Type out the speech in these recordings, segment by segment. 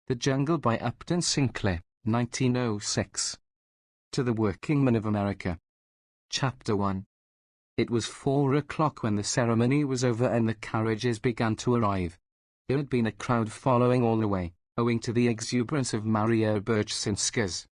The Jungle by Upton Sinclair, 1906. To the Workingmen of America. Chapter 1. It was 4 o'clock when the ceremony was over and the carriages began to arrive. There had been a crowd following all the way, owing to the exuberance of Maria Birchsinska's.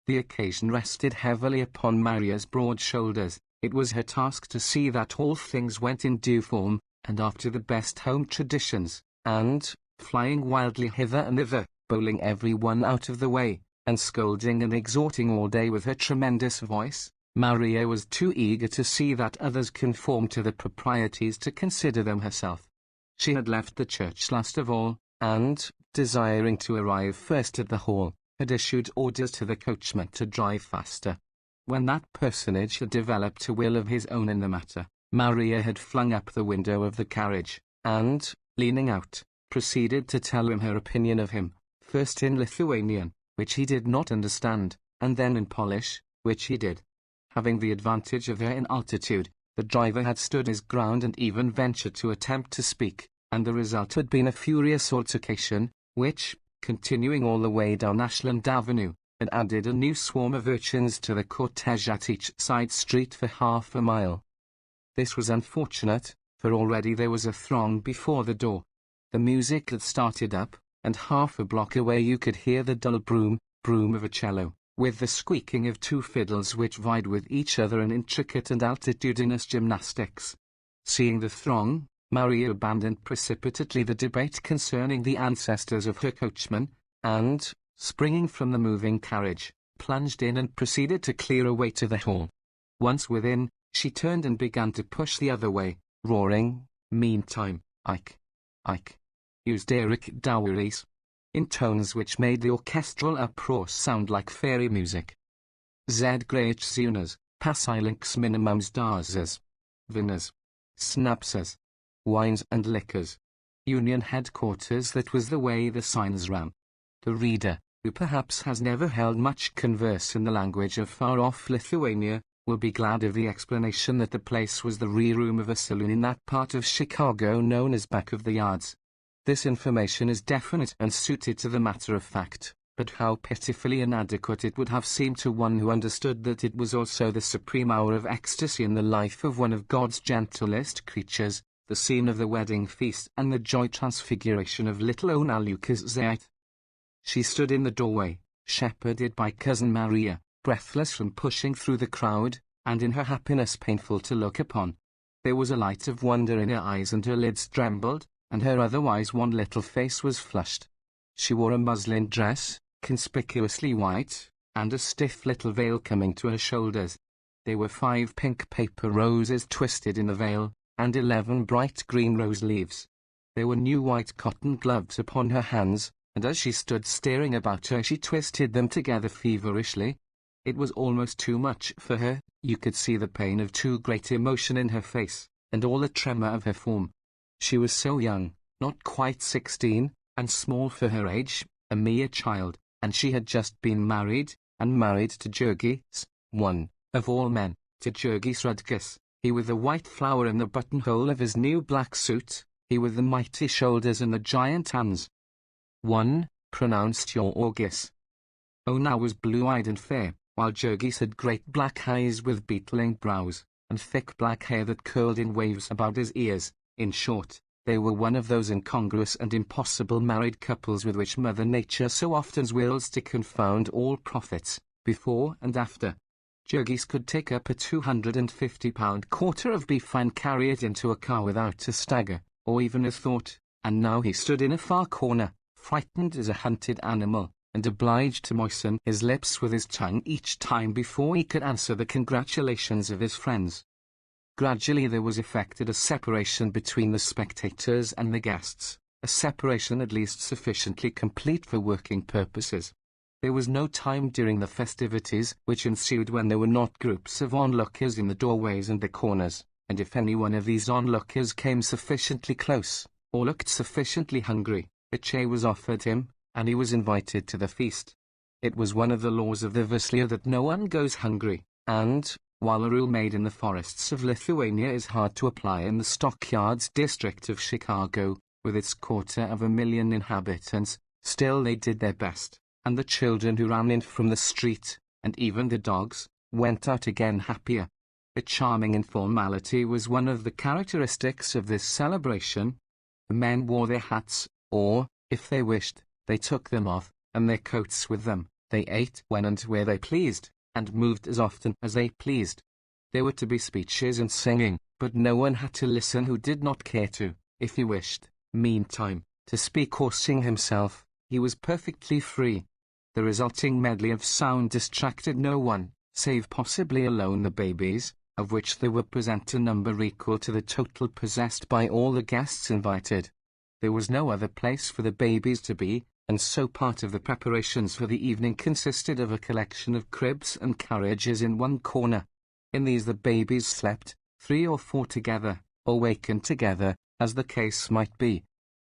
The occasion rested heavily upon Maria's broad shoulders. It was her task to see that all things went in due form, and after the best home traditions, and, flying wildly hither and thither, bowling every one out of the way, and scolding and exhorting all day with her tremendous voice, Maria was too eager to see that others conformed to the proprieties to consider them herself. She had left the church last of all, and, desiring to arrive first at the hall, had issued orders to the coachman to drive faster. When that personage had developed a will of his own in the matter, Maria had flung up the window of the carriage, and, leaning out, proceeded to tell him her opinion of him, first in Lithuanian, which he did not understand, and then in Polish, which he did. Having the advantage of her in altitude, the driver had stood his ground and even ventured to attempt to speak, and the result had been a furious altercation, which, continuing all the way down Ashland Avenue, had added a new swarm of urchins to the cortege at each side street for half a mile. This was unfortunate, for already there was a throng before the door. The music had started up, and half a block away you could hear the dull broom of a cello, with the squeaking of two fiddles which vied with each other in intricate and altitudinous gymnastics. Seeing the throng, Maria abandoned precipitately the debate concerning the ancestors of her coachman, and, springing from the moving carriage, plunged in and proceeded to clear a way to the hall. Once within, she turned and began to push the other way, roaring, meantime, "Ike! Ike! Use Derek Dowries," in tones which made the orchestral uproar sound like fairy music. Z Great Zunas, Pasilinks Minimums Darzas, Vinas, Snapsas, Wines and Liquors. Union Headquarters. That was the way the signs ran. The reader, who perhaps has never held much converse in the language of far-off Lithuania, will be glad of the explanation that the place was the rear room of a saloon in that part of Chicago known as back of the yards. This information is definite and suited to the matter of fact, but how pitifully inadequate it would have seemed to one who understood that it was also the supreme hour of ecstasy in the life of one of God's gentlest creatures, the scene of the wedding feast and the joy transfiguration of little Ona Lukaszite. She stood in the doorway, shepherded by Cousin Maria, breathless from pushing through the crowd, and in her happiness painful to look upon. There was a light of wonder in her eyes and her lids trembled, and her otherwise wan little face was flushed. She wore a muslin dress, conspicuously white, and a stiff little veil coming to her shoulders. There were 5 pink paper roses twisted in the veil, and 11 bright green rose leaves. There were new white cotton gloves upon her hands, and as she stood staring about her she twisted them together feverishly. It was almost too much for her. You could see the pain of too great emotion in her face, and all the tremor of her form. She was so young, not quite 16, and small for her age, a mere child, and she had just been married, and married to Jurgis, one, of all men, to Jurgis Rudkus, he with the white flower in the buttonhole of his new black suit, he with the mighty shoulders and the giant hands. One, pronounced Jorgis. Ona was blue-eyed and fair, while Jurgis had great black eyes with beetling brows, and thick black hair that curled in waves about his ears. In short, they were one of those incongruous and impossible married couples with which Mother Nature so often wills to confound all prophets, before and after. Jurgis could take up a 250-pound quarter of beef and carry it into a car without a stagger, or even a thought, and now he stood in a far corner, frightened as a hunted animal, and obliged to moisten his lips with his tongue each time before he could answer the congratulations of his friends. Gradually there was effected a separation between the spectators and the guests, a separation at least sufficiently complete for working purposes. There was no time during the festivities which ensued when there were not groups of onlookers in the doorways and the corners, and if any one of these onlookers came sufficiently close, or looked sufficiently hungry, a chair was offered him, and he was invited to the feast. It was one of the laws of the Vizsla that no one goes hungry, and, while a rule made in the forests of Lithuania is hard to apply in the stockyards district of Chicago, with its 250,000 inhabitants, Still they did their best, and the children who ran in from the street, and even the dogs, went out again happier. A charming informality was one of the characteristics of this celebration. The men wore their hats, or, if they wished, they took them off, and their coats with them. They ate when and where they pleased, and moved as often as they pleased. There were to be speeches and singing, but no one had to listen who did not care to, if he wished, meantime, to speak or sing himself. He was perfectly free. The resulting medley of sound distracted no one, save possibly alone the babies, of which there were present a number equal to the total possessed by all the guests invited. There was no other place for the babies to be, and so part of the preparations for the evening consisted of a collection of cribs and carriages in one corner. In these the babies slept, 3 or 4 together, or wakened together, as the case might be.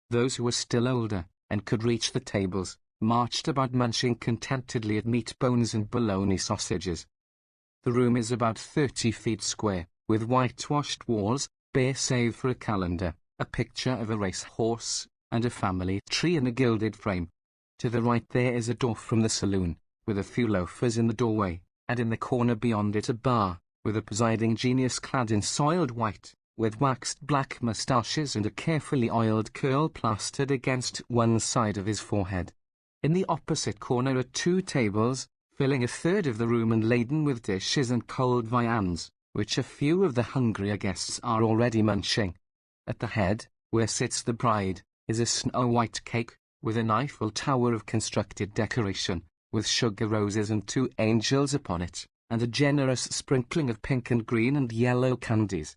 Those who were still older, and could reach the tables, marched about munching contentedly at meat bones and bologna sausages. The room is about 30 feet square, with whitewashed walls, bare save for a calendar, a picture of a race horse, and a family tree in a gilded frame. To the right there is a door from the saloon, with a few loafers in the doorway, and in the corner beyond it a bar, with a presiding genius clad in soiled white, with waxed black moustaches and a carefully oiled curl plastered against one side of his forehead. In the opposite corner are 2 tables, filling a third of the room and laden with dishes and cold viands, which a few of the hungrier guests are already munching. At the head, where sits the bride, is a snow-white cake, with an Eiffel Tower of constructed decoration, with sugar roses and 2 angels upon it, and a generous sprinkling of pink and green and yellow candies.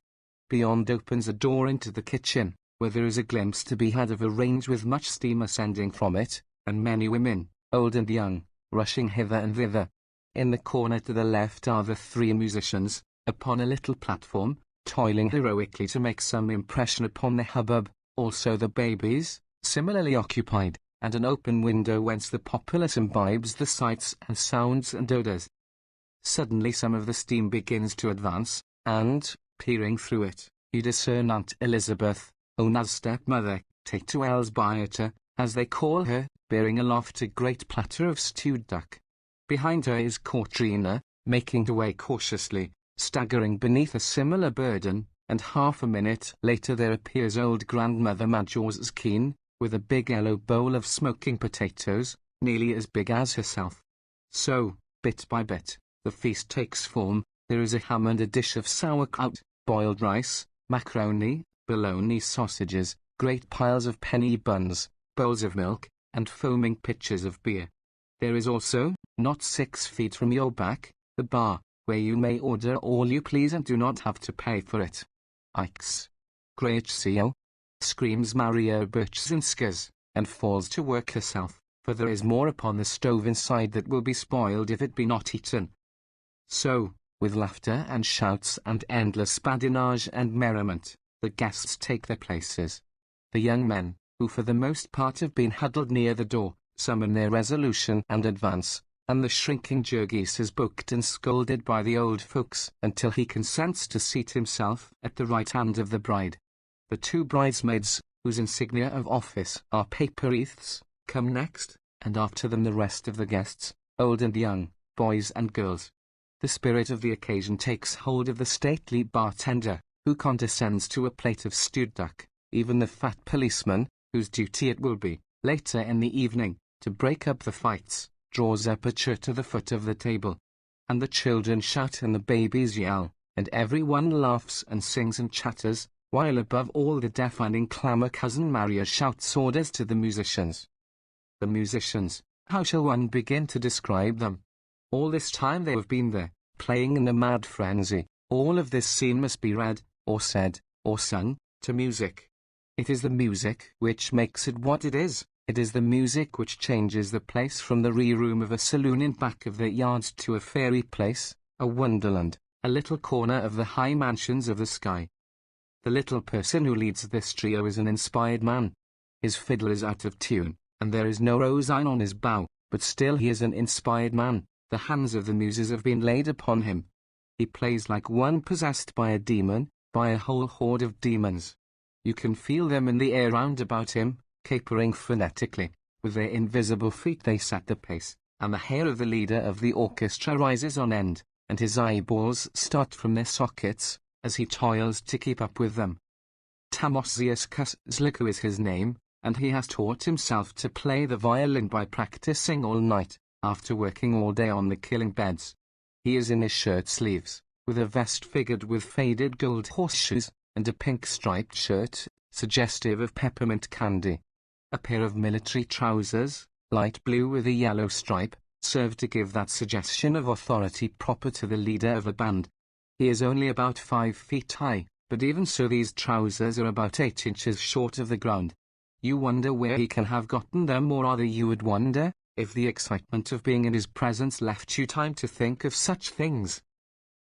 Beyond opens a door into the kitchen, where there is a glimpse to be had of a range with much steam ascending from it, and many women, old and young, rushing hither and thither. In the corner to the left are the 3 musicians, upon a little platform, toiling heroically to make some impression upon the hubbub, also the babies, similarly occupied, and an open window whence the populace imbibes the sights and sounds and odours. Suddenly some of the steam begins to advance, and, peering through it, you discern Aunt Elizabeth, Ona's stepmother, take to Elsbioter, as they call her, bearing aloft a great platter of stewed duck. Behind her is Katrina, making her way cautiously, staggering beneath a similar burden, and half a minute later there appears old grandmother Majorskine, with a big yellow bowl of smoking potatoes, nearly as big as herself. So, bit by bit, the feast takes form. There is a ham and a dish of sauerkraut, boiled rice, macaroni, bologna sausages, great piles of penny buns, bowls of milk, and foaming pitchers of beer. There is also, not 6 feet from your back, the bar, where you may order all you please and do not have to pay for it. Ikes. Gracio, screams Maria Berczynska's, and falls to work herself, for there is more upon the stove inside that will be spoiled if it be not eaten. So, with laughter and shouts and endless badinage and merriment, the guests take their places. The young men, who for the most part have been huddled near the door, summon their resolution and advance, and the shrinking Jurgis is booked and scolded by the old folks until he consents to seat himself at the right hand of the bride. The 2 bridesmaids, whose insignia of office are paper wreaths, come next, and after them the rest of the guests, old and young, boys and girls. The spirit of the occasion takes hold of the stately bartender, who condescends to a plate of stewed duck, even the fat policeman, whose duty it will be, later in the evening, to break up the fights, draws up a chair to the foot of the table. And the children shout and the babies yell, and everyone laughs and sings and chatters, while above all the deafening clamour Cousin Maria shouts orders to the musicians. The musicians, how shall one begin to describe them? All this time they have been there, playing in a mad frenzy. All of this scene must be read, or said, or sung, to music. It is the music which makes it what it is. It is the music which changes the place from the room of a saloon in back of the yards to a fairy place, a wonderland, a little corner of the high mansions of the sky. The little person who leads this trio is an inspired man. His fiddle is out of tune, and there is no rosine on his bow, but still he is an inspired man. The hands of the muses have been laid upon him. He plays like one possessed by a demon, by a whole horde of demons. You can feel them in the air round about him, capering frenetically, With their invisible feet they set the pace, and the hair of the leader of the orchestra rises on end, and his eyeballs start from their sockets, as he toils to keep up with them. Timosius Kuczliku is his name, and he has taught himself to play the violin by practicing all night, after working all day on the killing beds. He is in his shirt sleeves, with a vest figured with faded gold horseshoes, and a pink striped shirt, suggestive of peppermint candy. A pair of military trousers, light blue with a yellow stripe, serve to give that suggestion of authority proper to the leader of a band. He is only about 5 feet high, but even so these trousers are about 8 inches short of the ground. You wonder where he can have gotten them, or rather you would wonder, if the excitement of being in his presence left you time to think of such things.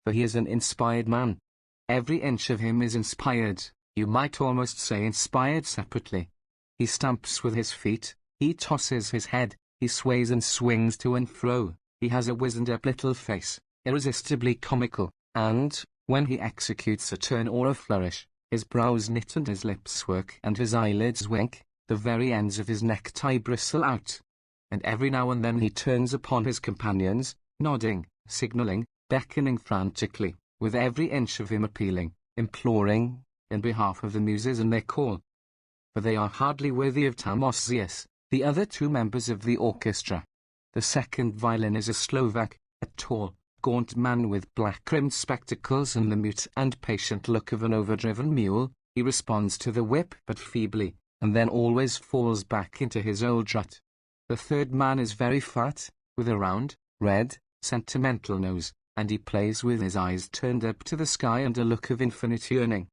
For he is an inspired man. Every inch of him is inspired, you might almost say inspired separately. He stamps with his feet, he tosses his head, he sways and swings to and fro, he has a wizened-up little face, irresistibly comical, and, when he executes a turn or a flourish, his brows knit and his lips work and his eyelids wink, the very ends of his necktie bristle out. And every now and then he turns upon his companions, nodding, signaling, beckoning frantically, with every inch of him appealing, imploring, in behalf of the muses and their call. For they are hardly worthy of Timosius, the other 2 members of the orchestra. The second violin is a Slovak, a tall, gaunt man with black-rimmed spectacles and the mute and patient look of an overdriven mule. He responds to the whip but feebly, and then always falls back into his old rut. The third man is very fat, with a round, red, sentimental nose, and he plays with his eyes turned up to the sky and a look of infinite yearning.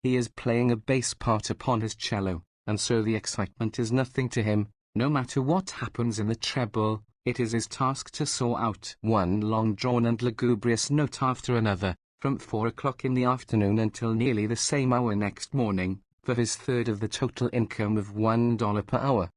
He is playing a bass part upon his cello, and so the excitement is nothing to him. No matter what happens in the treble, it is his task to saw out one long-drawn and lugubrious note after another, from 4 o'clock in the afternoon until nearly the same hour next morning, for his third of the total income of $1 per hour.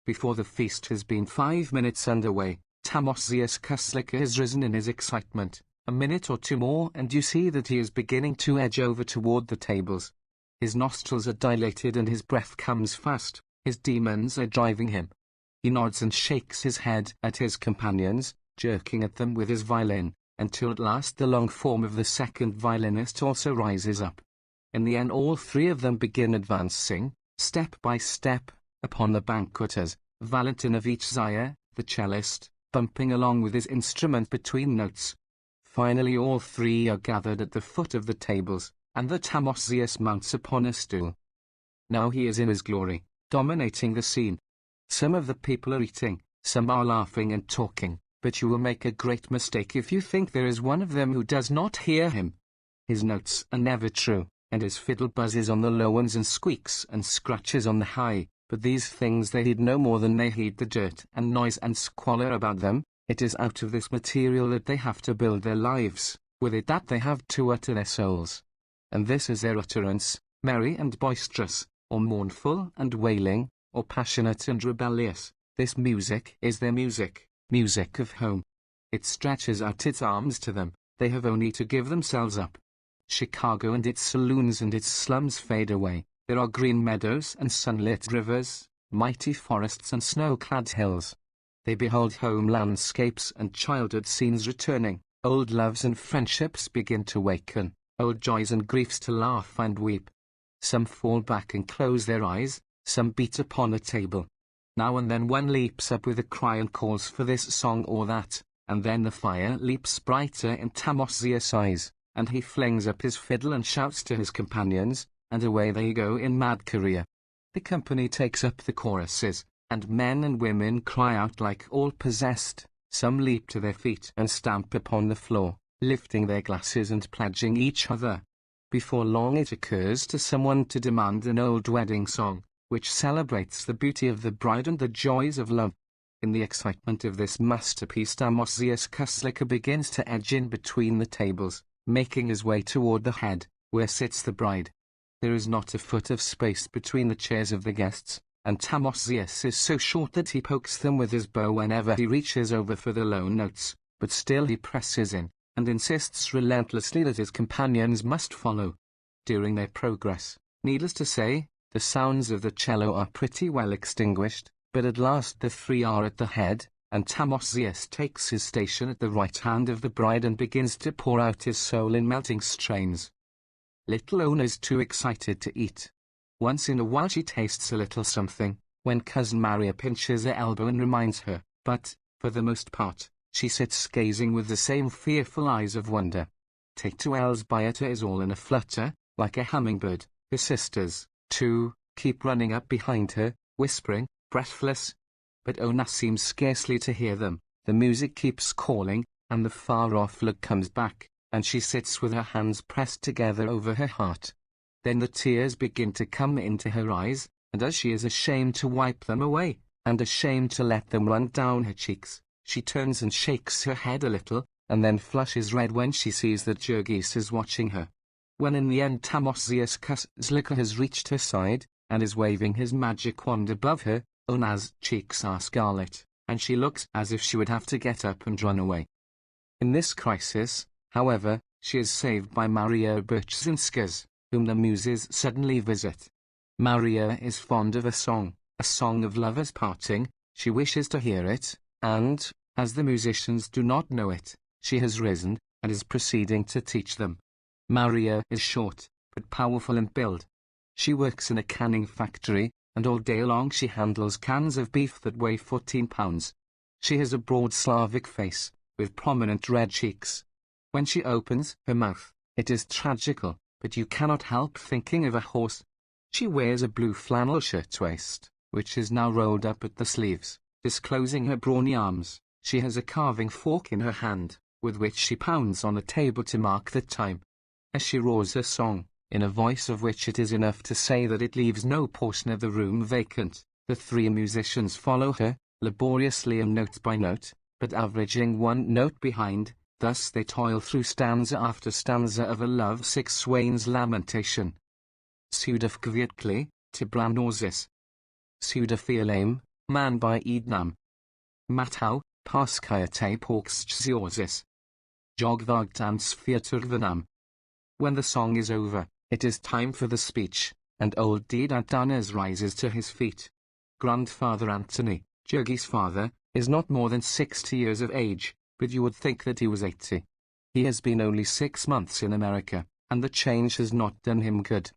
Before the feast has been 5 minutes underway, Timosius Kuczliku has risen in his excitement. A minute or 2 more and you see that he is beginning to edge over toward the tables. His nostrils are dilated and his breath comes fast. His demons are driving him. He nods and shakes his head at his companions, jerking at them with his violin, until at last the long form of the second violinist also rises up. In the end all 3 of them begin advancing, step by step, upon the banqueters, Valentin of each Zaya, the cellist, bumping along with his instrument between notes. Finally all 3 are gathered at the foot of the tables, and the Timosius mounts upon a stool. Now he is in his glory, dominating the scene. Some of the people are eating, some are laughing and talking, but you will make a great mistake if you think there is one of them who does not hear him. His notes are never true, and his fiddle buzzes on the low ones and squeaks and scratches on the high, but these things they heed no more than they heed the dirt and noise and squalor about them. It is out of this material that they have to build their lives, with it that they have to utter their souls. And this is their utterance, merry and boisterous, or mournful and wailing, or passionate and rebellious. This music is their music, music of home. It stretches out its arms to them, they have only to give themselves up. Chicago and its saloons and its slums fade away, there are green meadows and sunlit rivers, mighty forests and snow-clad hills. They behold home landscapes and childhood scenes returning, old loves and friendships begin to waken, old joys and griefs to laugh and weep. Some fall back and close their eyes, some beat upon a table. Now and then one leaps up with a cry and calls for this song or that, and then the fire leaps brighter in Timosius' eyes, and he flings up his fiddle and shouts to his companions, and away they go in mad career. The company takes up the choruses, and men and women cry out like all possessed. Some leap to their feet and stamp upon the floor, lifting their glasses and pledging each other. Before long it occurs to someone to demand an old wedding song, which celebrates the beauty of the bride and the joys of love. In the excitement of this masterpiece, Timosius Kuczliku begins to edge in between the tables, making his way toward the head, where sits the bride. There is not a foot of space between the chairs of the guests, and Timosius is so short that he pokes them with his bow whenever he reaches over for the low notes, but still he presses in, and insists relentlessly that his companions must follow. During their progress, needless to say, the sounds of the cello are pretty well extinguished, But at last the three are at the head, and Tamosius takes his station at the right hand of the bride and begins to pour out his soul in melting strains. Little Ona's too excited to eat. Once in a while she tastes a little something, when Cousin Maria pinches her elbow and reminds her, but, for the most part, she sits gazing with the same fearful eyes of wonder. Tatuel's Biota is all in a flutter, like a hummingbird. Her sisters, too, keep running up behind her, whispering, breathless. But Ona seems scarcely to hear them. The music keeps calling, and the far-off look comes back, and she sits with her hands pressed together over her heart. Then the tears begin to come into her eyes, and as she is ashamed to wipe them away, and ashamed to let them run down her cheeks, she turns and shakes her head a little, and then flushes red when she sees that Jurgis is watching her. When in the end Tamosius Sinclair has reached her side, and is waving his magic wand above her, Ona's cheeks are scarlet, and she looks as if she would have to get up and run away. In this crisis, however, she is saved by Maria Berczynska's, whom the muses suddenly visit. Maria is fond of a song of lovers parting. She wishes to hear it, and, as the musicians do not know it, she has risen, and is proceeding to teach them. Maria is short, but powerful in build. She works in a canning factory, and all day long she handles cans of beef that weigh 14 pounds. She has a broad Slavic face, with prominent red cheeks. When she opens her mouth, it is tragical, but you cannot help thinking of a horse. She wears a blue flannel shirtwaist, which is now rolled up at the sleeves, disclosing her brawny arms. She has a carving fork in her hand, with which she pounds on the table to mark the time. As she roars her song, in a voice of which it is enough to say that it leaves no portion of the room vacant, the three musicians follow her, laboriously and note by note, but averaging one note behind. Thus they toil through stanza after stanza of a love-sick swain's lamentation. Sudaf Kvietli, Tibranosis. Sudafilame, man by Ednam. Matau, Paskayate Porkschziosis. Jogvagtans Fierturvanam. When the song is over, it is time for the speech, and old Didantanas rises to his feet. Grandfather Anthony, Jurgi's father, is not more than 60 years of age, but you would think that he was 80. He has been only 6 months in America, and the change has not done him good.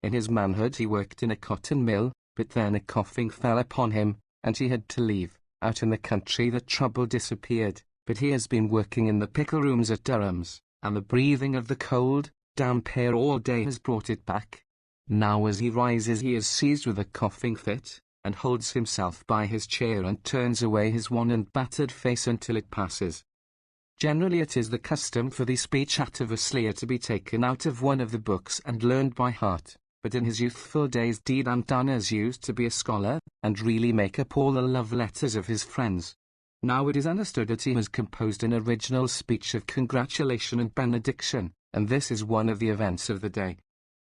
In his manhood he worked in a cotton mill, but then a coughing fell upon him, and he had to leave. Out in the country the trouble disappeared, but he has been working in the pickle rooms at Durham's, and the breathing of the cold, damp air all day has brought it back. Now as he rises he is seized with a coughing fit, and holds himself by his chair and turns away his wan and battered face until it passes. Generally it is the custom for the speech atavaslia to be taken out of one of the books and learned by heart, but in his youthful days Didantanas used to be a scholar, and really make up all the love letters of his friends. Now it is understood that he has composed an original speech of congratulation and benediction, and this is one of the events of the day.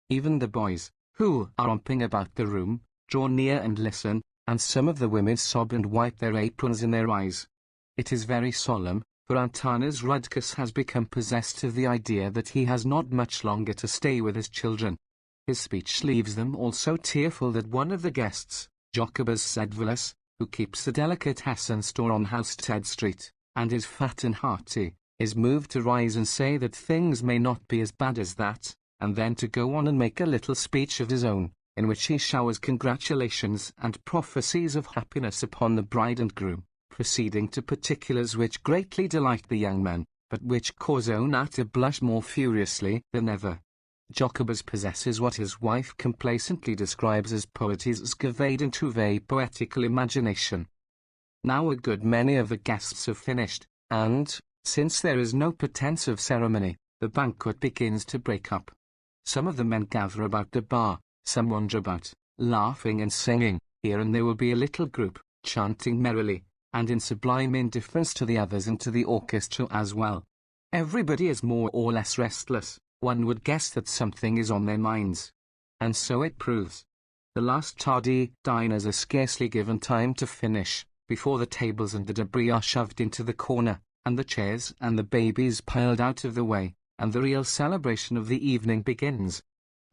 Even the boys, who are romping about the room, draw near and listen, and some of the women sob and wipe their aprons in their eyes. It is very solemn, for Antanas Rudkus has become possessed of the idea that he has not much longer to stay with his children. His speech leaves them all so tearful that one of the guests, Jokubas Sedvilas, who keeps a delicatessen store on Housestead Street, and is fat and hearty, is moved to rise and say that things may not be as bad as that, and then to go on and make a little speech of his own, in which he showers congratulations and prophecies of happiness upon the bride and groom, proceeding to particulars which greatly delight the young men, but which cause Ona to blush more furiously than ever. Jokubas possesses what his wife complacently describes as poeties scavade into a poetical imagination. Now a good many of the guests have finished, and, since there is no pretense of ceremony, the banquet begins to break up. Some of the men gather about the bar, some wander about, laughing and singing. Here and there will be a little group, chanting merrily, and in sublime indifference to the others and to the orchestra as well. Everybody is more or less restless. One would guess that something is on their minds. And so it proves. The last tardy diners are scarcely given time to finish, before the tables and the debris are shoved into the corner, and the chairs and the babies piled out of the way, and the real celebration of the evening begins.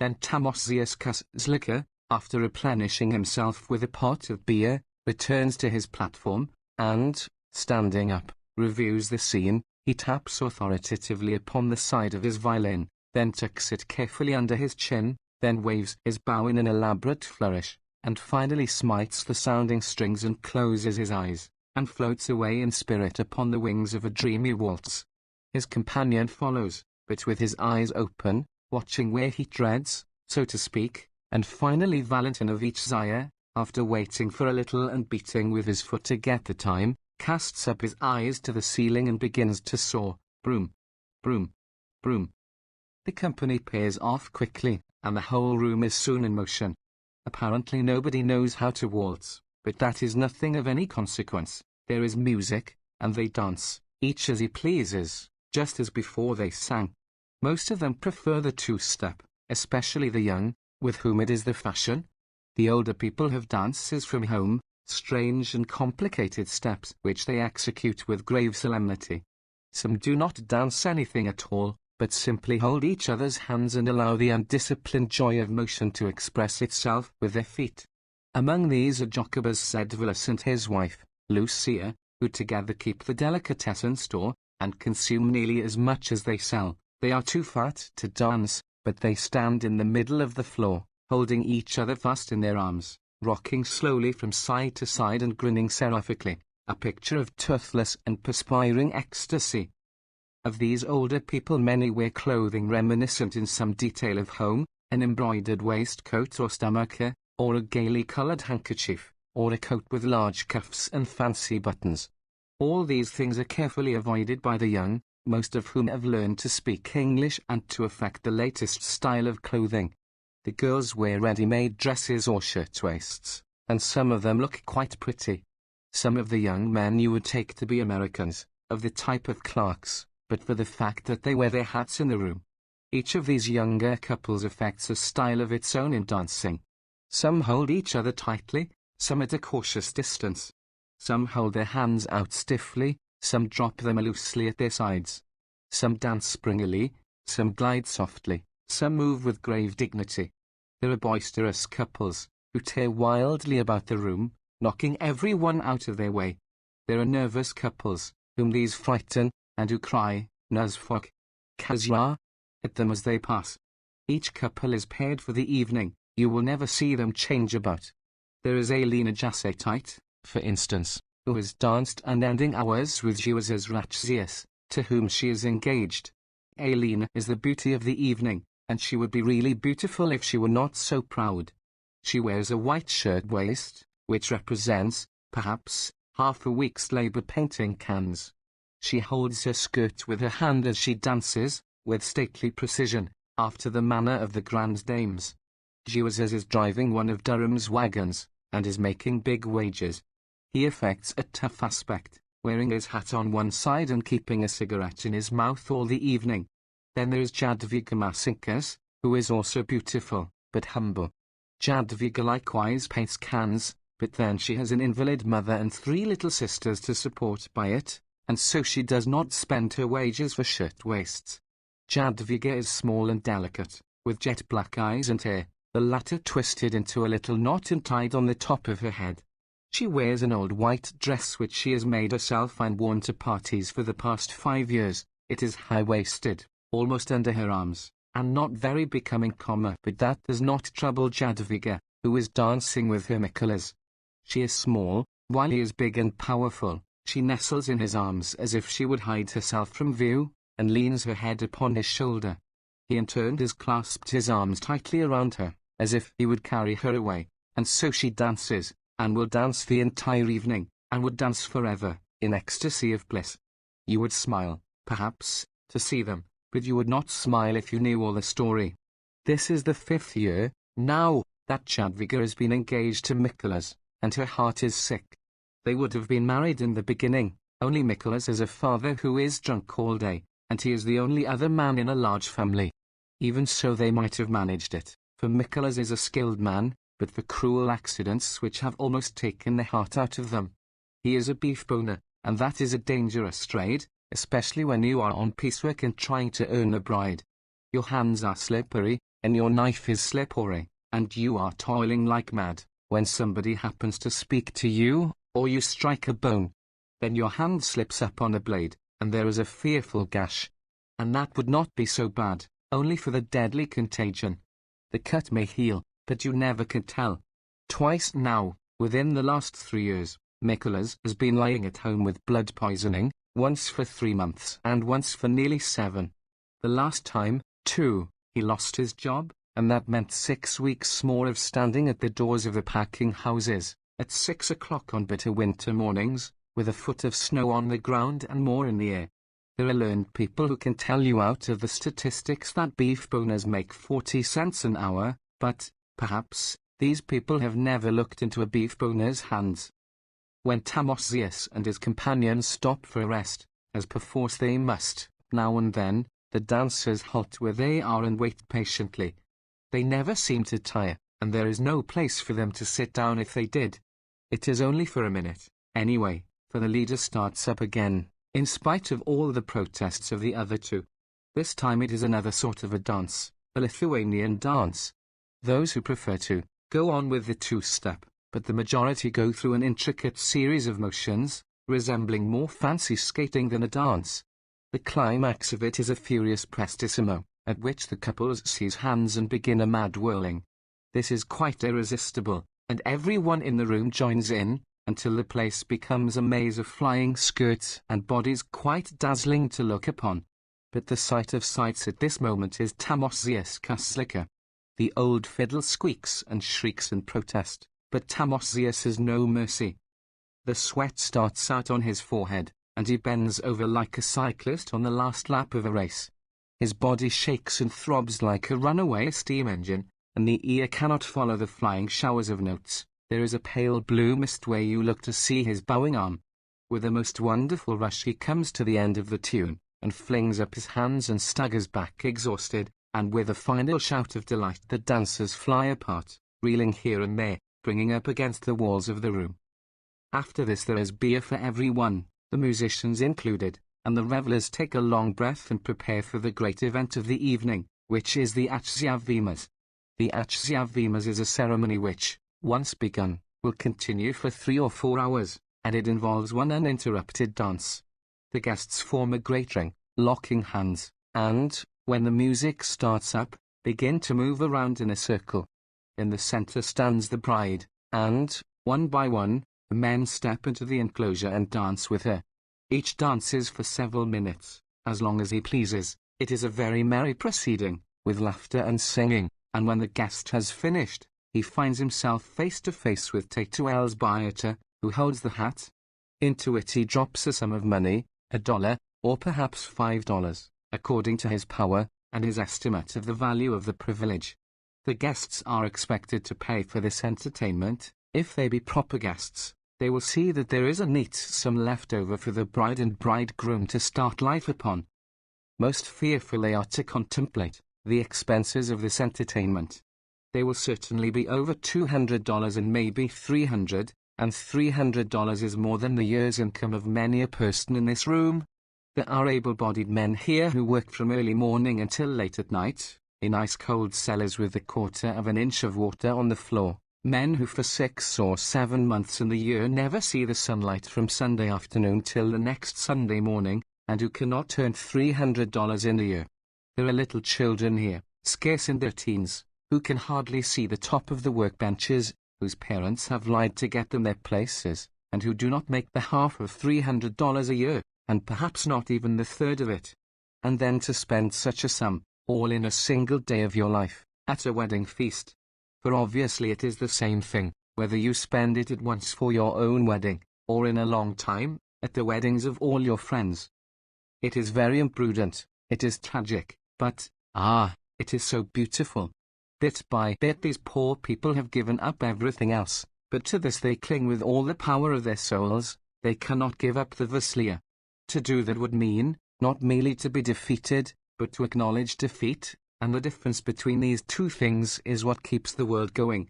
Then Tamosius Sinclair, after replenishing himself with a pot of beer, returns to his platform, and, standing up, reviews the scene. He taps authoritatively upon the side of his violin, then tucks it carefully under his chin, then waves his bow in an elaborate flourish, and finally smites the sounding strings and closes his eyes, and floats away in spirit upon the wings of a dreamy waltz. His companion follows, but with his eyes open, watching where he treads, so to speak, and finally Valentin of each Zaire, after waiting for a little and beating with his foot to get the time, casts up his eyes to the ceiling and begins to soar. Broom, broom, broom. The company pairs off quickly, and the whole room is soon in motion. Apparently nobody knows how to waltz, but that is nothing of any consequence. There is music, and they dance, each as he pleases, just as before they sang. Most of them prefer the two-step, especially the young, with whom it is the fashion. The older people have dances from home, strange and complicated steps which they execute with grave solemnity. Some do not dance anything at all, but simply hold each other's hands and allow the undisciplined joy of motion to express itself with their feet. Among these are Jacobus Sedvilas and his wife, Lucia, who together keep the delicatessen store, and consume nearly as much as they sell. They are too fat to dance, but they stand in the middle of the floor, holding each other fast in their arms, rocking slowly from side to side and grinning seraphically, a picture of toothless and perspiring ecstasy. Of these older people many wear clothing reminiscent in some detail of home, an embroidered waistcoat or stomacher, or a gaily coloured handkerchief, or a coat with large cuffs and fancy buttons. All these things are carefully avoided by the young, most of whom have learned to speak English and to affect the latest style of clothing. The girls wear ready-made dresses or shirtwaists, and some of them look quite pretty. Some of the young men you would take to be Americans, of the type of clerks, but for the fact that they wear their hats in the room. Each of these younger couples affects a style of its own in dancing. Some hold each other tightly, some at a cautious distance. Some hold their hands out stiffly, some drop them loosely at their sides. Some dance springily, some glide softly, some move with grave dignity. There are boisterous couples, who tear wildly about the room, knocking everyone out of their way. There are nervous couples, whom these frighten, and who cry, Nazfok, Kazya, at them as they pass. Each couple is paired for the evening, you will never see them change about. There is Alina Jassetite, for instance, who has danced unending hours with Juazes Ratzius, to whom she is engaged. Alina is the beauty of the evening, and she would be really beautiful if she were not so proud. She wears a white shirt-waist, which represents, perhaps, half a week's labour painting cans. She holds her skirt with her hand as she dances, with stately precision, after the manner of the grand dames. Juazes is driving one of Durham's wagons, and is making big wages. He affects a tough aspect, wearing his hat on one side and keeping a cigarette in his mouth all the evening. Then there is Jadwiga Masinkas, who is also beautiful, but humble. Jadwiga likewise paints cans, but then she has an invalid mother and 3 little sisters to support by it, and so she does not spend her wages for shirt-waists. Jadwiga is small and delicate, with jet black eyes and hair, the latter twisted into a little knot and tied on the top of her head. She wears an old white dress which she has made herself and worn to parties for the past 5 years. It is high-waisted, almost under her arms, and not very becoming, but that does not trouble Jadwiga, who is dancing with her Nicholas. She is small, while he is big and powerful. She nestles in his arms as if she would hide herself from view, and leans her head upon his shoulder. He in turn has clasped his arms tightly around her, as if he would carry her away, and so she dances, and will dance the entire evening, and would dance forever, in ecstasy of bliss. You would smile, perhaps, to see them, but you would not smile if you knew all the story. This is the 5th year, now, that Jadwiga has been engaged to Nicholas, and her heart is sick. They would have been married in the beginning, only Nicholas has a father who is drunk all day, and he is the only other man in a large family. Even so they might have managed it, for Nicholas is a skilled man, but for cruel accidents which have almost taken the heart out of them. He is a beef-boner, and that is a dangerous trade, especially when you are on piecework and trying to earn a bride. Your hands are slippery, and your knife is slippery, and you are toiling like mad, when somebody happens to speak to you, or you strike a bone. Then your hand slips up on a blade, and there is a fearful gash. And that would not be so bad, only for the deadly contagion. The cut may heal, but you never can tell. Twice now, within the last 3 years, Nicholas has been lying at home with blood poisoning, once for 3 months and once for nearly 7. The last time, too, he lost his job, and that meant 6 weeks more of standing at the doors of the packing houses, at 6 o'clock on bitter winter mornings, with a foot of snow on the ground and more in the air. There are learned people who can tell you out of the statistics that beef boners make 40 cents an hour, but, perhaps, these people have never looked into a beef boner's hands. When Tamosius and his companions stop for a rest, as perforce they must, now and then, the dancers halt where they are and wait patiently. They never seem to tire, and there is no place for them to sit down if they did. It is only for a minute, anyway, for the leader starts up again, in spite of all the protests of the other two. This time it is another sort of a dance, a Lithuanian dance. Those who prefer to go on with the two-step, but the majority go through an intricate series of motions, resembling more fancy skating than a dance. The climax of it is a furious prestissimo, at which the couples seize hands and begin a mad whirling. This is quite irresistible, and everyone in the room joins in, until the place becomes a maze of flying skirts and bodies quite dazzling to look upon. But the sight of sights at this moment is Tamosius Kuslika. The old fiddle squeaks and shrieks in protest, but Tamosius has no mercy. The sweat starts out on his forehead, and he bends over like a cyclist on the last lap of a race. His body shakes and throbs like a runaway steam engine, and the ear cannot follow the flying showers of notes. There is a pale blue mist where you look to see his bowing arm. With a most wonderful rush he comes to the end of the tune, and flings up his hands and staggers back exhausted, and with a final shout of delight the dancers fly apart, reeling here and there, bringing up against the walls of the room. After this there is beer for everyone, the musicians included, and the revellers take a long breath and prepare for the great event of the evening, which is the Atsiavimas. The Atsiavimas is a ceremony which, once begun, will continue for 3 or 4 hours, and it involves one uninterrupted dance. The guests form a great ring, locking hands, and, when the music starts up, begin to move around in a circle. In the center stands the bride, and, one by one, the men step into the enclosure and dance with her. Each dances for several minutes, as long as he pleases. It is a very merry proceeding, with laughter and singing, and when the guest has finished, he finds himself face to face with Tatuel's Bioter, who holds the hat. Into it he drops a sum of money, $1, or perhaps $5, according to his power, and his estimate of the value of the privilege. The guests are expected to pay for this entertainment. If they be proper guests, they will see that there is a neat sum left over for the bride and bridegroom to start life upon. Most fearful they are to contemplate the expenses of this entertainment. They will certainly be over $200 and maybe $300, and $300 is more than the year's income of many a person in this room. There are able-bodied men here who work from early morning until late at night, in ice-cold cellars with a quarter of an inch of water on the floor, men who for 6 or 7 months in the year never see the sunlight from Sunday afternoon till the next Sunday morning, and who cannot earn $300 in a year. There are little children here, scarce in their teens, who can hardly see the top of the workbenches, whose parents have lied to get them their places, and who do not make the half of $300 a year, and perhaps not even the third of it. And then to spend such a sum, all in a single day of your life, at a wedding feast. For obviously it is the same thing, whether you spend it at once for your own wedding, or in a long time, at the weddings of all your friends. It is very imprudent, it is tragic, but, it is so beautiful. Bit by bit these poor people have given up everything else, but to this they cling with all the power of their souls. They cannot give up the Vaslia. To do that would mean, not merely to be defeated, but to acknowledge defeat, and the difference between these two things is what keeps the world going.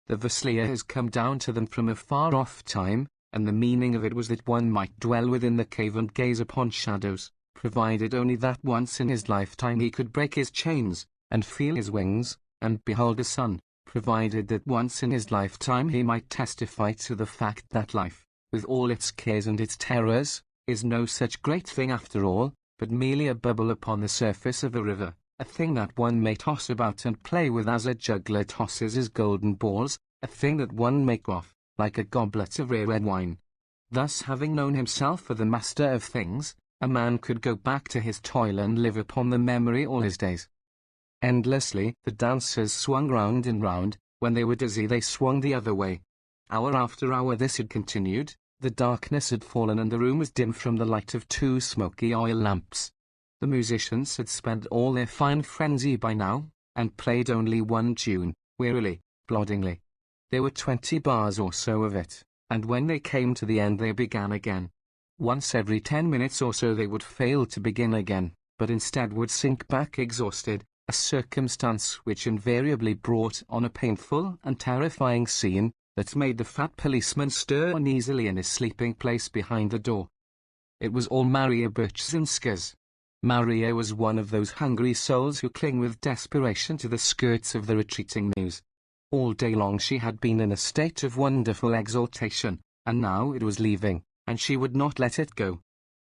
The Vaslia has come down to them from a far-off time, and the meaning of it was that one might dwell within the cave and gaze upon shadows, provided only that once in his lifetime he could break his chains, and feel his wings, and behold the sun, provided that once in his lifetime he might testify to the fact that life, with all its cares and its terrors, is no such great thing after all, but merely a bubble upon the surface of a river, a thing that one may toss about and play with as a juggler tosses his golden balls, a thing that one may quaff, like a goblet of rare red wine. Thus, having known himself for the master of things, a man could go back to his toil and live upon the memory all his days. Endlessly the dancers swung round and round. When they were dizzy they swung the other way. Hour after hour this had continued. The darkness had fallen and the room was dim from the light of 2 smoky oil lamps. The musicians had spent all their fine frenzy by now, and played only one tune, wearily, ploddingly. There were 20 bars or so of it, and when they came to the end they began again. Once every 10 minutes or so they would fail to begin again, but instead would sink back exhausted, a circumstance which invariably brought on a painful and terrifying scene that made the fat policeman stir uneasily in his sleeping place behind the door. It was all Maria Berczynska's. Maria was one of those hungry souls who cling with desperation to the skirts of the retreating muse. All day long she had been in a state of wonderful exaltation, and now it was leaving, and she would not let it go.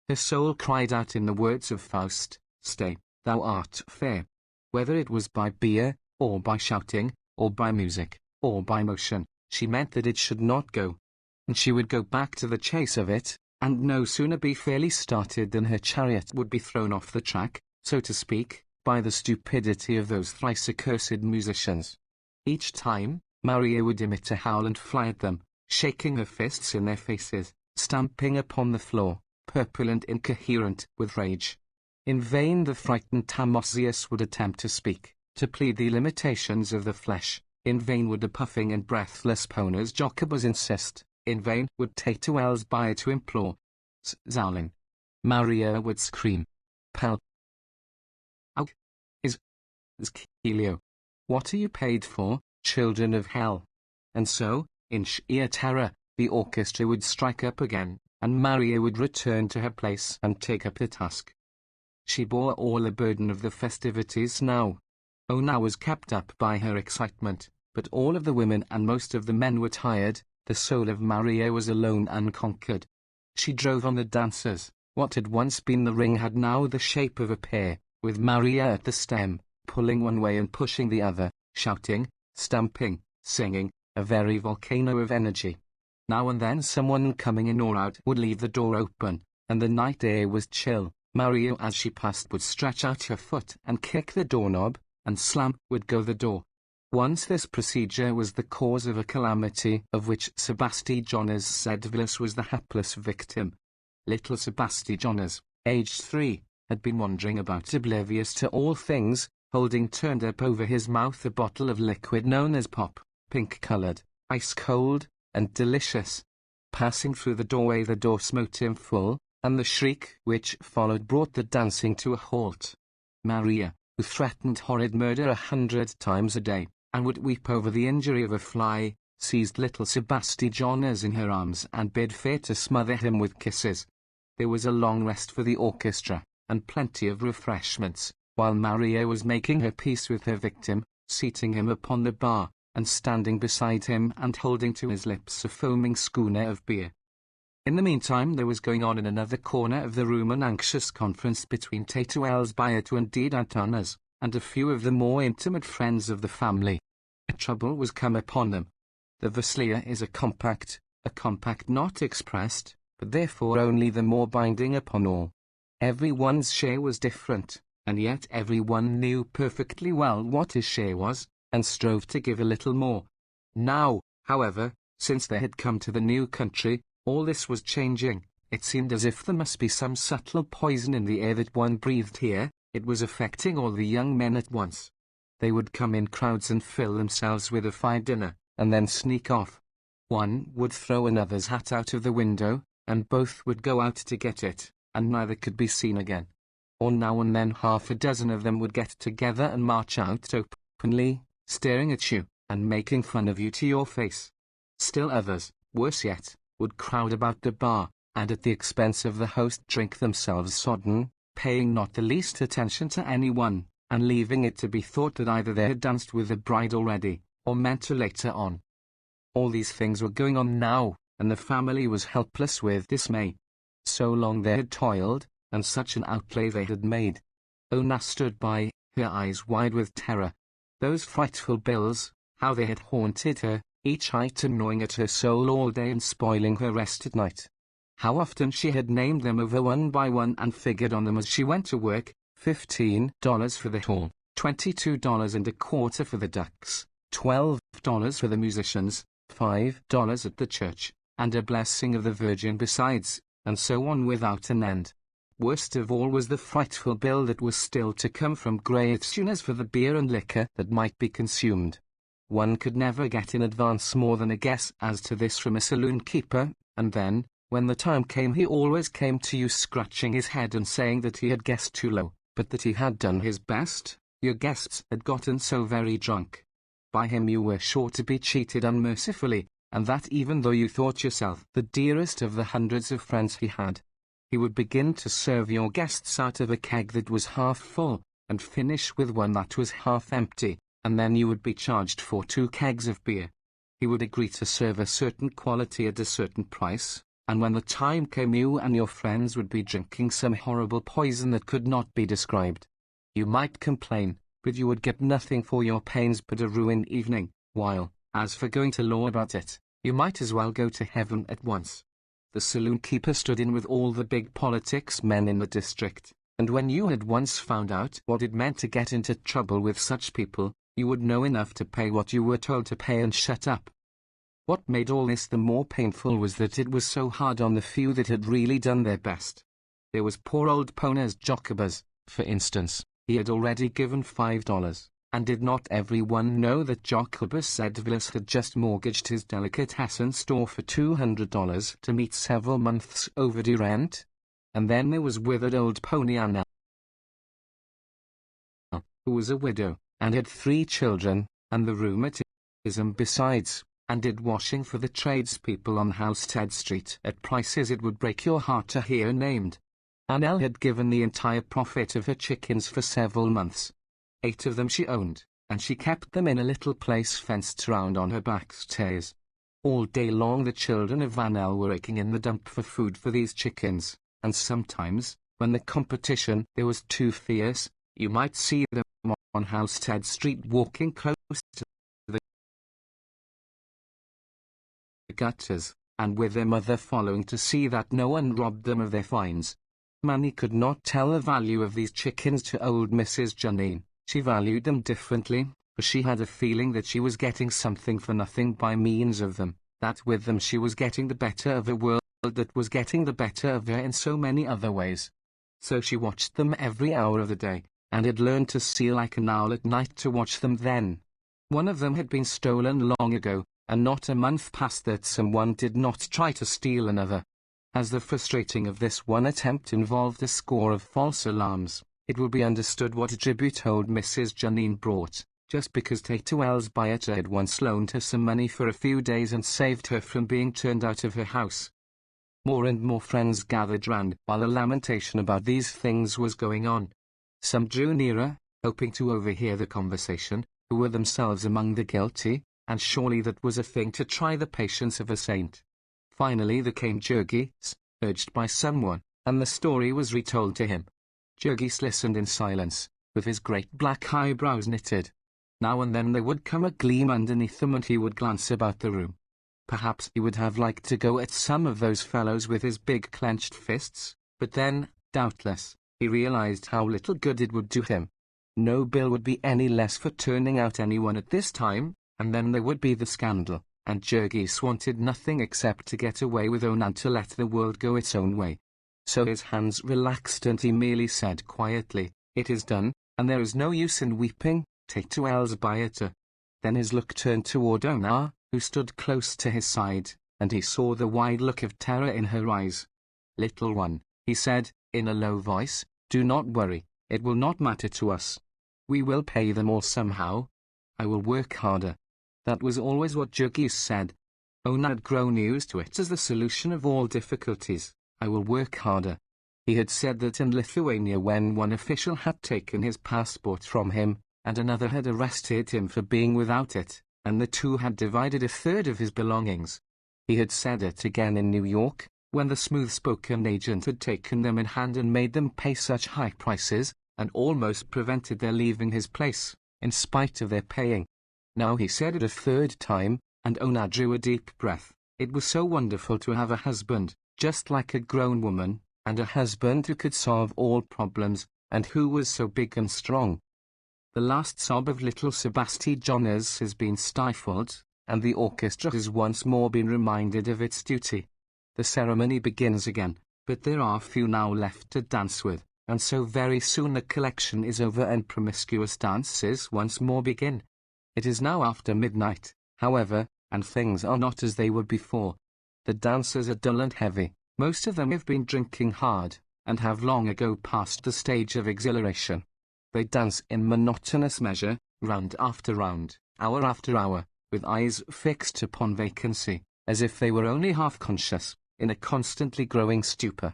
Her soul cried out in the words of Faust, "Stay, thou art fair." Whether it was by beer, or by shouting, or by music, or by motion, she meant that it should not go. And she would go back to the chase of it, and no sooner be fairly started than her chariot would be thrown off the track, so to speak, by the stupidity of those thrice accursed musicians. Each time, Maria would emit a howl and fly at them, shaking her fists in their faces, stamping upon the floor, purple and incoherent with rage. In vain the frightened Tamosius would attempt to speak, to plead the limitations of the flesh. In vain would the puffing and breathless Ponas Jacobus insist. In vain would Tato Elsbia to implore. Zowling. Maria would scream. Pal. Aug. Is Kelio. What are you paid for, children of hell? And so, in sheer terror, the orchestra would strike up again, and Maria would return to her place and take up her task. She bore all the burden of the festivities now. Ona was kept up by her excitement, but all of the women and most of the men were tired. The soul of Maria was alone unconquered. She drove on the dancers. What had once been the ring had now the shape of a pear, with Maria at the stem, pulling one way and pushing the other, shouting, stamping, singing, a very volcano of energy. Now and then someone coming in or out would leave the door open, and the night air was chill. Maria as she passed would stretch out her foot and kick the doorknob, and slam would go the door. Once this procedure was the cause of a calamity of which Sebastijonas Sedvilas was the hapless victim. Little Sebastijonas, aged 3, had been wandering about oblivious to all things, holding turned up over his mouth a bottle of liquid known as pop, pink-coloured, ice-cold, and delicious. Passing through the doorway the door smote him full, and the shriek which followed brought the dancing to a halt. Maria, who threatened horrid murder 100 times a day, and would weep over the injury of a fly, seized little Sebastijonas in her arms and bid fair to smother him with kisses. There was a long rest for the orchestra, and plenty of refreshments, while Maria was making her peace with her victim, seating him upon the bar, and standing beside him and holding to his lips a foaming schooner of beer. In the meantime there was going on in another corner of the room an anxious conference between Tato Elsbia and Didantanas, and a few of the more intimate friends of the family. A trouble was come upon them. The Vaslia is a compact not expressed, but therefore only the more binding upon all. Every one's share was different, and yet every one knew perfectly well what his share was, and strove to give a little more. Now, however, since they had come to the new country, all this was changing. It seemed as if there must be some subtle poison in the air that one breathed here. It was affecting all the young men at once. They would come in crowds and fill themselves with a fine dinner, and then sneak off. One would throw another's hat out of the window, and both would go out to get it, and neither could be seen again. Or now and then half a dozen of them would get together and march out openly, staring at you, and making fun of you to your face. Still others, worse yet, would crowd about the bar, and at the expense of the host drink themselves sodden, paying not the least attention to anyone, and leaving it to be thought that either they had danced with the bride already, or meant to later on. All these things were going on now, and the family was helpless with dismay. So long they had toiled, and such an outlay they had made. Ona stood by, her eyes wide with terror. Those frightful bills, how they had haunted her, each item gnawing at her soul all day and spoiling her rest at night. How often she had named them over one by one and figured on them as she went to work: $15 for the hall, $22.25 for the ducks, $12 for the musicians, $5 at the church, and a blessing of the Virgin besides, and so on without an end. Worst of all was the frightful bill that was still to come from great sooners for the beer and liquor that might be consumed. One could never get in advance more than a guess as to this from a saloon keeper, and then, when the time came, he always came to you scratching his head and saying that he had guessed too low, but that he had done his best. Your guests had gotten so very drunk. By him you were sure to be cheated unmercifully, and that even though you thought yourself the dearest of the hundreds of friends he had. He would begin to serve your guests out of a keg that was half full, and finish with one that was half empty, and then you would be charged for 2 kegs of beer. He would agree to serve a certain quality at a certain price, and when the time came you and your friends would be drinking some horrible poison that could not be described. You might complain, but you would get nothing for your pains but a ruined evening, while, as for going to law about it, you might as well go to heaven at once. The saloon keeper stood in with all the big politics men in the district, and when you had once found out what it meant to get into trouble with such people, you would know enough to pay what you were told to pay and shut up. What made all this the more painful was that it was so hard on the few that had really done their best. There was poor old Pona's Jacobus, for instance. He had already given $5, and did not everyone know that Jacobus Edvilas had just mortgaged his delicatessen store for $200 to meet several months' overdue rent? And then there was withered old Pony Anna, who was a widow, and had 3 children, and the rheumatism besides, and did washing for the tradespeople on Housestead Street at prices it would break your heart to hear named. Annelle had given the entire profit of her chickens for several months. 8 of them she owned, and she kept them in a little place fenced round on her back stairs. All day long the children of Annelle were raking in the dump for food for these chickens, and sometimes, when the competition there was too fierce, you might see them on Housestead Street walking close to the gutters, and with their mother following to see that no one robbed them of their finds. Manny could not tell the value of these chickens to old Mrs. Janine. She valued them differently, for she had a feeling that she was getting something for nothing by means of them, that with them she was getting the better of a world that was getting the better of her in so many other ways. So she watched them every hour of the day, and had learned to see like an owl at night to watch them then. One of them had been stolen long ago, and not a month passed that someone did not try to steal another. As the frustrating of this one attempt involved a score of false alarms, it will be understood what a tribute old Mrs. Janine brought, just because Tatuel's Bieter had once loaned her some money for a few days and saved her from being turned out of her house. More and more friends gathered round while a lamentation about these things was going on. Some drew nearer, hoping to overhear the conversation, who were themselves among the guilty, and surely that was a thing to try the patience of a saint. Finally there came Jurgis, urged by someone, and the story was retold to him. Jurgis listened in silence, with his great black eyebrows knitted. Now and then there would come a gleam underneath them and he would glance about the room. Perhaps he would have liked to go at some of those fellows with his big clenched fists, but then, doubtless, he realized how little good it would do him. No bill would be any less for turning out anyone at this time, and then there would be the scandal. And Jurgis wanted nothing except to get away with Ona and to let the world go its own way. So his hands relaxed and he merely said quietly, "It is done, and there is no use in weeping, Tatuel's Bieter." Then his look turned toward Ona, who stood close to his side, and he saw the wide look of terror in her eyes. "Little one," he said, in a low voice, "do not worry, it will not matter to us. We will pay them all somehow. I will work harder." That was always what Jurgis said. Ona had grown used to it as the solution of all difficulties. "I will work harder." He had said that in Lithuania when one official had taken his passport from him, and another had arrested him for being without it, and the two had divided a third of his belongings. He had said it again in New York, when the smooth-spoken agent had taken them in hand and made them pay such high prices, and almost prevented their leaving his place, in spite of their paying. Now he said it a third time, and Ona drew a deep breath. It was so wonderful to have a husband, just like a grown woman, and a husband who could solve all problems, and who was so big and strong. The last sob of little Sebastianas has been stifled, and the orchestra has once more been reminded of its duty. The ceremony begins again, but there are few now left to dance with, and so very soon the collection is over and promiscuous dances once more begin. It is now after midnight, however, and things are not as they were before. The dancers are dull and heavy. Most of them have been drinking hard, and have long ago passed the stage of exhilaration. They dance in monotonous measure, round after round, hour after hour, with eyes fixed upon vacancy, as if they were only half conscious, in a constantly growing stupor.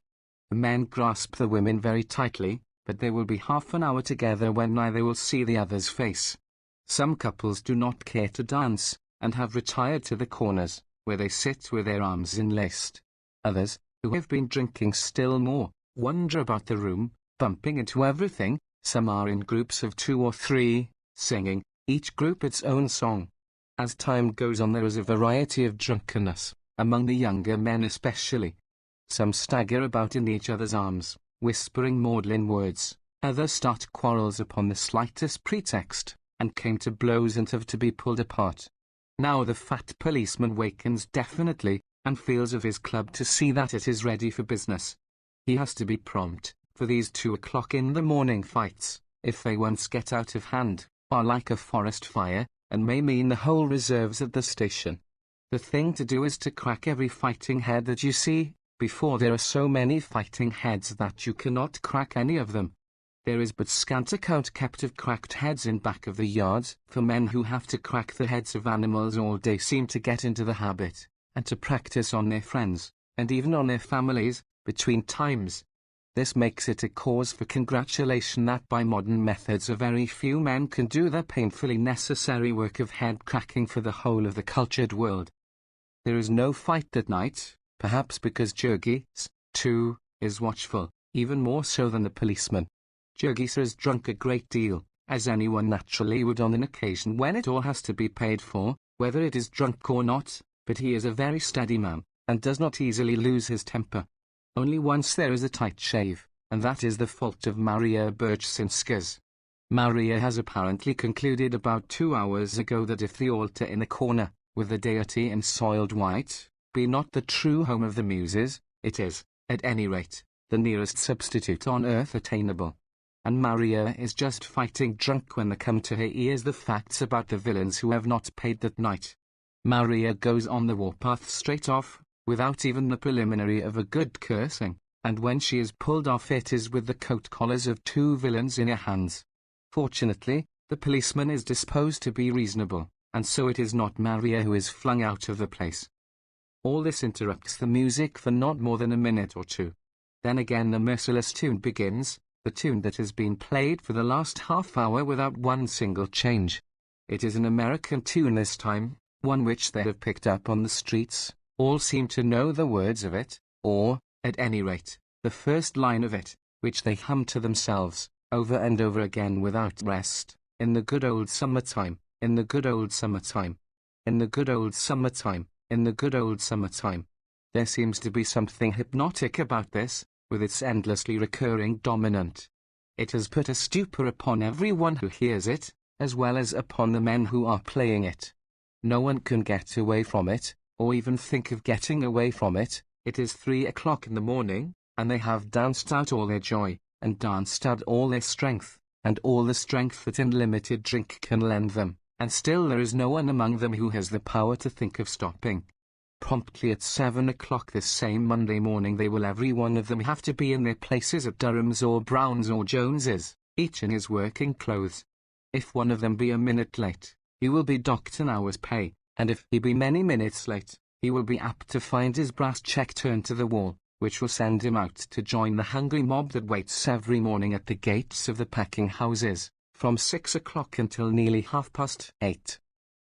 The men grasp the women very tightly, but they will be half an hour together when neither will see the other's face. Some couples do not care to dance, and have retired to the corners, where they sit with their arms enlaced. Others, who have been drinking still more, wander about the room, bumping into everything. Some are in groups of 2 or 3, singing, each group its own song. As time goes on there is a variety of drunkenness, among the younger men especially. Some stagger about in each other's arms, whispering maudlin words. Others start quarrels upon the slightest pretext, and came to blows and have to be pulled apart. Now the fat policeman wakens definitely, and feels of his club to see that it is ready for business. He has to be prompt, for these 2 o'clock in the morning fights, if they once get out of hand, are like a forest fire, and may mean the whole reserves at the station. The thing to do is to crack every fighting head that you see, before there are so many fighting heads that you cannot crack any of them. There is but scant account kept of cracked heads in back of the yards, for men who have to crack the heads of animals all day seem to get into the habit, and to practice on their friends, and even on their families, between times. This makes it a cause for congratulation that by modern methods a very few men can do the painfully necessary work of head cracking for the whole of the cultured world. There is no fight that night, perhaps because Jurgis, too, is watchful, even more so than the policeman. Jurgis has drunk a great deal, as anyone naturally would on an occasion when it all has to be paid for, whether it is drunk or not, but he is a very steady man, and does not easily lose his temper. Only once there is a tight shave, and that is the fault of Maria Birchsinskers. Maria has apparently concluded about 2 hours ago that if the altar in the corner, with the deity in soiled white, be not the true home of the muses, it is, at any rate, the nearest substitute on earth attainable. And Maria is just fighting drunk when there come to her ears the facts about the villains who have not paid that night. Maria goes on the warpath straight off, without even the preliminary of a good cursing, and when she is pulled off it is with the coat collars of 2 villains in her hands. Fortunately, the policeman is disposed to be reasonable, and so it is not Maria who is flung out of the place. All this interrupts the music for not more than a minute or 2. Then again the merciless tune begins, the tune that has been played for the last half hour without one single change. It is an American tune this time, one which they have picked up on the streets. All seem to know the words of it, or, at any rate, the first line of it, which they hum to themselves, over and over again without rest, in the good old summertime, in the good old summertime, in the good old summertime, in the good old summertime. There seems to be something hypnotic about this, with its endlessly recurring dominant. It has put a stupor upon everyone who hears it, as well as upon the men who are playing it. No one can get away from it, or even think of getting away from it. It is 3 o'clock in the morning, and they have danced out all their joy, and danced out all their strength, and all the strength that unlimited drink can lend them, and still there is no one among them who has the power to think of stopping. Promptly at 7 o'clock this same Monday morning they will every one of them have to be in their places at Durham's or Brown's or Jones's, each in his working clothes. If one of them be a minute late, he will be docked an hour's pay, and if he be many minutes late, he will be apt to find his brass check turned to the wall, which will send him out to join the hungry mob that waits every morning at the gates of the packing houses, from 6 o'clock until nearly 8:30.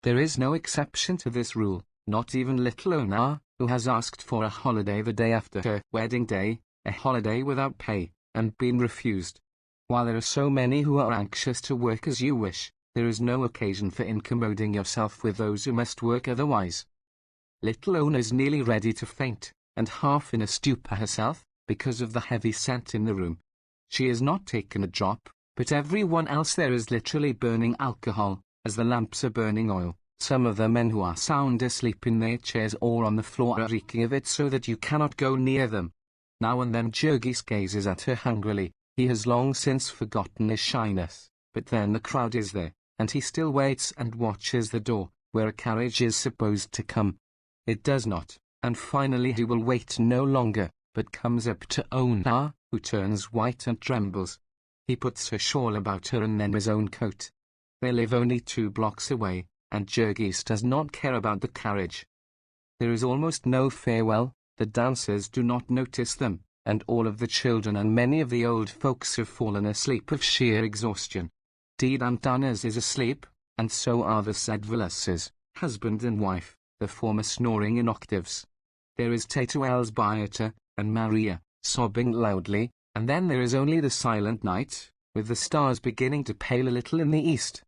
There is no exception to this rule, not even little Ona, who has asked for a holiday the day after her wedding day, a holiday without pay, and been refused. While there are so many who are anxious to work as you wish, there is no occasion for incommoding yourself with those who must work otherwise. Little Ona is nearly ready to faint, and half in a stupor herself, because of the heavy scent in the room. She has not taken a drop, but everyone else there is literally burning alcohol, as the lamps are burning oil. Some of the men who are sound asleep in their chairs or on the floor are reeking of it so that you cannot go near them. Now and then Jurgis gazes at her hungrily. He has long since forgotten his shyness, but then the crowd is there, and he still waits and watches the door, where a carriage is supposed to come. It does not, and finally he will wait no longer, but comes up to Ona, who turns white and trembles. He puts her shawl about her and then his own coat. They live only 2 blocks away, and Jurgis does not care about the carriage. There is almost no farewell, the dancers do not notice them, and all of the children and many of the old folks have fallen asleep of sheer exhaustion. Deed Antanas is asleep, and so are the Sedvilases, husband and wife, the former snoring in octaves. There is Tato Elsbieta, and Maria, sobbing loudly, and then there is only the silent night, with the stars beginning to pale a little in the east.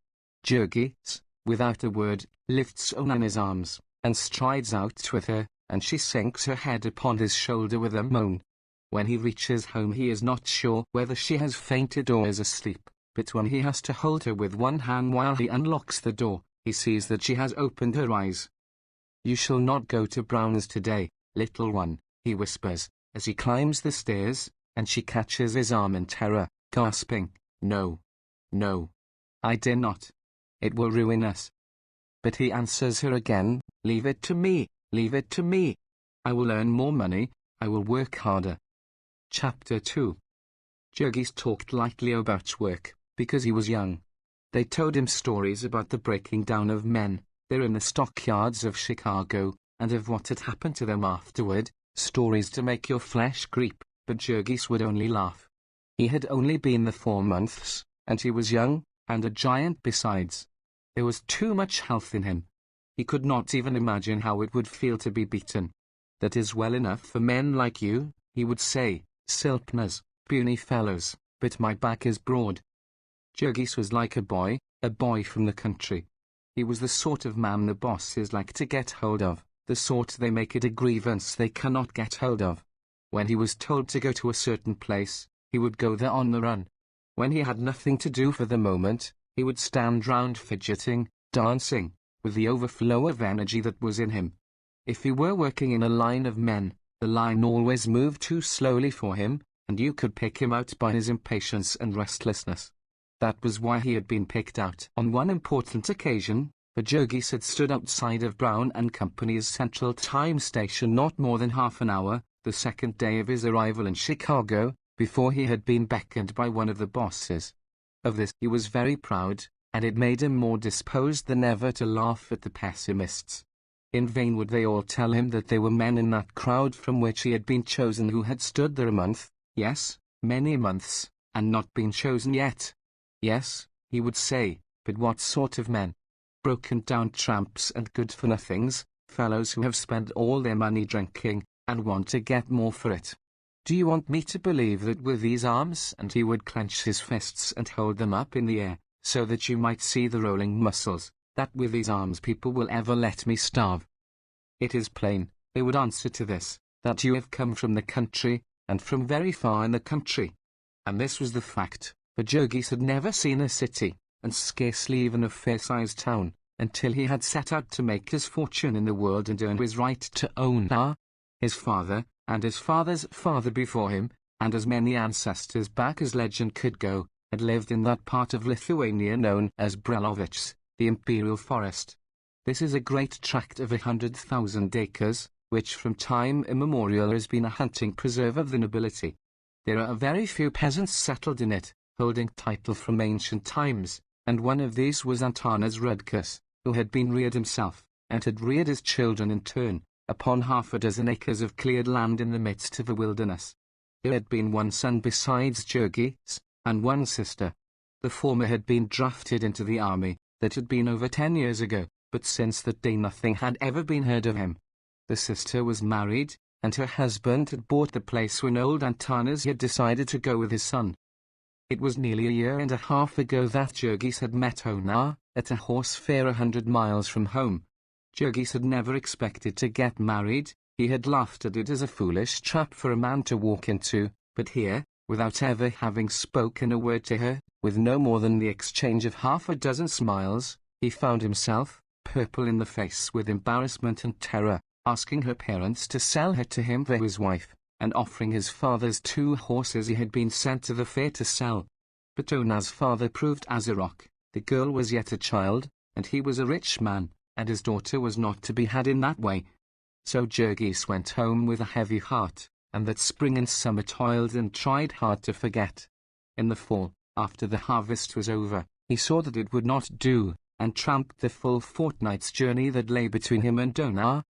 Jurgis, without a word, lifts Ona in his arms, and strides out with her, and she sinks her head upon his shoulder with a moan. When he reaches home he is not sure whether she has fainted or is asleep, but when he has to hold her with one hand while he unlocks the door, he sees that she has opened her eyes. "You shall not go to Brown's today, little one," he whispers, as he climbs the stairs, and she catches his arm in terror, gasping, "No, no, I dare not. It will ruin us." But he answers her again, "Leave it to me, leave it to me. I will earn more money, I will work harder." Chapter 2. Jurgis talked lightly about work, because he was young. They told him stories about the breaking down of men, there in the stockyards of Chicago, and of what had happened to them afterward, stories to make your flesh creep, but Jurgis would only laugh. He had only been there 4 months, and he was young, and a giant besides. There was too much health in him. He could not even imagine how it would feel to be beaten. "That is well enough for men like you," he would say, "Silpners, puny fellows, but my back is broad." Jurgis was like a boy from the country. He was the sort of man the bosses like to get hold of, the sort they make it a grievance they cannot get hold of. When he was told to go to a certain place, he would go there on the run. When he had nothing to do for the moment, he would stand round fidgeting, dancing, with the overflow of energy that was in him. If he were working in a line of men, the line always moved too slowly for him, and you could pick him out by his impatience and restlessness. That was why he had been picked out on one important occasion, for Jurgis had stood outside of Brown and Company's Central Time Station not more than half an hour, the second day of his arrival in Chicago, before he had been beckoned by one of the bosses. Of this he was very proud, and it made him more disposed than ever to laugh at the pessimists. In vain would they all tell him that there were men in that crowd from which he had been chosen who had stood there a month, yes, many months, and not been chosen yet. Yes, he would say, but what sort of men? Broken-down tramps and good-for-nothings, fellows who have spent all their money drinking, and want to get more for it. Do you want me to believe that with these arms? And he would clench his fists and hold them up in the air, so that you might see the rolling muscles, that with these arms people will ever let me starve. It is plain, they would answer to this, that you have come from the country, and from very far in the country. And this was the fact, for Jurgis had never seen a city, and scarcely even a fair-sized town, until he had set out to make his fortune in the world and earn his right to own his father, and his father's father before him, and as many ancestors back as legend could go, had lived in that part of Lithuania known as Brelovich, the imperial forest. This is a great tract of 100,000 acres, which from time immemorial has been a hunting preserve of the nobility. There are very few peasants settled in it, holding title from ancient times, and one of these was Antanas Rudkus, who had been reared himself, and had reared his children in turn, upon 6 acres of cleared land in the midst of a wilderness. There had been one son besides Jurgis, and one sister. The former had been drafted into the army, that had been over 10 years ago, but since that day nothing had ever been heard of him. The sister was married, and her husband had bought the place when old Antanas had decided to go with his son. It was nearly a year and a half ago that Jurgis had met Ona, at a horse fair 100 miles from home. Jurgis had never expected to get married. He had laughed at it as a foolish trap for a man to walk into, but here, without ever having spoken a word to her, with no more than the exchange of half a dozen smiles, he found himself, purple in the face with embarrassment and terror, asking her parents to sell her to him for his wife, and offering his father's 2 horses he had been sent to the fair to sell. But Ona's father proved as a rock. The girl was yet a child, and he was a rich man, and his daughter was not to be had in that way. So Jurgis went home with a heavy heart, and that spring and summer toiled and tried hard to forget. In the fall, after the harvest was over, he saw that it would not do, and tramped the full fortnight's journey that lay between him and Ona.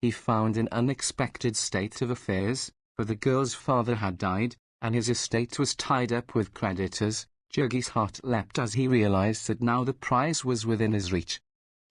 He found an unexpected state of affairs, for the girl's father had died, and his estate was tied up with creditors. Jurgis' heart leapt as he realized that now the prize was within his reach.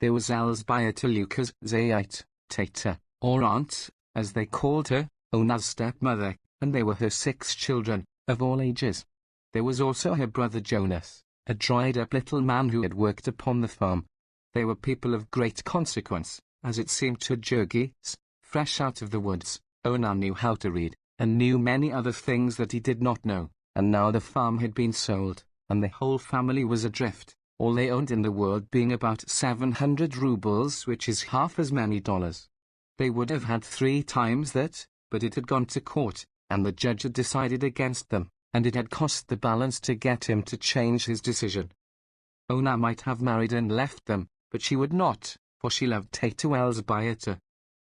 There was Elzbieta Lucas Zayite, Tata, or aunt, as they called her, Ona's stepmother, and they were her 6 children, of all ages. There was also her brother Jonas, a dried-up little man who had worked upon the farm. They were people of great consequence, as it seemed to Jurgis. Fresh out of the woods, Ona knew how to read, and knew many other things that he did not know, and now the farm had been sold, and the whole family was adrift, all they owned in the world being about 700 rubles, which is half as many dollars. They would have had 3 times that, but it had gone to court, and the judge had decided against them, and it had cost the balance to get him to change his decision. Ona might have married and left them, but she would not, for she loved Tata Elzbieta.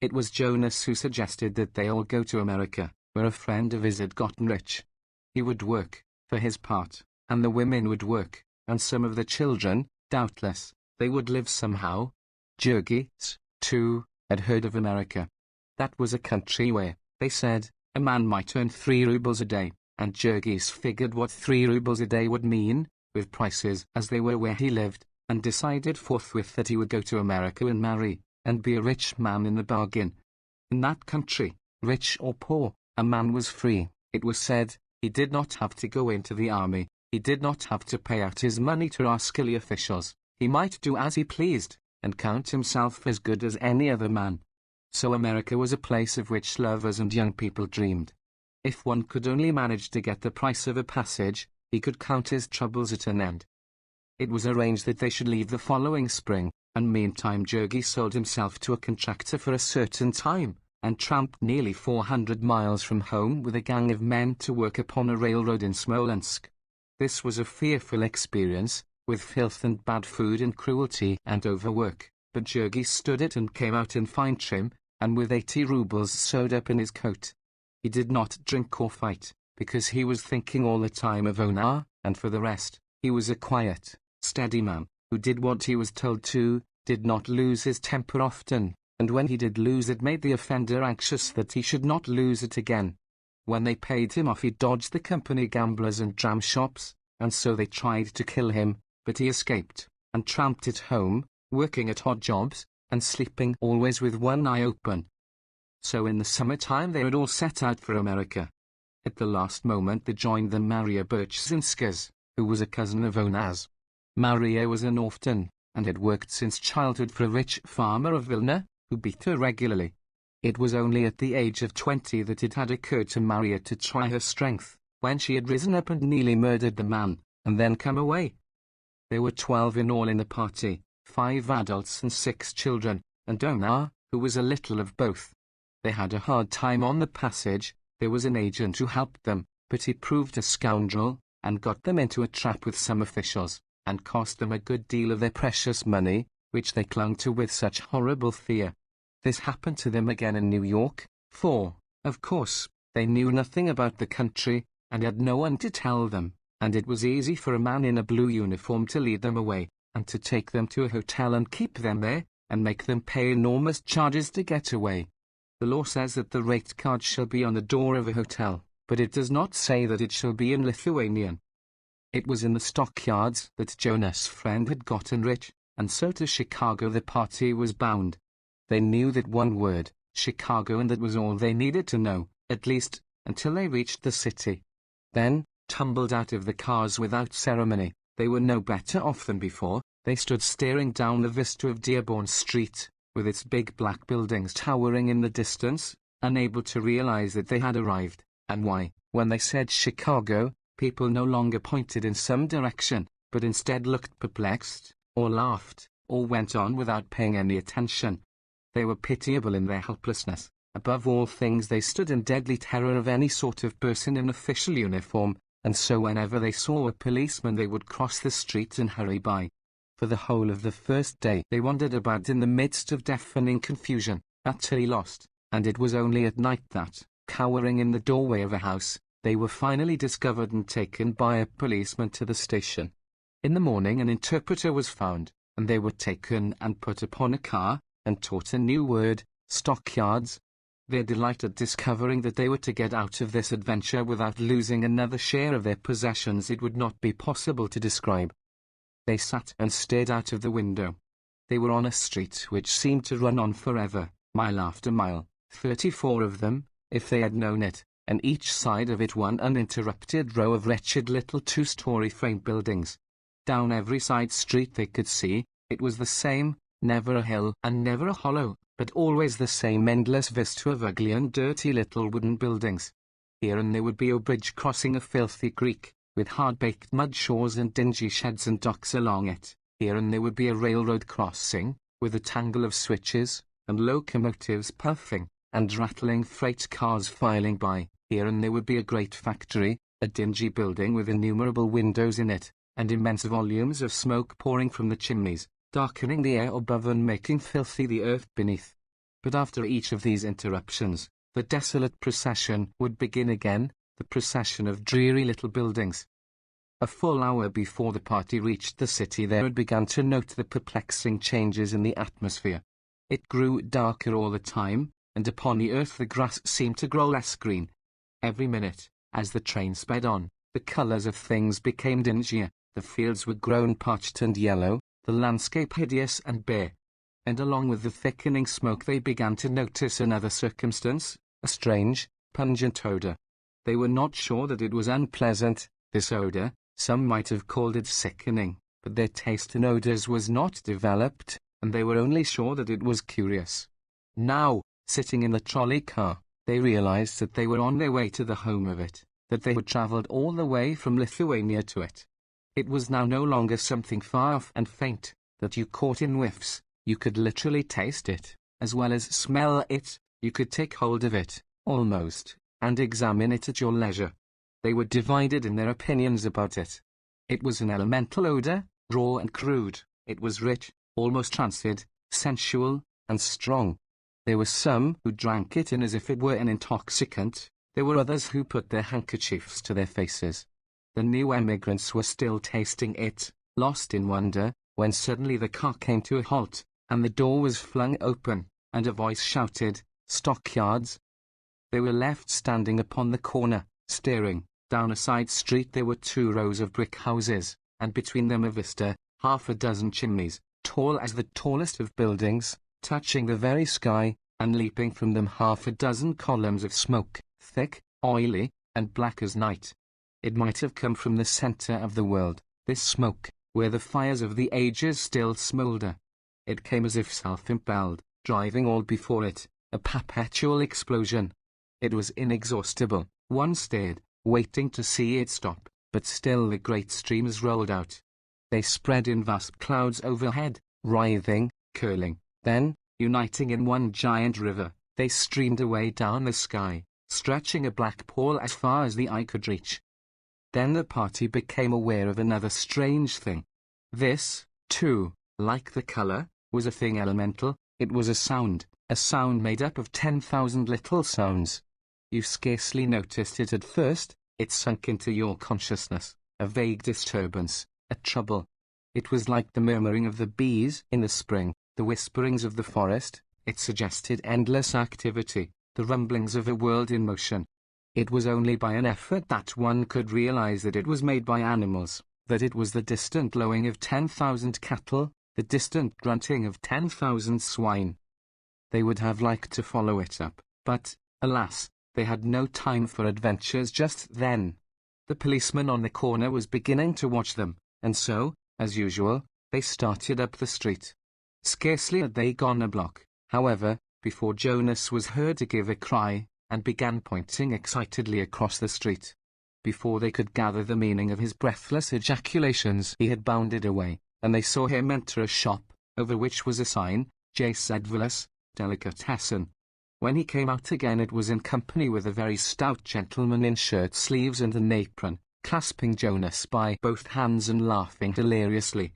It was Jonas who suggested that they all go to America, where a friend of his had gotten rich. He would work, for his part, and the women would work, and some of the children, doubtless, they would live somehow. Jurgis, too, had heard of America. That was a country where, they said, a man might earn 3 rubles a day, and Jurgis figured what 3 rubles a day would mean, with prices as they were where he lived, and decided forthwith that he would go to America and marry, and be a rich man in the bargain. In that country, rich or poor, a man was free, it was said. He did not have to go into the army, he did not have to pay out his money to rascally officials, he might do as he pleased, and count himself as good as any other man. So America was a place of which lovers and young people dreamed. If one could only manage to get the price of a passage, he could count his troubles at an end. It was arranged that they should leave the following spring, and meantime Jurgis sold himself to a contractor for a certain time, and tramped nearly 400 miles from home with a gang of men to work upon a railroad in Smolensk. This was a fearful experience, with filth and bad food and cruelty and overwork, but Jurgis stood it and came out in fine trim, and with 80 rubles sewed up in his coat. He did not drink or fight, because he was thinking all the time of Ona, and for the rest, he was a quiet, steady man, who did what he was told to, did not lose his temper often, and when he did lose it made the offender anxious that he should not lose it again. When they paid him off he dodged the company gamblers and dram shops, and so they tried to kill him, but he escaped, and tramped it home, working at odd jobs, and sleeping always with one eye open. So in the summer-time they had all set out for America. At the last moment there joined them Maria Birchzinska's, who was a cousin of Ona's. Maria was an orphan, and had worked since childhood for a rich farmer of Vilna, who beat her regularly. It was only at the age of 20 that it had occurred to Maria to try her strength, when she had risen up and nearly murdered the man, and then come away. There were 12 in all in the party, 5 adults and 6 children, and Ona, who was a little of both. They had a hard time on the passage. There was an agent who helped them, but he proved a scoundrel, and got them into a trap with some officials, and cost them a good deal of their precious money, which they clung to with such horrible fear. This happened to them again in New York, for, of course, they knew nothing about the country, and had no one to tell them, and it was easy for a man in a blue uniform to lead them away, and to take them to a hotel and keep them there, and make them pay enormous charges to get away. The law says that the rate card shall be on the door of a hotel, but it does not say that it shall be in Lithuanian. It was in the stockyards that Jonas' friend had gotten rich, and so to Chicago the party was bound. They knew that one word, Chicago, and that was all they needed to know, at least, until they reached the city. Then, tumbled out of the cars without ceremony, they were no better off than before. They stood staring down the vista of Dearborn Street, with its big black buildings towering in the distance, unable to realize that they had arrived, and why, when they said Chicago, people no longer pointed in some direction, but instead looked perplexed, or laughed, or went on without paying any attention. They were pitiable in their helplessness. Above all things they stood in deadly terror of any sort of person in official uniform, and so whenever they saw a policeman they would cross the street and hurry by. For the whole of the first day they wandered about in the midst of deafening confusion, utterly lost, and it was only at night that, cowering in the doorway of a house, they were finally discovered and taken by a policeman to the station. In the morning an interpreter was found, and they were taken and put upon a car, and taught a new word, stockyards. Their delight at discovering that they were to get out of this adventure without losing another share of their possessions it would not be possible to describe. They sat and stared out of the window. They were on a street which seemed to run on forever, mile after mile, 34 of them, if they had known it, and each side of it one uninterrupted row of wretched little two-story frame buildings. Down every side street they could see, it was the same, never a hill and never a hollow, but always the same endless vista of ugly and dirty little wooden buildings. Here and there would be a bridge crossing a filthy creek, with hard-baked mud shores and dingy sheds and docks along it. Here and there would be a railroad crossing, with a tangle of switches, and locomotives puffing, and rattling freight cars filing by. Here and there would be a great factory, a dingy building with innumerable windows in it, and immense volumes of smoke pouring from the chimneys, darkening the air above and making filthy the earth beneath. But after each of these interruptions, the desolate procession would begin again, the procession of dreary little buildings. A full hour before the party reached the city they had begun to note the perplexing changes in the atmosphere. It grew darker all the time, and upon the earth the grass seemed to grow less green. Every minute, as the train sped on, the colours of things became dingier, the fields were grown parched and yellow, the landscape hideous and bare. And along with the thickening smoke they began to notice another circumstance, a strange, pungent odour. They were not sure that it was unpleasant, this odour. Some might have called it sickening, but their taste in odours was not developed, and they were only sure that it was curious. Now, sitting in the trolley car, they realized that they were on their way to the home of it, that they had travelled all the way from Lithuania to it. It was now no longer something far off and faint, that you caught in whiffs. You could literally taste it, as well as smell it. You could take hold of it, almost, and examine it at your leisure. They were divided in their opinions about it. It was an elemental odour, raw and crude. It was rich, almost rancid, sensual, and strong. There were some who drank it in as if it were an intoxicant. There were others who put their handkerchiefs to their faces. The new emigrants were still tasting it, lost in wonder, when suddenly the car came to a halt, and the door was flung open, and a voice shouted, "Stockyards!" They were left standing upon the corner, staring. Down a side street there were 2 rows of brick houses, and between them a vista, half a dozen chimneys, tall as the tallest of buildings, touching the very sky, and leaping from them half a dozen columns of smoke, thick, oily, and black as night. It might have come from the centre of the world, this smoke, where the fires of the ages still smoulder. It came as if self-impelled, driving all before it, a perpetual explosion. It was inexhaustible. One stared, waiting to see it stop, but still the great streams rolled out. They spread in vast clouds overhead, writhing, curling, then, uniting in one giant river, they streamed away down the sky, stretching a black pall as far as the eye could reach. Then the party became aware of another strange thing. This, too, like the colour, was a thing elemental. It was a sound made up of 10,000 little sounds. You scarcely noticed it at first. It sunk into your consciousness, a vague disturbance, a trouble. It was like the murmuring of the bees in the spring, the whisperings of the forest. It suggested endless activity, the rumblings of a world in motion. It was only by an effort that one could realize that it was made by animals, that it was the distant lowing of 10,000 cattle, the distant grunting of 10,000 swine. They would have liked to follow it up, but, alas, they had no time for adventures just then. The policeman on the corner was beginning to watch them, and so, as usual, they started up the street. Scarcely had they gone a block, however, before Jonas was heard to give a cry, and began pointing excitedly across the street. Before they could gather the meaning of his breathless ejaculations, he had bounded away, and they saw him enter a shop, over which was a sign, J. Sedvilus, Delicatessen. When he came out again it was in company with a very stout gentleman in shirt sleeves and an apron, clasping Jonas by both hands and laughing hilariously.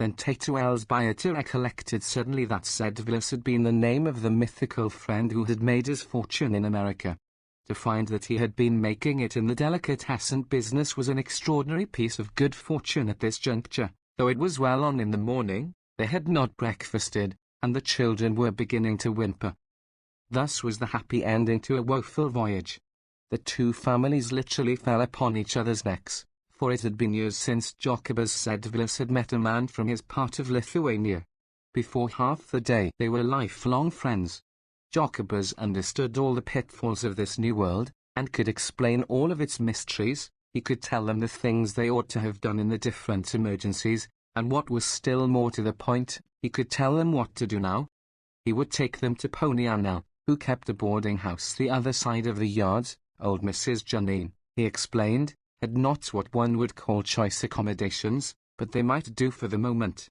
Then Tato Elsbioter recollected suddenly that Sedvilus had been the name of the mythical friend who had made his fortune in America. To find that he had been making it in the delicatessen business was an extraordinary piece of good fortune at this juncture. Though it was well on in the morning, they had not breakfasted, and the children were beginning to whimper. Thus was the happy ending to a woeful voyage. The two families literally fell upon each other's necks, for it had been years since Jokubas Sedvilus had met a man from his part of Lithuania. Before half the day they were lifelong friends. Jokubas understood all the pitfalls of this new world, and could explain all of its mysteries. He could tell them the things they ought to have done in the different emergencies, and what was still more to the point, he could tell them what to do now. He would take them to Pony Annell, who kept a boarding house the other side of the yards. Old Mrs. Janine, he explained, had not what one would call choice accommodations, but they might do for the moment.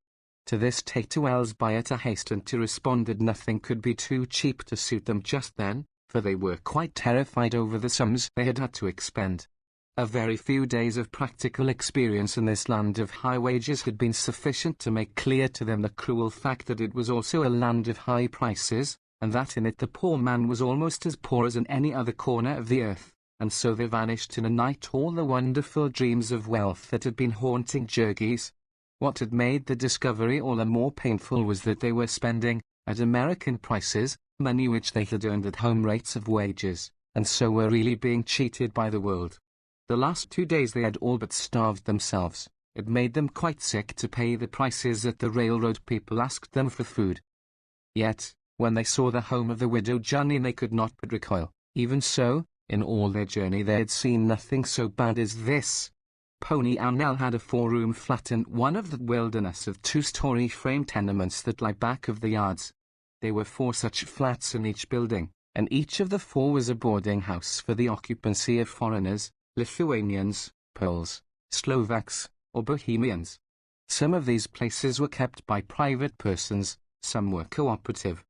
To this Tato Elsbioter hastened to respond that nothing could be too cheap to suit them just then, for they were quite terrified over the sums they had to expend. A very few days of practical experience in this land of high wages had been sufficient to make clear to them the cruel fact that it was also a land of high prices, and that in it the poor man was almost as poor as in any other corner of the earth, and so there vanished in a night all the wonderful dreams of wealth that had been haunting Jurgis. What had made the discovery all the more painful was that they were spending, at American prices, money which they had earned at home rates of wages, and so were really being cheated by the world. The last 2 days they had all but starved themselves. It made them quite sick to pay the prices that the railroad people asked them for food. Yet, when they saw the home of the widow Janine they could not but recoil. Even so, in all their journey they had seen nothing so bad as this. Pony Annell had a 4-room flat in one of the wilderness of 2-story frame tenements that lie back of the yards. There were 4 such flats in each building, and each of the 4 was a boarding house for the occupancy of foreigners, Lithuanians, Poles, Slovaks, or Bohemians. Some of these places were kept by private persons, some were cooperative.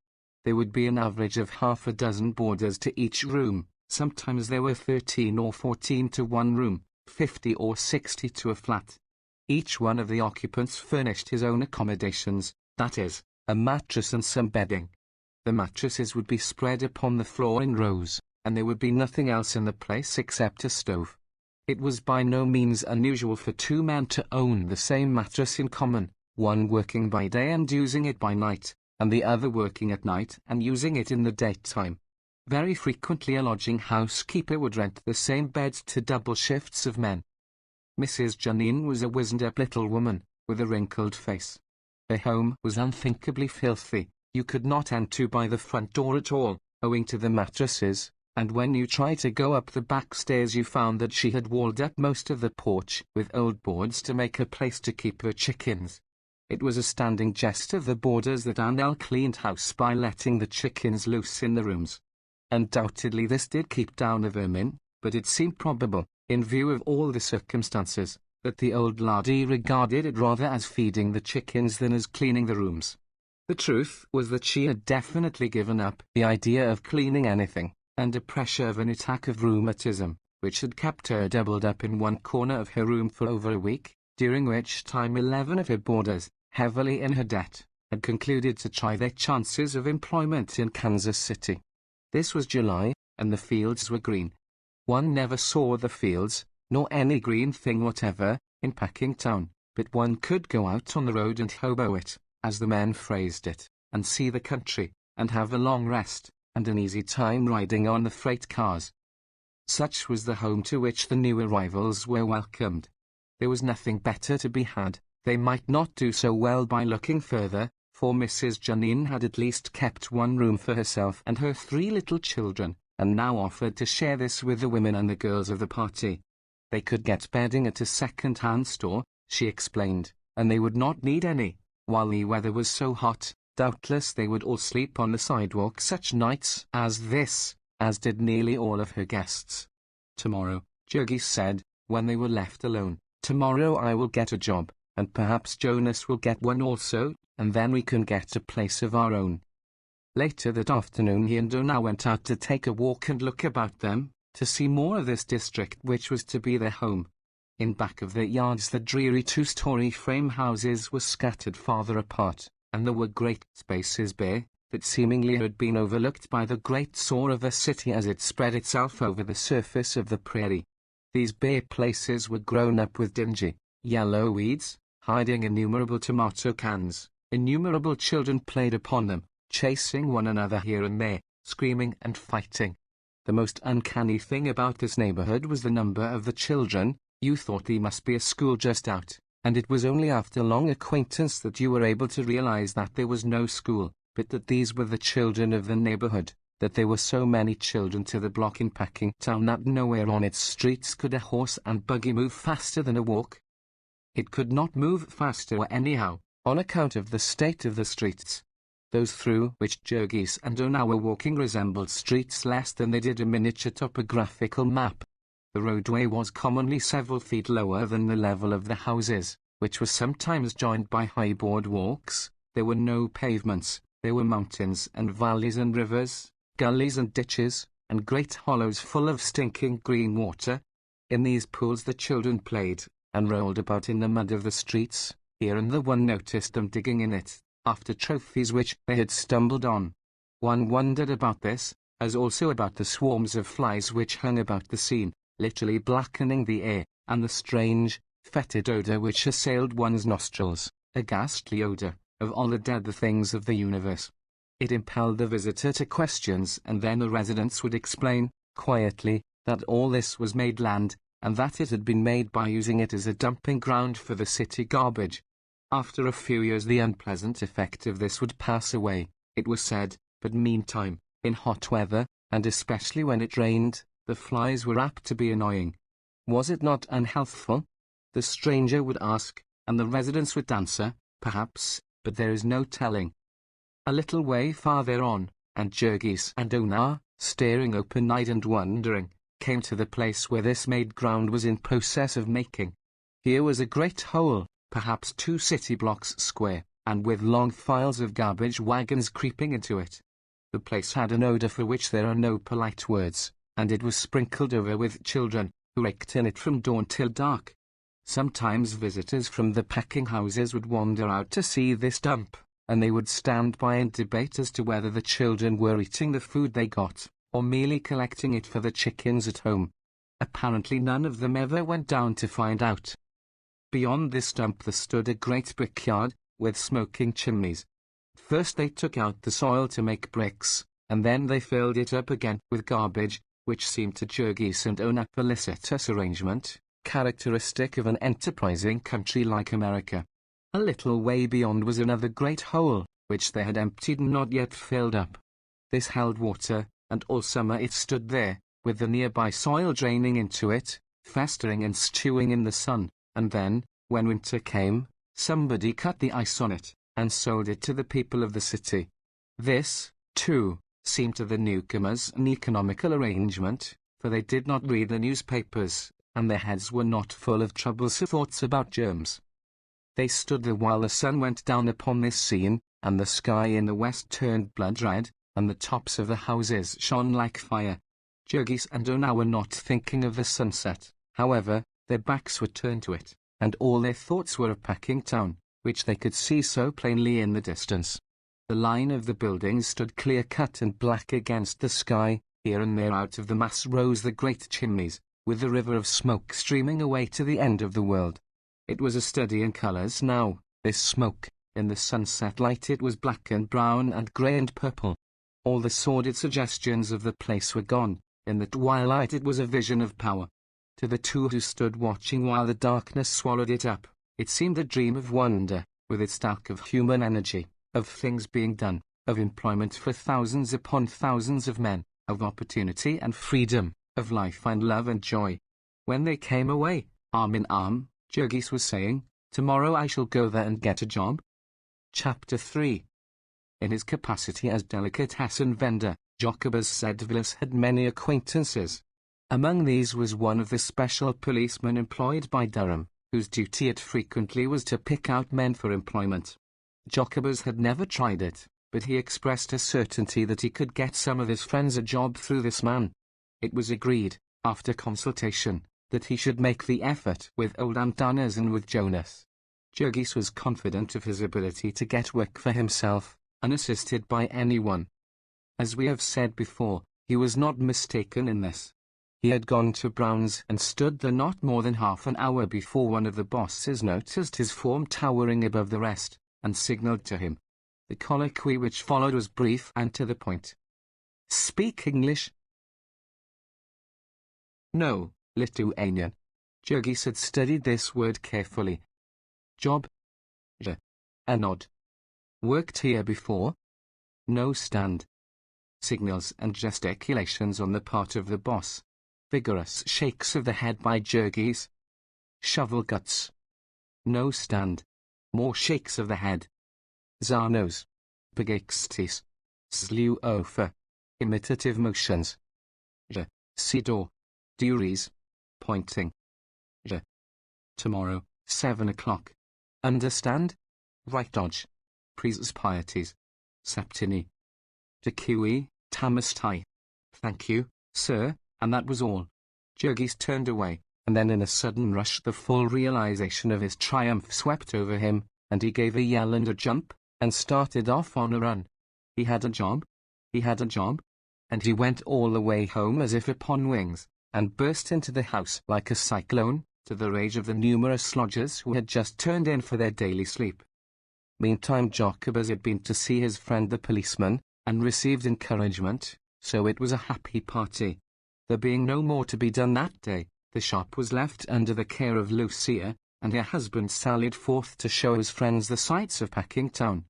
There would be an average of half a dozen boarders to each room. Sometimes there were 13 or 14 to one room, 50 or 60 to a flat. Each one of the occupants furnished his own accommodations, that is, a mattress and some bedding. The mattresses would be spread upon the floor in rows, and there would be nothing else in the place except a stove. It was by no means unusual for 2 men to own the same mattress in common, one working by day and using it by night, and the other working at night and using it in the daytime. Very frequently a lodging housekeeper would rent the same bed to double shifts of men. Mrs. Janine was a wizened-up little woman, with a wrinkled face. Her home was unthinkably filthy. You could not enter by the front door at all, owing to the mattresses, and when you tried to go up the back stairs you found that she had walled up most of the porch with old boards to make a place to keep her chickens. It was a standing jest of the boarders that Annell cleaned house by letting the chickens loose in the rooms. Undoubtedly this did keep down the vermin, but it seemed probable, in view of all the circumstances, that the old lady regarded it rather as feeding the chickens than as cleaning the rooms. The truth was that she had definitely given up the idea of cleaning anything, under pressure of an attack of rheumatism, which had kept her doubled up in one corner of her room for over a week, during which time 11 of her boarders, heavily in her debt, had concluded to try their chances of employment in Kansas City. This was July, and the fields were green. One never saw the fields, nor any green thing whatever, in Packingtown, but one could go out on the road and hobo it, as the men phrased it, and see the country, and have a long rest, and an easy time riding on the freight cars. Such was the home to which the new arrivals were welcomed. There was nothing better to be had. They might not do so well by looking further, for Mrs. Janine had at least kept one room for herself and her 3 little children, and now offered to share this with the women and the girls of the party. They could get bedding at a second-hand store, she explained, and they would not need any, while the weather was so hot. Doubtless they would all sleep on the sidewalk such nights as this, as did nearly all of her guests. "Tomorrow," Jurgis said, when they were left alone, "tomorrow I will get a job, and perhaps Jonas will get one also, and then we can get a place of our own." Later that afternoon he and Ona went out to take a walk and look about them, to see more of this district which was to be their home. In back of the yards the dreary 2-story frame houses were scattered farther apart, and there were great spaces bare, that seemingly had been overlooked by the great soar of the city as it spread itself over the surface of the prairie. These bare places were grown up with dingy, yellow weeds, hiding innumerable tomato cans. Innumerable children played upon them, chasing one another here and there, screaming and fighting. The most uncanny thing about this neighborhood was the number of the children. You thought there must be a school just out, and it was only after long acquaintance that you were able to realize that there was no school, but that these were the children of the neighborhood, that there were so many children to the block in Packingtown that nowhere on its streets could a horse and buggy move faster than a walk. It could not move faster anyhow, on account of the state of the streets. Those through which Jurgis and Ona were walking resembled streets less than they did a miniature topographical map. The roadway was commonly several feet lower than the level of the houses, which was sometimes joined by high boardwalks. There were no pavements, there were mountains and valleys and rivers, gullies and ditches, and great hollows full of stinking green water. In these pools the children played, and rolled about in the mud of the streets. Here and there one noticed them digging in it, after trophies which they had stumbled on. One wondered about this, as also about the swarms of flies which hung about the scene, literally blackening the air, and the strange, fetid odor which assailed one's nostrils, a ghastly odor, of all the dead things of the universe. It impelled the visitor to questions, and then the residents would explain, quietly, that all this was made land, and that it had been made by using it as a dumping ground for the city garbage. After a few years the unpleasant effect of this would pass away, it was said, but meantime, in hot weather, and especially when it rained, the flies were apt to be annoying. Was it not unhealthful? The stranger would ask, and the residents would answer, perhaps, but there is no telling. A little way farther on, and Jurgis and Ona, staring open-eyed and wondering, came to the place where this made ground was in process of making. Here was a great hole, perhaps 2 city blocks square, and with long files of garbage wagons creeping into it. The place had an odor for which there are no polite words, and it was sprinkled over with children, who raked in it from dawn till dark. Sometimes visitors from the packing houses would wander out to see this dump, and they would stand by and debate as to whether the children were eating the food they got, or merely collecting it for the chickens at home. Apparently none of them ever went down to find out. Beyond this dump there stood a great brickyard, with smoking chimneys. First they took out the soil to make bricks, and then they filled it up again with garbage, which seemed to Jurgis and Ona a felicitous arrangement, characteristic of an enterprising country like America. A little way beyond was another great hole, which they had emptied and not yet filled up. This held water, and all summer it stood there, with the nearby soil draining into it, festering and stewing in the sun, and then, when winter came, somebody cut the ice on it, and sold it to the people of the city. This, too, seemed to the newcomers an economical arrangement, for they did not read the newspapers, and their heads were not full of troublesome thoughts about germs. They stood there while the sun went down upon this scene, and the sky in the west turned blood-red, and the tops of the houses shone like fire. Jurgis and Ona were not thinking of the sunset, however, their backs were turned to it, and all their thoughts were of Packingtown, which they could see so plainly in the distance. The line of the buildings stood clear-cut and black against the sky. Here and there out of the mass rose the great chimneys, with the river of smoke streaming away to the end of the world. It was a study in colours now, this smoke. In the sunset light it was black and brown and grey and purple. All the sordid suggestions of the place were gone. In the twilight it was a vision of power. To the two who stood watching while the darkness swallowed it up, It seemed a dream of wonder, with its stack of human energy, of things being done, of employment for thousands upon thousands of men, of opportunity and freedom, of life and love and joy. When they came away, arm in arm, Jurgis was saying, "Tomorrow I shall go there and get a job." Chapter 3. In his capacity as delicatessen vendor, Jacobus Sedvilas had many acquaintances. Among these was one of the special policemen employed by Durham, whose duty it frequently was to pick out men for employment. Jacobus had never tried it, but he expressed a certainty that he could get some of his friends a job through this man. It was agreed, after consultation, that he should make the effort with old Antanas and with Jonas. Jurgis was confident of his ability to get work for himself, unassisted by anyone. As we have said before, he was not mistaken in this. He had gone to Brown's and stood there not more than half an hour before one of the bosses noticed his form towering above the rest, and signalled to him. The colloquy which followed was brief and to the point. "Speak English?" "No, Lithuanian." Jurgis had studied this word carefully. "Job?" A nod. "Worked here before?" "No." Stand. Signals and gesticulations on the part of the boss. Vigorous shakes of the head by Jurgis. "Shovel guts." "No." Stand. More shakes of the head. "Zarnos." "Begekstis." "Slew over." Imitative motions. "Sidor." "Duries." Pointing. "Tomorrow, 7 o'clock. Understand?" "Right dodge." "Priest's pieties." "Septini." "Tekiwi, Tamastai." "Thank you, sir," and that was all. Jurgis turned away, and then in a sudden rush the full realization of his triumph swept over him, and he gave a yell and a jump, and started off on a run. He had a job. He had a job. And he went all the way home as if upon wings, and burst into the house like a cyclone, to the rage of the numerous lodgers who had just turned in for their daily sleep. Meantime Jacobus had been to see his friend the policeman, and received encouragement, so it was a happy party. There being no more to be done that day, the shop was left under the care of Lucia, and her husband sallied forth to show his friends the sights of Packingtown.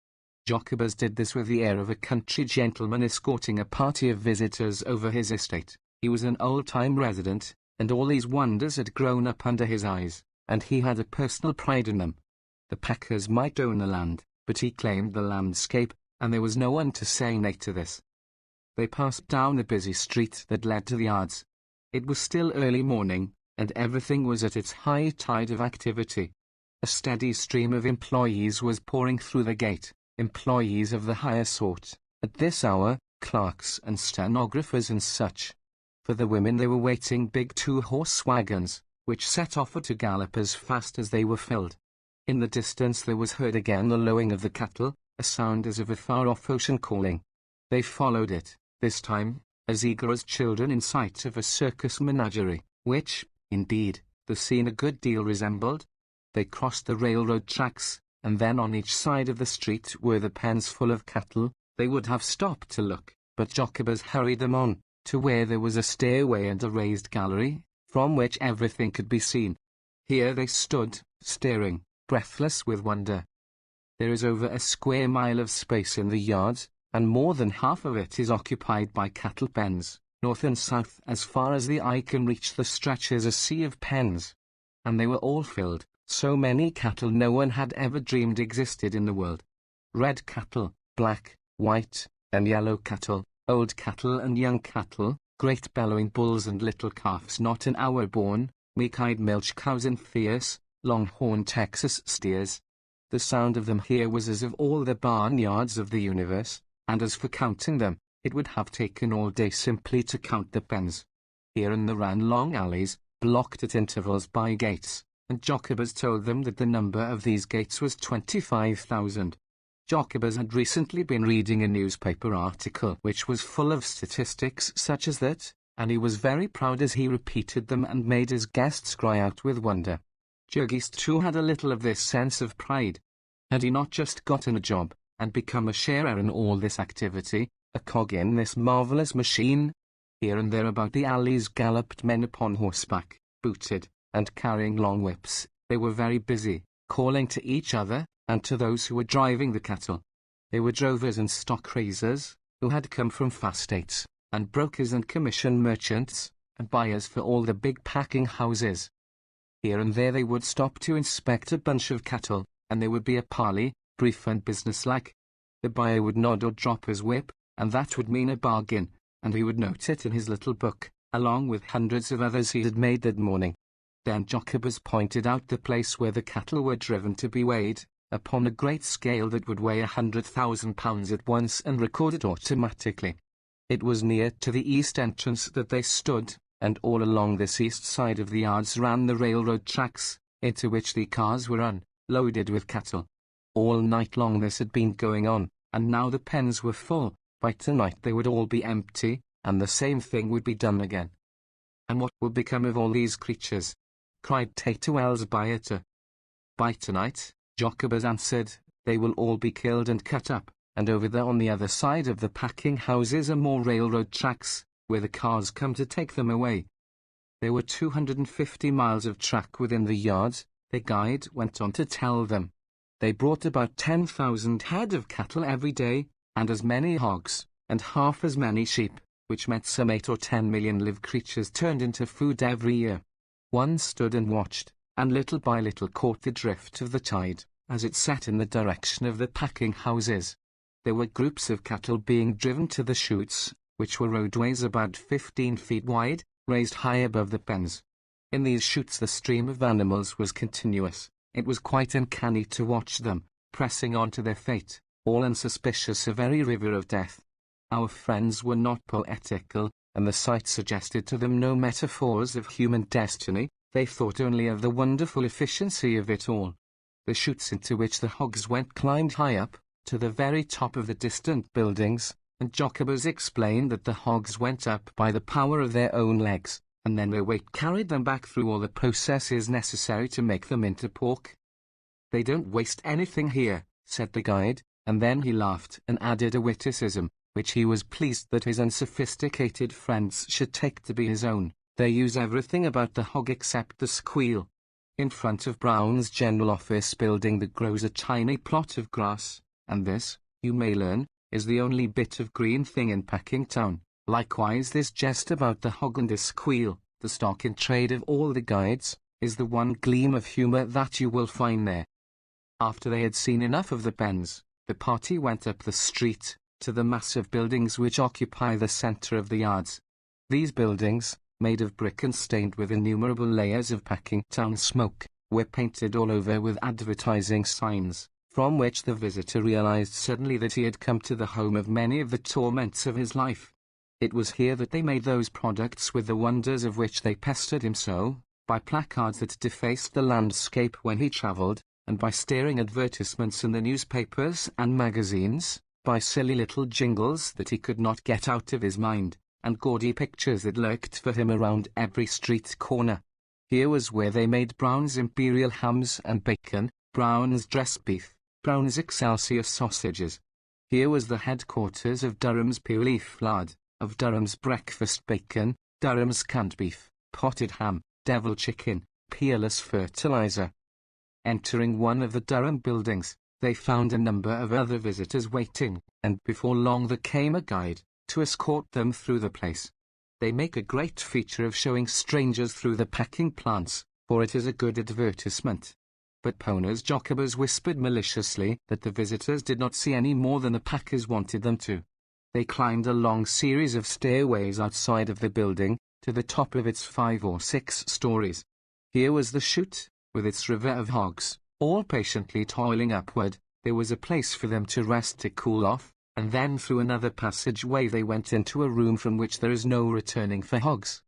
Jacobus did this with the air of a country gentleman escorting a party of visitors over his estate. He was an old-time resident, and all these wonders had grown up under his eyes, and he had a personal pride in them. The Packers might own the land, but he claimed the landscape, and there was no one to say nay to this. They passed down the busy street that led to the yards. It was still early morning, and everything was at its high tide of activity. A steady stream of employees was pouring through the gate, employees of the higher sort, at this hour, clerks and stenographers and such. For the women they were waiting big 2-horse wagons, which set off at a gallop as fast as they were filled. In the distance there was heard again the lowing of the cattle, a sound as of a far-off ocean calling. They followed it, this time, as eager as children in sight of a circus menagerie, which, indeed, the scene a good deal resembled. They crossed the railroad tracks, and then on each side of the street were the pens full of cattle. They would have stopped to look, but Jacobus hurried them on, to where there was a stairway and a raised gallery, from which everything could be seen. Here they stood, staring, breathless with wonder. There is over a square mile of space in the yards, and more than half of it is occupied by cattle pens. North and south, as far as the eye can reach, the stretches a sea of pens. And they were all filled, so many cattle no one had ever dreamed existed in the world. Red cattle, black, white, and yellow cattle, old cattle and young cattle, great bellowing bulls and little calves not an hour born, meek-eyed milch cows and fierce, long-horned Texas steers. The sound of them here was as of all the barnyards of the universe, and as for counting them, it would have taken all day simply to count the pens. Here and there ran long alleys, blocked at intervals by gates, and Jacobus told them that the number of these gates was 25,000. Jacobus had recently been reading a newspaper article which was full of statistics such as that, and he was very proud as he repeated them and made his guests cry out with wonder. Jurgis too had a little of this sense of pride. Had he not just gotten a job, and become a sharer in all this activity, a cog in this marvellous machine? Here and there about the alleys galloped men upon horseback, booted, and carrying long whips. They were very busy, calling to each other, and to those who were driving the cattle. They were drovers and stock raisers, who had come from fast states, and brokers and commission merchants, and buyers for all the big packing houses. Here and there they would stop to inspect a bunch of cattle, and there would be a parley, brief and businesslike. The buyer would nod or drop his whip, and that would mean a bargain, and he would note it in his little book, along with hundreds of others he had made that morning. Then Jacobus pointed out the place where the cattle were driven to be weighed, upon a great scale that would weigh 100,000 pounds at once and record it automatically. It was near to the east entrance that they stood, and all along this east side of the yards ran the railroad tracks, into which the cars were unloaded with cattle. All night long this had been going on, and now the pens were full. By tonight they would all be empty, and the same thing would be done again. "And what will become of all these creatures?" cried Tatuel's buyer. "By tonight," Jacobus answered, "they will all be killed and cut up, and over there on the other side of the packing houses are more railroad tracks, where the cars come to take them away." There were 250 miles of track within the yards, their guide went on to tell them. They brought about 10,000 head of cattle every day, and as many hogs, and half as many sheep, which meant some 8 or 10 million live creatures turned into food every year. One stood and watched, and little by little caught the drift of the tide, as it set in the direction of the packing houses. There were groups of cattle being driven to the chutes, which were roadways about 15 feet wide, raised high above the pens. In these chutes the stream of animals was continuous. It was quite uncanny to watch them, pressing on to their fate, all unsuspicious of any river of death. Our friends were not poetical, and the sight suggested to them no metaphors of human destiny. They thought only of the wonderful efficiency of it all. The chutes into which the hogs went climbed high up, to the very top of the distant buildings, and Jacobus explained that the hogs went up by the power of their own legs, and then their weight carried them back through all the processes necessary to make them into pork. "They don't waste anything here," said the guide, and then he laughed and added a witticism, which he was pleased that his unsophisticated friends should take to be his own. "They use everything about the hog except the squeal. In front of Brown's general office building there grows a tiny plot of grass, and this, you may learn, is the only bit of green thing in Packingtown. Likewise this jest about the hog and the squeal, the stock in trade of all the guides, is the one gleam of humor that you will find there." After they had seen enough of the pens, the party went up the street, to the massive buildings which occupy the center of the yards. These buildings, made of brick and stained with innumerable layers of Packingtown smoke, were painted all over with advertising signs, from which the visitor realized suddenly that he had come to the home of many of the torments of his life. It was here that they made those products with the wonders of which they pestered him so, by placards that defaced the landscape when he traveled, and by staring advertisements in the newspapers and magazines, by silly little jingles that he could not get out of his mind, and gaudy pictures that lurked for him around every street corner. Here was where they made Brown's Imperial hams and bacon, Brown's dressed beef, Brown's Excelsior sausages. Here was the headquarters of Durham's pure leaf lard, of Durham's breakfast bacon, Durham's canned beef, potted ham, devil chicken, peerless fertilizer. Entering one of the Durham buildings, they found a number of other visitors waiting, and before long there came a guide to escort them through the place. They make a great feature of showing strangers through the packing plants, for it is a good advertisement. But Poner's Jacobus whispered maliciously that the visitors did not see any more than the packers wanted them to. They climbed a long series of stairways outside of the building, to the top of its 5 or 6 stories. Here was the chute, with its river of hogs, all patiently toiling upward. There was a place for them to rest to cool off, and then through another passageway they went into a room from which there is no returning for hogs.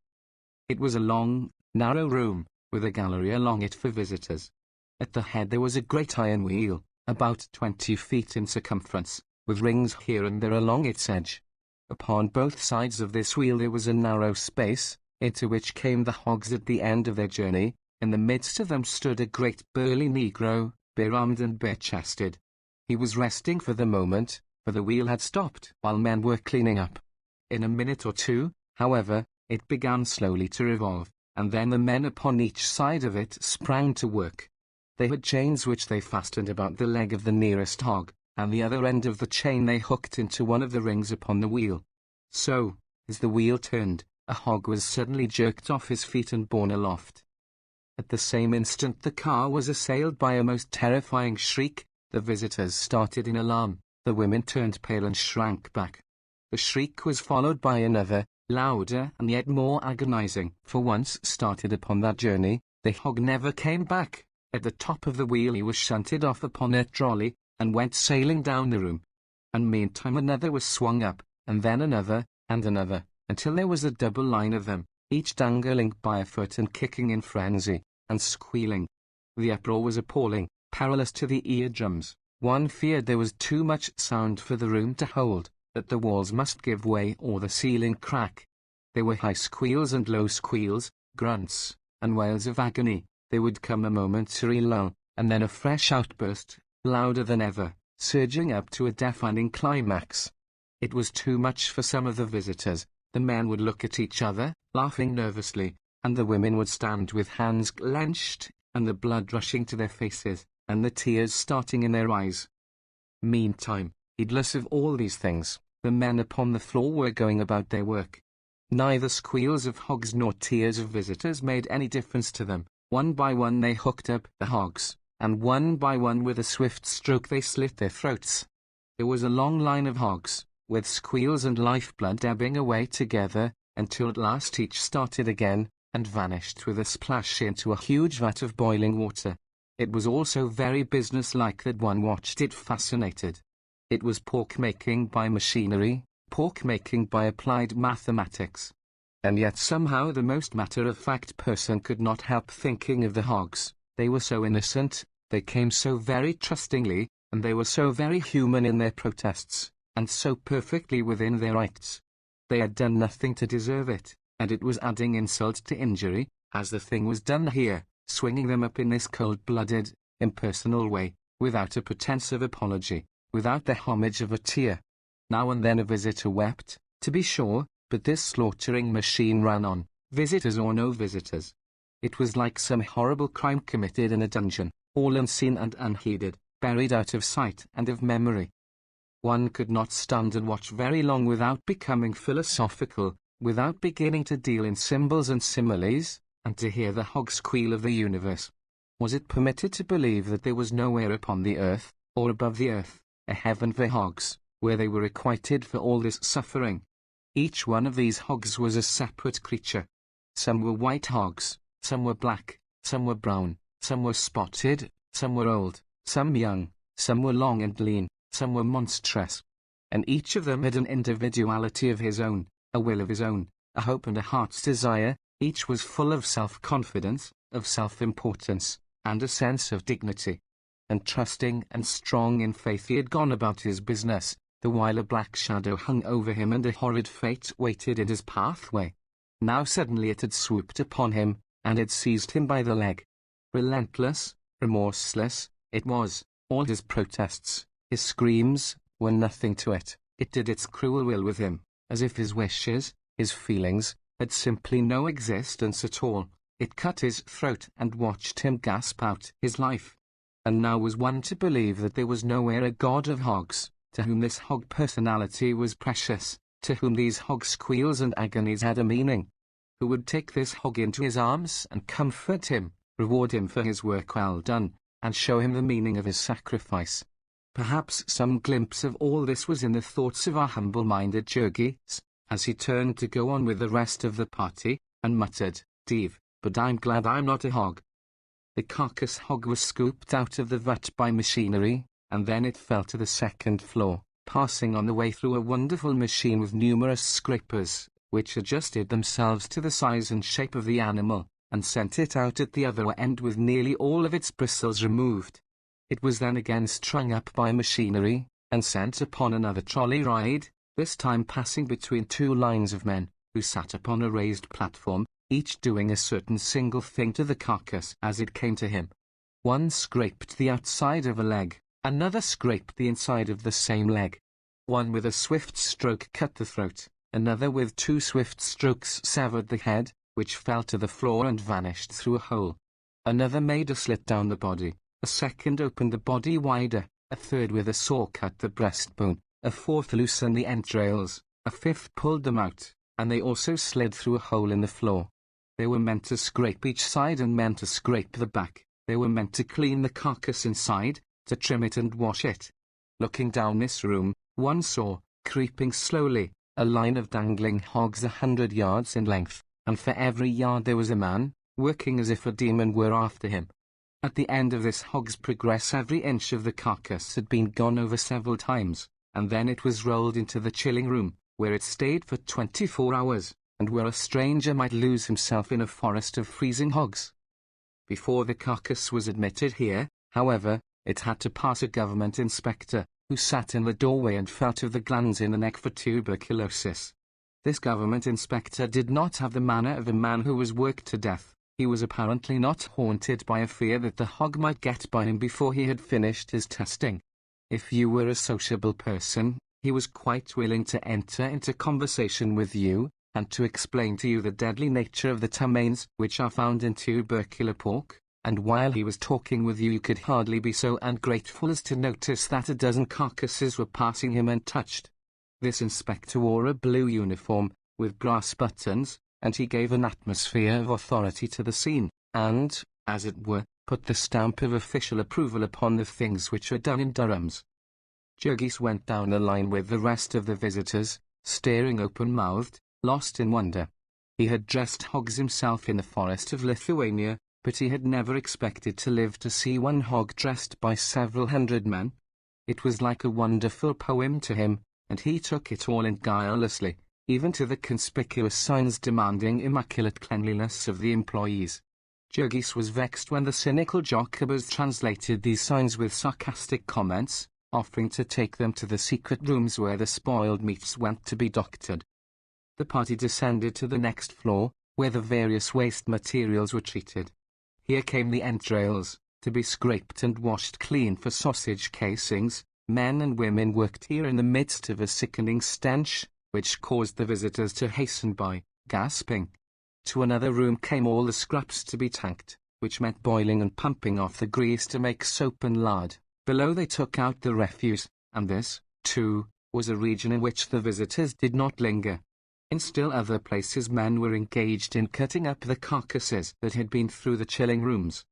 It was a long, narrow room, with a gallery along it for visitors. At the head there was a great iron wheel, about 20 feet in circumference, with rings here and there along its edge. Upon both sides of this wheel there was a narrow space, into which came the hogs at the end of their journey. In the midst of them stood a great burly negro, bare-armed and bare-chested. He was resting for the moment, for the wheel had stopped while men were cleaning up. In a minute or two, however, it began slowly to revolve, and then the men upon each side of it sprang to work. They had chains which they fastened about the leg of the nearest hog, and the other end of the chain they hooked into one of the rings upon the wheel. So, as the wheel turned, a hog was suddenly jerked off his feet and borne aloft. At the same instant the car was assailed by a most terrifying shriek. The visitors started in alarm, the women turned pale and shrank back. The shriek was followed by another, louder and yet more agonizing. For once started upon that journey, the hog never came back. At the top of the wheel he was shunted off upon a trolley, and went sailing down the room. And meantime another was swung up, and then another, and another, until there was a double line of them, each dangling by a foot and kicking in frenzy, and squealing. The uproar was appalling, perilous to the eardrums. One feared there was too much sound for the room to hold, that the walls must give way or the ceiling crack. There were high squeals and low squeals, grunts, and wails of agony. There would come a momentary lull, and then a fresh outburst, louder than ever, surging up to a deafening climax. It was too much for some of the visitors. The men would look at each other, laughing nervously, and the women would stand with hands clenched, and the blood rushing to their faces, and the tears starting in their eyes. Meantime, heedless of all these things, the men upon the floor were going about their work. Neither squeals of hogs nor tears of visitors made any difference to them. One by one they hooked up the hogs, and one by one with a swift stroke they slit their throats. There was a long line of hogs, with squeals and lifeblood ebbing away together, until at last each started again, and vanished with a splash into a huge vat of boiling water. It was all so very businesslike that one watched it fascinated. It was pork-making by machinery, pork-making by applied mathematics. And yet somehow the most matter-of-fact person could not help thinking of the hogs. They were so innocent, they came so very trustingly, and they were so very human in their protests, and so perfectly within their rights. They had done nothing to deserve it, and it was adding insult to injury, as the thing was done here, swinging them up in this cold-blooded, impersonal way, without a pretense of apology, without the homage of a tear. Now and then a visitor wept, to be sure, but this slaughtering machine ran on, visitors or no visitors. It was like some horrible crime committed in a dungeon, all unseen and unheeded, buried out of sight and of memory. One could not stand and watch very long without becoming philosophical, without beginning to deal in symbols and similes, and to hear the hog squeal of the universe. Was it permitted to believe that there was nowhere upon the earth, or above the earth, a heaven for hogs, where they were requited for all this suffering? Each one of these hogs was a separate creature. Some were white hogs, some were black, some were brown, some were spotted, some were old, some young, some were long and lean, some were monstrous. And each of them had an individuality of his own, a will of his own, a hope and a heart's desire. Each was full of self-confidence, of self-importance, and a sense of dignity. And trusting and strong in faith he had gone about his business, the while a black shadow hung over him and a horrid fate waited in his pathway. Now suddenly it had swooped upon him, and had seized him by the leg. Relentless, remorseless, it was. All his protests, his screams, were nothing to it. It did its cruel will with him, as if his wishes, his feelings, had simply no existence at all. It cut his throat and watched him gasp out his life. And now was one to believe that there was nowhere a god of hogs, to whom this hog personality was precious, to whom these hog squeals and agonies had a meaning, who would take this hog into his arms and comfort him, reward him for his work well done, and show him the meaning of his sacrifice. Perhaps some glimpse of all this was in the thoughts of our humble-minded Jurgis, as he turned to go on with the rest of the party, and muttered, "Dave, but I'm glad I'm not a hog." The carcass hog was scooped out of the vat by machinery, and then it fell to the second floor, passing on the way through a wonderful machine with numerous scrapers, which adjusted themselves to the size and shape of the animal, and sent it out at the other end with nearly all of its bristles removed. It was then again strung up by machinery, and sent upon another trolley ride, this time passing between two lines of men, who sat upon a raised platform, each doing a certain single thing to the carcass as it came to him. One scraped the outside of a leg, another scraped the inside of the same leg. One with a swift stroke cut the throat, another with 2 swift strokes severed the head, which fell to the floor and vanished through a hole. Another made a slit down the body, a second opened the body wider, a third with a saw cut the breastbone, a fourth loosened the entrails, a fifth pulled them out, and they also slid through a hole in the floor. They were meant to scrape each side and meant to scrape the back. They were meant to clean the carcass inside, to trim it and wash it. Looking down this room, one saw, creeping slowly, a line of dangling hogs 100 yards in length, and for every yard there was a man, working as if a demon were after him. At the end of this hog's progress every inch of the carcass had been gone over several times, and then it was rolled into the chilling room, where it stayed for 24 hours, and where a stranger might lose himself in a forest of freezing hogs. Before the carcass was admitted here, however, it had to pass a government inspector, who sat in the doorway and felt of the glands in the neck for tuberculosis. This government inspector did not have the manner of a man who was worked to death. He was apparently not haunted by a fear that the hog might get by him before he had finished his testing. If you were a sociable person, he was quite willing to enter into conversation with you, and to explain to you the deadly nature of the ptomaines which are found in tubercular pork, and while he was talking with you could hardly be so ungrateful as to notice that a dozen carcasses were passing him untouched. This inspector wore a blue uniform, with brass buttons, and he gave an atmosphere of authority to the scene, and, as it were, put the stamp of official approval upon the things which are done in Durham's. Jurgis went down the line with the rest of the visitors, staring open-mouthed, lost in wonder. He had dressed hogs himself in the forest of Lithuania, but he had never expected to live to see one hog dressed by several hundred men. It was like a wonderful poem to him, and he took it all in guilelessly, even to the conspicuous signs demanding immaculate cleanliness of the employees. Jurgis was vexed when the cynical Jacobers translated these signs with sarcastic comments, offering to take them to the secret rooms where the spoiled meats went to be doctored. The party descended to the next floor, where the various waste materials were treated. Here came the entrails, to be scraped and washed clean for sausage casings. Men and women worked here in the midst of a sickening stench, which caused the visitors to hasten by, gasping. To another room came all the scraps to be tanked, which meant boiling and pumping off the grease to make soap and lard. Below they took out the refuse, and this, too, was a region in which the visitors did not linger. In still other places men were engaged in cutting up the carcasses that had been through the chilling rooms.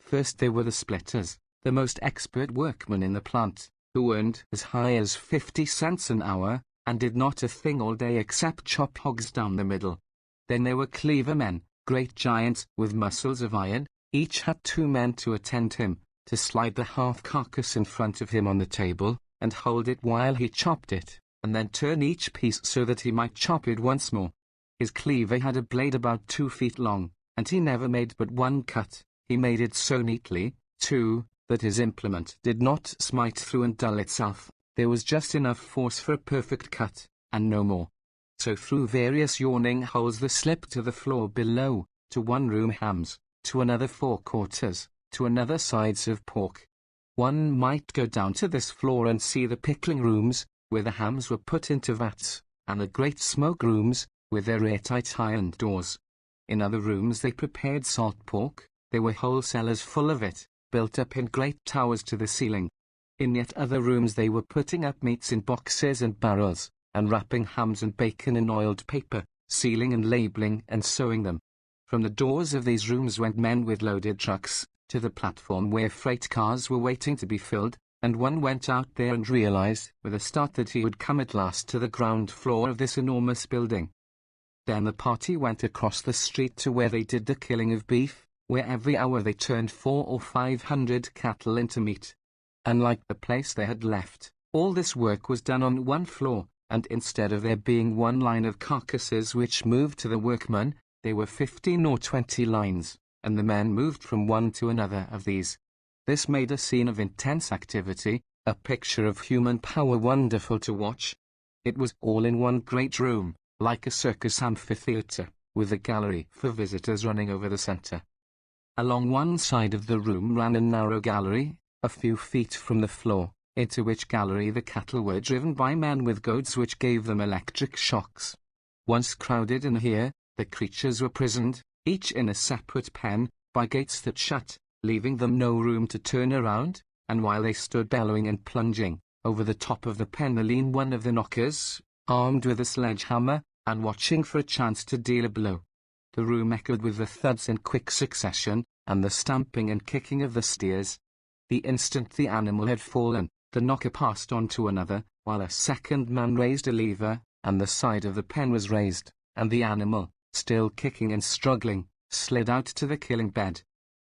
First there were the splitters, the most expert workmen in the plant, who earned as high as 50 cents an hour, and did not a thing all day except chop hogs down the middle. Then there were cleaver men, great giants with muscles of iron. Each had 2 men to attend him, to slide the half carcass in front of him on the table, and hold it while he chopped it, and then turn each piece so that he might chop it once more. His cleaver had a blade about 2 feet long, and he never made but one cut. He made it so neatly, too, that his implement did not smite through and dull itself. There was just enough force for a perfect cut, and no more. So through various yawning holes there slipped to the floor below, to one room hams, to another forequarters, to another sides of pork. One might go down to this floor and see the pickling rooms, where the hams were put into vats, and the great smoke rooms, with their airtight iron doors. In other rooms they prepared salt pork. There were whole cellars full of it, built up in great towers to the ceiling. In yet other rooms they were putting up meats in boxes and barrels, and wrapping hams and bacon in oiled paper, sealing and labelling and sewing them. From the doors of these rooms went men with loaded trucks, to the platform where freight cars were waiting to be filled, and one went out there and realized with a start that he would come at last to the ground floor of this enormous building. Then the party went across the street to where they did the killing of beef, where every hour they turned 400 or 500 cattle into meat. Unlike the place they had left, all this work was done on one floor, and instead of there being one line of carcasses which moved to the workmen, there were 15 or 20 lines, and the men moved from one to another of these. This made a scene of intense activity, a picture of human power wonderful to watch. It was all in one great room, like a circus amphitheatre, with a gallery for visitors running over the center. Along one side of the room ran a narrow gallery, a few feet from the floor, into which gallery the cattle were driven by men with goads which gave them electric shocks. Once crowded in here, the creatures were prisoned, each in a separate pen, by gates that shut, leaving them no room to turn around, and while they stood bellowing and plunging, over the top of the pen leaned one of the knockers, armed with a sledgehammer, and watching for a chance to deal a blow. The room echoed with the thuds in quick succession, and the stamping and kicking of the steers. The instant the animal had fallen, the knocker passed on to another, while a second man raised a lever, and the side of the pen was raised, and the animal, still kicking and struggling, slid out to the killing bed.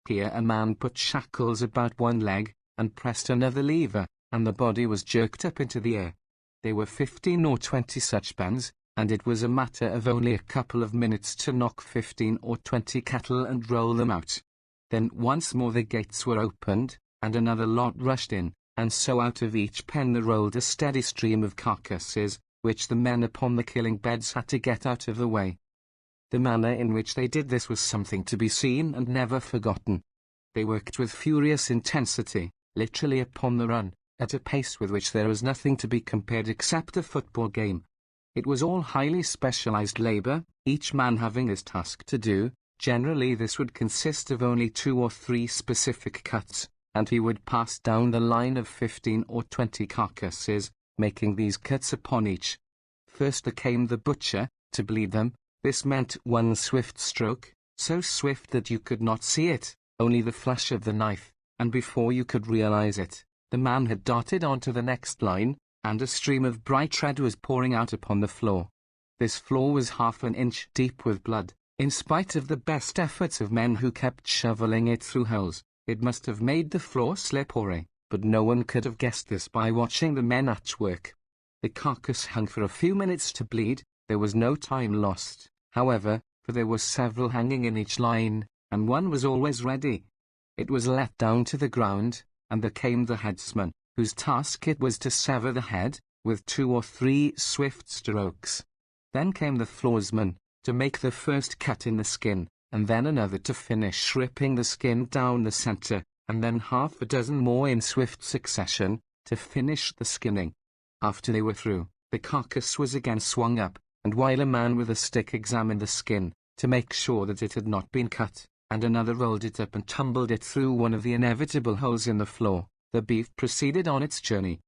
Here a man put shackles about one leg, and pressed another lever, and the body was jerked up into the air. There were 15 or 20 such pens, and it was a matter of only a couple of minutes to knock 15 or 20 cattle and roll them out. Then once more the gates were opened, and another lot rushed in, and so out of each pen there rolled a steady stream of carcasses, which the men upon the killing beds had to get out of the way. The manner in which they did this was something to be seen and never forgotten. They worked with furious intensity, literally upon the run, at a pace with which there was nothing to be compared except a football game. It was all highly specialized labor, each man having his task to do. Generally this would consist of only 2 or 3 specific cuts, and he would pass down the line of 15 or 20 carcasses, making these cuts upon each. First there came the butcher, to bleed them. This meant one swift stroke, so swift that you could not see it, only the flash of the knife, and before you could realize it, the man had darted on to the next line, and a stream of bright red was pouring out upon the floor. This floor was half an inch deep with blood. In spite of the best efforts of men who kept shoveling it through holes, it must have made the floor slippery, but no one could have guessed this by watching the men at work. The carcass hung for a few minutes to bleed. There was no time lost, however, for there were several hanging in each line, and one was always ready. It was let down to the ground, and there came the headsman, whose task it was to sever the head, with 2 or 3 swift strokes. Then came the floorsman, to make the first cut in the skin, and then another to finish ripping the skin down the center, and then half a dozen more in swift succession, to finish the skinning. After they were through, the carcass was again swung up, and while a man with a stick examined the skin, to make sure that it had not been cut, and another rolled it up and tumbled it through one of the inevitable holes in the floor, the beef proceeded on its journey.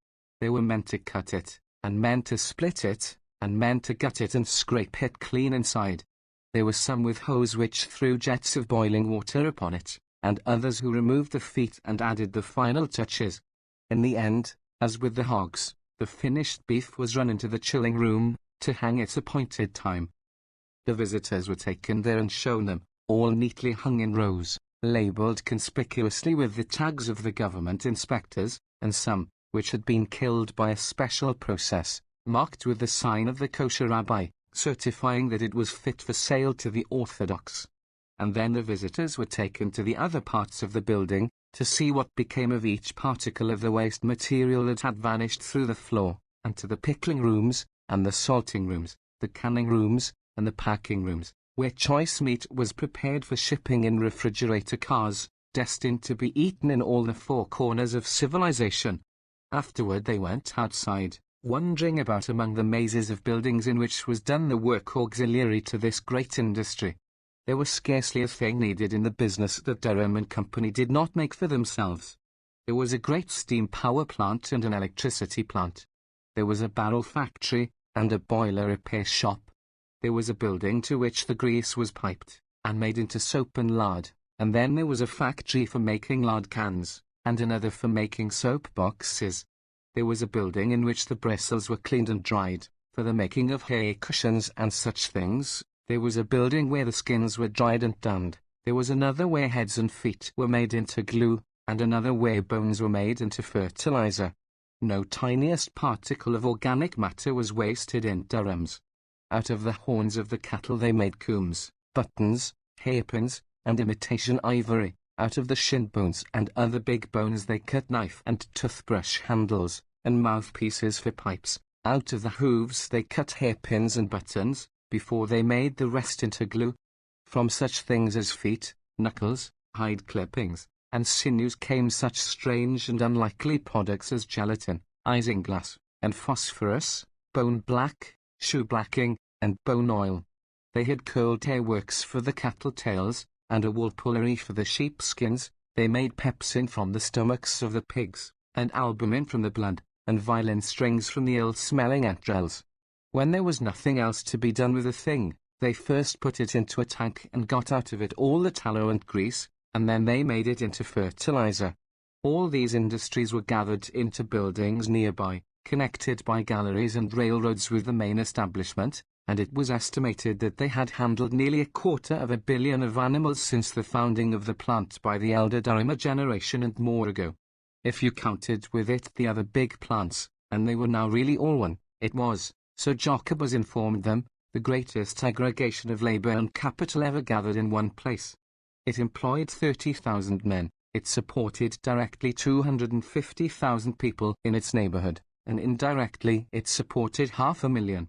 There were men to cut it, and men to split it, and men to gut it and scrape it clean inside. There were some with hoes which threw jets of boiling water upon it, and others who removed the feet and added the final touches. In the end, as with the hogs, the finished beef was run into the chilling room, to hang its appointed time. The visitors were taken there and shown them, all neatly hung in rows, labelled conspicuously with the tags of the government inspectors, and some, which had been killed by a special process, marked with the sign of the kosher rabbi, certifying that it was fit for sale to the Orthodox. And then the visitors were taken to the other parts of the building, to see what became of each particle of the waste material that had vanished through the floor, and to the pickling rooms, and the salting rooms, the canning rooms, and the packing rooms, where choice meat was prepared for shipping in refrigerator cars, destined to be eaten in all the 4 corners of civilization. Afterward they went outside, wandering about among the mazes of buildings in which was done the work auxiliary to this great industry. There was scarcely a thing needed in the business that Durham and Company did not make for themselves. There was a great steam power plant and an electricity plant. There was a barrel factory, and a boiler repair shop. There was a building to which the grease was piped, and made into soap and lard, and then there was a factory for making lard cans, and another for making soap boxes. There was a building in which the bristles were cleaned and dried, for the making of hair cushions and such things. There was a building where the skins were dried and tanned. There was another where heads and feet were made into glue, and another where bones were made into fertilizer. No tiniest particle of organic matter was wasted in Durham's. Out of the horns of the cattle they made combs, buttons, hairpins, and imitation ivory. Out of the shin bones and other big bones they cut knife and toothbrush handles, and mouthpieces for pipes. Out of the hooves they cut hairpins and buttons, before they made the rest into glue. From such things as feet, knuckles, hide clippings, and sinews came such strange and unlikely products as gelatin, isinglass, and phosphorus, bone black, shoe blacking, and bone oil. They had curled hair works for the cattle tails, and a wool pullery for the sheep skins. They made pepsin from the stomachs of the pigs, and albumin from the blood, and violin strings from the ill-smelling entrails. When there was nothing else to be done with the thing, they first put it into a tank and got out of it all the tallow and grease, and then they made it into fertilizer. All these industries were gathered into buildings nearby, connected by galleries and railroads with the main establishment, and it was estimated that they had handled nearly 250 million of animals since the founding of the plant by the elder Durham a generation and more ago. If you counted with it the other big plants, and they were now really all one, it was, so Jacobus informed them, the greatest aggregation of labor and capital ever gathered in one place. It employed 30,000 men, it supported directly 250,000 people in its neighborhood, and indirectly it supported 500,000.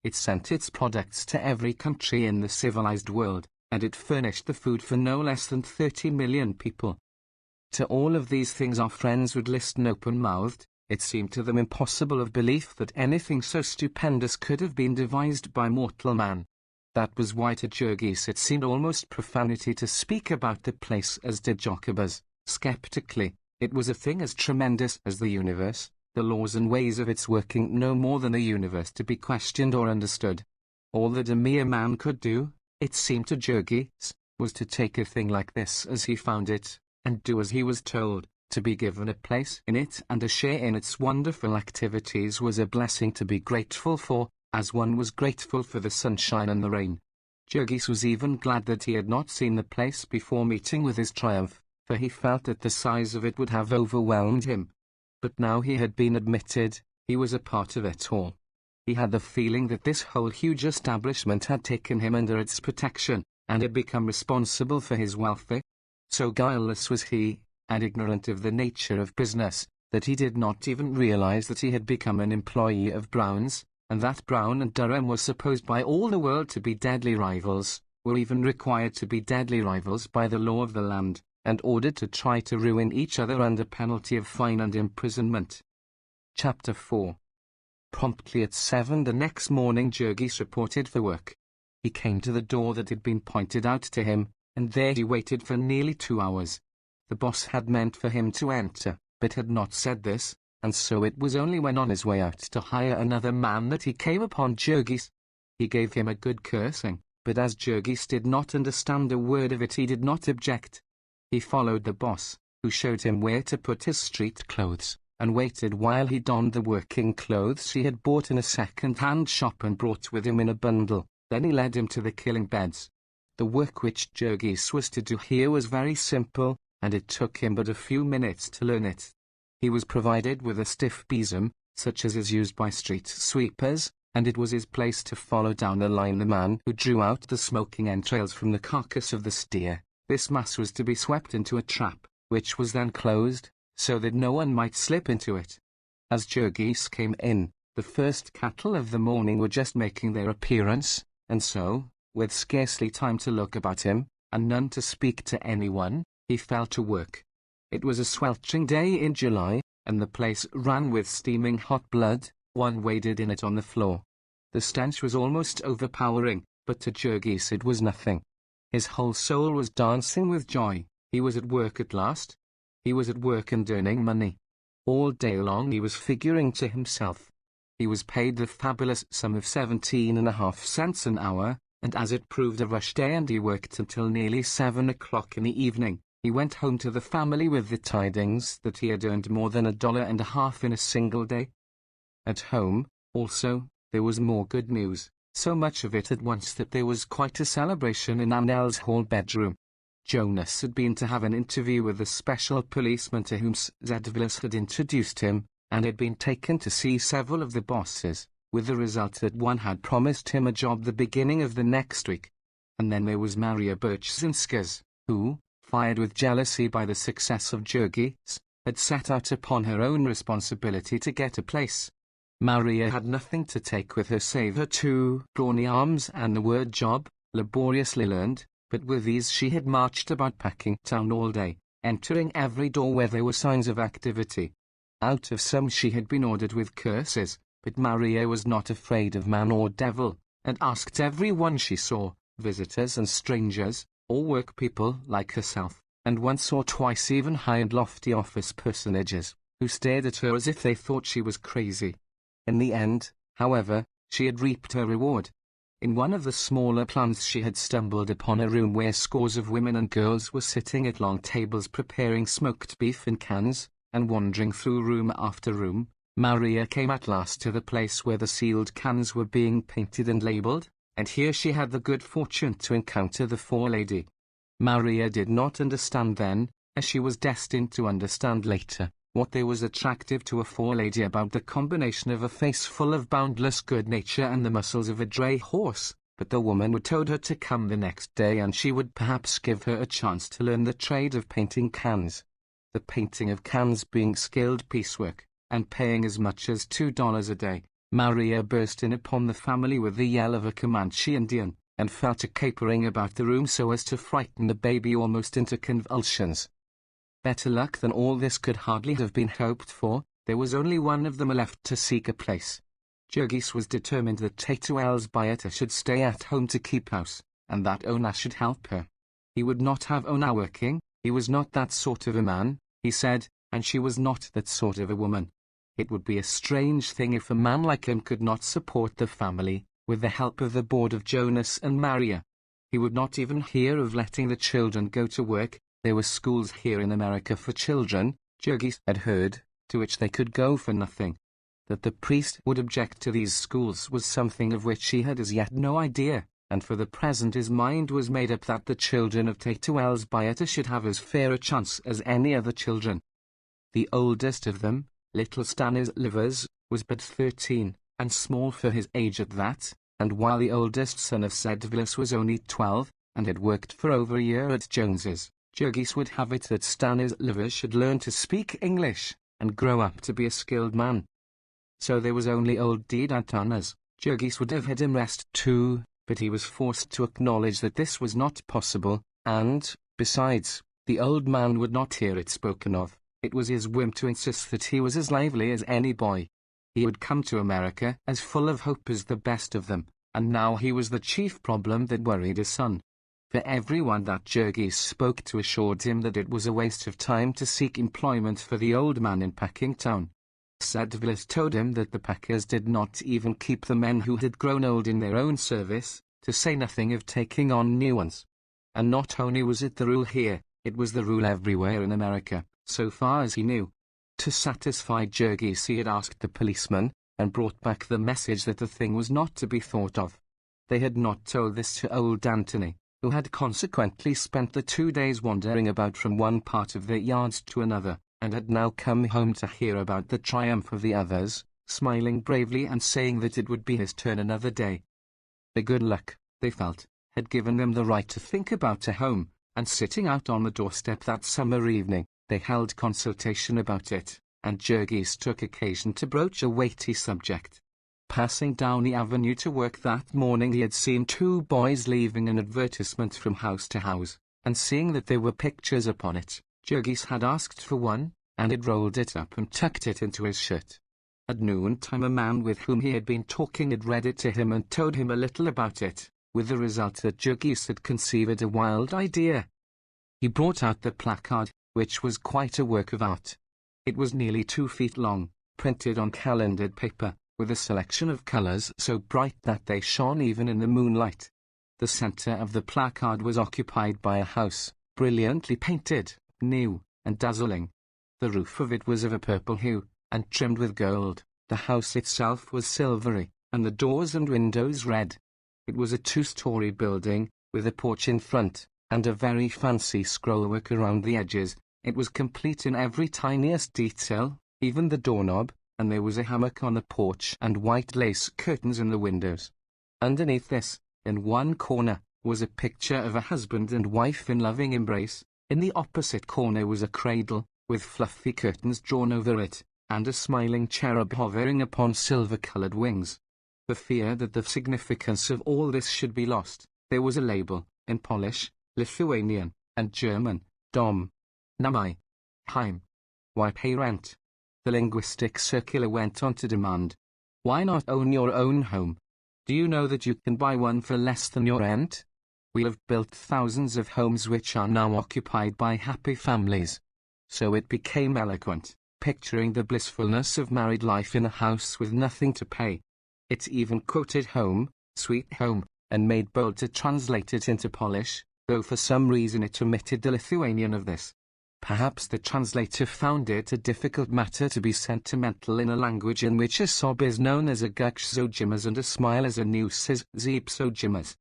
It sent its products to every country in the civilized world, and it furnished the food for no less than 30 million people. To all of these things our friends would listen open-mouthed. It seemed to them impossible of belief that anything so stupendous could have been devised by mortal man. That was why to Jurgis it seemed almost profanity to speak about the place as did Jacobus, skeptically. It was a thing as tremendous as the universe, the laws and ways of its working no more than the universe to be questioned or understood. All that a mere man could do, it seemed to Jurgis, was to take a thing like this as he found it, and do as he was told. To be given a place in it and a share in its wonderful activities was a blessing to be grateful for, as one was grateful for the sunshine and the rain. Jurgis was even glad that he had not seen the place before meeting with his triumph, for he felt that the size of it would have overwhelmed him. But now he had been admitted, he was a part of it all. He had the feeling that this whole huge establishment had taken him under its protection, and had become responsible for his welfare. So guileless was he, and ignorant of the nature of business, that he did not even realize that he had become an employee of Brown's, and that Brown and Durham were supposed by all the world to be deadly rivals, were even required to be deadly rivals by the law of the land, and ordered to try to ruin each other under penalty of fine and imprisonment. Chapter 4. Promptly at 7 the next morning Jurgis reported for work. He came to the door that had been pointed out to him, and there he waited for nearly 2 hours. The boss had meant for him to enter, but had not said this, and so it was only when on his way out to hire another man that he came upon Jurgis. He gave him a good cursing, but as Jurgis did not understand a word of it he did not object. He followed the boss, who showed him where to put his street clothes, and waited while he donned the working clothes he had bought in a second-hand shop and brought with him in a bundle. Then he led him to the killing beds. The work which Jurgis was to do here was very simple, and it took him but a few minutes to learn it. He was provided with a stiff besom, such as is used by street sweepers, and it was his place to follow down the line the man who drew out the smoking entrails from the carcass of the steer. This mass was to be swept into a trap, which was then closed, so that no one might slip into it. As Jurgis came in, the first cattle of the morning were just making their appearance, and so, with scarcely time to look about him, and none to speak to anyone, he fell to work. It was a sweltering day in July, and the place ran with steaming hot blood. One waded in it on the floor. The stench was almost overpowering, but to Jurgis it was nothing. His whole soul was dancing with joy. He was at work at last. He was at work and earning money. All day long he was figuring to himself. He was paid the fabulous sum of 17.5 cents an hour, and as it proved a rush day and he worked until nearly 7 o'clock in the evening, he went home to the family with the tidings that he had earned more than $1.50 in a single day. At home, also, there was more good news, so much of it at once that there was quite a celebration in Annel's hall bedroom. Jonas had been to have an interview with the special policeman to whom Zedvilas had introduced him, and had been taken to see several of the bosses, with the result that one had promised him a job the beginning of the next week. And then there was Maria Birchzinskis, who, fired with jealousy by the success of Jurgis, had set out upon her own responsibility to get a place. Maria had nothing to take with her save her 2 brawny arms and the word job, laboriously learned, but with these she had marched about Packing Town all day, entering every door where there were signs of activity. Out of some she had been ordered with curses, but Maria was not afraid of man or devil, and asked every one she saw, visitors and strangers, all work people like herself, and once or twice even high and lofty office personages, who stared at her as if they thought she was crazy. In the end, however, she had reaped her reward. In one of the smaller plants she had stumbled upon a room where scores of women and girls were sitting at long tables preparing smoked beef in cans, and wandering through room after room, Maria came at last to the place where the sealed cans were being painted and labelled, and here she had the good fortune to encounter the forelady. Maria did not understand then, as she was destined to understand later, what there was attractive to a forelady about the combination of a face full of boundless good nature and the muscles of a dray horse, but the woman would told her to come the next day and she would perhaps give her a chance to learn the trade of painting cans. The painting of cans being skilled piecework, and paying as much as $2 a day, Maria burst in upon the family with the yell of a Comanche Indian, and fell to capering about the room so as to frighten the baby almost into convulsions. Better luck than all this could hardly have been hoped for. There was only one of them left to seek a place. Jurgis was determined that Tatuel's Biata should stay at home to keep house, and that Ona should help her. He would not have Ona working, he was not that sort of a man, he said, and she was not that sort of a woman. It would be a strange thing if a man like him could not support the family, with the help of the board of Jonas and Maria. He would not even hear of letting the children go to work. There were schools here in America for children, Jurgis had heard, to which they could go for nothing. That the priest would object to these schools was something of which he had as yet no idea, and for the present his mind was made up that the children of Tatuel's Biata should have as fair a chance as any other children. The oldest of them, little Stanislaus, was but 13, and small for his age at that, and while the oldest son of Sedvilas was only 12, and had worked for over a year at Jones's, Jurgis would have it that Stanislaus should learn to speak English, and grow up to be a skilled man. So there was only old Didatanas. Jurgis would have had him rest too, but he was forced to acknowledge that this was not possible, and, besides, the old man would not hear it spoken of. It was his whim to insist that he was as lively as any boy. He would come to America as full of hope as the best of them, and now he was the chief problem that worried his son. For everyone that Jurgis spoke to assured him that it was a waste of time to seek employment for the old man in Packingtown. Sedvilas told him that the Packers did not even keep the men who had grown old in their own service, to say nothing of taking on new ones. And not only was it the rule here, it was the rule everywhere in America, so far as he knew. To satisfy Jurgis he had asked the policeman, and brought back the message that the thing was not to be thought of. They had not told this to old Anthony, who had consequently spent the 2 days wandering about from one part of the yards to another, and had now come home to hear about the triumph of the others, smiling bravely and saying that it would be his turn another day. The good luck, they felt, had given them the right to think about a home, and sitting out on the doorstep that summer evening, they held consultation about it, and Jurgis took occasion to broach a weighty subject. Passing down the avenue to work that morning he had seen 2 boys leaving an advertisement from house to house, and seeing that there were pictures upon it, Jurgis had asked for one, and had rolled it up and tucked it into his shirt. At noontime a man with whom he had been talking had read it to him and told him a little about it, with the result that Jurgis had conceived a wild idea. He brought out the placard, which was quite a work of art. It was nearly 2 feet long, printed on calendered paper, with a selection of colours so bright that they shone even in the moonlight. The centre of the placard was occupied by a house, brilliantly painted, new, and dazzling. The roof of it was of a purple hue, and trimmed with gold. The house itself was silvery, and the doors and windows red. It was a 2-story building, with a porch in front, and a very fancy scrollwork around the edges. It was complete in every tiniest detail, even the doorknob, and there was a hammock on the porch and white lace curtains in the windows. Underneath this, in one corner, was a picture of a husband and wife in loving embrace. In the opposite corner was a cradle, with fluffy curtains drawn over it, and a smiling cherub hovering upon silver-coloured wings. For fear that the significance of all this should be lost, there was a label, in Polish, Lithuanian, and German, Dom, Namai, Heim. Why pay rent? The linguistic circular went on to demand. Why not own your own home? Do you know that you can buy one for less than your rent? We have built thousands of homes which are now occupied by happy families. So it became eloquent, picturing the blissfulness of married life in a house with nothing to pay. It even quoted home, sweet home, and made bold to translate it into Polish, though for some reason it omitted the Lithuanian of this. Perhaps the translator found it a difficult matter to be sentimental in a language in which a sob is known as a guksojimas and a smile as a noose is zipsojimas.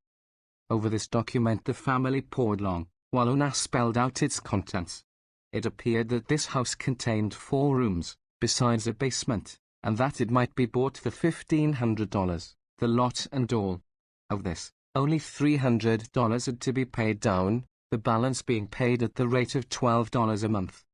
Over this document the family pored long, while Ona spelled out its contents. It appeared that this house contained 4 rooms, besides a basement, and that it might be bought for $1,500, the lot and all. Of this, only $300 had to be paid down, the balance being paid at the rate of $12 a month.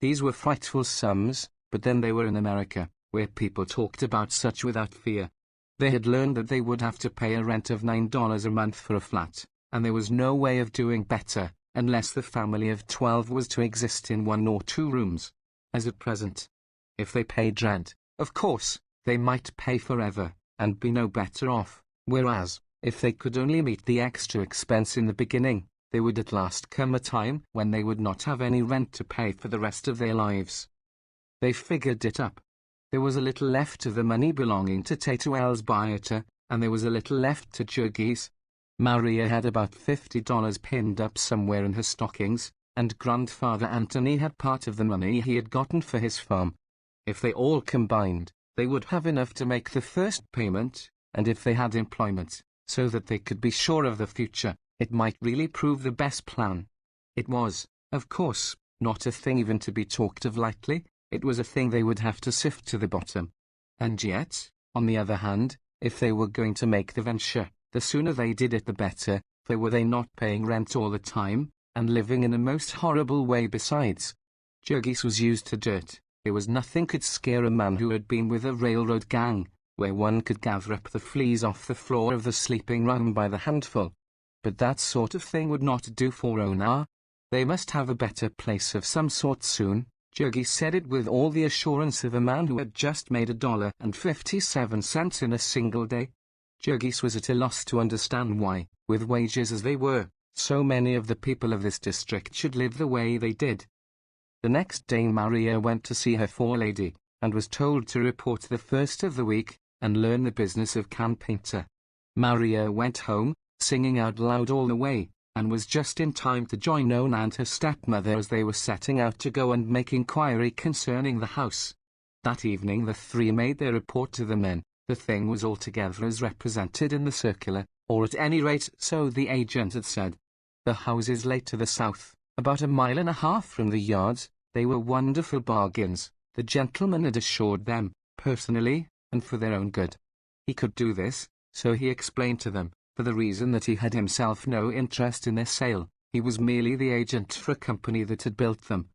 These were frightful sums, but then they were in America, where people talked about such without fear. They had learned that they would have to pay a rent of $9 a month for a flat, and there was no way of doing better, unless the family of 12 was to exist in 1 or 2 rooms. As at present, if they paid rent, of course, they might pay forever, and be no better off, whereas, if they could only meet the extra expense in the beginning, there would at last come a time when they would not have any rent to pay for the rest of their lives. They figured it up. There was a little left of the money belonging to Tato Elżbieta, and there was a little left to Jurgis. Maria had about $50 pinned up somewhere in her stockings, and grandfather Anthony had part of the money he had gotten for his farm. If they all combined, they would have enough to make the first payment, and if they had employment, so that they could be sure of the future, it might really prove the best plan. It was, of course, not a thing even to be talked of lightly, it was a thing they would have to sift to the bottom. And yet, on the other hand, if they were going to make the venture, the sooner they did it the better, for were they not paying rent all the time, and living in a most horrible way besides? Jurgis was used to dirt. There was nothing could scare a man who had been with a railroad gang, where one could gather up the fleas off the floor of the sleeping room by the handful. But that sort of thing would not do for Ona. They must have a better place of some sort soon. Jurgis said it with all the assurance of a man who had just made $1.57 in a single day. Jurgis was at a loss to understand why, with wages as they were, so many of the people of this district should live the way they did. The next day Maria went to see her forelady, and was told to report the first of the week, and learn the business of can painter. Maria went home, singing out loud all the way, and was just in time to join Ona and her stepmother as they were setting out to go and make inquiry concerning the house. That evening the 3 made their report to the men. The thing was altogether as represented in the circular, or at any rate so the agent had said. The houses lay to the south, about 1.5 miles from the yards. They were wonderful bargains, the gentleman had assured them, personally, and for their own good. He could do this, so he explained to them, for the reason that he had himself no interest in their sale. He was merely the agent for a company that had built them.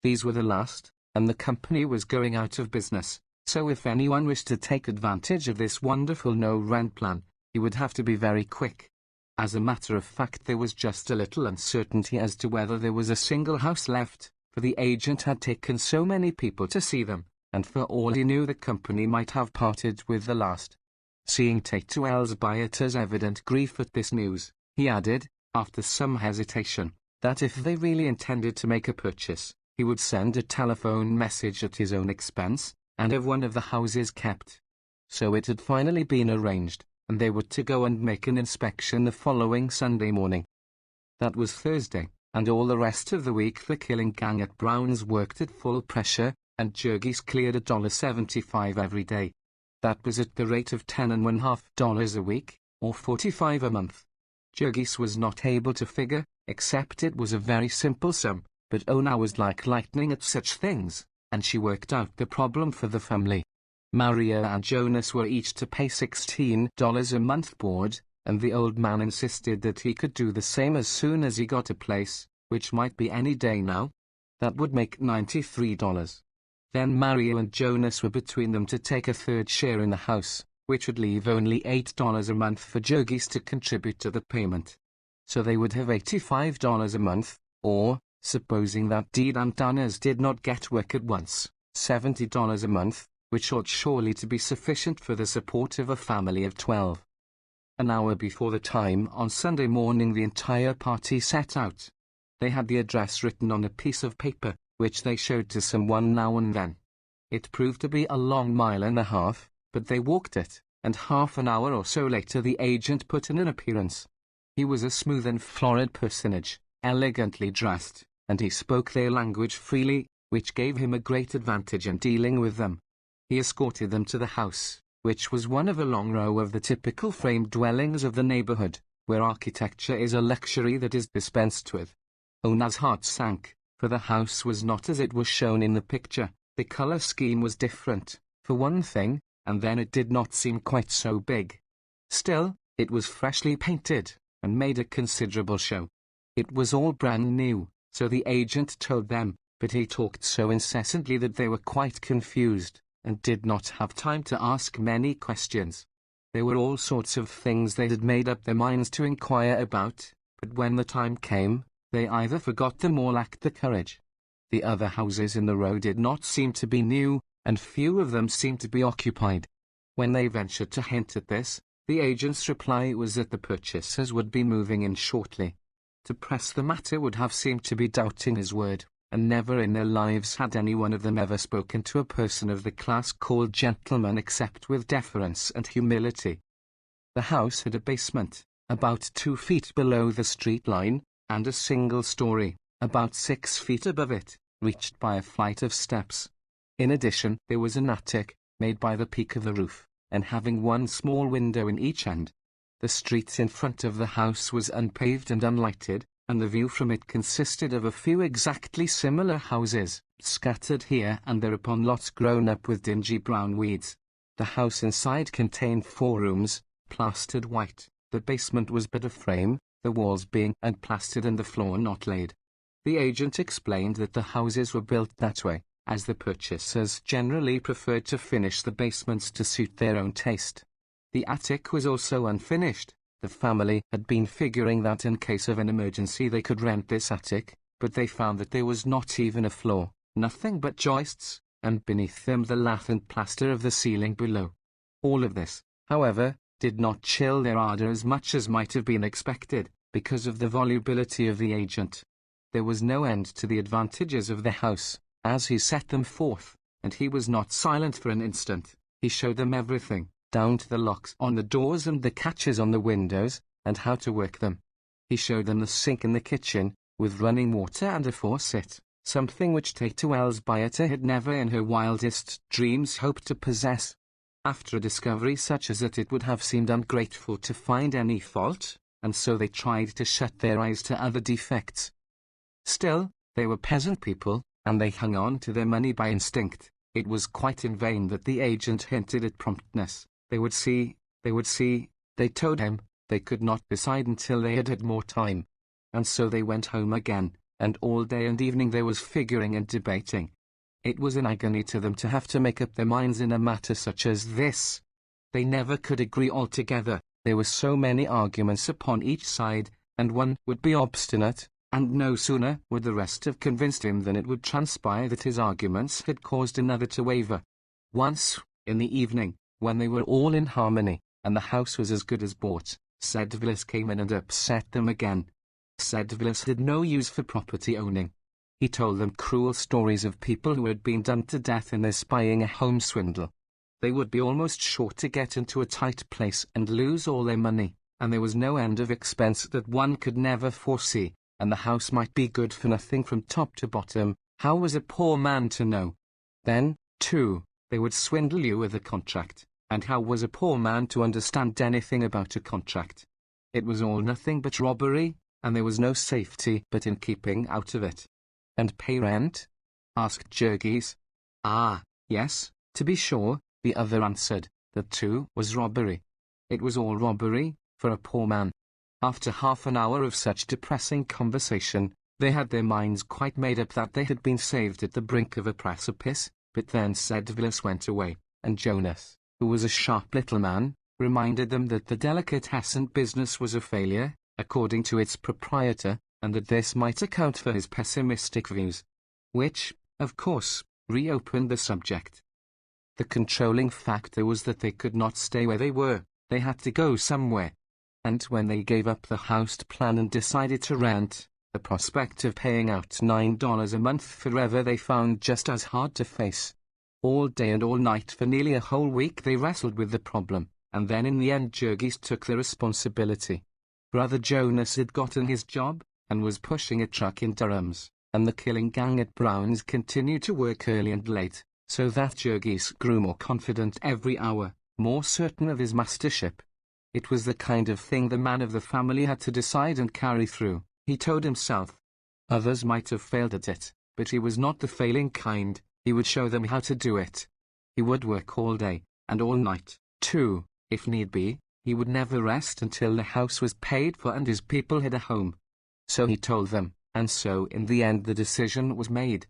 These were the last, and the company was going out of business, so if anyone wished to take advantage of this wonderful no-rent plan, he would have to be very quick. As a matter of fact, there was just a little uncertainty as to whether there was a single house left, for the agent had taken so many people to see them, and for all he knew the company might have parted with the last. Seeing Tato Elżbieta's evident grief at this news, he added, after some hesitation, that if they really intended to make a purchase, he would send a telephone message at his own expense, and have one of the houses kept. So it had finally been arranged, and they were to go and make an inspection the following Sunday morning. That was Thursday, and all the rest of the week the killing gang at Brown's worked at full pressure, and Jurgis cleared $1.75 every day. That was at the rate of $10.50 a week, or $45 a month. Jurgis was not able to figure, except it was a very simple sum, but Ona was like lightning at such things, and she worked out the problem for the family. Maria and Jonas were each to pay $16 a month board, and the old man insisted that he could do the same as soon as he got a place, which might be any day now. That would make $93. Then Maria and Jonas were between them to take a third share in the house, which would leave only $8 a month for Jurgis to contribute to the payment. So they would have $85 a month, or, supposing that Deed and Danners did not get work at once, $70 a month, which ought surely to be sufficient for the support of a family of 12. An hour before the time on Sunday morning the entire party set out. They had the address written on a piece of paper, which they showed to someone now and then. It proved to be a long mile and a half, but they walked it, and half an hour or so later the agent put in an appearance. He was a smooth and florid personage, elegantly dressed, and he spoke their language freely, which gave him a great advantage in dealing with them. He escorted them to the house, which was one of a long row of the typical frame dwellings of the neighborhood, where architecture is a luxury that is dispensed with. Ona's heart sank, for the house was not as it was shown in the picture. The color scheme was different, for one thing, and then it did not seem quite so big. Still, it was freshly painted, and made a considerable show. It was all brand new, so the agent told them, but he talked so incessantly that they were quite confused, and did not have time to ask many questions. There were all sorts of things they had made up their minds to inquire about, but when the time came, they either forgot them or lacked the courage. The other houses in the row did not seem to be new, and few of them seemed to be occupied. When they ventured to hint at this, the agent's reply was that the purchasers would be moving in shortly. To press the matter would have seemed to be doubting his word, and never in their lives had any one of them ever spoken to a person of the class called gentleman except with deference and humility. The house had a basement, about 2 feet below the street line, and a single story, about 6 feet above it, reached by a flight of steps. In addition, there was an attic, made by the peak of the roof, and having one small window in each end. The street in front of the house was unpaved and unlighted, and the view from it consisted of a few exactly similar houses, scattered here and there upon lots grown up with dingy brown weeds. The house inside contained 4 rooms, plastered white. The basement was but a frame, the walls being unplastered and the floor not laid. The agent explained that the houses were built that way, as the purchasers generally preferred to finish the basements to suit their own taste. The attic was also unfinished. The family had been figuring that in case of an emergency they could rent this attic, but they found that there was not even a floor, nothing but joists, and beneath them the lath and plaster of the ceiling below. All of this, however, did not chill their ardor as much as might have been expected, because of the volubility of the agent. There was no end to the advantages of the house, as he set them forth, and he was not silent for an instant. He showed them everything, down to the locks on the doors and the catches on the windows, and how to work them. He showed them the sink in the kitchen, with running water and a faucet, something which Tatewell's Beata had never in her wildest dreams hoped to possess. After a discovery such as that it would have seemed ungrateful to find any fault, and so they tried to shut their eyes to other defects. Still, they were peasant people, and they hung on to their money by instinct. It was quite in vain that the agent hinted at promptness. They would see, they told him. They could not decide until they had had more time. And so they went home again, and all day and evening there was figuring and debating. It was an agony to them to have to make up their minds in a matter such as this. They never could agree altogether. There were so many arguments upon each side, and one would be obstinate, and no sooner would the rest have convinced him than it would transpire that his arguments had caused another to waver. Once, in the evening, when they were all in harmony, and the house was as good as bought, Sedvillis came in and upset them again. Sedvillis had no use for property owning. He told them cruel stories of people who had been done to death in their spying a home swindle. They would be almost sure to get into a tight place and lose all their money, and there was no end of expense that one could never foresee, and the house might be good for nothing from top to bottom. How was a poor man to know? Then, too, they would swindle you with a contract, and how was a poor man to understand anything about a contract? It was all nothing but robbery, and there was no safety but in keeping out of it. And pay rent? Asked Jurgis. Ah, yes, to be sure, the other answered. That too was robbery. It was all robbery, for a poor man. After half an hour of such depressing conversation, they had their minds quite made up that they had been saved at the brink of a precipice, but then Sedvillis went away, and Jonas, who was a sharp little man, reminded them that the delicatessen business was a failure, according to its proprietor, and that this might account for his pessimistic views. Which, of course, reopened the subject. The controlling factor was that they could not stay where they were. They had to go somewhere. and when they gave up the house plan and decided to rent, the prospect of paying out $9 a month forever they found just as hard to face. All day and all night for nearly a whole week they wrestled with the problem, and then in the end Jurgis took the responsibility. Brother Jonas had gotten his job, and was pushing a truck in Durham's, and the killing gang at Brown's continued to work early and late, so that Jurgis grew more confident every hour, more certain of his mastership. It was the kind of thing the man of the family had to decide and carry through, he told himself. Others might have failed at it, but he was not the failing kind. He would show them how to do it. He would work all day, and all night, too, if need be. He would never rest until the house was paid for and his people had a home. So he told them, and so in the end the decision was made.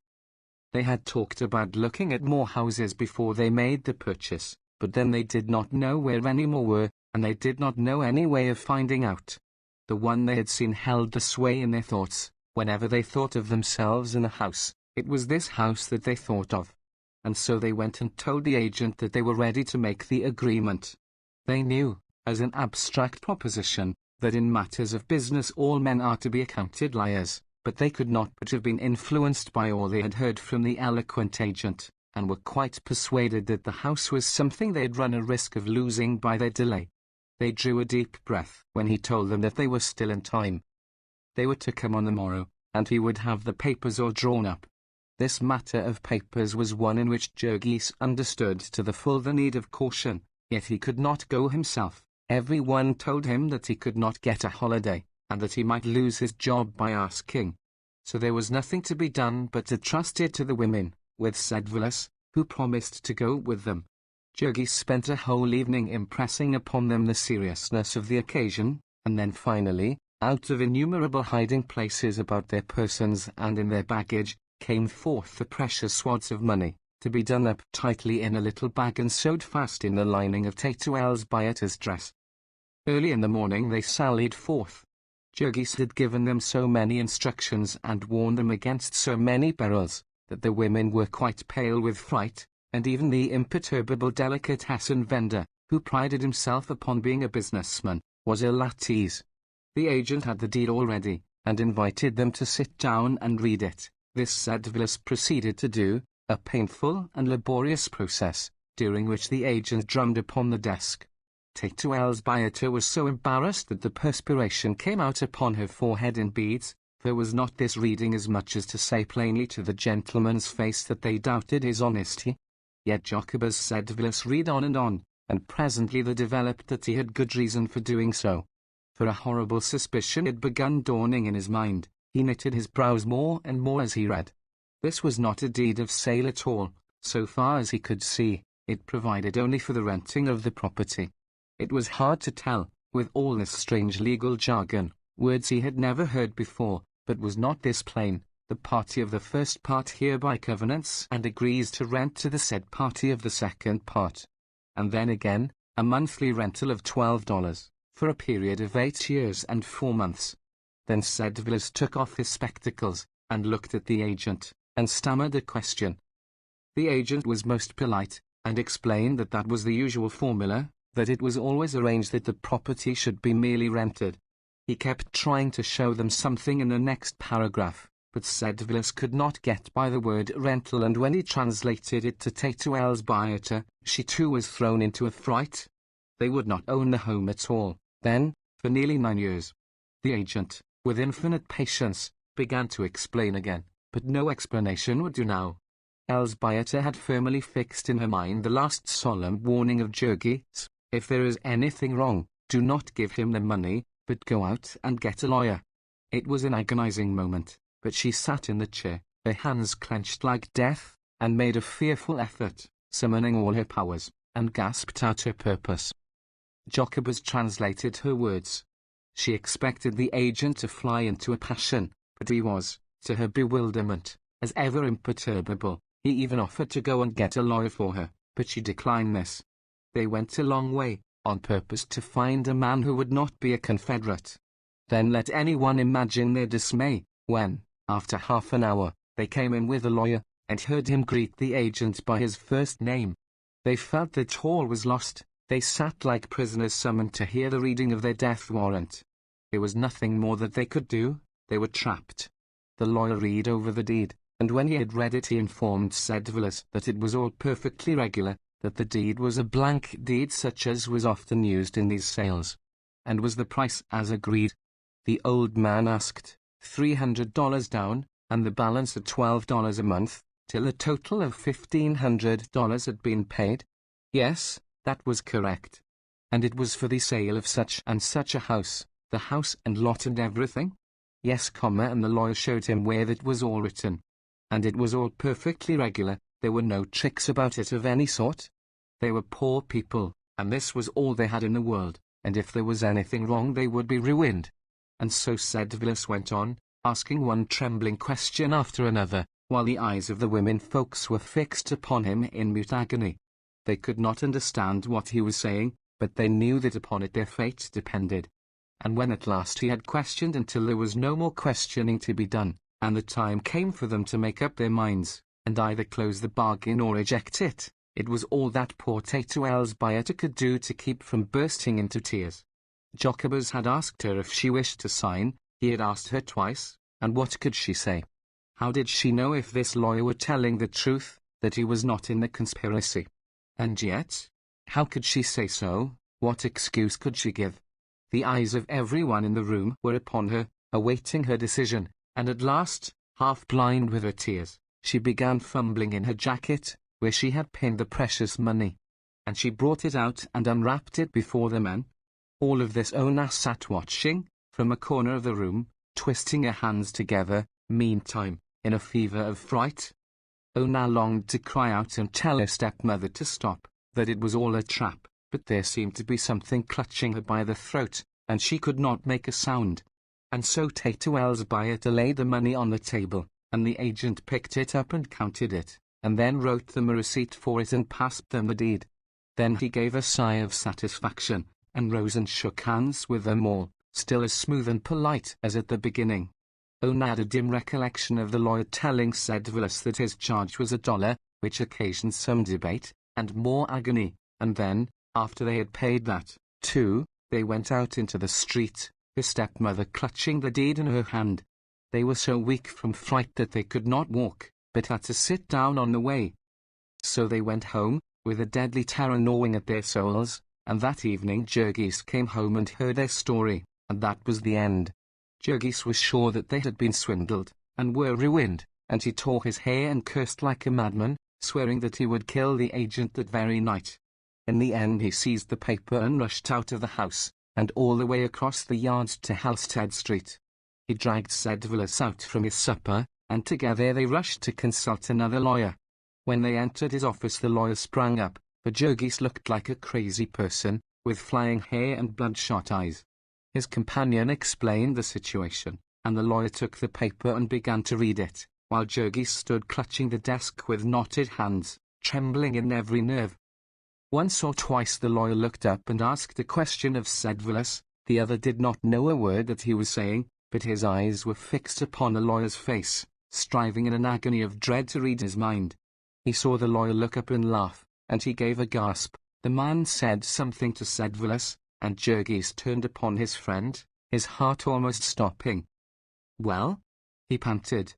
They had talked about looking at more houses before they made the purchase, but then they did not know where any more were, and they did not know any way of finding out. The one they had seen held the sway in their thoughts. Whenever they thought of themselves in a house, it was this house that they thought of. And so they went and told the agent that they were ready to make the agreement. They knew, as an abstract proposition, that in matters of business all men are to be accounted liars, but they could not but have been influenced by all they had heard from the eloquent agent, and were quite persuaded that the house was something they had run a risk of losing by their delay. They drew a deep breath when he told them that they were still in time. They were to come on the morrow, and he would have the papers all drawn up. This matter of papers was one in which Jurgis understood to the full the need of caution, yet he could not go himself. Everyone told him that he could not get a holiday, and that he might lose his job by asking. So there was nothing to be done but to trust it to the women, with Sedvilas, who promised to go with them. Jurgis spent a whole evening impressing upon them the seriousness of the occasion, and then finally, out of innumerable hiding places about their persons and in their baggage, came forth the precious wads of money, to be done up tightly in a little bag and sewed fast in the lining of Tato Elsbieta's dress. Early in the morning they sallied forth. Jurgis had given them so many instructions and warned them against so many perils, that the women were quite pale with fright, and even the imperturbable delicatessen vendor, who prided himself upon being a businessman, was ill at ease. The agent had the deed already, and invited them to sit down and read it. This Sedvilas proceeded to do, a painful and laborious process, during which the agent drummed upon the desk. Tato Elsbieta was so embarrassed that the perspiration came out upon her forehead in beads. There was not this reading as much as to say plainly to the gentleman's face that they doubted his honesty. Yet Jacobus Sedvilas read on, and presently there developed that he had good reason for doing so. For a horrible suspicion had begun dawning in his mind. He knitted his brows more and more as he read. This was not a deed of sale at all, so far as he could see. It provided only for the renting of the property. It was hard to tell, with all this strange legal jargon, words he had never heard before, but was not this plain: the party of the first part hereby covenants and agrees to rent to the said party of the second part. And then again, a monthly rental of $12, for a period of 8 years and 4 months. Then Sedvilas took off his spectacles, and looked at the agent, and stammered a question. The agent was most polite, and explained that that was the usual formula, that it was always arranged that the property should be merely rented. He kept trying to show them something in the next paragraph, but Sedvilas could not get by the word rental, and when he translated it to Tato Elsbieta, she too was thrown into a fright. They would not own the home at all, then, for nearly 9 years. The agent, with infinite patience, began to explain again, but no explanation would do now. Elsbieta had firmly fixed in her mind the last solemn warning of Jurgis: if there is anything wrong, do not give him the money, but go out and get a lawyer. It was an agonizing moment, but she sat in the chair, her hands clenched like death, and made a fearful effort, summoning all her powers, and gasped out her purpose. Jacobus translated her words. She expected the agent to fly into a passion, but he was, to her bewilderment, as ever imperturbable. He even offered to go and get a lawyer for her, but she declined this. They went a long way, on purpose to find a man who would not be a confederate. Then let anyone imagine their dismay, when, after half an hour, they came in with a lawyer, and heard him greet the agent by his first name. They felt that all was lost. They sat like prisoners summoned to hear the reading of their death warrant. There was nothing more that they could do. They were trapped. The lawyer read over the deed, and when he had read it he informed Sedvilas that it was all perfectly regular, that the deed was a blank deed such as was often used in these sales. And was the price as agreed? The old man asked, $300 down, and the balance at $12 a month, till a total of $1,500 had been paid? Yes, that was correct. And it was for the sale of such and such a house, the house and lot and everything? Yes, and the lawyer showed him where that was all written. And it was all perfectly regular, there were no tricks about it of any sort. They were poor people, and this was all they had in the world, and if there was anything wrong they would be ruined. And so Sedvilas went on, asking one trembling question after another, while the eyes of the women folks were fixed upon him in mute agony. They could not understand what he was saying, but they knew that upon it their fate depended. And when at last he had questioned until there was no more questioning to be done, and the time came for them to make up their minds, and either close the bargain or reject it, it was all that poor Tato Elsbieta could do to keep from bursting into tears. Jacobus had asked her if she wished to sign. He had asked her twice, and what could she say? How did she know if this lawyer were telling the truth, that he was not in the conspiracy? And yet, how could she say so? What excuse could she give? The eyes of everyone in the room were upon her, awaiting her decision, and at last, half blind with her tears, she began fumbling in her jacket, where she had pinned the precious money. And she brought it out and unwrapped it before the men. All of this Ona sat watching, from a corner of the room, twisting her hands together, meantime, in a fever of fright. Ona longed to cry out and tell her stepmother to stop, that it was all a trap, but there seemed to be something clutching her by the throat, and she could not make a sound. And so Tato Elsbieta laid the money on the table, and the agent picked it up and counted it, and then wrote them a receipt for it and passed them the deed. Then he gave a sigh of satisfaction, and rose and shook hands with them all, still as smooth and polite as at the beginning. Ona had a dim recollection of the lawyer telling Sedvilas that his charge was $1, which occasioned some debate, and more agony, and then, after they had paid that, too, they went out into the street, her stepmother clutching the deed in her hand. They were so weak from fright that they could not walk, but had to sit down on the way. So they went home, with a deadly terror gnawing at their souls, and that evening Jurgis came home and heard their story, and that was the end. Jurgis was sure that they had been swindled, and were ruined, and he tore his hair and cursed like a madman, swearing that he would kill the agent that very night. In the end he seized the paper and rushed out of the house, and all the way across the yards to Halstead Street. He dragged Sedvilas out from his supper, and together they rushed to consult another lawyer. When they entered his office the lawyer sprang up, for Jurgis looked like a crazy person, with flying hair and bloodshot eyes. His companion explained the situation, and the lawyer took the paper and began to read it, while Jurgis stood clutching the desk with knotted hands, trembling in every nerve. Once or twice the lawyer looked up and asked a question of Sedvilas. The other did not know a word that he was saying, but his eyes were fixed upon the lawyer's face, striving in an agony of dread to read his mind. He saw the lawyer look up and laugh, and he gave a gasp. The man said something to Sedvilas, and Jurgis turned upon his friend, his heart almost stopping. "Well?" he panted.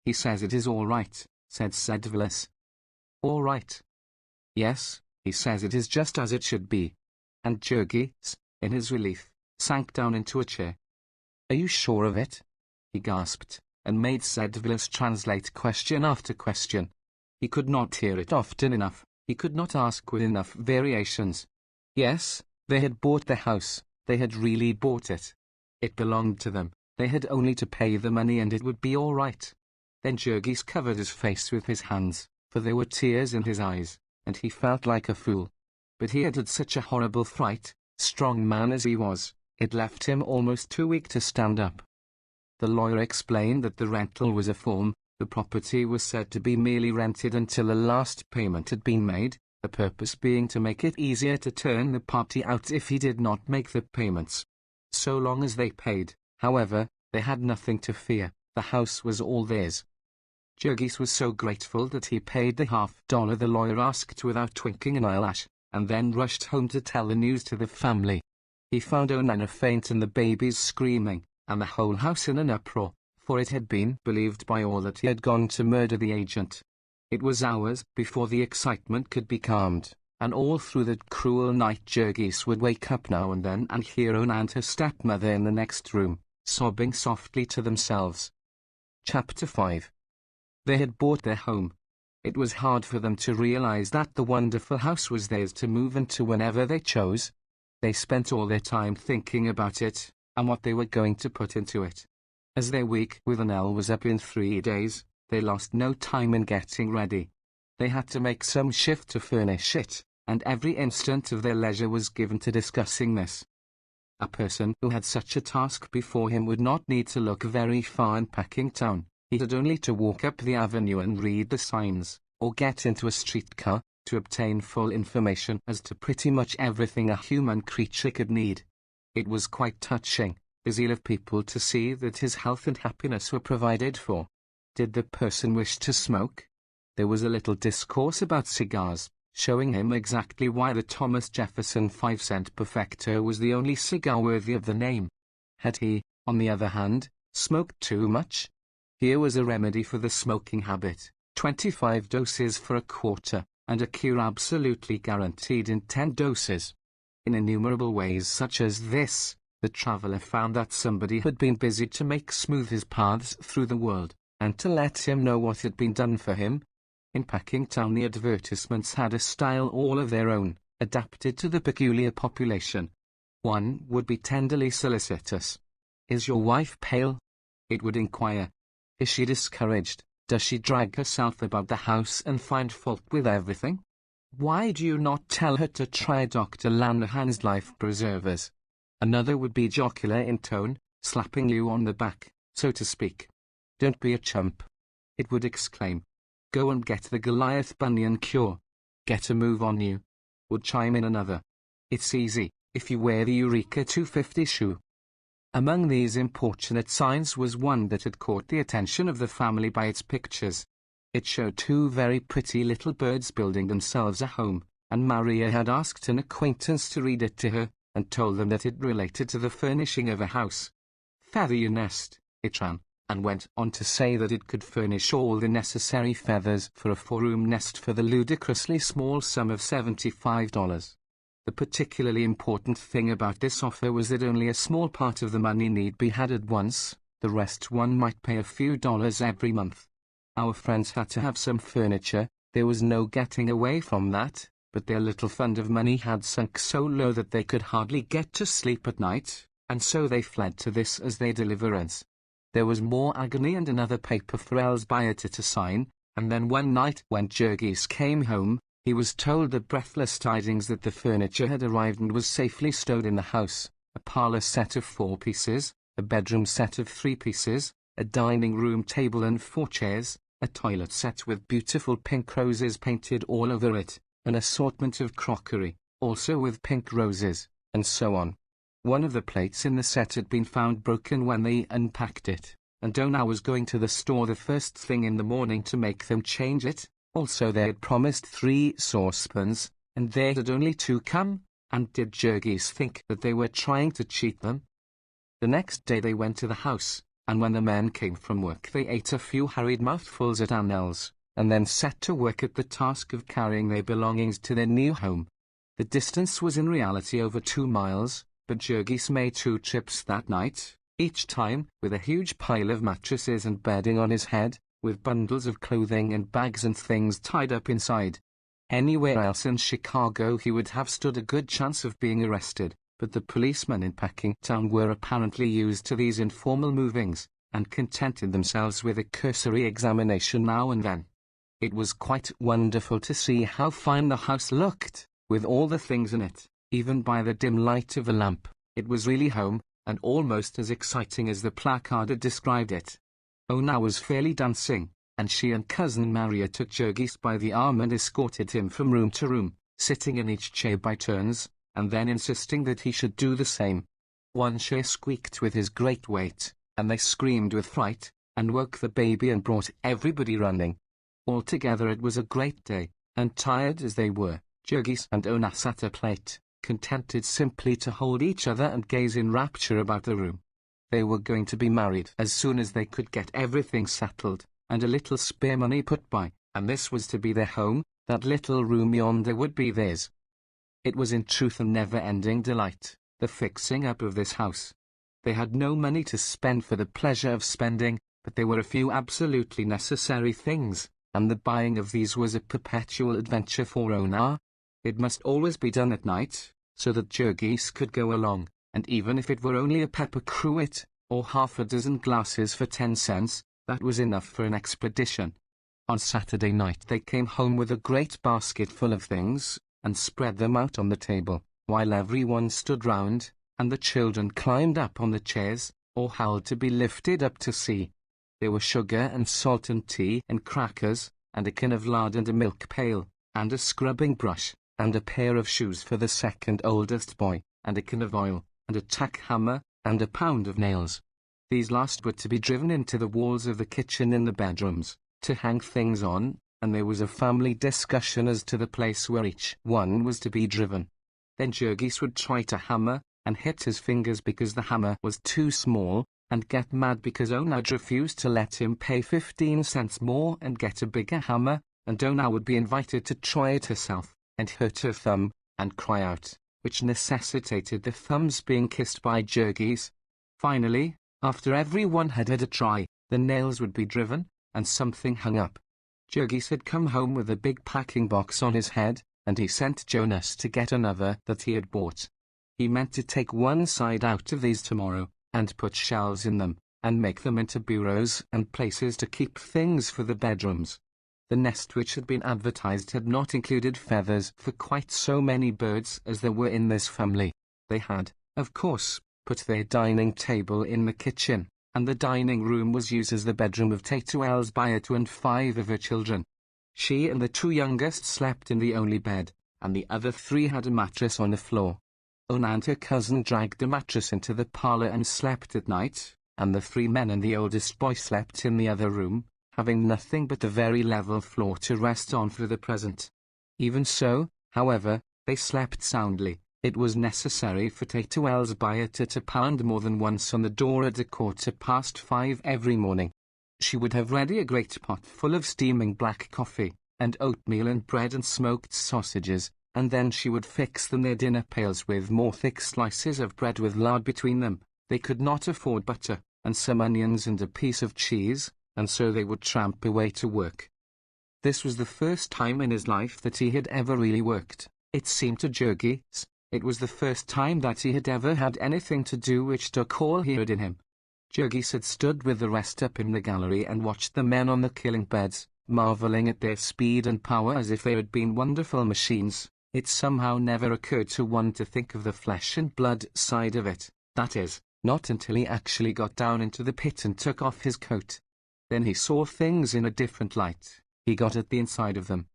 "He says it is all right," said Sedvilas. "All right?" "Yes, he says it is just as it should be." And Jurgis, in his relief, sank down into a chair. "Are you sure of it?" he gasped, and made Sedvilas translate question after question. He could not hear it often enough, he could not ask with enough variations. Yes, they had bought the house, they had really bought it. It belonged to them, they had only to pay the money and it would be all right. Then Jurgis covered his face with his hands, for there were tears in his eyes, and he felt like a fool. But he had had such a horrible fright, strong man as he was, it left him almost too weak to stand up. The lawyer explained that the rental was a form. The property was said to be merely rented until the last payment had been made, the purpose being to make it easier to turn the party out if he did not make the payments. So long as they paid, however, they had nothing to fear, the house was all theirs. Jurgis was so grateful that he paid the $50 the lawyer asked without twinkling an eyelash, and then rushed home to tell the news to the family. He found Onana faint and the babies screaming, and the whole house in an uproar, for it had been believed by all that he had gone to murder the agent. It was hours before the excitement could be calmed, and all through that cruel night Jurgis would wake up now and then and hear Onana and her stepmother in the next room, sobbing softly to themselves. Chapter 5. They had bought their home. It was hard for them to realize that the wonderful house was theirs to move into whenever they chose. They spent all their time thinking about it, and what they were going to put into it. As their week with Annelle was up in 3 days, they lost no time in getting ready. They had to make some shift to furnish it, and every instant of their leisure was given to discussing this. A person who had such a task before him would not need to look very far in Packingtown. He had only to walk up the avenue and read the signs, or get into a streetcar, to obtain full information as to pretty much everything a human creature could need. It was quite touching, the zeal of people to see that his health and happiness were provided for. Did the person wish to smoke? There was a little discourse about cigars, showing him exactly why the Thomas Jefferson 5-cent Perfecto was the only cigar worthy of the name. Had he, on the other hand, smoked too much? Here was a remedy for the smoking habit, 25 doses for a quarter, and a cure absolutely guaranteed in 10 doses. In innumerable ways such as this, the traveler found that somebody had been busy to make smooth his paths through the world, and to let him know what had been done for him. In Packingtown the advertisements had a style all of their own, adapted to the peculiar population. One would be tenderly solicitous. "Is your wife pale?" it would inquire. "Is she discouraged? Does she drag herself about the house and find fault with everything? Why do you not tell her to try Dr. Lanahan's life preservers?" Another would be jocular in tone, slapping you on the back, so to speak. "Don't be a chump," it would exclaim. "Go and get the Goliath Bunyan cure. Get a move on you," would chime in another. "It's easy, if you wear the Eureka 250 shoe." Among these importunate signs was one that had caught the attention of the family by its pictures. It showed 2 very pretty little birds building themselves a home, and Maria had asked an acquaintance to read it to her, and told them that it related to the furnishing of a house. "Feather your nest," it ran, and went on to say that it could furnish all the necessary feathers for a 4-room nest for the ludicrously small sum of $75. The particularly important thing about this offer was that only a small part of the money need be had at once, the rest one might pay a few dollars every month. Our friends had to have some furniture, there was no getting away from that, but their little fund of money had sunk so low that they could hardly get to sleep at night, and so they fled to this as their deliverance. There was more agony and another paper for Elsbioter to sign, and then one night when Jurgis came home, he was told the breathless tidings that the furniture had arrived and was safely stowed in the house: a parlor set of 4 pieces, a bedroom set of 3 pieces, a dining room table and 4 chairs, a toilet set with beautiful pink roses painted all over it, an assortment of crockery, also with pink roses, and so on. One of the plates in the set had been found broken when they unpacked it, and Donna was going to the store the first thing in the morning to make them change it. Also they had promised 3 saucepans, and there had only 2 come, and did Jurgis think that they were trying to cheat them? The next day they went to the house, and when the men came from work they ate a few hurried mouthfuls at Annelle's, and then set to work at the task of carrying their belongings to their new home. The distance was in reality over 2 miles, but Jurgis made 2 trips that night, each time with a huge pile of mattresses and bedding on his head, with bundles of clothing and bags and things tied up inside. Anywhere else in Chicago he would have stood a good chance of being arrested, but the policemen in Packingtown were apparently used to these informal movings, and contented themselves with a cursory examination now and then. It was quite wonderful to see how fine the house looked, with all the things in it, even by the dim light of a lamp. It was really home, and almost as exciting as the placard had described it. Ona was fairly dancing, and she and Cousin Maria took Jurgis by the arm and escorted him from room to room, sitting in each chair by turns, and then insisting that he should do the same. One chair squeaked with his great weight, and they screamed with fright, and woke the baby and brought everybody running. Altogether it was a great day, and tired as they were, Jurgis and Ona sat at plate, contented simply to hold each other and gaze in rapture about the room. They were going to be married as soon as they could get everything settled, and a little spare money put by, and this was to be their home. That little room yonder would be theirs. It was in truth a never-ending delight, the fixing up of this house. They had no money to spend for the pleasure of spending, but there were a few absolutely necessary things, and the buying of these was a perpetual adventure for Ona. It must always be done at night, so that Jurgis could go along, and even if it were only a pepper cruet, or half a dozen glasses for 10 cents, that was enough for an expedition. On Saturday night they came home with a great basket full of things, and spread them out on the table, while everyone stood round, and the children climbed up on the chairs, or howled to be lifted up to see. There were sugar and salt and tea and crackers, and a can of lard and a milk pail, and a scrubbing brush, and a pair of shoes for the second oldest boy, and a can of oil, and a tack hammer, and a pound of nails. These last were to be driven into the walls of the kitchen in the bedrooms, to hang things on, and there was a family discussion as to the place where each one was to be driven. Then Jurgis would try to hammer, and hit his fingers because the hammer was too small, and get mad because Ona refused to let him pay 15 cents more and get a bigger hammer, and Ona would be invited to try it herself, and hurt her thumb, and cry out, which necessitated the thumbs being kissed by Jurgis. Finally, after everyone had had a try, the nails would be driven, and something hung up. Jurgis had come home with a big packing box on his head, and he sent Jonas to get another that he had bought. He meant to take one side out of these tomorrow, and put shelves in them, and make them into bureaus and places to keep things for the bedrooms. The nest which had been advertised had not included feathers for quite so many birds as there were in this family. They had, of course, put their dining table in the kitchen, and the dining room was used as the bedroom of Tato Elsbioto and 5 of her children. She and the 2 youngest slept in the only bed, and the other 3 had a mattress on the floor. Ona and her cousin dragged a mattress into the parlor and slept at night, and the 3 men and the oldest boy slept in the other room, having nothing but the very level floor to rest on for the present. Even so, however, they slept soundly. It was necessary for Tato Elsbioto to pound more than once on the door at 5:15 every morning. She would have ready a great pot full of steaming black coffee, and oatmeal and bread and smoked sausages, and then she would fix them their dinner pails with more thick slices of bread with lard between them. They could not afford butter, and some onions and a piece of cheese, and so they would tramp away to work. This was the first time in his life that he had ever really worked. It seemed to Jurgis, it was the first time that he had ever had anything to do which took all he had in him. Jurgis had stood with the rest up in the gallery and watched the men on the killing beds, marveling at their speed and power as if they had been wonderful machines. It somehow never occurred to one to think of the flesh and blood side of it, that is, not until he actually got down into the pit and took off his coat. Then he saw things in a different light. He got at the inside of them.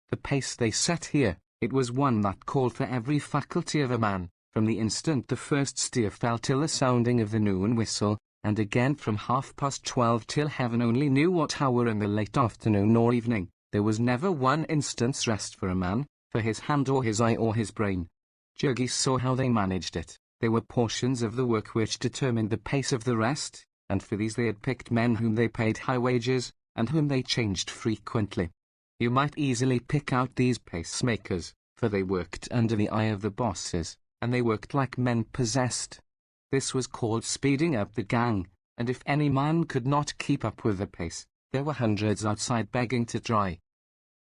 The pace they set here, it was one that called for every faculty of a man, from the instant the first steer fell till the sounding of the noon whistle, and again from 12:30 till heaven only knew what hour in the late afternoon or evening. There was never one instant's rest for a man, for his hand or his eye or his brain. Jurgis saw how they managed it. There were portions of the work which determined the pace of the rest, and for these they had picked men whom they paid high wages, and whom they changed frequently. You might easily pick out these pacemakers, for they worked under the eye of the bosses, and they worked like men possessed. This was called speeding up the gang, and if any man could not keep up with the pace, there were hundreds outside begging to try.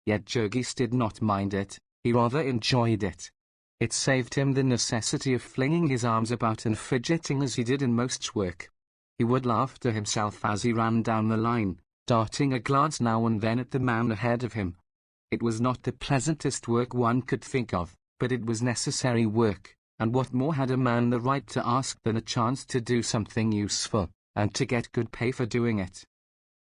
Yet Jurgis did not mind it, he rather enjoyed it. It saved him the necessity of flinging his arms about and fidgeting as he did in most work. He would laugh to himself as he ran down the line, darting a glance now and then at the man ahead of him. It was not the pleasantest work one could think of, but it was necessary work, and what more had a man the right to ask than a chance to do something useful, and to get good pay for doing it?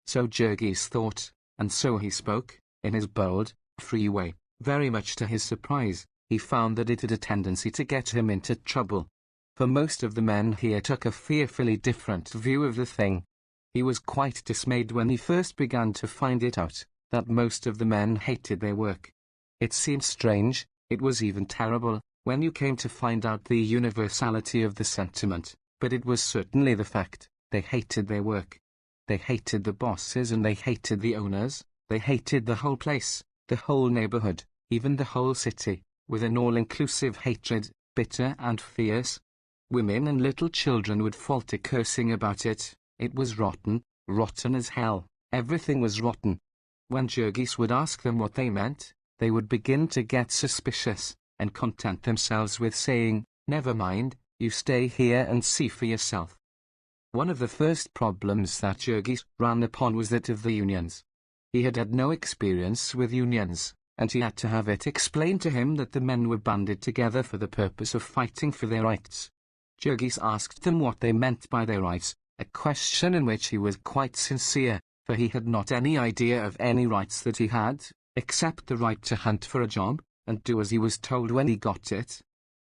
So Jurgis thought, and so he spoke, in his bold, free way. Very much to his surprise, he found that it had a tendency to get him into trouble. For most of the men here took a fearfully different view of the thing. He was quite dismayed when he first began to find it out, that most of the men hated their work. It seemed strange, It was even terrible, when you came to find out the universality of the sentiment, but it was certainly the fact. They hated their work. They hated the bosses and they hated the owners. They hated the whole place, the whole neighborhood, even the whole city, with an all-inclusive hatred, bitter and fierce. Women and little children would fall to cursing about it. It was rotten, rotten as hell. Everything was rotten. When Jurgis would ask them what they meant, they would begin to get suspicious, and content themselves with saying, "Never mind, you stay here and see for yourself." One of the first problems that Jurgis ran upon was that of the unions. He had had no experience with unions, and he had to have it explained to him that the men were banded together for the purpose of fighting for their rights. Jurgis asked them what they meant by their rights, a question in which he was quite sincere, for he had not any idea of any rights that he had, except the right to hunt for a job, and do as he was told when he got it.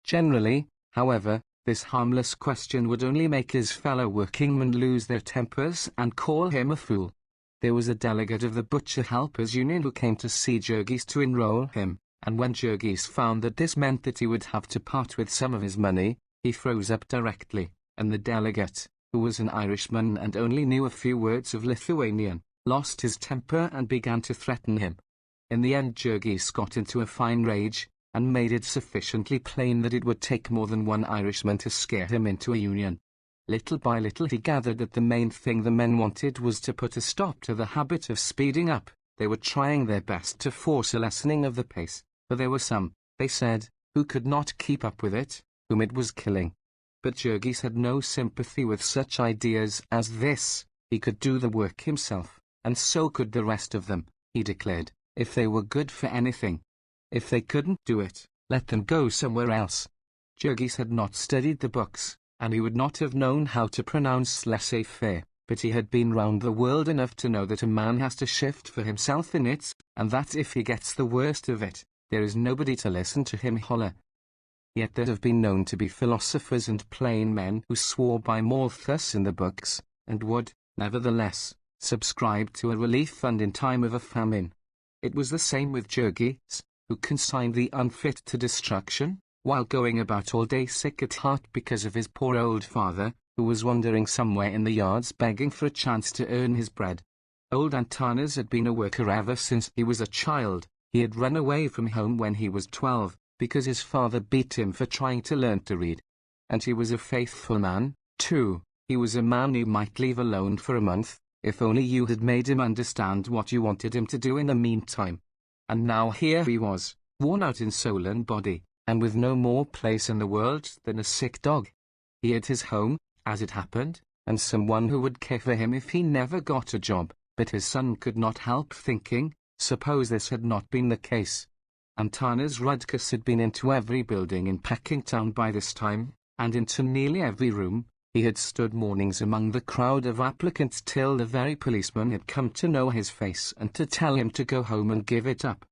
Generally, however, this harmless question would only make his fellow workingmen lose their tempers and call him a fool. There was a delegate of the Butcher Helpers Union who came to see Jurgis to enroll him, and when Jurgis found that this meant that he would have to part with some of his money, he froze up directly, and the delegate, who was an Irishman and only knew a few words of Lithuanian, lost his temper and began to threaten him. In the end Jurgis got into a fine rage, and made it sufficiently plain that it would take more than one Irishman to scare him into a union. Little by little he gathered that the main thing the men wanted was to put a stop to the habit of speeding up. They were trying their best to force a lessening of the pace, for there were some, they said, who could not keep up with it, whom it was killing. But Jurgis had no sympathy with such ideas as this. He could do the work himself, and so could the rest of them, he declared, if they were good for anything. If they couldn't do it, let them go somewhere else. Jurgis had not studied the books, and he would not have known how to pronounce laissez-faire, but he had been round the world enough to know that a man has to shift for himself in it, and that if he gets the worst of it, there is nobody to listen to him holler. Yet there have been known to be philosophers and plain men who swore by Malthus in the books, and would, nevertheless, subscribe to a relief fund in time of a famine. It was the same with Jurgis, who consigned the unfit to destruction, while going about all day sick at heart because of his poor old father, who was wandering somewhere in the yards begging for a chance to earn his bread. Old Antanas had been a worker ever since he was a child. He had run away from home when he was 12, because his father beat him for trying to learn to read. And he was a faithful man, too. He was a man you might leave alone for a month, if only you had made him understand what you wanted him to do in the meantime. And now here he was, worn out in soul and body, and with no more place in the world than a sick dog. He had his home, as it happened, and someone who would care for him if he never got a job, but his son could not help thinking, suppose this had not been the case. Antanas Rudkus had been into every building in Packingtown by this time, and into nearly every room. He had stood mornings among the crowd of applicants till the very policeman had come to know his face and to tell him to go home and give it up.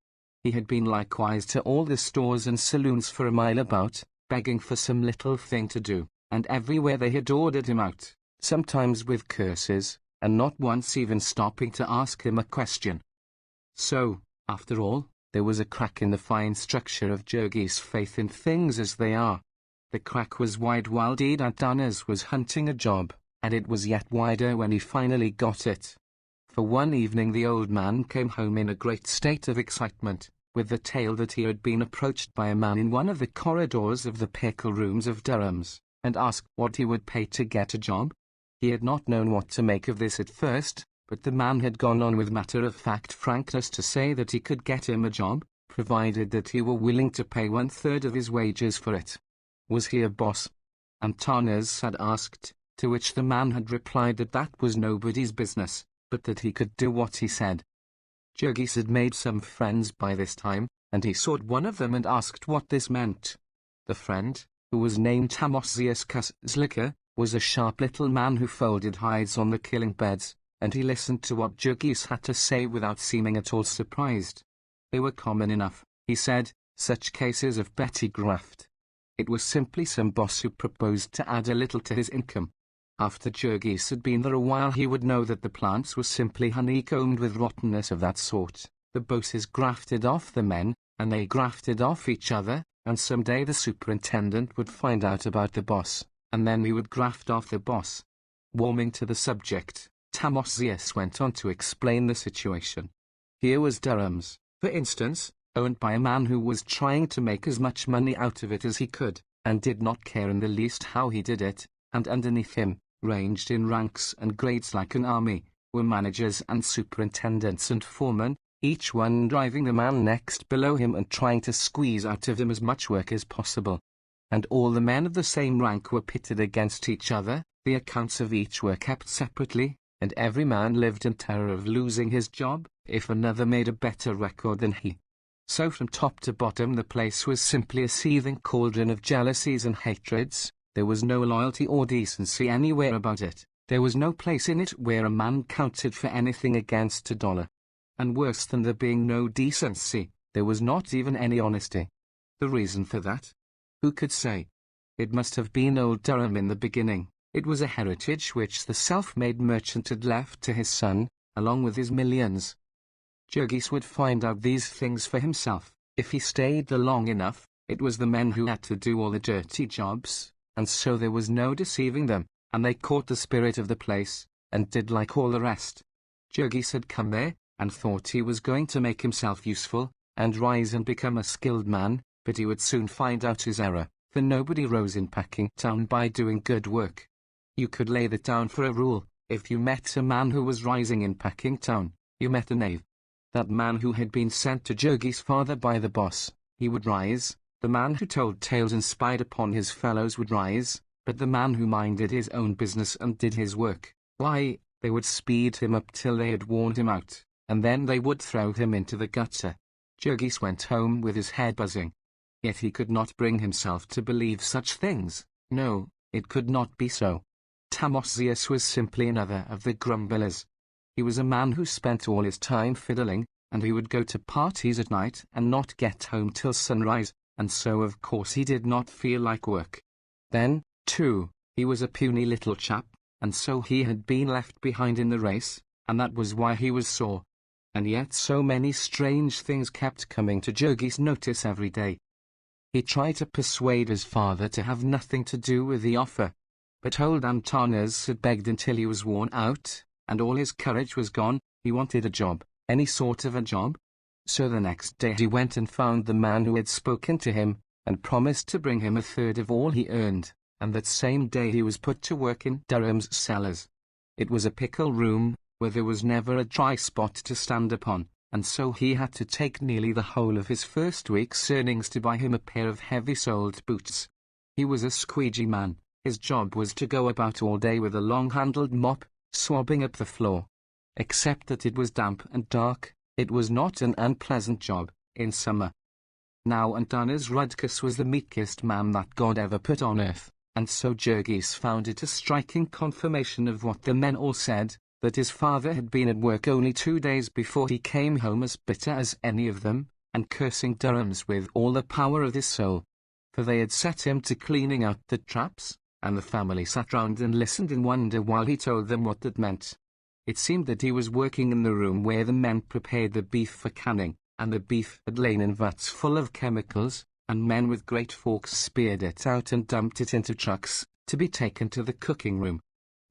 He had been likewise to all the stores and saloons for a mile about, begging for some little thing to do, and everywhere they had ordered him out, sometimes with curses, and not once even stopping to ask him a question. So, after all, there was a crack in the fine structure of Jurgis' faith in things as they are. The crack was wide while Deed Antanas was hunting a job, and it was yet wider when he finally got it. For one evening the old man came home in a great state of excitement, with the tale that he had been approached by a man in one of the corridors of the pickle rooms of Durham's, and asked what he would pay to get a job. He had not known what to make of this at first, but the man had gone on with matter-of-fact frankness to say that he could get him a job, provided that he were willing to pay 1/3 of his wages for it. Was he a boss? Antanas had asked, to which the man had replied that that was nobody's business, but that he could do what he said. Jurgis had made some friends by this time, and he sought one of them and asked what this meant. The friend, who was named Tamosius Kuzlika, was a sharp little man who folded hides on the killing beds, and he listened to what Jurgis had to say without seeming at all surprised. They were common enough, he said, such cases of petty graft. It was simply some boss who proposed to add a little to his income. After Jurgis had been there a while he would know that the plants were simply honeycombed with rottenness of that sort. The bosses grafted off the men, and they grafted off each other, and someday the superintendent would find out about the boss, and then he would graft off the boss. Warming to the subject, Tamosius went on to explain the situation. Here was Durham's, for instance, owned by a man who was trying to make as much money out of it as he could, and did not care in the least how he did it, and underneath him, ranged in ranks and grades like an army, were managers and superintendents and foremen, each one driving the man next below him and trying to squeeze out of him as much work as possible. And all the men of the same rank were pitted against each other, the accounts of each were kept separately, and every man lived in terror of losing his job, if another made a better record than he. So from top to bottom the place was simply a seething cauldron of jealousies and hatreds. There was no loyalty or decency anywhere about it. There was no place in it where a man counted for anything against $1. And worse than there being no decency, there was not even any honesty. The reason for that? Who could say? It must have been old Durham in the beginning. It was a heritage which the self-made merchant had left to his son, along with his millions. Jurgis would find out these things for himself, if he stayed there long enough. It was the men who had to do all the dirty jobs, and so there was no deceiving them, and they caught the spirit of the place, and did like all the rest. Jurgis had come there, and thought he was going to make himself useful, and rise and become a skilled man, but he would soon find out his error, for nobody rose in Packingtown by doing good work. You could lay that down for a rule: if you met a man who was rising in Packingtown, you met a knave. That man who had been sent to Jurgis' father by the boss, he would rise. The man who told tales and spied upon his fellows would rise, but the man who minded his own business and did his work, why, they would speed him up till they had worn him out, and then they would throw him into the gutter. Jurgis went home with his head buzzing. Yet he could not bring himself to believe such things. No, it could not be so. Tamosius was simply another of the grumblers. He was a man who spent all his time fiddling, and he would go to parties at night and not get home till sunrise, and so of course he did not feel like work. Then, too, he was a puny little chap, and so he had been left behind in the race, and that was why he was sore. And yet so many strange things kept coming to Jurgis' notice every day. He tried to persuade his father to have nothing to do with the offer, but old Antanas had begged until he was worn out, and all his courage was gone. He wanted a job, any sort of a job. So the next day he went and found the man who had spoken to him, and promised to bring him a third of all he earned, and that same day he was put to work in Durham's cellars. It was a pickle room, where there was never a dry spot to stand upon, and so he had to take nearly the whole of his first week's earnings to buy him a pair of heavy-soled boots. He was a squeegee man. His job was to go about all day with a long-handled mop, swabbing up the floor. Except that it was damp and dark, it was not an unpleasant job, in summer. Now Antanas Rudkus was the meekest man that God ever put on earth, and so Jurgis found it a striking confirmation of what the men all said, that his father had been at work only 2 days before he came home as bitter as any of them, and cursing Durham's with all the power of his soul. For they had set him to cleaning out the traps, and the family sat round and listened in wonder while he told them what that meant. It seemed that he was working in the room where the men prepared the beef for canning, and the beef had lain in vats full of chemicals, and men with great forks speared it out and dumped it into trucks, to be taken to the cooking room.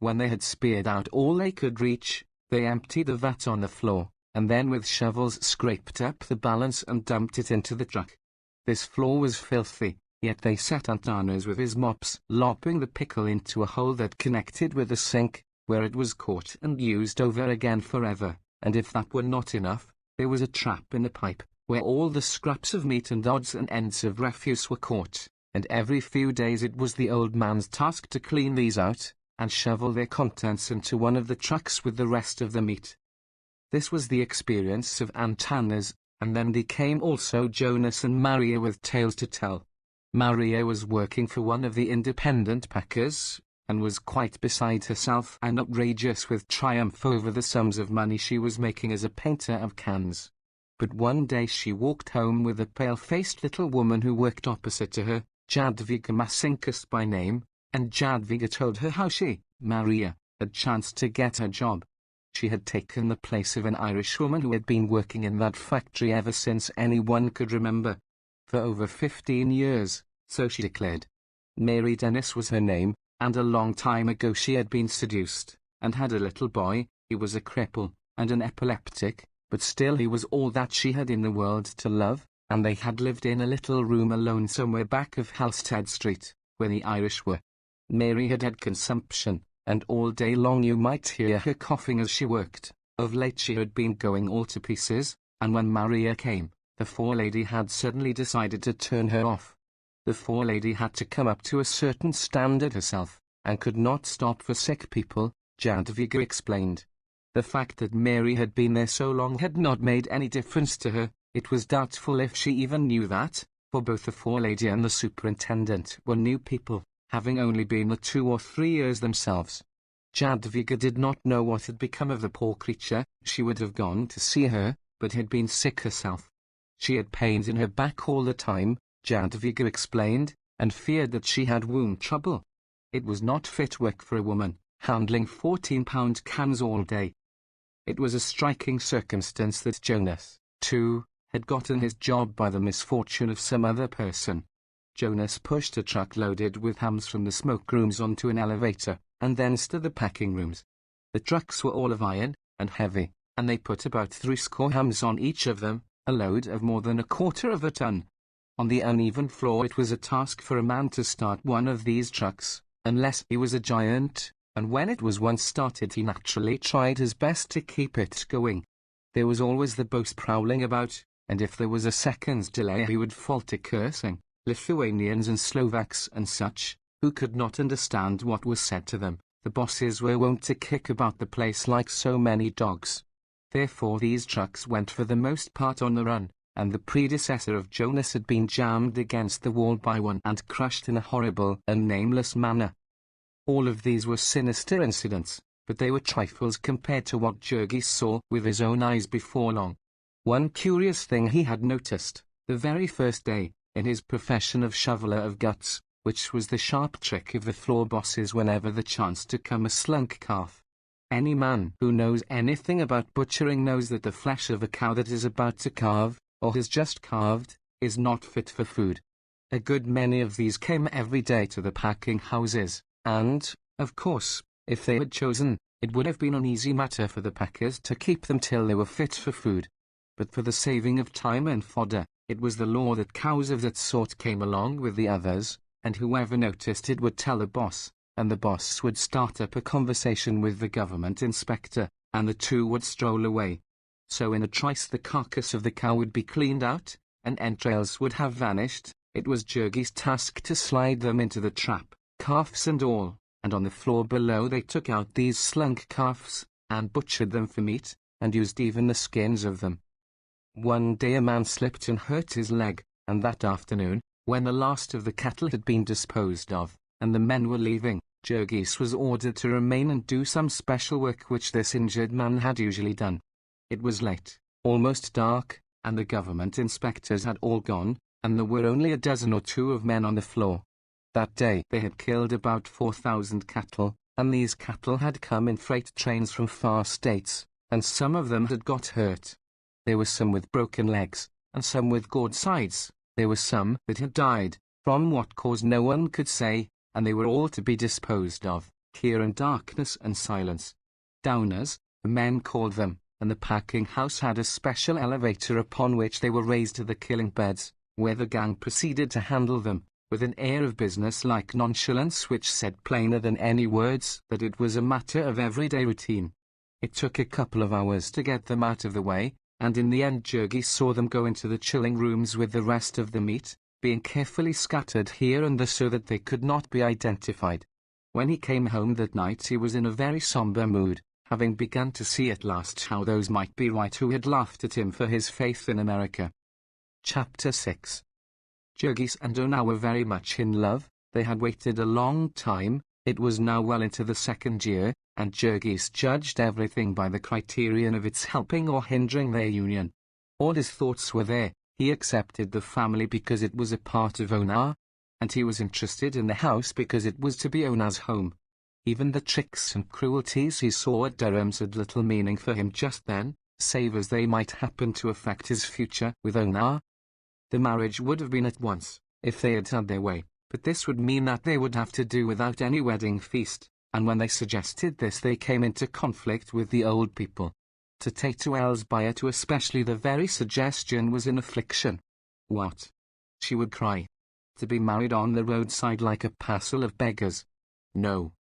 When they had speared out all they could reach, they emptied the vat on the floor, and then with shovels scraped up the balance and dumped it into the truck. This floor was filthy. Yet they set Antanas with his mops, lopping the pickle into a hole that connected with the sink, where it was caught and used over again forever, and if that were not enough, there was a trap in the pipe, where all the scraps of meat and odds and ends of refuse were caught, and every few days it was the old man's task to clean these out, and shovel their contents into one of the trucks with the rest of the meat. This was the experience of Antanas, and then they came also Jonas and Maria with tales to tell. Maria was working for one of the independent packers, and was quite beside herself and outrageous with triumph over the sums of money she was making as a painter of cans. But one day she walked home with a pale-faced little woman who worked opposite to her, Jadwiga Masinkas by name, and Jadwiga told her how she, Maria, had chanced to get a job. She had taken the place of an Irishwoman who had been working in that factory ever since anyone could remember. For over 15 years, so she declared. Mary Dennis was her name, and a long time ago she had been seduced, and had a little boy. He was a cripple, and an epileptic, but still he was all that she had in the world to love, and they had lived in a little room alone somewhere back of Halstead Street, where the Irish were. Mary had had consumption, and all day long you might hear her coughing as she worked. Of late she had been going all to pieces, and when Maria came, the forelady had suddenly decided to turn her off. The forelady had to come up to a certain standard herself, and could not stop for sick people, Jadwiga explained. The fact that Mary had been there so long had not made any difference to her. It was doubtful if she even knew that, for both the forelady and the superintendent were new people, having only been there 2 or 3 years themselves. Jadwiga did not know what had become of the poor creature. She would have gone to see her, but had been sick herself. She had pains in her back all the time, Jadwiga explained, and feared that she had wound trouble. It was not fit work for a woman, handling 14-pound cans all day. It was a striking circumstance that Jonas, too, had gotten his job by the misfortune of some other person. Jonas pushed a truck loaded with hams from the smoke rooms onto an elevator, and thence to the packing rooms. The trucks were all of iron, and heavy, and they put about 70 hams on each of them, a load of more than 1/4 of a ton. On the uneven floor it was a task for a man to start one of these trucks, unless he was a giant, and when it was once started he naturally tried his best to keep it going. There was always the boss prowling about, and if there was a second's delay he would fall to cursing. Lithuanians and Slovaks and such, who could not understand what was said to them. The bosses were wont to kick about the place like so many dogs. Therefore these trucks went for the most part on the run, and the predecessor of Jonas had been jammed against the wall by one and crushed in a horrible and nameless manner. All of these were sinister incidents, but they were trifles compared to what Jurgis saw with his own eyes before long. One curious thing he had noticed, the very first day, in his profession of shoveler of guts, which was the sharp trick of the floor bosses whenever the chance to come a slunk calf. Any man who knows anything about butchering knows that the flesh of a cow that is about to calve, or has just calved, is not fit for food. A good many of these came every day to the packing houses, and, of course, if they had chosen, it would have been an easy matter for the packers to keep them till they were fit for food. But for the saving of time and fodder, it was the law that cows of that sort came along with the others, and whoever noticed it would tell the boss, and the boss would start up a conversation with the government inspector, and the two would stroll away. So in a trice the carcass of the cow would be cleaned out, and entrails would have vanished. It was Jurgis' task to slide them into the trap, calves and all, and on the floor below they took out these slunk calves, and butchered them for meat, and used even the skins of them. One day a man slipped and hurt his leg, and that afternoon, when the last of the cattle had been disposed of, and the men were leaving, Jurgis was ordered to remain and do some special work which this injured man had usually done. It was late, almost dark, and the government inspectors had all gone, and there were only a dozen or two of men on the floor. That day they had killed about 4,000 cattle, and these cattle had come in freight trains from far states, and some of them had got hurt. There were some with broken legs, and some with gored sides. There were some that had died, from what cause no one could say, and they were all to be disposed of, here in darkness and silence. Downers, the men called them, and the packing house had a special elevator upon which they were raised to the killing beds, where the gang proceeded to handle them, with an air of business-like nonchalance which said plainer than any words that it was a matter of everyday routine. It took a couple of hours to get them out of the way, and in the end Jurgis saw them go into the chilling rooms with the rest of the meat, being carefully scattered here and there so that they could not be identified. When he came home that night he was in a very somber mood, having begun to see at last how those might be right who had laughed at him for his faith in America. Chapter 6. Jurgis and Ona were very much in love. They had waited a long time. It was now well into the 2nd year, and Jurgis judged everything by the criterion of its helping or hindering their union. All his thoughts were there. He accepted the family because it was a part of Ona, and he was interested in the house because it was to be Ona's home. Even the tricks and cruelties he saw at Durham's had little meaning for him just then, save as they might happen to affect his future with Ona. The marriage would have been at once, if they had had their way, but this would mean that they would have to do without any wedding feast, and when they suggested this they came into conflict with the old people. To take to Elsbioth especially the very suggestion was an affliction. What? She would cry. To be married on the roadside like a parcel of beggars? No.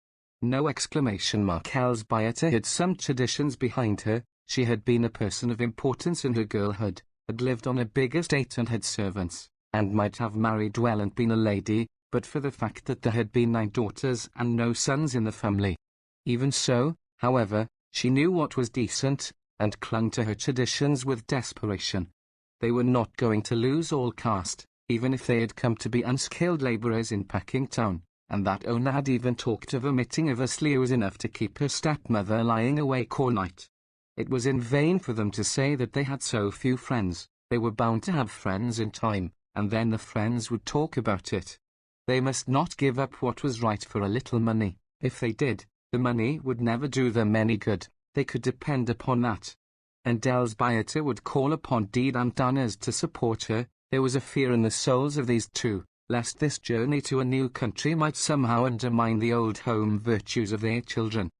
No exclamation mark. Elsbioth had some traditions behind her. She had been a person of importance in her girlhood, had lived on a big estate and had servants, and might have married well and been a lady, but for the fact that there had been 9 daughters and no sons in the family. Even so, however, she knew what was decent, and clung to her traditions with desperation. They were not going to lose all caste, even if they had come to be unskilled labourers in Packingtown, and that Ona had even talked of omitting of a slews enough to keep her stepmother lying awake all night. It was in vain for them to say that they had so few friends. They were bound to have friends in time, and then the friends would talk about it. They must not give up what was right for a little money. If they did, the money would never do them any good. They could depend upon that. And Elsbioth would call upon Deed and Danners to support her. There was a fear in the souls of these two, lest this journey to a new country might somehow undermine the old home virtues of their children.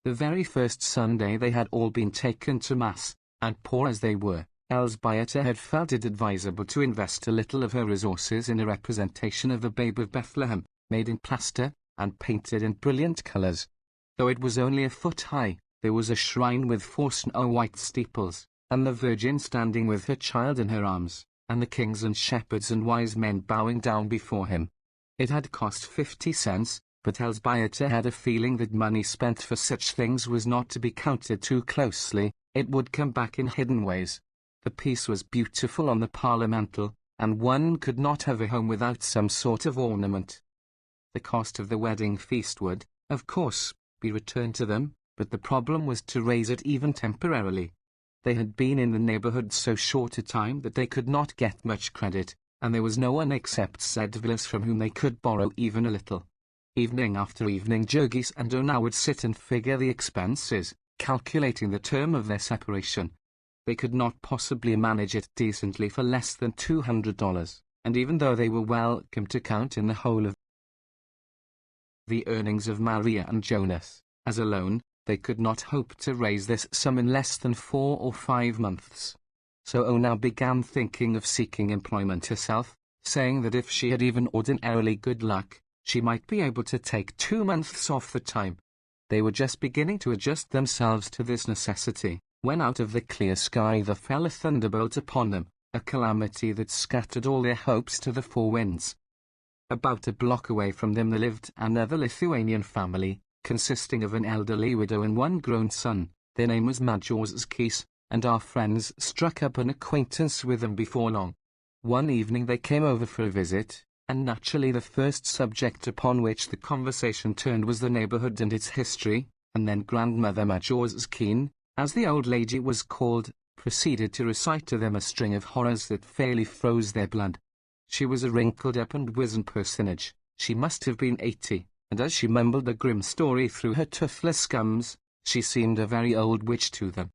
The very first Sunday they had all been taken to Mass, and poor as they were, Elsbioth had felt it advisable to invest a little of her resources in a representation of the Babe of Bethlehem, made in plaster, and painted in brilliant colours. Though it was only a foot high, there was a shrine with 4 snow-white steeples, and the Virgin standing with her child in her arms, and the kings and shepherds and wise men bowing down before him. It had cost 50 cents, but Elsbioth had a feeling that money spent for such things was not to be counted too closely. It would come back in hidden ways. The piece was beautiful on the parlour mantel, and one could not have a home without some sort of ornament. The cost of the wedding feast would, of course, be returned to them, but the problem was to raise it even temporarily. They had been in the neighbourhood so short a time that they could not get much credit, and there was no one except Sedvillis from whom they could borrow even a little. Evening after evening Jurgis and Ona would sit and figure the expenses, calculating the term of their separation. They could not possibly manage it decently for less than $200, and even though they were welcome to count in the whole of the earnings of Maria and Jonas, as a loan, they could not hope to raise this sum in less than 4 or 5 months. So Ona began thinking of seeking employment herself, saying that if she had even ordinarily good luck, she might be able to take 2 months off the time. They were just beginning to adjust themselves to this necessity, when out of the clear sky there fell a thunderbolt upon them, a calamity that scattered all their hopes to the 4 winds. About a block away from them there lived another Lithuanian family, consisting of an elderly widow and 1 grown son. Their name was Majorskis, and our friends struck up an acquaintance with them before long. One evening they came over for a visit, and naturally the first subject upon which the conversation turned was the neighbourhood and its history, and then Grandmother Majorskine, as the old lady was called, proceeded to recite to them a string of horrors that fairly froze their blood. She was a wrinkled-up and wizened personage. She must have been 80, and as she mumbled the grim story through her toothless gums, she seemed a very old witch to them.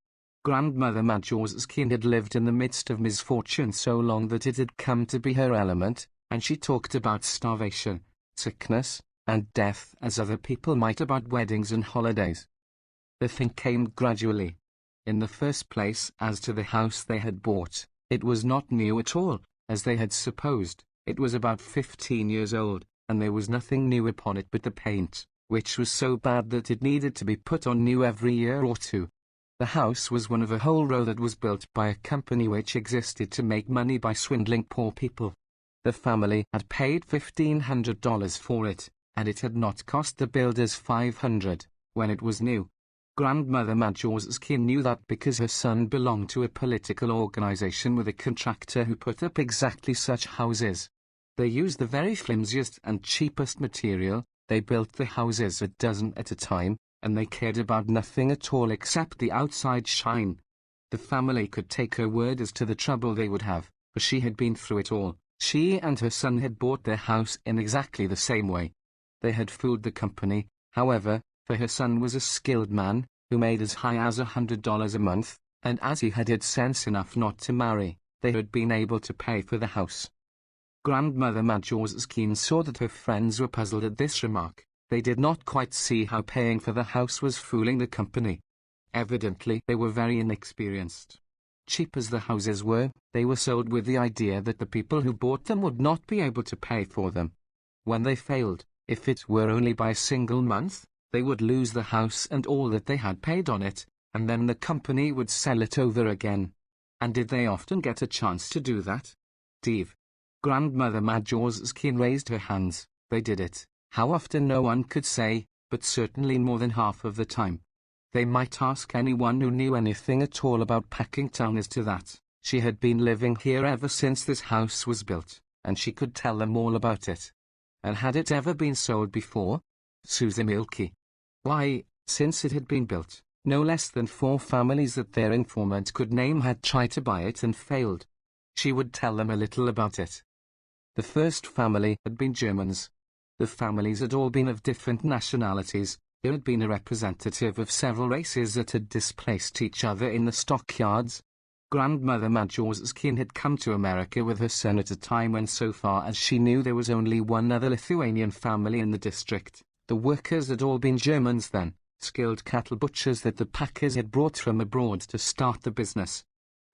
Grandmother Majorskine had lived in the midst of misfortune so long that it had come to be her element, and she talked about starvation, sickness, and death as other people might about weddings and holidays. The thing came gradually. In the first place, as to the house they had bought, it was not new at all, as they had supposed. It was about 15 years old, and there was nothing new upon it but the paint, which was so bad that it needed to be put on new every year or 2. The house was one of a whole row that was built by a company which existed to make money by swindling poor people. The family had paid $1,500 for it, and it had not cost the builders $500 when it was new. Grandmother Majorskine knew that because her son belonged to a political organization with a contractor who put up exactly such houses. They used the very flimsiest and cheapest material. They built the houses a dozen at a time, and they cared about nothing at all except the outside shine. The family could take her word as to the trouble they would have, for she had been through it all. She and her son had bought their house in exactly the same way. They had fooled the company, however, for her son was a skilled man, who made as high as $100 a month, and as he had sense enough not to marry, they had been able to pay for the house. Grandmother Majorskine saw that her friends were puzzled at this remark. They did not quite see how paying for the house was fooling the company. Evidently, they were very inexperienced. Cheap as the houses were, they were sold with the idea that the people who bought them would not be able to pay for them. When they failed, if it were only by a single month, they would lose the house and all that they had paid on it, and then the company would sell it over again. And did they often get a chance to do that? Steve. Grandmother Majorskine raised her hands. They did it. How often no one could say, but certainly more than half of the time. They might ask anyone who knew anything at all about Packingtown as to that. She had been living here ever since this house was built, and she could tell them all about it. And had it ever been sold before? Susie Milky. Why, since it had been built, no less than 4 families that their informant could name had tried to buy it and failed. She would tell them a little about it. The first family had been Germans. The families had all been of different nationalities. There had been a representative of several races that had displaced each other in the stockyards. Grandmother Majorskine had come to America with her son at a time when, so far as she knew, there was only one other Lithuanian family in the district. The workers had all been Germans then, skilled cattle butchers that the packers had brought from abroad to start the business.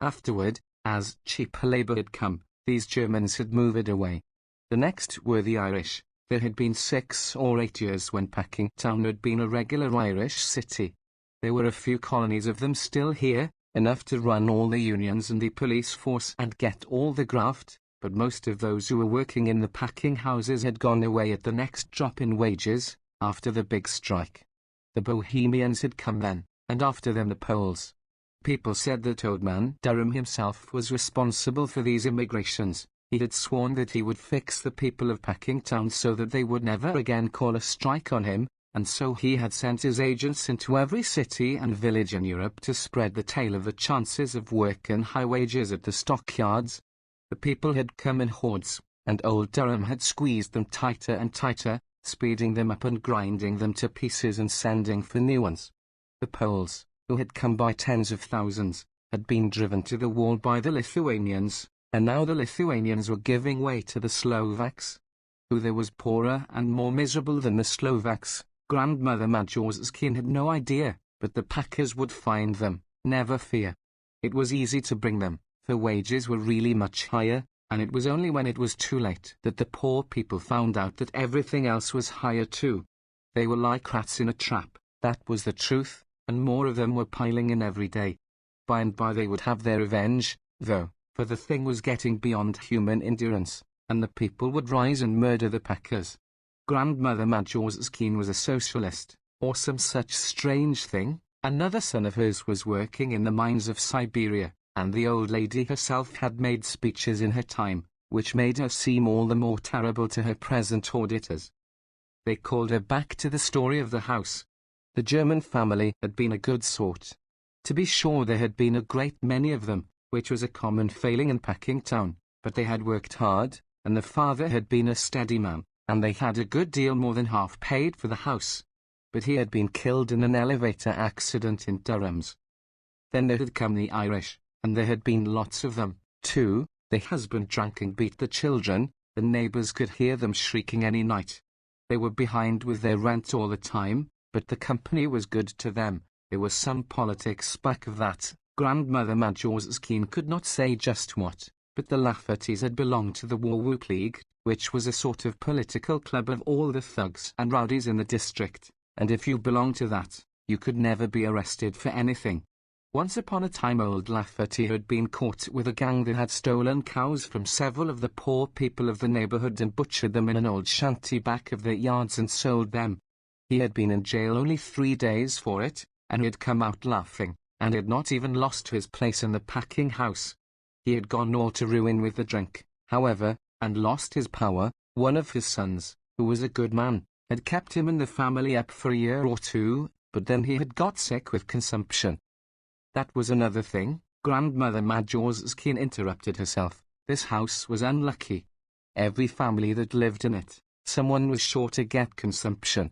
Afterward, as cheaper labor had come, these Germans had moved away. The next were the Irish. There had been 6 or 8 years when Packingtown had been a regular Irish city. There were a few colonies of them still here, enough to run all the unions and the police force and get all the graft, but most of those who were working in the packing houses had gone away at the next drop in wages, after the big strike. The Bohemians had come then, and after them the Poles. People said that Old Man Durham himself was responsible for these immigrations. He had sworn that he would fix the people of Packingtown so that they would never again call a strike on him, and so he had sent his agents into every city and village in Europe to spread the tale of the chances of work and high wages at the stockyards. The people had come in hordes, and old Durham had squeezed them tighter and tighter, speeding them up and grinding them to pieces and sending for new ones. The Poles, who had come by tens of thousands, had been driven to the wall by the Lithuanians. And now the Lithuanians were giving way to the Slovaks. Who there was poorer and more miserable than the Slovaks, Grandmother Majorskine had no idea, but the packers would find them, never fear. It was easy to bring them, for wages were really much higher, and it was only when it was too late that the poor people found out that everything else was higher too. They were like rats in a trap, that was the truth, and more of them were piling in every day. By and by they would have their revenge, though. For the thing was getting beyond human endurance, and the people would rise and murder the packers. Grandmother Majorskine was a socialist, or some such strange thing. Another son of hers was working in the mines of Siberia, and the old lady herself had made speeches in her time, which made her seem all the more terrible to her present auditors. They called her back to the story of the house. The German family had been a good sort. To be sure, there had been a great many of them, which was a common failing in Packingtown, but they had worked hard, and the father had been a steady man, and they had a good deal more than half paid for the house. But he had been killed in an elevator accident in Durham's. Then there had come the Irish, and there had been lots of them, too. The husband drank and beat the children, the neighbors could hear them shrieking any night. They were behind with their rent all the time, but the company was good to them. There was some politics back of that. Grandmother Majorskine could not say just what, but the Laffertys had belonged to the War-Whoop League, which was a sort of political club of all the thugs and rowdies in the district, and if you belonged to that, you could never be arrested for anything. Once upon a time old Lafferty had been caught with a gang that had stolen cows from several of the poor people of the neighborhood and butchered them in an old shanty back of their yards and sold them. He had been in jail only 3 days for it, and he had come out laughing, and had not even lost his place in the packing house. He had gone all to ruin with the drink, however, and lost his power. One of his sons, who was a good man, had kept him and the family up for a year or two, but then he had got sick with consumption. That was another thing. Grandmother Majorskine interrupted herself. This house was unlucky. Every family that lived in it, someone was sure to get consumption.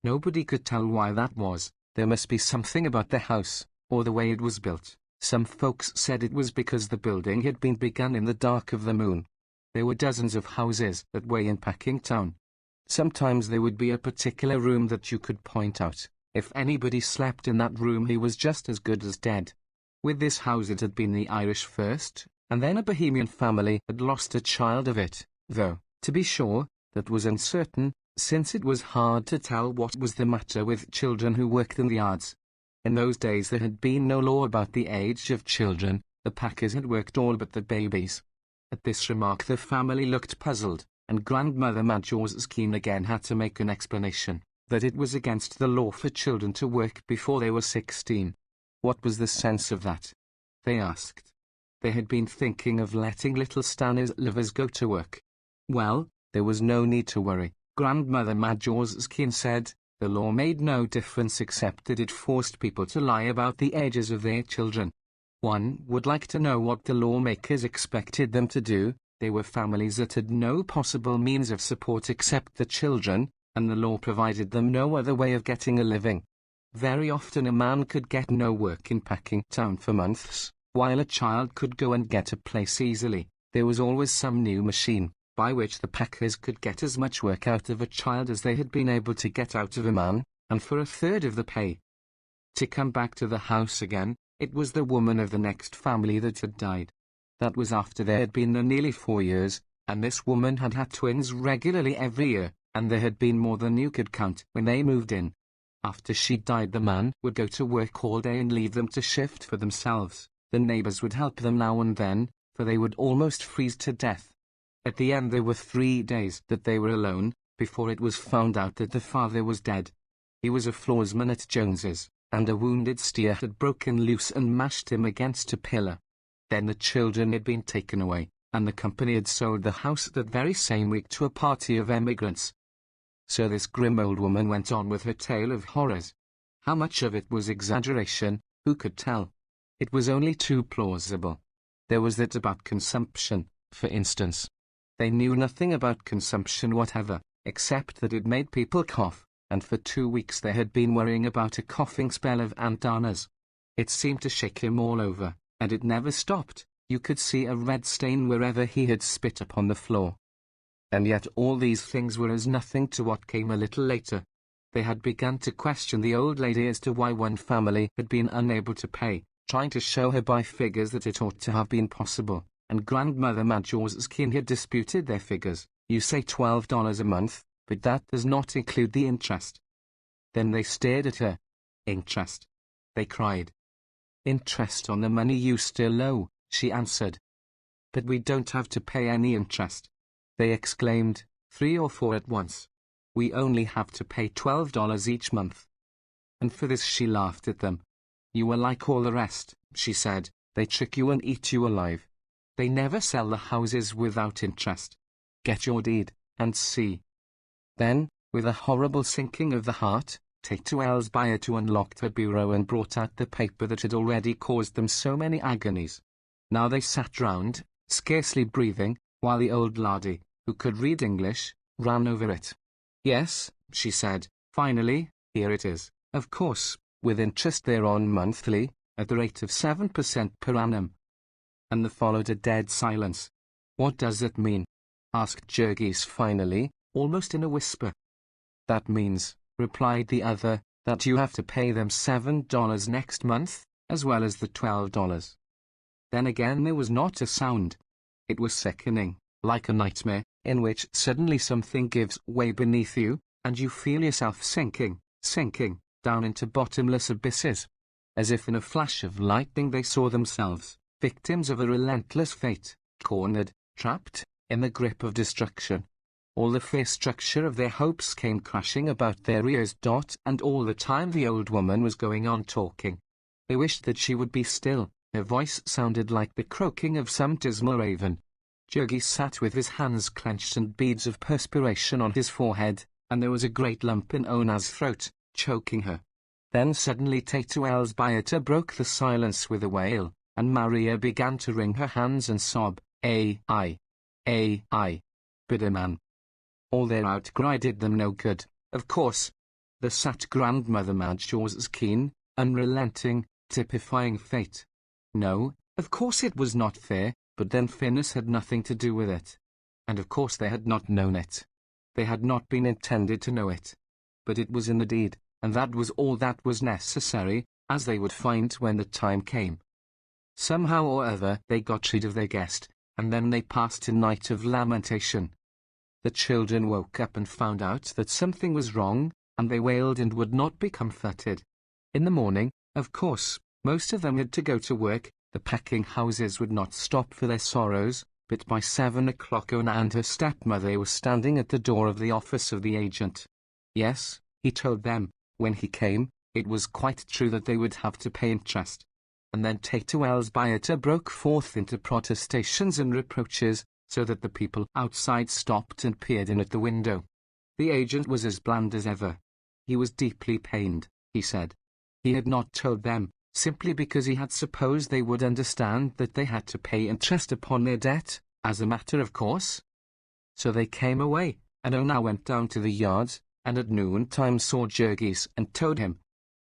Nobody could tell why that was. There must be something about the house, or the way it was built. Some folks said it was because the building had been begun in the dark of the moon. There were dozens of houses that way in Packingtown. Sometimes there would be a particular room that you could point out. If anybody slept in that room, he was just as good as dead. With this house it had been the Irish first, and then a Bohemian family had lost a child of it, though, to be sure, that was uncertain, since it was hard to tell what was the matter with children who worked in the yards. In those days there had been no law about the age of children. The packers had worked all but the babies. At this remark the family looked puzzled, and Grandmother Majorskine again had to make an explanation, that it was against the law for children to work before they were 16. What was the sense of that? They asked. They had been thinking of letting little Stanislaus go to work. Well, there was no need to worry. Grandmother Majorskine said, the law made no difference except that it forced people to lie about the ages of their children. One would like to know what the lawmakers expected them to do. They were families that had no possible means of support except the children, and the law provided them no other way of getting a living. Very often a man could get no work in Packingtown for months, while a child could go and get a place easily. There was always some new machine, by which the packers could get as much work out of a child as they had been able to get out of a man, and for a third of the pay. To come back to the house again, it was the woman of the next family that had died. That was after there had been nearly 4 years, and this woman had had twins regularly every year, and there had been more than you could count when they moved in. After she died, the man would go to work all day and leave them to shift for themselves. The neighbors would help them now and then, for they would almost freeze to death. At the end there were 3 days that they were alone, before it was found out that the father was dead. He was a floorsman at Jones's, and a wounded steer had broken loose and mashed him against a pillar. Then the children had been taken away, and the company had sold the house that very same week to a party of emigrants. So this grim old woman went on with her tale of horrors. How much of it was exaggeration, who could tell? It was only too plausible. There was that about consumption, for instance. They knew nothing about consumption whatever, except that it made people cough, and for 2 weeks they had been worrying about a coughing spell of Aunt Anna's. It seemed to shake him all over, and it never stopped. You could see a red stain wherever he had spit upon the floor. And yet all these things were as nothing to what came a little later. They had begun to question the old lady as to why one family had been unable to pay, trying to show her by figures that it ought to have been possible, and Grandmother Majorskine had disputed their figures. You say $12 a month, but that does not include the interest. Then they stared at her. Interest? They cried. Interest on the money you still owe, she answered. But we don't have to pay any interest, they exclaimed, 3 or 4 at once. We only have to pay $12 each month. And for this she laughed at them. You are like all the rest, she said. They trick you and eat you alive. They never sell the houses without interest. Get your deed, and see. Then, with a horrible sinking of the heart, Tito Elsbiotu unlocked her bureau and brought out the paper that had already caused them so many agonies. Now they sat round, scarcely breathing, while the old lady, who could read English, ran over it. Yes, she said, finally, here it is, of course, with interest thereon monthly, at the rate of 7% per annum. And there followed a dead silence. What does that mean? Asked Jurgis finally, almost in a whisper. That means, replied the other, that you have to pay them $7 next month, as well as the $12. Then again there was not a sound. It was sickening, like a nightmare, in which suddenly something gives way beneath you, and you feel yourself sinking, down into bottomless abysses. As if in a flash of lightning they saw themselves, victims of a relentless fate, cornered, trapped, in the grip of destruction. All the fair structure of their hopes came crashing about their ears. And all the time the old woman was going on talking. They wished that she would be still. Her voice sounded like the croaking of some dismal raven. Jurgis sat with his hands clenched and beads of perspiration on his forehead, and there was a great lump in Ona's throat, choking her. Then suddenly Tito Elsbiotu broke the silence with a wail, and Maria began to wring her hands and sob, I. Bitter man. All their outcry did them no good. Of course, There sat Grandmother Madge Shaw's keen, unrelenting, typifying fate. No, of course it was not fair, but then Phineas had nothing to do with it. And of course they had not known it. They had not been intended to know it. But it was in the deed, and that was all that was necessary, as they would find when the time came. Somehow or other they got rid of their guest, and then they passed a night of lamentation. The children woke up and found out that something was wrong, and they wailed and would not be comforted. In the morning, of course, most of them had to go to work. The packing houses would not stop for their sorrows, but by 7 o'clock Ona and her stepmother were standing at the door of the office of the agent. Yes, he told them, when he came, it was quite true that they would have to pay interest. And then Tata Elsbiotta broke forth into protestations and reproaches, so that the people outside stopped and peered in at the window. The agent was as bland as ever. He was deeply pained, he said. He had not told them, simply because he had supposed they would understand that they had to pay interest upon their debt, as a matter of course. So they came away, and Ona went down to the yards, and at noontime saw Jurgis and told him.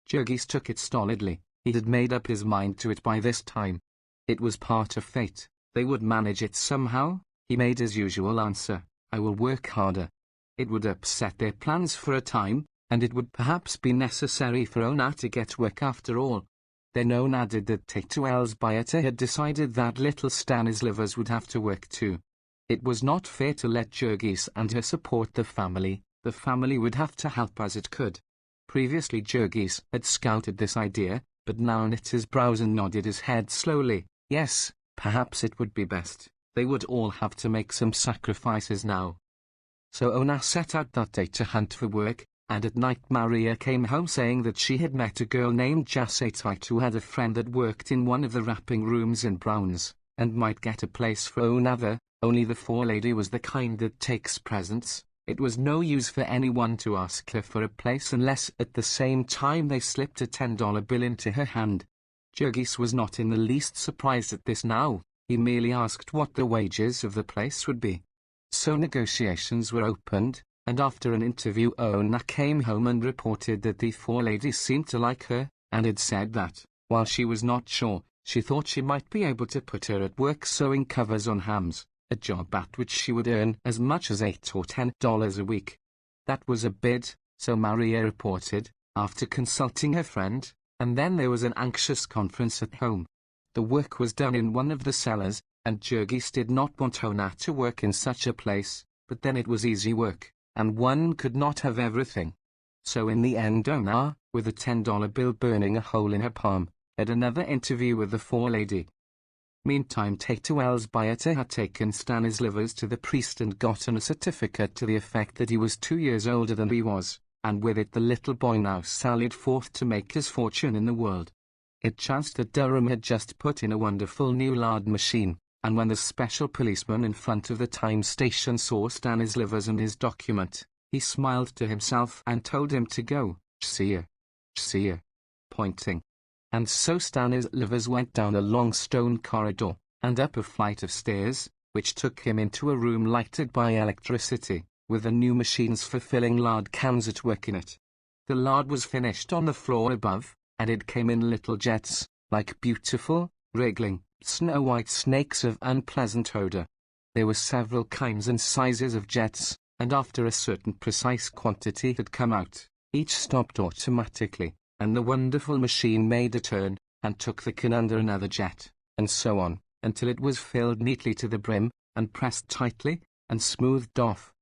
Jurgis took it stolidly. He had made up his mind to it by this time. It was part of fate. They would manage it somehow. He made his usual answer, I will work harder. It would upset their plans for a time, and it would perhaps be necessary for Ona to get work after all. Then Ona added that Tata Elsbiotta had decided that little Stanislaus would have to work too. It was not fair to let Jurgis and her support the family would have to help as it could. Previously Jurgis had scouted this idea, but now knit his brows and nodded his head slowly. Yes, perhaps it would be best. They would all have to make some sacrifices now. So Ona set out that day to hunt for work, and at night Maria came home saying that she had met a girl named Jasatite who had a friend that worked in one of the wrapping rooms in Brown's, and might get a place for Ona there, only the forelady was the kind that takes presents. It was no use for anyone to ask her for a place unless at the same time they slipped a $10 bill into her hand. Jurgis was not in the least surprised at this now. He merely asked what the wages of the place would be. So negotiations were opened, and after an interview Ona came home and reported that the forelady seemed to like her, and had said that, while she was not sure, she thought she might be able to put her at work sewing covers on hams, a job at which she would earn as much as $8 or $10 a week. That was a bid, so Maria reported, after consulting her friend, and then there was an anxious conference at home. The work was done in one of the cellars, and Jurgis did not want Ona to work in such a place, but then it was easy work, and one could not have everything. So in the end Ona, with a $10 bill burning a hole in her palm, had another interview with the forelady. Meantime Tata Elsbiotta had taken Stanislaus to the priest and gotten a certificate to the effect that he was 2 years older than he was, and with it the little boy now sallied forth to make his fortune in the world. It chanced that Durham had just put in a wonderful new lard machine, and when the special policeman in front of the time station saw Stanislaus and his document, he smiled to himself and told him to go, see ya, pointing. And so Stanislaus went down a long stone corridor, and up a flight of stairs, which took him into a room lighted by electricity, with the new machines for filling lard cans at work in it. The lard was finished on the floor above, and it came in little jets, like beautiful, wriggling, snow-white snakes of unpleasant odor. There were several kinds and sizes of jets, and after a certain precise quantity had come out, each stopped automatically, and the wonderful machine made a turn, and took the can under another jet, and so on, until it was filled neatly to the brim, and pressed tightly, and smoothed off.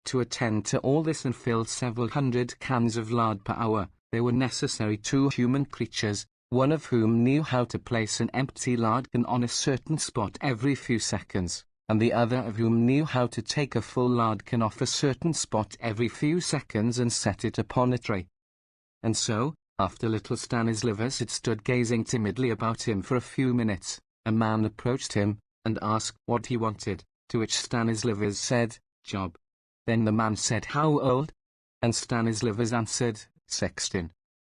To attend to all this and fill several hundred cans of lard per hour, there were necessary 2 human creatures, one of whom knew how to place an empty lard can on a certain spot every few seconds, and the other of whom knew how to take a full lard can off a certain spot every few seconds and set it upon a tray. And so, after little Stanislaus had stood gazing timidly about him for a few minutes, a man approached him, and asked what he wanted, to which Stanislaus said, job. Then the man said, how old? And Stanislaus answered, 16.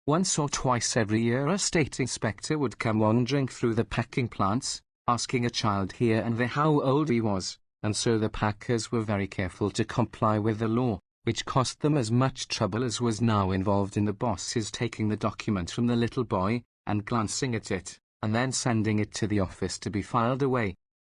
Once or twice every year a state inspector would come wandering through the packing plants, asking a child here and there how old he was, and so the packers were very careful to comply with the law, which cost them as much trouble as was now involved in the boss's taking the document from the little boy, and glancing at it, and then sending it to the office to be filed away.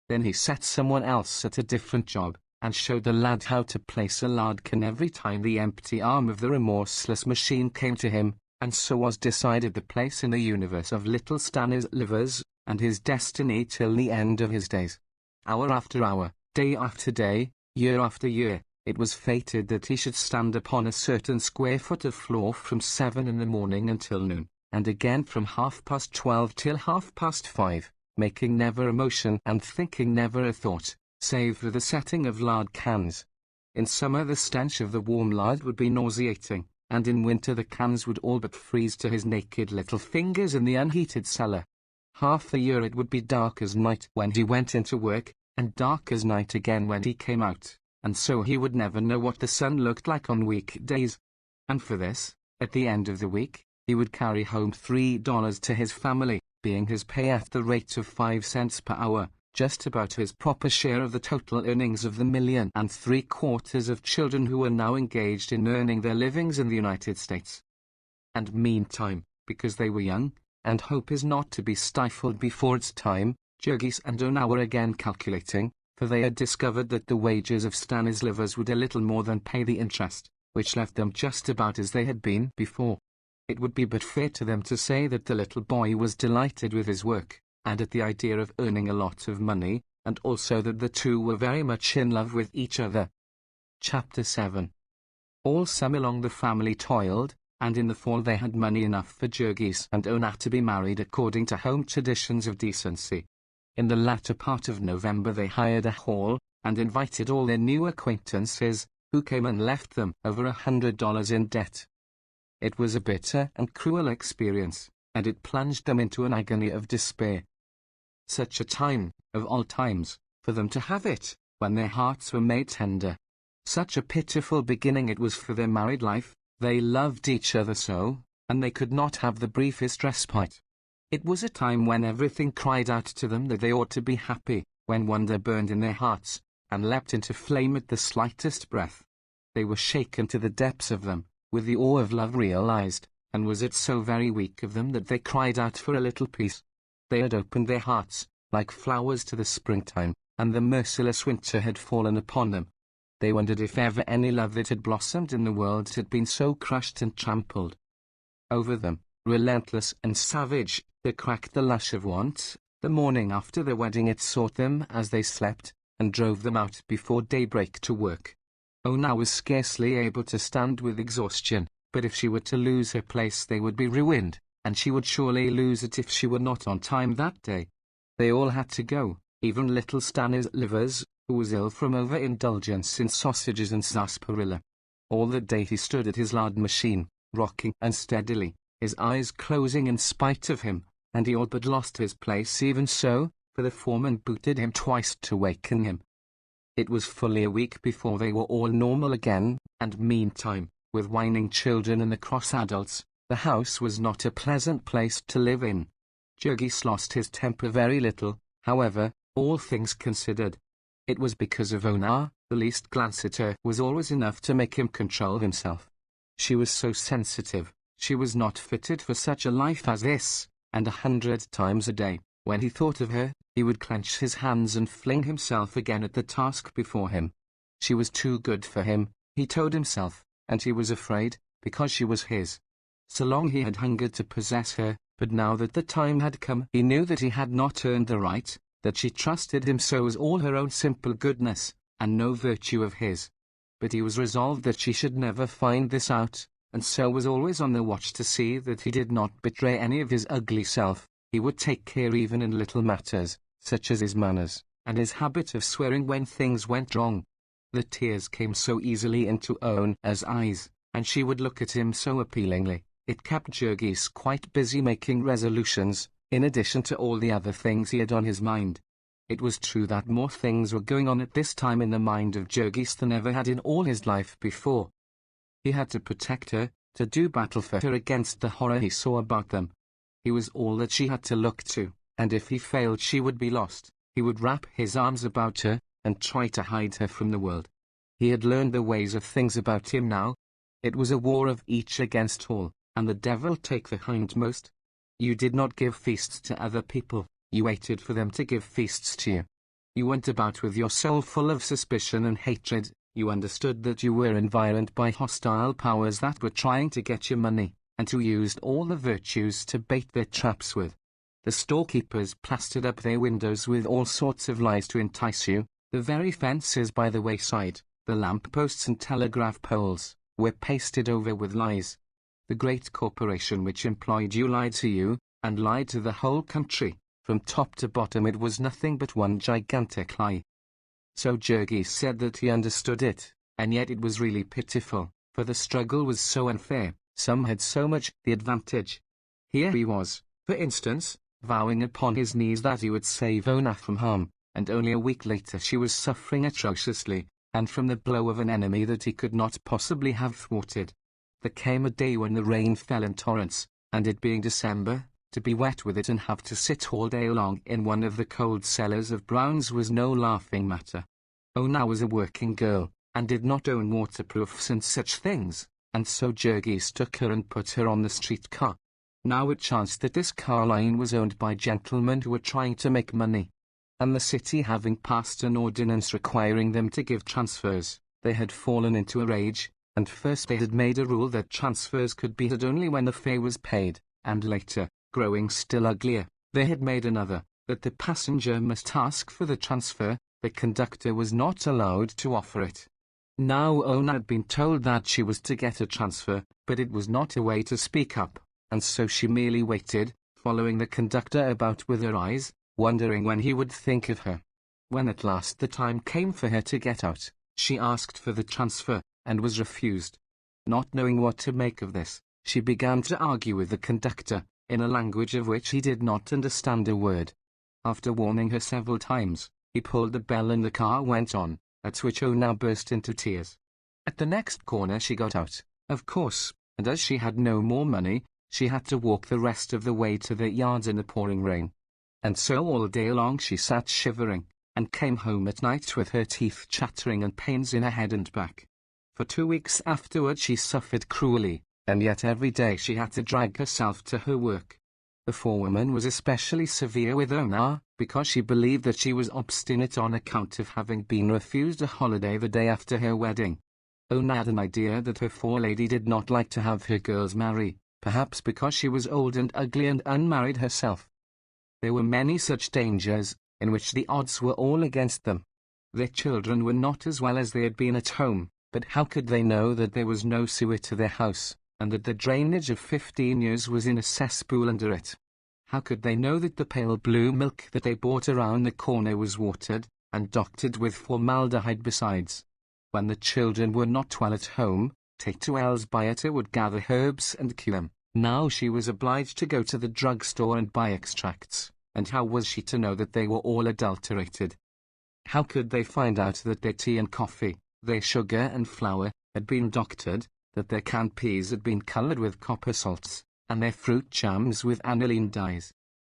Then he set someone else at a different job, and showed the lad how to place a lard can every time the empty arm of the remorseless machine came to him, and so was decided the place in the universe of little Stanislaus, and his destiny till the end of his days. Hour after hour, day after day, year after year, it was fated that he should stand upon a certain square foot of floor from 7 in the morning until noon, and again from 12:30 till 5:30, making never a motion and thinking never a thought, save for the setting of lard cans. In summer the stench of the warm lard would be nauseating, and in winter the cans would all but freeze to his naked little fingers in the unheated cellar. Half the year it would be dark as night when he went into work, and dark as night again when he came out, and so he would never know what the sun looked like on weekdays. And for this, at the end of the week, he would carry home $3 to his family, being his pay at the rate of 5 cents per hour, just about his proper share of the total earnings of the 1.75 million of children who were now engaged in earning their livings in the United States. And meantime, because they were young, and hope is not to be stifled before its time, Jurgis and Ona were again calculating, for they had discovered that the wages of Stanislaus would a little more than pay the interest, which left them just about as they had been before. It would be but fair to them to say that the little boy was delighted with his work, and at the idea of earning a lot of money, and also that the two were very much in love with each other. Chapter 7. All summer long the family toiled, and in the fall they had money enough for Jurgis and Ona to be married according to home traditions of decency. In the latter part of November they hired a hall, and invited all their new acquaintances, who came and left them over $100 in debt. It was a bitter and cruel experience, and it plunged them into an agony of despair. Such a time, of all times, for them to have it, when their hearts were made tender. Such a pitiful beginning it was for their married life. They loved each other so, and they could not have the briefest respite. It was a time when everything cried out to them that they ought to be happy, when wonder burned in their hearts, and leapt into flame at the slightest breath. They were shaken to the depths of them, with the awe of love realized, and was it so very weak of them that they cried out for a little peace? They had opened their hearts, like flowers to the springtime, and the merciless winter had fallen upon them. They wondered if ever any love that had blossomed in the world had been so crushed and trampled. Over them, relentless and savage, there cracked the lash of want. The morning after their wedding it sought them as they slept, and drove them out before daybreak to work. Ona was scarcely able to stand with exhaustion, but if she were to lose her place they would be ruined, and she would surely lose it if she were not on time that day. They all had to go, even little Stanislaus, who was ill from overindulgence in sausages and sarsaparilla. All the day he stood at his lard machine, rocking unsteadily, his eyes closing in spite of him, and he all but lost his place even so, for the foreman booted him twice to waken him. It was fully a week before they were all normal again, and meantime, with whining children and the cross adults, the house was not a pleasant place to live in. Jurgis lost his temper very little, however, all things considered. It was because of Ona. The least glance at her was always enough to make him control himself. She was so sensitive, she was not fitted for such a life as this, and 100 times a day, when he thought of her, he would clench his hands and fling himself again at the task before him. She was too good for him, he told himself, and he was afraid, because she was his. So long he had hungered to possess her, but now that the time had come he knew that he had not earned the right, that she trusted him so was all her own simple goodness, and no virtue of his. But he was resolved that she should never find this out, and so was always on the watch to see that he did not betray any of his ugly self. He would take care even in little matters, such as his manners, and his habit of swearing when things went wrong. The tears came so easily into Ona's eyes, and she would look at him so appealingly. It kept Jurgis quite busy making resolutions, in addition to all the other things he had on his mind. It was true that more things were going on at this time in the mind of Jurgis than ever had in all his life before. He had to protect her, to do battle for her against the horror he saw about them. He was all that she had to look to, and if he failed she would be lost. He would wrap his arms about her, and try to hide her from the world. He had learned the ways of things about him now. It was a war of each against all, and the devil take the hindmost. You did not give feasts to other people, you waited for them to give feasts to you. You went about with your soul full of suspicion and hatred. You understood that you were environed by hostile powers that were trying to get your money, and who used all the virtues to bait their traps with. The storekeepers plastered up their windows with all sorts of lies to entice you. The very fences by the wayside, the lamp-posts and telegraph poles, were pasted over with lies. The great corporation which employed you lied to you, and lied to the whole country. From top to bottom it was nothing but one gigantic lie. So Jurgis said that he understood it, and yet it was really pitiful, for the struggle was so unfair. Some had so much the advantage. Here he was, for instance, vowing upon his knees that he would save Ona from harm, and only a week later she was suffering atrociously, and from the blow of an enemy that he could not possibly have thwarted. There came a day when the rain fell in torrents, and it being December, to be wet with it and have to sit all day long in one of the cold cellars of Brown's was no laughing matter. Ona was a working girl, and did not own waterproofs and such things, and so Jurgis took her and put her on the streetcar. Now it chanced that this car line was owned by gentlemen who were trying to make money, and the city having passed an ordinance requiring them to give transfers, they had fallen into a rage, and first they had made a rule that transfers could be had only when the fare was paid, and later, growing still uglier, they had made another, that the passenger must ask for the transfer, the conductor was not allowed to offer it. Now Ona had been told that she was to get a transfer, but it was not a way to speak up, and so she merely waited, following the conductor about with her eyes, wondering when he would think of her. When at last the time came for her to get out, she asked for the transfer, and was refused. Not knowing what to make of this, she began to argue with the conductor, in a language of which he did not understand a word. After warning her several times, he pulled the bell and the car went on, at which Ona burst into tears. At the next corner she got out, of course, and as she had no more money, she had to walk the rest of the way to the yards in the pouring rain. And so all day long she sat shivering, and came home at night with her teeth chattering and pains in her head and back. For 2 weeks afterward she suffered cruelly, and yet every day she had to drag herself to her work. The forewoman was especially severe with Ona, because she believed that she was obstinate on account of having been refused a holiday the day after her wedding. Ona had an idea that her forelady did not like to have her girls marry, perhaps because she was old and ugly and unmarried herself. There were many such dangers, in which the odds were all against them. Their children were not as well as they had been at home, but how could they know that there was no sewer to their house, and that the drainage of 15 years was in a cesspool under it? How could they know that the pale blue milk that they bought around the corner was watered, and doctored with formaldehyde besides? When the children were not well at home, Tatuel's Biota would gather herbs and cure them. Now she was obliged to go to the drugstore and buy extracts, and how was she to know that they were all adulterated? How could they find out that their tea and coffee, their sugar and flour, had been doctored, that their canned peas had been colored with copper salts, and their fruit jams with aniline dyes?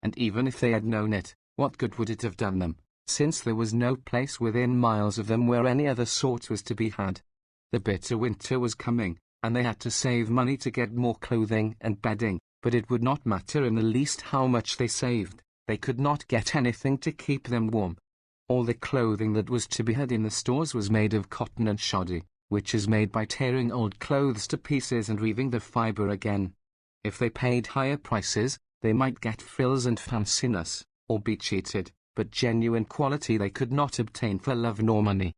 And even if they had known it, what good would it have done them, since there was no place within miles of them where any other sort was to be had? The bitter winter was coming, and they had to save money to get more clothing and bedding, but it would not matter in the least how much they saved. They could not get anything to keep them warm. All the clothing that was to be had in the stores was made of cotton and shoddy, which is made by tearing old clothes to pieces and weaving the fibre again. If they paid higher prices, they might get frills and fanciness, or be cheated, but genuine quality they could not obtain for love nor money.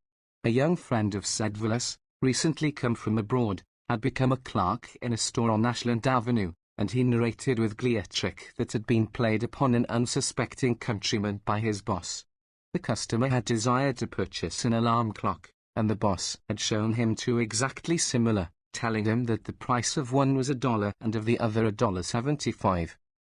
A young friend of Sedvilas, recently come from abroad, had become a clerk in a store on Ashland Avenue, and he narrated with glee a trick that had been played upon an unsuspecting countryman by his boss. The customer had desired to purchase an alarm clock, and the boss had shown him two exactly similar, telling him that the price of one was $1 and of the other $1.75.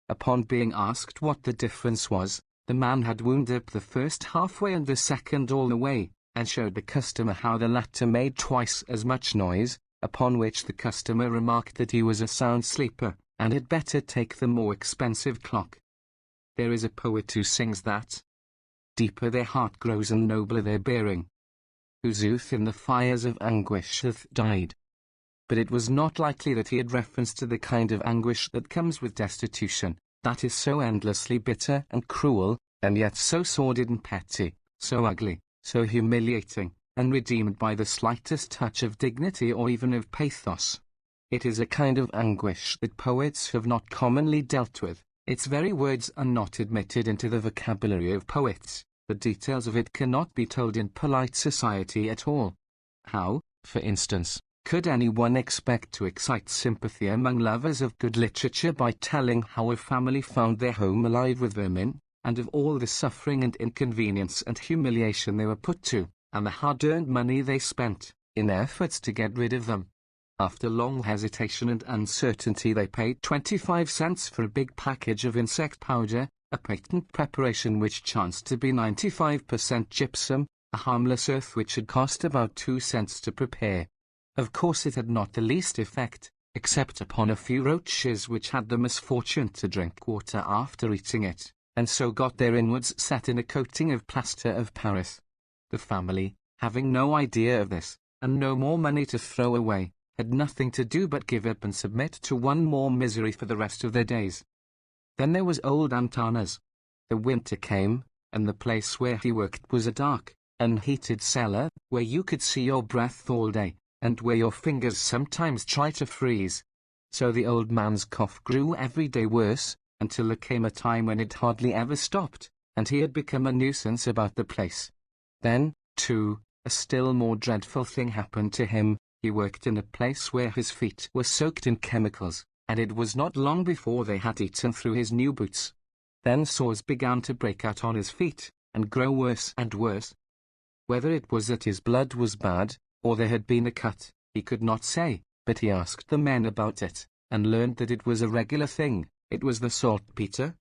Upon being asked what the difference was, the man had wound up the first halfway and the second all the way, and showed the customer how the latter made twice as much noise, upon which the customer remarked that he was a sound sleeper, and had better take the more expensive clock. There is a poet who sings that deeper their heart grows and nobler their bearing. whose youth in the fires of anguish hath died. But it was not likely that he had reference to the kind of anguish that comes with destitution, that is so endlessly bitter and cruel, and yet so sordid and petty, so ugly, so humiliating, unredeemed by the slightest touch of dignity or even of pathos. It is a kind of anguish that poets have not commonly dealt with. Its very words are not admitted into the vocabulary of poets. The details of it cannot be told in polite society at all. How, for instance, could anyone expect to excite sympathy among lovers of good literature by telling how a family found their home alive with vermin, and of all the suffering and inconvenience and humiliation they were put to, and the hard-earned money they spent, in efforts to get rid of them? After long hesitation and uncertainty they paid 25 cents for a big package of insect powder, a patent preparation which chanced to be 95% gypsum, a harmless earth which had cost about 2 cents to prepare. Of course it had not the least effect, except upon a few roaches which had the misfortune to drink water after eating it, and so got their inwards set in a coating of plaster of Paris. The family, having no idea of this, and no more money to throw away, had nothing to do but give up and submit to one more misery for the rest of their days. Then there was old Antanas. The winter came, and the place where he worked was a dark, unheated cellar, where you could see your breath all day, and where your fingers sometimes try to freeze. So the old man's cough grew every day worse, until there came a time when it hardly ever stopped, and he had become a nuisance about the place. Then, too, a still more dreadful thing happened to him. He worked in a place where his feet were soaked in chemicals, and it was not long before they had eaten through his new boots. Then sores began to break out on his feet, and grow worse and worse. Whether it was that his blood was bad, or there had been a cut, he could not say, but he asked the men about it, and learned that it was a regular thing. It was the saltpeter.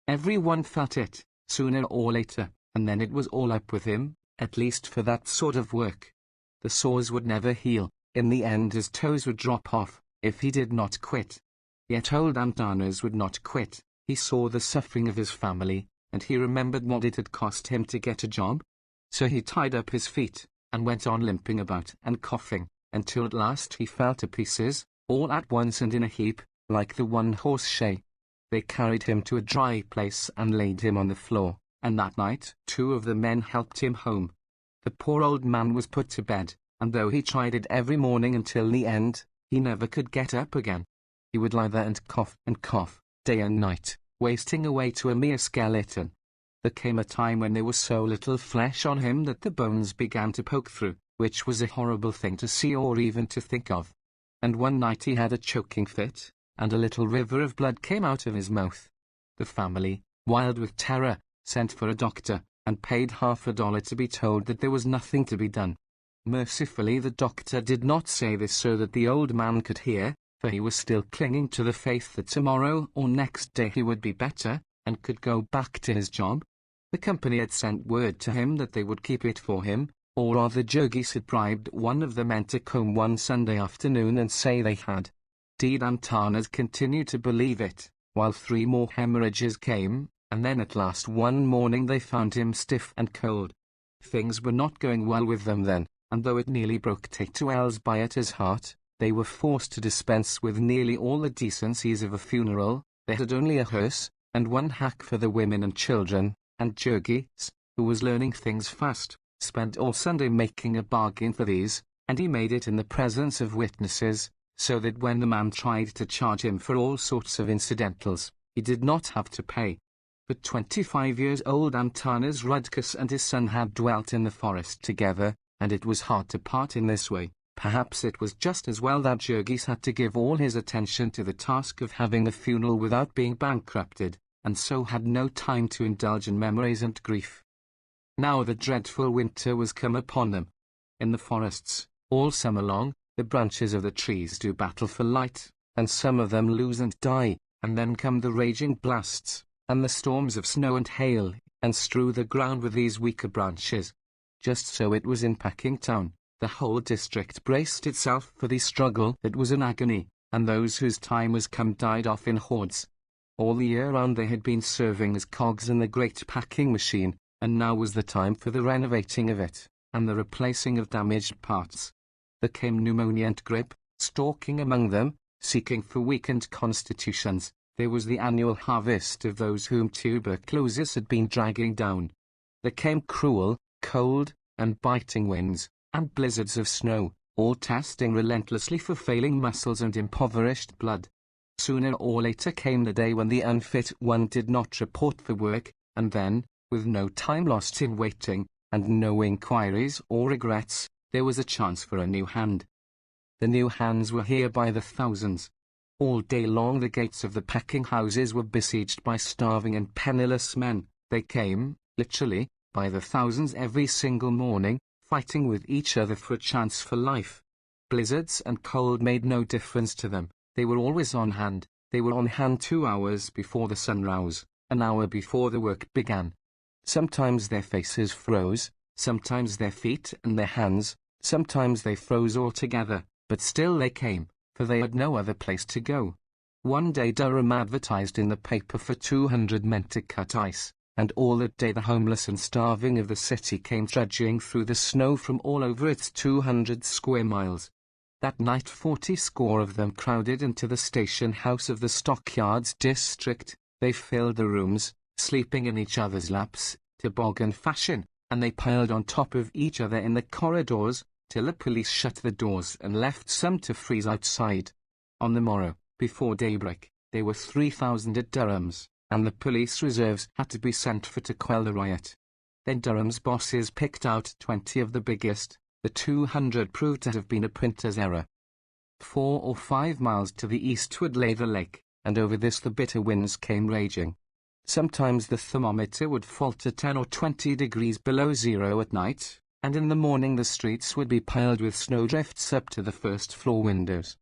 Every one felt it, sooner or later, and then it was all up with him, at least for that sort of work. The sores would never heal. In the end his toes would drop off, if he did not quit. Yet old Antanas would not quit. He saw the suffering of his family, and he remembered what it had cost him to get a job. So he tied up his feet, and went on limping about and coughing, until at last he fell to pieces, all at once and in a heap, like the one-horse shay. They carried him to a dry place and laid him on the floor, and that night 2 of the men helped him home. The poor old man was put to bed, and though he tried it every morning until the end, he never could get up again. He would lie there and cough, day and night, wasting away to a mere skeleton. There came a time when there was so little flesh on him that the bones began to poke through, which was a horrible thing to see or even to think of. And one night he had a choking fit, and a little river of blood came out of his mouth. The family, wild with terror, sent for a doctor, and paid $50 to be told that there was nothing to be done. Mercifully the doctor did not say this so that the old man could hear, for he was still clinging to the faith that tomorrow or next day he would be better, and could go back to his job. The company had sent word to him that they would keep it for him, or rather Jurgis had bribed one of the men to come one Sunday afternoon and say they had. Deed Antanas continued to believe it, while 3 more hemorrhages came, and then at last one morning they found him stiff and cold. Things were not going well with them then, and though it nearly broke Tatuel's Beata's heart, they were forced to dispense with nearly all the decencies of a funeral. They had only a hearse, and 1 hack for the women and children, and Jurgis, who was learning things fast, spent all Sunday making a bargain for these, and he made it in the presence of witnesses, so that when the man tried to charge him for all sorts of incidentals, he did not have to pay. But 25 years old Antanas Rudkus and his son had dwelt in the forest together, and it was hard to part in this way. Perhaps it was just as well that Jurgis had to give all his attention to the task of having the funeral without being bankrupted, and so had no time to indulge in memories and grief. Now the dreadful winter was come upon them. In the forests, all summer long, the branches of the trees do battle for light, and some of them lose and die, and then come the raging blasts, and the storms of snow and hail, and strew the ground with these weaker branches. Just so it was in Packingtown. The whole district braced itself for the struggle that was an agony, and those whose time was come died off in hordes. All the year round they had been serving as cogs in the great packing machine, and now was the time for the renovating of it. and the replacing of damaged parts. There came pneumonia and grippe, stalking among them, seeking for weakened constitutions. There was the annual harvest of those whom tuberculosis had been dragging down. There came cruel, cold, and biting winds, and blizzards of snow, all testing relentlessly for failing muscles and impoverished blood. Sooner or later came the day when the unfit one did not report for work, and then, with no time lost in waiting, and no inquiries or regrets, there was a chance for a new hand. The new hands were here by the thousands. All day long the gates of the packing houses were besieged by starving and penniless men. They came, literally, by the thousands every single morning, fighting with each other for a chance for life. Blizzards and cold made no difference to them. They were always on hand. They were on hand 2 hours before the sun rose, an hour before the work began. Sometimes their faces froze, sometimes their feet and their hands, sometimes they froze altogether, but still they came, for they had no other place to go. One day Durham advertised in the paper for 200 men to cut ice, and all that day the homeless and starving of the city came trudging through the snow from all over its 200 square miles. That night 40 score of them crowded into the station house of the Stockyards district. They filled the rooms, sleeping in each other's laps, toboggan fashion, and they piled on top of each other in the corridors, till the police shut the doors and left some to freeze outside. On the morrow, before daybreak, there were 3,000 at Durham's, and the police reserves had to be sent for to quell the riot. Then Durham's bosses picked out 20 of the biggest. The 200 proved to have been a printer's error. 4 or 5 miles to the eastward lay the lake, and over this the bitter winds came raging. Sometimes the thermometer would fall to 10 or 20 degrees below zero at night, and in the morning the streets would be piled with snowdrifts up to the first-floor windows.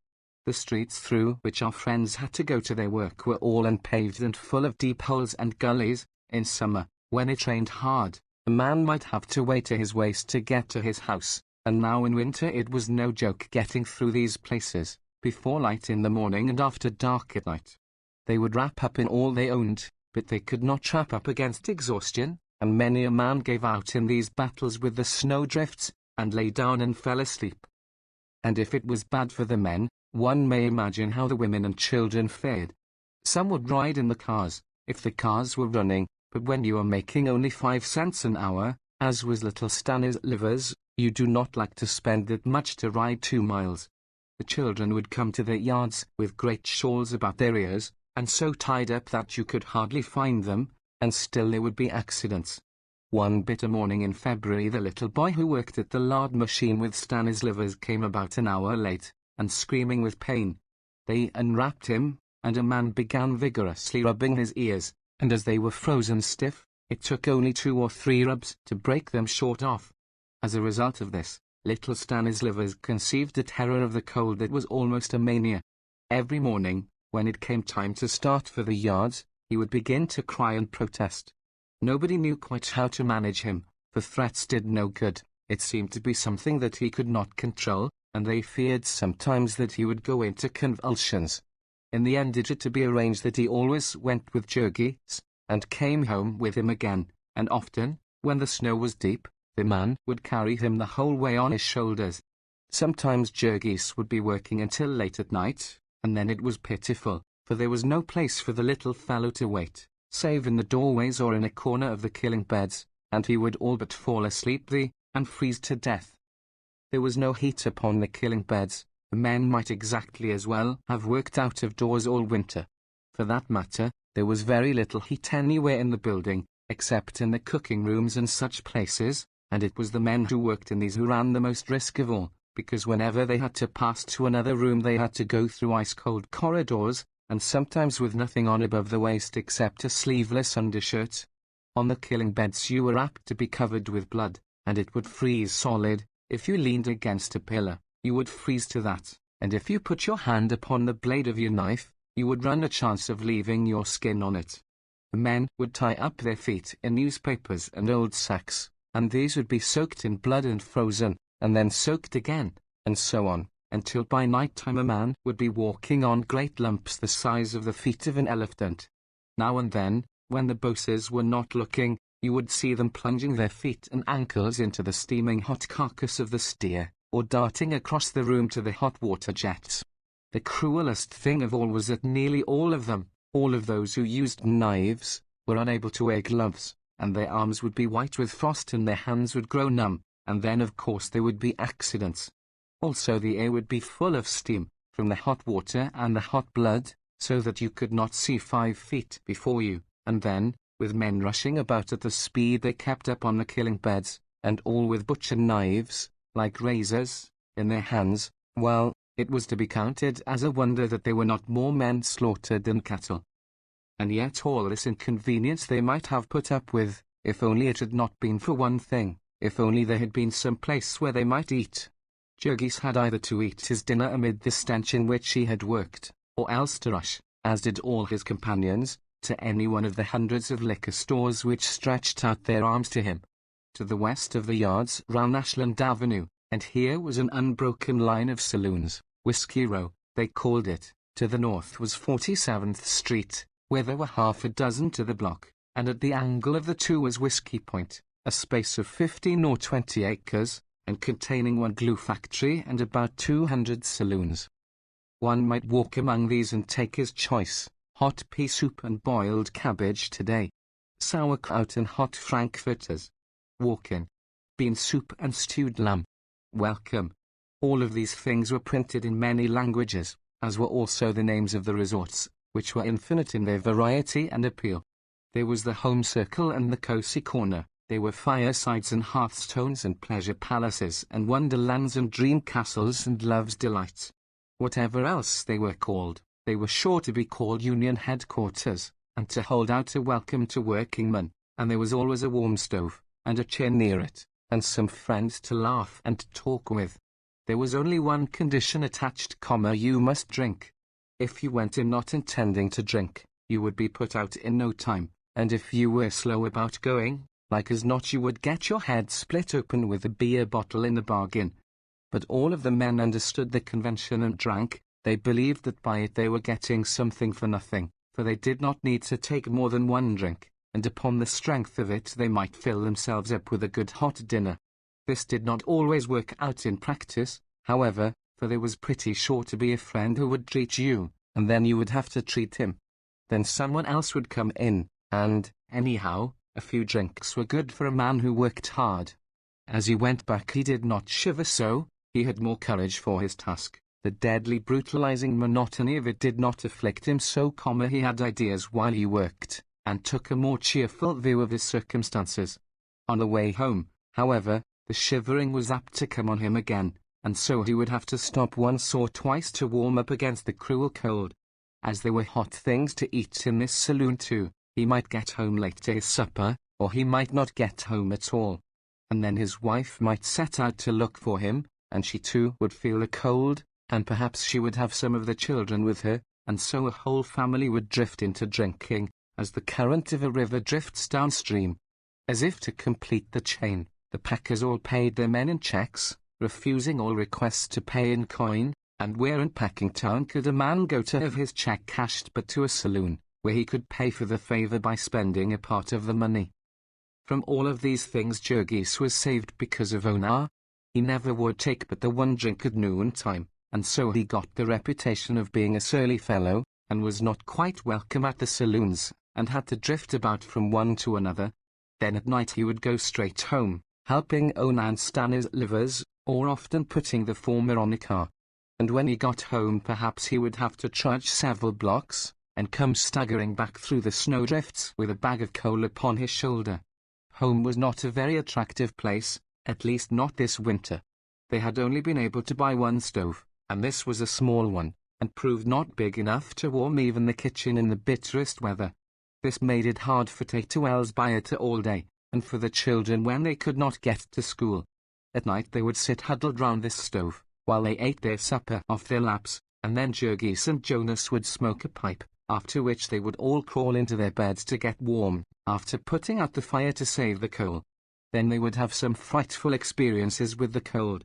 The streets through which our friends had to go to their work were all unpaved and full of deep holes and gullies. In summer, when it rained hard, a man might have to wade to his waist to get to his house, and now in winter it was no joke getting through these places, before light in the morning and after dark at night. They would wrap up in all they owned, but they could not wrap up against exhaustion, and many a man gave out in these battles with the snowdrifts, and lay down and fell asleep. And if it was bad for the men, one may imagine how the women and children fared. Some would ride in the cars, if the cars were running, but when you are making only 5 cents an hour, as was little Stanislaus, you do not like to spend that much to ride 2 miles. The children would come to their yards with great shawls about their ears, and so tied up that you could hardly find them, and still there would be accidents. One bitter morning in February the little boy who worked at the lard machine with Stanislaus came about an hour late, and screaming with pain. They unwrapped him, and a man began vigorously rubbing his ears, and as they were frozen stiff, it took only 2 or 3 rubs to break them short off. As a result of this, little Stanislaus conceived a terror of the cold that was almost a mania. Every morning, when it came time to start for the yards, he would begin to cry and protest. Nobody knew quite how to manage him, for threats did no good. It seemed to be something that he could not control, and they feared sometimes that he would go into convulsions. In the end it had to be arranged that he always went with Jurgis, and came home with him again, and often, when the snow was deep, the man would carry him the whole way on his shoulders. Sometimes Jurgis would be working until late at night, and then it was pitiful, for there was no place for the little fellow to wait, save in the doorways or in a corner of the killing beds, and he would all but fall asleep there, and freeze to death. There was no heat upon the killing beds. The men might exactly as well have worked out of doors all winter. For that matter, there was very little heat anywhere in the building, except in the cooking rooms and such places, and it was the men who worked in these who ran the most risk of all, because whenever they had to pass to another room they had to go through ice-cold corridors, and sometimes with nothing on above the waist except a sleeveless undershirt. On the killing beds you were apt to be covered with blood, and it would freeze solid. If you leaned against a pillar, you would freeze to that, and if you put your hand upon the blade of your knife, you would run a chance of leaving your skin on it. The men would tie up their feet in newspapers and old sacks, and these would be soaked in blood and frozen, and then soaked again, and so on, until by night time a man would be walking on great lumps the size of the feet of an elephant. Now and then, when the bosses were not looking, you would see them plunging their feet and ankles into the steaming hot carcass of the steer, or darting across the room to the hot water jets. The cruelest thing of all was that nearly all of them, all of those who used knives, were unable to wear gloves, and their arms would be white with frost and their hands would grow numb, and then of course there would be accidents. Also the air would be full of steam, from the hot water and the hot blood, so that you could not see 5 feet before you, and then, with men rushing about at the speed they kept up on the killing beds, and all with butcher knives, like razors, in their hands, well, it was to be counted as a wonder that there were not more men slaughtered than cattle. And yet all this inconvenience they might have put up with, if only it had not been for one thing, if only there had been some place where they might eat. Jurgis had either to eat his dinner amid the stench in which he had worked, or else to rush, as did all his companions, to any one of the hundreds of liquor stores which stretched out their arms to him. To the west of the yards ran Ashland Avenue, and here was an unbroken line of saloons, Whiskey Row, they called it. To the north was 47th Street, where there were half a dozen to the block, and at the angle of the two was Whiskey Point, a space of 15 or 20 acres, and containing one glue factory and about 200 saloons. One might walk among these and take his choice: hot pea soup and boiled cabbage today, sauerkraut and hot frankfurters. Walk in. Bean soup and stewed lamb. Welcome. All of these things were printed in many languages, as were also the names of the resorts, which were infinite in their variety and appeal. There was the home circle and the cosy corner. There were firesides and hearthstones and pleasure palaces and wonderlands and dream castles and love's delights. Whatever else they were called, they were sure to be called Union Headquarters, and to hold out a welcome to working men, and there was always a warm stove, and a chair near it, and some friends to laugh and talk with. There was only one condition attached, you must drink. If you went in not intending to drink, you would be put out in no time, and if you were slow about going, like as not you would get your head split open with a beer bottle in the bargain. But all of the men understood the convention and drank. They believed that by it they were getting something for nothing, for they did not need to take more than one drink, and upon the strength of it they might fill themselves up with a good hot dinner. This did not always work out in practice, however, for there was pretty sure to be a friend who would treat you, and then you would have to treat him. Then someone else would come in, and, anyhow, a few drinks were good for a man who worked hard. As he went back he did not shiver so, he had more courage for his task. The deadly brutalizing monotony of it did not afflict him so, he had ideas while he worked, and took a more cheerful view of his circumstances. On the way home, however, the shivering was apt to come on him again, and so he would have to stop once or twice to warm up against the cruel cold. As there were hot things to eat in this saloon too, he might get home late to his supper, or he might not get home at all. And then his wife might set out to look for him, and she too would feel the cold, and perhaps she would have some of the children with her, and so a whole family would drift into drinking, as the current of a river drifts downstream. As if to complete the chain, the packers all paid their men in checks, refusing all requests to pay in coin, and where in packing town could a man go to have his check cashed but to a saloon, where he could pay for the favor by spending a part of the money. From all of these things Jurgis was saved because of Onar. He never would take but the one drink at noon time, and so he got the reputation of being a surly fellow, and was not quite welcome at the saloons, and had to drift about from one to another. Then at night he would go straight home, helping Onan stand his livers, or often putting the former on a car. And when he got home perhaps he would have to trudge several blocks, and come staggering back through the snowdrifts with a bag of coal upon his shoulder. Home was not a very attractive place, at least not this winter. They had only been able to buy one stove, and this was a small one, and proved not big enough to warm even the kitchen in the bitterest weather. This made it hard for Tato Elsbieta all day, and for the children when they could not get to school. At night they would sit huddled round this stove, while they ate their supper off their laps, and then Jurgis and Jonas would smoke a pipe, after which they would all crawl into their beds to get warm, after putting out the fire to save the coal. Then they would have some frightful experiences with the cold.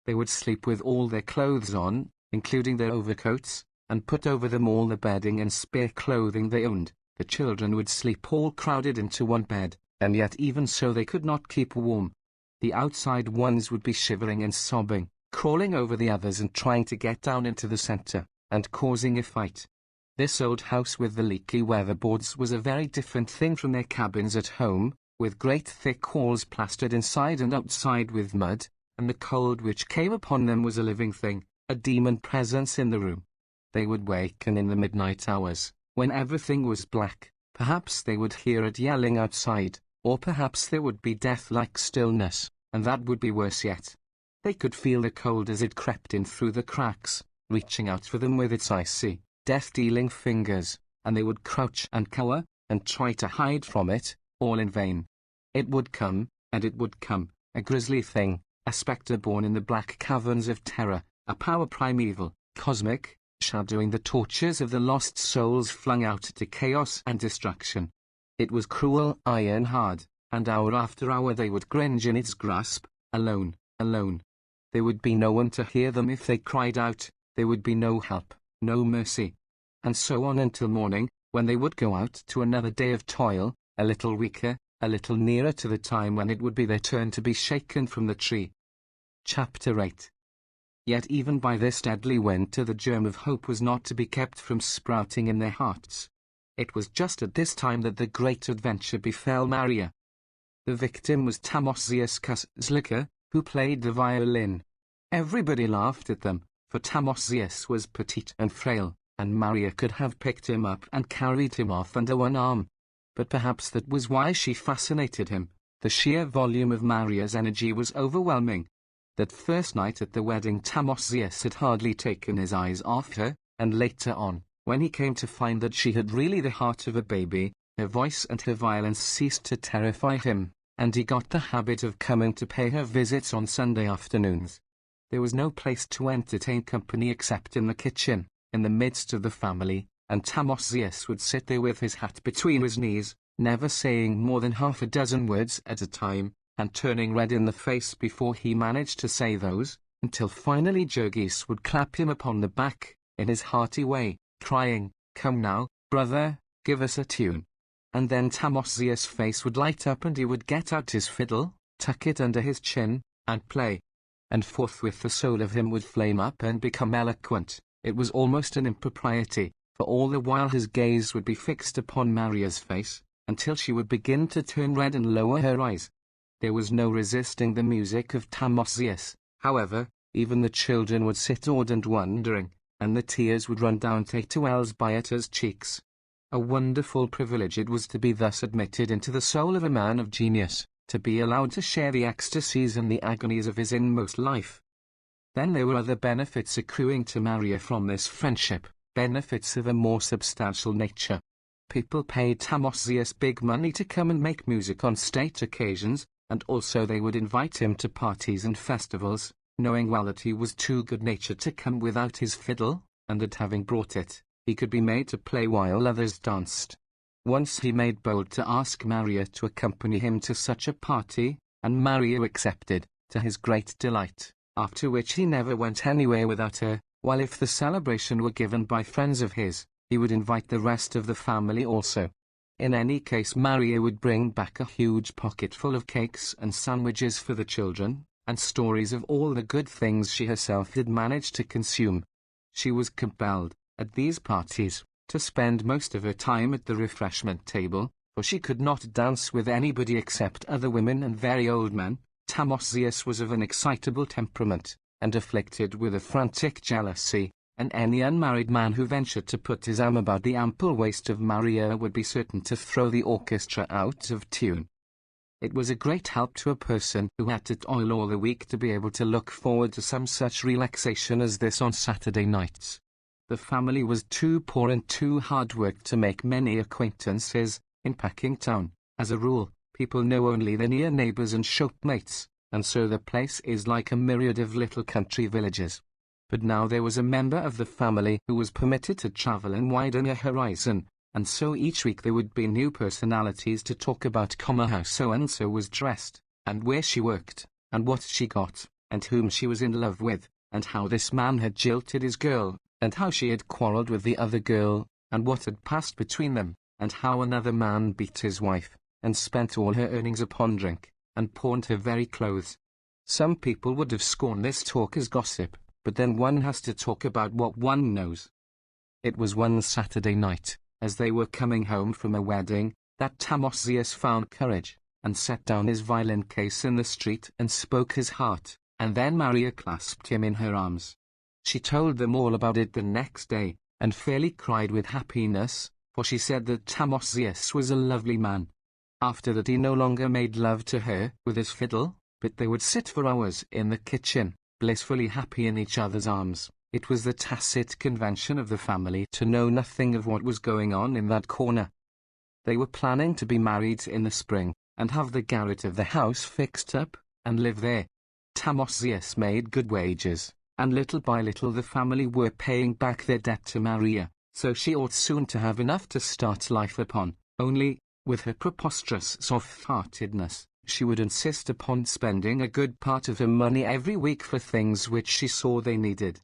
They would sleep with all their clothes on, including their overcoats, and put over them all the bedding and spare clothing they owned. The children would sleep all crowded into one bed, and yet even so they could not keep warm. The outside ones would be shivering and sobbing, crawling over the others and trying to get down into the center, and causing a fight. This old house with the leaky weatherboards was a very different thing from their cabins at home, with great thick walls plastered inside and outside with mud, and the cold which came upon them was a living thing, a demon presence in the room. They would waken in the midnight hours, when everything was black. Perhaps they would hear it yelling outside, or perhaps there would be death-like stillness, and that would be worse yet. They could feel the cold as it crept in through the cracks, reaching out for them with its icy, death-dealing fingers, and they would crouch and cower, and try to hide from it, all in vain. It would come, and it would come, a grisly thing, a spectre born in the black caverns of terror, a power primeval, cosmic, shadowing the tortures of the lost souls flung out to chaos and destruction. It was cruel, iron hard, and hour after hour they would cringe in its grasp, alone, alone. There would be no one to hear them if they cried out, there would be no help, no mercy. And so on until morning, when they would go out to another day of toil, a little weaker, a little nearer to the time when it would be their turn to be shaken from the tree. Chapter 8. Yet even by this deadly winter the germ of hope was not to be kept from sprouting in their hearts. It was just at this time that the great adventure befell Maria. The victim was Tamosius Kuzlika, who played the violin. Everybody laughed at them, for Tamosius was petite and frail, and Maria could have picked him up and carried him off under one arm. But perhaps that was why she fascinated him. The sheer volume of Maria's energy was overwhelming. That first night at the wedding Tamosius had hardly taken his eyes off her, and later on, when he came to find that she had really the heart of a baby, her voice and her violence ceased to terrify him, and he got the habit of coming to pay her visits on Sunday afternoons. There was no place to entertain company except in the kitchen, in the midst of the family, and Tamosius would sit there with his hat between his knees, never saying more than half a dozen words at a time, and turning red in the face before he managed to say those, until finally Jurgis would clap him upon the back, in his hearty way, crying, "Come now, brother, give us a tune." And then Tamosius' face would light up and he would get out his fiddle, tuck it under his chin, and play. And forthwith the soul of him would flame up and become eloquent. It was almost an impropriety, for all the while his gaze would be fixed upon Maria's face, until she would begin to turn red and lower her eyes. There was no resisting the music of Tamosius, however. Even the children would sit awed and wondering, and the tears would run down Tatuel's Beata's cheeks. A wonderful privilege it was to be thus admitted into the soul of a man of genius, to be allowed to share the ecstasies and the agonies of his inmost life. Then there were other benefits accruing to Maria from this friendship, benefits of a more substantial nature. People paid Tamosius big money to come and make music on state occasions, and also they would invite him to parties and festivals, knowing well that he was too good-natured to come without his fiddle, and that having brought it, he could be made to play while others danced. Once he made bold to ask Maria to accompany him to such a party, and Maria accepted, to his great delight, after which he never went anywhere without her, while if the celebration were given by friends of his, he would invite the rest of the family also. In any case Maria would bring back a huge pocket full of cakes and sandwiches for the children, and stories of all the good things she herself had managed to consume. She was compelled, at these parties, to spend most of her time at the refreshment table, for she could not dance with anybody except other women and very old men. Tamosius was of an excitable temperament, and afflicted with a frantic jealousy, and any unmarried man who ventured to put his arm about the ample waist of Maria would be certain to throw the orchestra out of tune. It was a great help to a person who had to toil all the week to be able to look forward to some such relaxation as this on Saturday nights. The family was too poor and too hard-worked to make many acquaintances in Packingtown. As a rule, people know only their near neighbours and shopmates, and so the place is like a myriad of little country villages. But now there was a member of the family who was permitted to travel and widen her horizon, and so each week there would be new personalities to talk about, how so-and-so was dressed, and where she worked, and what she got, and whom she was in love with, and how this man had jilted his girl, and how she had quarrelled with the other girl, and what had passed between them, and how another man beat his wife, and spent all her earnings upon drink, and pawned her very clothes. Some people would have scorned this talk as gossip, but then one has to talk about what one knows. It was one Saturday night, as they were coming home from a wedding, that Timothyus found courage, and set down his violin case in the street and spoke his heart, and then Maria clasped him in her arms. She told them all about it the next day, and fairly cried with happiness, for she said that Timothyus was a lovely man. After that he no longer made love to her with his fiddle, but they would sit for hours in the kitchen, blissfully happy in each other's arms. It was the tacit convention of the family to know nothing of what was going on in that corner. They were planning to be married in the spring, and have the garret of the house fixed up, and live there. Timothyus made good wages, and little by little the family were paying back their debt to Maria, so she ought soon to have enough to start life upon, only, with her preposterous soft-heartedness, she would insist upon spending a good part of her money every week for things which she saw they needed.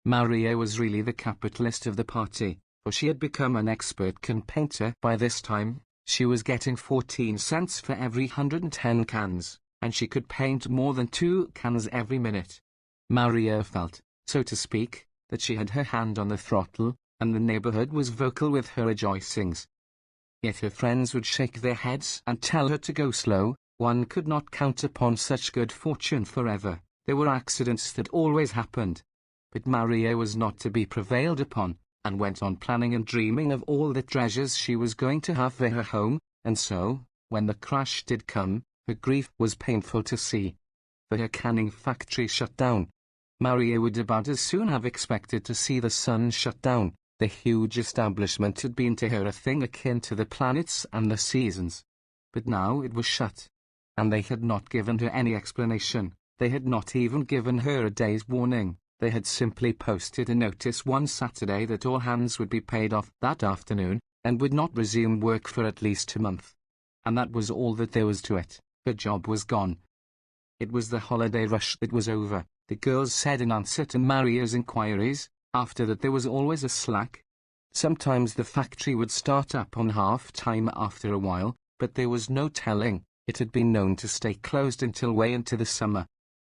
Maria was really the capitalist of the party, for she had become an expert can painter by this time. She was getting 14 cents for every 110 cans, and she could paint more than 2 cans every minute. Maria felt, so to speak, that she had her hand on the throttle, and the neighborhood was vocal with her rejoicings. Yet her friends would shake their heads and tell her to go slow. One could not count upon such good fortune forever. There were accidents that always happened. But Maria was not to be prevailed upon, and went on planning and dreaming of all the treasures she was going to have for her home, and so, when the crash did come, her grief was painful to see. For her canning factory shut down. Maria would about as soon have expected to see the sun shut down. The huge establishment had been to her a thing akin to the planets and the seasons. But now it was shut. And they had not given her any explanation. They had not even given her a day's warning. They had simply posted a notice one Saturday that all hands would be paid off that afternoon, and would not resume work for at least a month. And that was all that there was to it. Her job was gone. It was the holiday rush that was over, the girls said in answer to Maria's inquiries. After that there was always a slack. Sometimes the factory would start up on half-time after a while, but there was no telling. It had been known to stay closed until way into the summer.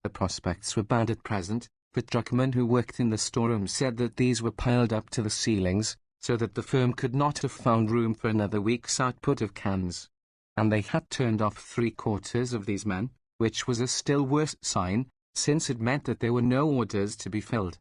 The prospects were bad at present. The truckmen who worked in the storeroom said that these were piled up to the ceilings, so that the firm could not have found room for another week's output of cans. And they had turned off 3/4 of these men, which was a still worse sign, since it meant that there were no orders to be filled.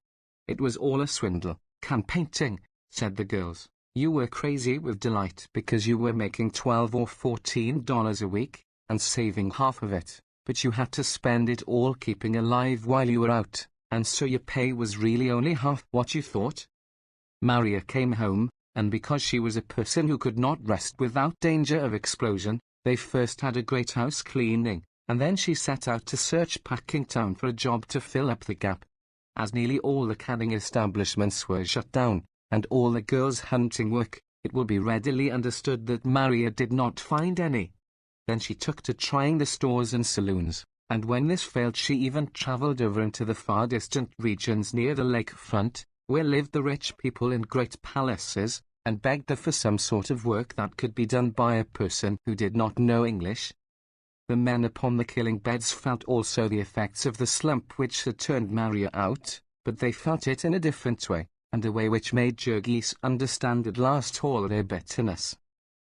It was all a swindle. Can painting, said the girls. You were crazy with delight because you were making $12 or $14 a week, and saving half of it, but you had to spend it all keeping alive while you were out. And so your pay was really only half what you thought? Maria came home, and because she was a person who could not rest without danger of explosion, they first had a great house cleaning, and then she set out to search Packingtown for a job to fill up the gap. As nearly all the canning establishments were shut down, and all the girls hunting work, it will be readily understood that Maria did not find any. Then she took to trying the stores and saloons. And when this failed she even travelled over into the far distant regions near the lake front, where lived the rich people in great palaces, and begged her for some sort of work that could be done by a person who did not know English. The men upon the killing beds felt also the effects of the slump which had turned Maria out, but they felt it in a different way, and a way which made Jurgis understand at last all their bitterness.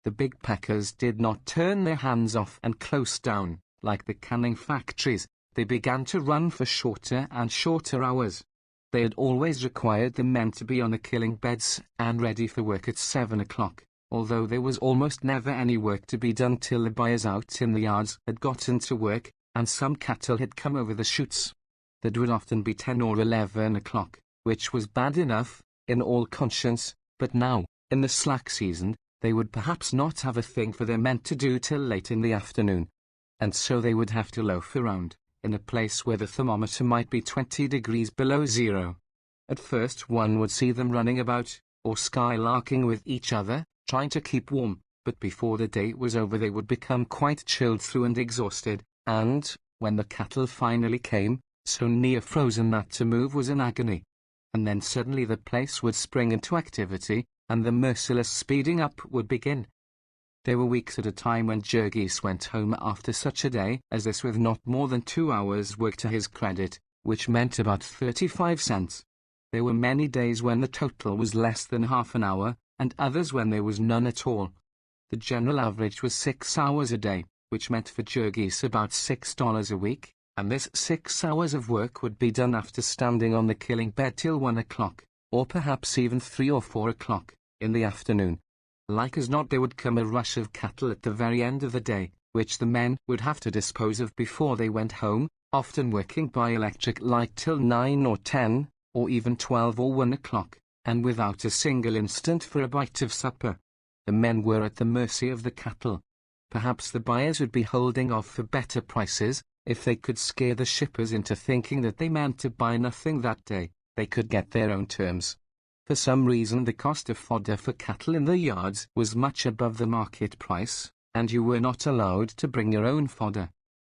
The big packers did not turn their hands off and close down. Like the canning factories, they began to run for shorter and shorter hours. They had always required the men to be on the killing beds and ready for work at 7 o'clock, although there was almost never any work to be done till the buyers out in the yards had gotten to work, and some cattle had come over the chutes. That would often be 10 or 11 o'clock, which was bad enough, in all conscience, but now, in the slack season, they would perhaps not have a thing for their men to do till late in the afternoon. And so they would have to loaf around, in a place where the thermometer might be 20 degrees below zero. At first one would see them running about, or skylarking with each other, trying to keep warm, but before the day was over they would become quite chilled through and exhausted, and, when the cattle finally came, so near frozen that to move was an agony. And then suddenly the place would spring into activity, and the merciless speeding up would begin. There were weeks at a time when Jurgis went home after such a day as this with not more than 2 hours' work to his credit, which meant about 35 cents. There were many days when the total was less than half an hour, and others when there was none at all. The general average was 6 hours a day, which meant for Jurgis about $6 a week, and this 6 hours of work would be done after standing on the killing bed till 1 o'clock, or perhaps even 3 or 4 o'clock, in the afternoon. Like as not there would come a rush of cattle at the very end of the day, which the men would have to dispose of before they went home, often working by electric light till 9 or 10, or even 12 or 1 o'clock, and without a single instant for a bite of supper. The men were at the mercy of the cattle. Perhaps the buyers would be holding off for better prices, if they could scare the shippers into thinking that they meant to buy nothing that day. They could get their own terms. For some reason the cost of fodder for cattle in the yards was much above the market price, and you were not allowed to bring your own fodder.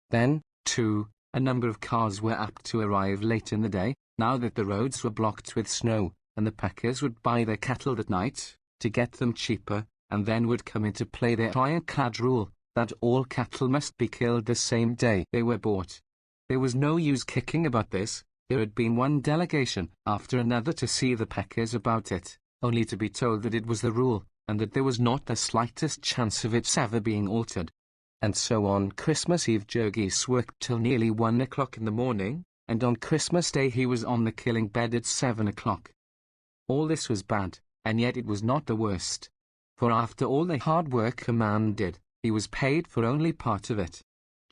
Then, too, a number of cars were apt to arrive late in the day, now that the roads were blocked with snow, and the packers would buy their cattle at night, to get them cheaper, and then would come into play their ironclad rule, that all cattle must be killed the same day they were bought. There was no use kicking about this. There had been one delegation after another to see the packers about it, only to be told that it was the rule, and that there was not the slightest chance of its ever being altered. And so on Christmas Eve Jurgis worked till nearly 1 o'clock in the morning, and on Christmas Day he was on the killing bed at 7 o'clock. All this was bad, and yet it was not the worst. For after all the hard work a man did, he was paid for only part of it.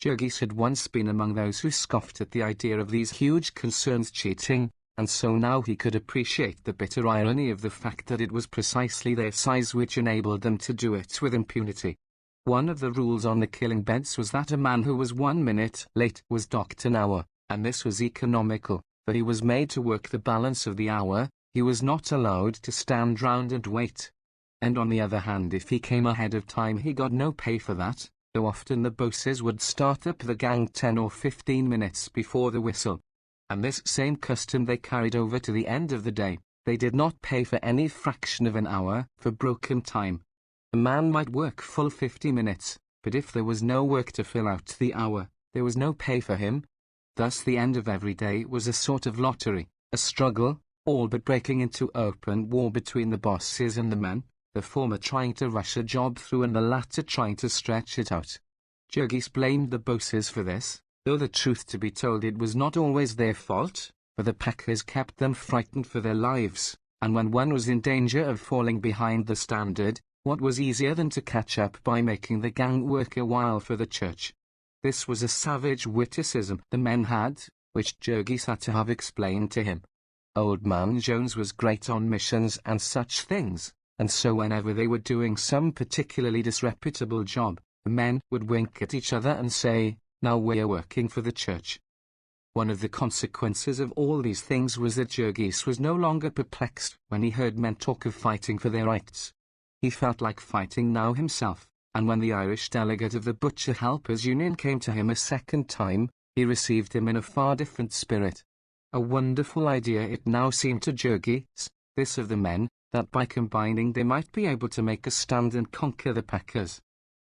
Jurgis had once been among those who scoffed at the idea of these huge concerns cheating, and so now he could appreciate the bitter irony of the fact that it was precisely their size which enabled them to do it with impunity. One of the rules on the killing beds was that a man who was 1 minute late was docked an hour, and this was economical, for he was made to work the balance of the hour. He was not allowed to stand round and wait. And on the other hand, if he came ahead of time he got no pay for that, though often the bosses would start up the gang 10 or 15 minutes before the whistle. And this same custom they carried over to the end of the day. They did not pay for any fraction of an hour for broken time. A man might work full 50 minutes, but if there was no work to fill out the hour, there was no pay for him. Thus the end of every day was a sort of lottery, a struggle, all but breaking into open war between the bosses and the men, the former trying to rush a job through and the latter trying to stretch it out. Jurgis blamed the bosses for this, though the truth to be told it was not always their fault, for the packers kept them frightened for their lives, and when one was in danger of falling behind the standard, what was easier than to catch up by making the gang work a while for the church? This was a savage witticism the men had, which Jurgis had to have explained to him. Old man Jones was great on missions and such things, and so whenever they were doing some particularly disreputable job, the men would wink at each other and say, "Now we're working for the church." One of the consequences of all these things was that Jurgis was no longer perplexed when he heard men talk of fighting for their rights. He felt like fighting now himself, and when the Irish delegate of the Butcher Helpers Union came to him a second time, he received him in a far different spirit. A wonderful idea it now seemed to Jurgis, this of the men, that by combining they might be able to make a stand and conquer the packers.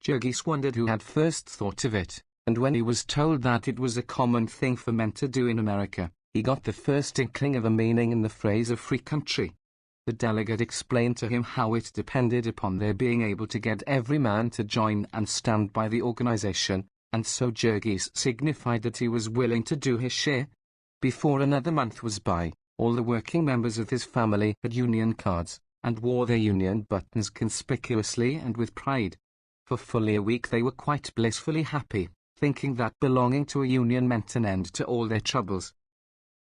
Jurgis wondered who had first thought of it, and when he was told that it was a common thing for men to do in America, he got the first inkling of a meaning in the phrase "a free country." The delegate explained to him how it depended upon their being able to get every man to join and stand by the organization, and so Jurgis signified that he was willing to do his share. Before another month was by, all the working members of his family had union cards, and wore their union buttons conspicuously and with pride. For fully a week they were quite blissfully happy, thinking that belonging to a union meant an end to all their troubles.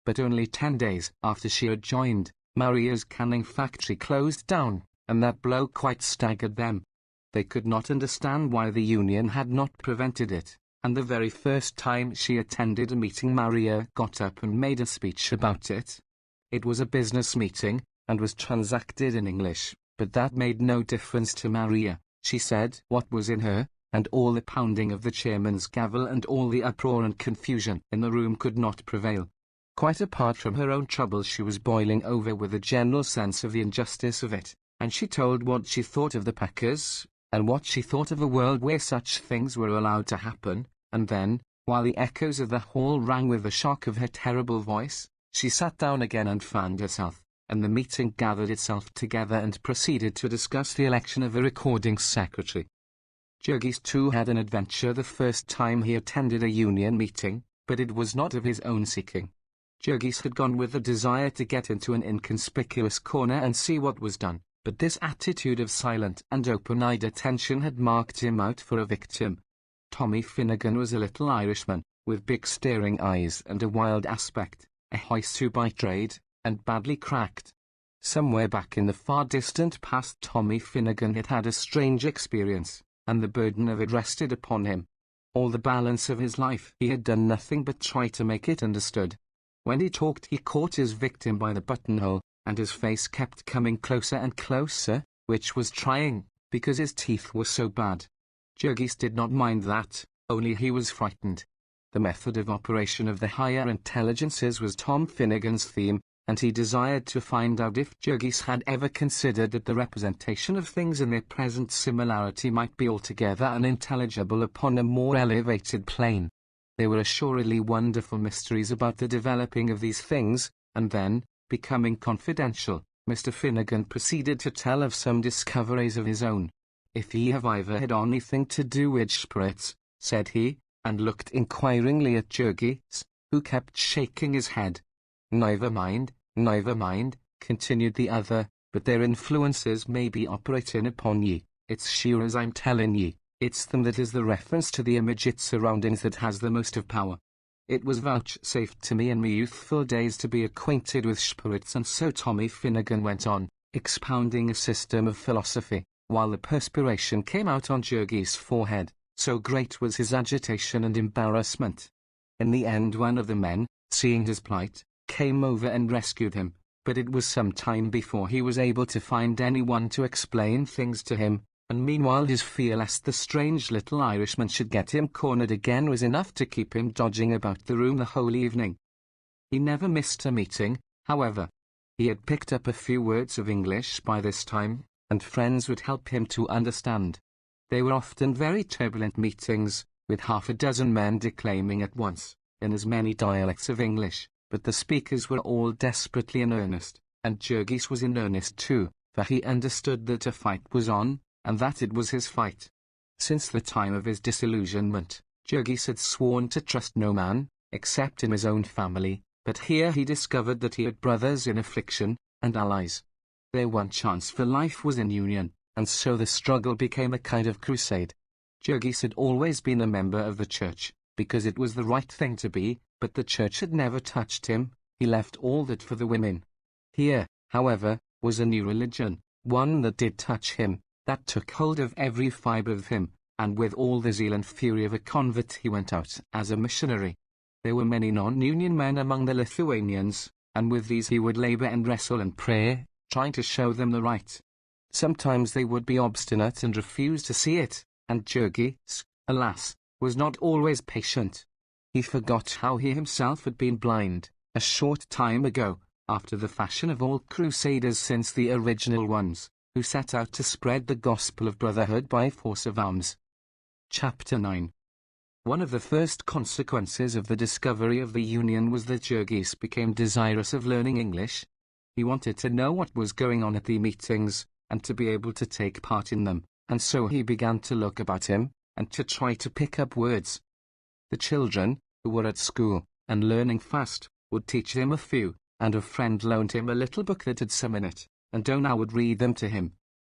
But only 10 days after she had joined, Maria's canning factory closed down, and that blow quite staggered them. They could not understand why the union had not prevented it, and the very first time she attended a meeting Maria got up and made a speech about it. It was a business meeting, and was transacted in English, but that made no difference to Maria. She said what was in her, and all the pounding of the chairman's gavel and all the uproar and confusion in the room could not prevail. Quite apart from her own troubles she was boiling over with a general sense of the injustice of it, and she told what she thought of the packers, and what she thought of a world where such things were allowed to happen, and then, while the echoes of the hall rang with the shock of her terrible voice, she sat down again and fanned herself, and the meeting gathered itself together and proceeded to discuss the election of a recording secretary. Jurgis too had an adventure the first time he attended a union meeting, but it was not of his own seeking. Jurgis had gone with the desire to get into an inconspicuous corner and see what was done, but this attitude of silent and open-eyed attention had marked him out for a victim. Tommy Finnegan was a little Irishman, with big staring eyes and a wild aspect, a hoiseau by trade, and badly cracked. Somewhere back in the far distant past Tommy Finnegan had had a strange experience, and the burden of it rested upon him. All the balance of his life he had done nothing but try to make it understood. When he talked he caught his victim by the buttonhole, and his face kept coming closer and closer, which was trying, because his teeth were so bad. Jurgis did not mind that, only he was frightened. The method of operation of the higher intelligences was Tom Finnegan's theme, and he desired to find out if Jurgis had ever considered that the representation of things in their present similarity might be altogether unintelligible upon a more elevated plane. There were assuredly wonderful mysteries about the developing of these things, and then, becoming confidential, Mr. Finnegan proceeded to tell of some discoveries of his own. "If ye have ever had anything to do with spirits," said he, and looked inquiringly at Jurgis, who kept shaking his head. Never mind," continued the other, "but their influences may be operating upon ye. It's sure as I'm telling ye, it's them that is the reference to the immediate surroundings that has the most of power. It was vouchsafed to me in my youthful days to be acquainted with spirits," and so Tommy Finnegan went on, expounding a system of philosophy, while the perspiration came out on Jurgis' forehead, so great was his agitation and embarrassment. In the end one of the men, seeing his plight, came over and rescued him, but it was some time before he was able to find anyone to explain things to him, and meanwhile his fear lest the strange little Irishman should get him cornered again was enough to keep him dodging about the room the whole evening. He never missed a meeting, however. He had picked up a few words of English by this time, and friends would help him to understand. They were often very turbulent meetings, with half a dozen men declaiming at once, in as many dialects of English, but the speakers were all desperately in earnest, and Jurgis was in earnest too, for he understood that a fight was on, and that it was his fight. Since the time of his disillusionment, Jurgis had sworn to trust no man, except in his own family, but here he discovered that he had brothers in affliction, and allies. Their one chance for life was in union, and so the struggle became a kind of crusade. Jurgis had always been a member of the church, because it was the right thing to be, but the church had never touched him. He left all that for the women. Here, however, was a new religion, one that did touch him, that took hold of every fibre of him, and with all the zeal and fury of a convert he went out as a missionary. There were many non-union men among the Lithuanians, and with these he would labour and wrestle and pray, trying to show them the right. Sometimes they would be obstinate and refuse to see it, and Jurgis, alas, was not always patient. He forgot how he himself had been blind, a short time ago, after the fashion of all crusaders since the original ones, who set out to spread the gospel of brotherhood by force of arms. Chapter 9. One of the first consequences of the discovery of the Union was that Jurgis became desirous of learning English. He wanted to know what was going on at the meetings, and to be able to take part in them, and so he began to look about him, and to try to pick up words. The children, who were at school, and learning fast, would teach him a few, and a friend loaned him a little book that had some in it, and Donna would read them to him.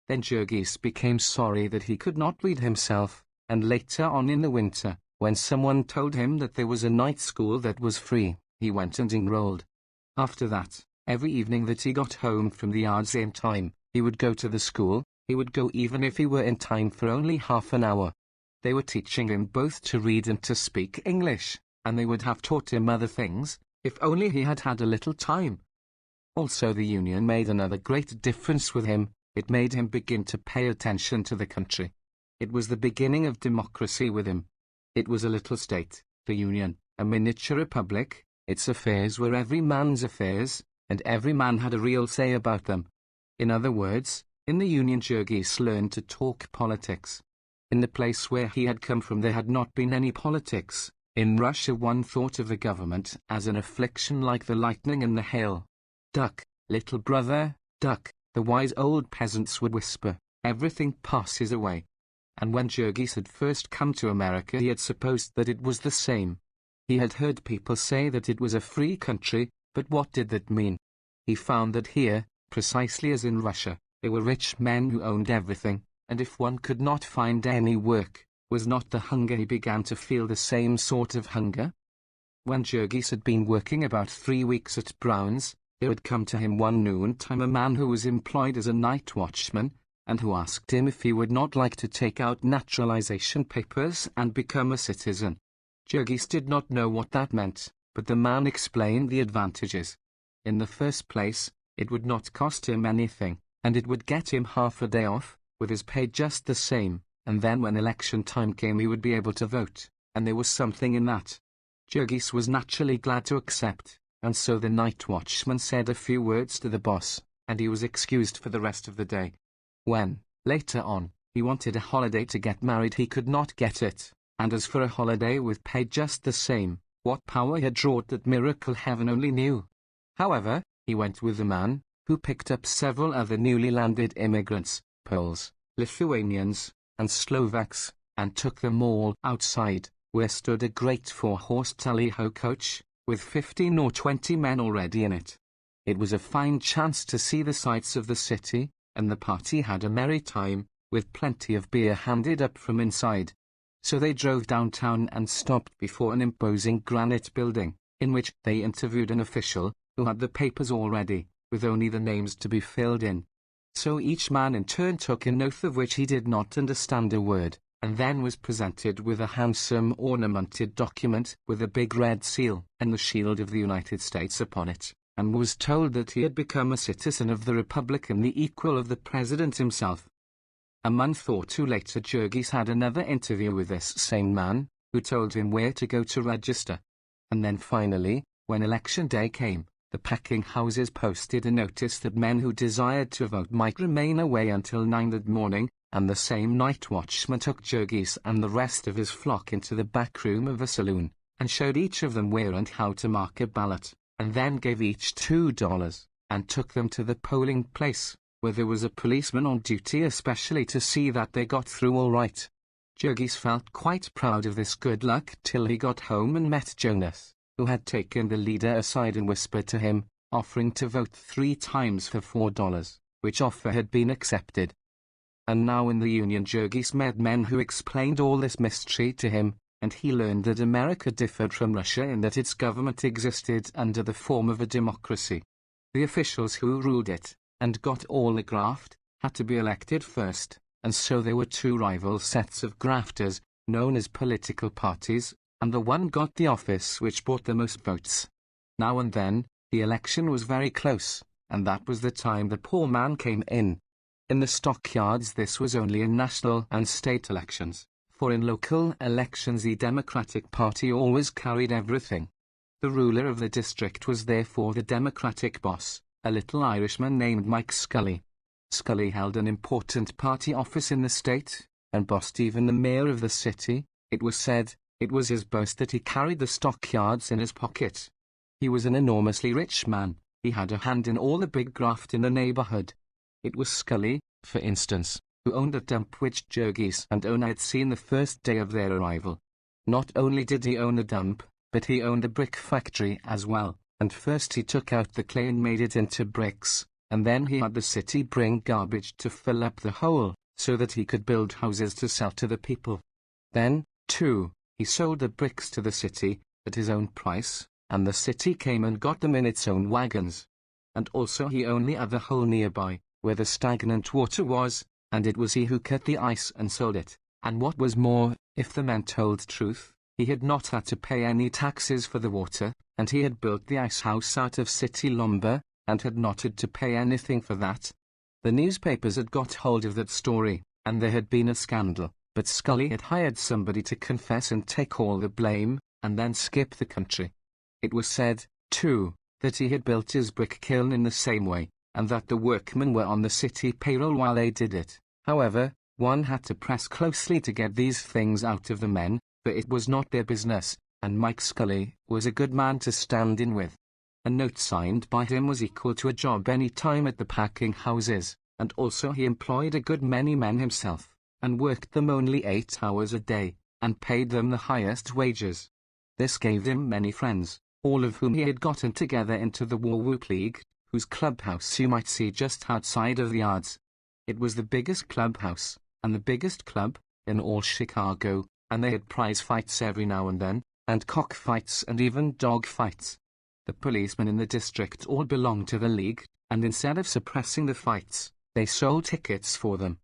Then Jurgis became sorry that he could not read himself, and later on in the winter, when someone told him that there was a night school that was free, he went and enrolled. After that, every evening that he got home from the yards in time, he would go to the school. He would go even if he were in time for only half an hour. They were teaching him both to read and to speak English, and they would have taught him other things, if only he had had a little time. Also the Union made another great difference with him. It made him begin to pay attention to the country. It was the beginning of democracy with him. It was a little state, the Union, a miniature republic. Its affairs were every man's affairs, and every man had a real say about them. In other words, In the Union, Jurgis learned to talk politics. In the place where he had come from there had not been any politics. In Russia one thought of the government as an affliction like the lightning and the hail. "Duck, little brother, duck," the wise old peasants would whisper, "everything passes away." And when Jurgis had first come to America he had supposed that it was the same. He had heard people say that it was a free country, but what did that mean? He found that here, precisely as in Russia, there were rich men who owned everything, and if one could not find any work, was not the hunger he began to feel the same sort of hunger? When Jurgis had been working about 3 weeks at Brown's, there had come to him one noontime a man who was employed as a night watchman, and who asked him if he would not like to take out naturalization papers and become a citizen. Jurgis did not know what that meant, but the man explained the advantages. In the first place, it would not cost him anything, and it would get him half a day off, with his pay just the same, and then when election time came he would be able to vote, and there was something in that. Jurgis was naturally glad to accept, and so the night watchman said a few words to the boss, and he was excused for the rest of the day. When, later on, he wanted a holiday to get married he could not get it, and as for a holiday with pay just the same, what power had wrought that miracle heaven only knew. However, he went with the man, who picked up several other newly landed immigrants, Poles, Lithuanians, and Slovaks, and took them all outside, where stood a great 4-horse tally-ho coach, with 15 or 20 men already in it. It was a fine chance to see the sights of the city, and the party had a merry time, with plenty of beer handed up from inside. So they drove downtown and stopped before an imposing granite building, in which they interviewed an official, who had the papers all ready, with only the names to be filled in. So each man in turn took an oath of which he did not understand a word, and then was presented with a handsome ornamented document with a big red seal and the shield of the United States upon it, and was told that he had become a citizen of the Republic and the equal of the President himself. A month or two later Jurgis had another interview with this same man, who told him where to go to register. And then finally, when election day came, the packing houses posted a notice that men who desired to vote might remain away until 9 that morning, and the same night watchman took Jurgis and the rest of his flock into the back room of a saloon, and showed each of them where and how to mark a ballot, and then gave each $2, and took them to the polling place, where there was a policeman on duty especially to see that they got through all right. Jurgis felt quite proud of this good luck till he got home and met Jonas, who had taken the leader aside and whispered to him, offering to vote 3 times for $4, which offer had been accepted. And now in the Union Jurgis met men who explained all this mystery to him, and he learned that America differed from Russia in that its government existed under the form of a democracy. The officials who ruled it, and got all the graft, had to be elected first, and so there were 2 rival sets of grafters, known as political parties, and the one got the office which brought the most votes. Now and then, the election was very close, and that was the time the poor man came in. In the stockyards this was only in national and state elections, for in local elections the Democratic Party always carried everything. The ruler of the district was therefore the Democratic boss, a little Irishman named Mike Scully. Scully held an important party office in the state, and bossed even the mayor of the city. It was said, it was his boast that he carried the stockyards in his pocket. He was an enormously rich man. He had a hand in all the big graft in the neighborhood. It was Scully, for instance, who owned a dump which Jurgis and Ona had seen the first day of their arrival. Not only did he own a dump, but he owned a brick factory as well, and first he took out the clay and made it into bricks, and then he had the city bring garbage to fill up the hole, so that he could build houses to sell to the people. Then, too, he sold the bricks to the city, at his own price, and the city came and got them in its own wagons. And also he owned the other hole nearby, where the stagnant water was, and it was he who cut the ice and sold it, and what was more, if the men told truth, he had not had to pay any taxes for the water, and he had built the ice house out of city lumber, and had not had to pay anything for that. The newspapers had got hold of that story, and there had been a scandal, but Scully had hired somebody to confess and take all the blame, and then skip the country. It was said, too, that he had built his brick kiln in the same way, and that the workmen were on the city payroll while they did it. However, one had to press closely to get these things out of the men, for it was not their business, and Mike Scully was a good man to stand in with. A note signed by him was equal to a job any time at the packing houses, and also he employed a good many men himself, and worked them only 8 hours a day, and paid them the highest wages. This gave him many friends, all of whom he had gotten together into the War Whoop League, whose clubhouse you might see just outside of the yards. It was the biggest clubhouse, and the biggest club, in all Chicago, and they had prize fights every now and then, and cockfights and even dog fights. The policemen in the district all belonged to the league, and instead of suppressing the fights, they sold tickets for them.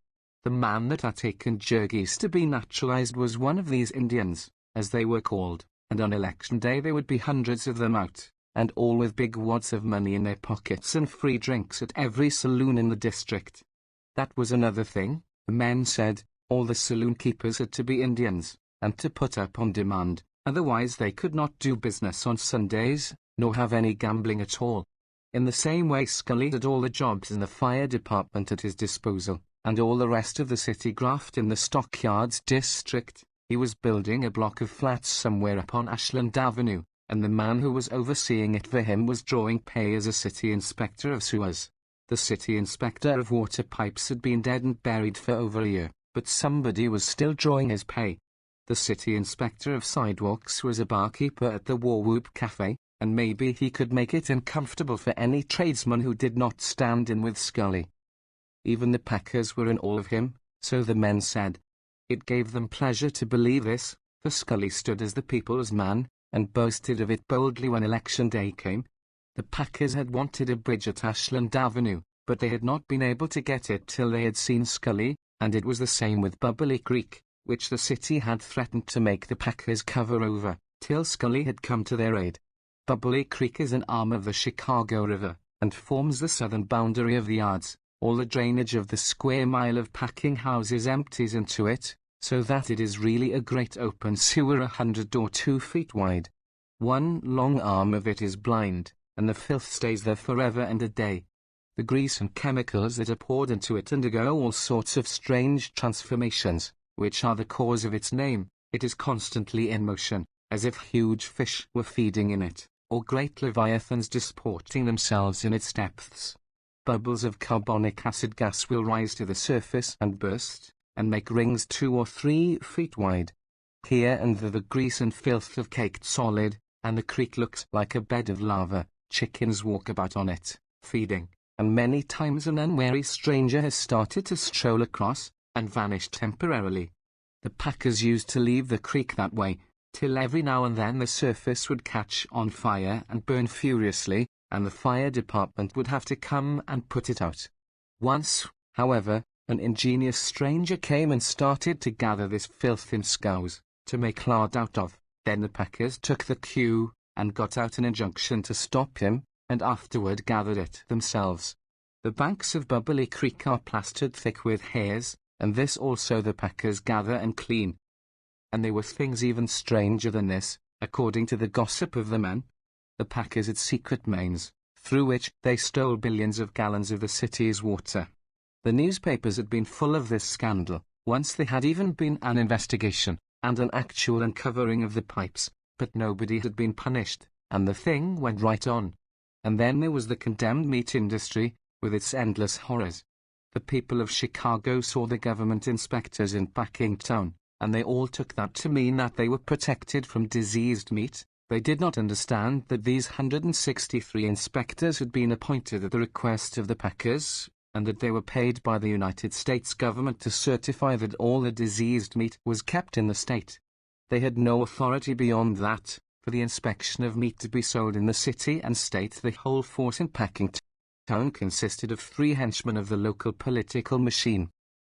The man that had taken Jergis to be naturalized was one of these Indians, as they were called, and on election day there would be hundreds of them out, and all with big wads of money in their pockets and free drinks at every saloon in the district. That was another thing, the men said. All the saloon keepers had to be Indians, and to put up on demand, otherwise they could not do business on Sundays, nor have any gambling at all. In the same way Scully had all the jobs in the fire department at his disposal, and all the rest of the city graft in the stockyards district. He was building a block of flats somewhere up on Ashland Avenue, and the man who was overseeing it for him was drawing pay as a city inspector of sewers. The city inspector of water pipes had been dead and buried for over a year, but somebody was still drawing his pay. The city inspector of sidewalks was a barkeeper at the War Whoop Cafe, and maybe he could make it uncomfortable for any tradesman who did not stand in with Scully. Even the packers were in awe of him, so the men said. It gave them pleasure to believe this, for Scully stood as the people's man, and boasted of it boldly when election day came. The packers had wanted a bridge at Ashland Avenue, but they had not been able to get it till they had seen Scully, and it was the same with Bubbly Creek, which the city had threatened to make the packers cover over, till Scully had come to their aid. Bubbly Creek is an arm of the Chicago River, and forms the southern boundary of the yards. All the drainage of the square mile of packing houses empties into it, so that it is really a great open sewer 100 or 2 feet wide. One long arm of it is blind, and the filth stays there forever and a day. The grease and chemicals that are poured into it undergo all sorts of strange transformations, which are the cause of its name. It is constantly in motion, as if huge fish were feeding in it, or great leviathans disporting themselves in its depths. Bubbles of carbonic acid gas will rise to the surface and burst, and make rings 2 or 3 feet wide. Here and there the grease and filth have caked solid, and the creek looks like a bed of lava. Chickens walk about on it, feeding, and many times an unwary stranger has started to stroll across, and vanished temporarily. The packers used to leave the creek that way, till every now and then the surface would catch on fire and burn furiously, and the fire department would have to come and put it out. Once, however, an ingenious stranger came and started to gather this filth in scows, to make lard out of. Then the packers took the cue, and got out an injunction to stop him, and afterward gathered it themselves. The banks of Bubbly Creek are plastered thick with hairs, and this also the packers gather and clean. And there were things even stranger than this, according to the gossip of the men. The packers had secret mains, through which they stole billions of gallons of the city's water. The newspapers had been full of this scandal. Once there had even been an investigation, and an actual uncovering of the pipes, but nobody had been punished, and the thing went right on. And then there was the condemned meat industry, with its endless horrors. The people of Chicago saw the government inspectors in packing town, and they all took that to mean that they were protected from diseased meat. They did not understand that these 163 inspectors had been appointed at the request of the packers, and that they were paid by the United States government to certify that all the diseased meat was kept in the state. They had no authority beyond that, for the inspection of meat to be sold in the city and state. The whole force in packing town consisted of 3 henchmen of the local political machine.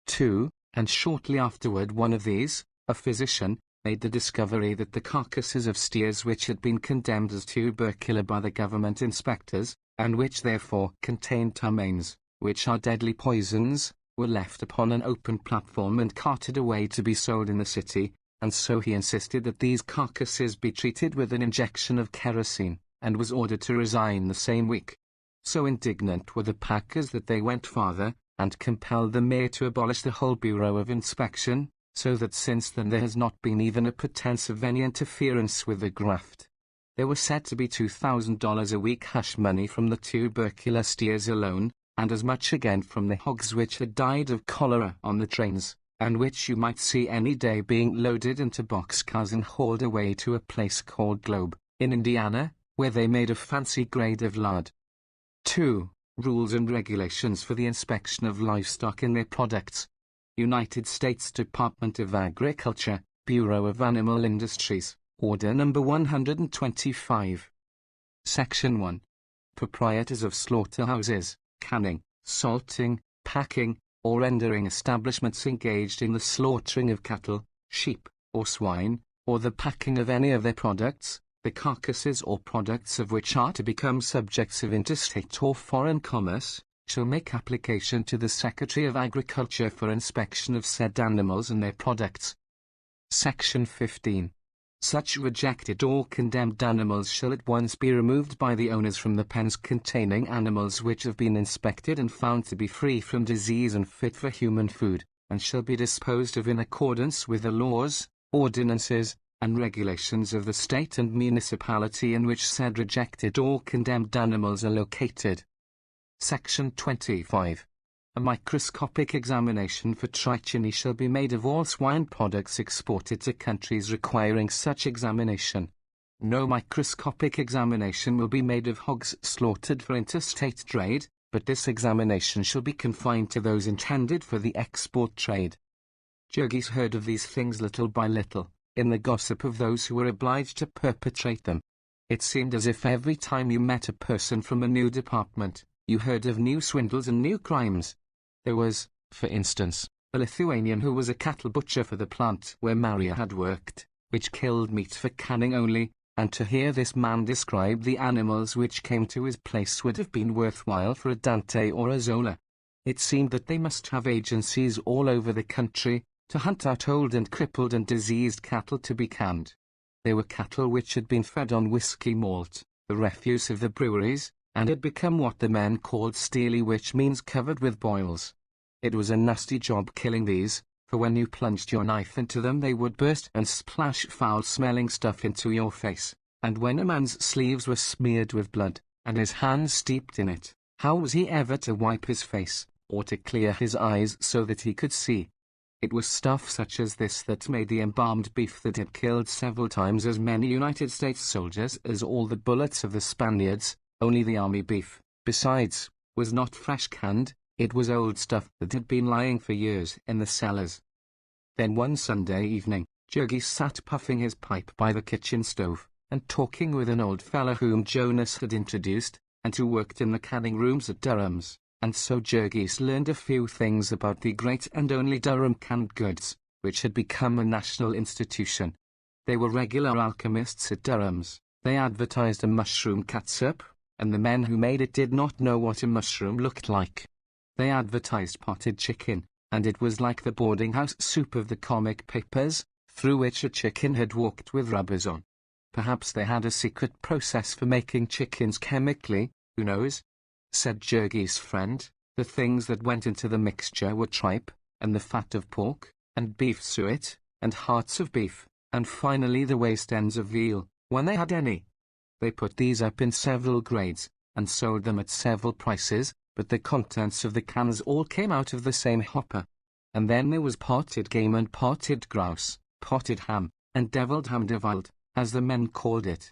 2, and shortly afterward one of these, a physician, made the discovery that the carcasses of steers which had been condemned as tubercular by the government inspectors, and which therefore contained ptomaines, which are deadly poisons, were left upon an open platform and carted away to be sold in the city, and so he insisted that these carcasses be treated with an injection of kerosene, and was ordered to resign the same week. So indignant were the packers that they went farther, and compelled the mayor to abolish the whole Bureau of Inspection, so that since then there has not been even a pretense of any interference with the graft. There were said to be $2,000 a week hush money from the tubercular steers alone, and as much again from the hogs which had died of cholera on the trains, and which you might see any day being loaded into boxcars and hauled away to a place called Globe, in Indiana, where they made a fancy grade of lard. 2. Rules and regulations for the inspection of livestock and their products. United States Department of Agriculture, Bureau of Animal Industries, Order Number 125. Section 1. Proprietors of slaughterhouses, canning, salting, packing, or rendering establishments engaged in the slaughtering of cattle, sheep, or swine, or the packing of any of their products, the carcasses or products of which are to become subjects of interstate or foreign commerce, shall make application to the Secretary of Agriculture for inspection of said animals and their products. Section 15. Such rejected or condemned animals shall at once be removed by the owners from the pens containing animals which have been inspected and found to be free from disease and fit for human food, and shall be disposed of in accordance with the laws, ordinances, and regulations of the state and municipality in which said rejected or condemned animals are located. Section 25. A microscopic examination for trichiny shall be made of all swine products exported to countries requiring such examination. No microscopic examination will be made of hogs slaughtered for interstate trade, but this examination shall be confined to those intended for the export trade. Jurgis heard of these things little by little, in the gossip of those who were obliged to perpetrate them. It seemed as if every time you met a person from a new department, you heard of new swindles and new crimes. There was, for instance, a Lithuanian who was a cattle butcher for the plant where Maria had worked, which killed meat for canning only, and to hear this man describe the animals which came to his place would have been worthwhile for a Dante or a Zola. It seemed that they must have agencies all over the country, to hunt out old and crippled and diseased cattle to be canned. There were cattle which had been fed on whiskey malt, the refuse of the breweries, and had become what the men called steely, which means covered with boils. It was a nasty job killing these, for when you plunged your knife into them they would burst and splash foul-smelling stuff into your face, and when a man's sleeves were smeared with blood, and his hands steeped in it, how was he ever to wipe his face, or to clear his eyes so that he could see? It was stuff such as this that made the embalmed beef that had killed several times as many United States soldiers as all the bullets of the Spaniards. Only the army beef, besides, was not fresh canned, it was old stuff that had been lying for years in the cellars. Then one Sunday evening, Jurgis sat puffing his pipe by the kitchen stove, and talking with an old fellow whom Jonas had introduced, and who worked in the canning rooms at Durham's, and so Jurgis learned a few things about the great and only Durham canned goods, which had become a national institution. They were regular alchemists at Durham's. They advertised a mushroom catsup, and the men who made it did not know what a mushroom looked like. They advertised potted chicken, and it was like the boarding-house soup of the comic papers, through which a chicken had walked with rubbers on. Perhaps they had a secret process for making chickens chemically, who knows? Said Jurgis' friend. The things that went into the mixture were tripe, and the fat of pork, and beef suet, and hearts of beef, and finally the waste ends of veal, when they had any. They put these up in several grades, and sold them at several prices, but the contents of the cans all came out of the same hopper. And then there was potted game and potted grouse, potted ham, and deviled ham deviled, as the men called it.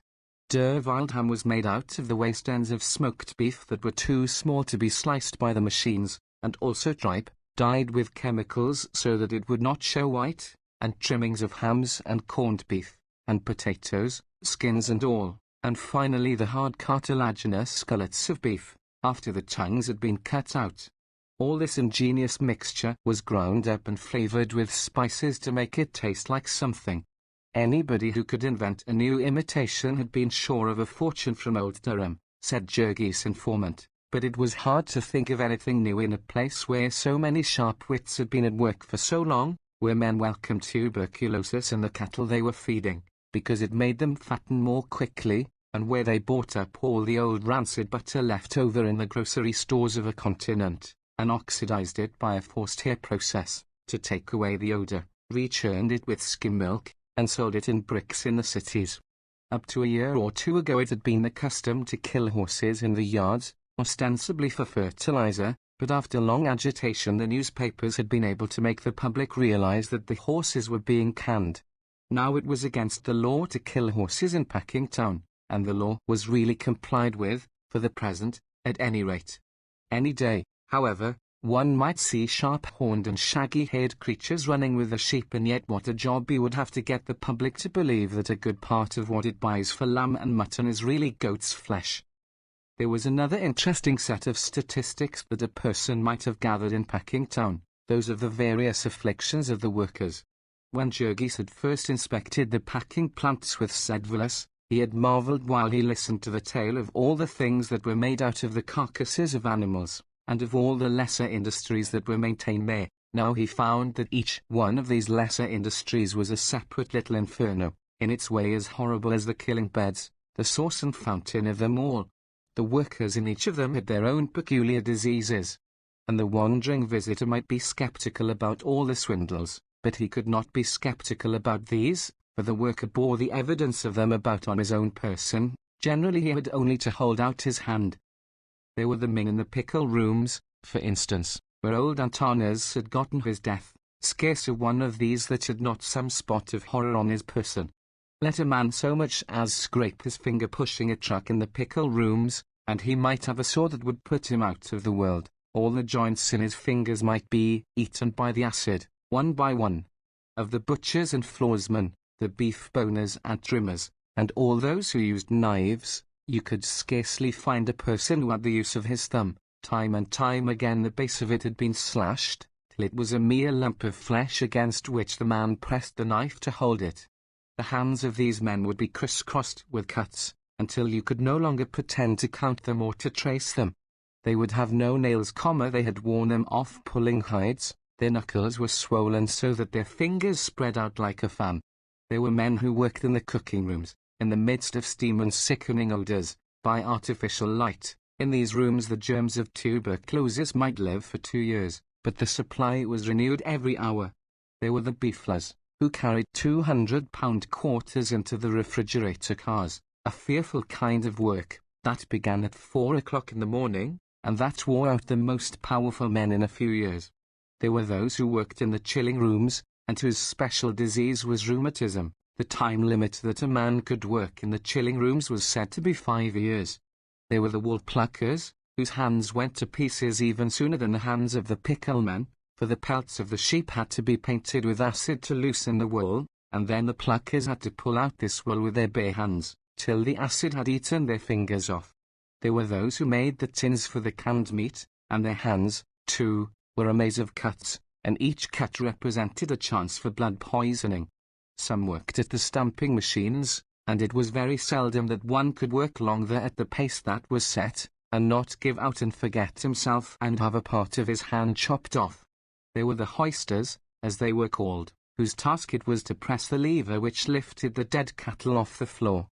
Deviled ham was made out of the waste ends of smoked beef that were too small to be sliced by the machines, and also tripe, dyed with chemicals so that it would not show white, and trimmings of hams and corned beef, and potatoes, skins and all. And finally the hard cartilaginous skeletons of beef, after the tongues had been cut out. All this ingenious mixture was ground up and flavored with spices to make it taste like something. Anybody who could invent a new imitation had been sure of a fortune from old Durham, said Jurgis' informant, but it was hard to think of anything new in a place where so many sharp wits had been at work for so long, where men welcomed tuberculosis in the cattle they were feeding, because it made them fatten more quickly, and where they bought up all the old rancid butter left over in the grocery stores of a continent, and oxidized it by a forced hair process, to take away the odor, rechurned it with skim milk, and sold it in bricks in the cities. Up to a year or two ago it had been the custom to kill horses in the yards, ostensibly for fertilizer, but after long agitation the newspapers had been able to make the public realize that the horses were being canned. Now it was against the law to kill horses in Packingtown, and the law was really complied with, for the present, at any rate. Any day, however, one might see sharp-horned and shaggy-haired creatures running with the sheep, and yet what a job he would have to get the public to believe that a good part of what it buys for lamb and mutton is really goat's flesh. There was another interesting set of statistics that a person might have gathered in Packingtown, those of the various afflictions of the workers. When Jurgis had first inspected the packing plants with Sedulus, he had marveled while he listened to the tale of all the things that were made out of the carcasses of animals, and of all the lesser industries that were maintained there. Now he found that each one of these lesser industries was a separate little inferno, in its way as horrible as the killing beds, the source and fountain of them all. The workers in each of them had their own peculiar diseases, and the wandering visitor might be skeptical about all the swindles, but he could not be skeptical about these, for the worker bore the evidence of them about on his own person. Generally he had only to hold out his hand. There were the men in the pickle rooms, for instance, where old Antanas had gotten his death, scarce a one of these that had not some spot of horror on his person. Let a man so much as scrape his finger pushing a truck in the pickle rooms, and he might have a sore that would put him out of the world. All the joints in his fingers might be eaten by the acid, one by one. Of the butchers and floorsmen, the beef boners and trimmers, and all those who used knives, you could scarcely find a person who had the use of his thumb. Time and time again the base of it had been slashed, till it was a mere lump of flesh against which the man pressed the knife to hold it. The hands of these men would be crisscrossed with cuts, until you could no longer pretend to count them or to trace them. They would have no nails, they had worn them off pulling hides. Their knuckles were swollen so that their fingers spread out like a fan. There were men who worked in the cooking rooms, in the midst of steam and sickening odors, by artificial light. In these rooms the germs of tuberculosis might live for 2 years, but the supply was renewed every hour. There were the beeflers, who carried 200-pound quarters into the refrigerator cars, a fearful kind of work, that began at 4 o'clock in the morning, and that wore out the most powerful men in a few years. There were those who worked in the chilling rooms, and whose special disease was rheumatism. The time limit that a man could work in the chilling rooms was said to be 5 years. There were the wool pluckers, whose hands went to pieces even sooner than the hands of the pickle men, for the pelts of the sheep had to be painted with acid to loosen the wool, and then the pluckers had to pull out this wool with their bare hands, till the acid had eaten their fingers off. There were those who made the tins for the canned meat, and their hands, too, were a maze of cuts, and each cut represented a chance for blood poisoning. Some worked at the stamping machines, and it was very seldom that one could work longer at the pace that was set, and not give out and forget himself and have a part of his hand chopped off. There were the hoisters, as they were called, whose task it was to press the lever which lifted the dead cattle off the floor.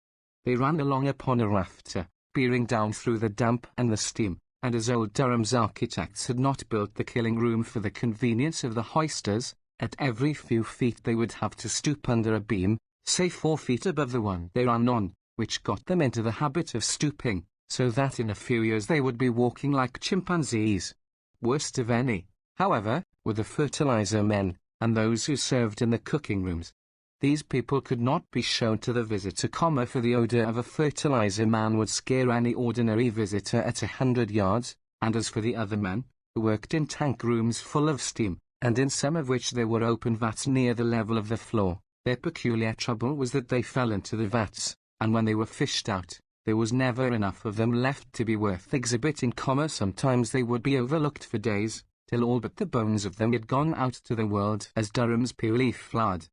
They ran along upon a rafter, peering down through the damp and the steam, and as old Durham's architects had not built the killing room for the convenience of the hoisters, at every few feet they would have to stoop under a beam, say 4 feet above the one they ran on, which got them into the habit of stooping, so that in a few years they would be walking like chimpanzees. Worst of any, however, were the fertilizer men, and those who served in the cooking rooms. These people could not be shown to the visitor, for the odor of a fertilizer man would scare any ordinary visitor at 100 yards, and as for the other men, who worked in tank rooms full of steam, and in some of which there were open vats near the level of the floor, their peculiar trouble was that they fell into the vats, and when they were fished out, there was never enough of them left to be worth exhibiting, sometimes they would be overlooked for days, till all but the bones of them had gone out to the world as Durham's purely flood.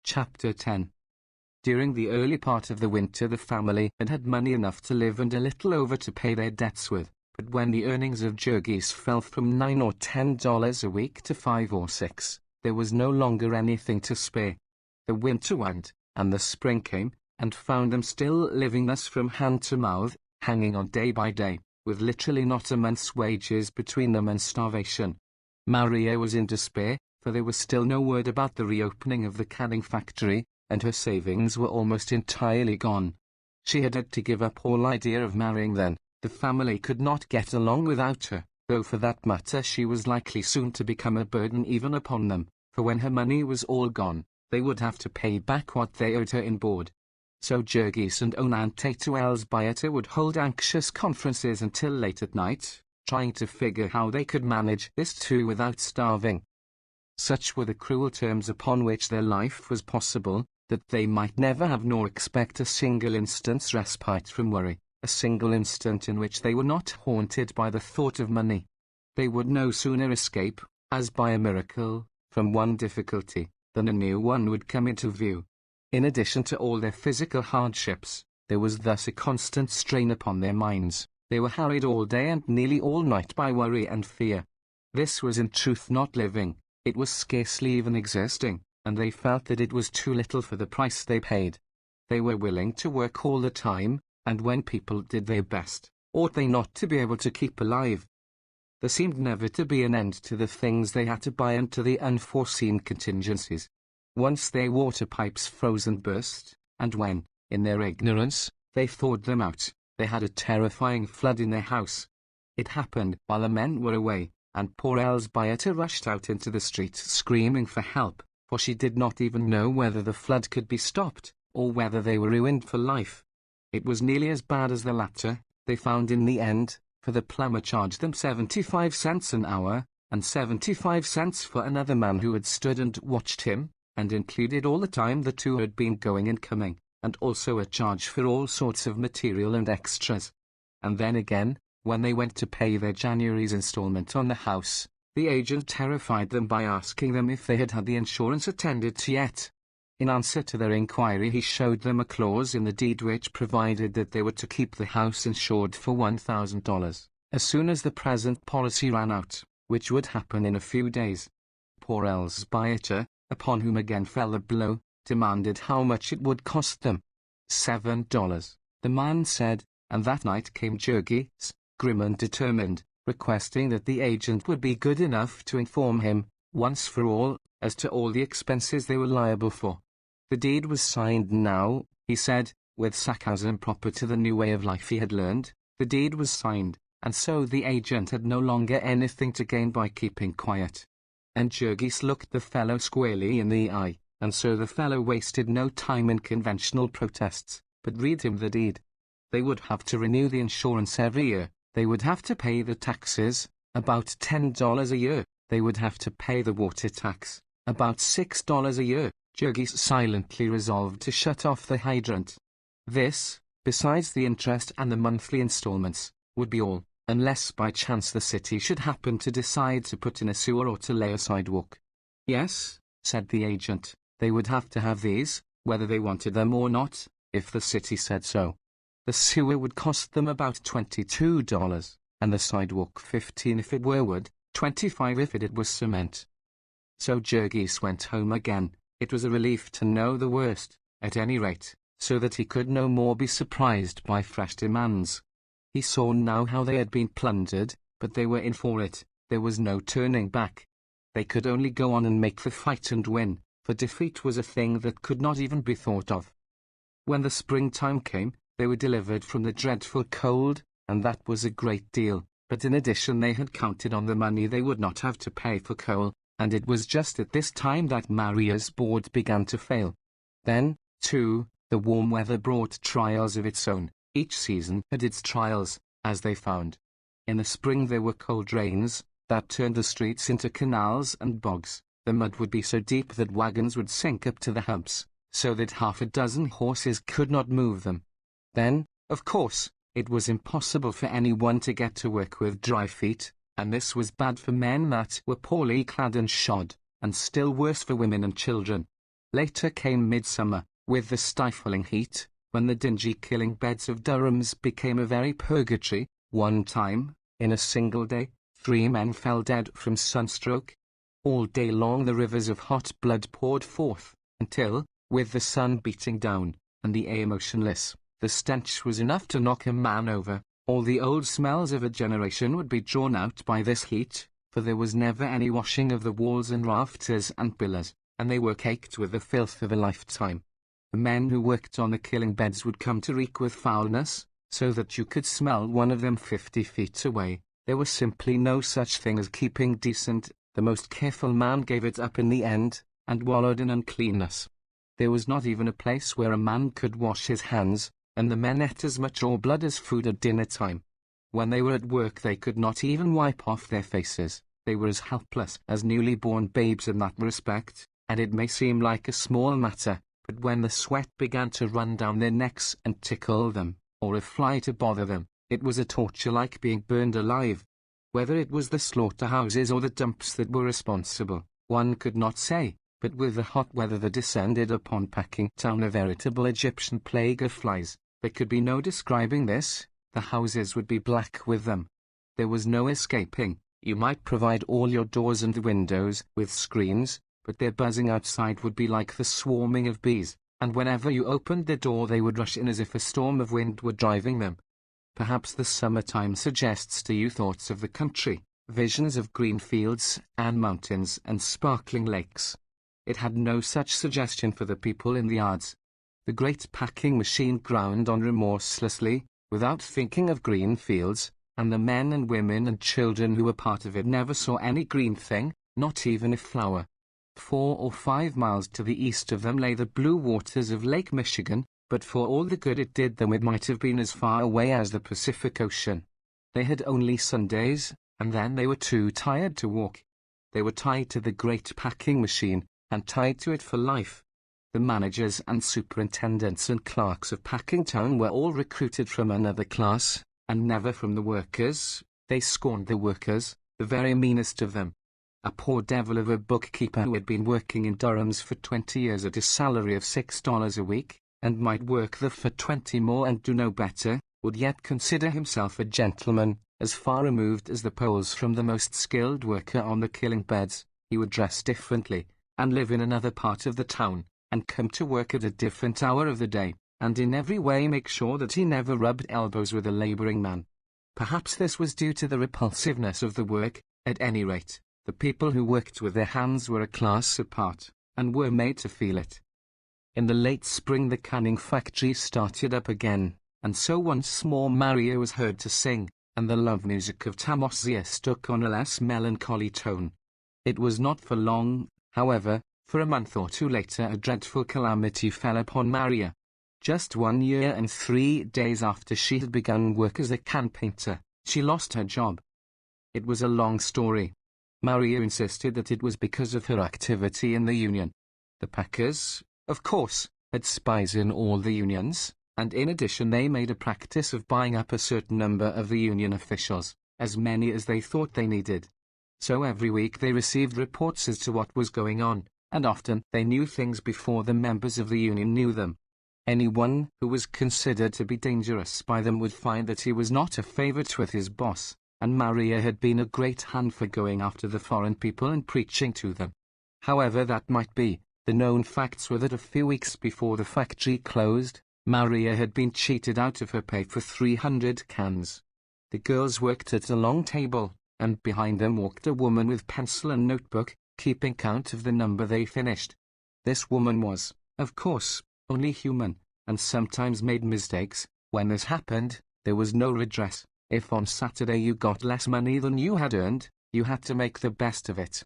Chapter 10. During the early part of the winter the family had had money enough to live and a little over to pay their debts with, but when the earnings of Jurgis fell from $9 or $10 a week to 5 or 6, there was no longer anything to spare. The winter waned, and the spring came, and found them still living thus from hand to mouth, hanging on day by day, with literally not a month's wages between them and starvation. Maria was in despair, for there was still no word about the reopening of the canning factory, and her savings were almost entirely gone. She had to give up all idea of marrying then. The family could not get along without her, though for that matter she was likely soon to become a burden even upon them, for when her money was all gone, they would have to pay back what they owed her in board. So Jurgis and Onante to Elsbieter would hold anxious conferences until late at night, trying to figure how they could manage this too without starving. Such were the cruel terms upon which their life was possible, that they might never have nor expect a single instant's respite from worry, a single instant in which they were not haunted by the thought of money. They would no sooner escape, as by a miracle, from one difficulty, than a new one would come into view. In addition to all their physical hardships, there was thus a constant strain upon their minds. They were harried all day and nearly all night by worry and fear. This was in truth not living, it was scarcely even existing, and they felt that it was too little for the price they paid. They were willing to work all the time, and when people did their best, ought they not to be able to keep alive? There seemed never to be an end to the things they had to buy and to the unforeseen contingencies. Once their water pipes froze and burst, and when, in their ignorance, they thawed them out, they had a terrifying flood in their house. It happened while the men were away, and poor Elsbieter rushed out into the street screaming for help, for she did not even know whether the flood could be stopped, or whether they were ruined for life. It was nearly as bad as the latter, they found in the end, for the plumber charged them 75 cents an hour, and 75 cents for another man who had stood and watched him, and included all the time the two had been going and coming, and also a charge for all sorts of material and extras. And then again, when they went to pay their January's installment on the house, the agent terrified them by asking them if they had had the insurance attended to yet. In answer to their inquiry, he showed them a clause in the deed which provided that they were to keep the house insured for $1,000, as soon as the present policy ran out, which would happen in a few days. Poor Elsbieter, upon whom again fell the blow, demanded how much it would cost them. $7, the man said, and that night came Jurgis, grim and determined, requesting that the agent would be good enough to inform him, once for all, as to all the expenses they were liable for. The deed was signed now, he said, with sarcasm proper to the new way of life he had learned. The deed was signed, and so the agent had no longer anything to gain by keeping quiet. And Jurgis looked the fellow squarely in the eye, and so the fellow wasted no time in conventional protests, but read him the deed. They would have to renew the insurance every year, they would have to pay the taxes, about $10 a year, they would have to pay the water tax, about $6 a year. Jurgis silently resolved to shut off the hydrant. This, besides the interest and the monthly installments, would be all, unless by chance the city should happen to decide to put in a sewer or to lay a sidewalk. Yes, said the agent, they would have to have these, whether they wanted them or not, if the city said so. The sewer would cost them about $22, and the sidewalk $15 if it were wood, $25 if it was cement. So Jurgis went home again. It was a relief to know the worst, at any rate, so that he could no more be surprised by fresh demands. He saw now how they had been plundered, but they were in for it, there was no turning back. They could only go on and make the fight and win, for defeat was a thing that could not even be thought of. When the springtime came, they were delivered from the dreadful cold, and that was a great deal, but in addition they had counted on the money they would not have to pay for coal, and it was just at this time that Maria's board began to fail. Then, too, the warm weather brought trials of its own. Each season had its trials, as they found. In the spring there were cold rains, that turned the streets into canals and bogs. The mud would be so deep that wagons would sink up to the humps, so that half a dozen horses could not move them. Then, of course, it was impossible for anyone to get to work with dry feet, and this was bad for men that were poorly clad and shod, and still worse for women and children. Later came midsummer, with the stifling heat, when the dingy killing beds of Durhams became a very purgatory. One time, in a single day, 3 men fell dead from sunstroke. All day long the rivers of hot blood poured forth, until, with the sun beating down, and the air motionless. The stench was enough to knock a man over. All the old smells of a generation would be drawn out by this heat, for there was never any washing of the walls and rafters and pillars, and they were caked with the filth of a lifetime. The men who worked on the killing beds would come to reek with foulness, so that you could smell one of them 50 feet away. There was simply no such thing as keeping decent. The most careful man gave it up in the end, and wallowed in uncleanness. There was not even a place where a man could wash his hands, and the men ate as much raw blood as food at dinner time. When they were at work they could not even wipe off their faces. They were as helpless as newly born babes in that respect, and it may seem like a small matter, but when the sweat began to run down their necks and tickle them, or a fly to bother them, it was a torture like being burned alive. Whether it was the slaughterhouses or the dumps that were responsible, one could not say, but with the hot weather that descended upon Packing Town, a veritable Egyptian plague of flies. There could be no describing this. The houses would be black with them. There was no escaping. You might provide all your doors and windows with screens, but their buzzing outside would be like the swarming of bees, and whenever you opened the door they would rush in as if a storm of wind were driving them. Perhaps the summertime suggests to you thoughts of the country, visions of green fields and mountains and sparkling lakes. It had no such suggestion for the people in the yards. The great packing machine ground on remorselessly, without thinking of green fields, and the men and women and children who were part of it never saw any green thing, not even a flower. 4 or 5 miles to the east of them lay the blue waters of Lake Michigan, but for all the good it did them it might have been as far away as the Pacific Ocean. They had only Sundays, and then they were too tired to walk. They were tied to the great packing machine, and tied to it for life. The managers and superintendents and clerks of Packing Town were all recruited from another class, and never from the workers. They scorned the workers, the very meanest of them. A poor devil of a bookkeeper who had been working in Durham's for 20 years at a salary of $6 a week, and might work there for 20 more and do no better, would yet consider himself a gentleman, as far removed as the Poles from the most skilled worker on the killing beds. He would dress differently, and live in another part of the town, and come to work at a different hour of the day, and in every way make sure that he never rubbed elbows with a labouring man. Perhaps this was due to the repulsiveness of the work. At any rate, the people who worked with their hands were a class apart, and were made to feel it. In the late spring the canning factory started up again, and so once more Maria was heard to sing, and the love music of Tamosius took on a less melancholy tone. It was not for long, however, for a month or two later a dreadful calamity fell upon Maria. Just 1 year and 3 days after she had begun work as a can painter, she lost her job. It was a long story. Maria insisted that it was because of her activity in the union. The packers, of course, had spies in all the unions, and in addition they made a practice of buying up a certain number of the union officials, as many as they thought they needed. So every week they received reports as to what was going on, and often they knew things before the members of the union knew them. Anyone who was considered to be dangerous by them would find that he was not a favourite with his boss, and Maria had been a great hand for going after the foreign people and preaching to them. However that might be, the known facts were that a few weeks before the factory closed, Maria had been cheated out of her pay for 300 cans. The girls worked at a long table, and behind them walked a woman with pencil and notebook, keeping count of the number they finished. This woman was, of course, only human, and sometimes made mistakes. When this happened, there was no redress. If on Saturday you got less money than you had earned, you had to make the best of it.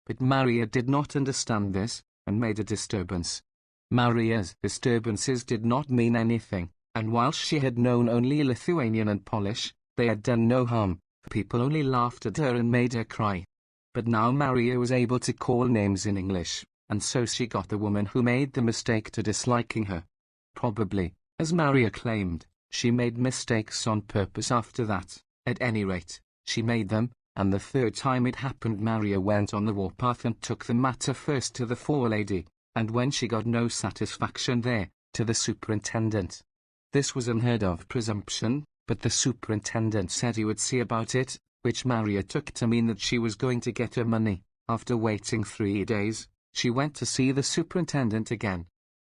But Maria did not understand this, and made a disturbance. Maria's disturbances did not mean anything, and while she had known only Lithuanian and Polish, they had done no harm. People only laughed at her and made her cry. But now Maria was able to call names in English, and so she got the woman who made the mistake to disliking her. Probably, as Maria claimed, she made mistakes on purpose after that. At any rate, she made them, and the third time it happened Maria went on the warpath and took the matter first to the forelady, and when she got no satisfaction there, to the superintendent. This was unheard of presumption, but the superintendent said he would see about it, which Maria took to mean that she was going to get her money. After waiting 3 days, she went to see the superintendent again.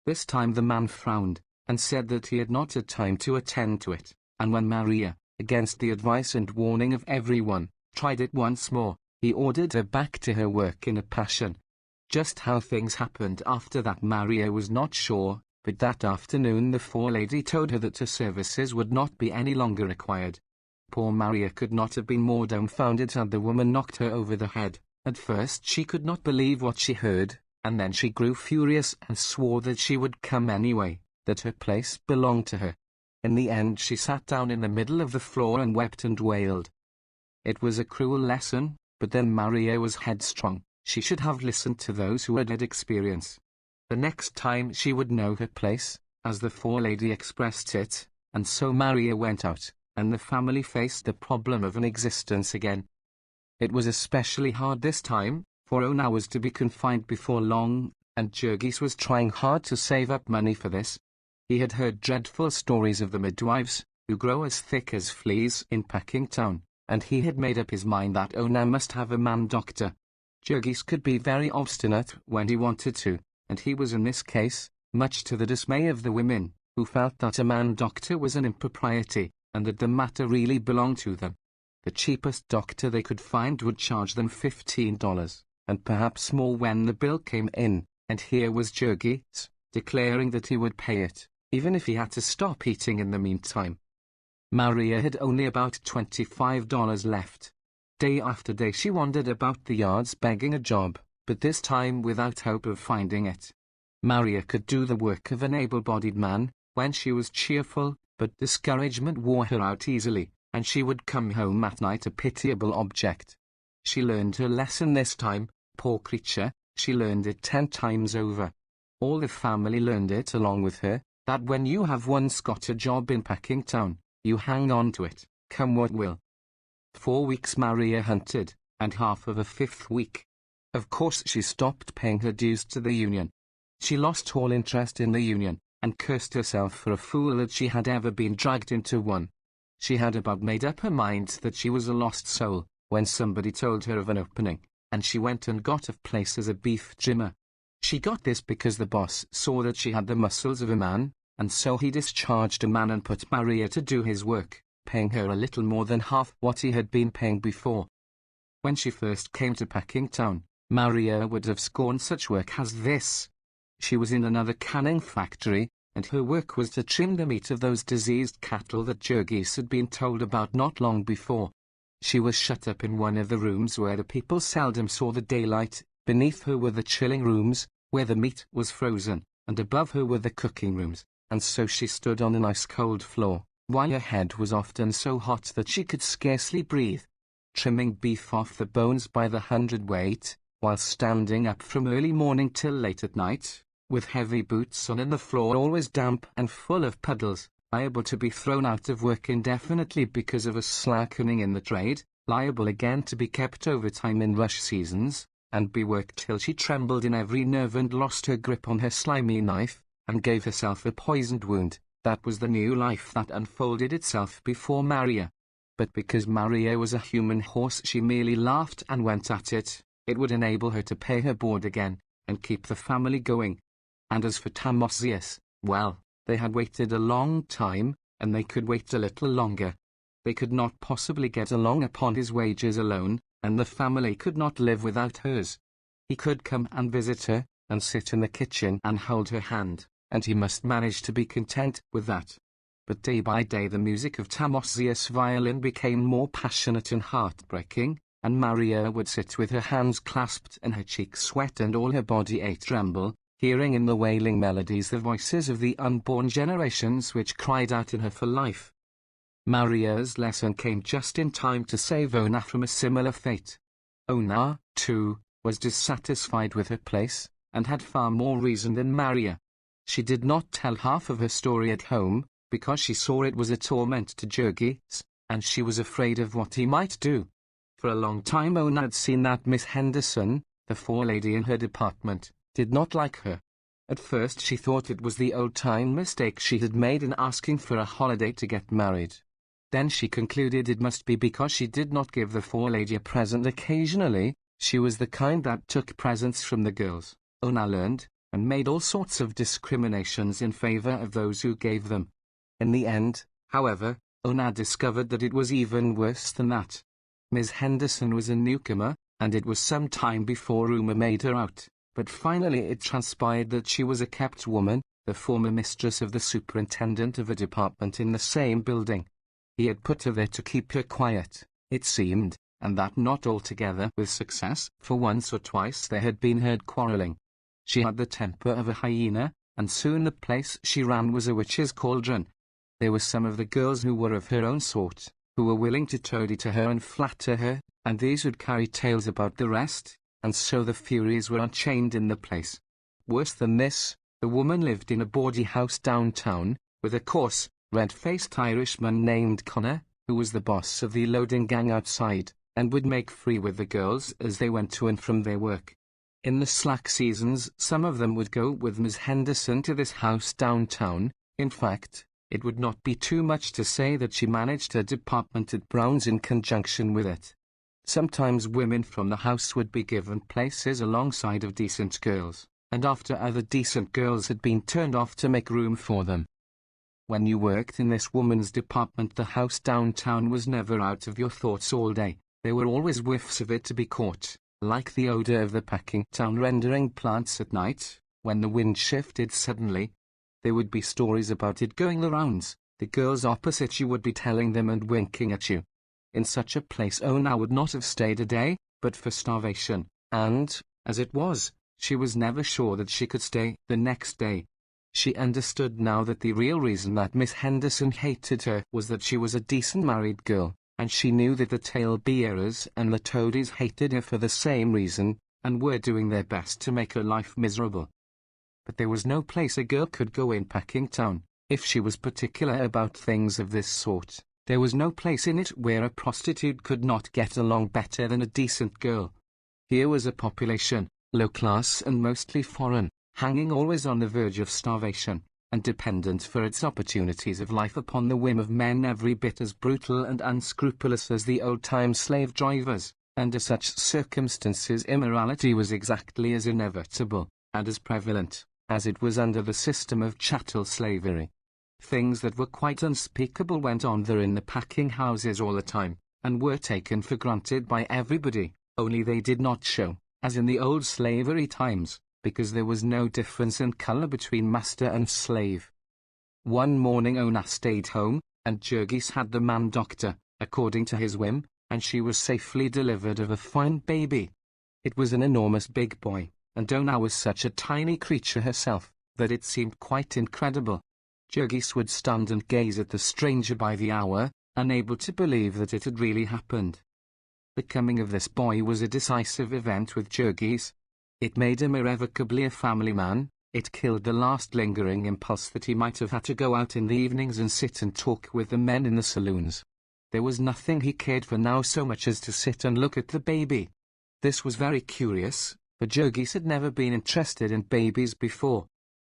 This time the man frowned, and said that he had not had time to attend to it, and when Maria, against the advice and warning of everyone, tried it once more, he ordered her back to her work in a passion. Just how things happened after that Maria was not sure, but that afternoon the forelady told her that her services would not be any longer required. Poor Maria could not have been more dumbfounded had the woman knocked her over the head. At first she could not believe what she heard, and then she grew furious and swore that she would come anyway, that her place belonged to her. In the end she sat down in the middle of the floor and wept and wailed. It was a cruel lesson, but then Maria was headstrong. She should have listened to those who had experience. The next time she would know her place, as the forelady expressed it, and so Maria went out, and the family faced the problem of an existence again. It was especially hard this time, for Ona was to be confined before long, and Jurgis was trying hard to save up money for this. He had heard dreadful stories of the midwives, who grow as thick as fleas in Packingtown, and he had made up his mind that Ona must have a man doctor. Jurgis could be very obstinate when he wanted to, and he was in this case, much to the dismay of the women, who felt that a man doctor was an impropriety, and that the matter really belonged to them. The cheapest doctor they could find would charge them $15, and perhaps more when the bill came in, and here was Jurgis, declaring that he would pay it, even if he had to stop eating in the meantime. Maria had only about $25 left. Day after day she wandered about the yards begging a job, but this time without hope of finding it. Maria could do the work of an able-bodied man, when she was cheerful, but discouragement wore her out easily, and she would come home at night a pitiable object. She learned her lesson this time, poor creature, she learned it 10 times over. All the family learned it along with her, that when you have once got a job in Packingtown, you hang on to it, come what will. 4 weeks Maria hunted, and half of a 5th week. Of course she stopped paying her dues to the union. She lost all interest in the union, and cursed herself for a fool that she had ever been dragged into one. She had about made up her mind that she was a lost soul, when somebody told her of an opening, and she went and got a place as a beef trimmer. She got this because the boss saw that she had the muscles of a man, and so he discharged a man and put Maria to do his work, paying her a little more than half what he had been paying before. When she first came to Packingtown, Maria would have scorned such work as this. She was in another canning factory, and her work was to trim the meat of those diseased cattle that Jurgis had been told about not long before. She was shut up in one of the rooms where the people seldom saw the daylight. Beneath her were the chilling rooms, where the meat was frozen, and above her were the cooking rooms, and so she stood on an ice-cold floor, while her head was often so hot that she could scarcely breathe, trimming beef off the bones by the hundredweight, while standing up from early morning till late at night, with heavy boots on and the floor always damp and full of puddles, liable to be thrown out of work indefinitely because of a slackening in the trade, liable again to be kept overtime in rush seasons, and be worked till she trembled in every nerve and lost her grip on her slimy knife, and gave herself a poisoned wound. That was the new life that unfolded itself before Maria. But because Maria was a human horse she merely laughed and went at it. It would enable her to pay her board again, and keep the family going. And as for Tamosius, well, they had waited a long time, and they could wait a little longer. They could not possibly get along upon his wages alone, and the family could not live without hers. He could come and visit her, and sit in the kitchen and hold her hand, and he must manage to be content with that. But day by day the music of Tamosius' violin became more passionate and heartbreaking, and Maria would sit with her hands clasped and her cheeks sweat and all her body a tremble, hearing in the wailing melodies the voices of the unborn generations which cried out in her for life. Maria's lesson came just in time to save Ona from a similar fate. Ona, too, was dissatisfied with her place, and had far more reason than Maria. She did not tell half of her story at home, because she saw it was a torment to Jurgis, and she was afraid of what he might do. For a long time Ona had seen that Miss Henderson, the forelady in her department, did not like her. At first she thought it was the old-time mistake she had made in asking for a holiday to get married. Then she concluded it must be because she did not give the forelady a present occasionally. She was the kind that took presents from the girls. Ona learned, and made all sorts of discriminations in favor of those who gave them. In the end, however, Ona discovered that it was even worse than that. Miss Henderson was a newcomer, and it was some time before rumor made her out, but finally it transpired that she was a kept woman, the former mistress of the superintendent of a department in the same building. He had put her there to keep her quiet, it seemed, and that not altogether with success, for once or twice they had been heard quarrelling. She had the temper of a hyena, and soon the place she ran was a witch's cauldron. There were some of the girls who were of her own sort, who were willing to toady to her and flatter her, and these would carry tales about the rest, and so the Furies were unchained in the place. Worse than this, the woman lived in a bawdy house downtown, with a coarse, red-faced Irishman named Connor, who was the boss of the loading gang outside, and would make free with the girls as they went to and from their work. In the slack seasons, some of them would go with Miss Henderson to this house downtown. In fact, it would not be too much to say that she managed her department at Brown's in conjunction with it. Sometimes women from the house would be given places alongside of decent girls, and after other decent girls had been turned off to make room for them. When you worked in this woman's department, the house downtown was never out of your thoughts all day. There were always whiffs of it to be caught, like the odor of the packing town rendering plants at night, when the wind shifted suddenly. There would be stories about it going the rounds. The girls opposite you would be telling them and winking at you. In such a place Ona would not have stayed a day, but for starvation, and, as it was, she was never sure that she could stay the next day. She understood now that the real reason that Miss Henderson hated her was that she was a decent married girl, and she knew that the tale-bearers and the toadies hated her for the same reason, and were doing their best to make her life miserable. But there was no place a girl could go in Packingtown, if she was particular about things of this sort. There was no place in it where a prostitute could not get along better than a decent girl. Here was a population, low class and mostly foreign, hanging always on the verge of starvation, and dependent for its opportunities of life upon the whim of men every bit as brutal and unscrupulous as the old-time slave drivers. Under such circumstances immorality was exactly as inevitable, and as prevalent, as it was under the system of chattel slavery. Things that were quite unspeakable went on there in the packing houses all the time, and were taken for granted by everybody, only they did not show, as in the old slavery times, because there was no difference in colour between master and slave. One morning Ona stayed home, and Jurgis had the man-doctor, according to his whim, and she was safely delivered of a fine baby. It was an enormous big boy, and Ona was such a tiny creature herself, that it seemed quite incredible. Jurgis would stand and gaze at the stranger by the hour, unable to believe that it had really happened. The coming of this boy was a decisive event with Jurgis. It made him irrevocably a family man. It killed the last lingering impulse that he might have had to go out in the evenings and sit and talk with the men in the saloons. There was nothing he cared for now so much as to sit and look at the baby. This was very curious, for Jurgis had never been interested in babies before.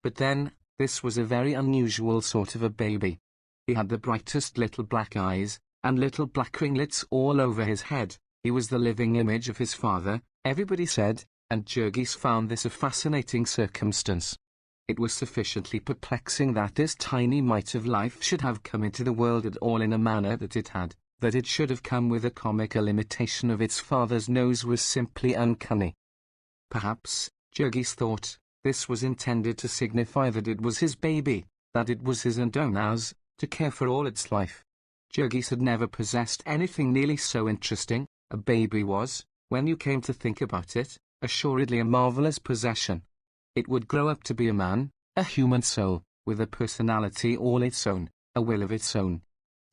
But then, this was a very unusual sort of a baby. He had the brightest little black eyes, and little black ringlets all over his head. He was the living image of his father, everybody said, and Jurgis found this a fascinating circumstance. It was sufficiently perplexing that this tiny mite of life should have come into the world at all in a manner that it had, that it should have come with a comical imitation of its father's nose was simply uncanny. Perhaps, Jurgis thought, this was intended to signify that it was his baby, that it was his and Ona's, to care for all its life. Jurgis had never possessed anything nearly so interesting. A baby was, when you came to think about it, assuredly a marvelous possession. It would grow up to be a man, a human soul, with a personality all its own, a will of its own.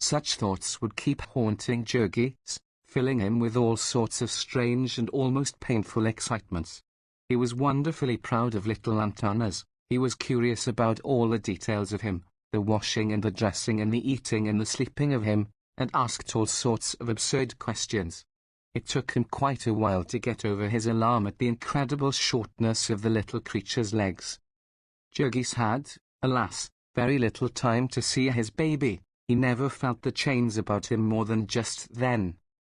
Such thoughts would keep haunting Jurgis, filling him with all sorts of strange and almost painful excitements. He was wonderfully proud of little Antanas. He was curious about all the details of him, the washing and the dressing and the eating and the sleeping of him, and asked all sorts of absurd questions. It took him quite a while to get over his alarm at the incredible shortness of the little creature's legs. Jurgis had, alas, very little time to see his baby. He never felt the chains about him more than just then.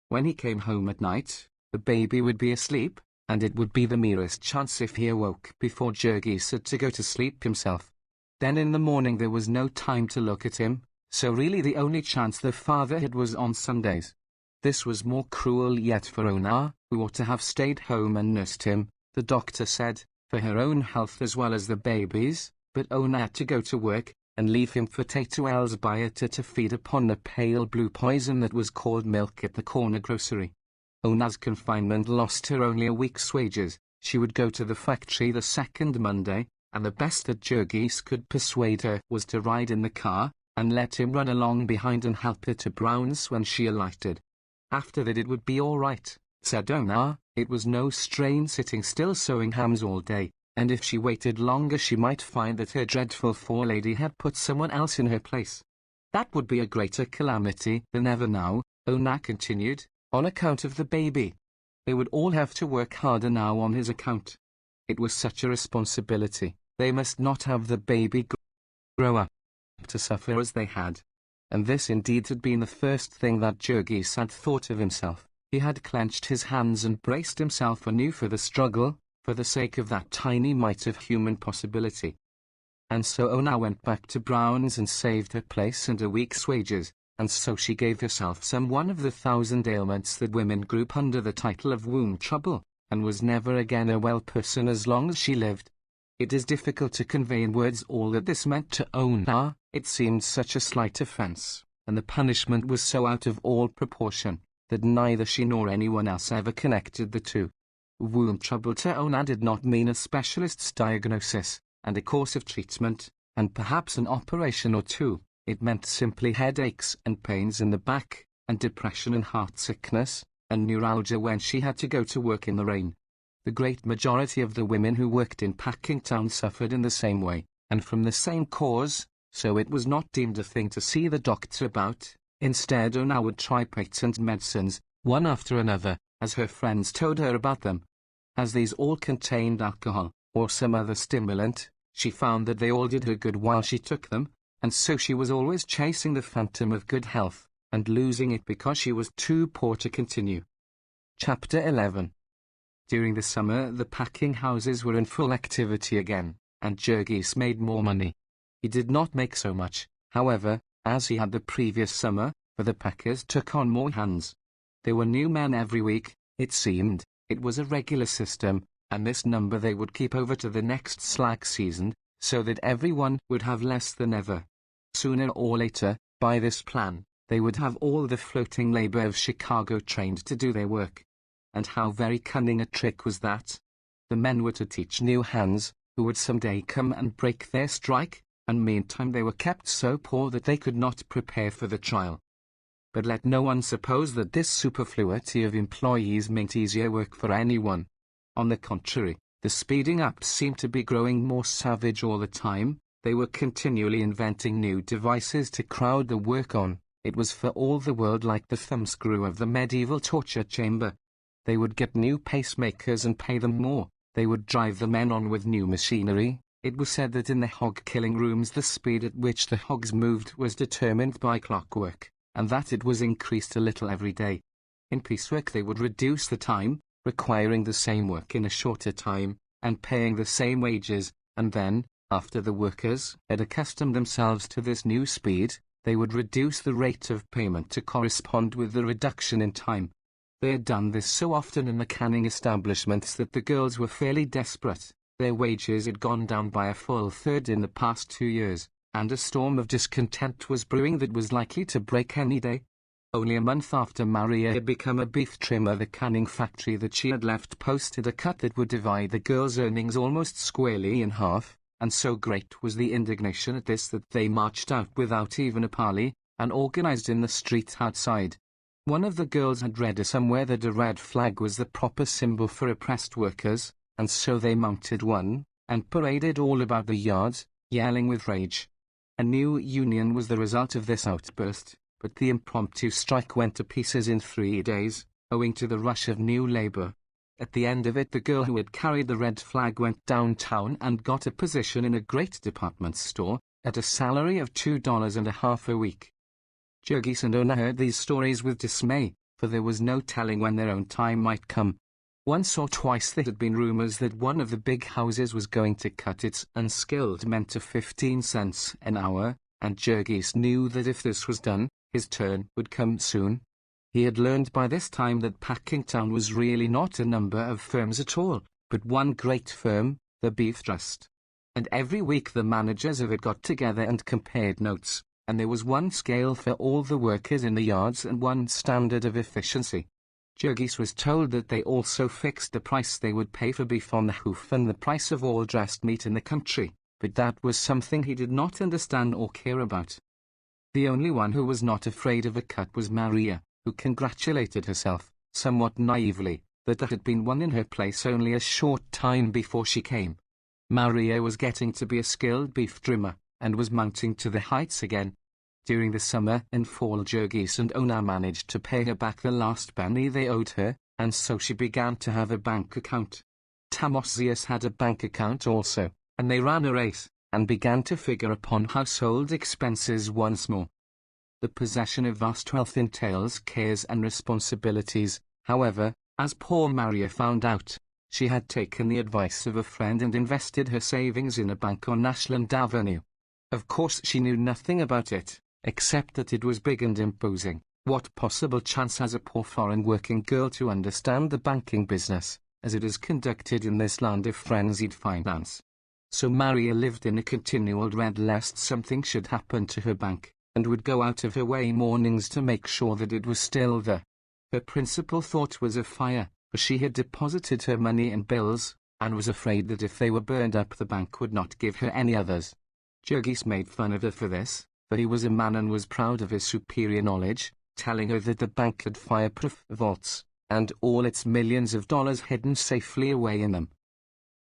When he came home at night, the baby would be asleep, and it would be the merest chance if he awoke before Jurgis had to go to sleep himself. Then in the morning there was no time to look at him, so really the only chance the father had was on Sundays. This was more cruel yet for Ona, who ought to have stayed home and nursed him, the doctor said, for her own health as well as the baby's, but Ona had to go to work, and leave him for Tato Elsbieta to feed upon the pale blue poison that was called milk at the corner grocery. Ona's confinement lost her only a week's wages. She would go to the factory the second Monday, and the best that Jurgis could persuade her was to ride in the car, and let him run along behind and help her to Brown's when she alighted. After that it would be all right, said Ona. It was no strain sitting still sewing hams all day, and if she waited longer she might find that her dreadful forelady had put someone else in her place. That would be a greater calamity than ever now, Ona continued, on account of the baby. They would all have to work harder now on his account. It was such a responsibility. They must not have the baby grow up to suffer as they had. And this indeed had been the first thing that Jurgis had thought of himself. He had clenched his hands and braced himself anew for the struggle, for the sake of that tiny mite of human possibility. And so Ona went back to Brown's and saved her place and a week's wages, and so she gave herself some one of the 1,000 ailments that women group under the title of womb trouble, and was never again a well person as long as she lived. It is difficult to convey in words all that this meant to Ona. It seemed such a slight offense, and the punishment was so out of all proportion, that neither she nor anyone else ever connected the two. Womb trouble to Ona did not mean a specialist's diagnosis, and a course of treatment, and perhaps an operation or two. It meant simply headaches and pains in the back, and depression and heart sickness, and neuralgia when she had to go to work in the rain. The great majority of the women who worked in Packingtown suffered in the same way, and from the same cause, so it was not deemed a thing to see the doctor about. Instead, Ona would try patent medicines, one after another, as her friends told her about them. As these all contained alcohol, or some other stimulant, she found that they all did her good while she took them, and so she was always chasing the phantom of good health, and losing it because she was too poor to continue. Chapter 11. During the summer the packing houses were in full activity again, and Jurgis made more money. He did not make so much, however, as he had the previous summer, for the packers took on more hands. There were new men every week, it seemed. It was a regular system, and this number they would keep over to the next slack season, so that everyone would have less than ever. Sooner or later, by this plan, they would have all the floating labor of Chicago trained to do their work. And how very cunning a trick was that! The men were to teach new hands, who would someday come and break their strike, and meantime they were kept so poor that they could not prepare for the trial. But let no one suppose that this superfluity of employees meant easier work for anyone. On the contrary, the speeding up seemed to be growing more savage all the time. They were continually inventing new devices to crowd the work on. It was for all the world like the thumbscrew of the medieval torture chamber. They would get new pacemakers and pay them more. They would drive the men on with new machinery. It was said that in the hog-killing rooms the speed at which the hogs moved was determined by clockwork, and that it was increased a little every day. In piecework they would reduce the time, requiring the same work in a shorter time, and paying the same wages, and then, after the workers had accustomed themselves to this new speed, they would reduce the rate of payment to correspond with the reduction in time. They had done this so often in the canning establishments that the girls were fairly desperate. Their wages had gone down by a full third in the past 2 years, and a storm of discontent was brewing that was likely to break any day. Only a month after Maria had become a beef trimmer, the canning factory that she had left posted a cut that would divide the girls' earnings almost squarely in half, and so great was the indignation at this that they marched out without even a parley, and organized in the street outside. One of the girls had read somewhere that a red flag was the proper symbol for oppressed workers, and so they mounted one, and paraded all about the yards, yelling with rage. A new union was the result of this outburst, but the impromptu strike went to pieces in 3 days, owing to the rush of new labor. At the end of it the girl who had carried the red flag went downtown and got a position in a great department store, at a salary of $2.50 a week. Jurgis and Ona heard these stories with dismay, for there was no telling when their own time might come. Once or twice there had been rumors that one of the big houses was going to cut its unskilled men to 15 cents an hour, and Jurgis knew that if this was done, his turn would come soon. He had learned by this time that Packingtown was really not a number of firms at all, but one great firm, the Beef Trust. And every week the managers of it got together and compared notes, and there was one scale for all the workers in the yards and one standard of efficiency. Jurgis was told that they also fixed the price they would pay for beef on the hoof and the price of all dressed meat in the country, but that was something he did not understand or care about. The only one who was not afraid of a cut was Maria, who congratulated herself, somewhat naively, that it had been won in her place only a short time before she came. Maria was getting to be a skilled beef trimmer, and was mounting to the heights again. During the summer and fall Jurgis and Ona managed to pay her back the last penny they owed her, and so she began to have a bank account. Tamosius had a bank account also, and they ran a race, and began to figure upon household expenses once more. The possession of vast wealth entails cares and responsibilities, however, as poor Maria found out. She had taken the advice of a friend and invested her savings in a bank on Ashland Avenue. Of course she knew nothing about it, except that it was big and imposing. What possible chance has a poor foreign working girl to understand the banking business, as it is conducted in this land of frenzied finance? So Maria lived in a continual dread lest something should happen to her bank, and would go out of her way mornings to make sure that it was still there. Her principal thought was of fire, for she had deposited her money in bills, and was afraid that if they were burned up the bank would not give her any others. Jurgis made fun of her for this, for he was a man and was proud of his superior knowledge, telling her that the bank had fireproof vaults, and all its millions of dollars hidden safely away in them.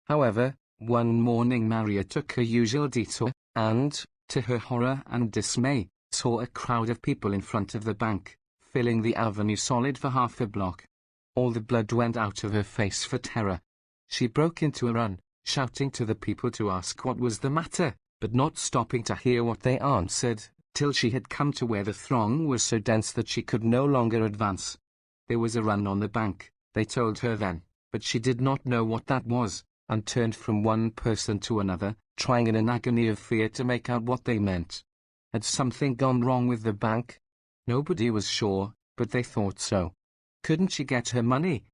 However, one morning Maria took her usual detour, and, to her horror and dismay, saw a crowd of people in front of the bank, filling the avenue solid for half a block. All the blood went out of her face for terror. She broke into a run, shouting to the people to ask what was the matter, but not stopping to hear what they answered, till she had come to where the throng was so dense that she could no longer advance. There was a run on the bank, they told her then, but she did not know what that was, and turned from one person to another, trying in an agony of fear to make out what they meant. Had something gone wrong with the bank? Nobody was sure, but they thought so. Couldn't she get her money?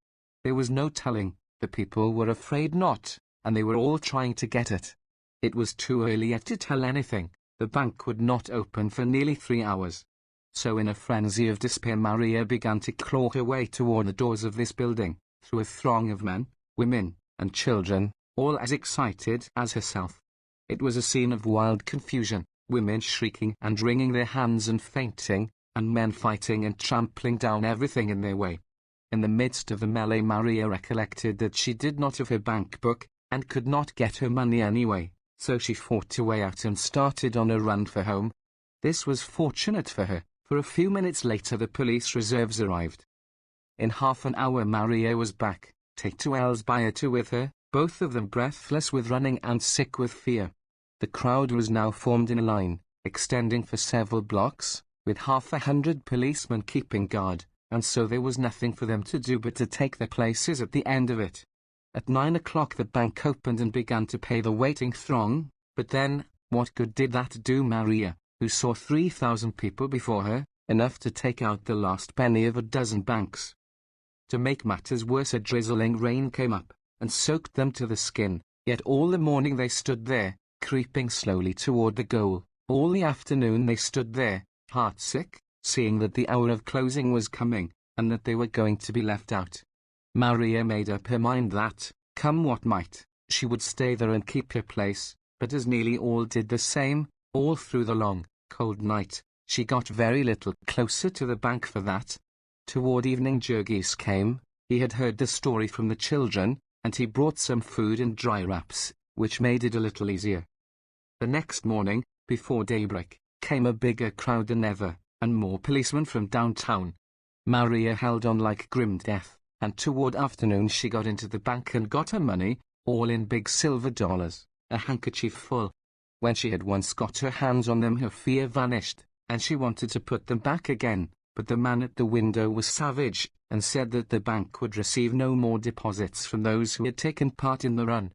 There was no telling. The people were afraid not, and they were all trying to get it. It was too early yet to tell anything. The bank would not open for nearly 3 hours. So in a frenzy of despair Maria began to claw her way toward the doors of this building, through a throng of men, women, and children, all as excited as herself. It was a scene of wild confusion, women shrieking and wringing their hands and fainting, and men fighting and trampling down everything in their way. In the midst of the melee Maria recollected that she did not have her bank book, and could not get her money anyway, so she fought her way out and started on a run for home. This was fortunate for her, for a few minutes later the police reserves arrived. In half an hour Maria was back, take 2 Elsbiotu with her, both of them breathless with running and sick with fear. The crowd was now formed in a line, extending for several blocks, with 100 policemen keeping guard, and so there was nothing for them to do but to take their places at the end of it. At 9 o'clock the bank opened and began to pay the waiting throng, but then, what good did that do Maria, who saw 3,000 people before her, enough to take out the last penny of a dozen banks? To make matters worse a drizzling rain came up, and soaked them to the skin, yet all the morning they stood there, creeping slowly toward the goal. All the afternoon they stood there, heartsick, seeing that the hour of closing was coming, and that they were going to be left out. Maria made up her mind that, come what might, she would stay there and keep her place, but as nearly all did the same, all through the long, cold night, she got very little closer to the bank for that. Toward evening Jurgis came. He had heard the story from the children, and he brought some food and dry wraps, which made it a little easier. The next morning, before daybreak, came a bigger crowd than ever, and more policemen from downtown. Maria held on like grim death, and toward afternoon she got into the bank and got her money, all in big silver dollars, a handkerchief full. When she had once got her hands on them her fear vanished, and she wanted to put them back again, but the man at the window was savage, and said that the bank would receive no more deposits from those who had taken part in the run.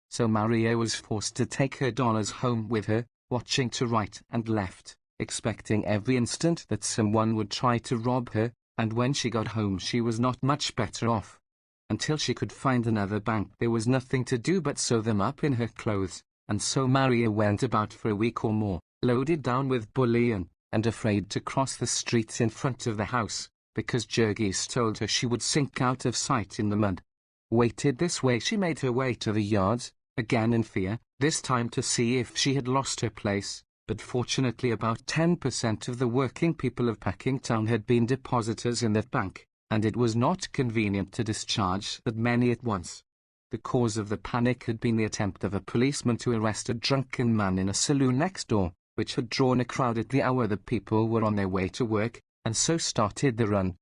So Maria was forced to take her dollars home with her, watching to right and left, expecting every instant that someone would try to rob her, and when she got home she was not much better off. Until she could find another bank there was nothing to do but sew them up in her clothes, and so Maria went about for a week or more, loaded down with bullion, and afraid to cross the street in front of the house, because Jurgis told her she would sink out of sight in the mud. Weighted this way she made her way to the yards, again in fear, this time to see if she had lost her place, but fortunately about 10% of the working people of Packingtown had been depositors in that bank, and it was not convenient to discharge that many at once. The cause of the panic had been the attempt of a policeman to arrest a drunken man in a saloon next door, which had drawn a crowd at the hour the people were on their way to work, and so started the run.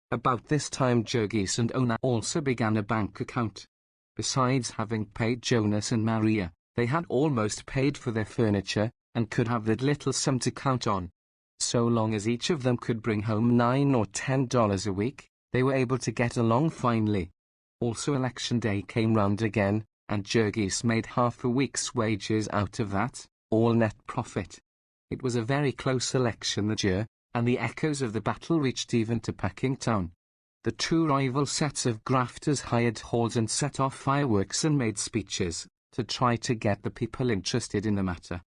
About this time Jurgis and Ona also began a bank account. Besides having paid Jonas and Maria, they had almost paid for their furniture, and could have that little sum to count on. So long as each of them could bring home $9 or $10 a week, they were able to get along finely. Also election day came round again, and Jurgis made half a week's wages out of that, all net profit. It was a very close election that year, and the echoes of the battle reached even to Packingtown. The two rival sets of grafters hired halls and set off fireworks and made speeches, to try to get the people interested in the matter.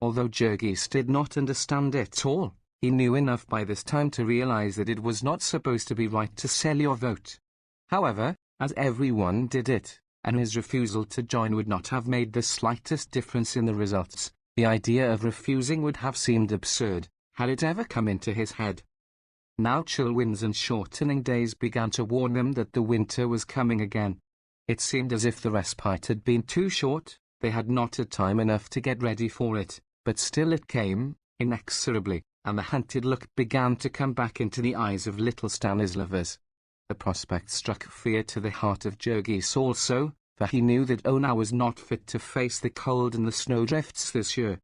Although Jurgis did not understand it all, he knew enough by this time to realize that it was not supposed to be right to sell your vote. However, as everyone did it, and his refusal to join would not have made the slightest difference in the results, the idea of refusing would have seemed absurd, had it ever come into his head. Now chill winds and shortening days began to warn them that the winter was coming again. It seemed as if the respite had been too short, they had not had time enough to get ready for it, but still it came, inexorably, and the hunted look began to come back into the eyes of little Stanislavas. The prospect struck fear to the heart of Jurgis also, for he knew that Ona was not fit to face the cold and the snowdrifts this year.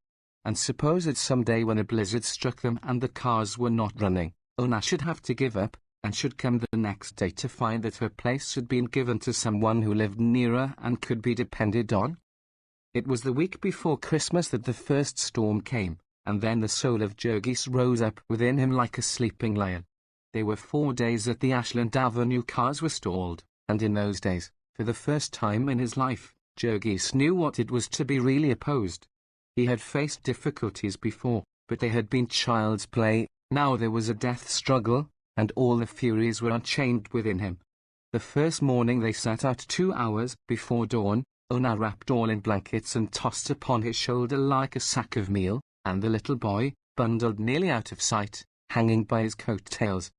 And suppose that some day when a blizzard struck them and the cars were not running, Ona should have to give up, and should come the next day to find that her place had been given to someone who lived nearer and could be depended on. It was the week before Christmas that the first storm came, and then the soul of Jurgis rose up within him like a sleeping lion. There were 4 days that the Ashland Avenue cars were stalled, and in those days, for the first time in his life, Jurgis knew what it was to be really opposed. He had faced difficulties before, but they had been child's play. Now there was a death struggle, and all the furies were unchained within him. The first morning they set out 2 hours before dawn, Ona wrapped all in blankets and tossed upon his shoulder like a sack of meal, and the little boy, bundled nearly out of sight, hanging by his coat-tails.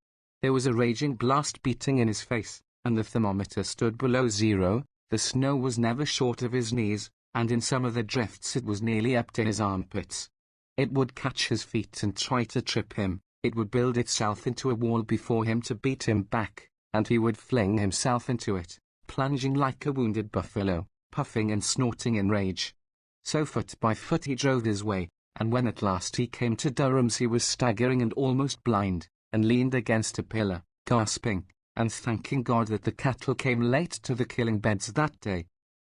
There was a raging blast beating in his face, and the thermometer stood below 0, the snow was never short of his knees, and in some of the drifts it was nearly up to his armpits. It would catch his feet and try to trip him, it would build itself into a wall before him to beat him back, and he would fling himself into it, plunging like a wounded buffalo, puffing and snorting in rage. So foot by foot he drove his way, and when at last he came to Durham's he was staggering and almost blind, and leaned against a pillar, gasping, and thanking God that the cattle came late to the killing beds that day.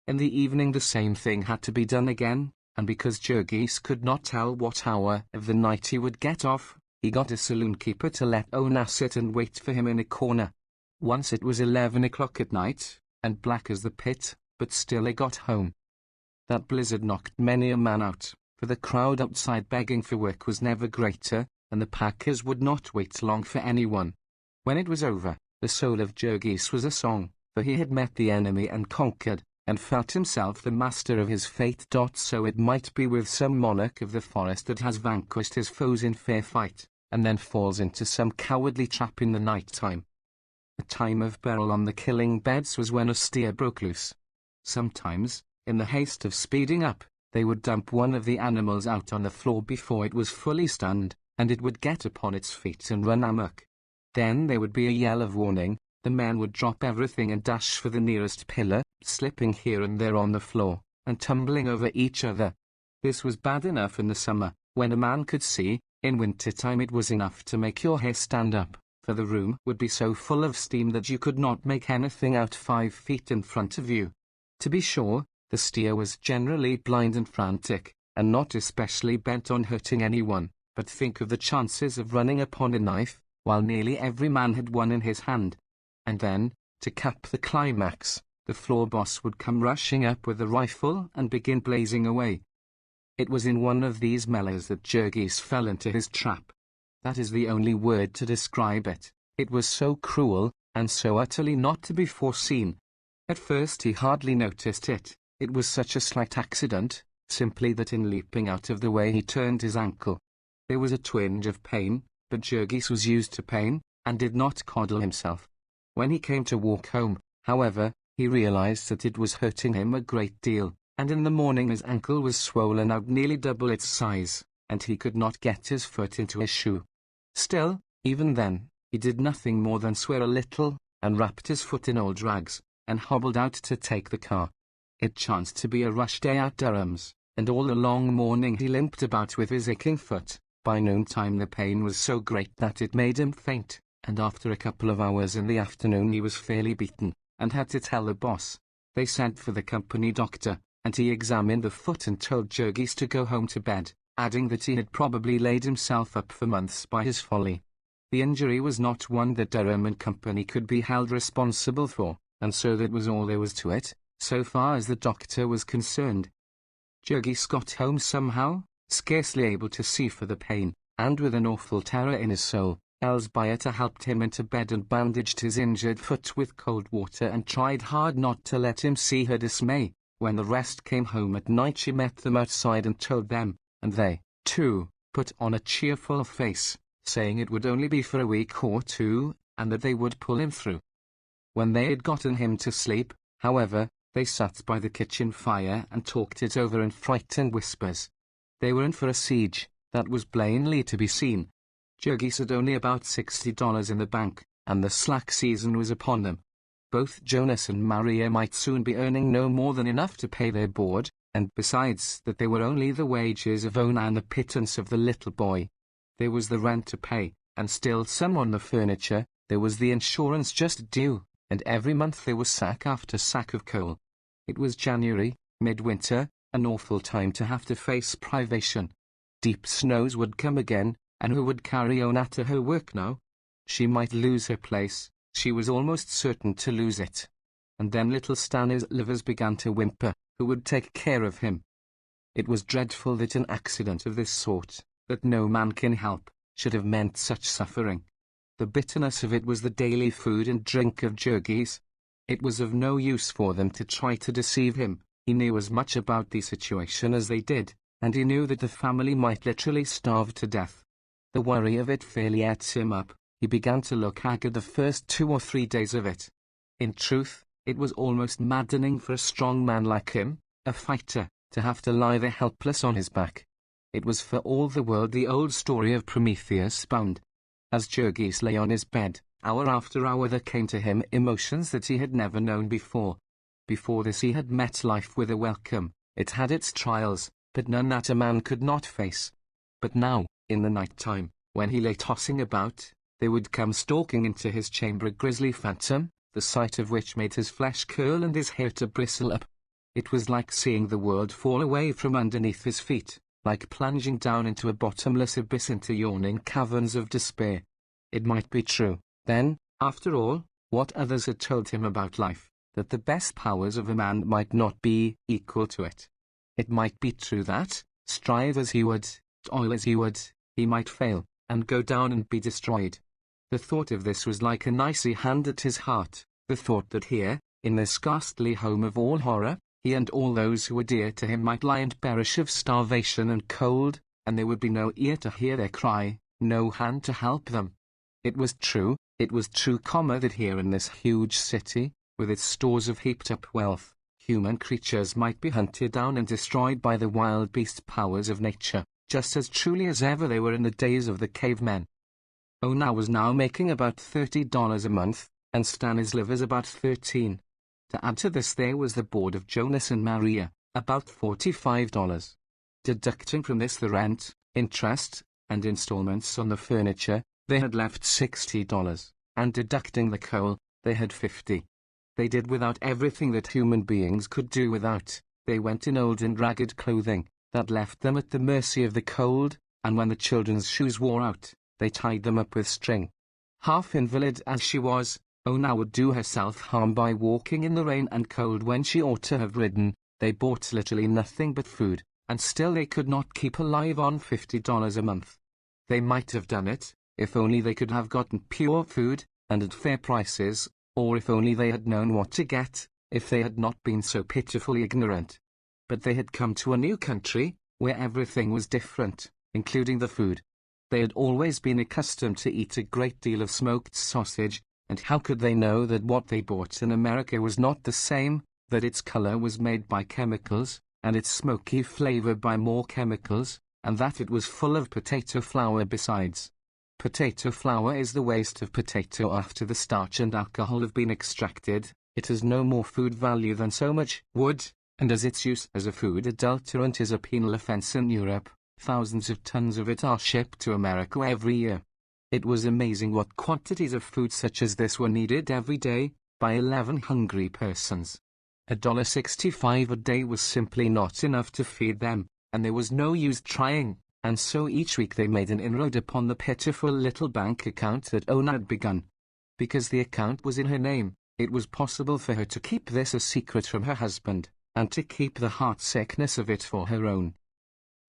In the evening the same thing had to be done again, and because Jurgis could not tell what hour of the night he would get off, he got a saloon keeper to let Ona sit and wait for him in a corner. Once it was 11 o'clock at night, and black as the pit, but still he got home. That blizzard knocked many a man out, for the crowd outside begging for work was never greater, and the packers would not wait long for anyone. When it was over, the soul of Jurgis was a song, for he had met the enemy and conquered, and felt himself the master of his fate. So it might be with some monarch of the forest that has vanquished his foes in fair fight, and then falls into some cowardly trap in the night time. The time of peril on the killing beds was when a steer broke loose. Sometimes, in the haste of speeding up, they would dump one of the animals out on the floor before it was fully stunned, and it would get upon its feet and run amok. Then there would be a yell of warning, the men would drop everything and dash for the nearest pillar, slipping here and there on the floor, and tumbling over each other. This was bad enough in the summer, when a man could see, In wintertime it was enough to make your hair stand up, for the room would be so full of steam that you could not make anything out 5 feet in front of you. To be sure, the steer was generally blind and frantic, and not especially bent on hurting anyone, but think of the chances of running upon a knife, while nearly every man had one in his hand. And then, to cap the climax, the floor boss would come rushing up with a rifle and begin blazing away. It was in one of these melees that Jurgis fell into his trap. That is the only word to describe it. It was so cruel, and so utterly not to be foreseen. At first he hardly noticed it. It was such a slight accident, simply that in leaping out of the way he turned his ankle. There was a twinge of pain, but Jurgis was used to pain, and did not coddle himself. When he came to walk home, however, he realized that it was hurting him a great deal, and in the morning his ankle was swollen out nearly double its size, and he could not get his foot into a shoe. Still, even then, he did nothing more than swear a little, and wrapped his foot in old rags, and hobbled out to take the car. It chanced to be a rush day at Durham's, and all the long morning he limped about with his aching foot. By noontime the pain was so great that it made him faint, and after a couple of hours in the afternoon he was fairly beaten, and had to tell the boss. They sent for the company doctor, and he examined the foot and told Jurgis to go home to bed, adding that he had probably laid himself up for months by his folly. The injury was not one that Durham and Company could be held responsible for, and so that was all there was to it, so far as the doctor was concerned. Jurgis got home somehow, scarcely able to see for the pain, and with an awful terror in his soul. Elsbiotta helped him into bed and bandaged his injured foot with cold water and tried hard not to let him see her dismay. When the rest came home at night she met them outside and told them, and they, too, put on a cheerful face, saying it would only be for a week or two, and that they would pull him through. When they had gotten him to sleep, however, they sat by the kitchen fire and talked it over in frightened whispers. They were in for a siege, that was plainly to be seen. Jurgis had only about $60 in the bank, and the slack season was upon them. Both Jonas and Maria might soon be earning no more than enough to pay their board, and besides that they were only the wages of Ona and the pittance of the little boy. There was the rent to pay, and still some on the furniture. There was the insurance just due, and every month there was sack after sack of coal. It was January, midwinter, an awful time to have to face privation. Deep snows would come again, and who would carry Ona to her work now? She might lose her place. She was almost certain to lose it. And then little Stanley's livers began to whimper. Who would take care of him? It was dreadful that an accident of this sort, that no man can help, should have meant such suffering. The bitterness of it was the daily food and drink of Jurgis. It was of no use for them to try to deceive him. He knew as much about the situation as they did, and he knew that the family might literally starve to death. The worry of it fairly ate him up. He began to look haggard the first 2 or 3 days of it. In truth, it was almost maddening for a strong man like him, a fighter, to have to lie there helpless on his back. It was for all the world the old story of Prometheus bound. As Jurgis lay on his bed, hour after hour there came to him emotions that he had never known before. Before this he had met life with a welcome. It had its trials, but none that a man could not face. But now, in the night time, when he lay tossing about, there would come stalking into his chamber a grisly phantom, the sight of which made his flesh curl and his hair to bristle up. It was like seeing the world fall away from underneath his feet, like plunging down into a bottomless abyss into yawning caverns of despair. It might be true, then, after all, what others had told him about life, that the best powers of a man might not be equal to it. It might be true that, strive as he would, toil as he would, he might fail, and go down and be destroyed. The thought of this was like an icy hand at his heart, the thought that here, in this ghastly home of all horror, he and all those who were dear to him might lie and perish of starvation and cold, and there would be no ear to hear their cry, no hand to help them. It was true, that here in this huge city, with its stores of heaped-up wealth, human creatures might be hunted down and destroyed by the wild beast powers of nature, just as truly as ever they were in the days of the cavemen. Ona was now making about $30 a month, and Stanley's livers about $13. To add to this there was the board of Jonas and Maria, about $45. Deducting from this the rent, interest, and installments on the furniture, they had left $60, and deducting the coal, they had 50. They did without everything that human beings could do without. They went in old and ragged clothing, that left them at the mercy of the cold, and when the children's shoes wore out, they tied them up with string. Half invalid as she was, Ona would do herself harm by walking in the rain and cold when she ought to have ridden. They bought literally nothing but food, and still they could not keep alive on $50 a month. They might have done it, if only they could have gotten pure food, and at fair prices, or if only they had known what to get, if they had not been so pitifully ignorant. But they had come to a new country, where everything was different, including the food. They had always been accustomed to eat a great deal of smoked sausage, and how could they know that what they bought in America was not the same, that its color was made by chemicals, and its smoky flavor by more chemicals, and that it was full of potato flour besides. Potato flour is the waste of potato after the starch and alcohol have been extracted. It has no more food value than so much wood, and as its use as a food adulterant is a penal offense in Europe, thousands of tons of it are shipped to America every year. It was amazing what quantities of food such as this were needed every day, by 11 hungry persons. $1.65 a day was simply not enough to feed them, and there was no use trying, and so each week they made an inroad upon the pitiful little bank account that Ona had begun. Because the account was in her name, it was possible for her to keep this a secret from her husband, and to keep the heart-sickness of it for her own.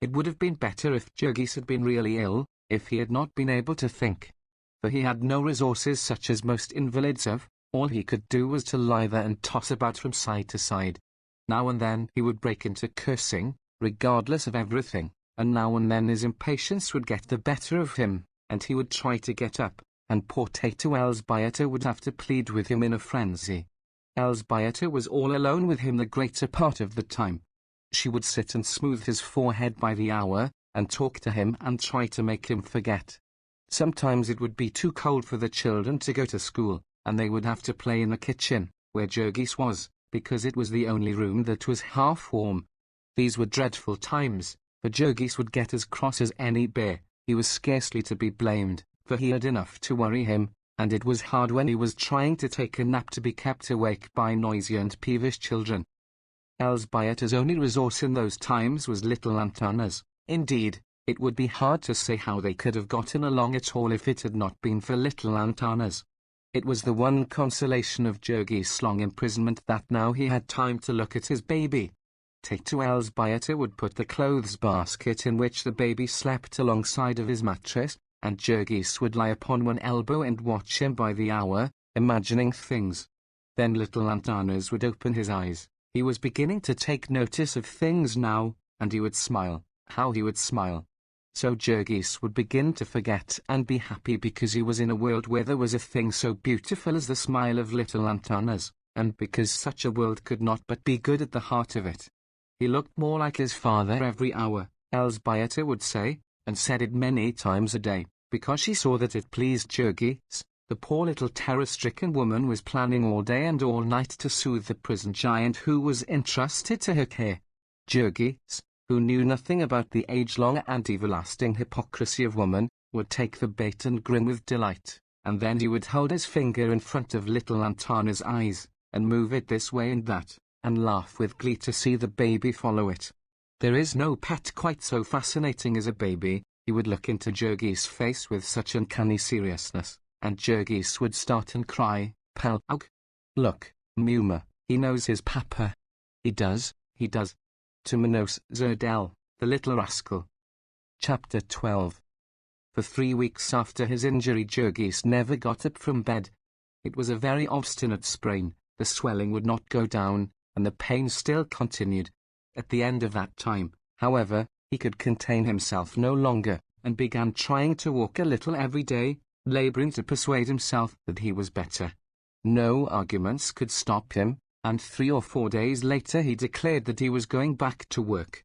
It would have been better if Jurgis had been really ill, if he had not been able to think. For he had no resources such as most invalids have. All he could do was to lie there and toss about from side to side. Now and then he would break into cursing, regardless of everything, and now and then his impatience would get the better of him, and he would try to get up, and poor Tato Elsbieta would have to plead with him in a frenzy. Elsbieta was all alone with him the greater part of the time. She would sit and smooth his forehead by the hour, and talk to him and try to make him forget. Sometimes it would be too cold for the children to go to school, and they would have to play in the kitchen, where Jurgis was, because it was the only room that was half warm. These were dreadful times, for Jurgis would get as cross as any bear. He was scarcely to be blamed, for he had enough to worry him, and it was hard when he was trying to take a nap to be kept awake by noisy and peevish children. Elsbieta's only resource in those times was little Antanas. Indeed, it would be hard to say how they could have gotten along at all if it had not been for little Antanas. It was the one consolation of Jurgis' long imprisonment that now he had time to look at his baby. Tato Elsbieta would put the clothes basket in which the baby slept alongside of his mattress, and Jurgis would lie upon one elbow and watch him by the hour, imagining things. Then little Antanas would open his eyes. He was beginning to take notice of things now, and he would smile. How he would smile! So Jurgis would begin to forget and be happy because he was in a world where there was a thing so beautiful as the smile of little Antanas, and because such a world could not but be good at the heart of it. He looked more like his father every hour, Elsbieta would say, and said it many times a day, because she saw that it pleased Jurgis. The poor little terror-stricken woman was planning all day and all night to soothe the prison giant who was entrusted to her care. Jurgis, who knew nothing about the age-long and everlasting hypocrisy of woman, would take the bait and grin with delight, and then he would hold his finger in front of little Antana's eyes, and move it this way and that, and laugh with glee to see the baby follow it. There is no pet quite so fascinating as a baby. He would look into Jurgis' face with such uncanny seriousness, and Jurgis would start and cry, "Palpug! Look, Muma, he knows his papa. He does. To Manos Zerdel, the little rascal." Chapter 12. For 3 weeks after his injury Jurgis never got up from bed. It was a very obstinate sprain, the swelling would not go down, and the pain still continued. At the end of that time, however, he could contain himself no longer, and began trying to walk a little every day, laboring to persuade himself that he was better. No arguments could stop him, and 3 or 4 days later he declared that he was going back to work.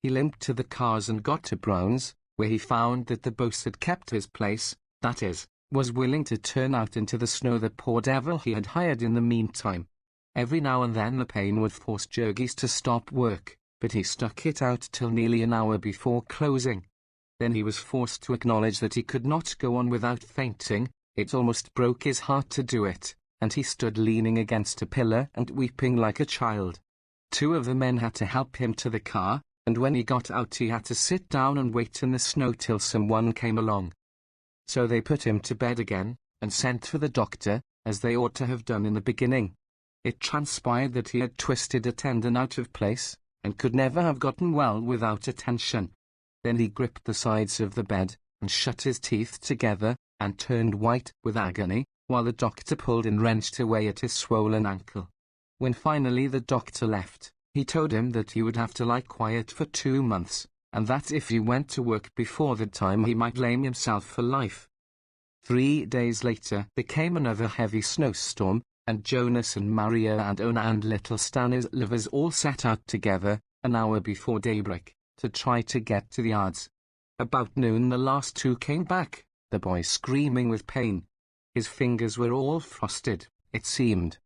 He limped to the cars and got to Brown's, where he found that the boss had kept his place, that is, was willing to turn out into the snow the poor devil he had hired in the meantime. Every now and then the pain would force Jurgis to stop work, but he stuck it out till nearly an hour before closing. Then he was forced to acknowledge that he could not go on without fainting. It almost broke his heart to do it, and he stood leaning against a pillar and weeping like a child. Two of the men had to help him to the car, and when he got out he had to sit down and wait in the snow till someone came along. So they put him to bed again, and sent for the doctor, as they ought to have done in the beginning. It transpired that he had twisted a tendon out of place, and could never have gotten well without attention. Then he gripped the sides of the bed, and shut his teeth together, and turned white with agony, while the doctor pulled and wrenched away at his swollen ankle. When finally the doctor left, he told him that he would have to lie quiet for 2 months, and that if he went to work before that time he might lame himself for life. 3 days later there came another heavy snowstorm, and Jonas and Maria and Ona and little Stanislaus all set out together, an hour before daybreak, to try to get to the yards. About noon the last two came back, the boy screaming with pain. His fingers were all frosted, it seemed.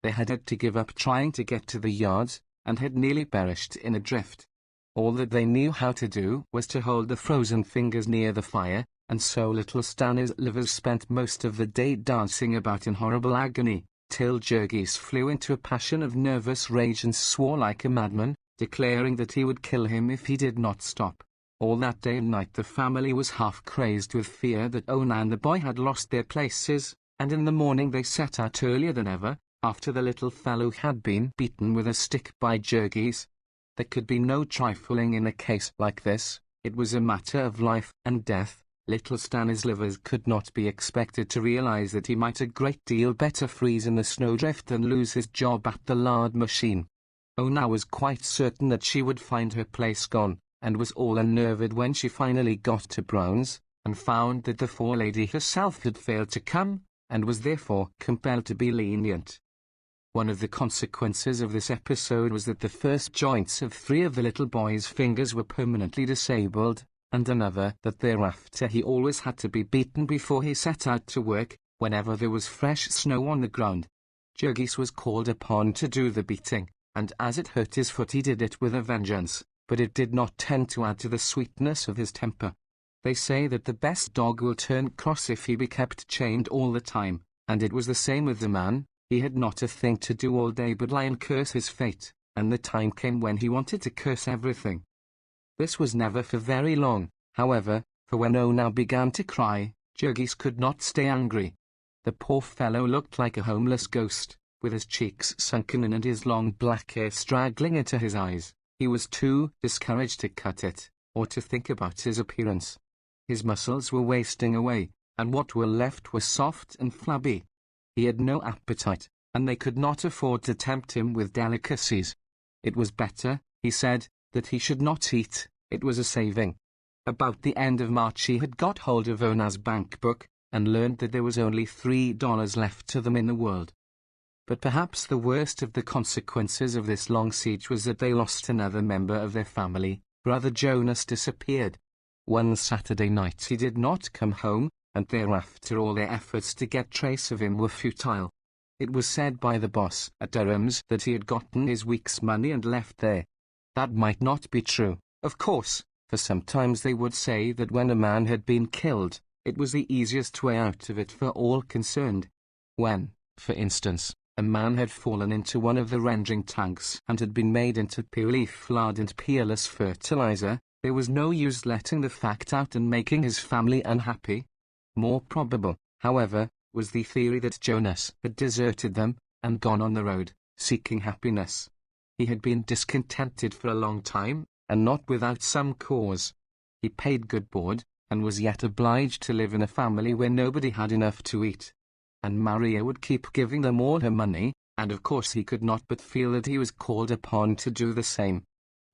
They had to give up trying to get to the yards, and had nearly perished in a drift. All that they knew how to do was to hold the frozen fingers near the fire, and so little Stanislaus spent most of the day dancing about in horrible agony, till Jurgis flew into a passion of nervous rage and swore like a madman, declaring that he would kill him if he did not stop. All that day and night the family was half crazed with fear that Ona and the boy had lost their places, and in the morning they set out earlier than ever, after the little fellow had been beaten with a stick by Jurgis. There could be no trifling in a case like this. It was a matter of life and death. Little Stanislaus could not be expected to realize that he might a great deal better freeze in the snowdrift than lose his job at the lard machine. Ona was quite certain that she would find her place gone, and was all unnerved when she finally got to Brown's, and found that the forelady herself had failed to come, and was therefore compelled to be lenient. One of the consequences of this episode was that the first joints of 3 of the little boy's fingers were permanently disabled, and another that thereafter he always had to be beaten before he set out to work, whenever there was fresh snow on the ground. Jurgis was called upon to do the beating, and as it hurt his foot he did it with a vengeance, but it did not tend to add to the sweetness of his temper. They say that the best dog will turn cross if he be kept chained all the time, and it was the same with the man. He had not a thing to do all day but lie and curse his fate, and the time came when he wanted to curse everything. This was never for very long, however, for when Ona began to cry, Jurgis could not stay angry. The poor fellow looked like a homeless ghost, with his cheeks sunken in and his long black hair straggling into his eyes. He was too discouraged to cut it, or to think about his appearance. His muscles were wasting away, and what were left were soft and flabby. He had no appetite, and they could not afford to tempt him with delicacies. It was better, he said, that he should not eat. It was a saving. About the end of March he had got hold of Ona's bank book, and learned that there was only $3 left to them in the world. But perhaps the worst of the consequences of this long siege was that they lost another member of their family. Brother Jonas disappeared. One Saturday night he did not come home, and thereafter all their efforts to get trace of him were futile. It was said by the boss at Durham's that he had gotten his week's money and left there. That might not be true, of course, for sometimes they would say that when a man had been killed, it was the easiest way out of it for all concerned. When, for instance, a man had fallen into one of the rendering tanks and had been made into pea-leaf lard and peerless fertilizer, there was no use letting the fact out and making his family unhappy. More probable, however, was the theory that Jonas had deserted them, and gone on the road, seeking happiness. He had been discontented for a long time, and not without some cause. He paid good board, and was yet obliged to live in a family where nobody had enough to eat. And Maria would keep giving them all her money, and of course he could not but feel that he was called upon to do the same.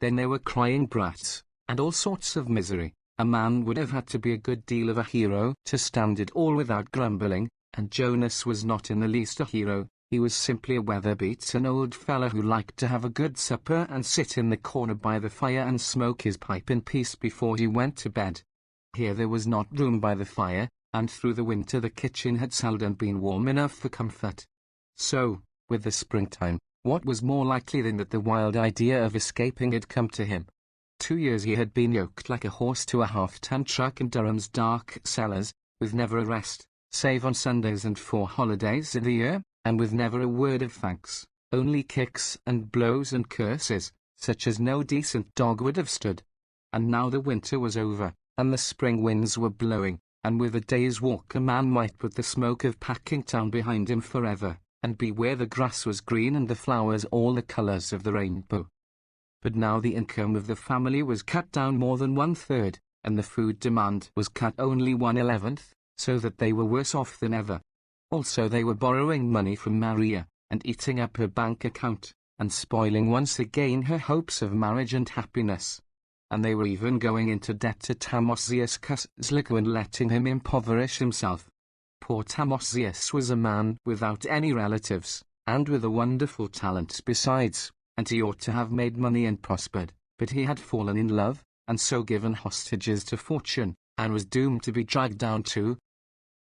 Then there were crying brats, and all sorts of misery. A man would have had to be a good deal of a hero to stand it all without grumbling, and Jonas was not in the least a hero. He was simply a weather-beaten old fellow who liked to have a good supper and sit in the corner by the fire and smoke his pipe in peace before he went to bed. Here there was not room by the fire, and through the winter the kitchen had seldom been warm enough for comfort. So, with the springtime, what was more likely than that the wild idea of escaping had come to him? 2 years he had been yoked like a horse to a half-ton truck in Durham's dark cellars, with never a rest, save on Sundays and 4 holidays in the year, and with never a word of thanks, only kicks and blows and curses, such as no decent dog would have stood. And now the winter was over, and the spring winds were blowing, and with a day's walk a man might put the smoke of Packingtown behind him forever, and be where the grass was green and the flowers all the colours of the rainbow. But now the income of the family was cut down more than 1/3, and the food demand was cut only 1/11, so that they were worse off than ever. Also they were borrowing money from Maria, and eating up her bank account, and spoiling once again her hopes of marriage and happiness. And they were even going into debt to Tamosius Kuzlico and letting him impoverish himself. Poor Tamosius was a man without any relatives, and with a wonderful talent besides, and he ought to have made money and prospered, but he had fallen in love, and so given hostages to fortune, and was doomed to be dragged down too.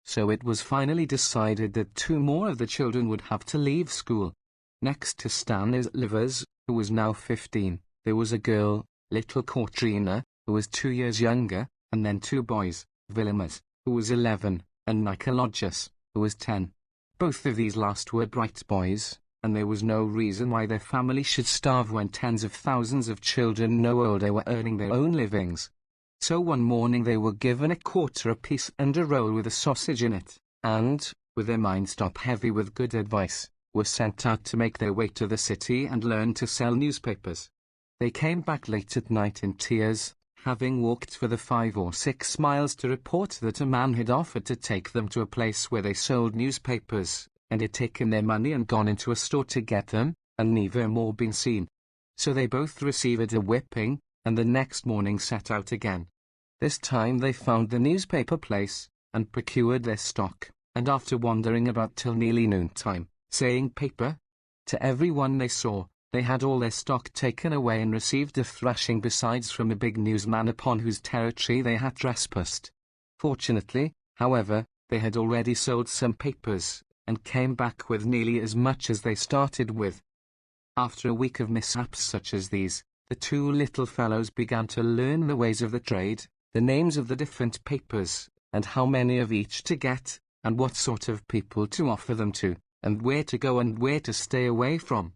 So it was finally decided that 2 more of the children would have to leave school. Next to Stanislavas, who was now 15, there was a girl, little Katrina, who was 2 years younger, and then 2 boys, Vilimas, who was 11, and Nicolaus, who was 10. Both of these last were bright boys, and there was no reason why their family should starve when tens of thousands of children no older were earning their own livings. So one morning they were given a quarter apiece and a roll with a sausage in it, and, with their minds top heavy with good advice, were sent out to make their way to the city and learn to sell newspapers. They came back late at night in tears, having walked for the 5 or 6 miles to report that a man had offered to take them to a place where they sold newspapers, and had taken their money and gone into a store to get them, and never more been seen. So they both received a whipping, and the next morning set out again. This time they found the newspaper place, and procured their stock, and after wandering about till nearly noontime, saying paper to every one they saw, they had all their stock taken away and received a thrashing besides from a big newsman upon whose territory they had trespassed. Fortunately, however, they had already sold some papers, and came back with nearly as much as they started with. After a week of mishaps such as these, the 2 little fellows began to learn the ways of the trade, the names of the different papers, and how many of each to get, and what sort of people to offer them to, and where to go and where to stay away from.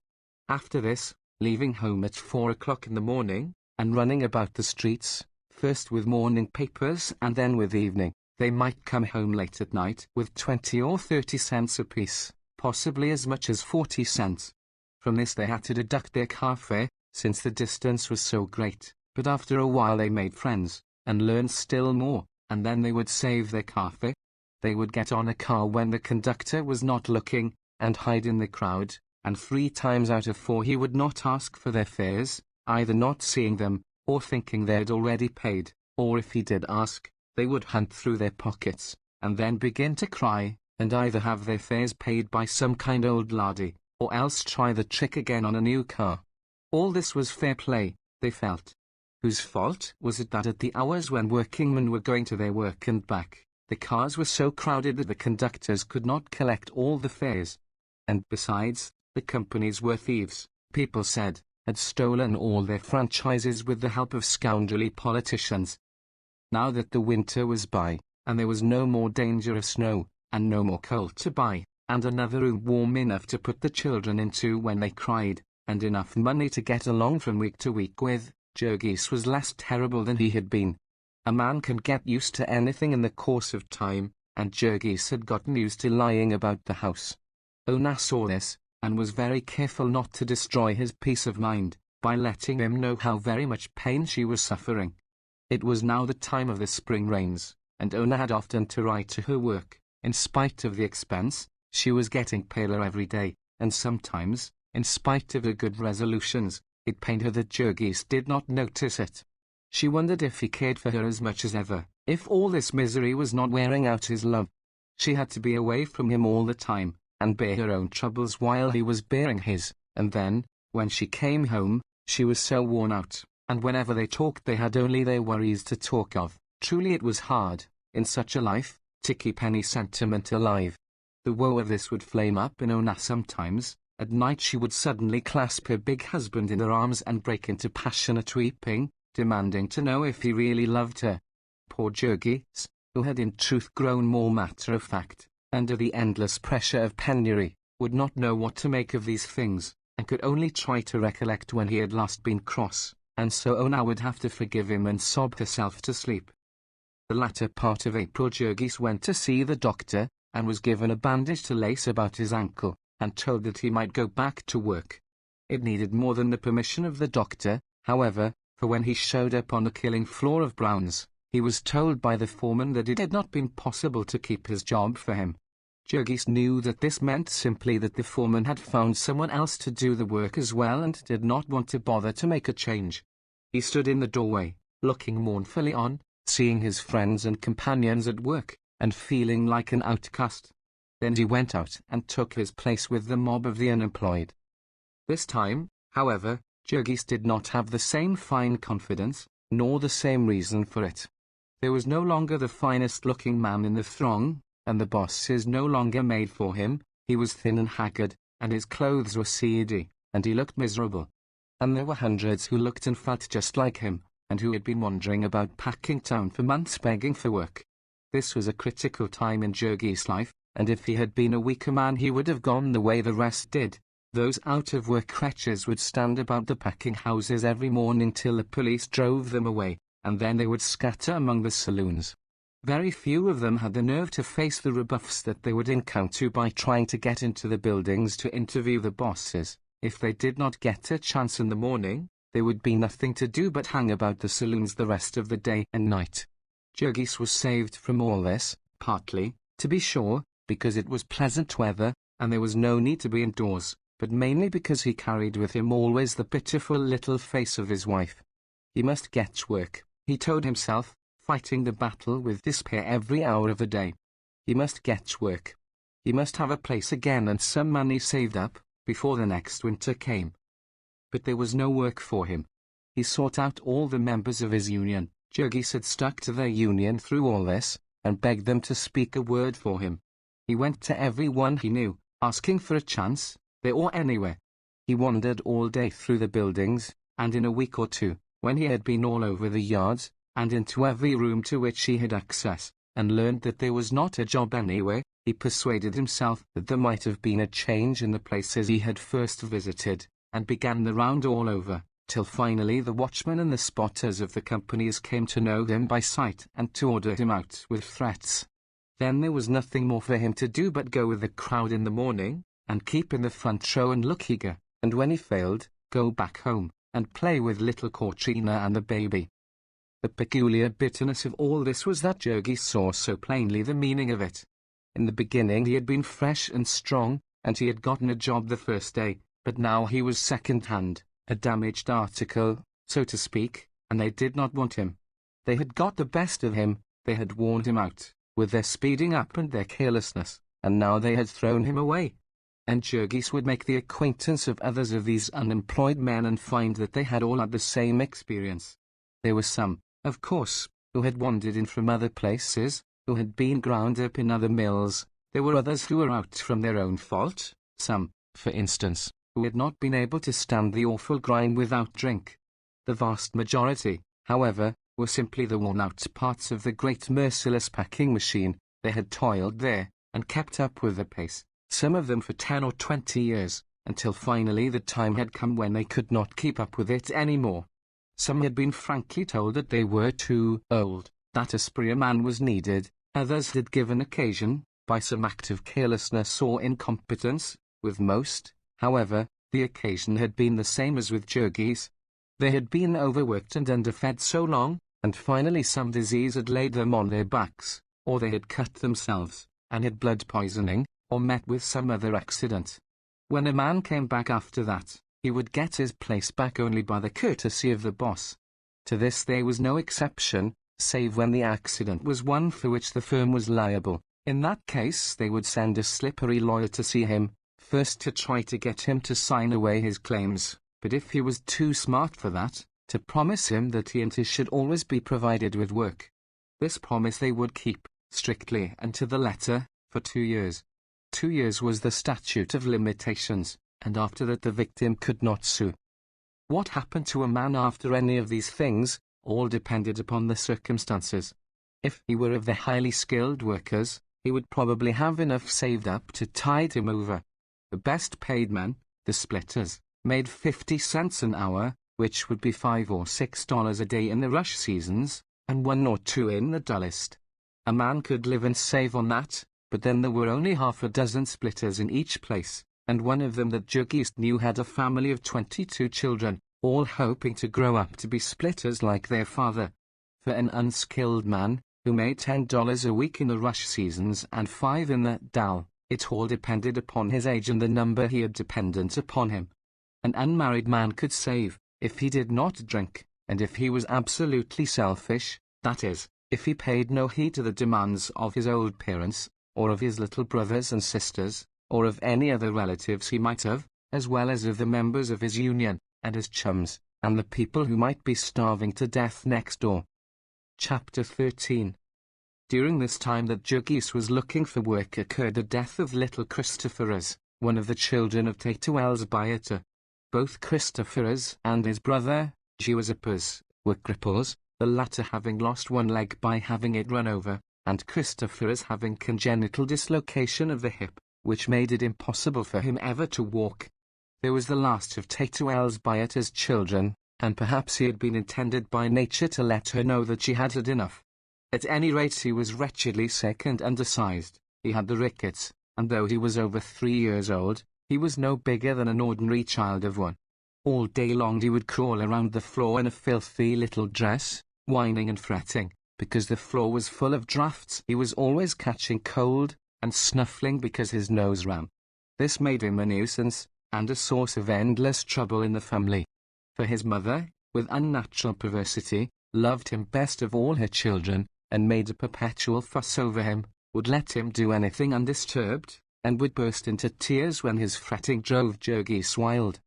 After this, leaving home at 4 o'clock in the morning, and running about the streets, first with morning papers and then with evening, they might come home late at night with 20 or 30 cents apiece, possibly as much as 40 cents. From this they had to deduct their car fare, since the distance was so great, but after a while they made friends, and learned still more, and then they would save their car fare. They would get on a car when the conductor was not looking, and hide in the crowd, and 3 times out of 4 he would not ask for their fares, either not seeing them, or thinking they had already paid, or if he did ask, they would hunt through their pockets, and then begin to cry, and either have their fares paid by some kind old laddie, or else try the trick again on a new car. All this was fair play, they felt. Whose fault was it that at the hours when workingmen were going to their work and back, the cars were so crowded that the conductors could not collect all the fares? And besides, the companies were thieves, people said, had stolen all their franchises with the help of scoundrelly politicians. Now that the winter was by, and there was no more danger of snow, and no more coal to buy, and another room warm enough to put the children into when they cried, and enough money to get along from week to week with, Jurgis was less terrible than he had been. A man can get used to anything in the course of time, and Jurgis had gotten used to lying about the house. Ona saw this, and was very careful not to destroy his peace of mind, by letting him know how very much pain she was suffering. It was now the time of the spring rains, and Ona had often to ride to her work. In spite of the expense, she was getting paler every day, and sometimes, in spite of her good resolutions, it pained her that Jurgis did not notice it. She wondered if he cared for her as much as ever, if all this misery was not wearing out his love. She had to be away from him all the time, and bear her own troubles while he was bearing his, and then, when she came home, she was so worn out, and whenever they talked they had only their worries to talk of. Truly it was hard, in such a life, to keep any sentiment alive. The woe of this would flame up in Ona sometimes. At night she would suddenly clasp her big husband in her arms and break into passionate weeping, demanding to know if he really loved her. Poor Jurgis, who had in truth grown more matter-of-fact, under the endless pressure of penury, would not know what to make of these things, and could only try to recollect when he had last been cross, and so Ona would have to forgive him and sob herself to sleep. The latter part of April Jurgis went to see the doctor, and was given a bandage to lace about his ankle, and told that he might go back to work. It needed more than the permission of the doctor, however, for when he showed up on the killing floor of Brown's, he was told by the foreman that it had not been possible to keep his job for him. Jurgis knew that this meant simply that the foreman had found someone else to do the work as well and did not want to bother to make a change. He stood in the doorway, looking mournfully on, seeing his friends and companions at work, and feeling like an outcast. Then he went out and took his place with the mob of the unemployed. This time, however, Jurgis did not have the same fine confidence, nor the same reason for it. There was no longer the finest-looking man in the throng, and the bosses no longer made for him. He was thin and haggard, and his clothes were seedy, and he looked miserable. And there were hundreds who looked and felt just like him, and who had been wandering about Packingtown for months begging for work. This was a critical time in Jurgis' life, and if he had been a weaker man he would have gone the way the rest did. Those out-of-work wretches would stand about the packing houses every morning till the police drove them away, and then they would scatter among the saloons. Very few of them had the nerve to face the rebuffs that they would encounter by trying to get into the buildings to interview the bosses. If they did not get a chance in the morning, there would be nothing to do but hang about the saloons the rest of the day and night. Jurgis was saved from all this, partly, to be sure, because it was pleasant weather, and there was no need to be indoors, but mainly because he carried with him always the pitiful little face of his wife. He must get work, he told himself, fighting the battle with despair every hour of the day. He must get work. He must have a place again and some money saved up, before the next winter came. But there was no work for him. He sought out all the members of his union. Jurgis had stuck to their union through all this, and begged them to speak a word for him. He went to every one he knew, asking for a chance, there or anywhere. He wandered all day through the buildings, and in a week or two, when he had been all over the yards, and into every room to which he had access, and learned that there was not a job anywhere, he persuaded himself that there might have been a change in the places he had first visited, and began the round all over, till finally the watchmen and the spotters of the companies came to know him by sight and to order him out with threats. Then there was nothing more for him to do but go with the crowd in the morning, and keep in the front row and look eager, and when he failed, go back home, and play with little Katrina and the baby. The peculiar bitterness of all this was that Jurgis saw so plainly the meaning of it. In the beginning he had been fresh and strong, and he had gotten a job the first day, but now he was second-hand, a damaged article, so to speak, and they did not want him. They had got the best of him, they had worn him out, with their speeding up and their carelessness, and now they had thrown him away. And Jurgis would make the acquaintance of others of these unemployed men and find that they had all had the same experience. There were some, of course, who had wandered in from other places, who had been ground up in other mills. There were others who were out from their own fault, some, for instance, who had not been able to stand the awful grind without drink. The vast majority, however, were simply the worn-out parts of the great merciless packing machine. They had toiled there, and kept up with the pace, some of them for 10 or 20 years, until finally the time had come when they could not keep up with it any more. Some had been frankly told that they were too old, that a spreer man was needed. Others had given occasion, by some act of carelessness or incompetence. With most, however, the occasion had been the same as with Jurgis. They had been overworked and underfed so long, and finally some disease had laid them on their backs, or they had cut themselves, and had blood poisoning, or met with some other accident. When a man came back after that, he would get his place back only by the courtesy of the boss. To this there was no exception, save when the accident was one for which the firm was liable. In that case they would send a slippery lawyer to see him, first to try to get him to sign away his claims, but if he was too smart for that, to promise him that he and his should always be provided with work. This promise they would keep, strictly and to the letter, for 2 years. 2 years was the statute of limitations, and after that the victim could not sue. What happened to a man after any of these things, all depended upon the circumstances. If he were of the highly skilled workers, he would probably have enough saved up to tide him over. The best paid men, the splitters, made 50 cents an hour, which would be $5 or $6 a day in the rush seasons, and 1 or 2 in the dullest. A man could live and save on that, but then there were only half a dozen splitters in each place, and one of them that Juggies knew had a family of 22 children, all hoping to grow up to be splitters like their father. For an unskilled man, who made $10 a week in the rush seasons and 5 in the dull, it all depended upon his age and the number he had dependent upon him. An unmarried man could save, if he did not drink, and if he was absolutely selfish, that is, if he paid no heed to the demands of his old parents, or of his little brothers and sisters, or of any other relatives he might have, as well as of the members of his union, and his chums, and the people who might be starving to death next door. Chapter 13. During this time that Juggies was looking for work occurred the death of little Christopherus, one of the children of Tatuel's Bieter. Both Christopherus and his brother, Giuseppus, were cripples, the latter having lost one leg by having it run over, and Christopherus having congenital dislocation of the hip, which made it impossible for him ever to walk. There was the last of Tatuel's Bieter's children, and perhaps he had been intended by nature to let her know that she had had enough. At any rate he was wretchedly sick and undersized, he had the rickets, and though he was over 3 years old, he was no bigger than an ordinary child of 1. All day long he would crawl around the floor in a filthy little dress, whining and fretting, because the floor was full of draughts. He was always catching cold, and snuffling because his nose ran. This made him a nuisance, and a source of endless trouble in the family. For his mother, with unnatural perversity, loved him best of all her children, and made a perpetual fuss over him, would let him do anything undisturbed, and would burst into tears when his fretting drove Juggies wild.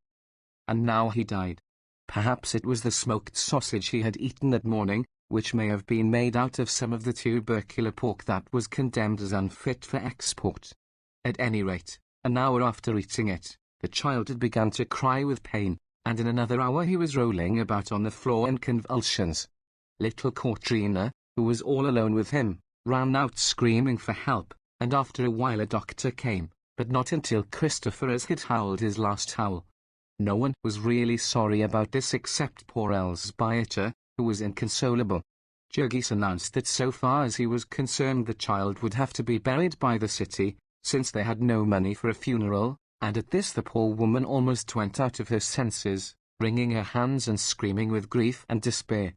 And now he died. Perhaps it was the smoked sausage he had eaten that morning, which may have been made out of some of the tubercular pork that was condemned as unfit for export. At any rate, an hour after eating it, the child had begun to cry with pain, and in another hour he was rolling about on the floor in convulsions. Little Katrina, who was all alone with him, ran out screaming for help, and after a while a doctor came, but not until Christopherus had howled his last howl. No one was really sorry about this except poor Elsbieter, who was inconsolable. Juggies announced that so far as he was concerned the child would have to be buried by the city, since they had no money for a funeral, and at this the poor woman almost went out of her senses, wringing her hands and screaming with grief and despair.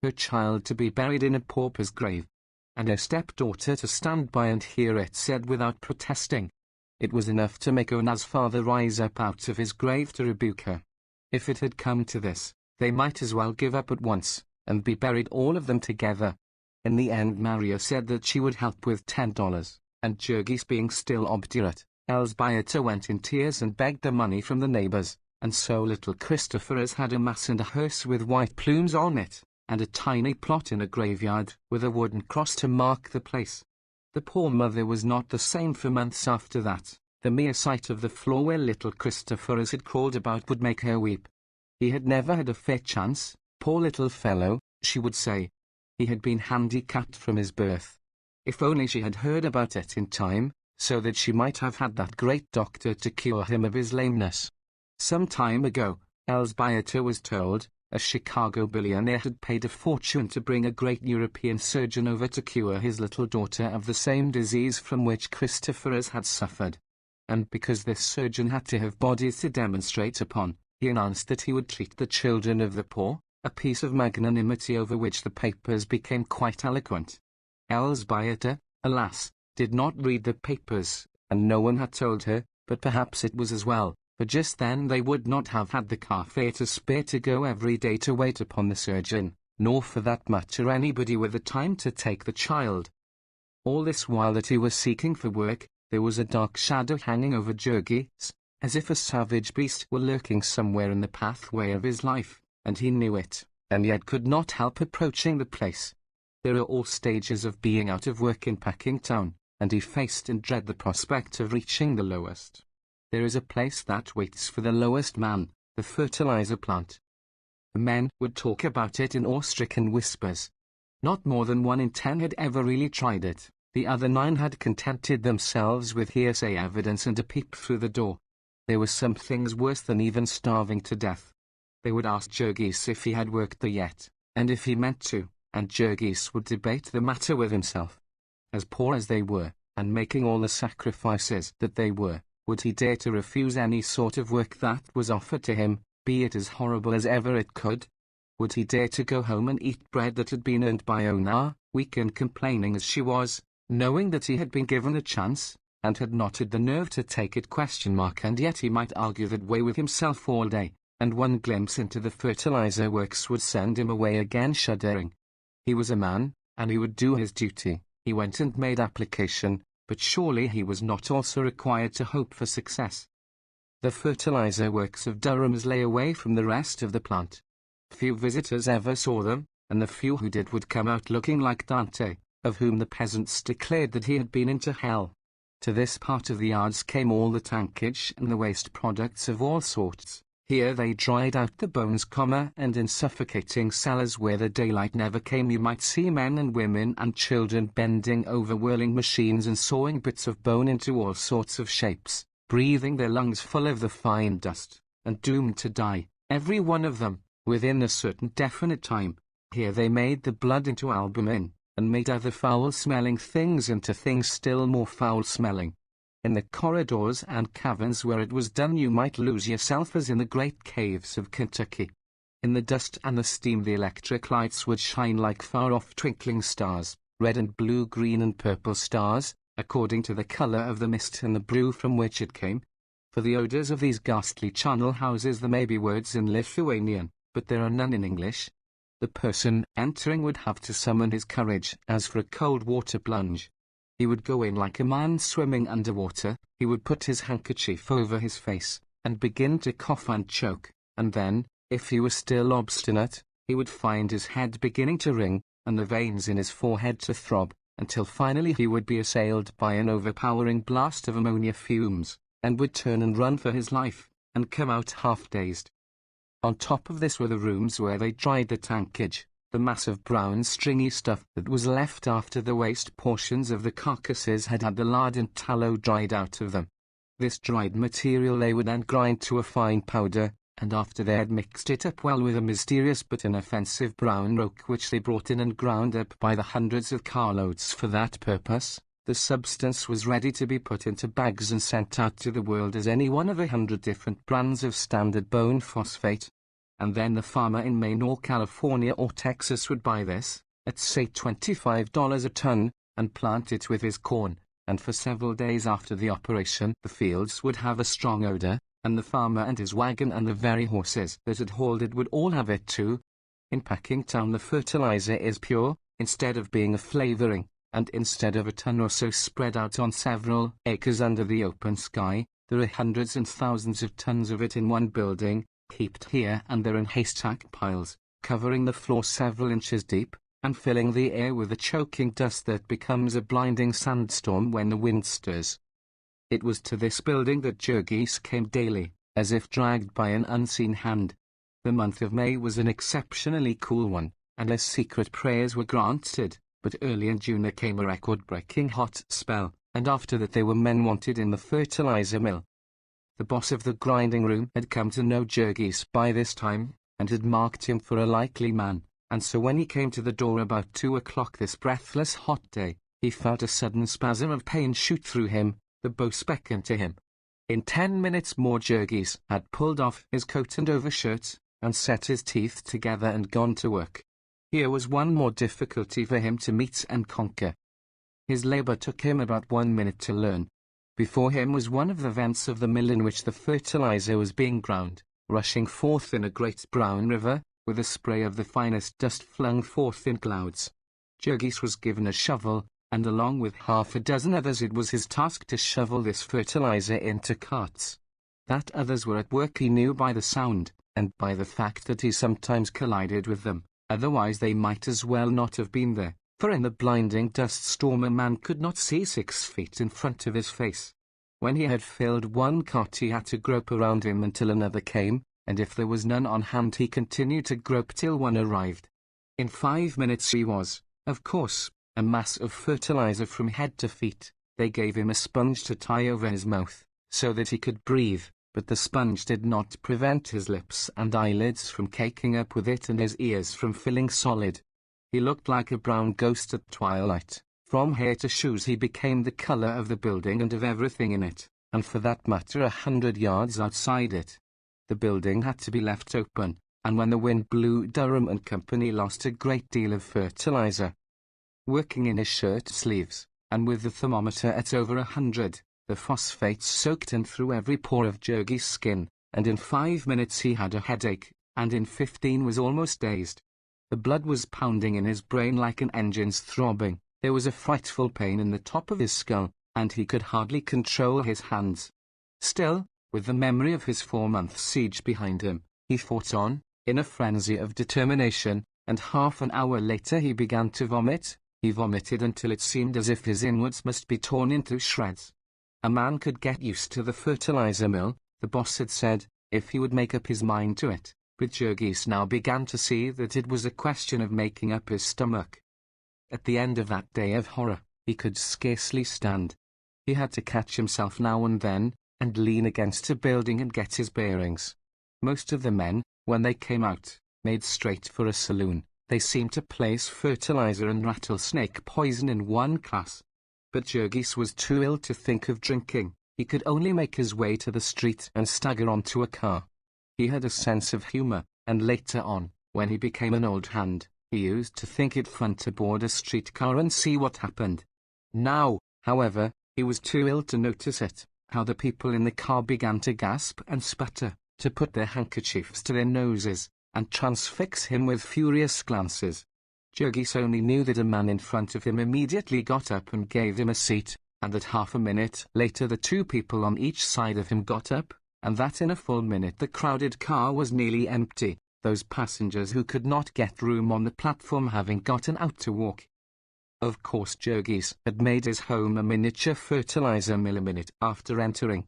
Her child to be buried in a pauper's grave, and her stepdaughter to stand by and hear it said without protesting. It was enough to make Ona's father rise up out of his grave to rebuke her. If it had come to this, they might as well give up at once, and be buried all of them together. In the end Maria said that she would help with $10, and Juggies being still obdurate, Elsbieter went in tears and begged the money from the neighbors, and so little Christopherus had a mass and a hearse with white plumes on it, and a tiny plot in a graveyard, with a wooden cross to mark the place. The poor mother was not the same for months after that. The mere sight of the floor where little Christopherus had crawled about would make her weep. He had never had a fair chance, poor little fellow, she would say. He had been handicapped from his birth. If only she had heard about it in time, so that she might have had that great doctor to cure him of his lameness. Some time ago, Elsbieter was told, a Chicago billionaire had paid a fortune to bring a great European surgeon over to cure his little daughter of the same disease from which Christopherus had suffered. And because this surgeon had to have bodies to demonstrate upon, he announced that he would treat the children of the poor, a piece of magnanimity over which the papers became quite eloquent. Elsbieter, alas, did not read the papers, and no one had told her, but perhaps it was as well, for just then they would not have had the car fare to spare to go every day to wait upon the surgeon, nor for that matter anybody with the time to take the child. All this while that he was seeking for work, there was a dark shadow hanging over Juggies, as if a savage beast were lurking somewhere in the pathway of his life, and he knew it, and yet could not help approaching the place. There are all stages of being out of work in Packingtown, and he faced in dread the prospect of reaching the lowest. There is a place that waits for the lowest man, the fertilizer plant, The men would talk about it in awe-stricken whispers. Not more than 1 in 10 had ever really tried it. The other 9 had contented themselves with hearsay evidence and a peep through the door. There were some things worse than even starving to death. They would ask Jurgis if he had worked there yet, and if he meant to, and Jurgis would debate the matter with himself. As poor as they were, and making all the sacrifices that they were, would he dare to refuse any sort of work that was offered to him, be it as horrible as ever it could? Would he dare to go home and eat bread that had been earned by Ona, weak and complaining as she was, knowing that he had been given a chance, and had not had the nerve to take it? And yet he might argue that way with himself all day, and one glimpse into the fertilizer works would send him away again shuddering. He was a man, and he would do his duty. He went and made application, but surely he was not also required to hope for success. The fertilizer works of Durham's lay away from the rest of the plant. Few visitors ever saw them, and the few who did would come out looking like Dante, of whom the peasants declared that he had been into hell. To this part of the yards came all the tankage and the waste products of all sorts. Here they dried out the bones, and in suffocating cellars where the daylight never came you might see men and women and children bending over whirling machines and sawing bits of bone into all sorts of shapes, breathing their lungs full of the fine dust, and doomed to die, every one of them, within a certain definite time. Here they made the blood into albumin, and made other foul-smelling things into things still more foul-smelling. In the corridors and caverns where it was done you might lose yourself as in the great caves of Kentucky. In the dust and the steam the electric lights would shine like far-off twinkling stars, red and blue, green and purple stars, according to the color of the mist and the brew from which it came. For the odors of these ghastly charnel houses there may be words in Lithuanian, but there are none in English. The person entering would have to summon his courage as for a cold water plunge. He would go in like a man swimming underwater. He would put his handkerchief over his face, and begin to cough and choke, and then, if he was still obstinate, he would find his head beginning to ring, and the veins in his forehead to throb, until finally he would be assailed by an overpowering blast of ammonia fumes, and would turn and run for his life, and come out half-dazed. On top of this were the rooms where they dried the tankage, the mass of brown stringy stuff that was left after the waste portions of the carcasses had had the lard and tallow dried out of them. This dried material they would then grind to a fine powder, and after they had mixed it up well with a mysterious but inoffensive brown roke which they brought in and ground up by the hundreds of carloads for that purpose, the substance was ready to be put into bags and sent out to the world as any one of 100 different brands of standard bone phosphate. And then the farmer in Maine or California or Texas would buy this, at say $25 a ton, and plant it with his corn, and for several days after the operation the fields would have a strong odor, and the farmer and his wagon and the very horses that had hauled it would all have it too. In Packingtown the fertilizer is pure, instead of being a flavoring, and instead of a ton or so spread out on several acres under the open sky, there are hundreds and thousands of tons of it in one building, heaped here and there in haystack piles, covering the floor several inches deep, and filling the air with a choking dust that becomes a blinding sandstorm when the wind stirs. It was to this building that Jurgis came daily, as if dragged by an unseen hand. The month of May was an exceptionally cool one, and his secret prayers were granted, but early in June there came a record-breaking hot spell, and after that there were men wanted in the fertilizer mill. The boss of the grinding room had come to know Jurgis by this time, and had marked him for a likely man, and so when he came to the door about 2 o'clock this breathless hot day, he felt a sudden spasm of pain shoot through him. The boss beckoned to him. In 10 minutes more Jurgis had pulled off his coat and overshirt, and set his teeth together and gone to work. Here was one more difficulty for him to meet and conquer. His labor took him about 1 minute to learn. Before him was one of the vents of the mill in which the fertilizer was being ground, rushing forth in a great brown river, with a spray of the finest dust flung forth in clouds. Jurgis was given a shovel, and along with half a dozen others it was his task to shovel this fertilizer into carts. That others were at work he knew by the sound, and by the fact that he sometimes collided with them, otherwise they might as well not have been there. For in the blinding dust storm a man could not see 6 feet in front of his face. When he had filled one cart he had to grope around him until another came, and if there was none on hand he continued to grope till one arrived. In 5 minutes he was, of course, a mass of fertilizer from head to feet. They gave him a sponge to tie over his mouth, so that he could breathe, but the sponge did not prevent his lips and eyelids from caking up with it and his ears from filling solid. He looked like a brown ghost at twilight. From hair to shoes he became the color of the building and of everything in it, and for that matter 100 yards outside it. The building had to be left open, and when the wind blew Durham and Company lost a great deal of fertilizer. Working in his shirt sleeves, and with the thermometer at over 100, the phosphates soaked in through every pore of Jurgie's skin, and in 5 minutes he had a headache, and in 15 was almost dazed. The blood was pounding in his brain like an engine's throbbing. There was a frightful pain in the top of his skull, and he could hardly control his hands. Still, with the memory of his 4-month siege behind him, he fought on, in a frenzy of determination, and half an hour later he began to vomit. He vomited until it seemed as if his inwards must be torn into shreds. A man could get used to the fertilizer mill, the boss had said, if he would make up his mind to it, but Jurgis now began to see that it was a question of making up his stomach. At the end of that day of horror, he could scarcely stand. He had to catch himself now and then, and lean against a building and get his bearings. Most of the men, when they came out, made straight for a saloon. They seemed to place fertilizer and rattlesnake poison in one class. But Jurgis was too ill to think of drinking. He could only make his way to the street and stagger onto a car. He had a sense of humor, and later on, when he became an old hand, he used to think it fun to board a streetcar and see what happened. Now, however, he was too ill to notice it, how the people in the car began to gasp and sputter, to put their handkerchiefs to their noses, and transfix him with furious glances. Jurgis only knew that a man in front of him immediately got up and gave him a seat, and that half a minute later the 2 people on each side of him got up, and that in a full minute the crowded car was nearly empty, those passengers who could not get room on the platform having gotten out to walk. Of course Jurgis had made his home a miniature fertilizer mill a minute after entering.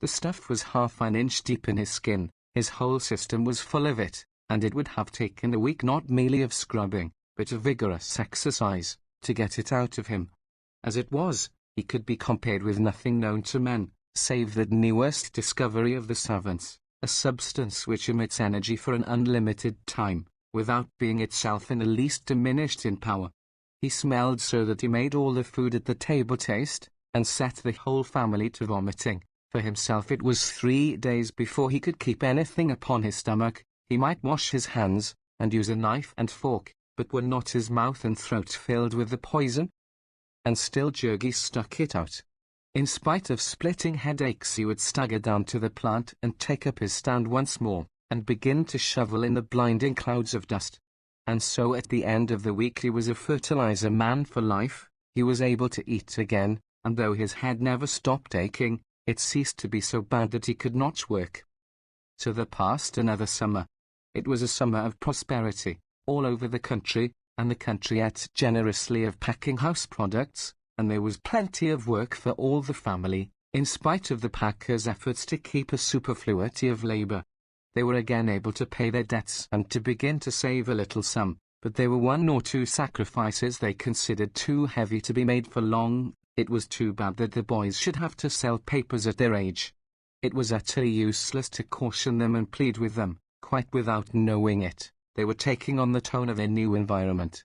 The stuff was half an inch deep in his skin, his whole system was full of it, and it would have taken a week not merely of scrubbing, but of vigorous exercise, to get it out of him. As it was, he could be compared with nothing known to men, save the newest discovery of the savants, a substance which emits energy for an unlimited time, without being itself in the least diminished in power. He smelled so that he made all the food at the table taste, and set the whole family to vomiting. For himself it was 3 days before he could keep anything upon his stomach. He might wash his hands, and use a knife and fork, but were not his mouth and throat filled with the poison? And still Jurgis stuck it out. In spite of splitting headaches he would stagger down to the plant and take up his stand once more, and begin to shovel in the blinding clouds of dust. And so at the end of the week he was a fertilizer man for life. He was able to eat again, and though his head never stopped aching, it ceased to be so bad that he could not work. So there passed another summer. It was a summer of prosperity, all over the country, and the country ate generously of packing house products, and there was plenty of work for all the family, in spite of the packers' efforts to keep a superfluity of labor. They were again able to pay their debts and to begin to save a little sum, but there were 1 or 2 sacrifices they considered too heavy to be made for long. It was too bad that the boys should have to sell papers at their age. It was utterly useless to caution them and plead with them. Quite without knowing it, they were taking on the tone of their new environment.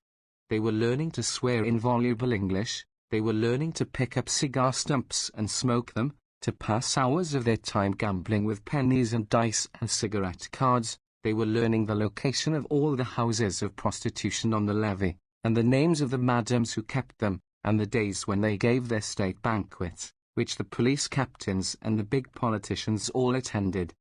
They were learning to swear in voluble English, they were learning to pick up cigar stumps and smoke them, to pass hours of their time gambling with pennies and dice and cigarette cards. They were learning the location of all the houses of prostitution on the levee, and the names of the madams who kept them, and the days when they gave their state banquets, which the police captains and the big politicians all attended.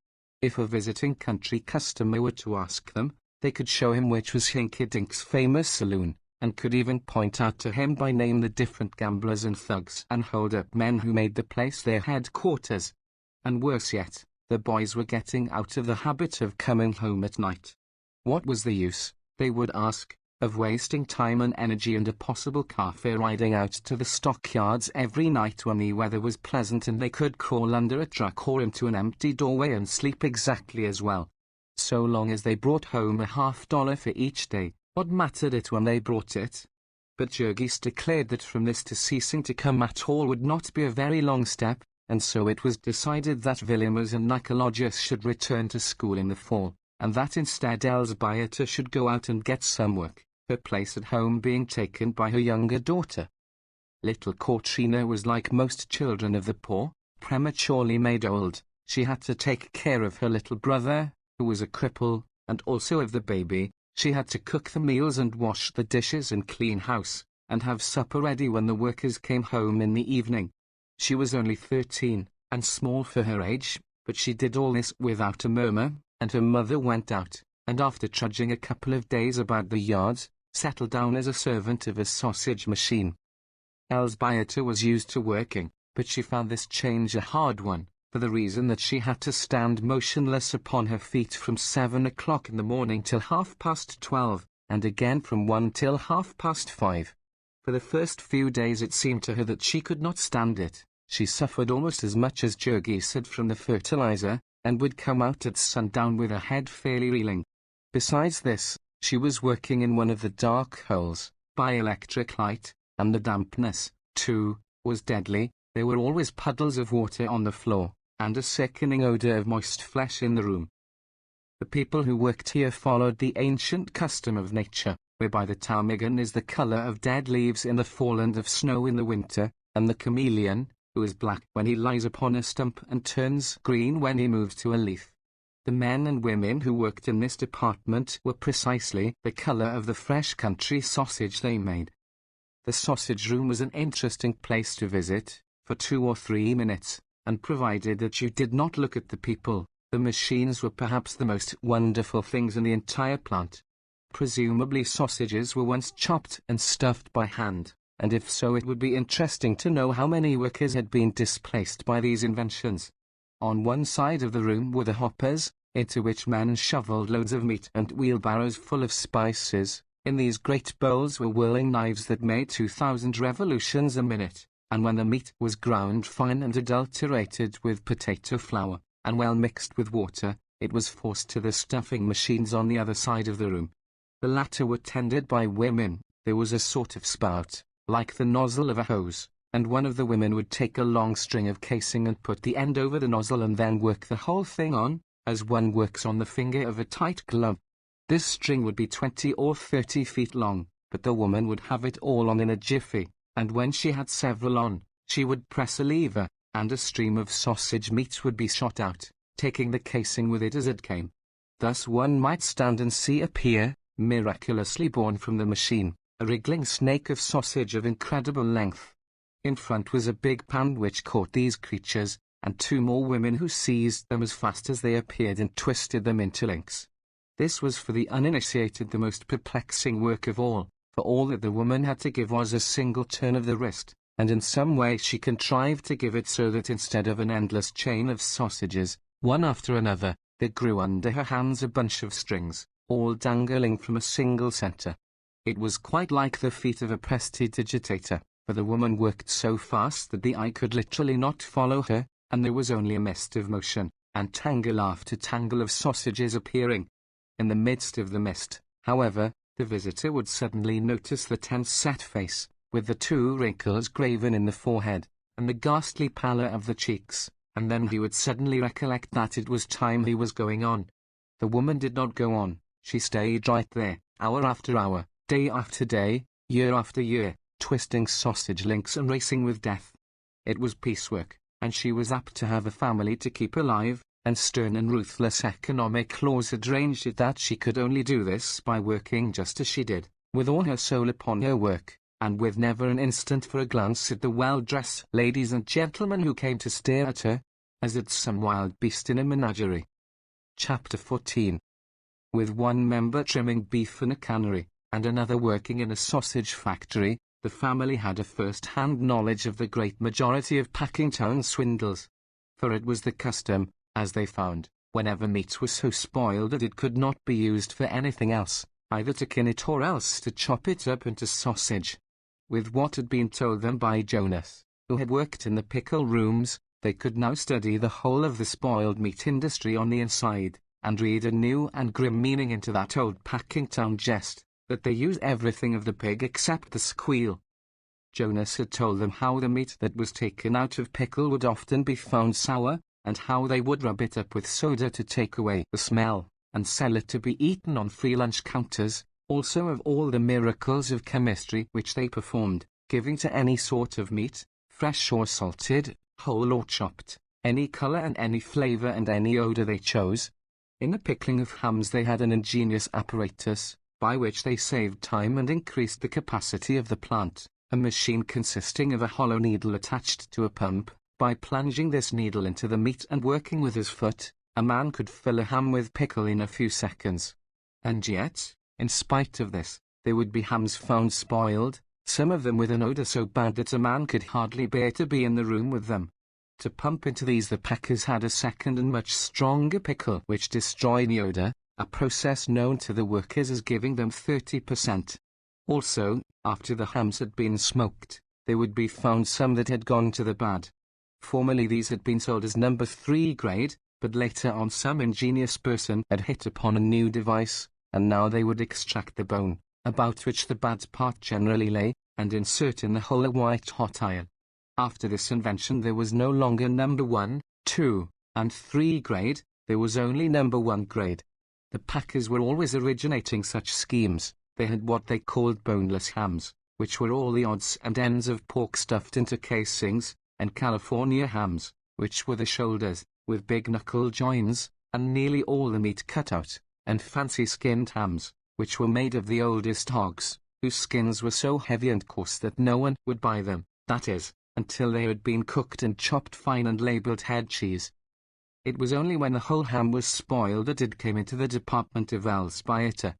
If a visiting country customer were to ask them, they could show him which was Hinky-Dink's famous saloon, and could even point out to him by name the different gamblers and thugs and hold-up men who made the place their headquarters. And worse yet, the boys were getting out of the habit of coming home at night. What was the use, they would ask, of wasting time and energy and a possible car fare riding out to the stockyards every night when the weather was pleasant and they could crawl under a truck or into an empty doorway and sleep exactly as well? so long as they brought home $50 for each day. What mattered it when they brought it? But Jurgis declared that from this to ceasing to come at all would not be a very long step, and so it was decided that Villiers and Nicolaus should return to school in the fall, and that instead Elsbieter should go out and get some work, her place at home being taken by her younger daughter. Little Katrina was like most children of the poor, prematurely made old. She had to take care of her little brother, who was a cripple, and also of the baby. She had to cook the meals and wash the dishes and clean house, and have supper ready when the workers came home in the evening. She was only 13, and small for her age, but she did all this without a murmur, and her mother went out, and after trudging a couple of days about the yards, settled down as a servant of a sausage machine. Elsbieter was used to working, but she found this change a hard one, for the reason that she had to stand motionless upon her feet from 7 o'clock in the morning till 12:30, and again from 1 till 5:30. For the first few days it seemed to her that she could not stand it. She suffered almost as much as Jurgis had from the fertilizer, and would come out at sundown with her head fairly reeling. Besides this, she was working in one of the dark holes, by electric light, and the dampness, too, was deadly. There were always puddles of water on the floor, and a sickening odor of moist flesh in the room. The people who worked here followed the ancient custom of nature, whereby the ptarmigan is the color of dead leaves in the fall and of snow in the winter, and the chameleon, who is black when he lies upon a stump and turns green when he moves to a leaf. The men and women who worked in this department were precisely the color of the fresh country sausage they made. The sausage room was an interesting place to visit, for 2 or 3 minutes, and provided that you did not look at the people, the machines were perhaps the most wonderful things in the entire plant. Presumably sausages were once chopped and stuffed by hand, and if so it would be interesting to know how many workers had been displaced by these inventions. On one side of the room were the hoppers, into which men shoveled loads of meat and wheelbarrows full of spices. In these great bowls were whirling knives that made 2,000 revolutions a minute, and when the meat was ground fine and adulterated with potato flour, and well mixed with water, it was forced to the stuffing machines on the other side of the room. The latter were tended by women. There was a sort of spout, like the nozzle of a hose, and one of the women would take a long string of casing and put the end over the nozzle and then work the whole thing on, as one works on the finger of a tight glove. This string would be 20 or 30 feet long, but the woman would have it all on in a jiffy, and when she had several on, she would press a lever, and a stream of sausage meat would be shot out, taking the casing with it as it came. Thus one might stand and see appear, miraculously born from the machine, a wriggling snake of sausage of incredible length. In front was a big pan which caught these creatures, and 2 more women who seized them as fast as they appeared and twisted them into links. This was for the uninitiated the most perplexing work of all, for all that the woman had to give was a single turn of the wrist, and in some way she contrived to give it so that instead of an endless chain of sausages, one after another, there grew under her hands a bunch of strings, all dangling from a single centre. It was quite like the feat of a prestidigitator, for the woman worked so fast that the eye could literally not follow her, and there was only a mist of motion, and tangle after tangle of sausages appearing. In the midst of the mist, however, the visitor would suddenly notice the tense set face, with the 2 wrinkles graven in the forehead, and the ghastly pallor of the cheeks, and then he would suddenly recollect that it was time he was going on. The woman did not go on, she stayed right there, hour after hour, day after day, year after year, twisting sausage links and racing with death. It was piecework, and she was apt to have a family to keep alive, and stern and ruthless economic laws had arranged it that she could only do this by working just as she did, with all her soul upon her work, and with never an instant for a glance at the well-dressed ladies and gentlemen who came to stare at her, as at some wild beast in a menagerie. Chapter 14. With one member trimming beef in a cannery, and another working in a sausage factory, the family had a first-hand knowledge of the great majority of Packingtown swindles. For it was the custom, as they found, whenever meat was so spoiled that it could not be used for anything else, either to kin it or else to chop it up into sausage. With what had been told them by Jonas, who had worked in the pickle rooms, they could now study the whole of the spoiled meat industry on the inside, and read a new and grim meaning into that old Packingtown jest, that they use everything of the pig except the squeal. Jonas had told them how the meat that was taken out of pickle would often be found sour, and how they would rub it up with soda to take away the smell, and sell it to be eaten on free lunch counters, also of all the miracles of chemistry which they performed, giving to any sort of meat, fresh or salted, whole or chopped, any colour and any flavour and any odour they chose. In the pickling of hams they had an ingenious apparatus, by which they saved time and increased the capacity of the plant, a machine consisting of a hollow needle attached to a pump. By plunging this needle into the meat and working with his foot, a man could fill a ham with pickle in a few seconds. And yet, in spite of this, there would be hams found spoiled, some of them with an odour so bad that a man could hardly bear to be in the room with them. To pump into these the packers had a second and much stronger pickle which destroyed the odour, a process known to the workers as giving them 30%. Also, after the hams had been smoked, there would be found some that had gone to the bad. Formerly these had been sold as number 3 grade, but later on some ingenious person had hit upon a new device, and now they would extract the bone, about which the bad part generally lay, and insert in the whole a white hot iron. After this invention there was no longer number 1, 2, and 3 grade, there was only number 1 grade. The packers were always originating such schemes. They had what they called boneless hams, which were all the odds and ends of pork stuffed into casings, and California hams, which were the shoulders, with big knuckle joins, and nearly all the meat cut out, and fancy skinned hams, which were made of the oldest hogs, whose skins were so heavy and coarse that no one would buy them, that is, until they had been cooked and chopped fine and labelled head cheese. It was only when the whole ham was spoiled that it came into the department of Alsbieter,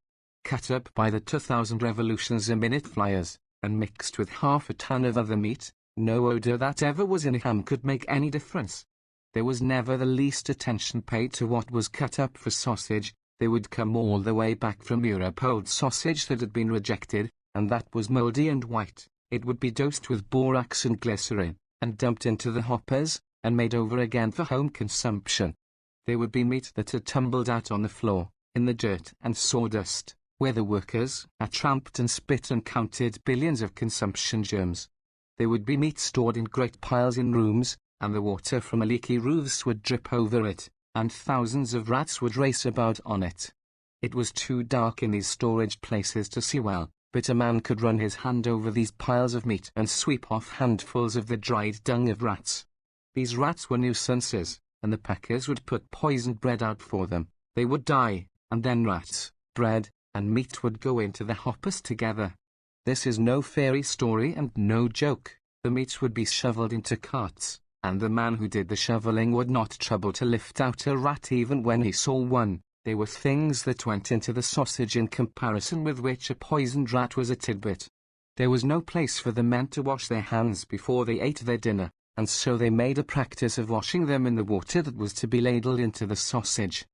cut up by the 2,000 revolutions a minute flyers, and mixed with half a ton of other meat. No odour that ever was in a ham could make any difference. There was never the least attention paid to what was cut up for sausage. They would come all the way back from Europe old sausage that had been rejected, and that was mouldy and white. It would be dosed with borax and glycerin, and dumped into the hoppers, and made over again for home consumption. There would be meat that had tumbled out on the floor, in the dirt and sawdust, where the workers had tramped and spit and counted billions of consumption germs. There would be meat stored in great piles in rooms, and the water from leaky roofs would drip over it, and thousands of rats would race about on it. It was too dark in these storage places to see well, but a man could run his hand over these piles of meat and sweep off handfuls of the dried dung of rats. These rats were nuisances, and the packers would put poisoned bread out for them. They would die, and then rats, bread, and meat would go into the hoppers together. This is no fairy story and no joke. The meat would be shoveled into carts, and the man who did the shoveling would not trouble to lift out a rat even when he saw one. They were things that went into the sausage in comparison with which a poisoned rat was a tidbit. There was no place for the men to wash their hands before they ate their dinner, and so they made a practice of washing them in the water that was to be ladled into the sausage.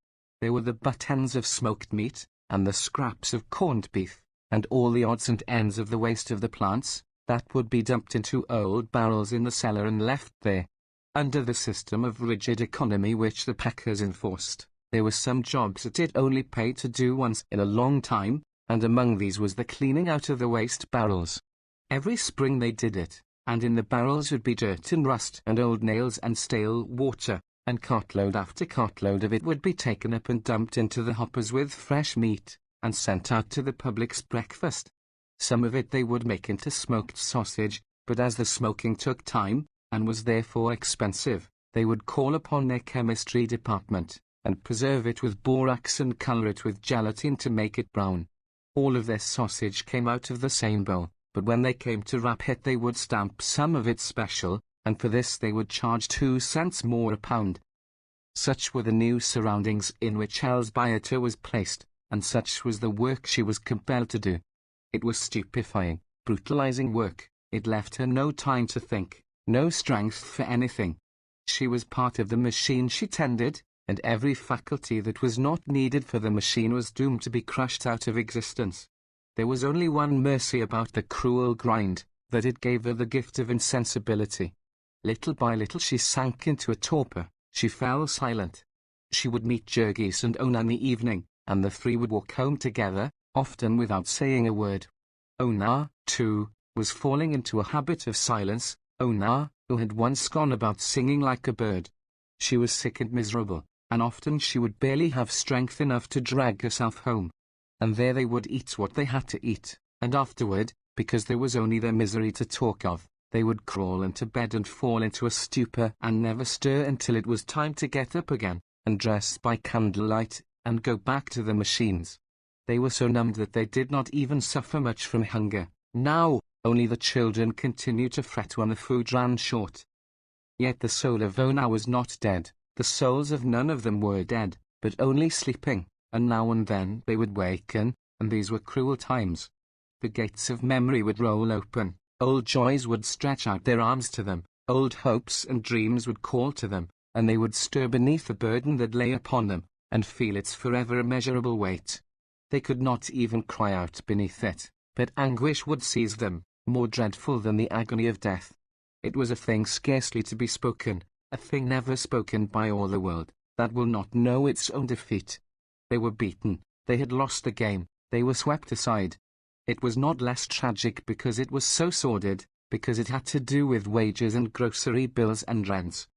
There were the butt ends of smoked meat, and the scraps of corned beef, and all the odds and ends of the waste of the plants, that would be dumped into old barrels in the cellar and left there. Under the system of rigid economy which the packers enforced, there were some jobs that it only paid to do once in a long time, and among these was the cleaning out of the waste barrels. Every spring they did it, and in the barrels would be dirt and rust and old nails and stale water, and cartload after cartload of it would be taken up and dumped into the hoppers with fresh meat, and sent out to the public's breakfast. Some of it they would make into smoked sausage, but as the smoking took time, and was therefore expensive, they would call upon their chemistry department, and preserve it with borax and colour it with gelatine to make it brown. All of their sausage came out of the same bowl, but when they came to wrap it they would stamp some of it special, and for this they would charge 2 cents more a pound. Such were the new surroundings in which Alsbieter was placed, and such was the work she was compelled to do. It was stupefying, brutalizing work. It left her no time to think, no strength for anything. She was part of the machine she tended, and every faculty that was not needed for the machine was doomed to be crushed out of existence. There was only one mercy about the cruel grind, that it gave her the gift of insensibility. Little by little she sank into a torpor. She fell silent. She would meet Jurgis and Ona in the evening, and the three would walk home together, often without saying a word. Ona, too, was falling into a habit of silence, Ona, who had once gone about singing like a bird. She was sick and miserable, and often she would barely have strength enough to drag herself home. And there they would eat what they had to eat, and afterward, because there was only their misery to talk of, they would crawl into bed and fall into a stupor and never stir until it was time to get up again, and dress by candlelight, and go back to the machines. They were so numbed that they did not even suffer much from hunger. Now, only the children continued to fret when the food ran short. Yet the soul of Ona was not dead, the souls of none of them were dead, but only sleeping, and now and then they would waken, and these were cruel times. The gates of memory would roll open, old joys would stretch out their arms to them, old hopes and dreams would call to them, and they would stir beneath the burden that lay upon them, and feel its forever immeasurable weight. They could not even cry out beneath it, but anguish would seize them, more dreadful than the agony of death. It was a thing scarcely to be spoken, a thing never spoken by all the world, that will not know its own defeat. They were beaten, they had lost the game, they were swept aside. It was not less tragic because it was so sordid, because it had to do with wages and grocery bills and rents.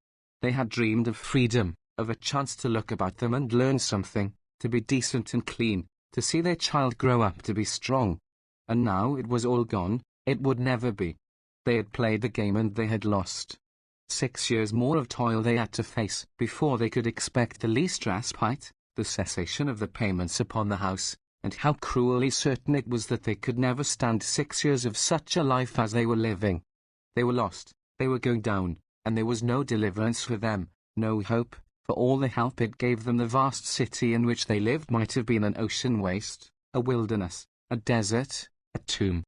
They had dreamed of freedom, of a chance to look about them and learn something, to be decent and clean, to see their child grow up to be strong. And now it was all gone, it would never be. They had played the game and they had lost. 6 years more of toil they had to face before they could expect the least respite, the cessation of the payments upon the house, and how cruelly certain it was that they could never stand 6 years of such a life as they were living. They were lost, they were going down, and there was no deliverance for them, no hope. For all the help it gave them, the vast city in which they lived might have been an ocean waste, a wilderness, a desert, a tomb.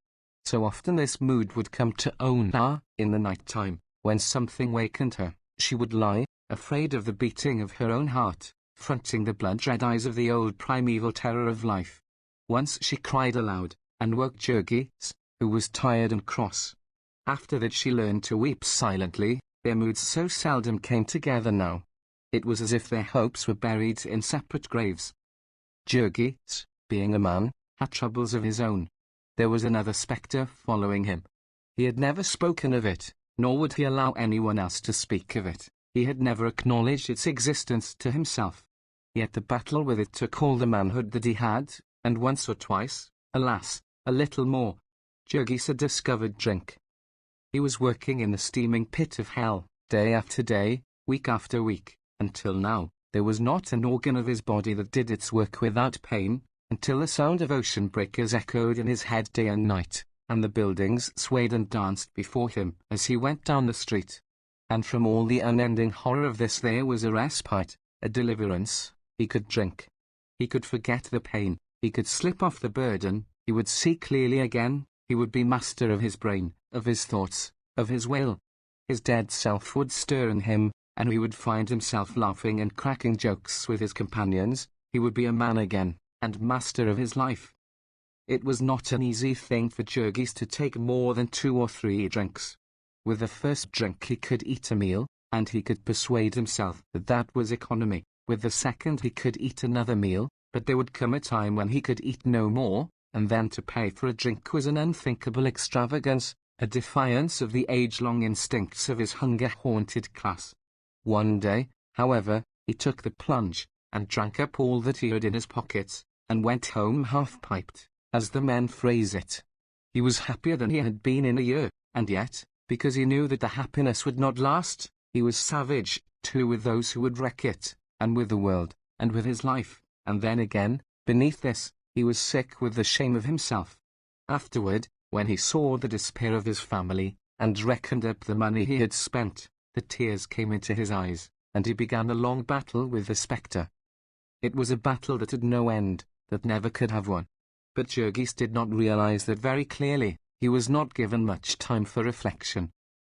So often this mood would come to Ona in the night time, when something wakened her. She would lie, afraid of the beating of her own heart, fronting the blood-red eyes of the old primeval terror of life. Once she cried aloud, and woke Jurgis, who was tired and cross. After that she learned to weep silently, their moods so seldom came together now. It was as if their hopes were buried in separate graves. Jurgis, being a man, had troubles of his own. There was another spectre following him. He had never spoken of it, nor would he allow anyone else to speak of it. He had never acknowledged its existence to himself. Yet the battle with it took all the manhood that he had, and once or twice, alas, a little more, Jurgis had discovered drink. He was working in the steaming pit of hell, day after day, week after week, until now, there was not an organ of his body that did its work without pain, until the sound of ocean breakers echoed in his head day and night, and the buildings swayed and danced before him as he went down the street. And from all the unending horror of this there was a respite, a deliverance. He could drink. He could forget the pain, he could slip off the burden, he would see clearly again, he would be master of his brain, of his thoughts, of his will. His dead self would stir in him, and he would find himself laughing and cracking jokes with his companions. He would be a man again, and master of his life. It was not an easy thing for Jurgis to take more than 2 or 3 drinks. With the first drink he could eat a meal, and he could persuade himself that that was economy. With the second he could eat another meal, but there would come a time when he could eat no more, and then to pay for a drink was an unthinkable extravagance, a defiance of the age-long instincts of his hunger-haunted class. One day, however, he took the plunge, and drank up all that he had in his pockets, and went home half-piped, as the men phrase it. He was happier than he had been in a year, and yet, because he knew that the happiness would not last, he was savage, too, with those who would wreck it, and with the world, and with his life, and then again, beneath this, he was sick with the shame of himself. Afterward, when he saw the despair of his family, and reckoned up the money he had spent, the tears came into his eyes, and he began a long battle with the spectre. It was a battle that had no end, that never could have one. But Jurgis did not realize that very clearly. He was not given much time for reflection.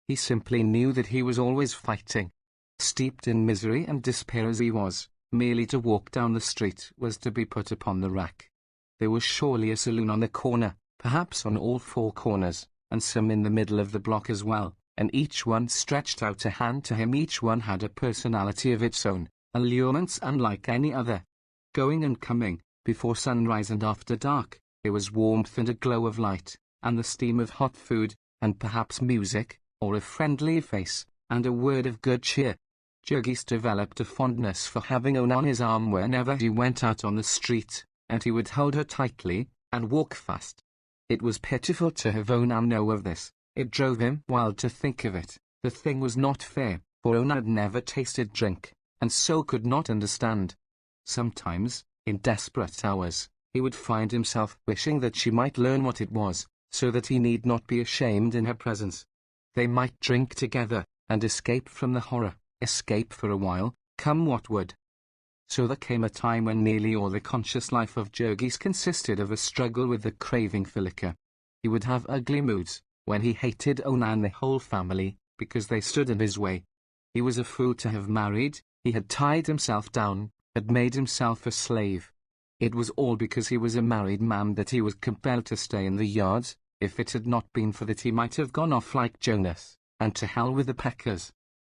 He simply knew that he was always fighting. Steeped in misery and despair as he was, merely to walk down the street was to be put upon the rack. There was surely a saloon on the corner, perhaps on all 4 corners, and some in the middle of the block as well, and each one stretched out a hand to him. Each one had a personality of its own, allurements unlike any other. Going and coming, before sunrise and after dark, there was warmth and a glow of light, and the steam of hot food, and perhaps music, or a friendly face, and a word of good cheer. Jurgis developed a fondness for having Ona on his arm whenever he went out on the street, and he would hold her tightly, and walk fast. It was pitiful to have Ona know of this. It drove him wild to think of it. The thing was not fair, for Ona had never tasted drink, and so could not understand. Sometimes, in desperate hours, he would find himself wishing that she might learn what it was, so that he need not be ashamed in her presence. They might drink together, and escape from the horror, escape for a while, come what would. So there came a time when nearly all the conscious life of Jurgis consisted of a struggle with the craving for liquor. He would have ugly moods, when he hated Ona and the whole family, because they stood in his way. He was a fool to have married, he had tied himself down, had made himself a slave. It was all because he was a married man that he was compelled to stay in the yards. If it had not been for that he might have gone off like Jonas, and to hell with the packers.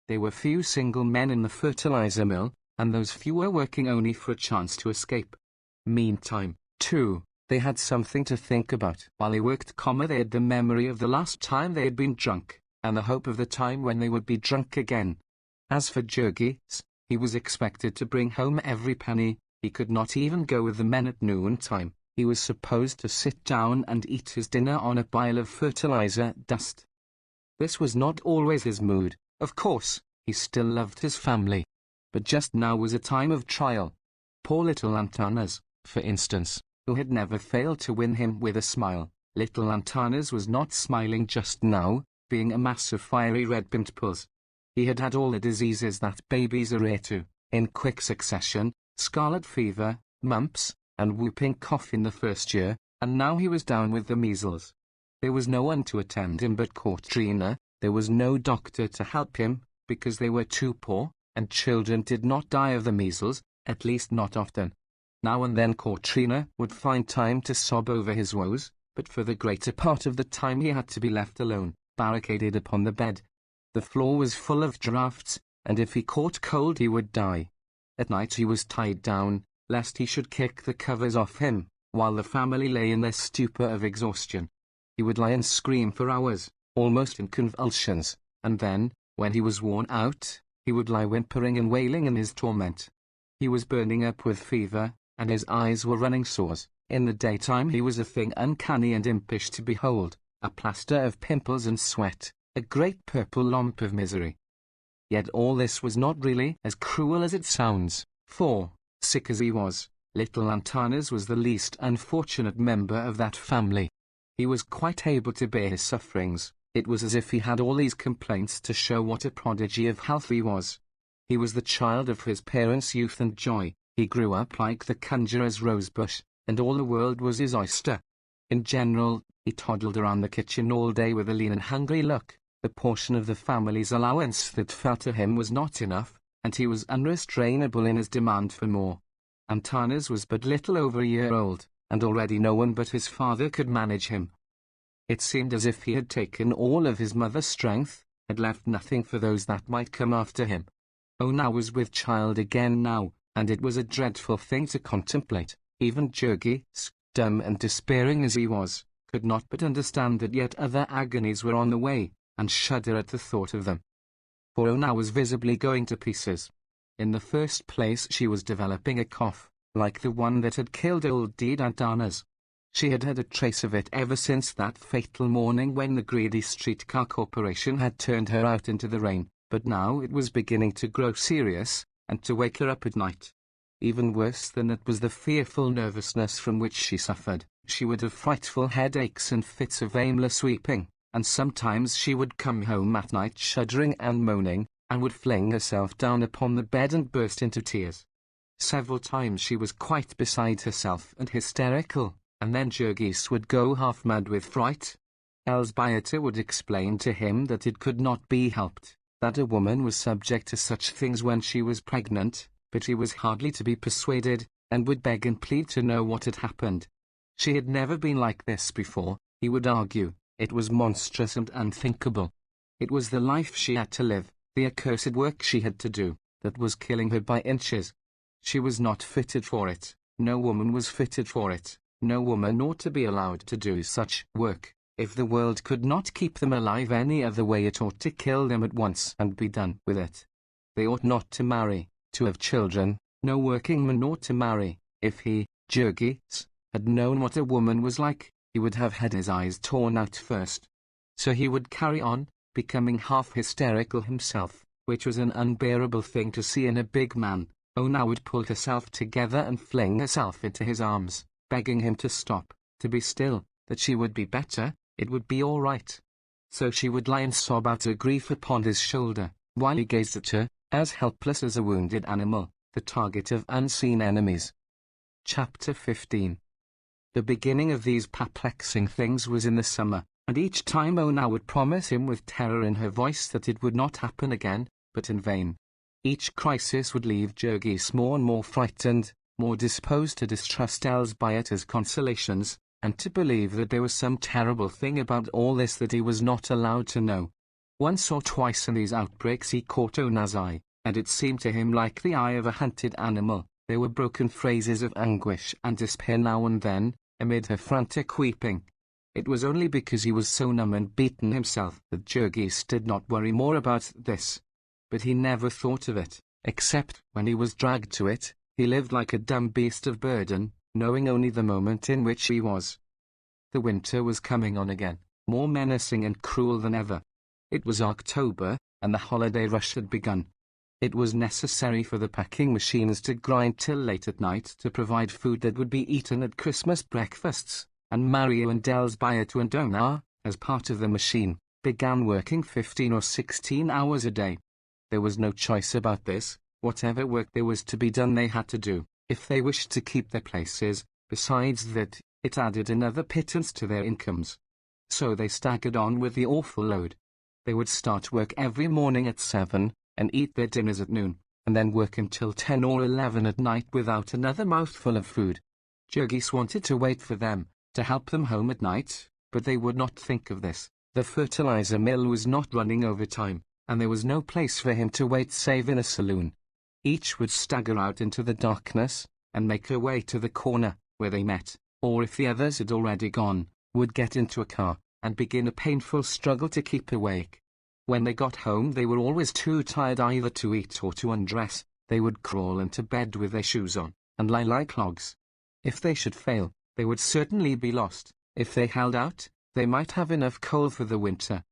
There were few single men in the fertilizer mill, and those few were working only for a chance to escape. Meantime, too, they had something to think about. While they worked, they had the memory of the last time they had been drunk, and the hope of the time when they would be drunk again. As for Jurgis, he was expected to bring home every penny. He could not even go with the men at noontime. He was supposed to sit down and eat his dinner on a pile of fertilizer dust. This was not always his mood. Of course, he still loved his family. But just now was a time of trial. Poor little Antanas, for instance, who had never failed to win him with a smile. Little Antanas was not smiling just now, being a mass of fiery red pimples. He had had all the diseases that babies are heir to, in quick succession: scarlet fever, mumps, and whooping cough in the first year, and now he was down with the measles. There was no one to attend him but Katrina. There was no doctor to help him, because they were too poor, and children did not die of the measles, at least not often. Now and then Katrina would find time to sob over his woes, but for the greater part of the time he had to be left alone, barricaded upon the bed. The floor was full of draughts, and if he caught cold he would die. At night he was tied down, lest he should kick the covers off him, while the family lay in their stupor of exhaustion. He would lie and scream for hours, almost in convulsions, and then, when he was worn out, he would lie whimpering and wailing in his torment. He was burning up with fever, and his eyes were running sores. In the daytime he was a thing uncanny and impish to behold, a plaster of pimples and sweat, a great purple lump of misery. Yet all this was not really as cruel as it sounds, for, sick as he was, little Antanas was the least unfortunate member of that family. He was quite able to bear his sufferings. It was as if he had all these complaints to show what a prodigy of health he was. He was the child of his parents' youth and joy. He grew up like the conjurer's rosebush, and all the world was his oyster. In general, he toddled around the kitchen all day with a lean and hungry look. The portion of the family's allowance that fell to him was not enough, and he was unrestrainable in his demand for more. Antanas was but little over a year old, and already no one but his father could manage him. It seemed as if he had taken all of his mother's strength, had left nothing for those that might come after him. Ona was with child again now, and it was a dreadful thing to contemplate. Even Jurgis, dumb and despairing as he was, could not but understand that yet other agonies were on the way, and shudder at the thought of them. For Ona was visibly going to pieces. In the first place she was developing a cough, like the one that had killed old Dede Antanas. She had had a trace of it ever since that fatal morning when the greedy streetcar corporation had turned her out into the rain, but now it was beginning to grow serious, and to wake her up at night. Even worse than it was the fearful nervousness from which she suffered. She would have frightful headaches and fits of aimless weeping, and sometimes she would come home at night shuddering and moaning, and would fling herself down upon the bed and burst into tears. Several times she was quite beside herself and hysterical, and then Jurgis would go half mad with fright. Elsbieter would explain to him that it could not be helped, that a woman was subject to such things when she was pregnant, but he was hardly to be persuaded, and would beg and plead to know what had happened. She had never been like this before, he would argue. It was monstrous and unthinkable. It was the life she had to live, the accursed work she had to do, that was killing her by inches. She was not fitted for it. No woman was fitted for it. No woman ought to be allowed to do such work. If the world could not keep them alive any other way, it ought to kill them at once and be done with it. They ought not to marry, to have children. No working man ought to marry. If he, Jurgis, had known what a woman was like, he would have had his eyes torn out first. So he would carry on, becoming half hysterical himself, which was an unbearable thing to see in a big man. Ona would pull herself together and fling herself into his arms, begging him to stop, to be still, that she would be better, it would be all right. So she would lie and sob out her grief upon his shoulder, while he gazed at her, as helpless as a wounded animal, the target of unseen enemies. Chapter 15. The beginning of these perplexing things was in the summer, and each time Ona would promise him with terror in her voice that it would not happen again, but in vain. Each crisis would leave Jurgis more and more frightened, more disposed to distrust Elsbiota's consolations, and to believe that there was some terrible thing about all this that he was not allowed to know. Once or twice in these outbreaks he caught Ona's eye, and it seemed to him like the eye of a hunted animal. There were broken phrases of anguish and despair now and then, amid her frantic weeping. It was only because he was so numb and beaten himself that Jurgis did not worry more about this. But he never thought of it, except when he was dragged to it. He lived like a dumb beast of burden, knowing only the moment in which he was. The winter was coming on again, more menacing and cruel than ever. It was October, and the holiday rush had begun. It was necessary for the packing machines to grind till late at night to provide food that would be eaten at Christmas breakfasts, and Mario and Elsbiota and Ona, as part of the machine, began working 15 or 16 hours a day. There was no choice about this. Whatever work there was to be done they had to do, if they wished to keep their places. Besides that, it added another pittance to their incomes. So they staggered on with the awful load. They would start work every morning at 7, and eat their dinners at noon, and then work until 10 or 11 at night without another mouthful of food. Jurgis wanted to wait for them, to help them home at night, but they would not think of this. The fertilizer mill was not running overtime, and there was no place for him to wait save in a saloon. Each would stagger out into the darkness, and make her way to the corner, where they met, or if the others had already gone, would get into a car, and begin a painful struggle to keep awake. When they got home they were always too tired either to eat or to undress. They would crawl into bed with their shoes on, and lie like logs. If they should fail, they would certainly be lost. If they held out, they might have enough coal for the winter.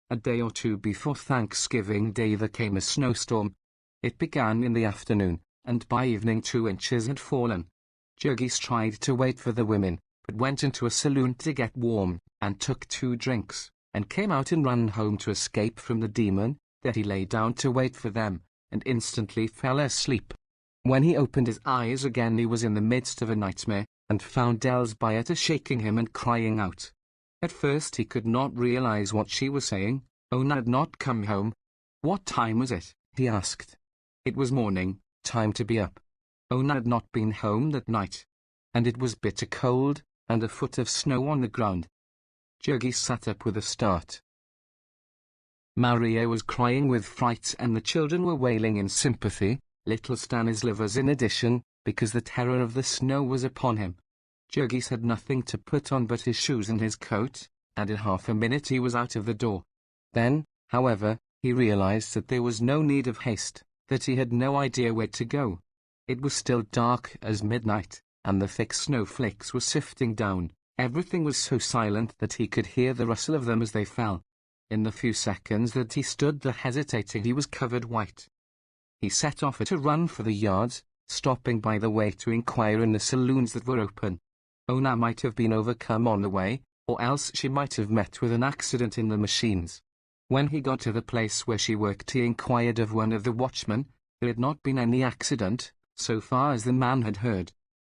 A day or two before Thanksgiving Day there came a snowstorm. It began in the afternoon, and by evening 2 inches had fallen. Jurgis tried to wait for the women, but went into a saloon to get warm, and took 2 drinks, and came out and ran home to escape from the demon. There he lay down to wait for them, and instantly fell asleep. When he opened his eyes again he was in the midst of a nightmare, and found Elsbiota shaking him and crying out. At first he could not realize what she was saying. Ona had not come home. What time was it? He asked. It was morning, time to be up. Ona had not been home that night, and it was bitter cold, and a foot of snow on the ground. Jurgis sat up with a start. Maria was crying with fright, and the children were wailing in sympathy, little Stanislavas in addition, because the terror of the snow was upon him. Jurgis had nothing to put on but his shoes and his coat, and in half a minute he was out of the door. Then, however, he realized that there was no need of haste, that he had no idea where to go. It was still dark as midnight, and the thick snowflakes were sifting down. Everything was so silent that he could hear the rustle of them as they fell. In the few seconds that he stood there hesitating he was covered white. He set off at a run for the yards, stopping by the way to inquire in the saloons that were open. Ona might have been overcome on the way, or else she might have met with an accident in the machines. When he got to the place where she worked he inquired of one of the watchmen. There had not been any accident, so far as the man had heard.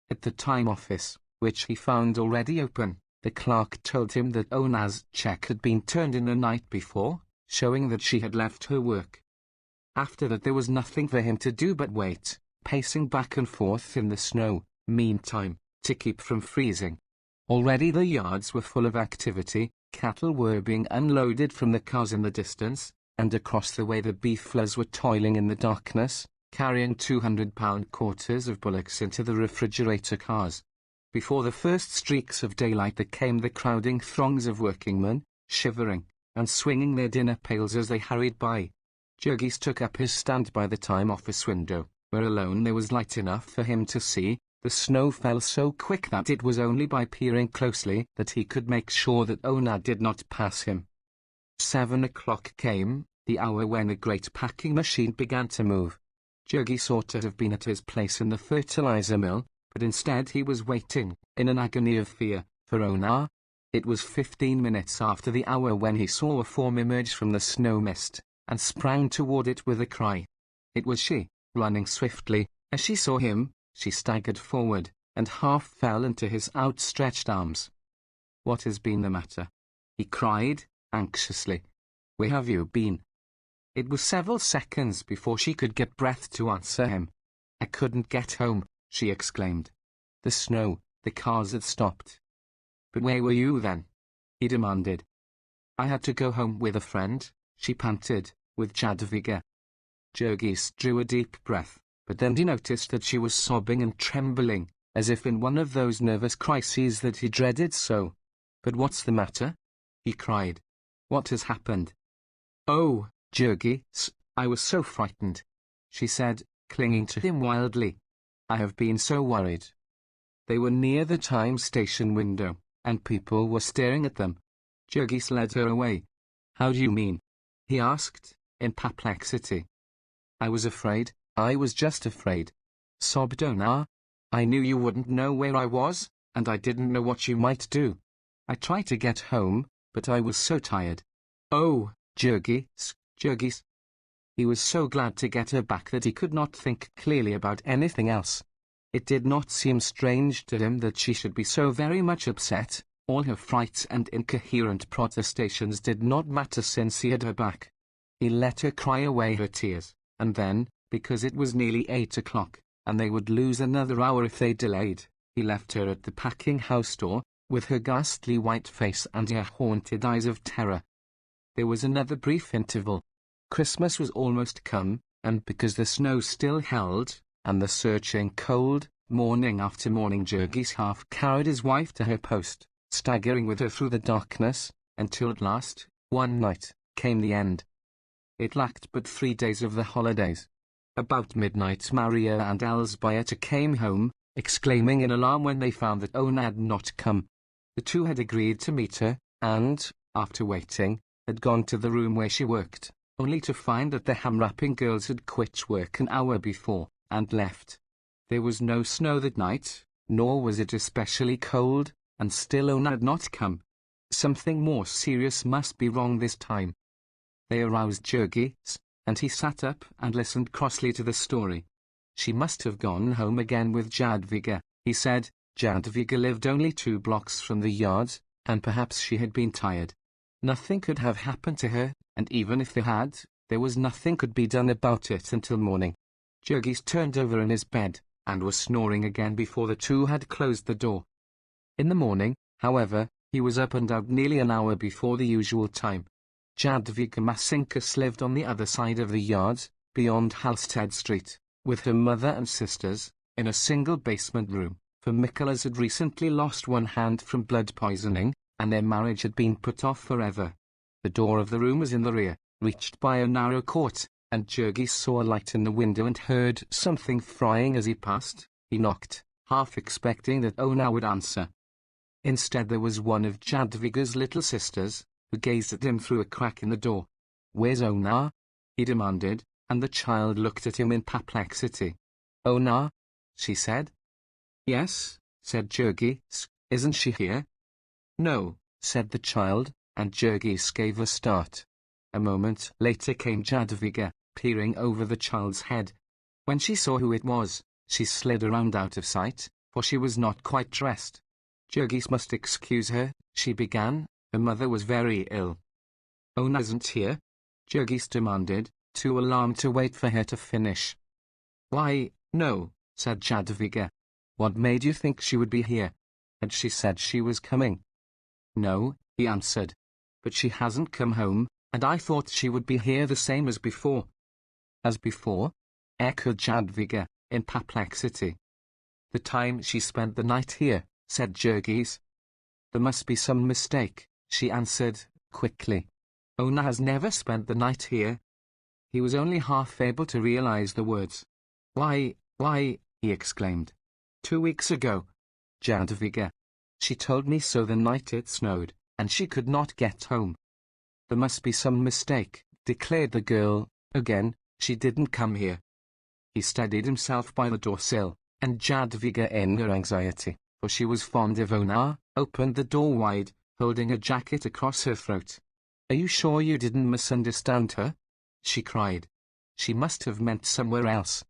At the time office, which he found already open, the clerk told him that Ona's check had been turned in the night before, showing that she had left her work. After that there was nothing for him to do but wait, pacing back and forth in the snow, meantime, to keep from freezing. Already the yards were full of activity. Cattle were being unloaded from the cars in the distance, and across the way the beeflers were toiling in the darkness, carrying 200-pound quarters of bullocks into the refrigerator cars. Before the first streaks of daylight there came the crowding throngs of workingmen, shivering and swinging their dinner pails as they hurried by. Jurgis took up his stand by the time office window, where alone there was light enough for him to see. The snow fell so quick that it was only by peering closely that he could make sure that Ona did not pass him. 7 o'clock came, the hour when the great packing machine began to move. Jurgis ought to have been at his place in the fertilizer mill, but instead he was waiting, in an agony of fear, for Ona. It was 15 minutes after the hour when he saw a form emerge from the snow mist, and sprang toward it with a cry. It was she, running swiftly. As she saw him, she staggered forward, and half fell into his outstretched arms. "What has been the matter?" he cried, anxiously. "Where have you been?" It was several seconds before she could get breath to answer him. "I couldn't get home," she exclaimed. "The snow, the cars had stopped." "But where were you then?" he demanded. "I had to go home with a friend," she panted, with Jadwiga. Jurgis drew a deep breath, but then he noticed that she was sobbing and trembling, as if in one of those nervous crises that he dreaded so. "But what's the matter?" he cried. "What has happened?" "Oh, Jurgis, I was so frightened," she said, clinging to him wildly. "I have been so worried." They were near the time station window, and people were staring at them. Jurgis led her away. "How do you mean?" he asked, in perplexity. "I was afraid, I was just afraid," sobbed Ona. "I knew you wouldn't know where I was, and I didn't know what you might do. I tried to get home, but I was so tired." "Oh, Jurgis, Jurgis." He was so glad to get her back that he could not think clearly about anything else. It did not seem strange to him that she should be so very much upset. All her frights and incoherent protestations did not matter since he had her back. He let her cry away her tears, and then, because it was nearly 8 o'clock, and they would lose another hour if they delayed, he left her at the packing house door, with her ghastly white face and her haunted eyes of terror. There was another brief interval. Christmas was almost come, and because the snow still held, and the searching cold, morning after morning, Jurgis half carried his wife to her post, staggering with her through the darkness, until at last, one night, came the end. It lacked but 3 days of the holidays. About midnight Maria and Elzbieta came home, exclaiming in alarm when they found that Ona had not come. The two had agreed to meet her, and, after waiting, had gone to the room where she worked, only to find that the ham-wrapping girls had quit work an hour before, and left. There was no snow that night, nor was it especially cold, and still Ona had not come. Something more serious must be wrong this time. They aroused Jurgis, and he sat up and listened crossly to the story. "She must have gone home again with Jadwiga," he said. Jadwiga lived only 2 blocks from the yard, and perhaps she had been tired. Nothing could have happened to her, and even if there had, there was nothing could be done about it until morning. Jurgis turned over in his bed, and was snoring again before the two had closed the door. In the morning, however, he was up and out nearly an hour before the usual time. Jadwiga Masinkas lived on the other side of the yard, beyond Halstead Street, with her mother and sisters, in a single basement room, for Mikolas had recently lost one hand from blood poisoning, and their marriage had been put off forever. The door of the room was in the rear, reached by a narrow court, and Jurgis saw a light in the window and heard something frying as he passed. He knocked, half expecting that Ona would answer. Instead there was one of Jadwiga's little sisters, who gazed at him through a crack in the door. "Where's Ona?" he demanded, and the child looked at him in perplexity. "Ona?" she said. "Yes," said Jurgis. "Isn't she here?" "No," said the child, and Jurgis gave a start. A moment later came Jadwiga, peering over the child's head. When she saw who it was, she slid around out of sight, for she was not quite dressed. "Jurgis must excuse her," she began. "Her mother was very ill." "Ona isn't here?" Jurgis demanded, too alarmed to wait for her to finish. "Why, no," said Jadwiga. "What made you think she would be here? Had she said she was coming?" "No," he answered. "But she hasn't come home, and I thought she would be here the same as before." "As before?" echoed Jadwiga, in perplexity. "The time she spent the night here," said Jurgis. "There must be some mistake," she answered, quickly. "Ona has never spent the night here." He was only half able to realize the words. Why, he exclaimed. 2 weeks ago. Jadwiga. She told me so the night it snowed, and she could not get home." "There must be some mistake," declared the girl, again. "She didn't come here." He steadied himself by the door-sill, and Jadwiga, in her anxiety, for she was fond of Ona, opened the door wide, holding a jacket across her throat. "Are you sure you didn't misunderstand her?" she cried. "She must have meant somewhere else."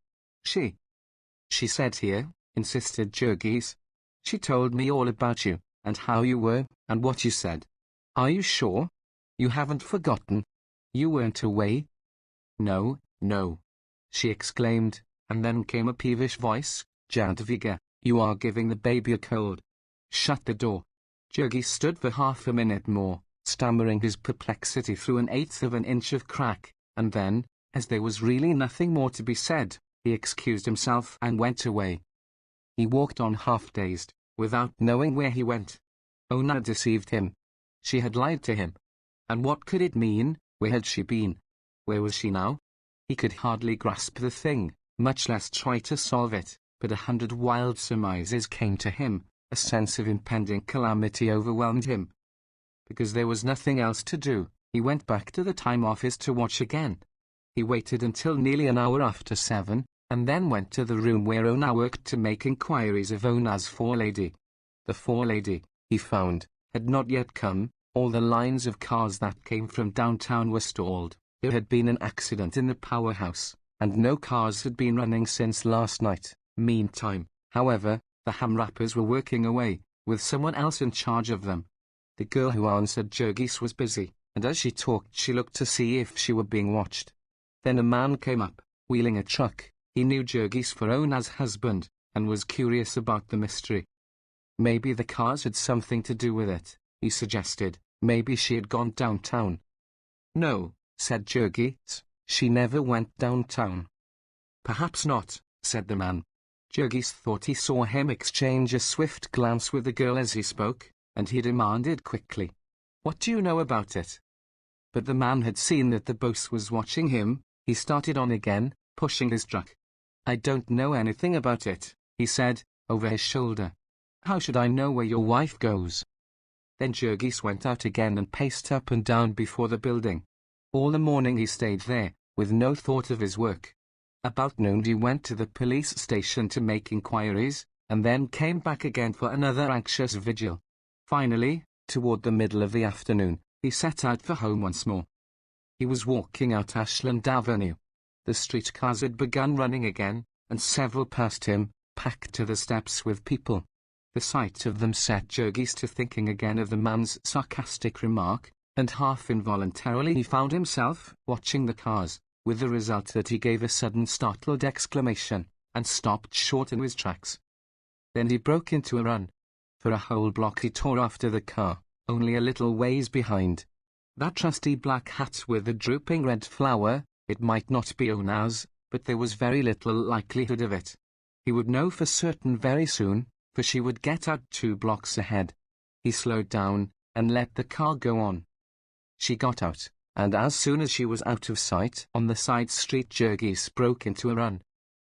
She said here," insisted Jurgis. "She told me all about you, and how you were, and what you said. Are you sure? You haven't forgotten? You weren't away?" No, she exclaimed, and then came a peevish voice. "Jadwiga, you are giving the baby a cold. Shut the door." Jurgis stood for half a minute more, stammering his perplexity through 1/8 of an inch of crack, and then, as there was really nothing more to be said, he excused himself and went away. He walked on half-dazed, without knowing where he went. Ona deceived him. She had lied to him. And what could it mean? Where had she been? Where was she now? He could hardly grasp the thing, much less try to solve it, but 100 wild surmises came to him, a sense of impending calamity overwhelmed him. Because there was nothing else to do, he went back to the time office to watch again. He waited until nearly an hour after 7, and then went to the room where Ona worked to make inquiries of Ona's forelady. The forelady, he found, had not yet come. All the lines of cars that came from downtown were stalled. There had been an accident in the powerhouse, and no cars had been running since last night. Meantime, however, the hamrappers were working away, with someone else in charge of them. The girl who answered Jurgis was busy, and as she talked she looked to see if she were being watched. Then a man came up, wheeling a truck. He knew Jurgis for Ona's husband, and was curious about the mystery. Maybe the cars had something to do with it, he suggested. Maybe she had gone downtown. "No," said Jurgis, "she never went downtown." "Perhaps not," said the man. Jurgis thought he saw him exchange a swift glance with the girl as he spoke, and he demanded quickly, "What do you know about it?" But the man had seen that the boss was watching him. He started on again, pushing his truck. "I don't know anything about it," he said, over his shoulder. "How should I know where your wife goes?" Then Jurgis went out again and paced up and down before the building. All the morning he stayed there, with no thought of his work. About noon he went to the police station to make inquiries, and then came back again for another anxious vigil. Finally, toward the middle of the afternoon, he set out for home once more. He was walking out Ashland Avenue. The streetcars had begun running again, and several passed him, packed to the steps with people. The sight of them set Jurgis to thinking again of the man's sarcastic remark, and half involuntarily he found himself watching the cars, with the result that he gave a sudden startled exclamation, and stopped short in his tracks. Then he broke into a run. For a whole block he tore after the car, only a little ways behind. That trusty black hat with the drooping red flower, it might not be Ona's, but there was very little likelihood of it. He would know for certain very soon, for she would get out 2 blocks ahead. He slowed down, and let the car go on. She got out, and as soon as she was out of sight on the side street Jurgis broke into a run.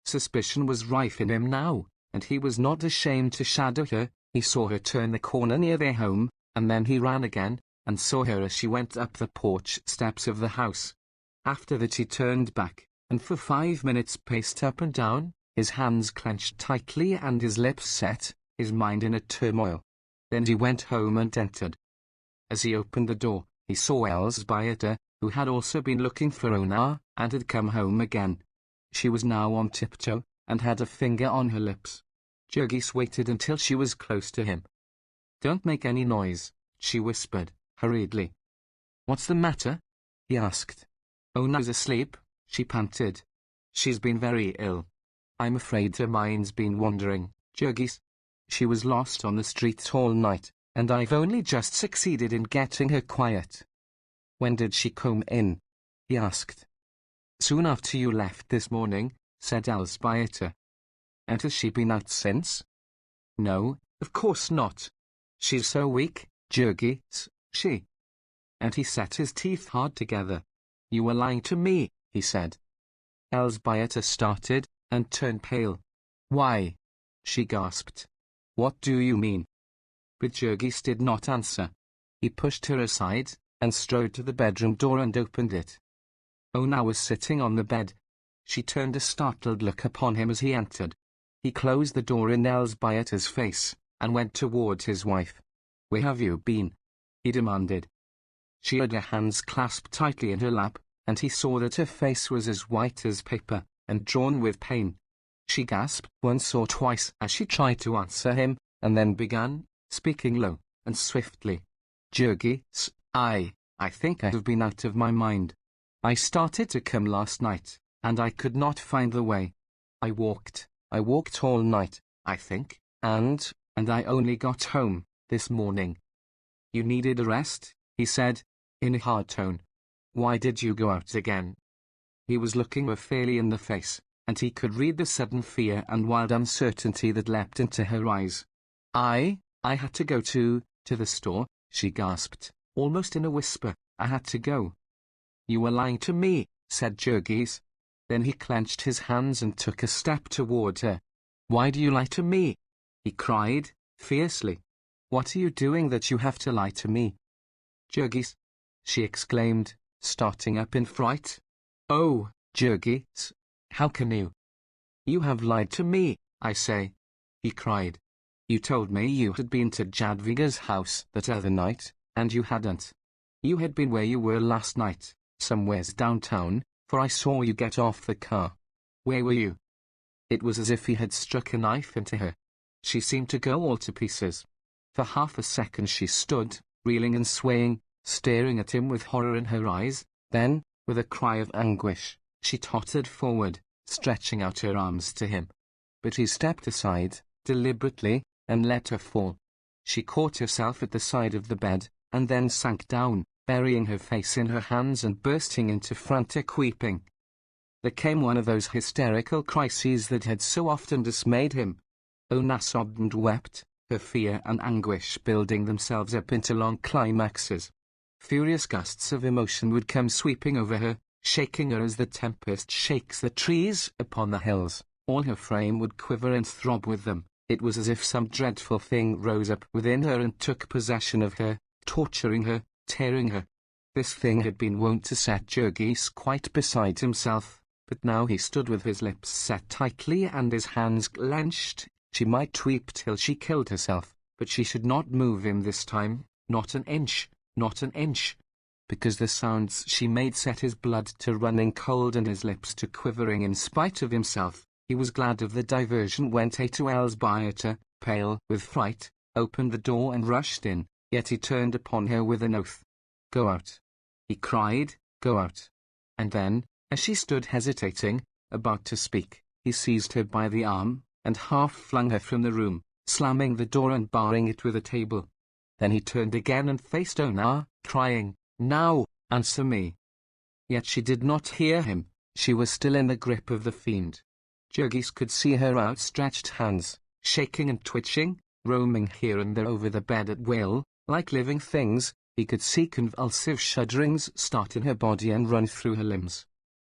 Suspicion was rife in him now, and he was not ashamed to shadow her. He saw her turn the corner near their home, and then he ran again, and saw her as she went up the porch steps of the house. After that he turned back, and for 5 minutes paced up and down, his hands clenched tightly and his lips set, his mind in a turmoil. Then he went home and entered. As he opened the door, he saw Elsbieta, who had also been looking for Ona, and had come home again. She was now on tiptoe, and had a finger on her lips. Jurgis waited until she was close to him. "Don't make any noise," she whispered, hurriedly. "What's the matter?" he asked. "Ona's asleep," she panted. "She's been very ill. I'm afraid her mind's been wandering, Jurgis. She was lost on the street all night, and I've only just succeeded in getting her quiet." "When did she come in?" he asked. "Soon after you left this morning. said Elzbieta. And has she been out since? No, of course not. She's so weak, Jurgis, she. And he set his teeth hard together. You were lying to me, he said. Elzbieta started, and turned pale. Why? She gasped. What do you mean? But Jurgis did not answer. He pushed her aside, and strode to the bedroom door and opened it. Ona was sitting on the bed. She turned a startled look upon him as he entered. He closed the door in Elzbieta's face, and went toward his wife. Where have you been? He demanded. She had her hands clasped tightly in her lap, and he saw that her face was as white as paper, and drawn with pain. She gasped once or twice as she tried to answer him, and then began, speaking low and swiftly. Jurgis, I think I have been out of my mind. I started to come last night, and I could not find the way. I walked all night, I think, and I only got home this morning. You needed a rest, he said, in a hard tone. Why did you go out again? He was looking her fairly in the face, and he could read the sudden fear and wild uncertainty that leapt into her eyes. I had to go to the store, she gasped, almost in a whisper. I had to go. You were lying to me, said Jurgis. Then he clenched his hands and took a step toward her. Why do you lie to me? He cried, fiercely. What are you doing that you have to lie to me? Jurgis, she exclaimed, starting up in fright. Oh, Jurgis, how can you? You have lied to me, I say, he cried. You told me you had been to Jadwiga's house that other night, and you hadn't. You had been where you were last night, somewheres downtown, for I saw you get off the car. Where were you? It was as if he had struck a knife into her. She seemed to go all to pieces. For half a second she stood, reeling and swaying, staring at him with horror in her eyes. Then, with a cry of anguish, she tottered forward, stretching out her arms to him. But he stepped aside, deliberately, and let her fall. She caught herself at the side of the bed, and then sank down, burying her face in her hands and bursting into frantic weeping. There came one of those hysterical crises that had so often dismayed him. Ona sobbed and wept, her fear and anguish building themselves up into long climaxes. Furious gusts of emotion would come sweeping over her, shaking her as the tempest shakes the trees upon the hills. All her frame would quiver and throb with them. It was as if some dreadful thing rose up within her and took possession of her, torturing her, tearing her. This thing had been wont to set Jurgis quite beside himself, but now he stood with his lips set tightly and his hands clenched. She might weep till she killed herself, but she should not move him this time, not an inch, not an inch, because the sounds she made set his blood to running cold and his lips to quivering in spite of himself. He was glad of the diversion when to Elzbieta, pale with fright, opened the door and rushed in, yet he turned upon her with an oath. Go out, he cried, go out. And then, as she stood hesitating, about to speak, he seized her by the arm, and half flung her from the room, slamming the door and barring it with a table. Then he turned again and faced Ona, crying, Now, answer me. Yet she did not hear him. She was still in the grip of the fiend. Jurgis could see her outstretched hands, shaking and twitching, roaming here and there over the bed at will, like living things. He could see convulsive shudderings start in her body and run through her limbs.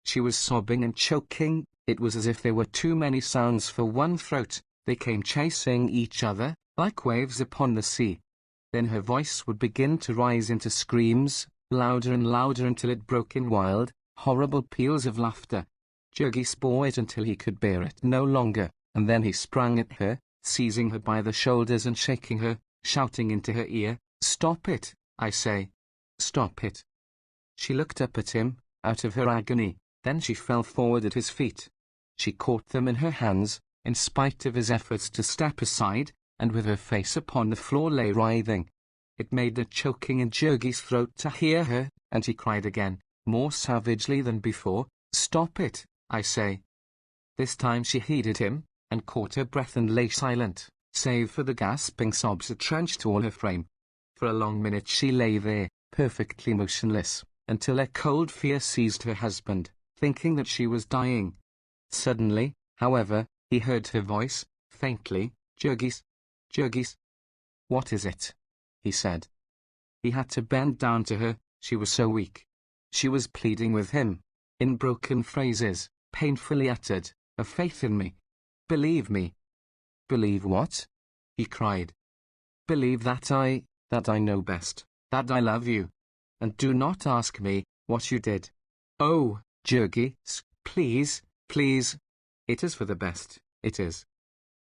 She was sobbing and choking. It was as if there were too many sounds for one throat. They came chasing each other, like waves upon the sea. Then her voice would begin to rise into screams, louder and louder until it broke in wild, horrible peals of laughter. Jurgis bore it until he could bear it no longer, and then he sprang at her, seizing her by the shoulders and shaking her, shouting into her ear, Stop it, I say. Stop it. She looked up at him, out of her agony, then she fell forward at his feet. She caught them in her hands, in spite of his efforts to step aside, and with her face upon the floor lay writhing. It made the choking in Jurgis' throat to hear her, and he cried again, more savagely than before, Stop it, I say. This time she heeded him, and caught her breath and lay silent, save for the gasping sobs that trenched all her frame. For a long minute she lay there, perfectly motionless, until a cold fear seized her husband, thinking that she was dying. Suddenly, however, he heard her voice, faintly, Jurgis. Jurgis. What is it? He said. He had to bend down to her, she was so weak. She was pleading with him, in broken phrases, painfully uttered, "Have faith in me. Believe me." "Believe what?" he cried. "Believe that I know best, that I love you. And do not ask me what you did. Oh, Jurgis, please, please. It is for the best, it is."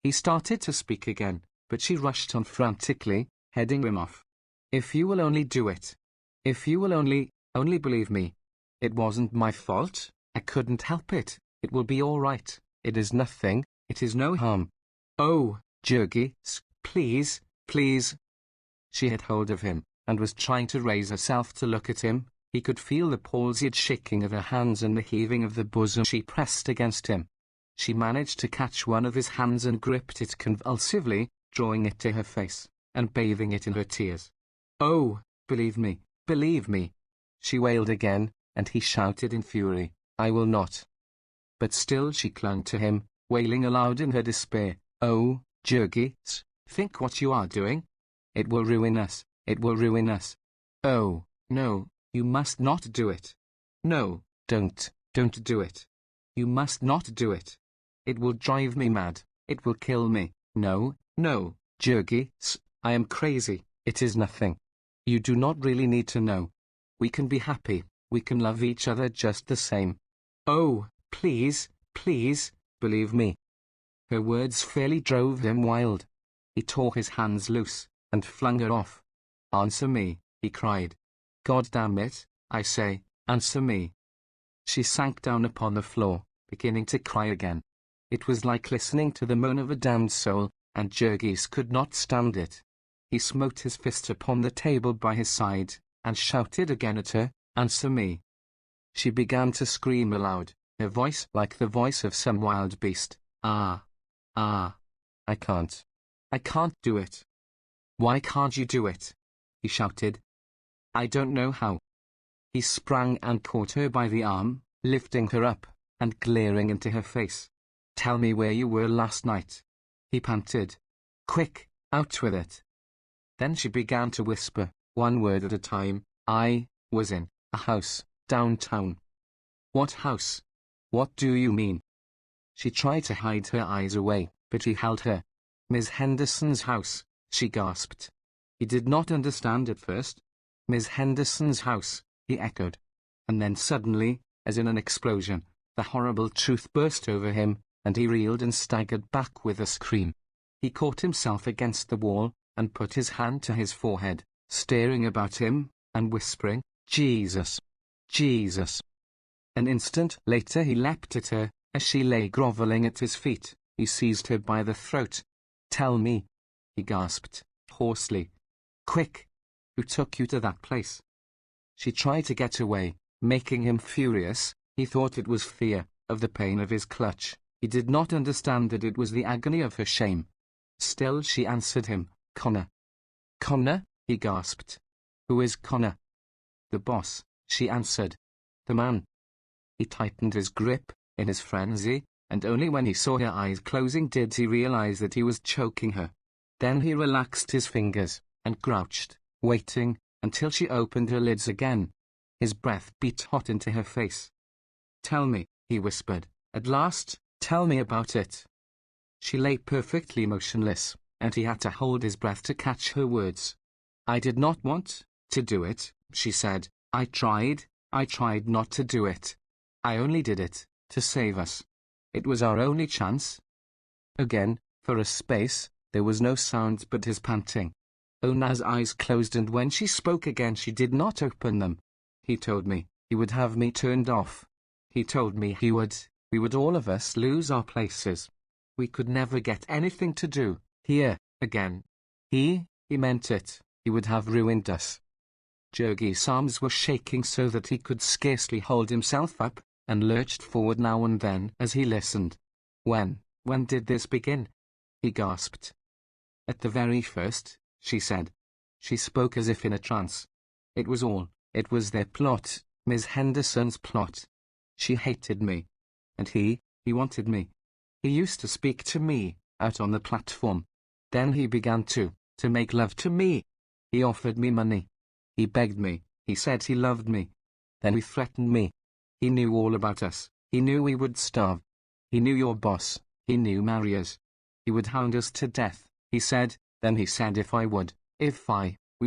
He started to speak again, but she rushed on frantically, heading him off. "If you will only do it. If you will only believe me. It wasn't my fault. I couldn't help it. It will be all right. It is nothing. It is no harm. Oh, Jurgis, please, please." She had hold of him, and was trying to raise herself to look at him. He could feel the palsied shaking of her hands and the heaving of the bosom she pressed against him. She managed to catch one of his hands and gripped it convulsively, drawing it to her face, and bathing it in her tears. "Oh, believe me, she wailed again, and he shouted in fury, "I will not." But still she clung to him, wailing aloud in her despair, "Oh, Jurgis, think what you are doing. It will ruin us, it will ruin us. Oh, no, you must not do it. No, don't do it. You must not do it. It will drive me mad, it will kill me. No, Jurgis, I am crazy, it is nothing. You do not really need to know. We can be happy, we can love each other just the same. Oh, please, believe me." Her words fairly drove him wild. He tore his hands loose, and flung her off. "Answer me," he cried. "God damn it, I say, answer me." She sank down upon the floor, beginning to cry again. It was like listening to the moan of a damned soul, and Jurgis could not stand it. He smote his fist upon the table by his side, and shouted again at her, "Answer me." She began to scream aloud, her voice like the voice of some wild beast. I can't do it." "Why can't you do it?" he shouted. "I don't know how." He sprang and caught her by the arm, lifting her up, and glaring into her face. "Tell me where you were last night," he panted. "Quick, out with it." Then she began to whisper, one word at a time. "I was in a house, downtown." "What house? What do you mean?" She tried to hide her eyes away, but he held her. "Miss Henderson's house," she gasped. He did not understand at first. "Miss Henderson's house," he echoed. And then suddenly, as in an explosion, the horrible truth burst over him, and he reeled and staggered back with a scream. He caught himself against the wall, and put his hand to his forehead, staring about him, and whispering, "Jesus! Jesus!" An instant later he leapt at her, as she lay grovelling at his feet. He seized her by the throat. "Tell me," he gasped, hoarsely. "Quick! Who took you to that place?" She tried to get away, making him furious. He thought it was fear, of the pain of his clutch. He did not understand that it was the agony of her shame. Still she answered him, "Connor." "Connor?" he gasped. "Who is Connor?" "The boss," she answered. "The man." He tightened his grip, in his frenzy, and only when he saw her eyes closing did he realize that he was choking her. Then he relaxed his fingers, and crouched, waiting, until she opened her lids again. His breath beat hot into her face. "Tell me," he whispered, "at last, tell me about it." She lay perfectly motionless, and he had to hold his breath to catch her words. "I did not want to do it," she said. I tried not to do it. I only did it to save us. It was our only chance." Again, for a space, there was no sound but his panting. Ona's eyes closed, and when she spoke again she did not open them. "He told me he would have me turned off. He told me we would all of us lose our places. We could never get anything to do here again. He meant it. He would have ruined us." Jurgis' arms were shaking so that he could scarcely hold himself up, and lurched forward now and then as he listened. When did this begin?" he gasped. "At the very first," she said. She spoke as if in a trance. "It was their plot, Miss Henderson's plot. She hated me. And he He wanted me. He used to speak to me, out on the platform. Then he began to make love to me. He offered me money. He begged me, he said he loved me. Then he threatened me. He knew all about us. He knew we would starve. He knew your boss. He knew Maria's. He would hound us to death, he said. Then he said we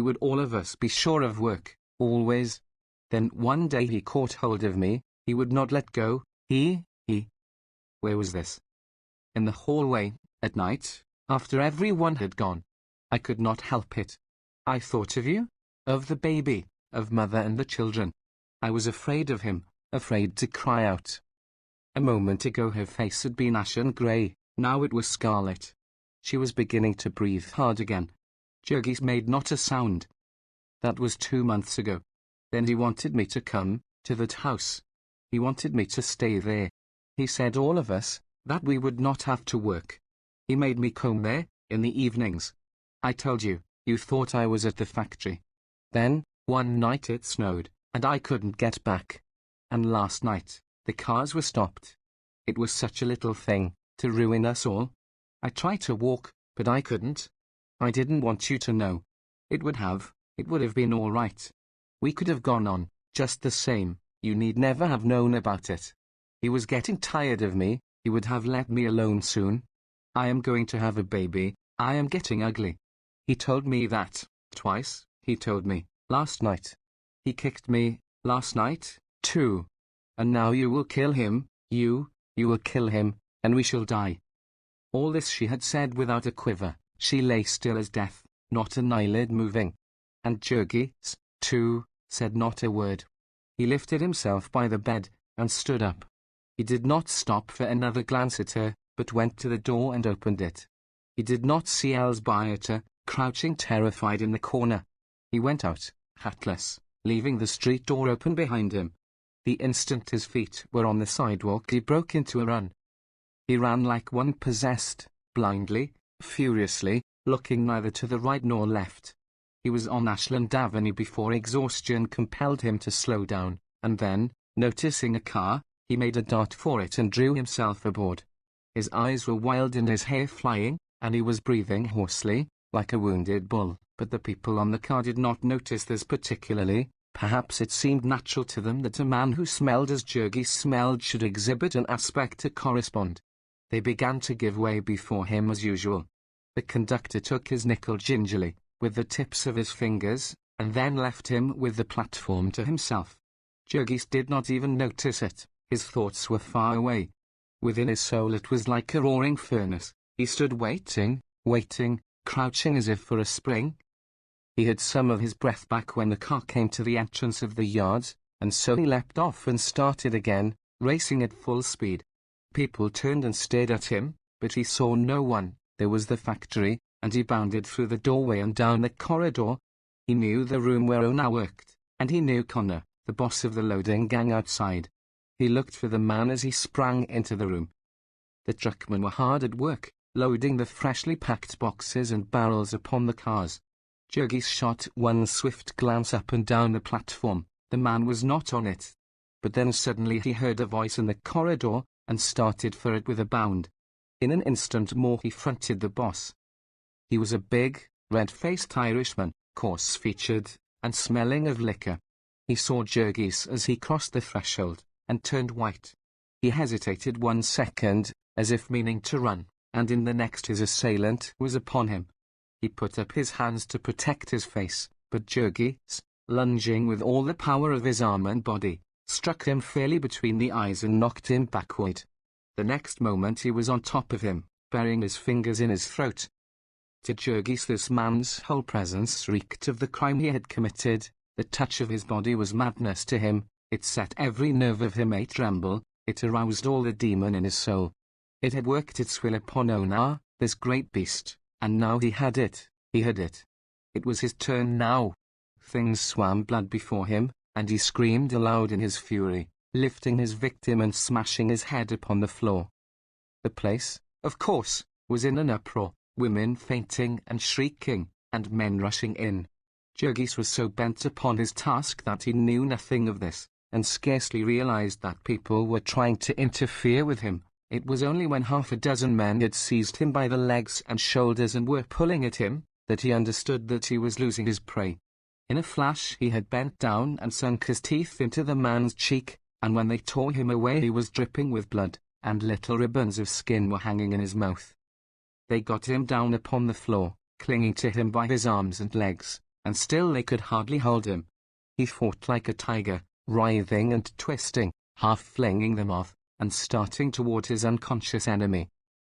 would all of us be sure of work, always. Then one day he caught hold of me. He would not let go. Where was this? In the hallway, at night, after everyone had gone. I could not help it. I thought of you, of the baby, of mother and the children. I was afraid of him, afraid to cry out. A moment ago her face had been ashen grey, now it was scarlet. She was beginning to breathe hard again. Jurgis made not a sound. That was 2 months ago. Then he wanted me to come to that house. He wanted me to stay there. He said all of us, that we would not have to work. He made me come there, in the evenings. I told you, you thought I was at the factory. Then, one night it snowed, and I couldn't get back. And last night, the cars were stopped. It was such a little thing, to ruin us all. I tried to walk, but I couldn't. I didn't want you to know. It would have been all right. We could have gone on, just the same. You need never have known about it. He was getting tired of me. He would have let me alone soon. I am going to have a baby. I am getting ugly. He told me that, twice, he told me, last night. He kicked me, last night, too. And now you will kill him, you will kill him, and we shall die. All this she had said without a quiver. She lay still as death, not an eyelid moving. And Jurgis, too, said not a word. He lifted himself by the bed, and stood up. He did not stop for another glance at her, but went to the door and opened it. He did not see Elsbieter, crouching terrified in the corner. He went out, hatless, leaving the street door open behind him. The instant his feet were on the sidewalk he broke into a run. He ran like one possessed, blindly, furiously, looking neither to the right nor left. He was on Ashland Avenue before exhaustion compelled him to slow down, and then, noticing a car, he made a dart for it and drew himself aboard. His eyes were wild and his hair flying, and he was breathing hoarsely, like a wounded bull, but the people on the car did not notice this particularly. Perhaps it seemed natural to them that a man who smelled as Jurgis smelled should exhibit an aspect to correspond. They began to give way before him as usual. The conductor took his nickel gingerly, with the tips of his fingers, and then left him with the platform to himself. Jurgis did not even notice it. His thoughts were far away. Within his soul it was like a roaring furnace. He stood waiting, crouching as if for a spring. He had some of his breath back when the car came to the entrance of the yards, and so he leapt off and started again, racing at full speed. People turned and stared at him, but he saw no one. There was the factory, and he bounded through the doorway and down the corridor. He knew the room where Ona worked, and he knew Connor, the boss of the loading gang outside. He looked for the man as he sprang into the room. The truckmen were hard at work, loading the freshly packed boxes and barrels upon the cars. Jurgis shot one swift glance up and down the platform. The man was not on it. But then suddenly he heard a voice in the corridor, and started for it with a bound. In an instant more he fronted the boss. He was a big, red-faced Irishman, coarse-featured, and smelling of liquor. He saw Jurgis as he crossed the threshold, and turned white. He hesitated 1 second, as if meaning to run, and in the next his assailant was upon him. He put up his hands to protect his face, but Jurgis, lunging with all the power of his arm and body, struck him fairly between the eyes and knocked him backward. The next moment he was on top of him, burying his fingers in his throat. To Jurgis this man's whole presence reeked of the crime he had committed. The touch of his body was madness to him. It set every nerve of him a tremble. It aroused all the demon in his soul. It had worked its will upon Ona, this great beast, and now he had it. He had it. It was his turn now. Things swam blood before him, and he screamed aloud in his fury, lifting his victim and smashing his head upon the floor. The place, of course, was in an uproar, women fainting and shrieking, and men rushing in. Jurgis was so bent upon his task that he knew nothing of this, and scarcely realized that people were trying to interfere with him. It was only when half a dozen men had seized him by the legs and shoulders and were pulling at him, that he understood that he was losing his prey. In a flash he had bent down and sunk his teeth into the man's cheek, and when they tore him away he was dripping with blood, and little ribbons of skin were hanging in his mouth. They got him down upon the floor, clinging to him by his arms and legs, and still they could hardly hold him. He fought like a tiger, writhing and twisting, half flinging them off, and starting toward his unconscious enemy.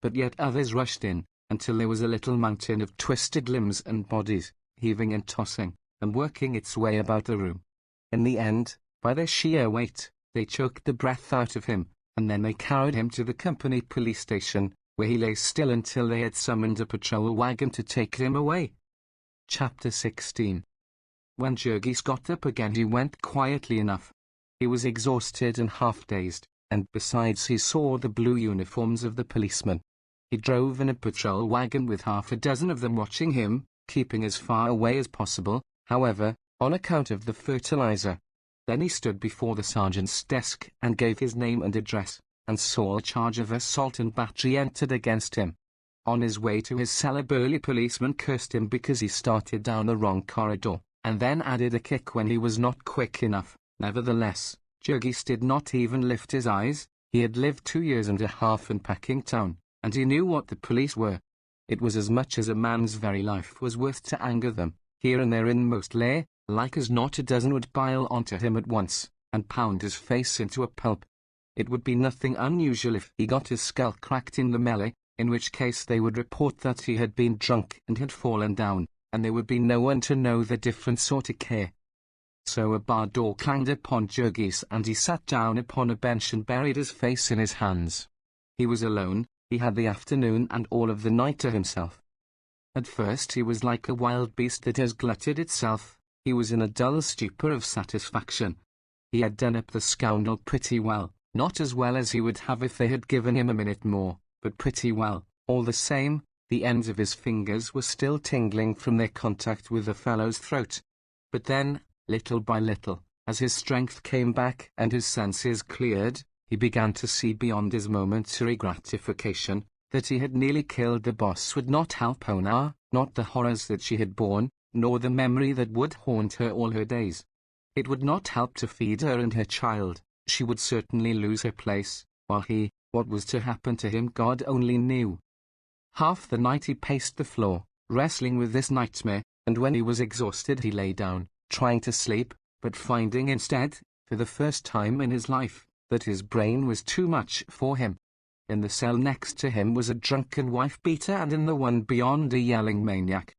But yet others rushed in, until there was a little mountain of twisted limbs and bodies, heaving and tossing, and working its way about the room. In the end, by their sheer weight, they choked the breath out of him, and then they carried him to the company police station, where he lay still until they had summoned a patrol wagon to take him away. Chapter 16. When Jurgis got up again he went quietly enough. He was exhausted and half-dazed, and besides he saw the blue uniforms of the policemen. He drove in a patrol wagon with half a dozen of them watching him, keeping as far away as possible, however, on account of the fertilizer. Then he stood before the sergeant's desk and gave his name and address, and saw a charge of assault and battery entered against him. On his way to his cell a burly policeman cursed him because he started down the wrong corridor, and then added a kick when he was not quick enough. Nevertheless, Jurgis did not even lift his eyes. He had lived 2 years and a half in Packingtown, and he knew what the police were. It was as much as a man's very life was worth to anger them. Here and there in most lay, like as not a dozen would pile onto him at once, and pound his face into a pulp. It would be nothing unusual if he got his skull cracked in the melee, in which case they would report that he had been drunk and had fallen down, and there would be no one to know the difference or to care. So a bar door clanged upon Jurgis, and he sat down upon a bench and buried his face in his hands. He was alone. He had the afternoon and all of the night to himself. At first he was like a wild beast that has glutted itself. He was in a dull stupor of satisfaction. He had done up the scoundrel pretty well, not as well as he would have if they had given him a minute more, but pretty well. All the same, the ends of his fingers were still tingling from their contact with the fellow's throat. But then, little by little, as his strength came back and his senses cleared, he began to see beyond his momentary gratification that he had nearly killed the boss would not help Ona, not the horrors that she had borne, nor the memory that would haunt her all her days. It would not help to feed her and her child. She would certainly lose her place, while what was to happen to him God only knew. Half the night he paced the floor, wrestling with this nightmare, and when he was exhausted he lay down, trying to sleep, but finding instead, for the first time in his life, that his brain was too much for him. In the cell next to him was a drunken wife-beater, and in the one beyond a yelling maniac.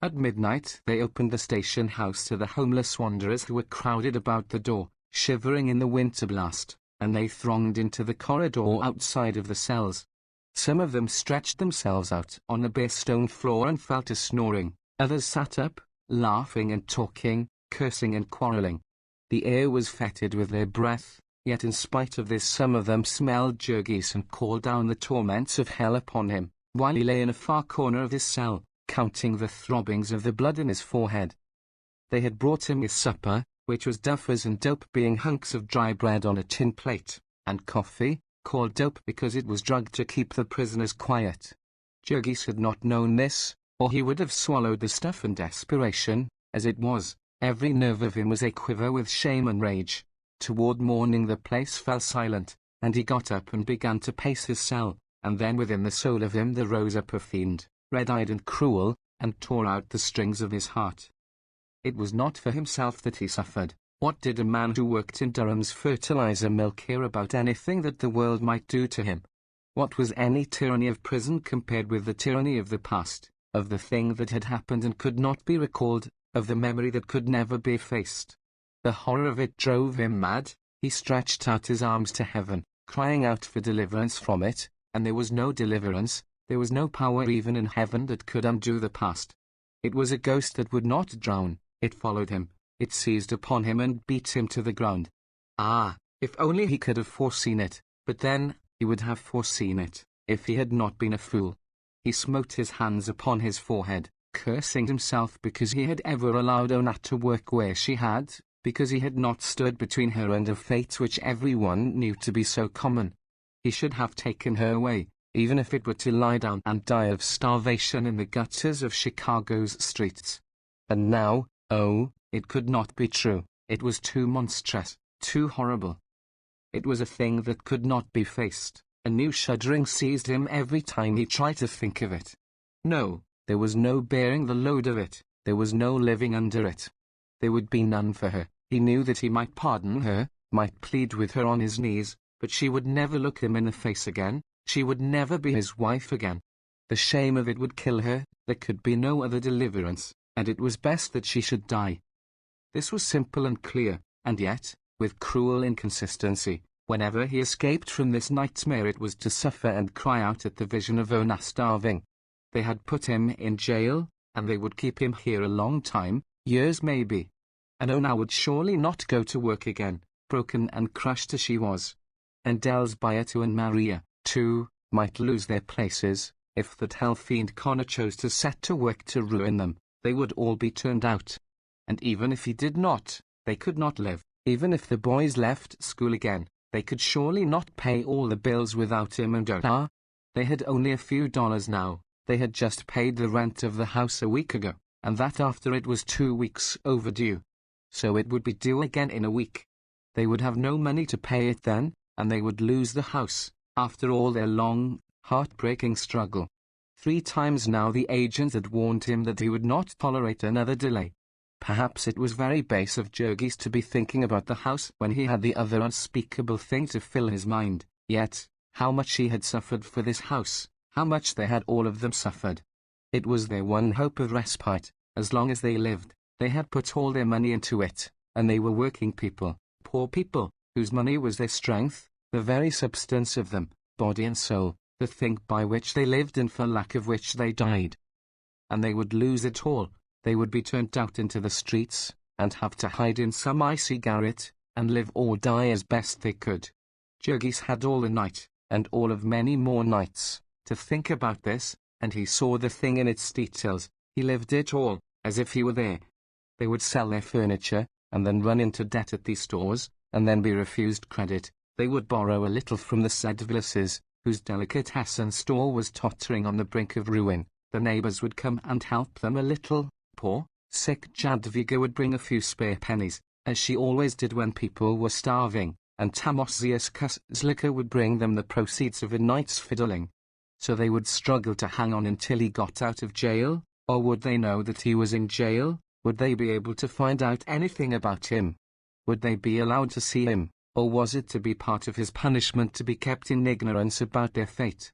At midnight they opened the station house to the homeless wanderers who were crowded about the door, shivering in the winter blast, and they thronged into the corridor outside of the cells. Some of them stretched themselves out on the bare stone floor and fell to snoring. Others sat up, laughing and talking, cursing and quarreling. The air was fetid with their breath, yet in spite of this some of them smelled Jurgis and called down the torments of hell upon him, while he lay in a far corner of his cell, counting the throbbings of the blood in his forehead. They had brought him his supper, which was duffers and dope, being hunks of dry bread on a tin plate, and coffee, called dope because it was drugged to keep the prisoners quiet. Jurgis had not known this, or he would have swallowed the stuff in desperation. As it was, every nerve of him was aquiver with shame and rage. Toward morning the place fell silent, and he got up and began to pace his cell, and then within the soul of him there rose up a fiend, red-eyed and cruel, and tore out the strings of his heart. It was not for himself that he suffered. What did a man who worked in Durham's fertilizer mill care about anything that the world might do to him? What was any tyranny of prison compared with the tyranny of the past, of the thing that had happened and could not be recalled, of the memory that could never be effaced? The horror of it drove him mad. He stretched out his arms to heaven, crying out for deliverance from it, and there was no deliverance. There was no power even in heaven that could undo the past. It was a ghost that would not drown. It followed him. It seized upon him and beat him to the ground. Ah, if only he could have foreseen it, but then, he would have foreseen it, if he had not been a fool. He smote his hands upon his forehead, cursing himself because he had ever allowed Ona to work where she had, because he had not stood between her and a fate which everyone knew to be so common. He should have taken her away, even if it were to lie down and die of starvation in the gutters of Chicago's streets. And now, oh, it could not be true. It was too monstrous, too horrible. It was a thing that could not be faced. A new shuddering seized him every time he tried to think of it. No, there was no bearing the load of it. There was no living under it. There would be none for her. He knew that he might pardon her, might plead with her on his knees, but she would never look him in the face again. She would never be his wife again. The shame of it would kill her. There could be no other deliverance, and it was best that she should die. This was simple and clear, and yet, with cruel inconsistency, whenever he escaped from this nightmare it was to suffer and cry out at the vision of Ona starving. They had put him in jail, and they would keep him here a long time, years maybe. And Ona would surely not go to work again, broken and crushed as she was. And Elsbiotu and Maria, too, might lose their places. If that hell-fiend Connor chose to set to work to ruin them, they would all be turned out. And even if he did not, they could not live. Even if the boys left school again, they could surely not pay all the bills without him and Ona. They had only a few dollars now. They had just paid the rent of the house a week ago, and that after it was 2 weeks overdue. So it would be due again in a week. They would have no money to pay it then, and they would lose the house, after all their long, heartbreaking struggle. 3 times now the agent had warned him that he would not tolerate another delay. Perhaps it was very base of Jurgis to be thinking about the house when he had the other unspeakable thing to fill his mind. Yet, how much he had suffered for this house, how much they had all of them suffered. It was their one hope of respite. As long as they lived, they had put all their money into it, and they were working people, poor people, whose money was their strength, the very substance of them, body and soul, the thing by which they lived and for lack of which they died. And they would lose it all. They would be turned out into the streets, and have to hide in some icy garret, and live or die as best they could. Jurgis had all the night, and all of many more nights, to think about this, and he saw the thing in its details. He lived it all, as if he were there. They would sell their furniture, and then run into debt at these stores, and then be refused credit. They would borrow a little from the Sedvillises, whose delicatessen store was tottering on the brink of ruin. The neighbors would come and help them a little. Poor, sick Jadwiga would bring a few spare pennies, as she always did when people were starving, and Tamosius Kozlika would bring them the proceeds of a night's fiddling. So they would struggle to hang on until he got out of jail, or would they know that he was in jail? Would they be able to find out anything about him? Would they be allowed to see him, or was it to be part of his punishment to be kept in ignorance about their fate?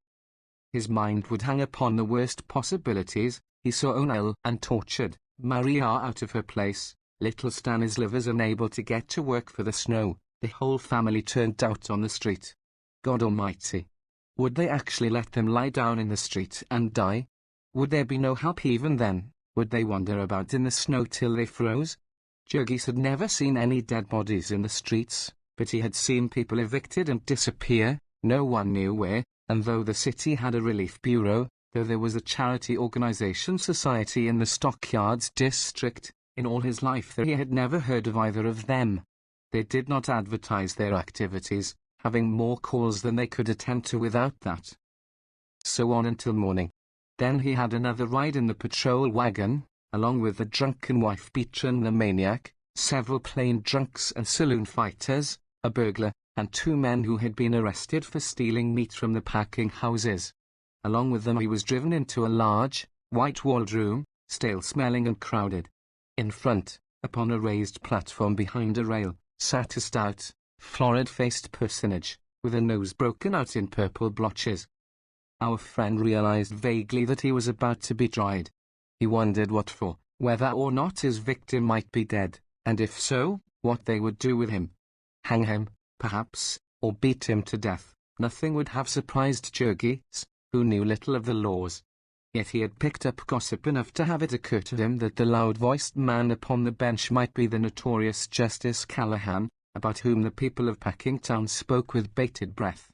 His mind would hang upon the worst possibilities. He saw Ona ill and tortured, Maria out of her place, little Stanislav unable to get to work for the snow, the whole family turned out on the street. God Almighty! Would they actually let them lie down in the street and die? Would there be no help even then? Would they wander about in the snow till they froze? Jurgis had never seen any dead bodies in the streets, but he had seen people evicted and disappear, no one knew where, and though the city had a relief bureau, though there was a charity organization society in the Stockyards district, in all his life he had never heard of either of them. They did not advertise their activities, having more calls than they could attend to without that. So on until morning. Then he had another ride in the patrol wagon, along with the drunken wife Beatran the maniac, several plain drunks and saloon fighters, a burglar, and 2 men who had been arrested for stealing meat from the packing houses. Along with them he was driven into a large, white-walled room, stale-smelling and crowded. In front, upon a raised platform behind a rail, sat a stout, florid-faced personage, with a nose broken out in purple blotches. Our friend realized vaguely that he was about to be tried. He wondered what for, whether or not his victim might be dead, and if so, what they would do with him. Hang him, perhaps, or beat him to death. Nothing would have surprised Jurgis, who knew little of the laws. Yet he had picked up gossip enough to have it occur to him that the loud-voiced man upon the bench might be the notorious Justice Callahan, about whom the people of Packingtown spoke with bated breath.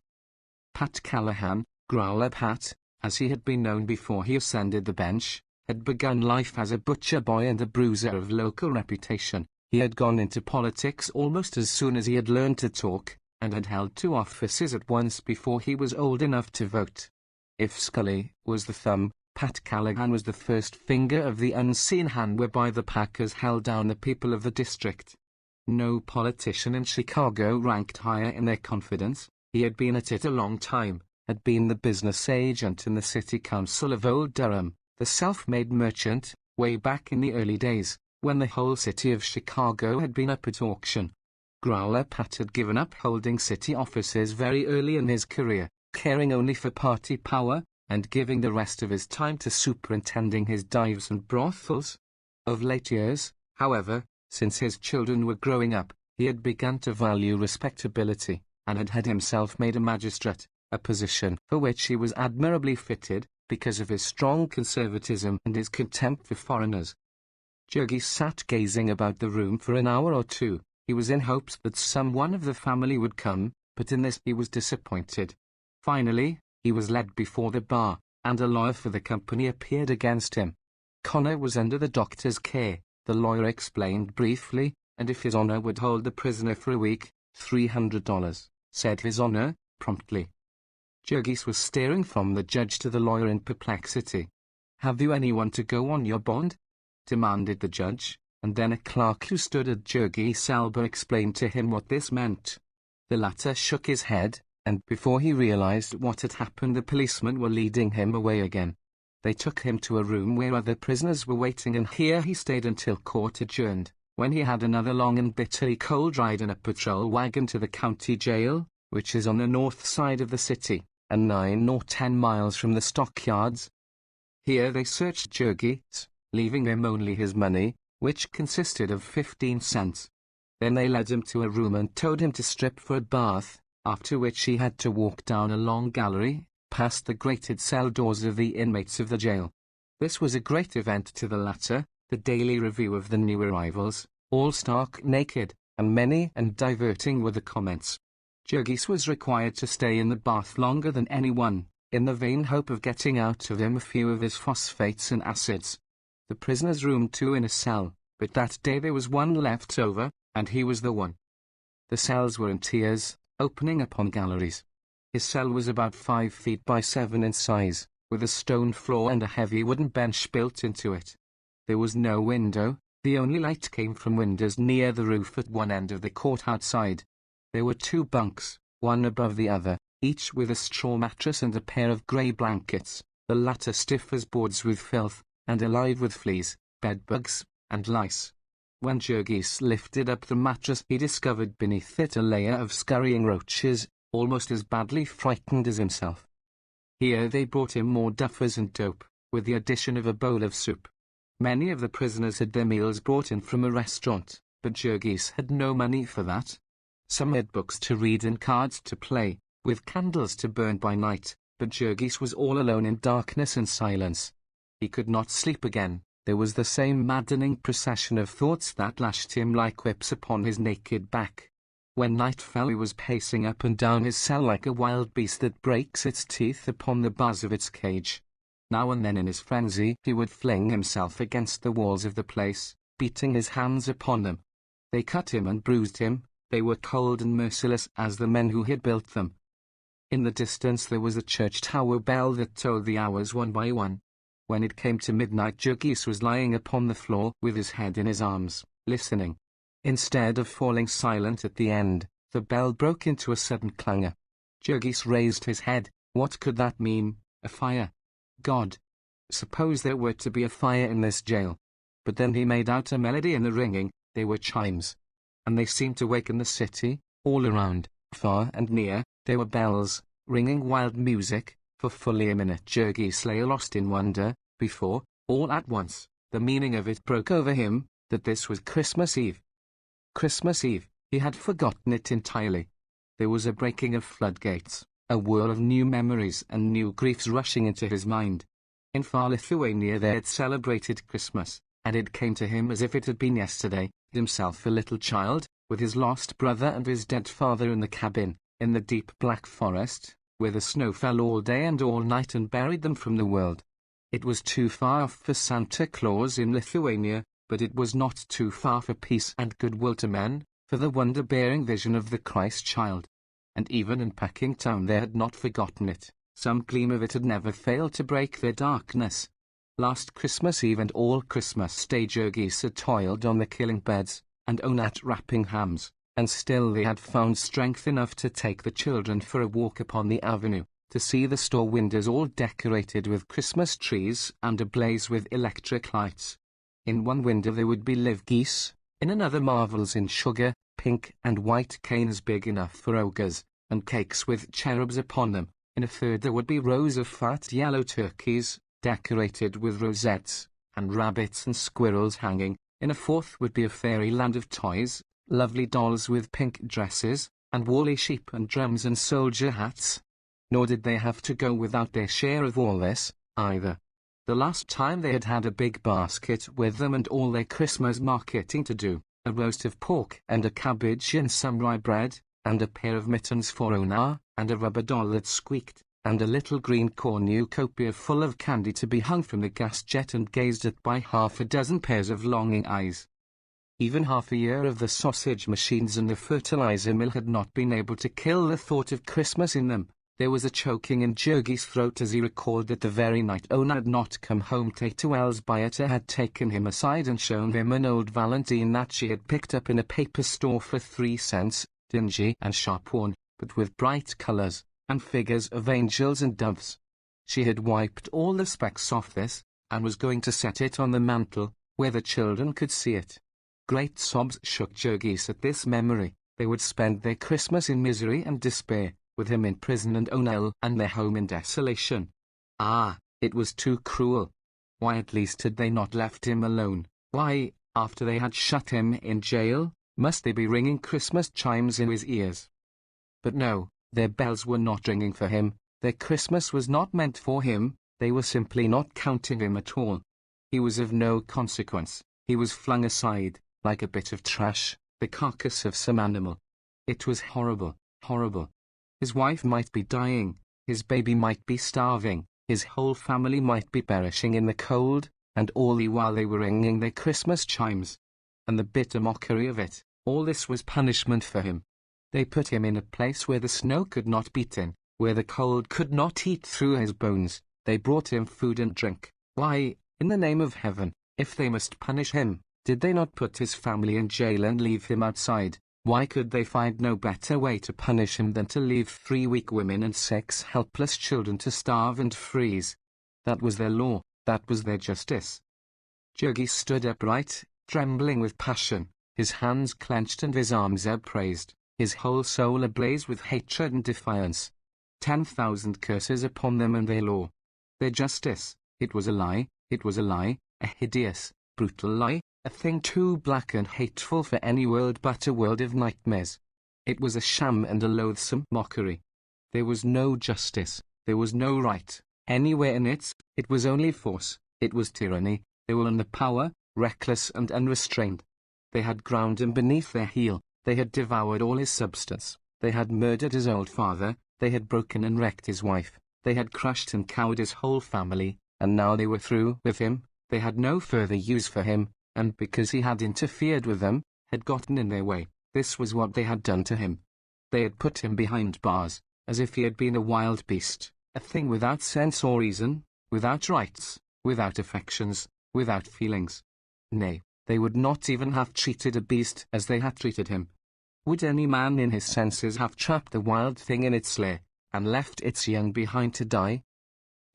Pat Callahan, Growler Pat, as he had been known before he ascended the bench, had begun life as a butcher boy and a bruiser of local reputation. He had gone into politics almost as soon as he had learned to talk, and had held 2 offices at once before he was old enough to vote. If Scully was the thumb, Pat Callahan was the first finger of the unseen hand whereby the Packers held down the people of the district. No politician in Chicago ranked higher in their confidence. He had been at it a long time, had been the business agent in the city council of Old Durham, the self-made merchant, way back in the early days, when the whole city of Chicago had been up at auction. Growler Pat had given up holding city offices very early in his career, caring only for party power, and giving the rest of his time to superintending his dives and brothels. Of late years, however, since his children were growing up, he had begun to value respectability, and had himself made a magistrate, a position for which he was admirably fitted, because of his strong conservatism and his contempt for foreigners. Jurgis sat gazing about the room for an hour or two. He was in hopes that some one of the family would come, but in this he was disappointed. Finally, he was led before the bar, and a lawyer for the company appeared against him. Connor was under the doctor's care, the lawyer explained briefly, and if His Honor would hold the prisoner for a week, $300, said His Honor, promptly. Jurgis was staring from the judge to the lawyer in perplexity. "Have you anyone to go on your bond?" demanded the judge, and then a clerk who stood at Jurgis' elbow explained to him what this meant. The latter shook his head, and before he realized what had happened, the policemen were leading him away again. They took him to a room where other prisoners were waiting, and here he stayed until court adjourned, when he had another long and bitterly cold ride in a patrol wagon to the county jail, which is on the north side of the city, and 9 or 10 miles from the stockyards. Here they searched Jurgis, leaving him only his money, which consisted of 15 cents. Then they led him to a room and told him to strip for a bath, after which he had to walk down a long gallery, past the grated cell doors of the inmates of the jail. This was a great event to the latter, the daily review of the new arrivals, all stark naked, and many and diverting were the comments. Jurgis was required to stay in the bath longer than anyone, in the vain hope of getting out of him a few of his phosphates and acids. The prisoners roomed 2 in a cell, but that day there was one left over, and he was the one. The cells were in tiers, opening upon galleries. His cell was about 5 feet by 7 in size, with a stone floor and a heavy wooden bench built into it. There was no window, the only light came from windows near the roof at one end of the court outside. There were 2 bunks, one above the other, each with a straw mattress and a pair of grey blankets, the latter stiff as boards with filth, and alive with fleas, bedbugs, and lice. When Jurgis lifted up the mattress, he discovered beneath it a layer of scurrying roaches, almost as badly frightened as himself. Here they brought him more duffers and dope, with the addition of a bowl of soup. Many of the prisoners had their meals brought in from a restaurant, but Jurgis had no money for that. Some had books to read and cards to play, with candles to burn by night, but Jurgis was all alone in darkness and silence. He could not sleep again. There was the same maddening procession of thoughts that lashed him like whips upon his naked back. When night fell, he was pacing up and down his cell like a wild beast that breaks its teeth upon the bars of its cage. Now and then in his frenzy he would fling himself against the walls of the place, beating his hands upon them. They cut him and bruised him. They were cold and merciless as the men who had built them. In the distance there was a church tower bell that told the hours one by one. When it came to midnight, Jurgis was lying upon the floor with his head in his arms, listening. Instead of falling silent at the end, the bell broke into a sudden clangor. Jurgis raised his head. What could that mean? A fire? God! Suppose there were to be a fire in this jail. But then he made out a melody in the ringing. They were chimes. And they seemed to waken the city, all around, far and near. There were bells, ringing wild music. For fully a minute Jurgis lay lost in wonder, before, all at once, the meaning of it broke over him, that this was Christmas Eve. Christmas Eve, he had forgotten it entirely. There was a breaking of floodgates, a whirl of new memories and new griefs rushing into his mind. In far Lithuania they had celebrated Christmas, and it came to him as if it had been yesterday, himself a little child, with his lost brother and his dead father in the cabin, in the deep black forest, where the snow fell all day and all night and buried them from the world. It was too far off for Santa Claus in Lithuania, but it was not too far for peace and goodwill to men, for the wonder-bearing vision of the Christ child. and even in Packingtown they had not forgotten it. Some gleam of it had never failed to break their darkness. Last Christmas Eve and all Christmas Day Jurgis had toiled on the killing beds, and Onat wrapping hams, and still they had found strength enough to take the children for a walk upon the avenue, to see the store windows all decorated with Christmas trees and ablaze with electric lights. In one window there would be live geese, in another marvels in sugar, pink and white canes big enough for ogres, and cakes with cherubs upon them. In a third there would be rows of fat yellow turkeys, decorated with rosettes, and rabbits and squirrels hanging. In a fourth would be a fairyland of toys, lovely dolls with pink dresses, and woolly sheep and drums and soldier hats. Nor did they have to go without their share of all this, either. The last time they had had a big basket with them and all their Christmas marketing to do, a roast of pork and a cabbage and some rye bread, and a pair of mittens for Ona, and a rubber doll that squeaked, and a little green cornucopia full of candy to be hung from the gas jet and gazed at by half a dozen pairs of longing eyes. Even half a year of the sausage machines and the fertilizer mill had not been able to kill the thought of Christmas in them. There was a choking in Jurgi's throat as he recalled that the very night Ona had not come home, Tato Elsbieta had taken him aside and shown him an old valentine that she had picked up in a paper store for 3 cents, dingy and sharp-worn, but with bright colors, and figures of angels and doves. She had wiped all the specks off this, and was going to set it on the mantel, where the children could see it. Great sobs shook Jurgis at this memory. They would spend their Christmas in misery and despair, with him in prison and Onel and their home in desolation. Ah, it was too cruel. Why at least had they not left him alone? Why, after they had shut him in jail, must they be ringing Christmas chimes in his ears? But no, their bells were not ringing for him, their Christmas was not meant for him, they were simply not counting him at all. He was of no consequence, he was flung aside, like a bit of trash, the carcass of some animal. It was horrible, horrible. His wife might be dying, his baby might be starving, his whole family might be perishing in the cold, and all the while they were ringing their Christmas chimes. And the bitter mockery of it, all this was punishment for him. They put him in a place where the snow could not beat in, where the cold could not eat through his bones. They brought him food and drink. Why, in the name of heaven, if they must punish him, did they not put his family in jail and leave him outside? Why could they find no better way to punish him than to leave 3 weak women and 6 helpless children to starve and freeze? That was their law, that was their justice. Jurgis stood upright, trembling with passion, his hands clenched and his arms upraised, his whole soul ablaze with hatred and defiance. 10,000 curses upon them and their law. Their justice, it was a lie, it was a lie, a hideous, brutal lie, a thing too black and hateful for any world but a world of nightmares. It was a sham and a loathsome mockery. There was no justice, there was no right, anywhere in it, it was only force, it was tyranny. They were in the power, reckless and unrestrained. They had ground him beneath their heel, they had devoured all his substance, they had murdered his old father, they had broken and wrecked his wife, they had crushed and cowed his whole family, and now they were through with him. They had no further use for him, and because he had interfered with them, had gotten in their way, this was what they had done to him. They had put him behind bars, as if he had been a wild beast, a thing without sense or reason, without rights, without affections, without feelings. Nay, they would not even have treated a beast as they had treated him. Would any man in his senses have trapped the wild thing in its lair, and left its young behind to die?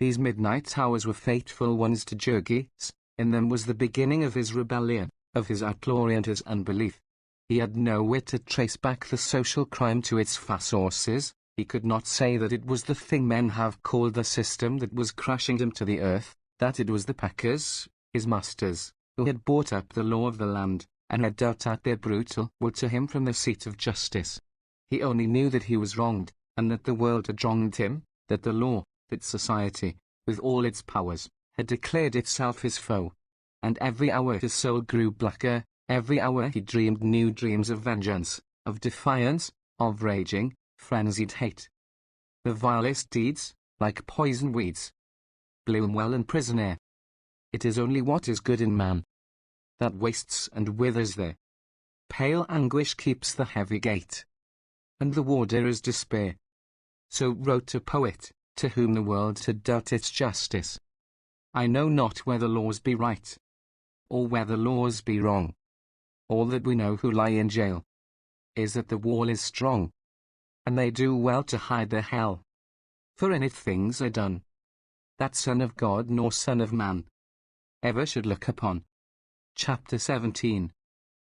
These midnight hours were fateful ones to Jurgis. In them was the beginning of his rebellion, of his outlawry and his unbelief. He had nowhere to trace back the social crime to its sources. He could not say that it was the thing men have called the system that was crushing him to the earth, that it was the packers, his masters, who had bought up the law of the land, and had dealt out their brutal will to him from the seat of justice. He only knew that he was wronged, and that the world had wronged him, that the law, that society, with all its powers, had declared itself his foe. And every hour his soul grew blacker, every hour he dreamed new dreams of vengeance, of defiance, of raging, frenzied hate. The vilest deeds, like poison weeds, bloom well in prison air. It is only what is good in man that wastes and withers there. Pale anguish keeps the heavy gate. and the warder is despair. So wrote a poet, to whom the world had dealt its justice. I know not whether laws be right, or whether laws be wrong. All that we know who lie in jail is that the wall is strong, and they do well to hide their hell. For in it things are done that Son of God nor Son of Man ever should look upon. Chapter 17.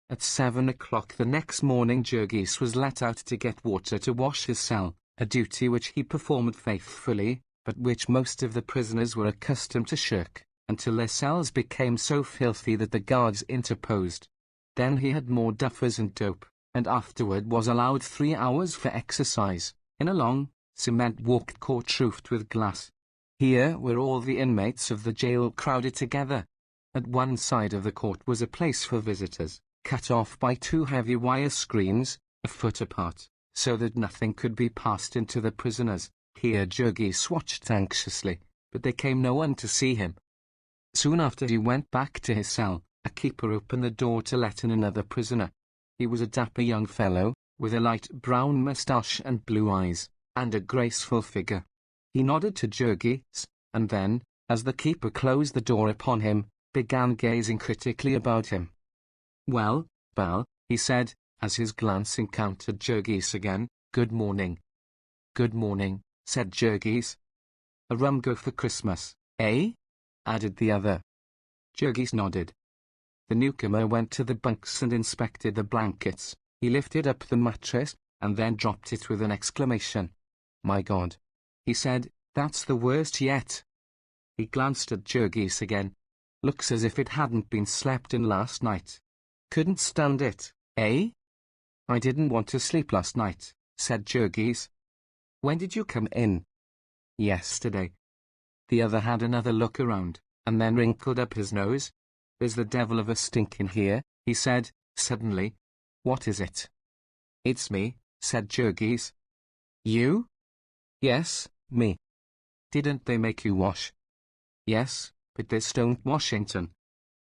At 7 o'clock the next morning Jurgis was let out to get water to wash his cell, a duty which he performed faithfully, but which most of the prisoners were accustomed to shirk, until their cells became so filthy that the guards interposed. Then he had more duffers and dope, and afterward was allowed 3 hours for exercise, in a long, cement-walked court roofed with glass. Here were all the inmates of the jail crowded together. At one side of the court was a place for visitors, cut off by 2 heavy wire screens, a foot apart, so that nothing could be passed into the prisoners. Here Jurgis watched anxiously, but there came no one to see him. Soon after he went back to his cell, a keeper opened the door to let in another prisoner. He was a dapper young fellow, with a light brown moustache and blue eyes, and a graceful figure. He nodded to Jurgis, and then, as the keeper closed the door upon him, began gazing critically about him. "Well, Bell," he said, as his glance encountered Jurgis again, "good morning." "Good morning," said Jurgis. "A rum go for Christmas, eh?" added the other. Jurgis nodded. The newcomer went to the bunks and inspected the blankets. He lifted up the mattress, and then dropped it with an exclamation. "My God," he said, "that's the worst yet." He glanced at Jurgis again. "Looks as if it hadn't been slept in last night. Couldn't stand it, eh?" "I didn't want to sleep last night," said Jurgis. "When did you come in?" "Yesterday." The other had another look around, and then wrinkled up his nose. "There's the devil of a stink in here," he said, suddenly. "What is it?" "It's me," said Jurgis. "You?" "Yes, me." "Didn't they make you wash?" "Yes, but this don't Washington."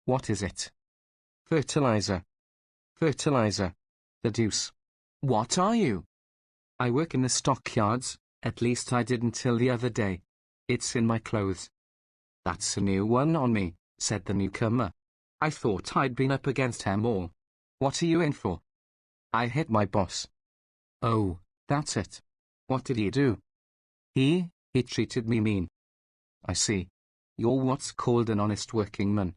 "What is it?" "Fertilizer." "Fertilizer. The deuce. What are you?" "I work in the stockyards, at least I did until the other day. It's in my clothes." "That's a new one on me," said the newcomer. "I thought I'd been up against 'em all. What are you in for?" "I hit my boss." "Oh, that's it. What did he do?" He treated me mean." "I see. You're what's called an honest working man."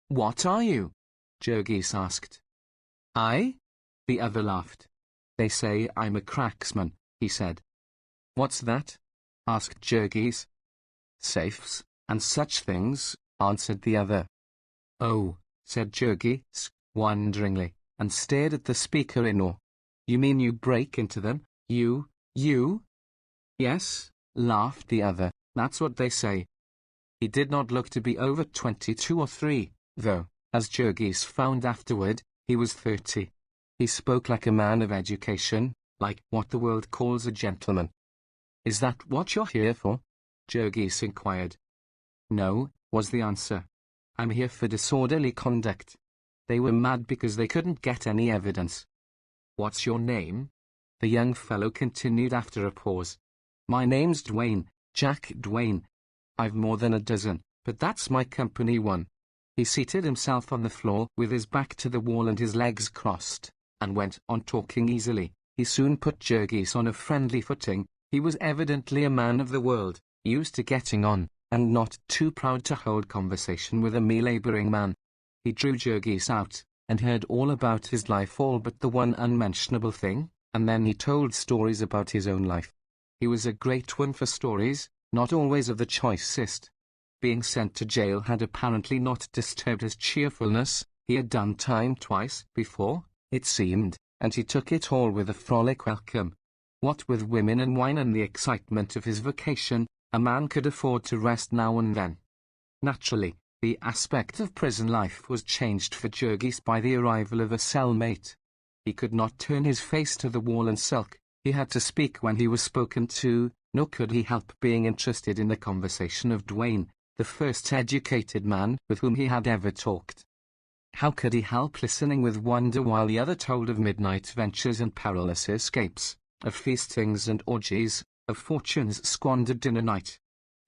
"What are you?" Jurgis asked. "I?" The other laughed. "They say I'm a cracksman," he said. "What's that?" asked Jurgis. "Safes, and such things," answered the other. "Oh," said Jurgis, wonderingly, and stared at the speaker in awe. "You mean you break into them, you?" "Yes," laughed the other, "that's what they say." He did not look to be over 22 or 3, though, as Jurgis found afterward, he was 30. He spoke like a man of education, like what the world calls a gentleman. "Is that what you're here for?" Jurgis inquired. "No," was the answer. "I'm here for disorderly conduct. They were mad because they couldn't get any evidence." "What's your name?" the young fellow continued after a pause. "My name's Duane, Jack Duane. I've more than a dozen, but that's my company one." He seated himself on the floor with his back to the wall and his legs crossed, and went on talking easily. He soon put Jurgis on a friendly footing. He was evidently a man of the world, used to getting on, and not too proud to hold conversation with a me-labouring man. He drew Jurgis out, and heard all about his life, all but the one unmentionable thing, and then he told stories about his own life. He was a great one for stories, not always of the choicest. Being sent to jail had apparently not disturbed his cheerfulness. He had done time twice before, it seemed, and he took it all with a frolic welcome. What with women and wine and the excitement of his vacation, a man could afford to rest now and then. Naturally, the aspect of prison life was changed for Jurgis by the arrival of a cellmate. He could not turn his face to the wall and sulk. He had to speak when he was spoken to, nor could he help being interested in the conversation of Duane, the first educated man with whom he had ever talked. How could he help listening with wonder while the other told of midnight ventures and perilous escapes, of feastings and orgies, of fortunes squandered in a night?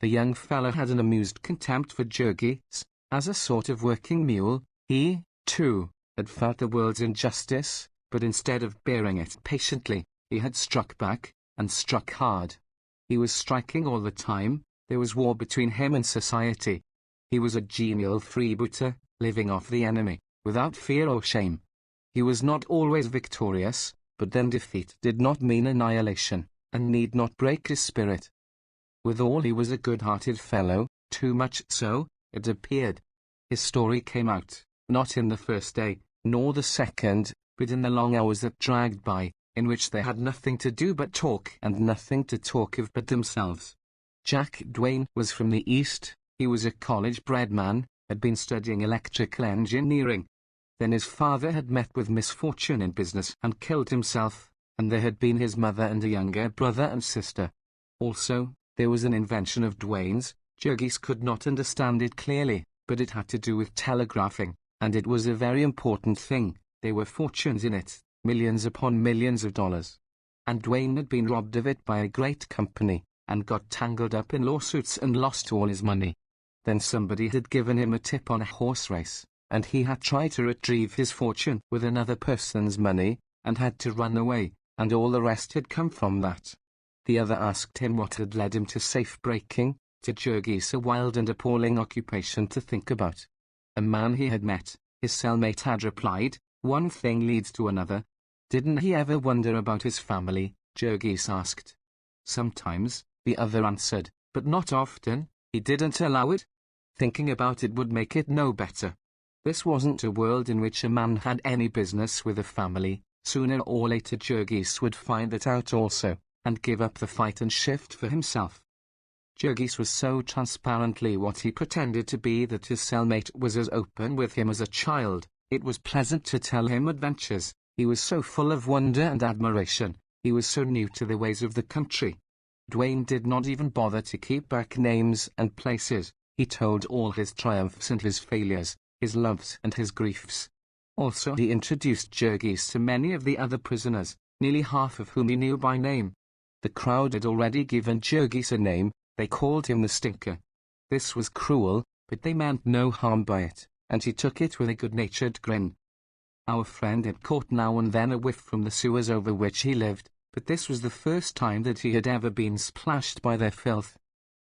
The young fellow had an amused contempt for Jurgis. As a sort of working mule, he, too, had felt the world's injustice, but instead of bearing it patiently, he had struck back, and struck hard. He was striking all the time. There was war between him and society. He was a genial freebooter, living off the enemy, without fear or shame. He was not always victorious, but then defeat did not mean annihilation, and need not break his spirit. Withal, he was a good-hearted fellow, too much so, it appeared. His story came out, not in the first day, nor the second, but in the long hours that dragged by, in which they had nothing to do but talk and nothing to talk of but themselves. Jack Duane was from the East. He was a college-bred man, had been studying electrical engineering. Then his father had met with misfortune in business and killed himself, and there had been his mother and a younger brother and sister. Also, there was an invention of Duane's. Jurgis could not understand it clearly, but it had to do with telegraphing, and it was a very important thing. There were fortunes in it, millions upon millions of dollars. And Duane had been robbed of it by a great company, and got tangled up in lawsuits and lost all his money. Then somebody had given him a tip on a horse race, and he had tried to retrieve his fortune with another person's money, and had to run away, and all the rest had come from that. The other asked him what had led him to safe-breaking. To Jurgis a wild and appalling occupation to think about. A man he had met, his cellmate had replied, one thing leads to another. Didn't he ever wonder about his family? Jurgis asked. Sometimes, the other answered, but not often. He didn't allow it. Thinking about it would make it no better. This wasn't a world in which a man had any business with a family. Sooner or later Jurgis would find that out also, and give up the fight and shift for himself. Jurgis was so transparently what he pretended to be that his cellmate was as open with him as a child. It was pleasant to tell him adventures. He was so full of wonder and admiration. He was so new to the ways of the country. Duane did not even bother to keep back names and places. He told all his triumphs and his failures, his loves and his griefs. Also he introduced Jurgis to many of the other prisoners, nearly half of whom he knew by name. The crowd had already given Jurgis a name. They called him the Stinker. This was cruel, but they meant no harm by it, and he took it with a good-natured grin. Our friend had caught now and then a whiff from the sewers over which he lived, but this was the first time that he had ever been splashed by their filth.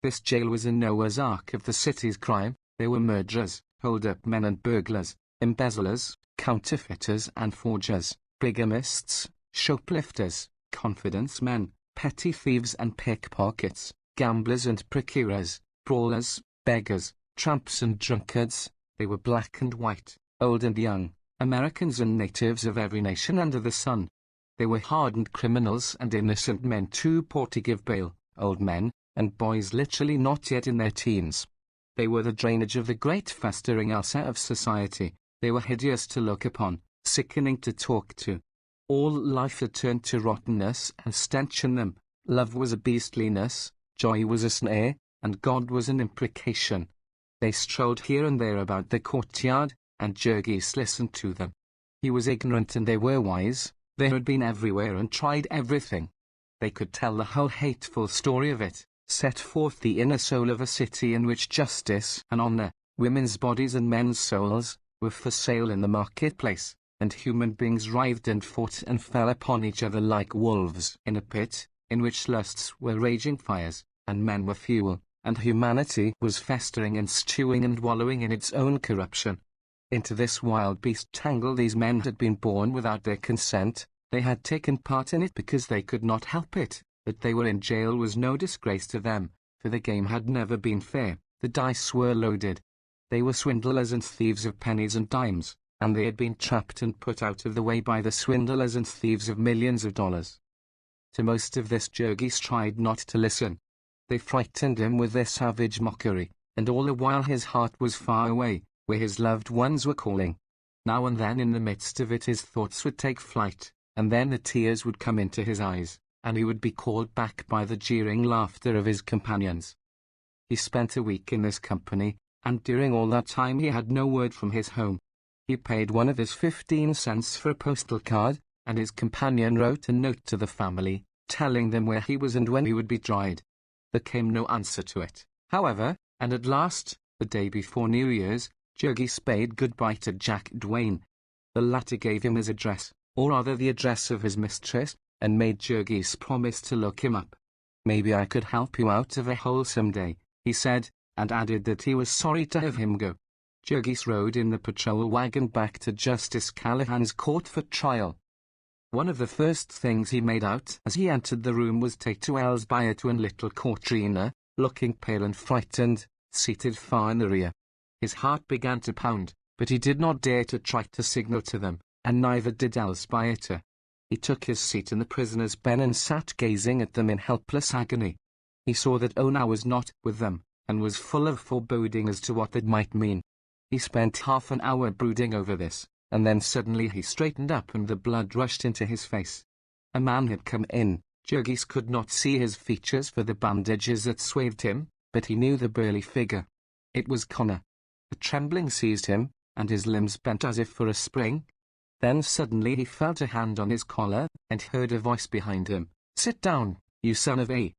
This jail was a Noah's Ark of the city's crime. There were murderers, hold-up men and burglars, embezzlers, counterfeiters and forgers, bigamists, shoplifters, confidence men, petty thieves and pickpockets, gamblers and procurers, brawlers, beggars, tramps and drunkards. They were black and white, old and young, Americans and natives of every nation under the sun. They were hardened criminals and innocent men too poor to give bail, old men, and boys literally not yet in their teens. They were the drainage of the great festering ulcer of society. They were hideous to look upon, sickening to talk to. All life had turned to rottenness and stench in them. Love was a beastliness, joy was a snare, and God was an imprecation. They strolled here and there about the courtyard, and Jurgis listened to them. He was ignorant and they were wise. They had been everywhere and tried everything. They could tell the whole hateful story of it, set forth the inner soul of a city in which justice and honor, women's bodies and men's souls, were for sale in the marketplace, and human beings writhed and fought and fell upon each other like wolves in a pit, in which lusts were raging fires, and men were fuel, and humanity was festering and stewing and wallowing in its own corruption. Into this wild beast tangle these men had been born without their consent. They had taken part in it because they could not help it. That they were in jail was no disgrace to them, for the game had never been fair. The dice were loaded. They were swindlers and thieves of pennies and dimes, and they had been trapped and put out of the way by the swindlers and thieves of millions of dollars. To most of this Jurgis tried not to listen. They frightened him with their savage mockery, and all the while his heart was far away, where his loved ones were calling. Now and then in the midst of it his thoughts would take flight, and then the tears would come into his eyes, and he would be called back by the jeering laughter of his companions. He spent a week in this company, and during all that time he had no word from his home. He paid one of his 15 cents for a postal card, and his companion wrote a note to the family, telling them where he was and when he would be tried. There came no answer to it, however, and at last, the day before New Year's, Jurgis bade goodbye to Jack Duane. The latter gave him his address, or rather the address of his mistress, and made Jurgis promise to look him up. "Maybe I could help you out of a hole some day," he said, and added that he was sorry to have him go. Jurgis rode in the patrol wagon back to Justice Callahan's court for trial. One of the first things he made out as he entered the room was Tato Elsbioto and little Cortrina, looking pale and frightened, seated far in the rear. His heart began to pound, but he did not dare to try to signal to them, and neither did Elsbioto. He took his seat in the prisoner's ben and sat gazing at them in helpless agony. He saw that Ona was not with them, and was full of foreboding as to what that might mean. He spent half an hour brooding over this, and then suddenly he straightened up and the blood rushed into his face. A man had come in. Jurgis could not see his features for the bandages that swathed him, but he knew the burly figure. It was Connor. A trembling seized him, and his limbs bent as if for a spring. Then suddenly he felt a hand on his collar, and heard a voice behind him. "Sit down, you son of a—"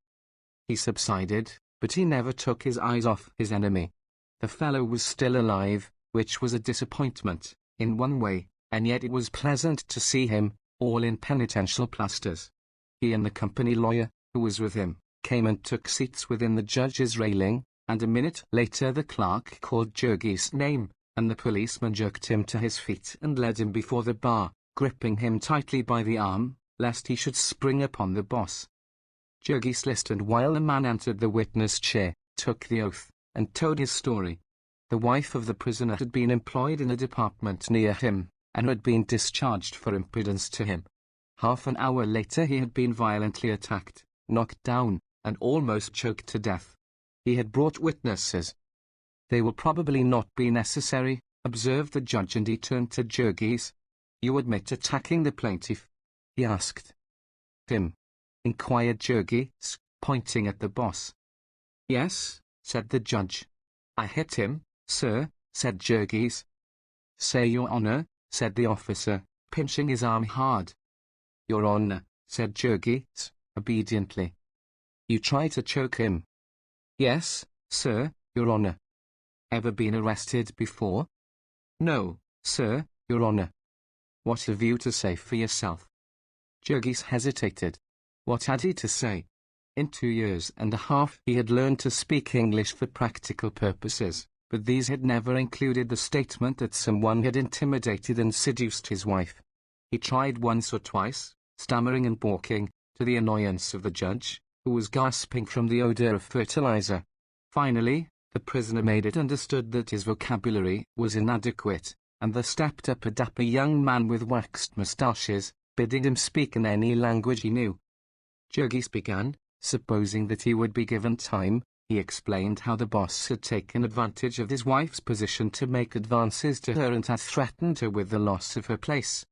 He subsided, but he never took his eyes off his enemy. The fellow was still alive, which was a disappointment, in one way, and yet it was pleasant to see him, all in penitential plasters. He and the company lawyer, who was with him, came and took seats within the judge's railing, and a minute later the clerk called Jurgis' name, and the policeman jerked him to his feet and led him before the bar, gripping him tightly by the arm, lest he should spring upon the boss. Jurgis listened while the man entered the witness chair, took the oath, and told his story. The wife of the prisoner had been employed in a department near him, and had been discharged for impudence to him. Half an hour later he had been violently attacked, knocked down, and almost choked to death. He had brought witnesses. "They will probably not be necessary," observed the judge, and he turned to Jurgis. "You admit attacking the plaintiff?" he asked. "Him?" inquired Jurgis, pointing at the boss. "Yes," said the judge. "I hit him, sir," said Jurgis. "Say your honor," said the officer, pinching his arm hard. "Your honor," said Jurgis, obediently. "You tried to choke him?" "Yes, sir, your honor." "Ever been arrested before?" "No, sir, your honor." "What have you to say for yourself?" Jurgis hesitated. What had he to say? In 2 years and a half he had learned to speak English for practical purposes, but these had never included the statement that someone had intimidated and seduced his wife. He tried once or twice, stammering and balking, to the annoyance of the judge, who was gasping from the odor of fertilizer. Finally, the prisoner made it understood that his vocabulary was inadequate, and there stepped up a dapper young man with waxed moustaches, bidding him speak in any language he knew. Jurgis began. Supposing that he would be given time, he explained how the boss had taken advantage of his wife's position to make advances to her and had threatened her with the loss of her place.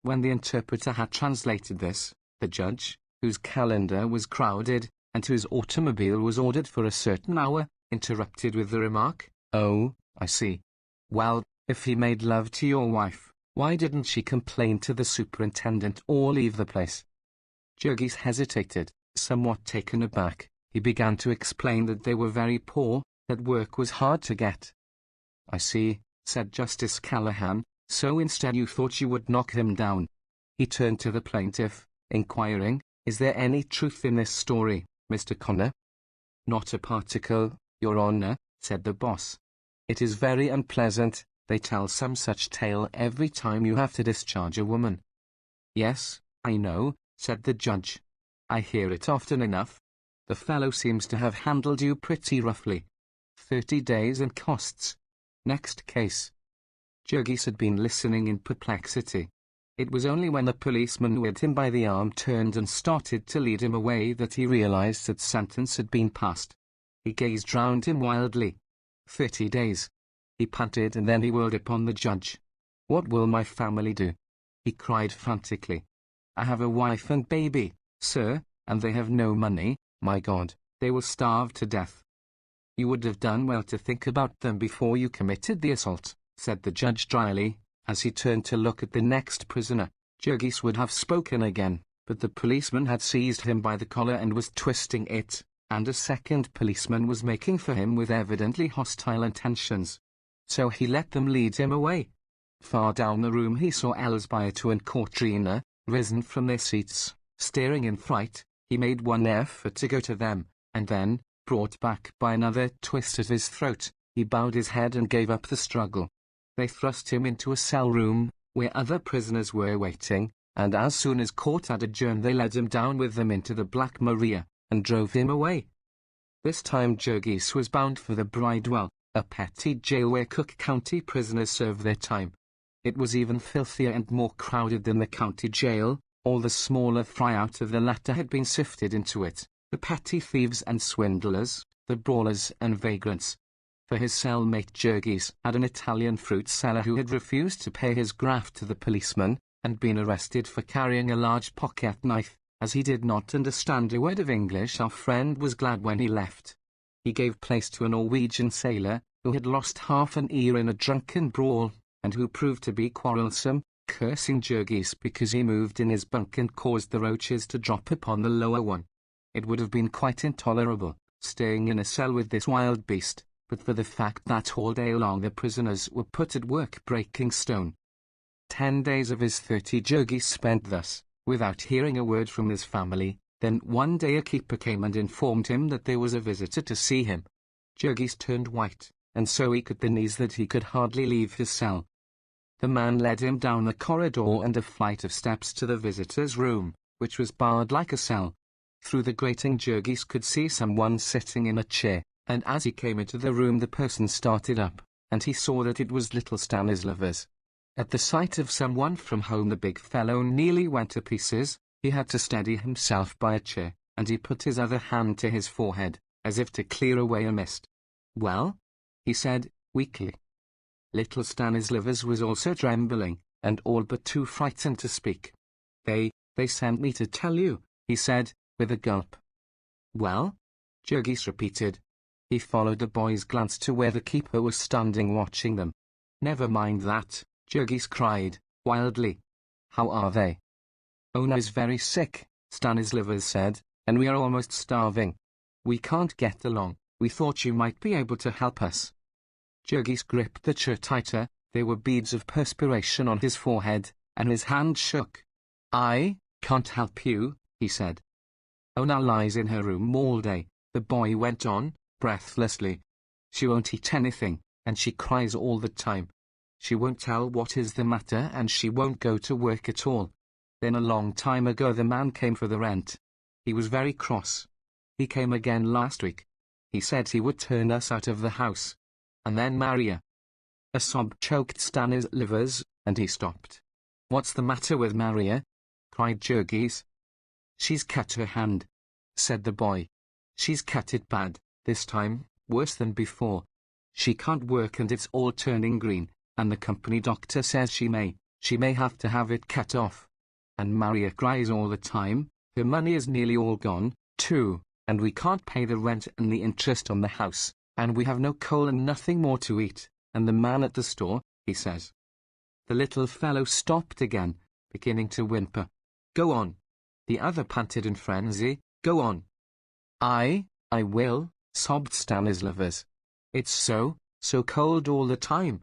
When the interpreter had translated this, the judge, whose calendar was crowded, and whose automobile was ordered for a certain hour, interrupted with the remark, "Oh, I see. Well, if he made love to your wife, why didn't she complain to the superintendent or leave the place?" Jurgis hesitated. Somewhat taken aback, he began to explain that they were very poor, that work was hard to get. "I see," said Justice Callahan, "so instead you thought you would knock him down." He turned to the plaintiff, inquiring, "Is there any truth in this story, Mr. Connor?" "Not a particle, your honor," said the boss. "It is very unpleasant. They tell some such tale every time you have to discharge a woman." "Yes, I know," said the judge. "I hear it often enough. The fellow seems to have handled you pretty roughly. 30 days and costs. Next case." Jurgis had been listening in perplexity. It was only when the policeman who had him by the arm turned and started to lead him away that he realized that sentence had been passed. He gazed round him wildly. 30 days. He panted, and then he whirled upon the judge. "What will my family do?" he cried frantically. "I have a wife and baby, sir, and they have no money. My God, they will starve to death." "You would have done well to think about them before you committed the assault," said the judge dryly. As he turned to look at the next prisoner, Jurgis would have spoken again, but the policeman had seized him by the collar and was twisting it, and a second policeman was making for him with evidently hostile intentions. So he let them lead him away. Far down the room he saw Elsbiotu and Katrina, risen from their seats, staring in fright. He made one effort to go to them, and then, brought back by another twist at his throat, he bowed his head and gave up the struggle. They thrust him into a cell room, where other prisoners were waiting, and as soon as court had adjourned they led him down with them into the Black Maria, and drove him away. This time Jurgis was bound for the Bridewell, a petty jail where Cook County prisoners served their time. It was even filthier and more crowded than the county jail. All the smaller fry out of the latter had been sifted into it, the petty thieves and swindlers, the brawlers and vagrants. For his cellmate Jurgis had an Italian fruit seller who had refused to pay his graft to the policeman, and been arrested for carrying a large pocket knife. As he did not understand a word of English, our friend was glad when he left. He gave place to a Norwegian sailor, who had lost half an ear in a drunken brawl, and who proved to be quarrelsome, cursing Jurgis because he moved in his bunk and caused the roaches to drop upon the lower one. It would have been quite intolerable, staying in a cell with this wild beast, but for the fact that all day long the prisoners were put at work breaking stone. 10 days of his 30 Jurgis spent thus, without hearing a word from his family. Then one day a keeper came and informed him that there was a visitor to see him. Jurgis turned white, and so weak at the knees that he could hardly leave his cell. The man led him down the corridor and a flight of steps to the visitor's room, which was barred like a cell. Through the grating Jurgis could see someone sitting in a chair, and as he came into the room the person started up, and he saw that it was little Stanislavas. At the sight of someone from home the big fellow nearly went to pieces. He had to steady himself by a chair, and he put his other hand to his forehead, as if to clear away a mist. "Well?" he said, weakly. Little Stanislavas was also trembling, and all but too frightened to speak. They sent me to tell you," he said, with a gulp. "Well?" Jurgis repeated. He followed the boy's glance to where the keeper was standing watching them. "Never mind that," Jurgis cried, wildly. "How are they?" "Ona is very sick," Stanislavas said, "and we are almost starving. We can't get along. We thought you might be able to help us." Jurgis gripped the chair tighter. There were beads of perspiration on his forehead, and his hand shook. "I can't help you," he said. "Ona lies in her room all day," the boy went on, breathlessly. "She won't eat anything, and she cries all the time. She won't tell what is the matter, and she won't go to work at all. Then a long time ago the man came for the rent. He was very cross. He came again last week. He said he would turn us out of the house. And then Maria." A sob choked Stanislavas, and he stopped. "What's the matter with Maria?" cried Jurgis. "She's cut her hand," said the boy. "She's cut it bad, this time, worse than before. She can't work and it's all turning green, and the company doctor says she may have to have it cut off. And Maria cries all the time. Her money is nearly all gone, too, and we can't pay the rent and the interest on the house, and we have no coal and nothing more to eat, and the man at the store, he says." The little fellow stopped again, beginning to whimper. "Go on," the other panted in frenzy. "Go on." I will," sobbed Stanislavas. "It's so cold all the time.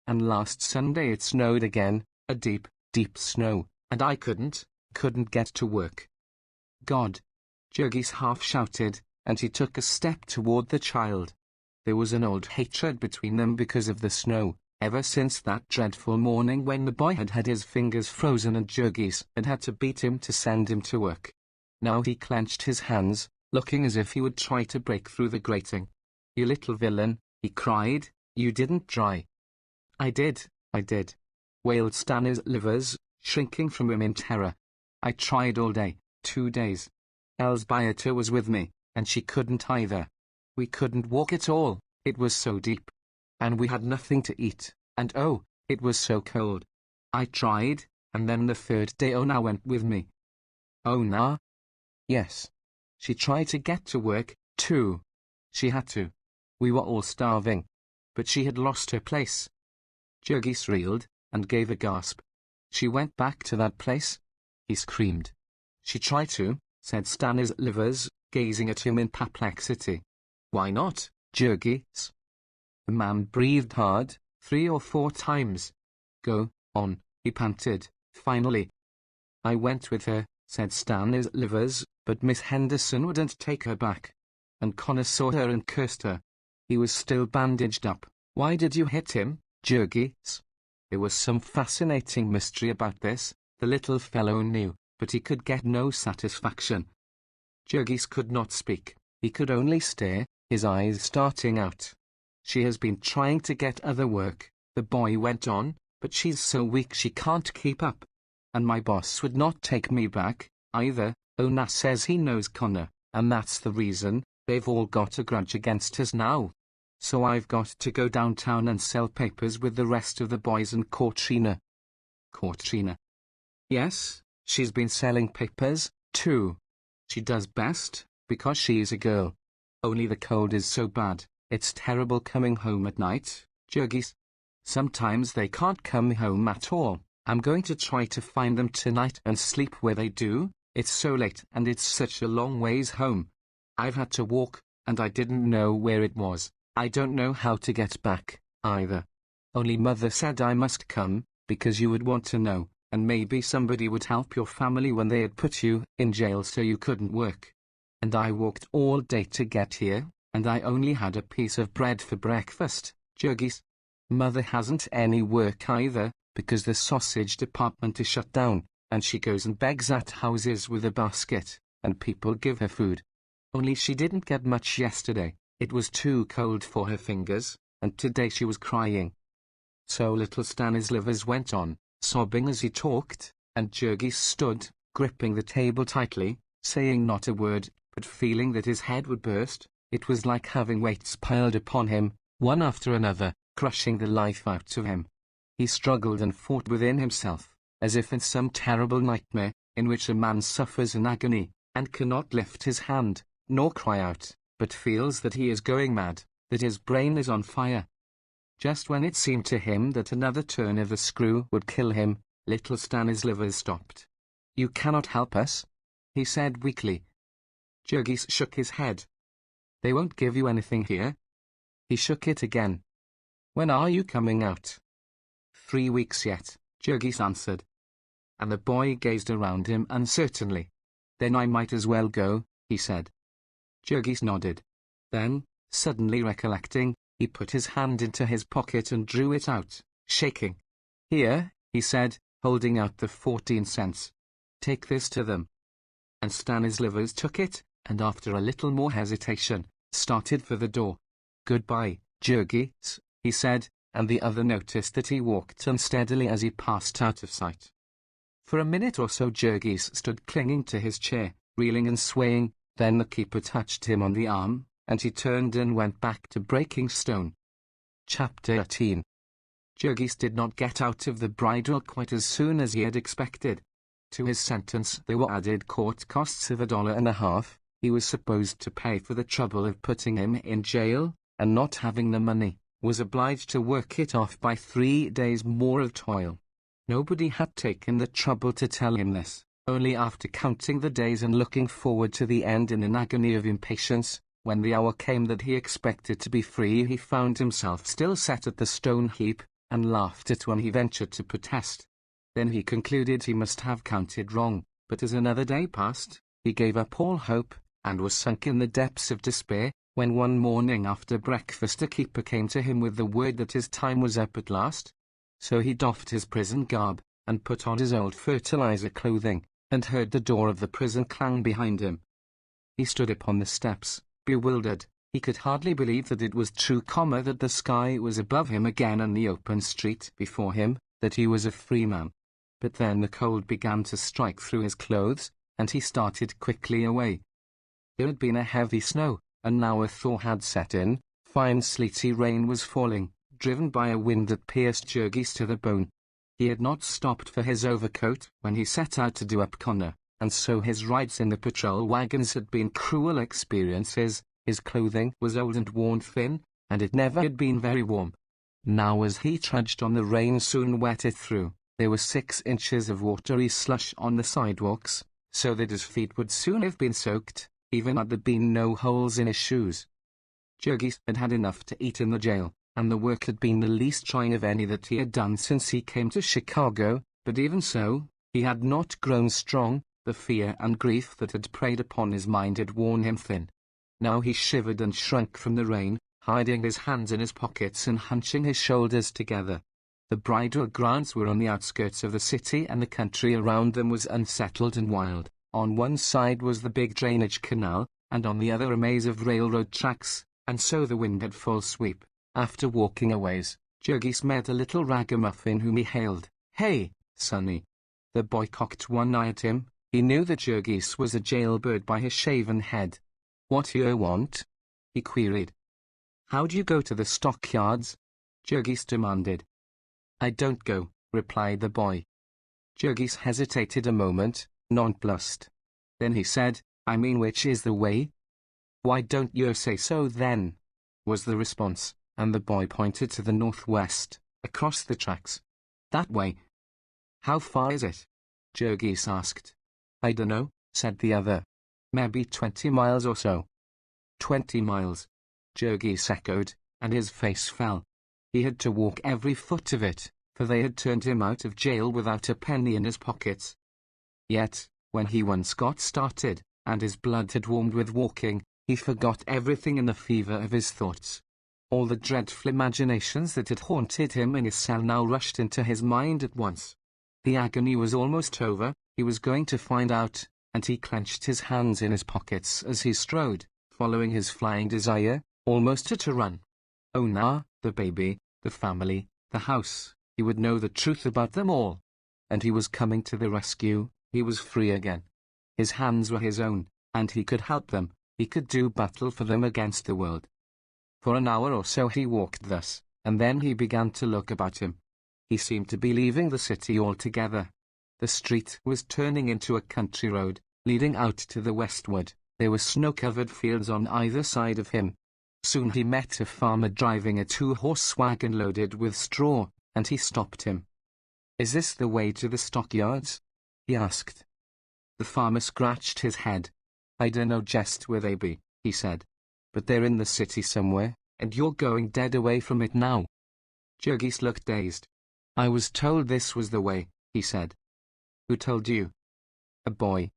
And last Sunday it snowed again, a deep, deep snow, and I couldn't get to work." "God!" Jurgis half shouted, and he took a step toward the child. There was an old hatred between them because of the snow, ever since that dreadful morning when the boy had had his fingers frozen and Jurgis had to beat him to send him to work. Now he clenched his hands, looking as if he would try to break through the grating. "You little villain," he cried, "you didn't try." I did," wailed Stanislavas, shrinking from him in terror. "I tried all day, 2 days. Elsbiotu was with me, and she couldn't either. We couldn't walk at all, it was so deep. And we had nothing to eat, and oh, it was so cold. I tried, and then the 3rd day Ona went with me." "Ona?" "Yes. She tried to get to work, too. She had to. We were all starving. But she had lost her place." Jurgis reeled, and gave a gasp. She went back to that place? He screamed. She tried to, said Stanislaus, gazing at him in perplexity. Why not, Jurgis? The man breathed hard, 3 or 4 times. Go on, he panted, finally. I went with her, said Stanislaus, but Miss Henderson wouldn't take her back. And Connor saw her and cursed her. He was still bandaged up. Why did you hit him, Jurgis? There was some fascinating mystery about this, the little fellow knew, but he could get no satisfaction. Jurgis could not speak. He could only stare, his eyes starting out. She has been trying to get other work, the boy went on, but she's so weak she can't keep up. And my boss would not take me back, either. Ona says he knows Connor, and that's the reason. They've all got a grudge against us now. So I've got to go downtown and sell papers with the rest of the boys and Cortrina. Cortrina? Yes, she's been selling papers, too. She does best, because she is a girl. Only the cold is so bad, it's terrible coming home at night, Jurgis. Sometimes they can't come home at all. I'm going to try to find them tonight and sleep where they do. It's so late and it's such a long ways home. I've had to walk, and I didn't know where it was. I don't know how to get back, either. Only Mother said I must come, because you would want to know, and maybe somebody would help your family when they had put you in jail so you couldn't work. And I walked all day to get here, and I only had a piece of bread for breakfast, Jurgis. Mother hasn't any work either, because the sausage department is shut down, and she goes and begs at houses with a basket, and people give her food. Only she didn't get much yesterday. It was too cold for her fingers, and today she was crying. So little Stanislaus went on, sobbing as he talked, and Jurgis stood, gripping the table tightly, saying not a word, but feeling that his head would burst. It was like having weights piled upon him, one after another, crushing the life out of him. He struggled and fought within himself, as if in some terrible nightmare, in which a man suffers in agony, and cannot lift his hand, nor cry out, but feels that he is going mad, that his brain is on fire. Just when it seemed to him that another turn of the screw would kill him, little Stanislaus stopped. You cannot help us, he said weakly. Jurgis shook his head. They won't give you anything here. He shook it again. When are you coming out? 3 weeks yet, Jurgis answered. And the boy gazed around him uncertainly. Then I might as well go, he said. Jurgis nodded. Then, suddenly recollecting, he put his hand into his pocket and drew it out, shaking. Here, he said, holding out the 14 cents. Take this to them. And Stanislaus took it, and after a little more hesitation, started for the door. Goodbye, Jurgis, he said, and the other noticed that he walked unsteadily as he passed out of sight. For a minute or so Jurgis stood clinging to his chair, reeling and swaying. Then the keeper touched him on the arm, and he turned and went back to breaking stone. Chapter 13. Jurgis did not get out of the bridle quite as soon as he had expected. To his sentence there were added court costs of $1.50. He was supposed to pay for the trouble of putting him in jail, and not having the money, was obliged to work it off by 3 days more of toil. Nobody had taken the trouble to tell him this. Only after counting the days and looking forward to the end in an agony of impatience, when the hour came that he expected to be free, he found himself still set at the stone heap, and laughed at when he ventured to protest. Then he concluded he must have counted wrong, but as another day passed, he gave up all hope, and was sunk in the depths of despair, when one morning after breakfast a keeper came to him with the word that his time was up at last. So he doffed his prison garb, and put on his old fertilizer clothing, and heard the door of the prison clang behind him. He stood upon the steps, bewildered. He could hardly believe that it was true, that the sky was above him again and the open street before him, that he was a free man. But then the cold began to strike through his clothes, and he started quickly away. There had been a heavy snow, and now a thaw had set in. Fine sleety rain was falling, driven by a wind that pierced Jurgis to the bone. He had not stopped for his overcoat when he set out to do Upton, and so his rides in the patrol wagons had been cruel experiences. His clothing was old and worn thin, and it never had been very warm. Now as he trudged on, the rain soon wet it through. There were 6 inches of watery slush on the sidewalks, so that his feet would soon have been soaked, even had there been no holes in his shoes. Jurgis had had enough to eat in the jail, and the work had been the least trying of any that he had done since he came to Chicago, but even so, he had not grown strong. The fear and grief that had preyed upon his mind had worn him thin. Now he shivered and shrunk from the rain, hiding his hands in his pockets and hunching his shoulders together. The bridal grounds were on the outskirts of the city, and the country around them was unsettled and wild. On one side was the big drainage canal, and on the other a maze of railroad tracks, and so the wind had full sweep. After walking a ways, Jurgis met a little ragamuffin whom he hailed. "Hey, Sonny." The boy cocked one eye at him. He knew that Jurgis was a jailbird by his shaven head. "What you want?" he queried. "How do you go to the stockyards?" Jurgis demanded. "I don't go," replied the boy. Jurgis hesitated a moment, nonplussed. Then he said, "I mean, which is the way?" "Why don't you say so then?" was the response, and the boy pointed to the northwest, across the tracks. "That way." "How far is it?" Jurgis asked. "I dunno," said the other. "Maybe 20 miles or so." 20 miles, Jurgis echoed, and his face fell. He had to walk every foot of it, for they had turned him out of jail without a penny in his pockets. Yet, when he once got started, and his blood had warmed with walking, he forgot everything in the fever of his thoughts. All the dreadful imaginations that had haunted him in his cell now rushed into his mind at once. The agony was almost over. He was going to find out, and he clenched his hands in his pockets as he strode, following his flying desire, almost at a run. Oh now, the baby, the family, the house, he would know the truth about them all. And he was coming to the rescue. He was free again. His hands were his own, and he could help them. He could do battle for them against the world. For an hour or so he walked thus, and then he began to look about him. He seemed to be leaving the city altogether. The street was turning into a country road, leading out to the westward. There were snow-covered fields on either side of him. Soon he met a farmer driving a 2-horse wagon loaded with straw, and he stopped him. "Is this the way to the stockyards?" he asked. The farmer scratched his head. "I dunno just where they be," he said. "But they're in the city somewhere, and you're going dead away from it now." Jurgis looked dazed. "I was told this was the way," he said. "Who told you?" "A boy."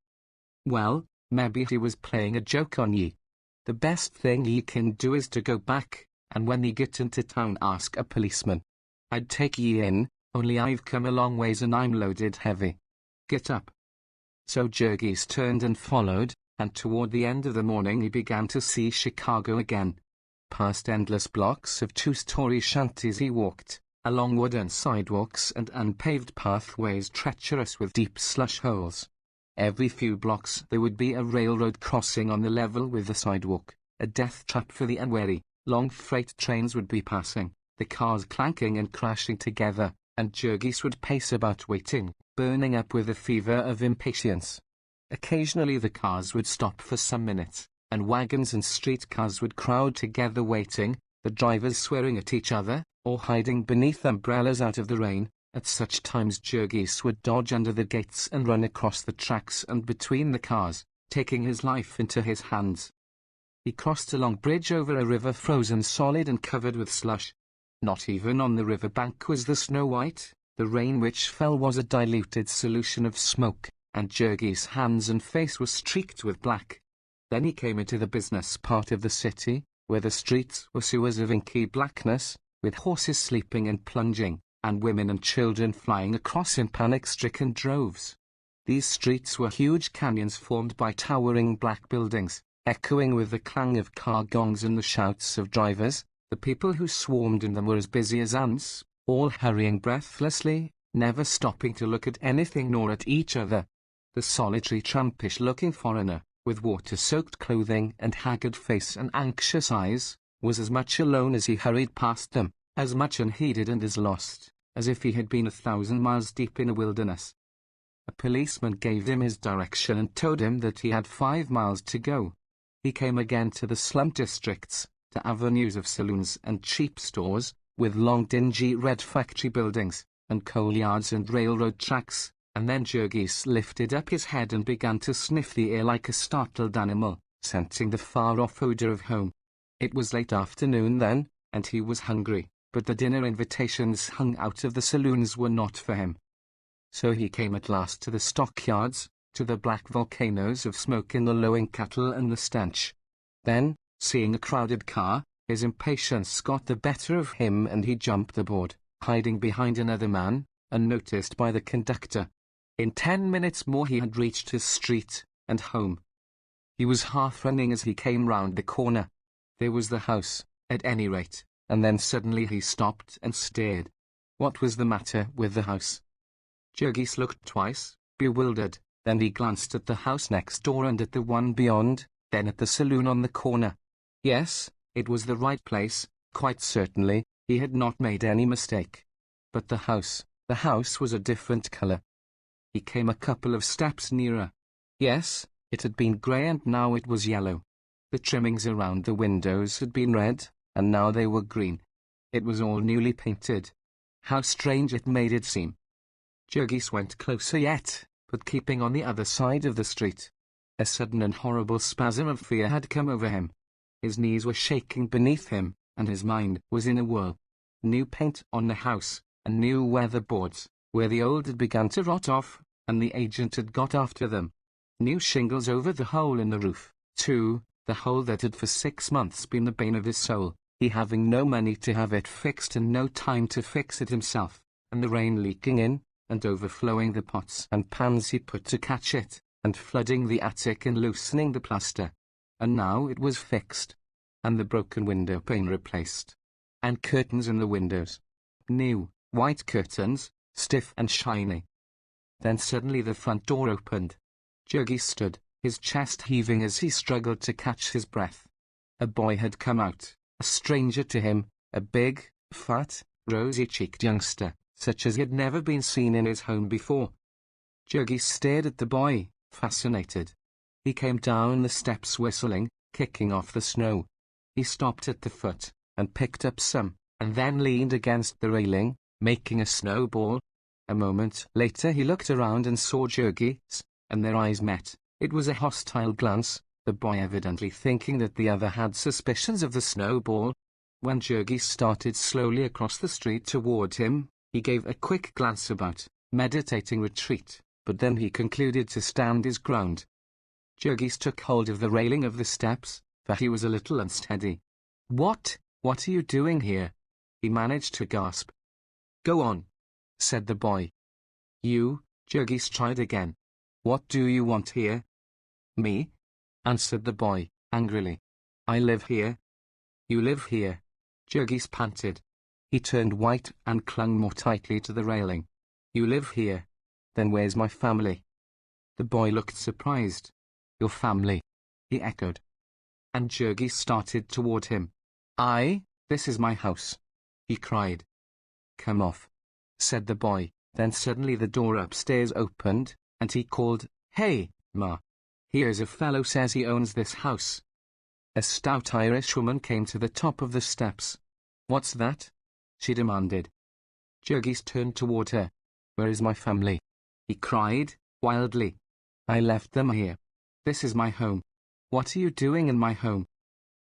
"Well, maybe he was playing a joke on ye. The best thing ye can do is to go back, and when ye get into town ask a policeman. I'd take ye in, only I've come a long ways and I'm loaded heavy. Get up." So Jurgis turned and followed, and toward the end of the morning he began to see Chicago again. Past endless blocks of 2-story shanties he walked, along wooden sidewalks and unpaved pathways treacherous with deep slush holes. Every few blocks there would be a railroad crossing on the level with the sidewalk, a death trap for the unwary. Long freight trains would be passing, the cars clanking and crashing together, and Jurgis would pace about waiting, burning up with a fever of impatience. Occasionally the cars would stop for some minutes, and wagons and streetcars would crowd together waiting, the drivers swearing at each other, or hiding beneath umbrellas out of the rain. At such times Jurgis would dodge under the gates and run across the tracks and between the cars, taking his life into his hands. He crossed a long bridge over a river frozen solid and covered with slush. Not even on the river bank was the snow white. The rain which fell was a diluted solution of smoke, and Jurgis' hands and face were streaked with black. Then he came into the business part of the city, where the streets were sewers of inky blackness, with horses sleeping and plunging, and women and children flying across in panic-stricken droves. These streets were huge canyons formed by towering black buildings, echoing with the clang of car gongs and the shouts of drivers. The people who swarmed in them were as busy as ants, all hurrying breathlessly, never stopping to look at anything nor at each other. The solitary trampish-looking foreigner, with water-soaked clothing and haggard face and anxious eyes, was as much alone as he hurried past them, as much unheeded and as lost, as if he had been 1,000 miles deep in a wilderness. A policeman gave him his direction and told him that he had 5 miles to go. He came again to the slum districts, to avenues of saloons and cheap stores, with long dingy red factory buildings, and coal yards and railroad tracks, and then Jurgis lifted up his head and began to sniff the air like a startled animal, scenting the far-off odor of home. It was late afternoon then, and he was hungry, but the dinner invitations hung out of the saloons were not for him. So he came at last to the stockyards, to the black volcanoes of smoke in the lowing cattle and the stench. Then, seeing a crowded car, his impatience got the better of him and he jumped aboard, hiding behind another man, unnoticed by the conductor. In 10 minutes more he had reached his street, and home. He was half running as he came round the corner. There was the house, at any rate, and then suddenly he stopped and stared. What was the matter with the house? Jurgis looked twice, bewildered, then he glanced at the house next door and at the one beyond, then at the saloon on the corner. Yes, it was the right place, quite certainly, he had not made any mistake. But the house was a different color. He came a couple of steps nearer. Yes, it had been grey and now it was yellow. The trimmings around the windows had been red, and now they were green. It was all newly painted. How strange it made it seem. Jurgis went closer yet, but keeping on the other side of the street. A sudden and horrible spasm of fear had come over him. His knees were shaking beneath him, and his mind was in a whirl. New paint on the house, and new weatherboards, where the old had begun to rot off, and the agent had got after them. New shingles over the hole in the roof, too, the hole that had for 6 months been the bane of his soul, he having no money to have it fixed and no time to fix it himself, and the rain leaking in, and overflowing the pots and pans he put to catch it, and flooding the attic and loosening the plaster. And now it was fixed, and the broken window pane replaced, and curtains in the windows. New, white curtains, stiff and shiny. Then suddenly the front door opened. Jurgis stood, his chest heaving as he struggled to catch his breath. A boy had come out, a stranger to him, a big, fat, rosy-cheeked youngster, such as he had never been seen in his home before. Jurgis stared at the boy, fascinated. He came down the steps whistling, kicking off the snow. He stopped at the foot, and picked up some, and then leaned against the railing, making a snowball. A moment later he looked around and saw Jurgis, and their eyes met. It was a hostile glance, the boy evidently thinking that the other had suspicions of the snowball. When Jurgis started slowly across the street toward him, he gave a quick glance about, meditating retreat, but then he concluded to stand his ground. Jurgis took hold of the railing of the steps, for he was a little unsteady. What are you doing here?" he managed to gasp. "Go on," said the boy. "You," Jurgis tried again. "What do you want here?" "Me?" answered the boy, angrily. "I live here." "You live here?" Jurgis panted. He turned white and clung more tightly to the railing. "You live here? Then where's my family?" The boy looked surprised. "Your family?" he echoed. And Jurgis started toward him. This is my house," he cried. "Come off," said the boy. Then suddenly the door upstairs opened, and he called, "Hey, Ma! Here's a fellow says he owns this house." A stout Irish woman came to the top of the steps. "What's that?" she demanded. Jurgis turned toward her. "Where is my family?" he cried, wildly. "I left them here. This is my home. What are you doing in my home?"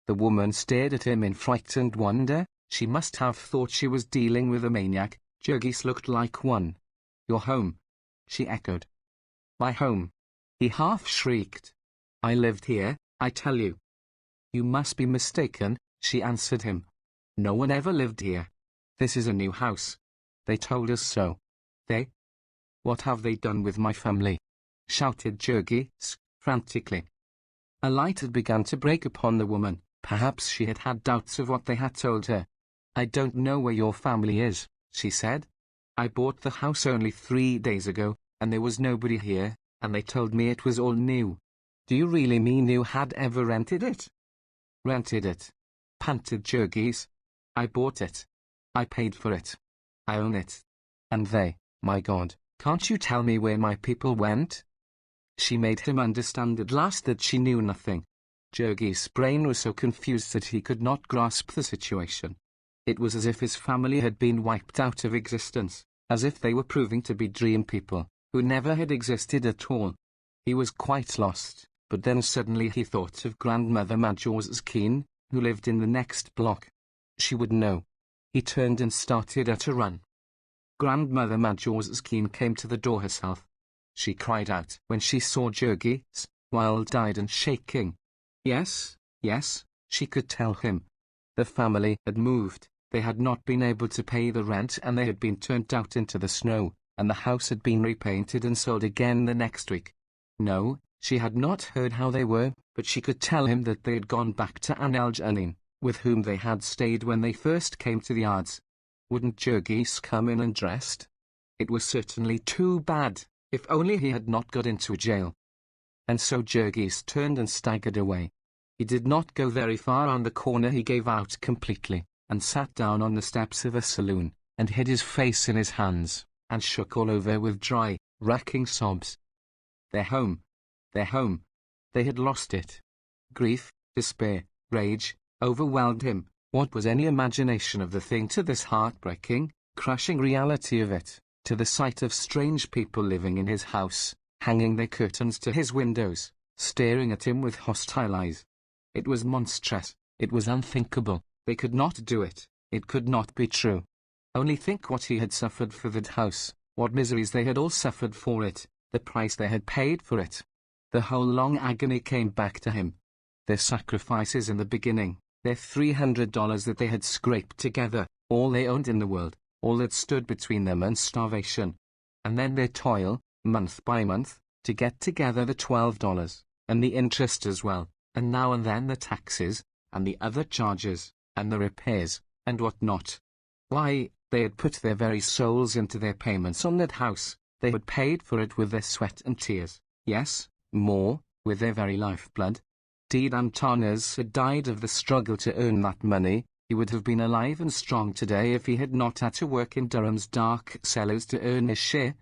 The woman stared at him in frightened wonder. She must have thought she was dealing with a maniac. Jurgis looked like one. "Your home?" she echoed. "My home," he half shrieked. "I lived here, I tell you." "You must be mistaken," she answered him. "No one ever lived here. This is a new house. They told us so." "They? What have they done with my family?" shouted Jurgis, frantically. A light had begun to break upon the woman. Perhaps she had had doubts of what they had told her. "I don't know where your family is," she said. "I bought the house only 3 days ago, and there was nobody here, and they told me it was all new." "Do you really mean you had ever rented it?" "Rented it," panted Jurgis. "I bought it. I paid for it. I own it. And they, my God, can't you tell me where my people went?" She made him understand at last that she knew nothing. Jurgis' brain was so confused that he could not grasp the situation. It was as if his family had been wiped out of existence, as if they were proving to be dream people, who never had existed at all. He was quite lost, but then suddenly he thought of Grandmother Major's Keen, who lived in the next block. She would know. He turned and started at a run. Grandmother Major's Keen came to the door herself. She cried out when she saw Jurgis, wild-eyed and shaking. Yes, yes, she could tell him. The family had moved. They had not been able to pay the rent and they had been turned out into the snow, and the house had been repainted and sold again the next week. No, she had not heard how they were, but she could tell him that they had gone back to Annel Janine, with whom they had stayed when they first came to the yards. Wouldn't Jurgis come in and dressed? It was certainly too bad, if only he had not got into jail. And so Jurgis turned and staggered away. He did not go very far on the corner. He gave out completely, and sat down on the steps of a saloon, and hid his face in his hands, and shook all over with dry, racking sobs. Their home. Their home. They had lost it. Grief, despair, rage, overwhelmed him. What was any imagination of the thing to this heartbreaking, crushing reality of it, to the sight of strange people living in his house, hanging their curtains to his windows, staring at him with hostile eyes? It was monstrous. It was unthinkable. They could not do it. It could not be true. Only think what he had suffered for that house, what miseries they had all suffered for it, the price they had paid for it. The whole long agony came back to him. Their sacrifices in the beginning, their $300 that they had scraped together, all they owned in the world, all that stood between them and starvation. And then their toil, month by month, to get together the $12, and the interest as well, and now and then the taxes, and the other charges, and the repairs, and what not. Why, they had put their very souls into their payments on that house. They had paid for it with their sweat and tears. Yes, more, with their very lifeblood. Deed Antanas had died of the struggle to earn that money. He would have been alive and strong today if he had not had to work in Durham's dark cellars to earn his share.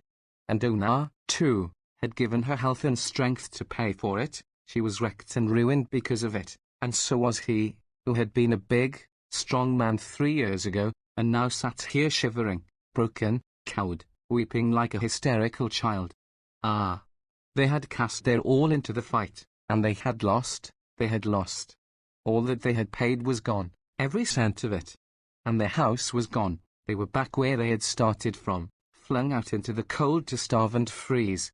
And Ona, too, had given her health and strength to pay for it. She was wrecked and ruined because of it, and so was he, who had been a big, strong man 3 years ago, and now sat here shivering, broken, cowed, weeping like a hysterical child. Ah! They had cast their all into the fight, and they had lost. They had lost. All that they had paid was gone, every cent of it. And their house was gone. They were back where they had started from, flung out into the cold to starve and freeze.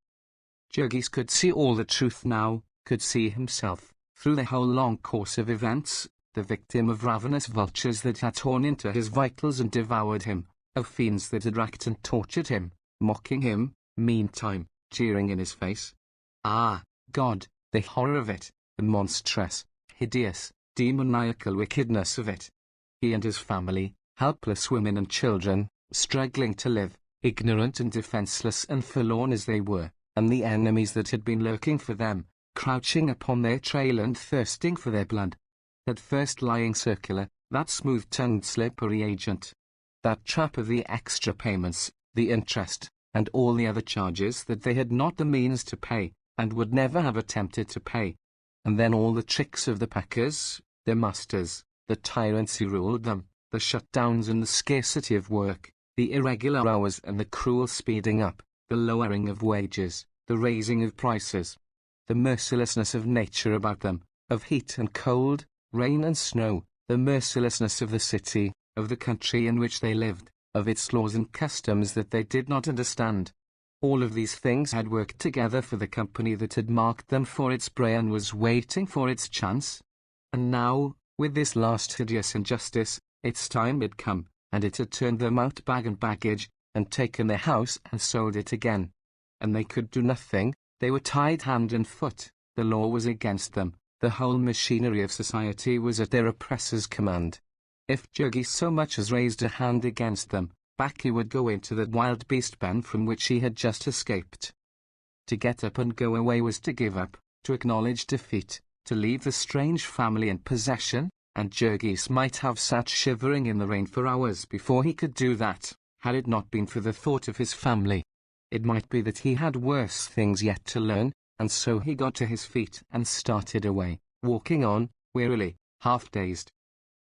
Jurgis could see all the truth now, could see himself, through the whole long course of events, the victim of ravenous vultures that had torn into his vitals and devoured him, of fiends that had racked and tortured him, mocking him, meantime, jeering in his face. Ah, God, the horror of it, the monstrous, hideous, demoniacal wickedness of it. He and his family, helpless women and children, struggling to live, ignorant and defenseless and forlorn as they were, and the enemies that had been lurking for them, crouching upon their trail and thirsting for their blood. That first lying circular, that smooth-tongued slippery agent. That trap of the extra payments, the interest, and all the other charges that they had not the means to pay, and would never have attempted to pay. And then all the tricks of the packers, their masters, the tyrants who ruled them, the shutdowns and the scarcity of work, the irregular hours and the cruel speeding up, the lowering of wages, the raising of prices, the mercilessness of nature about them, of heat and cold, rain and snow, the mercilessness of the city, of the country in which they lived, of its laws and customs that they did not understand. All of these things had worked together for the company that had marked them for its prey and was waiting for its chance. And now, with this last hideous injustice, its time had come, and it had turned them out bag and baggage, and taken their house and sold it again. And they could do nothing. They were tied hand and foot. The law was against them. The whole machinery of society was at their oppressor's command. If Jurgis so much as raised a hand against them, back he would go into that wild beast pen from which he had just escaped. To get up and go away was to give up, to acknowledge defeat, to leave the strange family in possession, and Jurgis might have sat shivering in the rain for hours before he could do that, had it not been for the thought of his family. It might be that he had worse things yet to learn, and so he got to his feet and started away, walking on, wearily, half-dazed.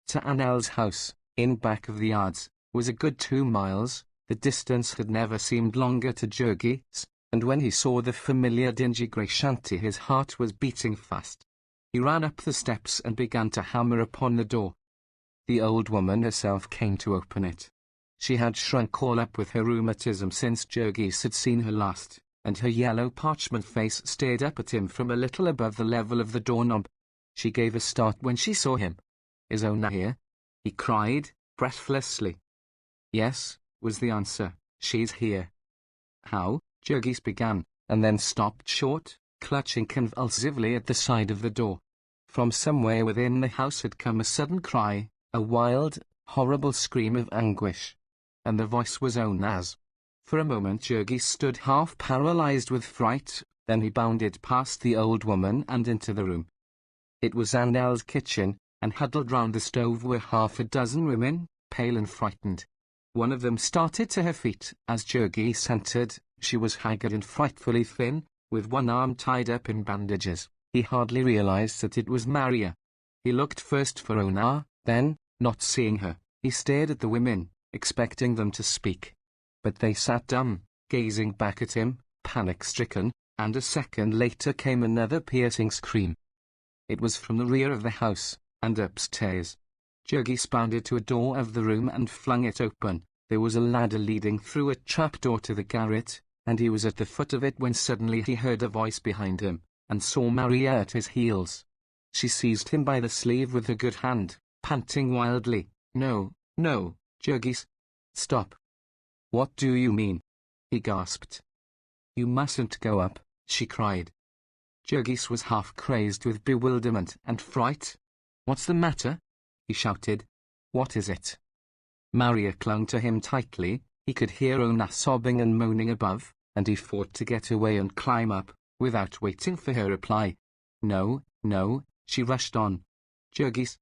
To Annel's house, In back of the yards was a good 2 miles. The distance had never seemed longer to Jurgis, and when he saw the familiar dingy grey shanty his heart was beating fast. He ran up the steps and began to hammer upon the door. The old woman herself came to open it. She had shrunk all up with her rheumatism since Jurgis had seen her last, and her yellow parchment face stared up at him from a little above the level of the doorknob. She gave a start when she saw him. "Is Ona here?" he cried, breathlessly. "Yes," was the answer. "She's here." "How?" Jurgis began, and then stopped short, clutching convulsively at the side of the door. From somewhere within the house had come a sudden cry, a wild, horrible scream of anguish. And the voice was Ona's. For a moment Jurgis stood half paralyzed with fright, then he bounded past the old woman and into the room. It was Annelle's kitchen, and huddled round the stove were half a dozen women, pale and frightened. One of them started to her feet as Jurgis entered. She was haggard and frightfully thin, with one arm tied up in bandages. He hardly realized that it was Maria. He looked first for Ona, then, not seeing her, he stared at the women, expecting them to speak. But they sat dumb, gazing back at him, panic-stricken, and a second later came another piercing scream. It was from the rear of the house, and upstairs. Jurgis bounded to a door of the room and flung it open. There was a ladder leading through a trapdoor to the garret, and he was at the foot of it when suddenly he heard a voice behind him, and saw Maria at his heels. She seized him by the sleeve with her good hand, panting wildly. "No, no, Jurgis. Stop." "What do you mean?" he gasped. "You mustn't go up," she cried. Jurgis was half crazed with bewilderment and fright. "What's the matter?" he shouted. "What is it?" Maria clung to him tightly. He could hear Ona sobbing and moaning above, and he fought to get away and climb up, without waiting for her reply. "No, no," she rushed on. "Jurgis,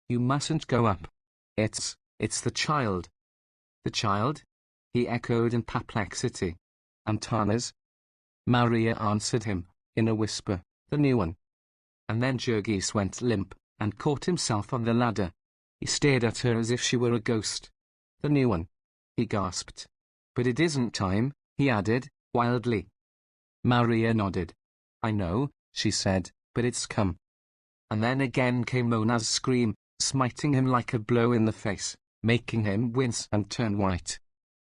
you mustn't go up. It's the child." "The child?" he echoed in perplexity. "Antana's?" Maria answered him, in a whisper, "The new one." And then Jurgis went limp, and caught himself on the ladder. He stared at her as if she were a ghost. "The new one," he gasped. "But it isn't time," he added, wildly. Maria nodded. "I know," she said, "but it's come." And then again came Mona's scream, smiting him like a blow in the face, making him wince and turn white.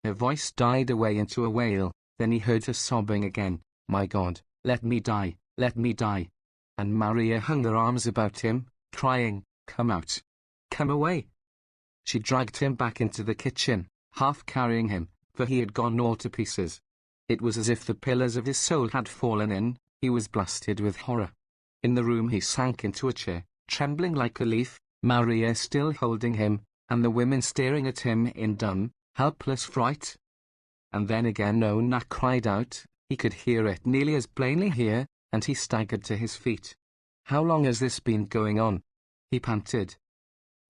Her voice died away into a wail, then he heard her sobbing again. "My God, let me die, let me die." And Maria hung her arms about him, crying, "Come out. Come away." She dragged him back into the kitchen, half carrying him, for he had gone all to pieces. It was as if the pillars of his soul had fallen in. He was blasted with horror. In the room he sank into a chair, trembling like a leaf, Maria still holding him, and the women staring at him in dumb, helpless fright. And then again Ona cried out. He could hear it nearly as plainly here, and he staggered to his feet. "How long has this been going on?" he panted.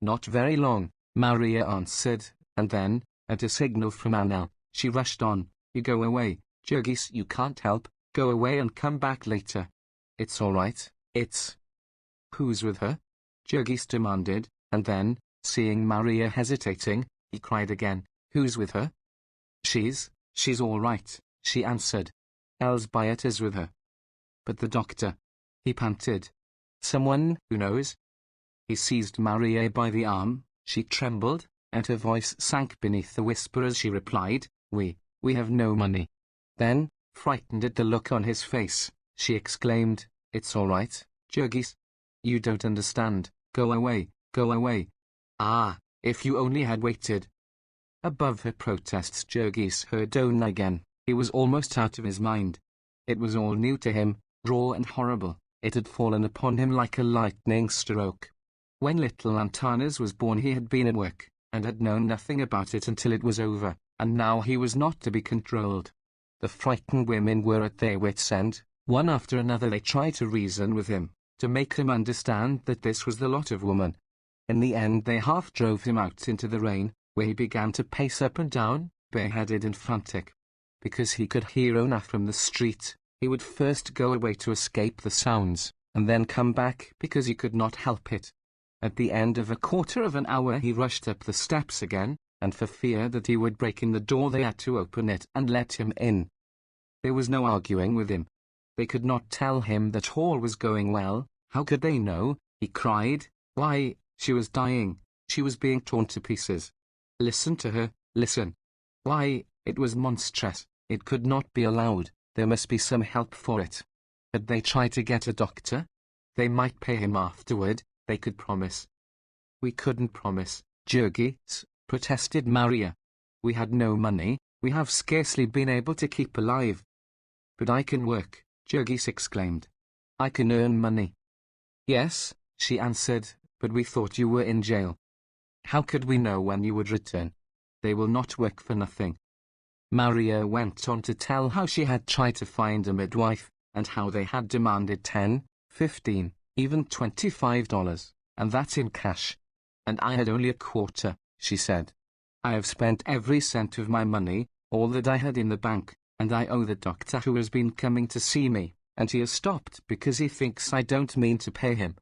"Not very long," Maria answered, and then, at a signal from Annelle, she rushed on. "You go away, Jurgis, you can't help. Go away and come back later." "It's all right, it's—" "Who's with her?" Jurgis demanded, and then, seeing Maria hesitating, he cried again, "Who's with her?" She's all right," she answered. "Elsbeth is with her." "But the doctor," he panted. "Someone who knows?" He seized Maria by the arm. She trembled, and her voice sank beneath the whisper as she replied, We have no money." Then, frightened at the look on his face, she exclaimed, "It's all right, Jurgis. You don't understand. Go away, go away. Ah, if you only had waited." Above her protests Jurgis heard Ona again. He was almost out of his mind. It was all new to him, raw and horrible. It had fallen upon him like a lightning stroke. When little Antanas was born he had been at work, and had known nothing about it until it was over, and now he was not to be controlled. The frightened women were at their wits' end. One after another they tried to reason with him, to make him understand that this was the lot of woman. In the end they half drove him out into the rain, where he began to pace up and down, bareheaded and frantic. Because he could hear Ona from the street, he would first go away to escape the sounds, and then come back because he could not help it. At the end of a quarter of an hour he rushed up the steps again, and for fear that he would break in the door they had to open it and let him in. There was no arguing with him. They could not tell him that all was going well. How could they know? He cried. Why, she was dying. She was being torn to pieces. Listen to her, listen. Why, it was monstrous. It could not be allowed. There must be some help for it. Had they tried to get a doctor? They might pay him afterward, they could promise. We couldn't promise, Jurgis, protested Maria. We had no money, we have scarcely been able to keep alive. But I can work, Jurgis exclaimed. I can earn money. Yes, she answered, but we thought you were in jail. How could we know when you would return? They will not work for nothing. Maria went on to tell how she had tried to find a midwife, and how they had demanded $10, $15, even $25, and that in cash. And I had only a quarter, she said. I have spent every cent of my money, all that I had in the bank, and I owe the doctor who has been coming to see me, and he has stopped because he thinks I don't mean to pay him.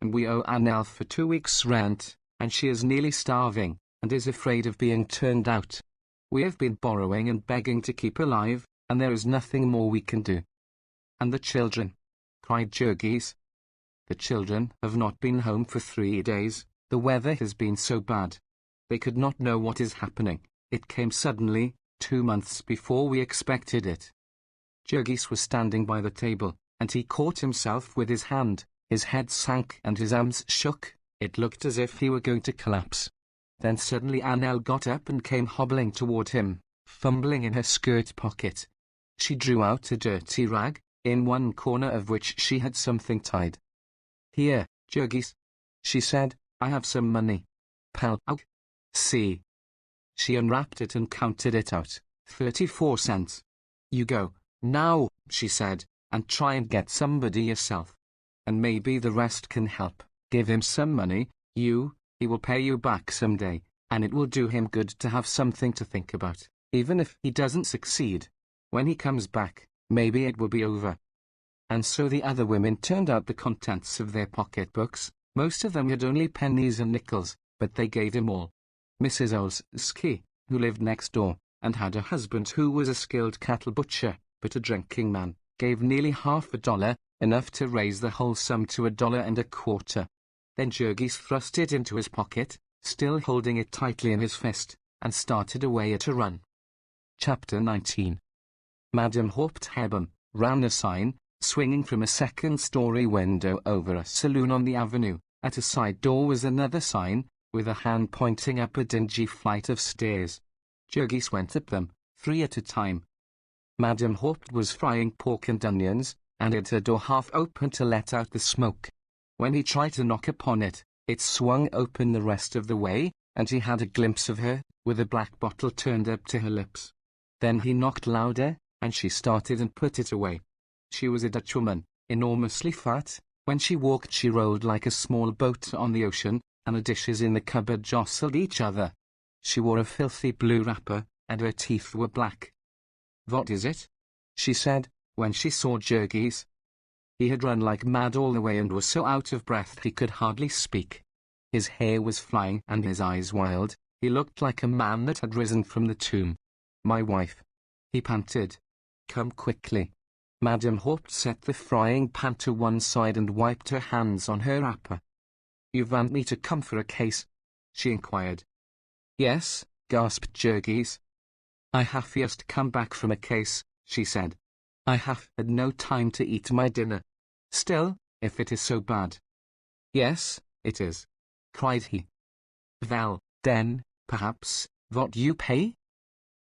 And we owe Annelle for 2 weeks' rent, and she is nearly starving, and is afraid of being turned out. We have been borrowing and begging to keep alive, and there is nothing more we can do. And the children, cried Jurgis. The children have not been home for 3 days. The weather has been so bad. They could not know what is happening. It came suddenly, 2 months before we expected it. Jurgis was standing by the table, and he caught himself with his hand. His head sank and his arms shook. It looked as if he were going to collapse. Then suddenly Annelle got up and came hobbling toward him, fumbling in her skirt pocket. She drew out a dirty rag, in one corner of which she had something tied. Here, Jurgis, she said, I have some money. Pal, see. She unwrapped it and counted it out, 34 cents. You go, now, she said, and try and get somebody yourself. And maybe the rest can help. Give him some money, he will pay you back someday, and it will do him good to have something to think about, even if he doesn't succeed. When he comes back, maybe it will be over. And so the other women turned out the contents of their pocketbooks. Most of them had only pennies and nickels, but they gave him all. Mrs. Olski, who lived next door, and had a husband who was a skilled cattle butcher, but a drinking man, gave nearly $50, enough to raise the whole sum to $1.25. Then Jurgis thrust it into his pocket, still holding it tightly in his fist, and started away at a run. Chapter 19. Madame Hauptheben ran a sign, swinging from a second-story window over a saloon on the avenue. At a side door was another sign, with a hand pointing up a dingy flight of stairs. Jurgis went up them, 3 at a time. Madame Haupt was frying pork and onions, and had her door half open to let out the smoke. When he tried to knock upon it, it swung open the rest of the way, and he had a glimpse of her, with a black bottle turned up to her lips. Then he knocked louder, and she started and put it away. She was a Dutchwoman, enormously fat. When she walked she rolled like a small boat on the ocean, and the dishes in the cupboard jostled each other. She wore a filthy blue wrapper, and her teeth were black. What is it? She said, when she saw Jurgis. He had run like mad all the way and was so out of breath he could hardly speak. His hair was flying and his eyes wild. He looked like a man that had risen from the tomb. My wife, he panted. Come quickly. Madame Haupt set the frying pan to one side and wiped her hands on her wrapper. You want me to come for a case? She inquired. Yes, gasped Jurgis. I have just come back from a case, she said. I have had no time to eat my dinner. Still, if it is so bad. Yes, it is, cried he. Well, then, perhaps, what you pay?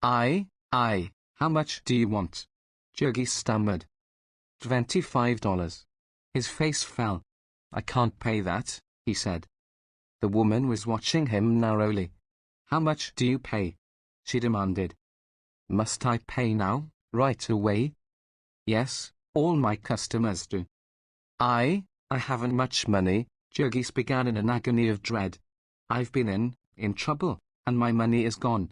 I, how much do you want? Jurgis stammered. $25. His face fell. I can't pay that, he said. The woman was watching him narrowly. How much do you pay? She demanded. Must I pay now, right away? Yes, all my customers do. I haven't much money, Jurgis began in an agony of dread. I've been in trouble, and my money is gone.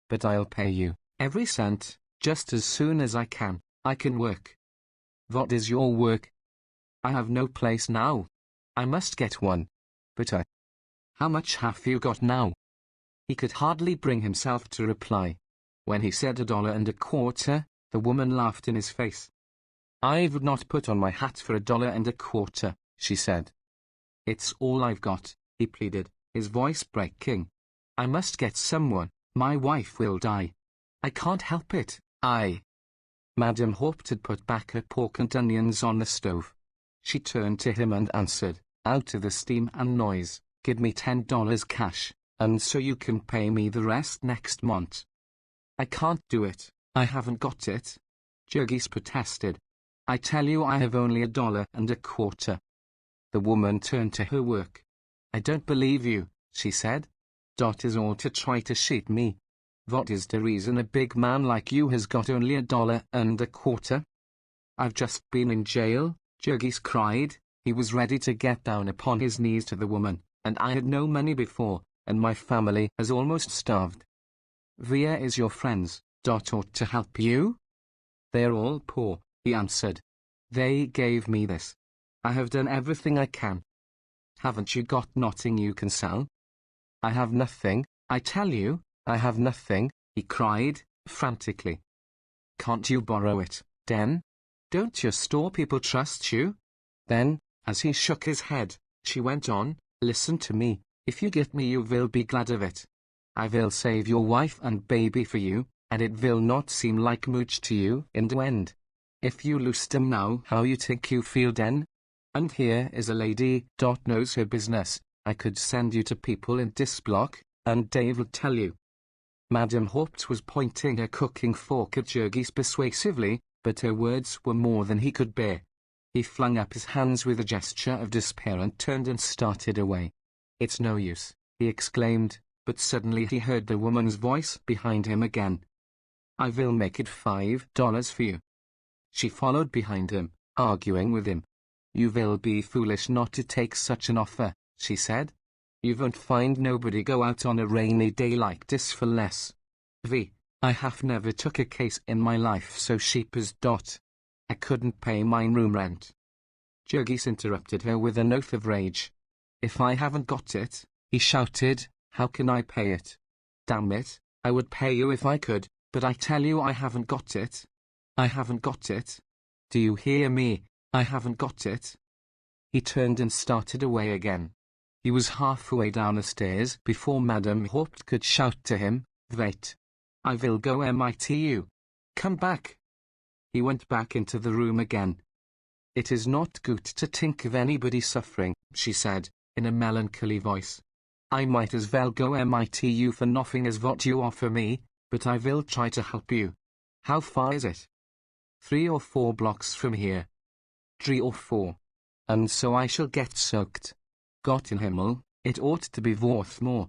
But I'll pay you, every cent, just as soon as I can. I can work. What is your work? I have no place now. I must get one. But How much have you got now? He could hardly bring himself to reply. When he said $1.25, the woman laughed in his face. I would not put on my hat for $1.25, she said. It's all I've got, he pleaded, his voice breaking. I must get someone, my wife will die. I can't help it, Madame Hoped had put back her pork and onions on the stove. She turned to him and answered, out of the steam and noise, give me $10 cash, and so you can pay me the rest next month. I can't do it, I haven't got it. Jurgis protested. I tell you I have only $1.25. The woman turned to her work. I don't believe you, she said. Dot is all to try to cheat me. What is the reason a big man like you has got only $1.25? I've just been in jail, Jurgis cried. He was ready to get down upon his knees to the woman, and I had no money before, and my family has almost starved. Where is your friends? Dot ought to help you. They're all poor, he answered. They gave me this. I have done everything I can. Haven't you got nothing you can sell? I have nothing, I tell you, I have nothing, he cried, frantically. Can't you borrow it, Den? Don't your store people trust you? Then, as he shook his head, she went on, listen to me, if you get me you will be glad of it. I will save your wife and baby for you, and it will not seem like much to you in the end. If you lose them now, how you think you feel Den? And here is a lady, Dot knows her business. I could send you to people in this block, and Dave will tell you. Madame Hoped was pointing her cooking fork at Jurgis persuasively, but her words were more than he could bear. He flung up his hands with a gesture of despair and turned and started away. It's no use, he exclaimed, but suddenly he heard the woman's voice behind him again. I will make it $5 for you. She followed behind him, arguing with him. You will be foolish not to take such an offer, she said. You won't find nobody go out on a rainy day like this for less. I have never took a case in my life so cheap as Dot. I couldn't pay mine room rent. Jurgis interrupted her with an oath of rage. If I haven't got it, he shouted, how can I pay it? Damn it, I would pay you if I could, but I tell you I haven't got it. I haven't got it. Do you hear me? I haven't got it. He turned and started away again. He was halfway down the stairs before Madame Hoped could shout to him, wait. I will go MITU. Come back. He went back into the room again. It is not good to think of anybody suffering, she said, in a melancholy voice. I might as well go MITU for nothing as what you offer me, but I will try to help you. How far is it? 3 or 4 blocks from here. 3 or 4. And so I shall get soaked. Gott in Himmel, it ought to be worth more.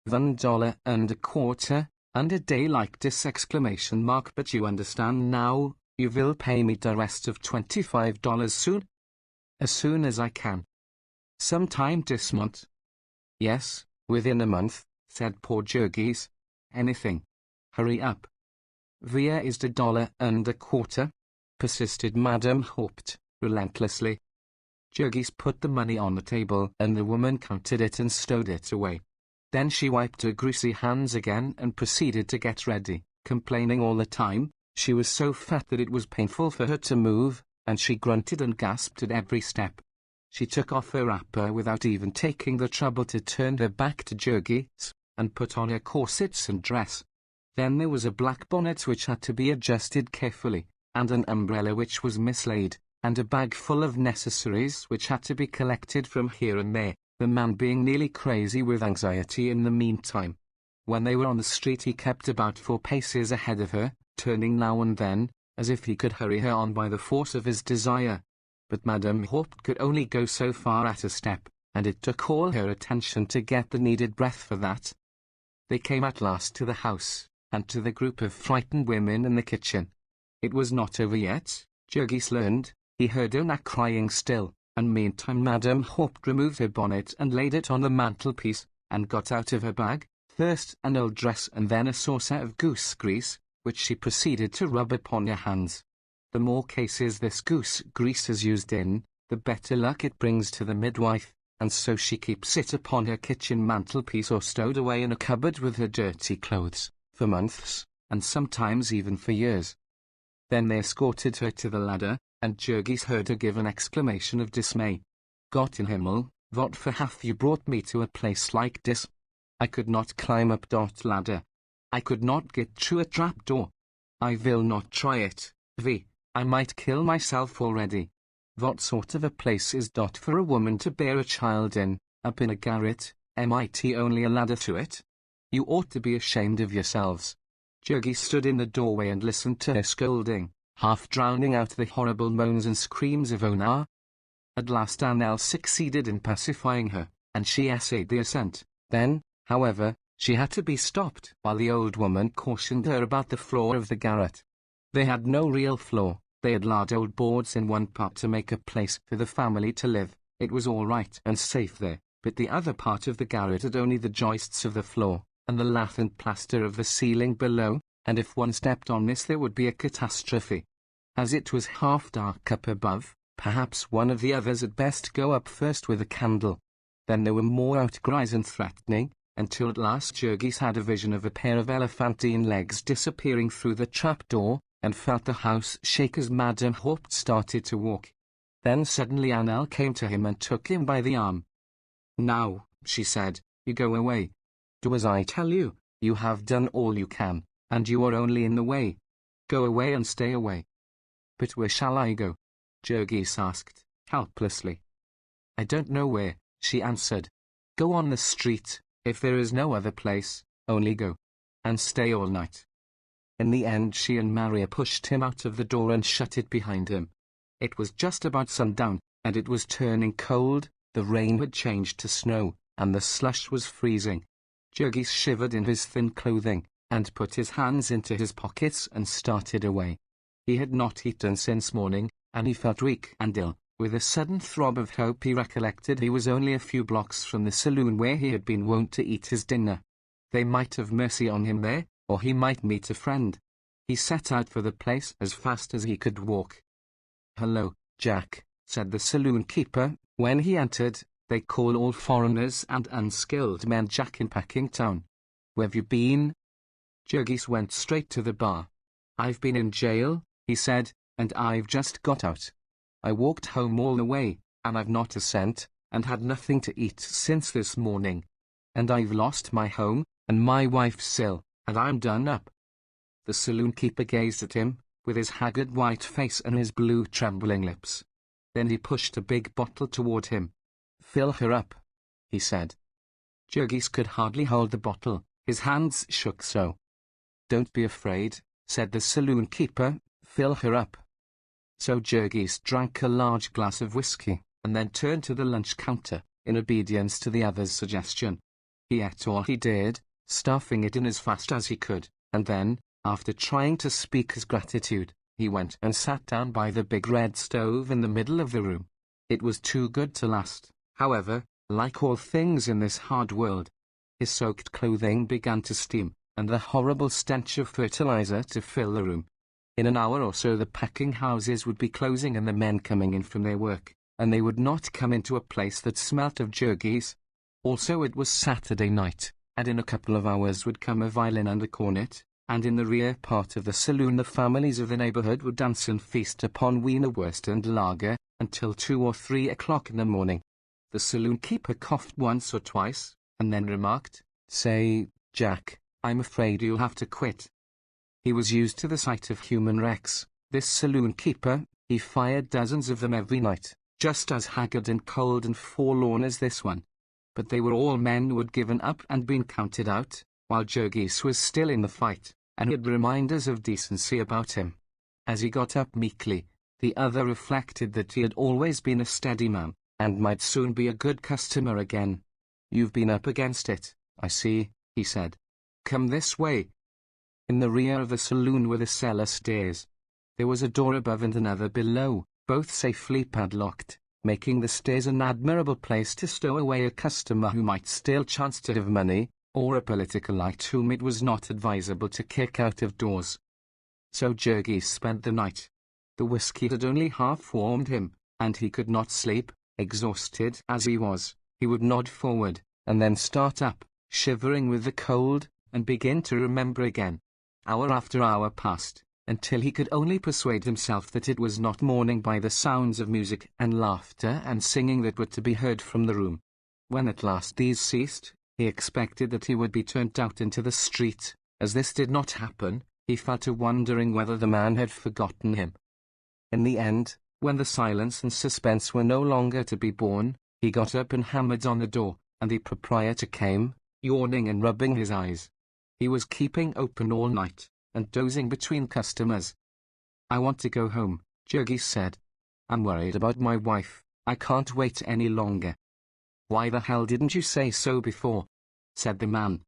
$1.25, and a day like this ! But you understand now, you will pay me the rest of $25 soon? As soon as I can. Sometime this month. Yes, within a month, said poor Jurgis. Anything. Hurry up. Where is the $1.25? Persisted Madame Hoped, relentlessly. Jurgis put the money on the table and the woman counted it and stowed it away. Then she wiped her greasy hands again and proceeded to get ready, complaining all the time. She was so fat that it was painful for her to move, and she grunted and gasped at every step. She took off her wrapper without even taking the trouble to turn her back to Jurgis, and put on her corsets and dress. Then there was a black bonnet which had to be adjusted carefully, and an umbrella which was mislaid, and a bag full of necessaries which had to be collected from here and there, the man being nearly crazy with anxiety in the meantime. When they were on the street he kept about 4 paces ahead of her, turning now and then, as if he could hurry her on by the force of his desire. But Madame Hoped could only go so far at a step, and it took all her attention to get the needed breath for that. They came at last to the house, and to the group of frightened women in the kitchen. It was not over yet, Jurgis learned. He heard Ona crying still, and meantime Madame Hoped removed her bonnet and laid it on the mantelpiece, and got out of her bag, first an old dress and then a saucer of goose grease, which she proceeded to rub upon her hands. The more cases this goose grease is used in, the better luck it brings to the midwife, and so she keeps it upon her kitchen mantelpiece or stowed away in a cupboard with her dirty clothes, for months, and sometimes even for years. Then they escorted her to the ladder, and Jurgis heard her give an exclamation of dismay. Gott in Himmel, what for have you brought me to a place like this? I could not climb up dot ladder. I could not get through a trap door. I will not try it, I might kill myself already. What sort of a place is dot for a woman to bear a child in, up in a garret, mit only a ladder to it? You ought to be ashamed of yourselves. Jurgis stood in the doorway and listened to her scolding, half drowning out the horrible moans and screams of Ona. At last Annelle succeeded in pacifying her, and she essayed the ascent. Then, however, she had to be stopped while the old woman cautioned her about the floor of the garret. They had no real floor. They had large old boards in one part to make a place for the family to live. It was all right and safe there, but the other part of the garret had only the joists of the floor, and the lath and plaster of the ceiling below, and if one stepped on this there would be a catastrophe. As it was half dark up above, perhaps one of the others had best go up first with a candle. Then there were more outcries and threatening, until at last Jurgis had a vision of a pair of elephantine legs disappearing through the trap-door, and felt the house shake as Madame Haupt started to walk. Then suddenly Annelle came to him and took him by the arm. "Now," she said, "you go away. Do as I tell you. You have done all you can, and you are only in the way. Go away and stay away." "But where shall I go?" Jurgis asked, helplessly. "I don't know where," she answered. "Go on the street, if there is no other place, only go. And stay all night." In the end she and Maria pushed him out of the door and shut it behind him. It was just about sundown, and it was turning cold. The rain had changed to snow, and the slush was freezing. Jurgis shivered in his thin clothing, and put his hands into his pockets and started away. He had not eaten since morning, and he felt weak and ill. With a sudden throb of hope he recollected he was only a few blocks from the saloon where he had been wont to eat his dinner. They might have mercy on him there, or he might meet a friend. He set out for the place as fast as he could walk. "Hello, Jack," said the saloon keeper, when he entered. They call all foreigners and unskilled men Jack in Packingtown. "Where've you been?" Jurgis went straight to the bar. "I've been in jail," he said, "and I've just got out. I walked home all the way, and I've not a cent, and had nothing to eat since this morning. And I've lost my home, and my wife's still, and I'm done up." The saloon keeper gazed at him, with his haggard white face and his blue trembling lips. Then he pushed a big bottle toward him. "Fill her up," he said. Jurgis could hardly hold the bottle, his hands shook so. "Don't be afraid," said the saloon keeper, "fill her up." So Jurgis drank a large glass of whiskey, and then turned to the lunch counter, in obedience to the other's suggestion. He ate all he dared, stuffing it in as fast as he could, and then, after trying to speak his gratitude, he went and sat down by the big red stove in the middle of the room. It was too good to last, however, like all things in this hard world. His soaked clothing began to steam, and the horrible stench of fertilizer to fill the room. In an hour or so the packing houses would be closing and the men coming in from their work, and they would not come into a place that smelt of Jurgis. Also it was Saturday night, and in a couple of hours would come a violin and a cornet, and in the rear part of the saloon the families of the neighborhood would dance and feast upon wienerwurst and lager, until 2 or 3 o'clock in the morning. The saloon keeper coughed once or twice, and then remarked, "Say, Jack, I'm afraid you'll have to quit." He was used to the sight of human wrecks, this saloon keeper. He fired dozens of them every night, just as haggard and cold and forlorn as this one. But they were all men who had given up and been counted out, while Jurgis was still in the fight, and had reminders of decency about him. As he got up meekly, the other reflected that he had always been a steady man, and might soon be a good customer again. "You've been up against it, I see," he said. "Come this way." In the rear of the saloon were the cellar stairs. There was a door above and another below, both safely padlocked, making the stairs an admirable place to stow away a customer who might still chance to have money, or a political light whom it was not advisable to kick out of doors. So Jurgis spent the night. The whiskey had only half warmed him, and he could not sleep, exhausted as he was. He would nod forward, and then start up, shivering with the cold, and begin to remember again. Hour after hour passed, until he could only persuade himself that it was not morning by the sounds of music and laughter and singing that were to be heard from the room. When at last these ceased, he expected that he would be turned out into the street. As this did not happen, he fell to wondering whether the man had forgotten him. In the end, when the silence and suspense were no longer to be borne, he got up and hammered on the door, and the proprietor came, yawning and rubbing his eyes. He was keeping open all night, and dozing between customers. "I want to go home," Jurgis said. "I'm worried about my wife. I can't wait any longer." "Why the hell didn't you say so before?" said the man.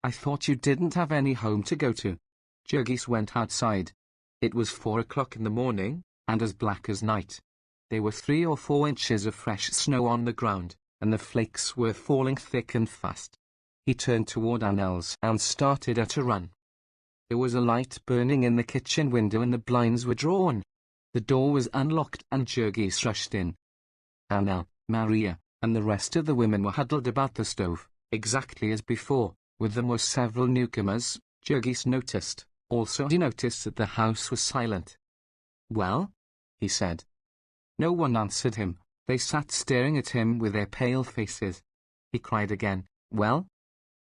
"I thought you didn't have any home to go to." Jurgis went outside. It was 4 o'clock in the morning, and as black as night. There were 3 or 4 inches of fresh snow on the ground, and the flakes were falling thick and fast. He turned toward Annel's and started at a run. There was a light burning in the kitchen window and the blinds were drawn. The door was unlocked and Jurgis rushed in. Annel, Maria, and the rest of the women were huddled about the stove, exactly as before. With them were several newcomers, Jurgis noticed. Also he noticed that the house was silent. "Well?" he said. No one answered him. They sat staring at him with their pale faces. He cried again, "Well?"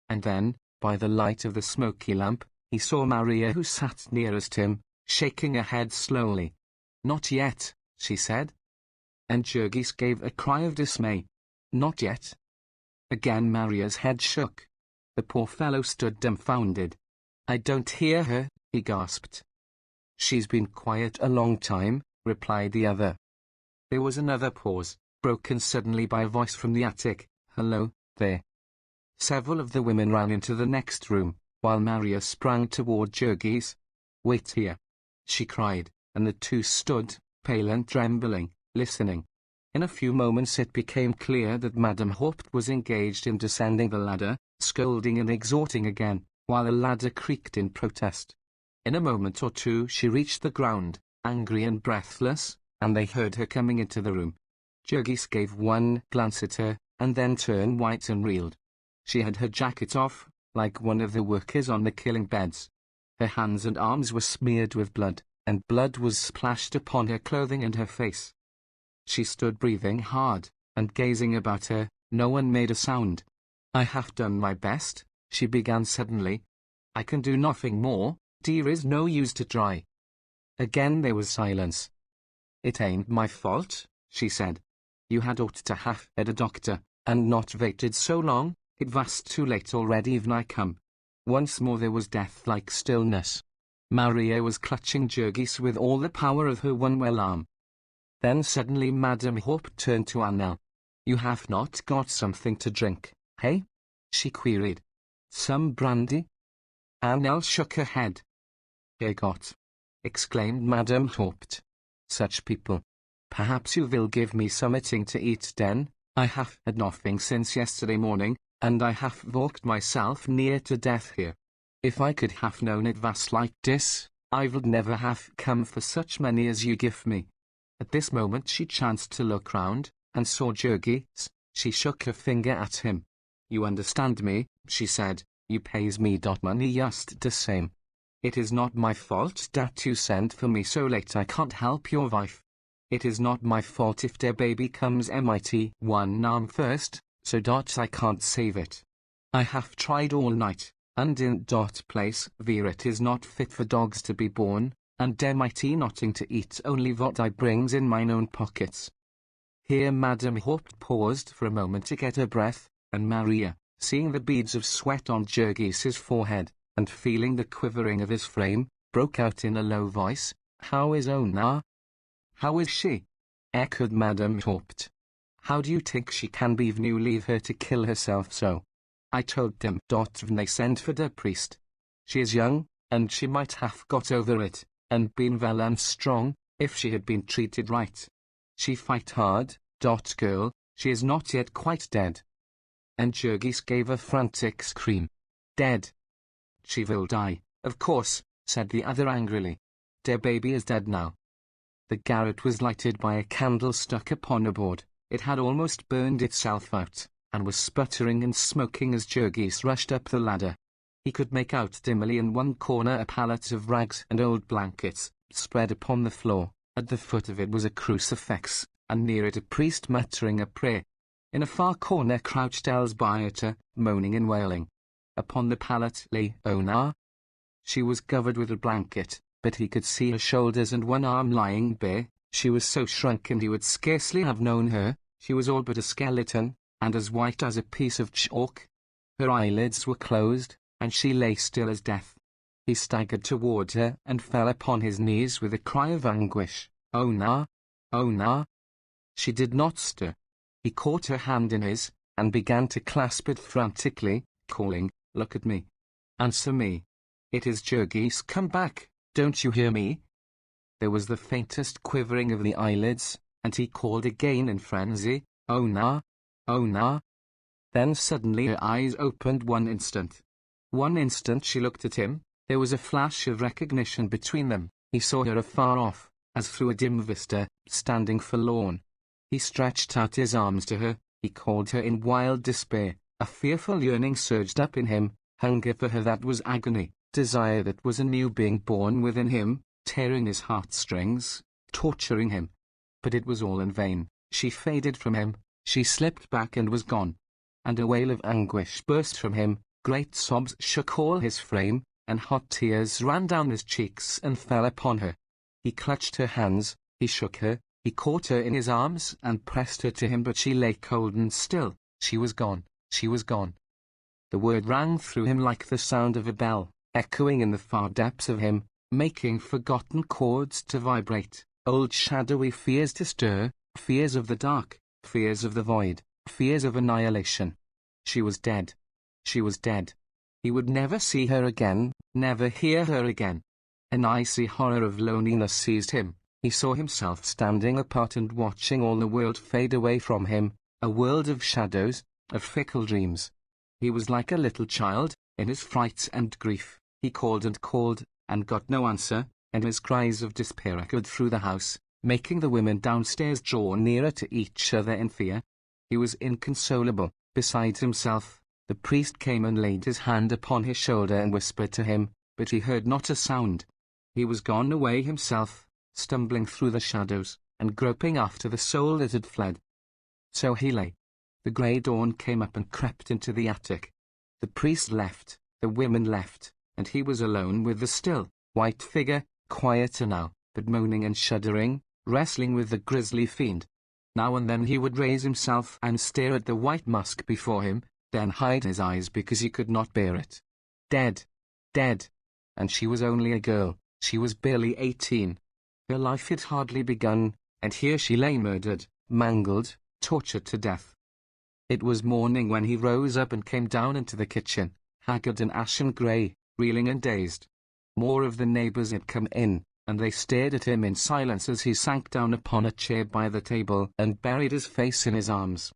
And then, by the light of the smoky lamp, he saw Maria, who sat nearest him, shaking her head slowly. "Not yet," she said. And Jurgis gave a cry of dismay. "Not yet?" Again Maria's head shook. The poor fellow stood dumbfounded. "I don't hear her," he gasped. "She's been quiet a long time," replied the other. There was another pause, broken suddenly by a voice from the attic. "Hello, there." Several of the women ran into the next room, while Maria sprang toward Jurgis. "Wait here," she cried, and the two stood, pale and trembling, listening. In a few moments it became clear that Madame Haupt was engaged in descending the ladder, scolding and exhorting again, while the ladder creaked in protest. In a moment or two she reached the ground, angry and breathless, and they heard her coming into the room. Jurgis gave one glance at her, and then turned white and reeled. She had her jacket off, like one of the workers on the killing beds. Her hands and arms were smeared with blood, and blood was splashed upon her clothing and her face. She stood breathing hard, and gazing about her. No one made a sound. "I have done my best," she began suddenly. "I can do nothing more. There is no use to try." Again there was silence. "It ain't my fault," she said. "You had ought to have had a doctor, and not waited so long. It was too late already when I come." Once more there was death-like stillness. Maria was clutching Jurgis with all the power of her one well arm. Then suddenly Madame Haupt turned to Annel. "You have not got something to drink, hey?" she queried. "Some brandy?" Annel shook her head. "Here got," exclaimed Madame Haupt. "Such people. Perhaps you will give me something to eat then. I have had nothing since yesterday morning, and I have walked myself near to death here. If I could have known it was like this, I would never have come for such money as you give me." At this moment she chanced to look round, and saw Jurgis. She shook her finger at him. "You understand me," she said. "You pays me dot money just the same. It is not my fault dat you sent for me so late. I can't help your wife. It is not my fault if der baby comes mit one arm first, so dot I can't save it. I have tried all night, and in dot place where it is not fit for dogs to be born, and der mighty nothing to eat, only what I brings in mine own pockets." Here Madame Haupt paused for a moment to get her breath, and Maria, seeing the beads of sweat on Jurgis's forehead, and feeling the quivering of his frame, broke out in a low voice, "How is Ona?" "How is she?" echoed Madame Haupt. "How do you think she can be when you leave her to kill herself so? I told them dot when they sent for the priest. She is young, and she might have got over it, and been well and strong, if she had been treated right. She fight hard, dot girl, she is not yet quite dead." And Jurgis gave a frantic scream. "Dead? She will die, of course," said the other angrily. "Der baby is dead now." The garret was lighted by a candle stuck upon a board. It had almost burned itself out, and was sputtering and smoking as Jurgis rushed up the ladder. He could make out dimly in one corner a pallet of rags and old blankets, spread upon the floor. At the foot of it was a crucifix, and near it a priest muttering a prayer. In a far corner crouched Elsbioter, moaning and wailing. Upon the pallet lay Ona. She was covered with a blanket, but he could see her shoulders and one arm lying bare. She was so shrunken he would scarcely have known her. She was all but a skeleton, and as white as a piece of chalk. Her eyelids were closed, and she lay still as death. He staggered toward her and fell upon his knees with a cry of anguish. Ona! Ona! She did not stir. He caught her hand in his, and began to clasp it frantically, calling, "Look at me. Answer me. It is Jurgis. Come back. Don't you hear me?" There was the faintest quivering of the eyelids, and he called again in frenzy, "Ona! Ona!" Then suddenly her eyes opened one instant. One instant she looked at him. There was a flash of recognition between them. He saw her afar off, as through a dim vista, standing forlorn. He stretched out his arms to her. He called her in wild despair. A fearful yearning surged up in him, hunger for her that was agony, desire that was a new being born within him, tearing his heartstrings, torturing him. But it was all in vain. She faded from him. She slipped back and was gone. And a wail of anguish burst from him. Great sobs shook all his frame, and hot tears ran down his cheeks and fell upon her. He clutched her hands, he shook her, he caught her in his arms and pressed her to him, but she lay cold and still. She was gone, she was gone. The word rang through him like the sound of a bell, echoing in the far depths of him, making forgotten chords to vibrate, old shadowy fears to stir, fears of the dark, fears of the void, fears of annihilation. She was dead. She was dead. He would never see her again, never hear her again. An icy horror of loneliness seized him. He saw himself standing apart and watching all the world fade away from him, a world of shadows, of fickle dreams. He was like a little child, in his fright and grief. He called, and got no answer, and his cries of despair echoed through the house, making the women downstairs draw nearer to each other in fear. He was inconsolable, beside himself. The priest came and laid his hand upon his shoulder and whispered to him, but he heard not a sound. He was gone away himself, stumbling through the shadows, and groping after the soul that had fled. So he lay. The grey dawn came up and crept into the attic. The priest left, the women left, and he was alone with the still, white figure, quieter now, but moaning and shuddering, wrestling with the grisly fiend. Now and then he would raise himself and stare at the white mask before him, then hide his eyes because he could not bear it. Dead. Dead. And she was only a girl. She was barely 18. Her life had hardly begun, and here she lay murdered, mangled, tortured to death. It was morning when he rose up and came down into the kitchen, haggard and ashen grey, reeling and dazed. More of the neighbours had come in, and they stared at him in silence as he sank down upon a chair by the table and buried his face in his arms.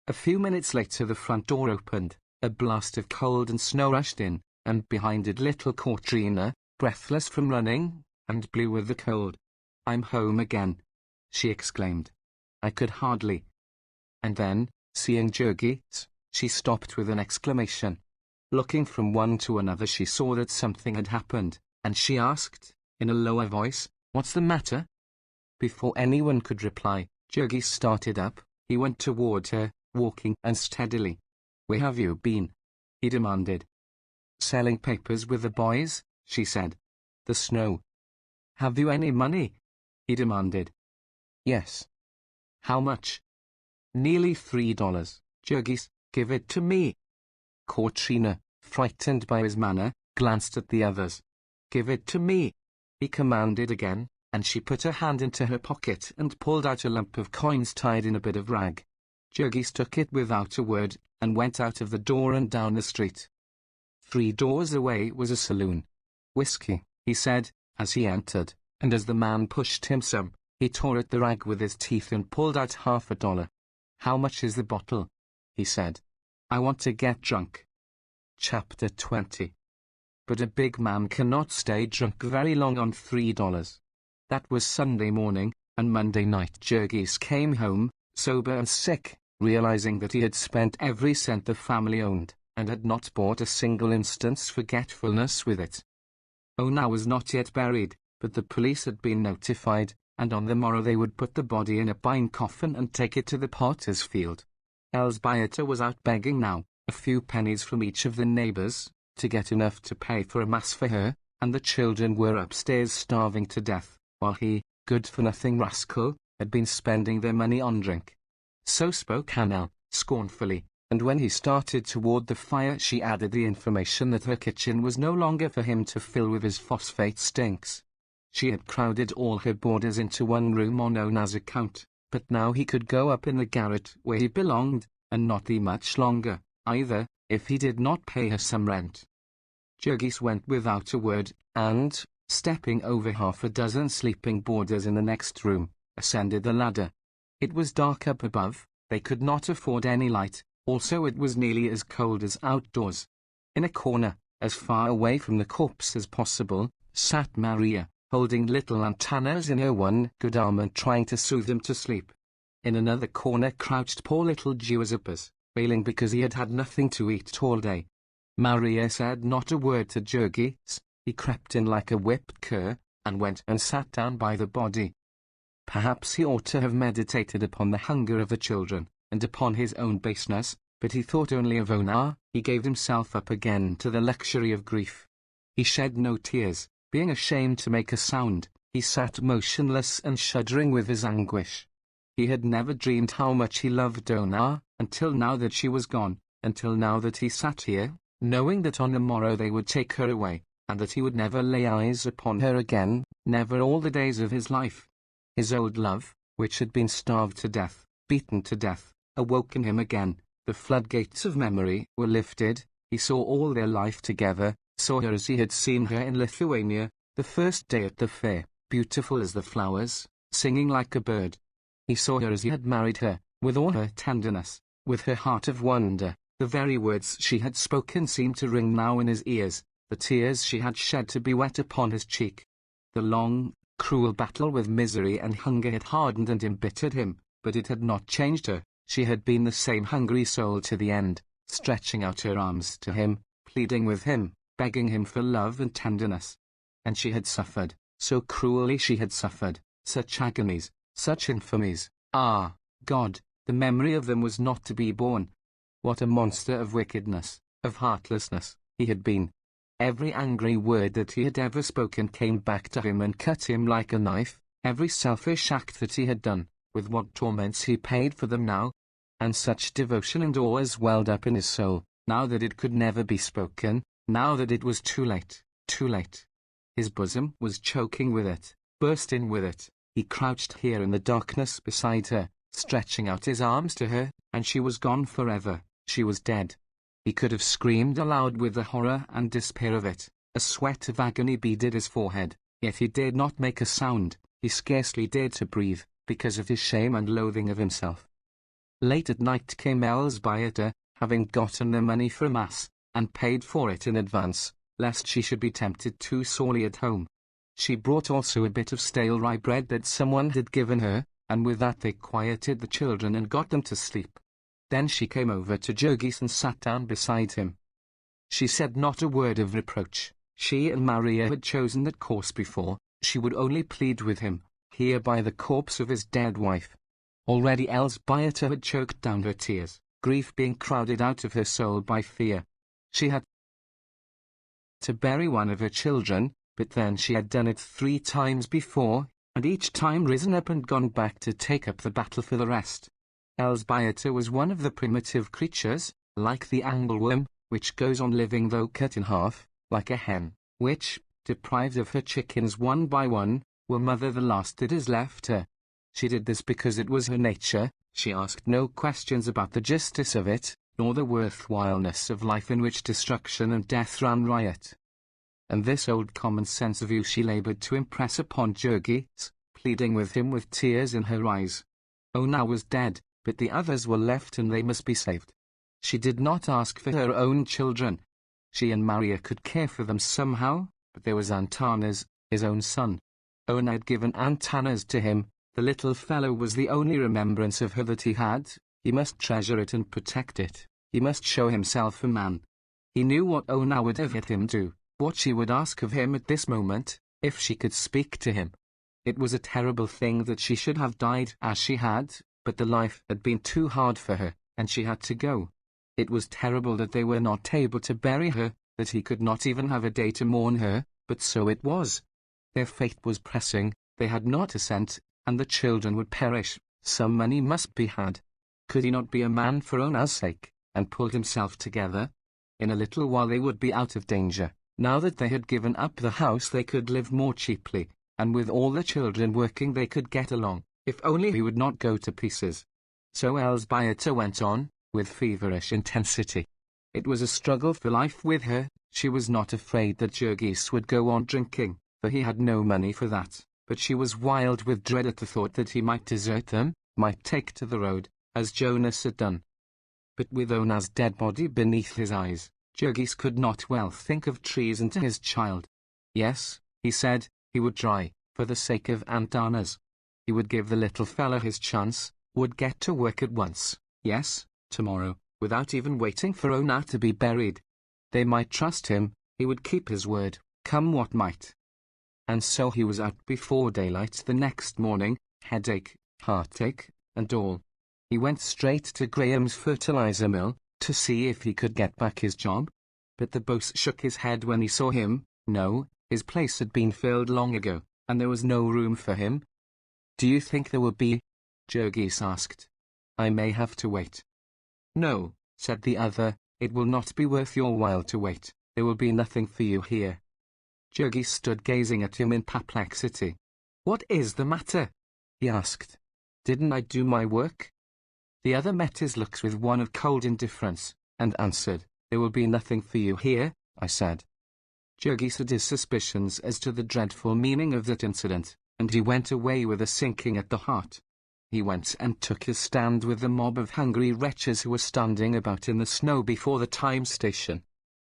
A few minutes later the front door opened, a blast of cold and snow rushed in, and behind it little Katrina, breathless from running, and blue with the cold. "I'm home again," she exclaimed. "I could hardly—" And then, seeing Jurgis, she stopped with an exclamation. Looking from one to another she saw that something had happened, and she asked, in a lower voice, "What's the matter?" Before anyone could reply, Jurgis started up. He went toward her, walking unsteadily. "Where have you been?" he demanded. "Selling papers with the boys," she said. "The snow." "Have you any money?" he demanded. "Yes." "How much?" "Nearly $3. Jurgis, give it to me." Katrina, frightened by his manner, glanced at the others. "Give it to me," he commanded again, and she put her hand into her pocket and pulled out a lump of coins tied in a bit of rag. Jurgis took it without a word, and went out of the door and down the street. 3 doors away was a saloon. "Whiskey," he said, as he entered, and as the man pushed him some, he tore at the rag with his teeth and pulled out $50. "How much is the bottle?" he said. "I want to get drunk." Chapter 20. But a big man cannot stay drunk very long on $3. That was Sunday morning, and Monday night Jurgis came home, sober and sick, realizing that he had spent every cent the family owned, and had not bought a single instant's forgetfulness with it. Ona was not yet buried, but the police had been notified, and on the morrow they would put the body in a pine coffin and take it to the potter's field. Elsbioter was out begging now, a few pennies from each of the neighbors, to get enough to pay for a mass for her, and the children were upstairs starving to death, while he, good-for-nothing rascal, had been spending their money on drink. So spoke Hannah, scornfully, and when he started toward the fire she added the information that her kitchen was no longer for him to fill with his phosphate stinks. She had crowded all her boarders into one room on Ona's account, but now he could go up in the garret where he belonged, and not be much longer, either, if he did not pay her some rent. Jurgis went without a word, and, stepping over half a dozen sleeping boarders in the next room, ascended the ladder. It was dark up above, they could not afford any light, also it was nearly as cold as outdoors. In a corner, as far away from the corpse as possible, sat Maria, holding little antennas in her one good arm and trying to soothe him to sleep. In another corner crouched poor little Giuseppus, wailing because he had had nothing to eat all day. Maria said not a word to Jurgis. He crept in like a whipped cur, and went and sat down by the body. Perhaps he ought to have meditated upon the hunger of the children, and upon his own baseness, but he thought only of Ona. He gave himself up again to the luxury of grief. He shed no tears, being ashamed to make a sound. He sat motionless and shuddering with his anguish. He had never dreamed how much he loved Ona, until now that she was gone, until now that he sat here, knowing that on the morrow they would take her away, and that he would never lay eyes upon her again, never all the days of his life. His old love, which had been starved to death, beaten to death, awoke in him again. The floodgates of memory were lifted. He saw all their life together, saw her as he had seen her in Lithuania, the first day at the fair, beautiful as the flowers, singing like a bird. He saw her as he had married her, with all her tenderness, with her heart of wonder. The very words she had spoken seemed to ring now in his ears, the tears she had shed to be wet upon his cheek. The long, cruel battle with misery and hunger had hardened and embittered him, but it had not changed her. She had been the same hungry soul to the end, stretching out her arms to him, pleading with him, begging him for love and tenderness. And she had suffered, so cruelly she had suffered, such agonies, such infamies. Ah, God, the memory of them was not to be borne. What a monster of wickedness, of heartlessness, he had been. Every angry word that he had ever spoken came back to him and cut him like a knife, every selfish act that he had done, with what torments he paid for them now. And such devotion and awe as welled up in his soul, now that it could never be spoken, now that it was too late, too late. His bosom was choking with it, bursting with it. He crouched here in the darkness beside her, stretching out his arms to her, and she was gone forever. She was dead. He could have screamed aloud with the horror and despair of it. A sweat of agony beaded his forehead, yet he dared not make a sound. He scarcely dared to breathe, because of his shame and loathing of himself. Late at night came Elsbioter, having gotten the money for Mass, and paid for it in advance, lest she should be tempted too sorely at home. She brought also a bit of stale rye bread that someone had given her, and with that they quieted the children and got them to sleep. Then she came over to Jurgis and sat down beside him. She said not a word of reproach. She and Maria had chosen that course before. She would only plead with him, here by the corpse of his dead wife. Already Elsbioter had choked down her tears, grief being crowded out of her soul by fear. She had to bury one of her children, but then she had done it 3 times before, and each time risen up and gone back to take up the battle for the rest. Elsbioter was one of the primitive creatures, like the angleworm, which goes on living though cut in half, like a hen, which, deprived of her chickens one by one, will mother the last that is left her. She did this because it was her nature. She asked no questions about the justice of it, nor the worthwhileness of life in which destruction and death ran riot. And this old common-sense view she labored to impress upon Jurgis, pleading with him with tears in her eyes. Ona was dead, but the others were left and they must be saved. She did not ask for her own children. She and Maria could care for them somehow, but there was Antanas, his own son. Ona had given Antanas to him. The little fellow was the only remembrance of her that he had, He must treasure it and protect it. He must show himself a man. He knew what Ona would have had him do, what she would ask of him at this moment, if she could speak to him. It was a terrible thing that she should have died as she had, but the life had been too hard for her, and she had to go. It was terrible that they were not able to bury her, that he could not even have a day to mourn her, but so it was. Their fate was pressing, they had not a cent, and the children would perish. Some money must be had. Could he not be a man for Ona's sake, and pull himself together? In a little while they would be out of danger. Now that they had given up the house they could live more cheaply, and with all the children working they could get along, if only he would not go to pieces. So Elzbieta went on, with feverish intensity. It was a struggle for life with her. She was not afraid that Jurgis would go on drinking, for he had no money for that, but she was wild with dread at the thought that he might desert them, might take to the road, as Jonas had done. But with Ona's dead body beneath his eyes, Jurgis could not well think of treason to his child. Yes, he said, he would try, for the sake of Aunt Anna's. He would give the little fellow his chance, would get to work at once, yes, tomorrow, without even waiting for Ona to be buried. They might trust him, he would keep his word, come what might. And so he was out before daylight the next morning, headache, heartache, and all. He went straight to Graham's fertilizer mill, to see if he could get back his job. But the boss shook his head when he saw him. No, his place had been filled long ago, and there was no room for him. Do you think there will be? Jurgis asked. I may have to wait. No, said the other, it will not be worth your while to wait. There will be nothing for you here. Jurgis stood gazing at him in perplexity. What is the matter? He asked. Didn't I do my work? The other met his looks with one of cold indifference, and answered, There will be nothing for you here, I said. Jurgis had his suspicions as to the dreadful meaning of that incident, and he went away with a sinking at the heart. He went and took his stand with the mob of hungry wretches who were standing about in the snow before the time station.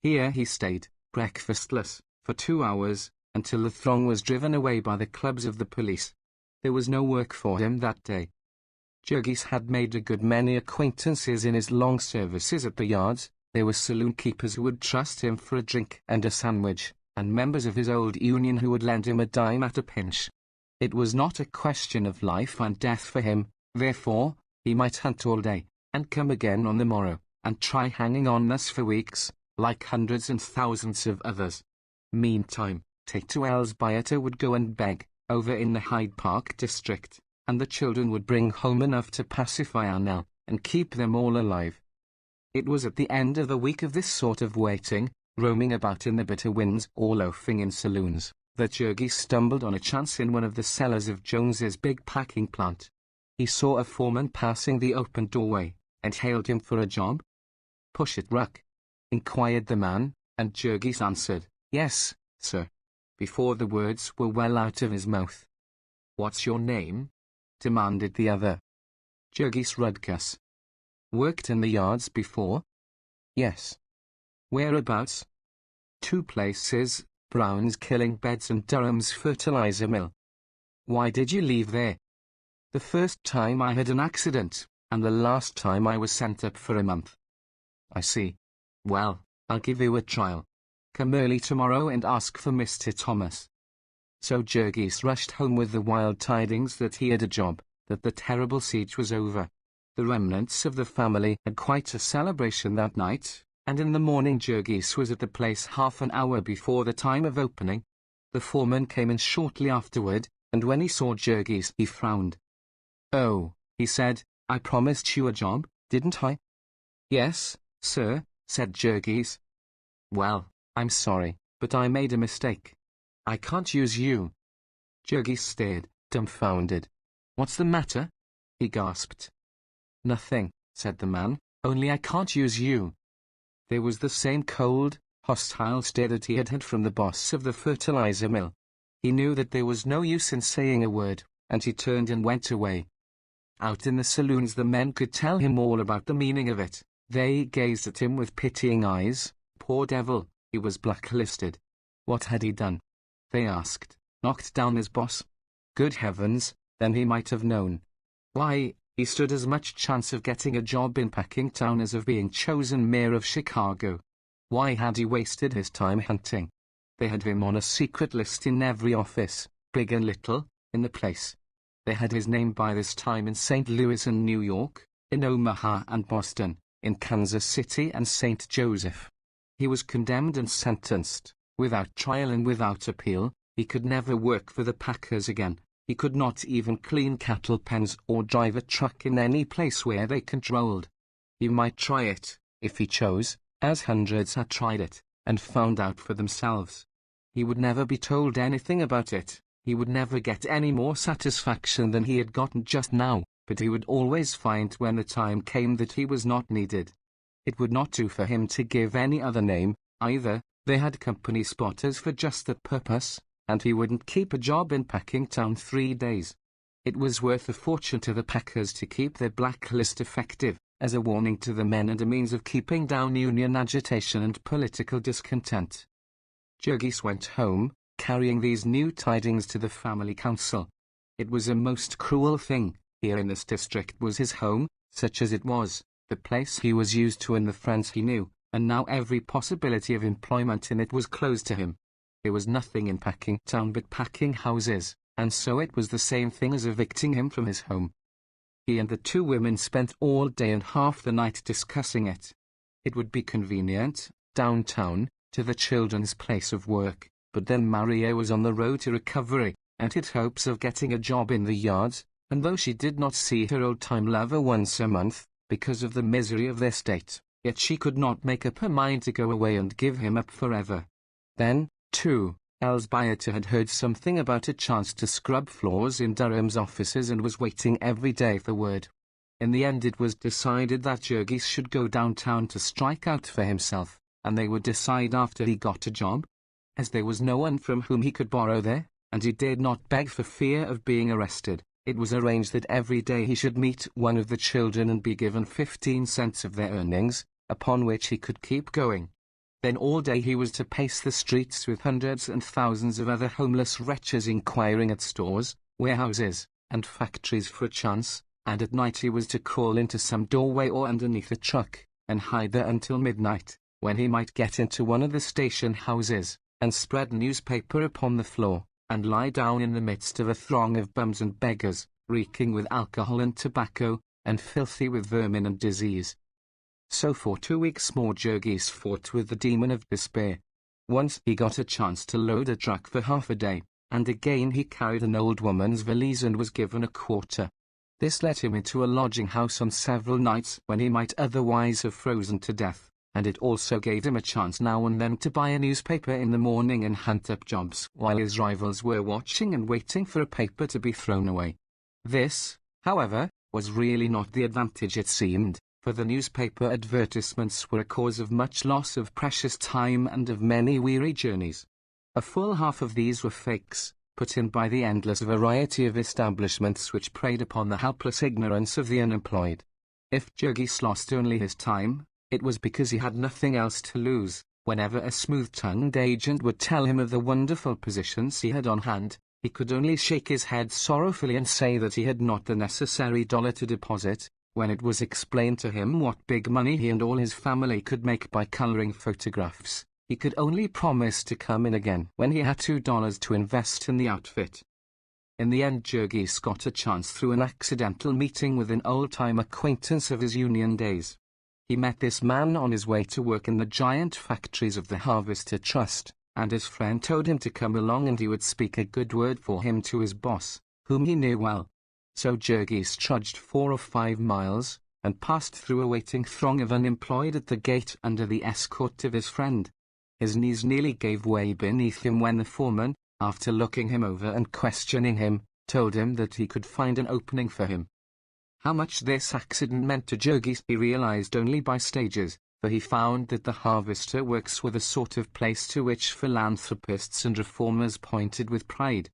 Here he stayed, breakfastless, for 2 hours, until the throng was driven away by the clubs of the police. There was no work for him that day. Jurgis had made a good many acquaintances in his long services at the yards. There were saloon keepers who would trust him for a drink and a sandwich, and members of his old union who would lend him a dime at a pinch. It was not a question of life and death for him, therefore, he might hunt all day, and come again on the morrow, and try hanging on thus for weeks, like hundreds and thousands of others. Meantime, Tato Elzbieta would go and beg, over in the Hyde Park district, and the children would bring home enough to pacify Annel, and keep them all alive. It was at the end of the week of this sort of waiting, roaming about in the bitter winds or loafing in saloons, that Jurgis stumbled on a chance in one of the cellars of Jones's big packing plant. He saw a foreman passing the open doorway, and hailed him for a job. Push it, Ruck? Inquired the man, and Jurgis answered, Yes, sir, before the words were well out of his mouth. What's your name? Demanded the other. Jurgis Rudkus. Worked in the yards before? Yes. Whereabouts? 2 places, Brown's Killing Beds and Durham's fertilizer mill. Why did you leave there? The first time I had an accident, and the last time I was sent up for a month. I see. Well, I'll give you a trial. Come early tomorrow and ask for Mr. Thomas. So Jurgis rushed home with the wild tidings that he had a job, that the terrible siege was over. The remnants of the family had quite a celebration that night, and in the morning Jurgis was at the place half an hour before the time of opening. The foreman came in shortly afterward, and when he saw Jurgis he frowned. Oh, he said, I promised you a job, didn't I? Yes, sir, said Jurgis. Well, I'm sorry, but I made a mistake. I can't use you. Jurgis stared, dumbfounded. What's the matter? He gasped. Nothing, said the man, only I can't use you. There was the same cold, hostile stare that he had had from the boss of the fertilizer mill. He knew that there was no use in saying a word, and he turned and went away. Out in the saloons the men could tell him all about the meaning of it. They gazed at him with pitying eyes. Poor devil, he was blacklisted. What had he done? They asked. Knocked down his boss? Good heavens, then he might have known. Why, he stood as much chance of getting a job in Packingtown as of being chosen mayor of Chicago. Why had he wasted his time hunting? They had him on a secret list in every office, big and little, in the place. They had his name by this time in St. Louis and New York, in Omaha and Boston, in Kansas City and St. Joseph. He was condemned and sentenced, without trial and without appeal. He could never work for the Packers again. He could not even clean cattle pens or drive a truck in any place where they controlled. He might try it, if he chose, as hundreds had tried it, and found out for themselves. He would never be told anything about it. He would never get any more satisfaction than he had gotten just now, but he would always find when the time came that he was not needed. It would not do for him to give any other name, either. They had company spotters for just that purpose, and he wouldn't keep a job in Packingtown 3 days. It was worth a fortune to the Packers to keep their blacklist effective, as a warning to the men and a means of keeping down union agitation and political discontent. Jurgis went home, carrying these new tidings to the family council. It was a most cruel thing. Here in this district was his home, such as it was, the place he was used to and the friends he knew, and now every possibility of employment in it was closed to him. There was nothing in Packingtown but packing houses, and so it was the same thing as evicting him from his home. He and the two women spent all day and half the night discussing it. It would be convenient, downtown, to the children's place of work, but then Maria was on the road to recovery, and had hopes of getting a job in the yards, and though she did not see her old-time lover once a month, because of the misery of their state, yet she could not make up her mind to go away and give him up forever. Then, too, Elsbieta had heard something about a chance to scrub floors in Durham's offices and was waiting every day for word. In the end it was decided that Jurgis should go downtown to strike out for himself, and they would decide after he got a job. As there was no one from whom he could borrow there, and he dared not beg for fear of being arrested, it was arranged that every day he should meet one of the children and be given 15 cents of their earnings, upon which he could keep going. Then all day he was to pace the streets with hundreds and thousands of other homeless wretches inquiring at stores, warehouses, and factories for a chance, and at night he was to crawl into some doorway or underneath a truck, and hide there until midnight, when he might get into one of the station houses, and spread newspaper upon the floor, and lie down in the midst of a throng of bums and beggars, reeking with alcohol and tobacco, and filthy with vermin and disease. So for 2 weeks more Jurgis fought with the demon of despair. Once he got a chance to load a truck for half a day, and again he carried an old woman's valise and was given a quarter. This let him into a lodging house on several nights when he might otherwise have frozen to death, and it also gave him a chance now and then to buy a newspaper in the morning and hunt up jobs while his rivals were watching and waiting for a paper to be thrown away. This, however, was really not the advantage it seemed, for the newspaper advertisements were a cause of much loss of precious time and of many weary journeys. A full half of these were fakes, put in by the endless variety of establishments which preyed upon the helpless ignorance of the unemployed. If Jurgis lost only his time, it was because he had nothing else to lose. Whenever a smooth-tongued agent would tell him of the wonderful positions he had on hand, he could only shake his head sorrowfully and say that he had not the necessary dollar to deposit. When it was explained to him what big money he and all his family could make by coloring photographs, he could only promise to come in again when he had $2 to invest in the outfit. In the end Jurgis got a chance through an accidental meeting with an old-time acquaintance of his union days. He met this man on his way to work in the giant factories of the Harvester Trust, and his friend told him to come along and he would speak a good word for him to his boss, whom he knew well. So Jurgis trudged 4 or 5 miles, and passed through a waiting throng of unemployed at the gate under the escort of his friend. His knees nearly gave way beneath him when the foreman, after looking him over and questioning him, told him that he could find an opening for him. How much this accident meant to Jurgis he realized only by stages, for he found that the Harvester Works were the sort of place to which philanthropists and reformers pointed with pride.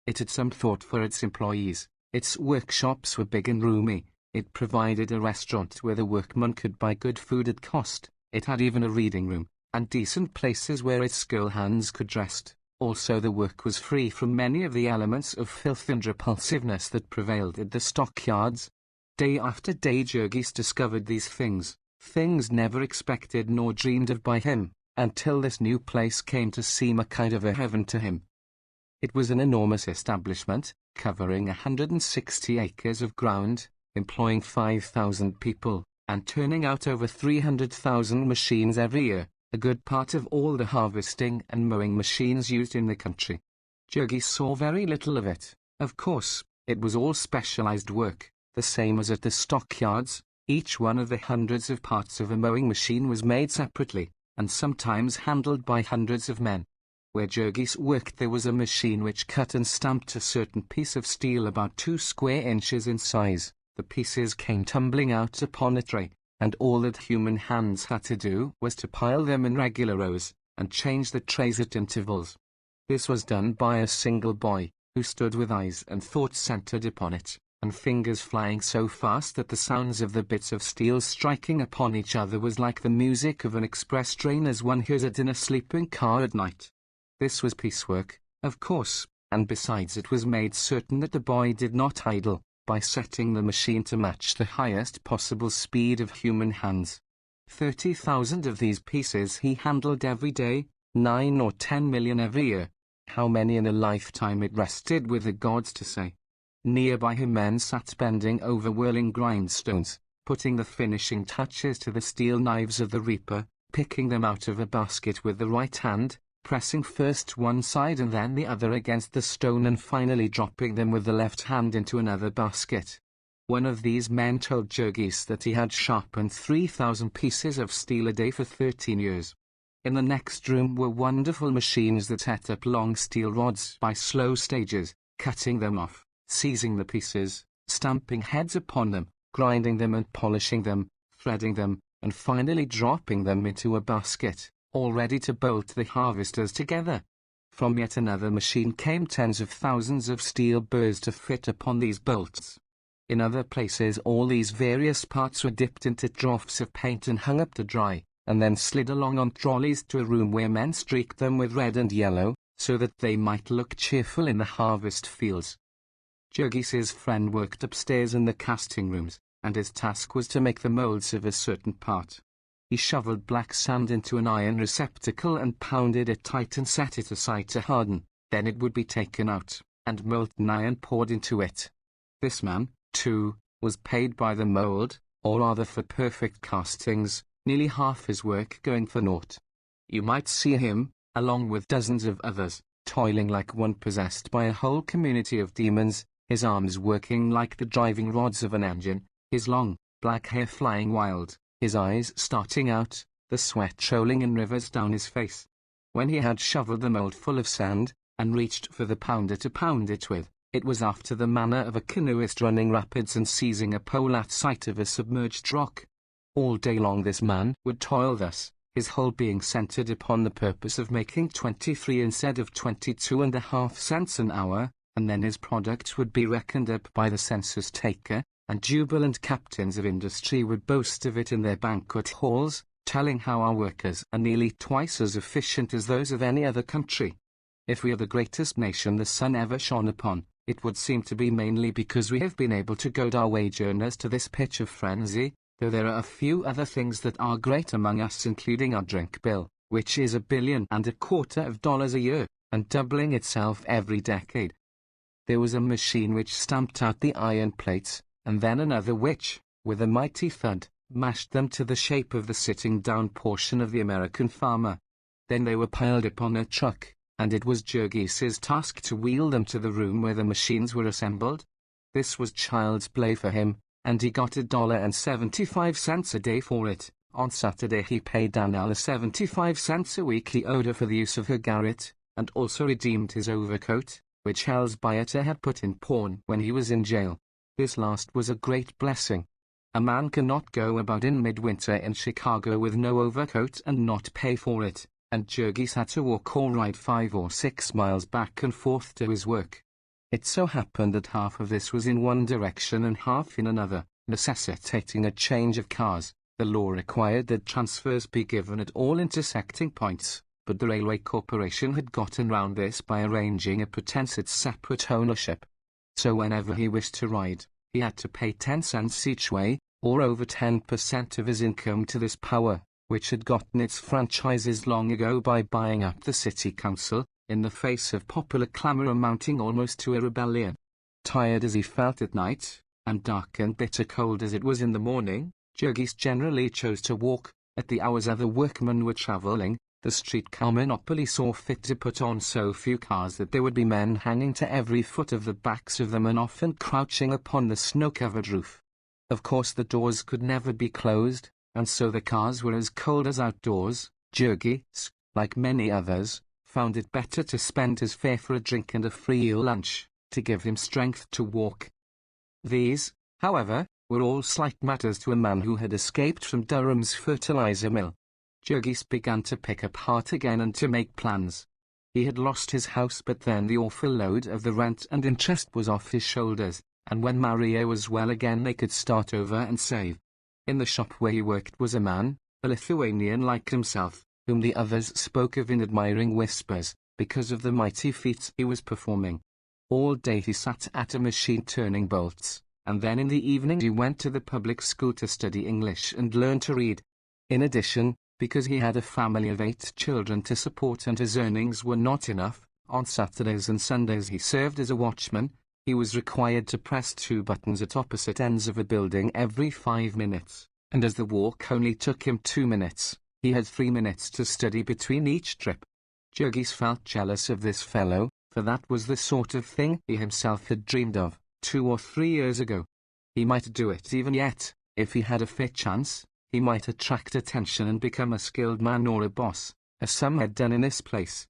It had some thought for its employees. Its workshops were big and roomy. It provided a restaurant where the workman could buy good food at cost. It had even a reading room, and decent places where its girl hands could rest. Also the work was free from many of the elements of filth and repulsiveness that prevailed at the stockyards. Day after day Jurgis discovered these things never expected nor dreamed of by him, until this new place came to seem a kind of a heaven to him. It was an enormous establishment, covering 160 acres of ground, employing 5,000 people, and turning out over 300,000 machines every year, a good part of all the harvesting and mowing machines used in the country. Jurgis saw very little of it. Of course, it was all specialized work, the same as at the stockyards. Each one of the hundreds of parts of a mowing machine was made separately, and sometimes handled by hundreds of men. Where Jurgis worked there was a machine which cut and stamped a certain piece of steel about 2 square inches in size. The pieces came tumbling out upon a tray, and all that human hands had to do was to pile them in regular rows, and change the trays at intervals. This was done by a single boy, who stood with eyes and thoughts centered upon it, and fingers flying so fast that the sounds of the bits of steel striking upon each other was like the music of an express train as one hears it in a sleeping car at night. This was piecework, of course, and besides it was made certain that the boy did not idle, by setting the machine to match the highest possible speed of human hands. 30,000 of these pieces he handled every day, 9 or 10 million every year. How many in a lifetime it rested with the gods to say. Nearby him men sat bending over whirling grindstones, putting the finishing touches to the steel knives of the reaper, picking them out of a basket with the right hand, pressing first one side and then the other against the stone and finally dropping them with the left hand into another basket. One of these men told Jurgis that he had sharpened 3,000 pieces of steel a day for 13 years. In the next room were wonderful machines that set up long steel rods by slow stages, cutting them off, seizing the pieces, stamping heads upon them, grinding them and polishing them, threading them, and finally dropping them into a basket, all ready to bolt the harvesters together. From yet another machine came tens of thousands of steel burrs to fit upon these bolts. In other places all these various parts were dipped into troughs of paint and hung up to dry, and then slid along on trolleys to a room where men streaked them with red and yellow, so that they might look cheerful in the harvest fields. Jurgis's friend worked upstairs in the casting rooms, and his task was to make the molds of a certain part. He shoveled black sand into an iron receptacle and pounded it tight and set it aside to harden. Then it would be taken out, and molten iron poured into it. This man, too, was paid by the mold, or rather for perfect castings, nearly half his work going for naught. You might see him, along with dozens of others, toiling like one possessed by a whole community of demons, his arms working like the driving rods of an engine, his long, black hair flying wild, his eyes starting out, the sweat rolling in rivers down his face. When he had shoveled the mold full of sand, and reached for the pounder to pound it with, it was after the manner of a canoeist running rapids and seizing a pole at sight of a submerged rock. All day long this man would toil thus, his whole being centered upon the purpose of making 23 instead of 22.5 cents an hour, and then his product would be reckoned up by the census taker, and jubilant captains of industry would boast of it in their banquet halls, telling how our workers are nearly twice as efficient as those of any other country. If we are the greatest nation the sun ever shone upon, it would seem to be mainly because we have been able to goad our wage earners to this pitch of frenzy, though there are a few other things that are great among us, including our drink bill, which is $1.25 billion a year, and doubling itself every decade. There was a machine which stamped out the iron plates, and then another which, with a mighty thud, mashed them to the shape of the sitting-down portion of the American farmer. Then they were piled upon a truck, and it was Jurgis's task to wheel them to the room where the machines were assembled. This was child's play for him, and he got $1.75 a day for it. On Saturday he paid Danielle 75 cents a week he owed her for the use of her garret, and also redeemed his overcoat, which Hell's Bieter had put in pawn when he was in jail. This last was a great blessing. A man cannot go about in midwinter in Chicago with no overcoat and not pay for it, and Jurgis had to walk or ride 5 or 6 miles back and forth to his work. It so happened that half of this was in one direction and half in another, necessitating a change of cars. The law required that transfers be given at all intersecting points, but the Railway Corporation had gotten round this by arranging a pretense at separate ownership. So whenever he wished to ride, he had to pay 10 cents each way, or over 10% of his income to this power, which had gotten its franchises long ago by buying up the city council, in the face of popular clamor amounting almost to a rebellion. Tired as he felt at night, and dark and bitter cold as it was in the morning, Jurgis generally chose to walk. At the hours other workmen were travelling, the streetcar monopoly saw fit to put on so few cars that there would be men hanging to every foot of the backs of them and often crouching upon the snow-covered roof. Of course the doors could never be closed, and so the cars were as cold as outdoors. Jurgis, like many others, found it better to spend his fare for a drink and a free lunch, to give him strength to walk. These, however, were all slight matters to a man who had escaped from Durham's fertilizer mill. Jurgis began to pick up heart again and to make plans. He had lost his house, but then the awful load of the rent and interest was off his shoulders, and when Maria was well again they could start over and save. In the shop where he worked was a man, a Lithuanian like himself, whom the others spoke of in admiring whispers, because of the mighty feats he was performing. All day he sat at a machine turning bolts, and then in the evening he went to the public school to study English and learn to read. In addition, because he had a family of 8 children to support and his earnings were not enough, on Saturdays and Sundays he served as a watchman. He was required to press 2 buttons at opposite ends of a building every 5 minutes, and as the walk only took him 2 minutes, he had 3 minutes to study between each trip. Jurgis felt jealous of this fellow, for that was the sort of thing he himself had dreamed of 2 or 3 years ago. He might do it even yet, if he had a fair chance. He might attract attention and become a skilled man or a boss, as some had done in this place.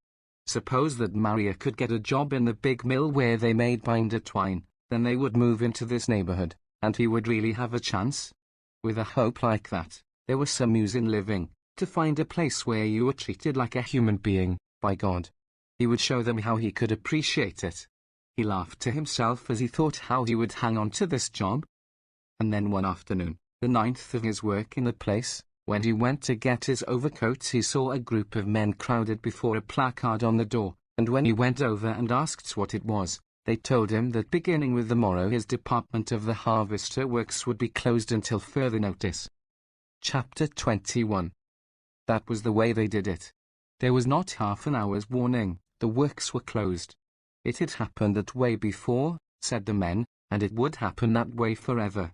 Suppose that Maria could get a job in the big mill where they made binder twine, then they would move into this neighborhood, and he would really have a chance. With a hope like that, there was some use in living, to find a place where you were treated like a human being, by God. He would show them how he could appreciate it. He laughed to himself as he thought how he would hang on to this job. And then one afternoon, the 9th of his work in the place, when he went to get his overcoat, he saw a group of men crowded before a placard on the door, and when he went over and asked what it was, they told him that beginning with the morrow his department of the harvester works would be closed until further notice. Chapter 21. That was the way they did it. There was not half an hour's warning, the works were closed. It had happened that way before, said the men, and it would happen that way forever.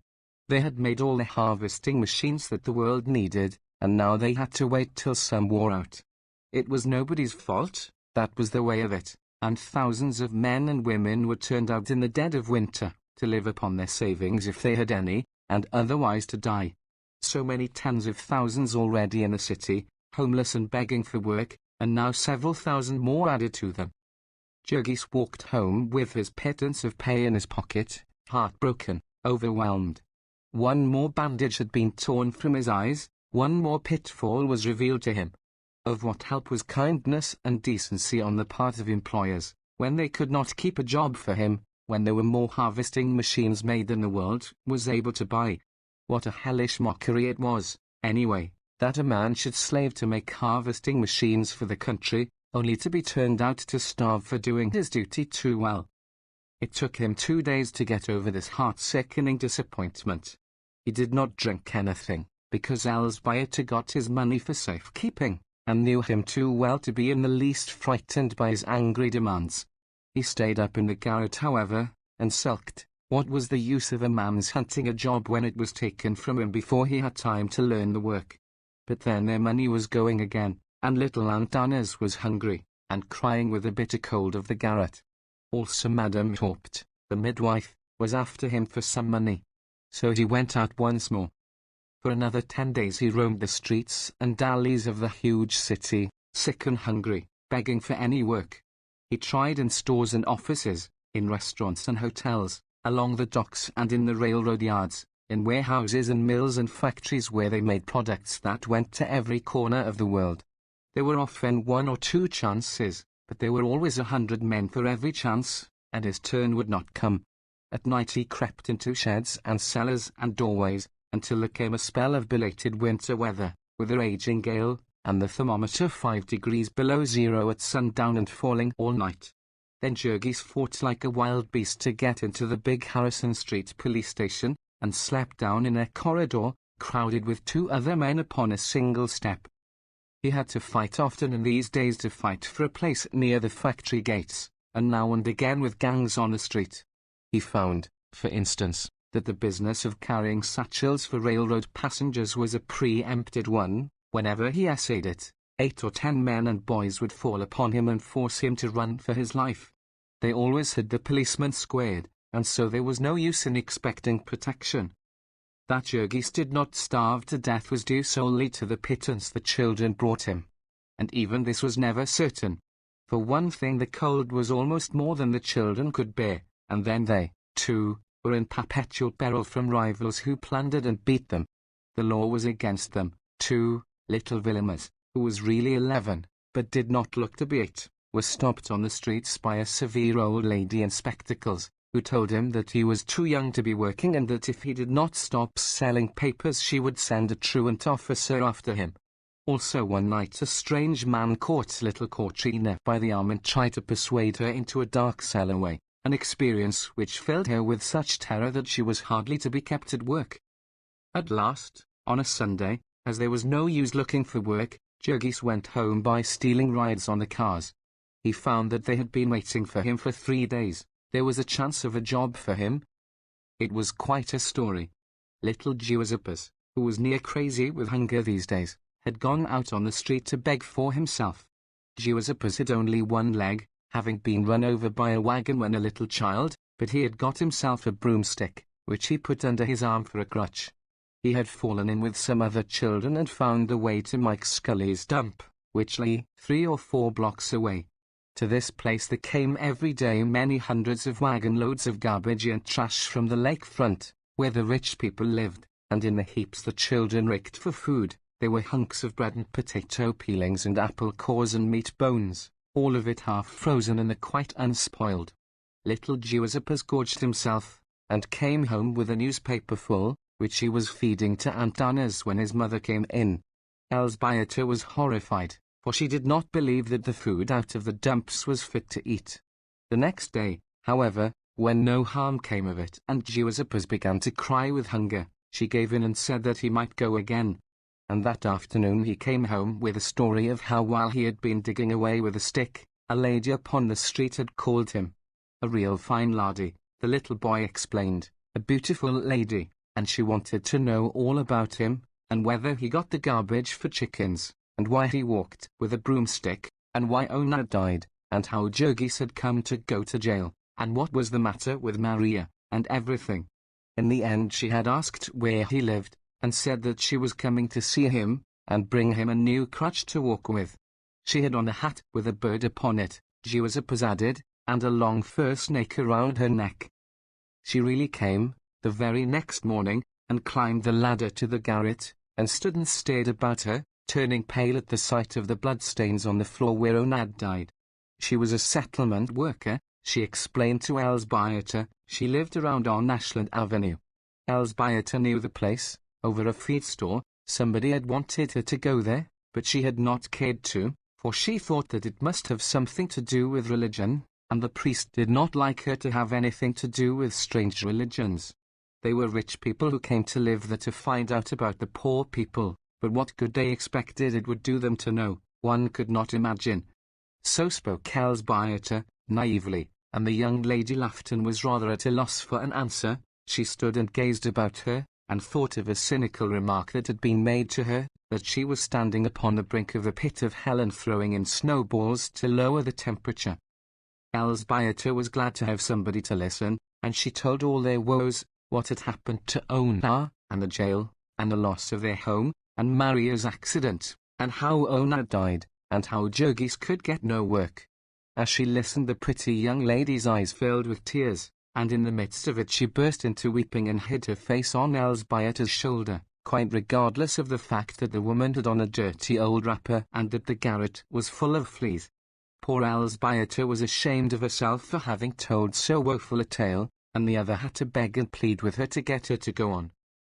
They had made all the harvesting machines that the world needed, and now they had to wait till some wore out. It was nobody's fault, that was the way of it, and thousands of men and women were turned out in the dead of winter, to live upon their savings if they had any, and otherwise to die. So many tens of thousands already in the city, homeless and begging for work, and now several thousand more added to them. Jurgis walked home with his pittance of pay in his pocket, heartbroken, overwhelmed. One more bandage had been torn from his eyes, one more pitfall was revealed to him. Of what help was kindness and decency on the part of employers, when they could not keep a job for him, when there were more harvesting machines made than the world was able to buy? What a hellish mockery it was, anyway, that a man should slave to make harvesting machines for the country, only to be turned out to starve for doing his duty too well. It took him 2 days to get over this heart-sickening disappointment. He did not drink anything, because Elsbieter got his money for safekeeping, and knew him too well to be in the least frightened by his angry demands. He stayed up in the garret, however, and sulked. What was the use of a man's hunting a job when it was taken from him before he had time to learn the work? But then their money was going again, and little Aunt Anna's was hungry, and crying with a bitter cold of the garret. Also Madame Haupt, the midwife, was after him for some money. So he went out once more. For another 10 days he roamed the streets and alleys of the huge city, sick and hungry, begging for any work. He tried in stores and offices, in restaurants and hotels, along the docks and in the railroad yards, in warehouses and mills and factories where they made products that went to every corner of the world. There were often 1 or 2 chances, but there were always 100 men for every chance, and his turn would not come. At night he crept into sheds and cellars and doorways, until there came a spell of belated winter weather, with a raging gale, and the thermometer 5 degrees below zero at sundown and falling all night. Then Jurgis fought like a wild beast to get into the big Harrison Street police station, and slept down in a corridor, crowded with 2 other men upon a single step. He had to fight often in these days to fight for a place near the factory gates, and now and again with gangs on the street. He found, for instance, that the business of carrying satchels for railroad passengers was a preempted one. Whenever he essayed it, 8 or 10 men and boys would fall upon him and force him to run for his life. They always had the policeman squared, and so there was no use in expecting protection. That Jurgis did not starve to death was due solely to the pittance the children brought him. And even this was never certain. For one thing, the cold was almost more than the children could bear, and then they, too, were in perpetual peril from rivals who plundered and beat them. The law was against them, too. Little Villiers, who was really 11, but did not look to be 8, was stopped on the streets by a severe old lady in spectacles, who told him that he was too young to be working and that if he did not stop selling papers she would send a truant officer after him. Also one night a strange man caught little Katrina by the arm and tried to persuade her into a dark cellarway, an experience which filled her with such terror that she was hardly to be kept at work. At last, on a Sunday, as there was no use looking for work, Jurgis went home by stealing rides on the cars. He found that they had been waiting for him for 3 days. There was a chance of a job for him. It was quite a story. Little Giuseppe, who was near crazy with hunger these days, had gone out on the street to beg for himself. Giuseppe had only one leg, having been run over by a wagon when a little child, but he had got himself a broomstick, which he put under his arm for a crutch. He had fallen in with some other children and found the way to Mike Scully's dump, which lay 3 or 4 blocks away. To this place there came every day many hundreds of wagon loads of garbage and trash from the lakefront, where the rich people lived, and in the heaps the children raked for food. There were hunks of bread and potato peelings and apple cores and meat bones, all of it half frozen and quite unspoiled. Little Giuseppe gorged himself, and came home with a newspaper full, which he was feeding to Aunt Anna's when his mother came in. Elzbieta was horrified, for she did not believe that the food out of the dumps was fit to eat. The next day, however, when no harm came of it and Giuseppe began to cry with hunger, she gave in and said that he might go again. And that afternoon he came home with a story of how while he had been digging away with a stick, a lady upon the street had called him. A real fine laddie, the little boy explained, a beautiful lady, and she wanted to know all about him, and whether he got the garbage for chickens, and why he walked with a broomstick, and why Ona died, and how Jurgis had come to go to jail, and what was the matter with Maria, and everything. In the end she had asked where he lived, and said that she was coming to see him, and bring him a new crutch to walk with. She had on a hat with a bird upon it, Giuseppe added, and a long fur snake around her neck. She really came, the very next morning, and climbed the ladder to the garret, and stood and stared about her, turning pale at the sight of the bloodstains on the floor where Onad died. She was a settlement worker, she explained to Elzbieta. She lived around on Ashland Avenue. Elzbieta knew the place. Over a feed store, somebody had wanted her to go there, but she had not cared to, for she thought that it must have something to do with religion, and the priest did not like her to have anything to do with strange religions. They were rich people who came to live there to find out about the poor people, but what good they expected it would do them to know, one could not imagine. So spoke Elzbieta, naively, and the young lady laughed and was rather at a loss for an answer. She stood and gazed about her, and thought of a cynical remark that had been made to her, that she was standing upon the brink of a pit of hell and throwing in snowballs to lower the temperature. Elzbieta was glad to have somebody to listen, and she told all their woes, what had happened to Ona, and the jail, and the loss of their home, and Maria's accident, and how Ona died, and how Jurgis could get no work. As she listened the pretty young lady's eyes filled with tears, and in the midst of it she burst into weeping and hid her face on Elzbieta's shoulder, quite regardless of the fact that the woman had on a dirty old wrapper and that the garret was full of fleas. Poor Elzbieta was ashamed of herself for having told so woeful a tale, and the other had to beg and plead with her to get her to go on.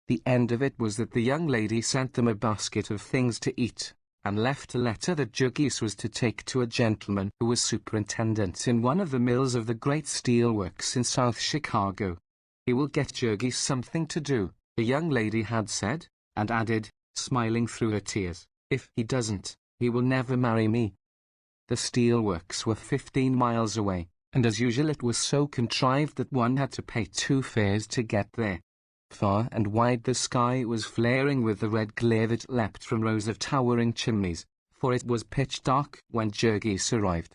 The end of it was that the young lady sent them a basket of things to eat, and left a letter that Jurgis was to take to a gentleman who was superintendent in one of the mills of the great steel works in South Chicago. "He will get Jurgis something to do," the young lady had said, and added, smiling through her tears, "if he doesn't, he will never marry me." The steel works were 15 miles away, and as usual it was so contrived that one had to pay 2 fares to get there. Far and wide the sky was flaring with the red glare that leapt from rows of towering chimneys, for it was pitch dark when Jurgis arrived.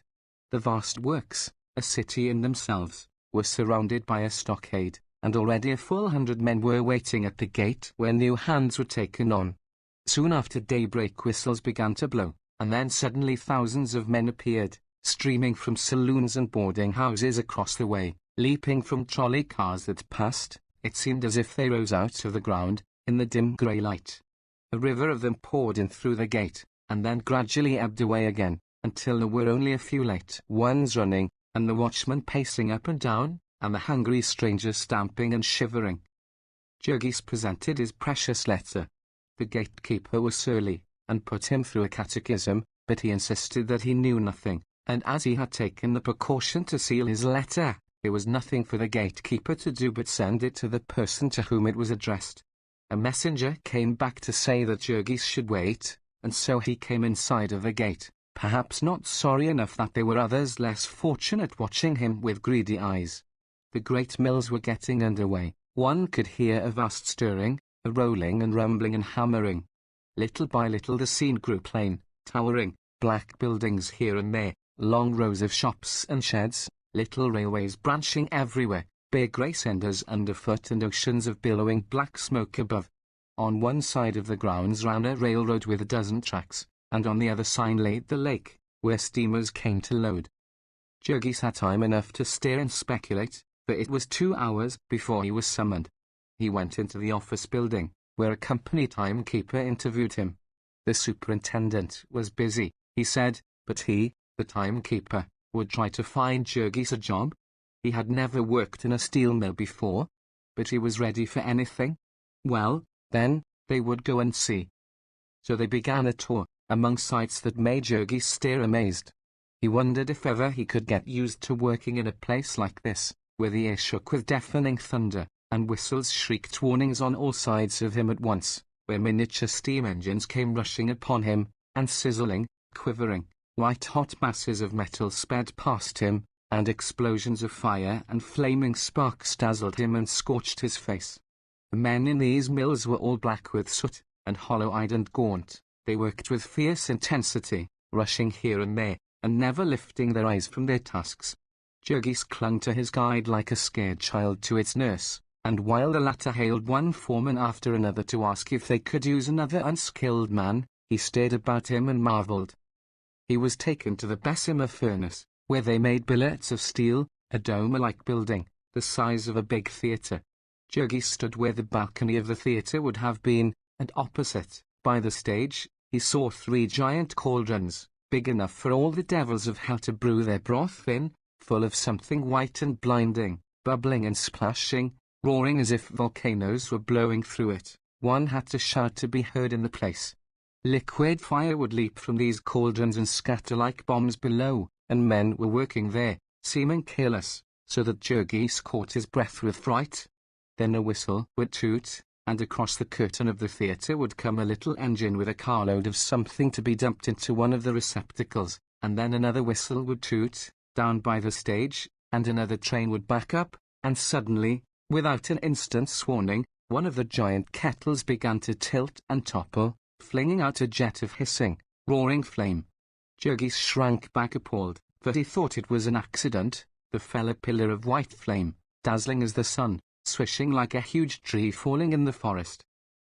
The vast works, a city in themselves, were surrounded by a stockade, and already a full 100 men were waiting at the gate where new hands were taken on. Soon after daybreak whistles began to blow, and then suddenly thousands of men appeared, streaming from saloons and boarding houses across the way, leaping from trolley cars that passed. It seemed as if they rose out of the ground, in the dim grey light. A river of them poured in through the gate, and then gradually ebbed away again, until there were only a few late ones running, and the watchman pacing up and down, and the hungry strangers stamping and shivering. Jurgis presented his precious letter. The gatekeeper was surly, and put him through a catechism, but he insisted that he knew nothing, and as he had taken the precaution to seal his letter, there was nothing for the gatekeeper to do but send it to the person to whom it was addressed. A messenger came back to say that Jurgis should wait, and so he came inside of the gate, perhaps not sorry enough that there were others less fortunate watching him with greedy eyes. The great mills were getting under way. One could hear a vast stirring, a rolling and rumbling and hammering. Little by little the scene grew plain, towering, black buildings here and there, long rows of shops and sheds, little railways branching everywhere, big grey cinders underfoot and oceans of billowing black smoke above. On one side of the grounds ran a railroad with a dozen tracks, and on the other side lay the lake, where steamers came to load. Jurgis had time enough to stare and speculate, for it was 2 hours before he was summoned. He went into the office building, where a company timekeeper interviewed him. The superintendent was busy, he said, but he, the timekeeper, would try to find Jurgis a job. He had never worked in a steel mill before, but he was ready for anything. Well, then, they would go and see. So they began a tour, among sights that made Jurgis stare amazed. He wondered if ever he could get used to working in a place like this, where the air shook with deafening thunder, and whistles shrieked warnings on all sides of him at once, where miniature steam engines came rushing upon him, and sizzling, quivering, white-hot masses of metal sped past him, and explosions of fire and flaming sparks dazzled him and scorched his face. The men in these mills were all black with soot, and hollow-eyed and gaunt. They worked with fierce intensity, rushing here and there, and never lifting their eyes from their tasks. Jurgis clung to his guide like a scared child to its nurse, and while the latter hailed one foreman after another to ask if they could use another unskilled man, he stared about him and marveled. He was taken to the Bessemer furnace, where they made billets of steel, a dome-like building, the size of a big theatre. Jurgis stood where the balcony of the theatre would have been, and opposite, by the stage, he saw 3 giant cauldrons, big enough for all the devils of hell to brew their broth in, full of something white and blinding, bubbling and splashing, roaring as if volcanoes were blowing through it. One had to shout to be heard in the place. Liquid fire would leap from these cauldrons and scatter like bombs below, and men were working there, seeming careless, so that Jurgis caught his breath with fright. Then a whistle would toot, and across the curtain of the theatre would come a little engine with a carload of something to be dumped into one of the receptacles, and then another whistle would toot, down by the stage, and another train would back up, and suddenly, without an instant's warning, one of the giant kettles began to tilt and topple, flinging out a jet of hissing, roaring flame. Jurgis shrank back appalled, for he thought it was an accident. The fell a pillar of white flame, dazzling as the sun, swishing like a huge tree falling in the forest.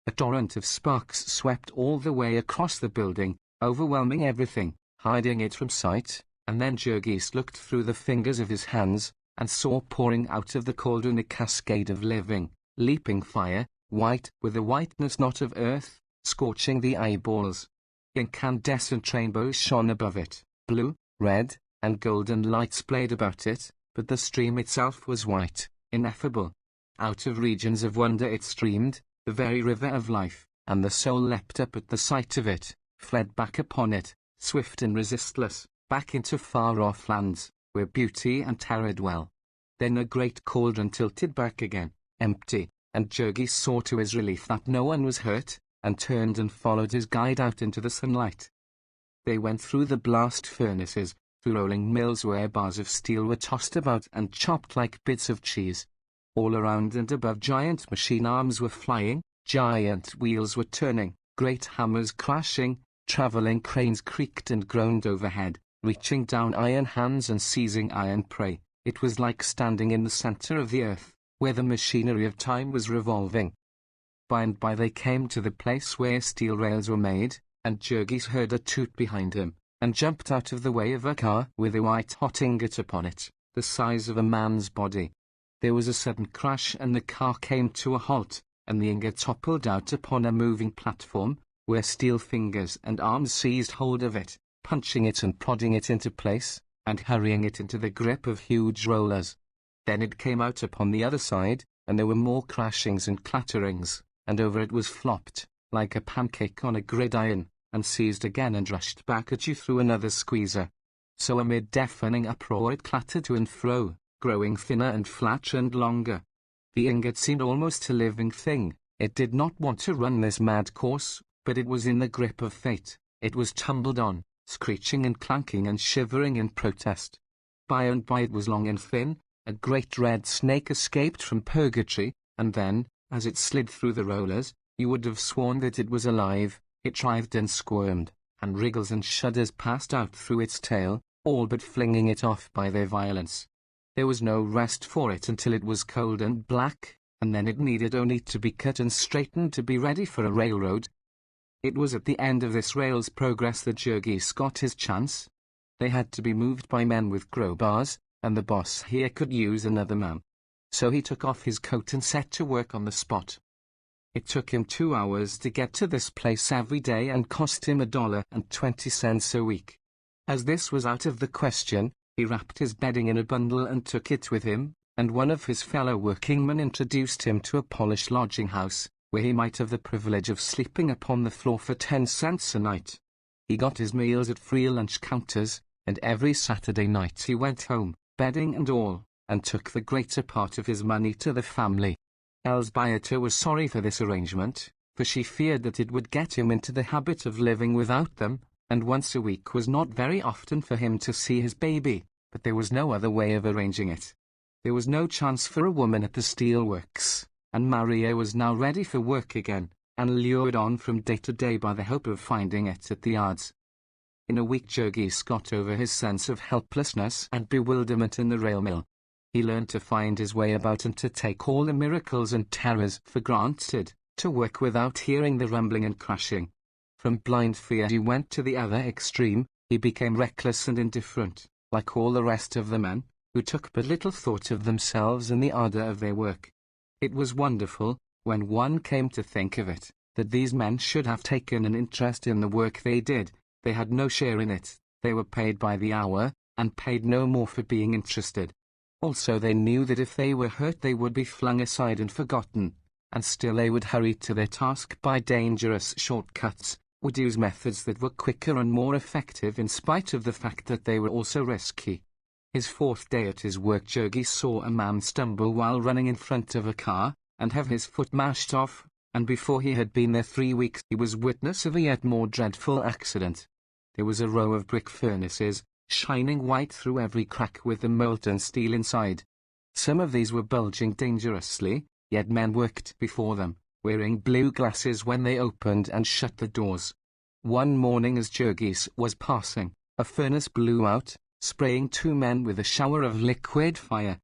A torrent of sparks swept all the way across the building, overwhelming everything, hiding it from sight, and then Jurgis looked through the fingers of his hands, and saw pouring out of the cauldron a cascade of living, leaping fire, white with the whiteness not of earth, scorching the eyeballs. Incandescent rainbows shone above it, blue, red, and golden lights played about it, but the stream itself was white, ineffable. Out of regions of wonder it streamed, the very river of life, and the soul leapt up at the sight of it, fled back upon it, swift and resistless, back into far-off lands, where beauty and terror dwell. Then a great cauldron tilted back again, empty, and Jurgis saw to his relief that no one was hurt, and turned and followed his guide out into the sunlight. They went through the blast furnaces, through rolling mills where bars of steel were tossed about and chopped like bits of cheese. All around and above giant machine arms were flying, giant wheels were turning, great hammers crashing, traveling cranes creaked and groaned overhead, reaching down iron hands and seizing iron prey. It was like standing in the center of the earth, where the machinery of time was revolving. By and by they came to the place where steel rails were made, and Jurgis heard a toot behind him, and jumped out of the way of a car with a white-hot ingot upon it, the size of a man's body. There was a sudden crash and the car came to a halt, and the ingot toppled out upon a moving platform, where steel fingers and arms seized hold of it, punching it and prodding it into place, and hurrying it into the grip of huge rollers. Then it came out upon the other side, and there were more crashings and clatterings, and over it was flopped, like a pancake on a gridiron, and seized again and rushed back at you through another squeezer. So amid deafening uproar it clattered to and fro, growing thinner and flatter and longer. The ingot seemed almost a living thing. It did not want to run this mad course, but it was in the grip of fate. It was tumbled on, screeching and clanking and shivering in protest. By and by it was long and thin, a great red snake escaped from purgatory, and then, as it slid through the rollers, you would have sworn that it was alive. It writhed and squirmed, and wriggles and shudders passed out through its tail, all but flinging it off by their violence. There was no rest for it until it was cold and black, and then it needed only to be cut and straightened to be ready for a railroad. It was at the end of this rail's progress that Jurgis got his chance. They had to be moved by men with crowbars, and the boss here could use another man. So he took off his coat and set to work on the spot. It took him 2 hours to get to this place every day and cost him $1.20 a week. As this was out of the question, he wrapped his bedding in a bundle and took it with him, and one of his fellow workingmen introduced him to a polished lodging house, where he might have the privilege of sleeping upon the floor for 10 cents a night. He got his meals at free lunch counters, and every Saturday night he went home, bedding and all, and took the greater part of his money to the family. Elzbieta was sorry for this arrangement, for she feared that it would get him into the habit of living without them, and once a week was not very often for him to see his baby, but there was no other way of arranging it. There was no chance for a woman at the steelworks, and Maria was now ready for work again, and lured on from day to day by the hope of finding it at the yards. In a week Jurgis got over his sense of helplessness and bewilderment in the rail mill. He learned to find his way about and to take all the miracles and terrors for granted, to work without hearing the rumbling and crashing. From blind fear he went to the other extreme. He became reckless and indifferent, like all the rest of the men, who took but little thought of themselves and the ardor of their work. It was wonderful, when one came to think of it, that these men should have taken an interest in the work they did. They had no share in it, they were paid by the hour, and paid no more for being interested. Also they knew that if they were hurt they would be flung aside and forgotten, and still they would hurry to their task by dangerous shortcuts, would use methods that were quicker and more effective in spite of the fact that they were also risky. His 4th day at his work Jurgis saw a man stumble while running in front of a car, and have his foot mashed off, and before he had been there 3 weeks he was witness of a yet more dreadful accident. There was a row of brick furnaces, shining white through every crack with the molten steel inside. Some of these were bulging dangerously, yet men worked before them, wearing blue glasses when they opened and shut the doors. One morning as Jurgis was passing, a furnace blew out, spraying 2 men with a shower of liquid fire.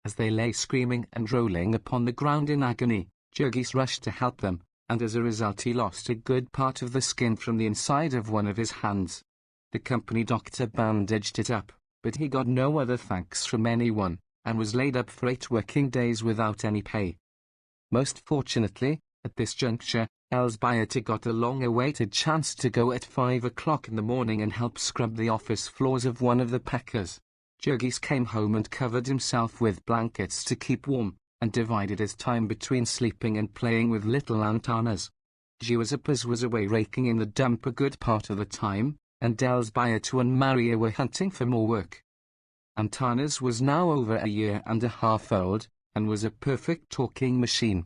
As they lay screaming and rolling upon the ground in agony, Jurgis rushed to help them, and as a result he lost a good part of the skin from the inside of one of his hands. The company doctor bandaged it up, but he got no other thanks from anyone, and was laid up for 8 working days without any pay. Most fortunately, at this juncture, Elzbieta got the long-awaited chance to go at 5 o'clock in the morning and help scrub the office floors of one of the packers. Jurgis came home and covered himself with blankets to keep warm, and divided his time between sleeping and playing with little antennas. Giuseppes was away raking in the dump a good part of the time, and Elsbioto and Maria were hunting for more work. Antanas was now over a year and a half old, and was a perfect talking machine.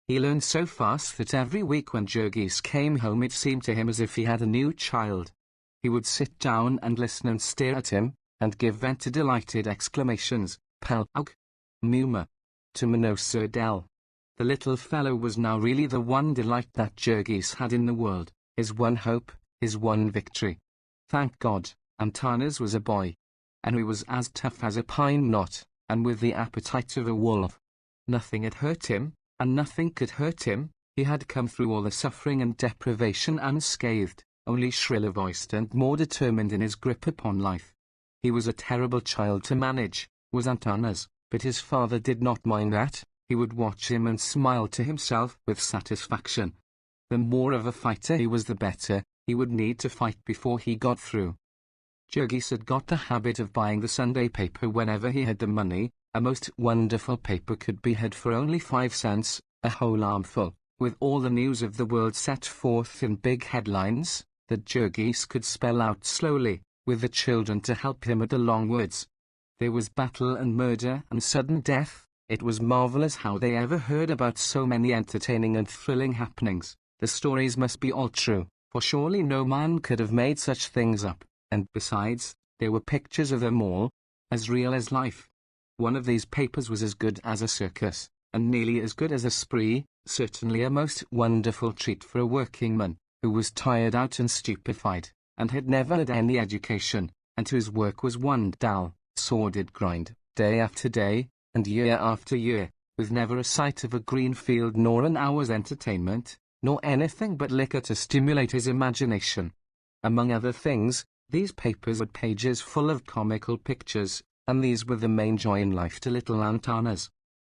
He learned so fast that every week when Jurgis came home it seemed to him as if he had a new child. He would sit down and listen and stare at him, and give vent to delighted exclamations, Palpaug, Muma, to Manosa Del. The little fellow was now really the one delight that Jurgis had in the world, his one hope, his one victory. Thank God, Antanas was a boy. And he was as tough as a pine knot, and with the appetite of a wolf. Nothing had hurt him, and nothing could hurt him. He had come through all the suffering and deprivation unscathed, only shriller voiced and more determined in his grip upon life. He was a terrible child to manage, was Antanas, but his father did not mind that. He would watch him and smile to himself with satisfaction. The more of a fighter he was the better. He would need to fight before he got through. Jurgis had got the habit of buying the Sunday paper whenever he had the money. A most wonderful paper could be had for only 5 cents, a whole armful, with all the news of the world set forth in big headlines, that Jurgis could spell out slowly, with the children to help him at the long words. There was battle and murder and sudden death. It was marvelous how they ever heard about so many entertaining and thrilling happenings. The stories must be all true, for surely no man could have made such things up. And besides, there were pictures of them all, as real as life. One of these papers was as good as a circus, and nearly as good as a spree, certainly a most wonderful treat for a working man, who was tired out and stupefied, and had never had any education, and whose work was one dull, sordid grind, day after day, and year after year, with never a sight of a green field nor an hour's entertainment, nor anything but liquor to stimulate his imagination. Among other things, these papers had pages full of comical pictures, and these were the main joy in life to little Antanas.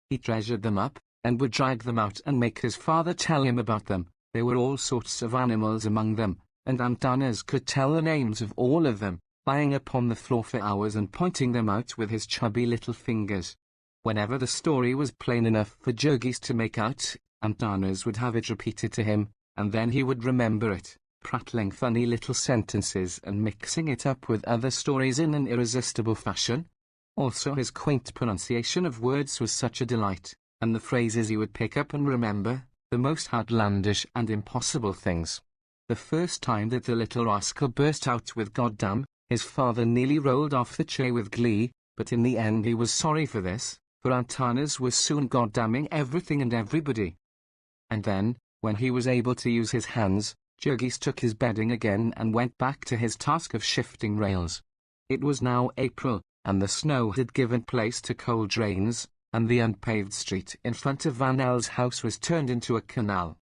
He treasured them up, and would drag them out and make his father tell him about them. There were all sorts of animals among them, and Antanas could tell the names of all of them, lying upon the floor for hours and pointing them out with his chubby little fingers. Whenever the story was plain enough for Jurgis to make out, Antanas would have it repeated to him, and then he would remember it, prattling funny little sentences and mixing it up with other stories in an irresistible fashion. Also his quaint pronunciation of words was such a delight, and the phrases he would pick up and remember, the most outlandish and impossible things. The first time that the little rascal burst out with "Goddamn," his father nearly rolled off the chair with glee, but in the end he was sorry for this, for Antanas was soon goddamming everything and everybody. And then, when he was able to use his hands, Jurgis took his bedding again and went back to his task of shifting rails. It was now April, and the snow had given place to cold rains, and the unpaved street in front of Van L's house was turned into a canal.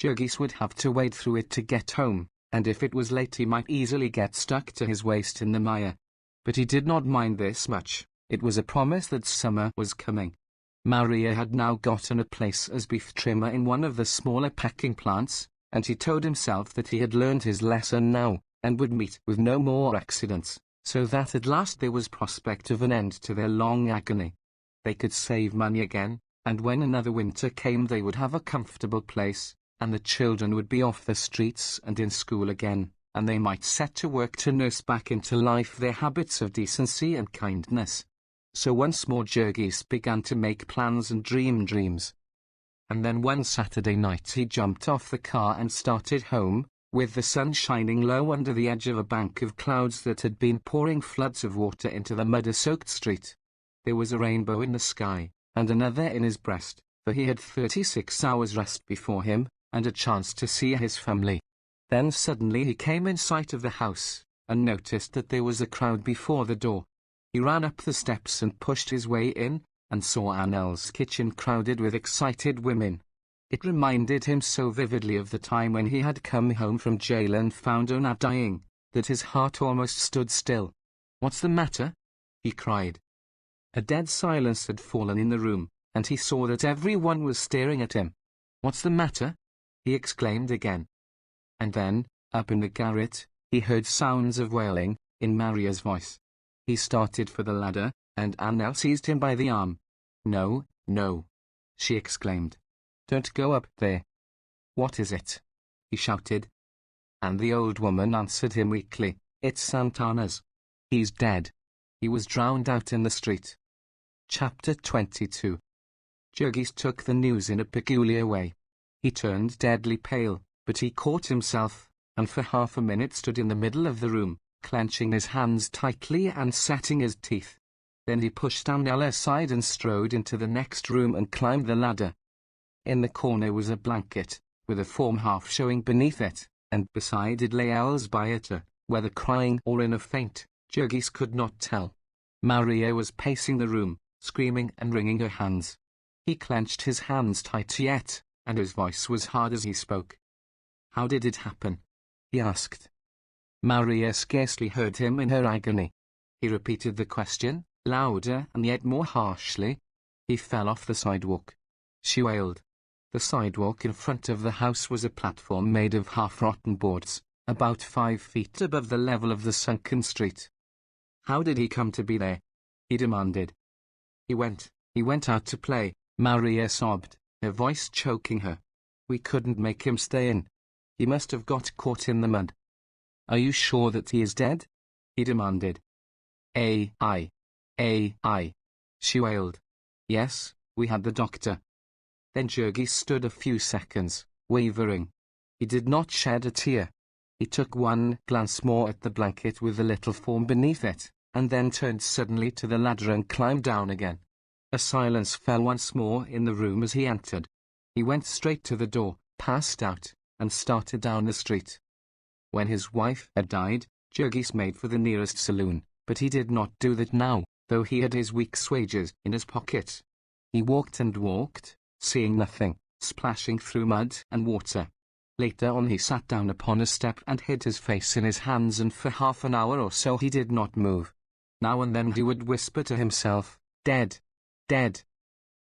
Jurgis would have to wade through it to get home, and if it was late he might easily get stuck to his waist in the mire. But he did not mind this much. It was a promise that summer was coming. Maria had now gotten a place as beef trimmer in one of the smaller packing plants, and he told himself that he had learned his lesson now, and would meet with no more accidents, so that at last there was prospect of an end to their long agony. They could save money again, and when another winter came they would have a comfortable place, and the children would be off the streets and in school again, and they might set to work to nurse back into life their habits of decency and kindness. So once more Jurgis began to make plans and dream dreams. And then one Saturday night he jumped off the car and started home, with the sun shining low under the edge of a bank of clouds that had been pouring floods of water into the mud-soaked street. There was a rainbow in the sky, and another in his breast, for he had 36 hours rest before him, and a chance to see his family. Then suddenly he came in sight of the house, and noticed that there was a crowd before the door. He ran up the steps and pushed his way in, and saw Annel's kitchen crowded with excited women. It reminded him so vividly of the time when he had come home from jail and found Ona dying, that his heart almost stood still. "What's the matter?" he cried. A dead silence had fallen in the room, and he saw that everyone was staring at him. "What's the matter?" he exclaimed again. And then, up in the garret, he heard sounds of wailing, in Maria's voice. He started for the ladder, and Annel seized him by the arm. "No, no," she exclaimed. "Don't go up there." "What is it?" he shouted. And the old woman answered him weakly, "It's Santana's. He's dead. He was drowned out in the street." Chapter 22. Jurgis took the news in a peculiar way. He turned deadly pale, but he caught himself, and for half a minute stood in the middle of the room, clenching his hands tightly and setting his teeth. Then he pushed Daniela aside and strode into the next room and climbed the ladder. In the corner was a blanket, with a form half showing beneath it, and beside it lay Elsbieta, whether crying or in a faint, Jurgis could not tell. Maria was pacing the room, screaming and wringing her hands. He clenched his hands tight yet, and his voice was hard as he spoke. "How did it happen?" he asked. Maria scarcely heard him in her agony. He repeated the question, louder and yet more harshly. "He fell off the sidewalk," she wailed. The sidewalk in front of the house was a platform made of half-rotten boards, about 5 feet above the level of the sunken street. "How did he come to be there?" he demanded. He went out to play," Maria sobbed, her voice choking her. "We couldn't make him stay in. He must have got caught in the mud." "Are you sure that he is dead?" he demanded. I, she wailed. "Yes, we had the doctor." Then Jurgis stood a few seconds, wavering. He did not shed a tear. He took one glance more at the blanket with the little form beneath it, and then turned suddenly to the ladder and climbed down again. A silence fell once more in the room as he entered. He went straight to the door, passed out, and started down the street. When his wife had died, Jurgis made for the nearest saloon, but he did not do that now, though he had his week's wages in his pocket. He walked and walked, seeing nothing, splashing through mud and water. Later on he sat down upon a step and hid his face in his hands, and for half an hour or so he did not move. Now and then he would whisper to himself, "Dead, dead."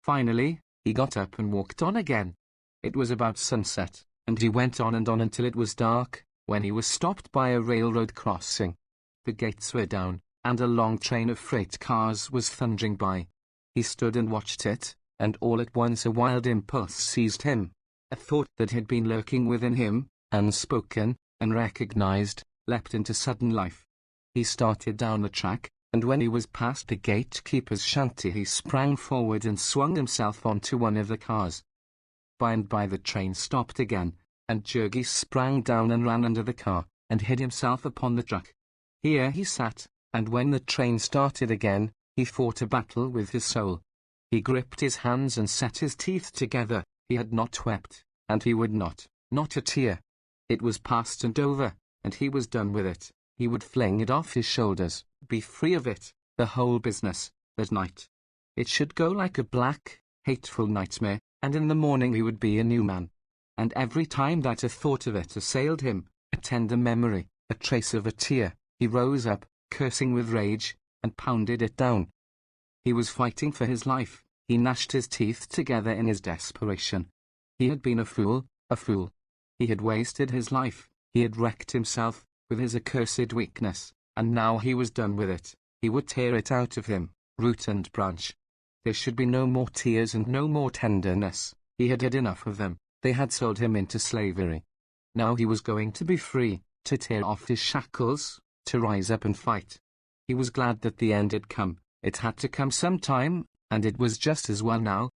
Finally, he got up and walked on again. It was about sunset, and he went on and on until it was dark, when he was stopped by a railroad crossing. The gates were down, and a long train of freight cars was thundering by. He stood and watched it, and all at once a wild impulse seized him. A thought that had been lurking within him, unspoken, unrecognized, leapt into sudden life. He started down the track, and when he was past the gatekeeper's shanty he sprang forward and swung himself onto one of the cars. By and by the train stopped again, and Jurgis sprang down and ran under the car, and hid himself upon the truck. Here he sat, and when the train started again, he fought a battle with his soul. He gripped his hands and set his teeth together. He had not wept, and he would not a tear. It was past and over, and he was done with it. He would fling it off his shoulders, be free of it, the whole business, that night. It should go like a black, hateful nightmare, and in the morning he would be a new man. And every time that a thought of it assailed him, a tender memory, a trace of a tear, he rose up, cursing with rage, and pounded it down. He was fighting for his life. He gnashed his teeth together in his desperation. He had been a fool, a fool. He had wasted his life. He had wrecked himself, with his accursed weakness, and now he was done with it. He would tear it out of him, root and branch. There should be no more tears and no more tenderness. He had had enough of them. They had sold him into slavery. Now he was going to be free, to tear off his shackles, to rise up and fight. He was glad that the end had come. It had to come sometime, and it was just as well now.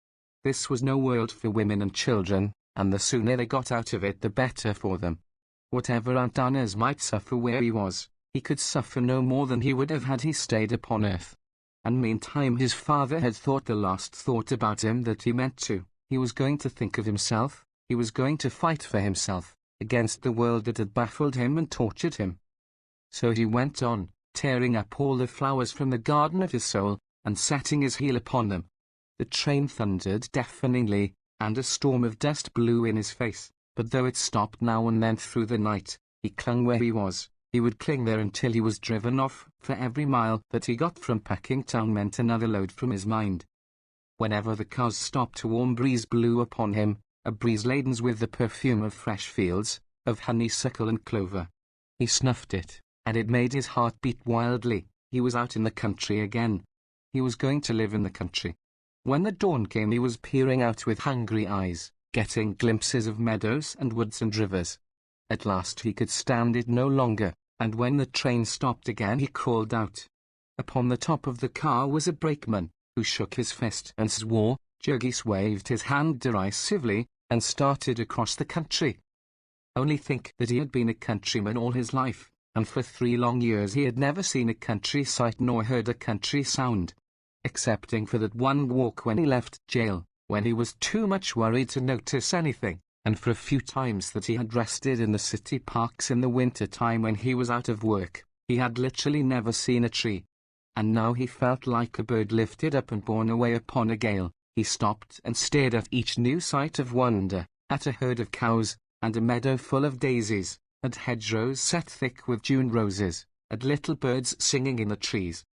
This was no world for women and children, and the sooner they got out of it the better for them. Whatever Aunt Anna's might suffer where he was, he could suffer no more than he would have had he stayed upon earth. And meantime his father had thought the last thought about him that he meant to. He was going to think of himself. He was going to fight for himself, against the world that had baffled him and tortured him. So he went on, tearing up all the flowers from the garden of his soul, and setting his heel upon them. The train thundered deafeningly, and a storm of dust blew in his face, but though it stopped now and then through the night, he clung where he was. He would cling there until he was driven off, for every mile that he got from Packingtown meant another load from his mind. Whenever the cars stopped a warm breeze blew upon him, a breeze laden with the perfume of fresh fields, of honeysuckle and clover. He snuffed it, and it made his heart beat wildly. He was out in the country again. He was going to live in the country. When the dawn came he was peering out with hungry eyes, getting glimpses of meadows and woods and rivers. At last he could stand it no longer, and when the train stopped again he crawled out. Upon the top of the car was a brakeman, who shook his fist and swore. Jurgis waved his hand derisively, and started across the country. Only think that he had been a countryman all his life, and for 3 long years he had never seen a country sight nor heard a country sound. Excepting for that one walk when he left jail, when he was too much worried to notice anything, and for a few times that he had rested in the city parks in the winter time when he was out of work, he had literally never seen a tree. And now he felt like a bird lifted up and borne away upon a gale. He stopped and stared at each new sight of wonder, at a herd of cows, and a meadow full of daisies, at hedgerows set thick with June roses, at little birds singing in the trees.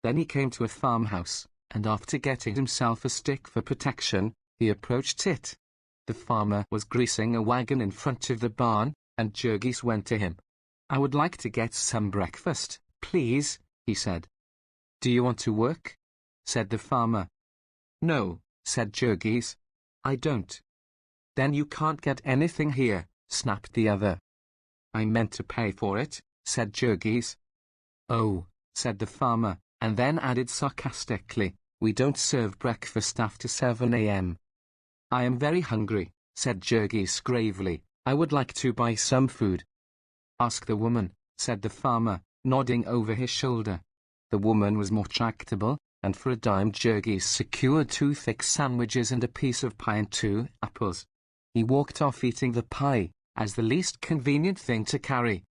Then he came to a farmhouse, and after getting himself a stick for protection, he approached it. The farmer was greasing a wagon in front of the barn, and Jurgis went to him. "I would like to get some breakfast, please," he said. "Do you want to work?" said the farmer. "No," said Jurgis. "I don't." "Then you can't get anything here," snapped the other. "I meant to pay for it," said Jurgis. "Oh," said the farmer, and then added sarcastically, "we don't serve breakfast after 7 a.m. "I am very hungry," said Jurgis gravely. "I would like to buy some food." "Ask the woman," said the farmer, nodding over his shoulder. The woman was more tractable, and for a dime Jurgis secured 2 thick sandwiches and a piece of pie and 2 apples. He walked off eating the pie, as the least convenient thing to carry.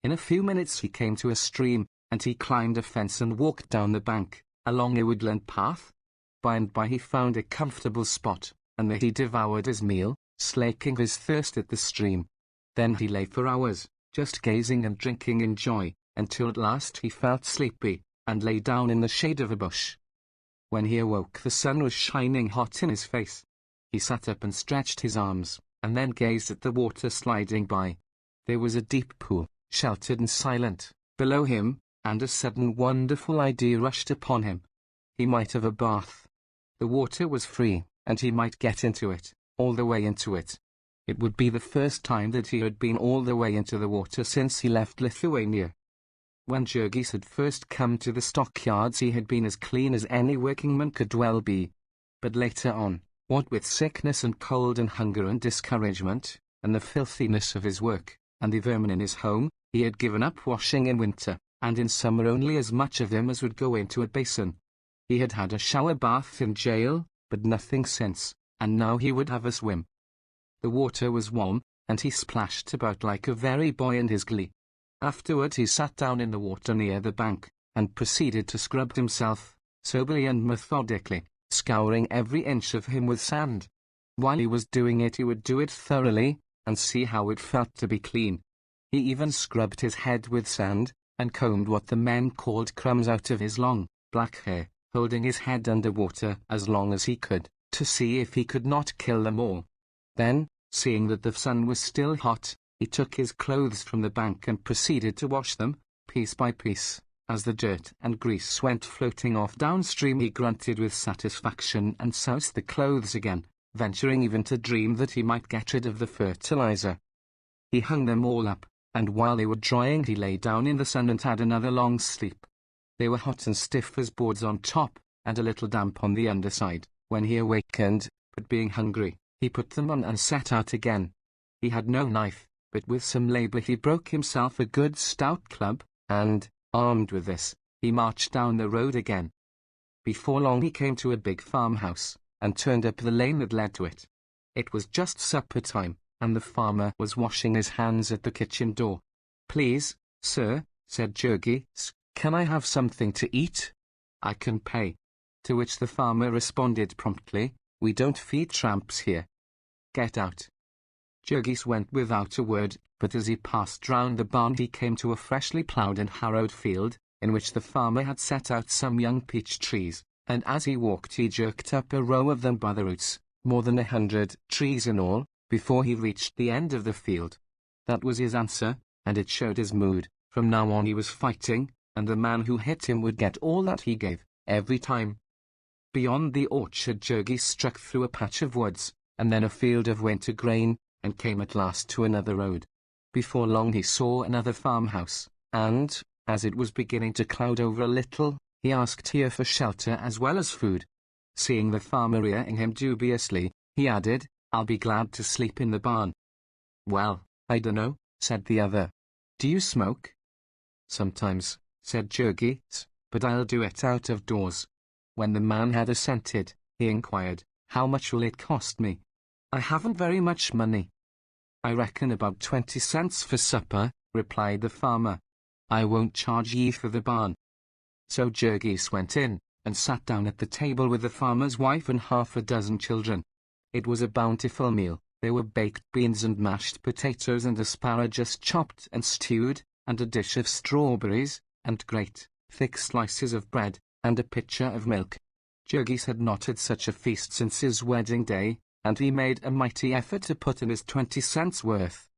In a few minutes he came to a stream, and he climbed a fence and walked down the bank, along a woodland path. By and by he found a comfortable spot, and there he devoured his meal, slaking his thirst at the stream. Then he lay for hours, just gazing and drinking in joy, until at last he felt sleepy, and lay down in the shade of a bush. When he awoke the sun was shining hot in his face. He sat up and stretched his arms, and then gazed at the water sliding by. There was a deep pool, sheltered and silent, below him, and a sudden wonderful idea rushed upon him. He might have a bath. The water was free, and he might get into it, all the way into it. It would be the first time that he had been all the way into the water since he left Lithuania. When Jurgis had first come to the stockyards he had been as clean as any workingman could well be. But later on, what with sickness and cold and hunger and discouragement, and the filthiness of his work, and the vermin in his home, he had given up washing in winter, and in summer only as much of him as would go into a basin. He had had a shower bath in jail, but nothing since, and now he would have a swim. The water was warm, and he splashed about like a very boy in his glee. Afterward he sat down in the water near the bank, and proceeded to scrub himself, soberly and methodically, scouring every inch of him with sand. While he was doing it he would do it thoroughly, and see how it felt to be clean. He even scrubbed his head with sand, and combed what the men called crumbs out of his long, black hair, holding his head under water as long as he could, to see if he could not kill them all. Then, seeing that the sun was still hot, he took his clothes from the bank and proceeded to wash them, piece by piece. As the dirt and grease went floating off downstream he grunted with satisfaction and soused the clothes again, venturing even to dream that he might get rid of the fertilizer. He hung them all up, and while they were drying he lay down in the sun and had another long sleep. They were hot and stiff as boards on top, and a little damp on the underside, when he awakened, but being hungry, he put them on and set out again. He had no knife, but with some labor he broke himself a good stout club, and, armed with this, he marched down the road again. Before long he came to a big farmhouse, and turned up the lane that led to it. It was just supper time, and the farmer was washing his hands at the kitchen door. "Please, sir," said Jurgis, "can I have something to eat? I can pay." To which the farmer responded promptly, "We don't feed tramps here. Get out." Jurgis went without a word, but as he passed round the barn he came to a freshly ploughed and harrowed field, in which the farmer had set out some young peach trees, and as he walked he jerked up a row of them by the roots, more than 100 trees in all, before he reached the end of the field. That was his answer, and it showed his mood. From now on he was fighting, and the man who hit him would get all that he gave, every time. Beyond the orchard Jurgis struck through a patch of woods, and then a field of winter grain, and came at last to another road. Before long he saw another farmhouse, and, as it was beginning to cloud over a little, he asked here for shelter as well as food. Seeing the farmer eyeing him dubiously, he added, "I'll be glad to sleep in the barn." "Well, I dunno," said the other. "Do you smoke?" "Sometimes," said Jurgis, "but I'll do it out of doors." When the man had assented, he inquired, "How much will it cost me? I haven't very much money." "I reckon about 20 cents for supper," replied the farmer. "I won't charge ye for the barn." So Jurgis went in, and sat down at the table with the farmer's wife and half a dozen children. It was a bountiful meal. There were baked beans and mashed potatoes and asparagus chopped and stewed, and a dish of strawberries, and great, thick slices of bread, and a pitcher of milk. Jurgis had not had such a feast since his wedding day, and he made a mighty effort to put in his 20 cents worth.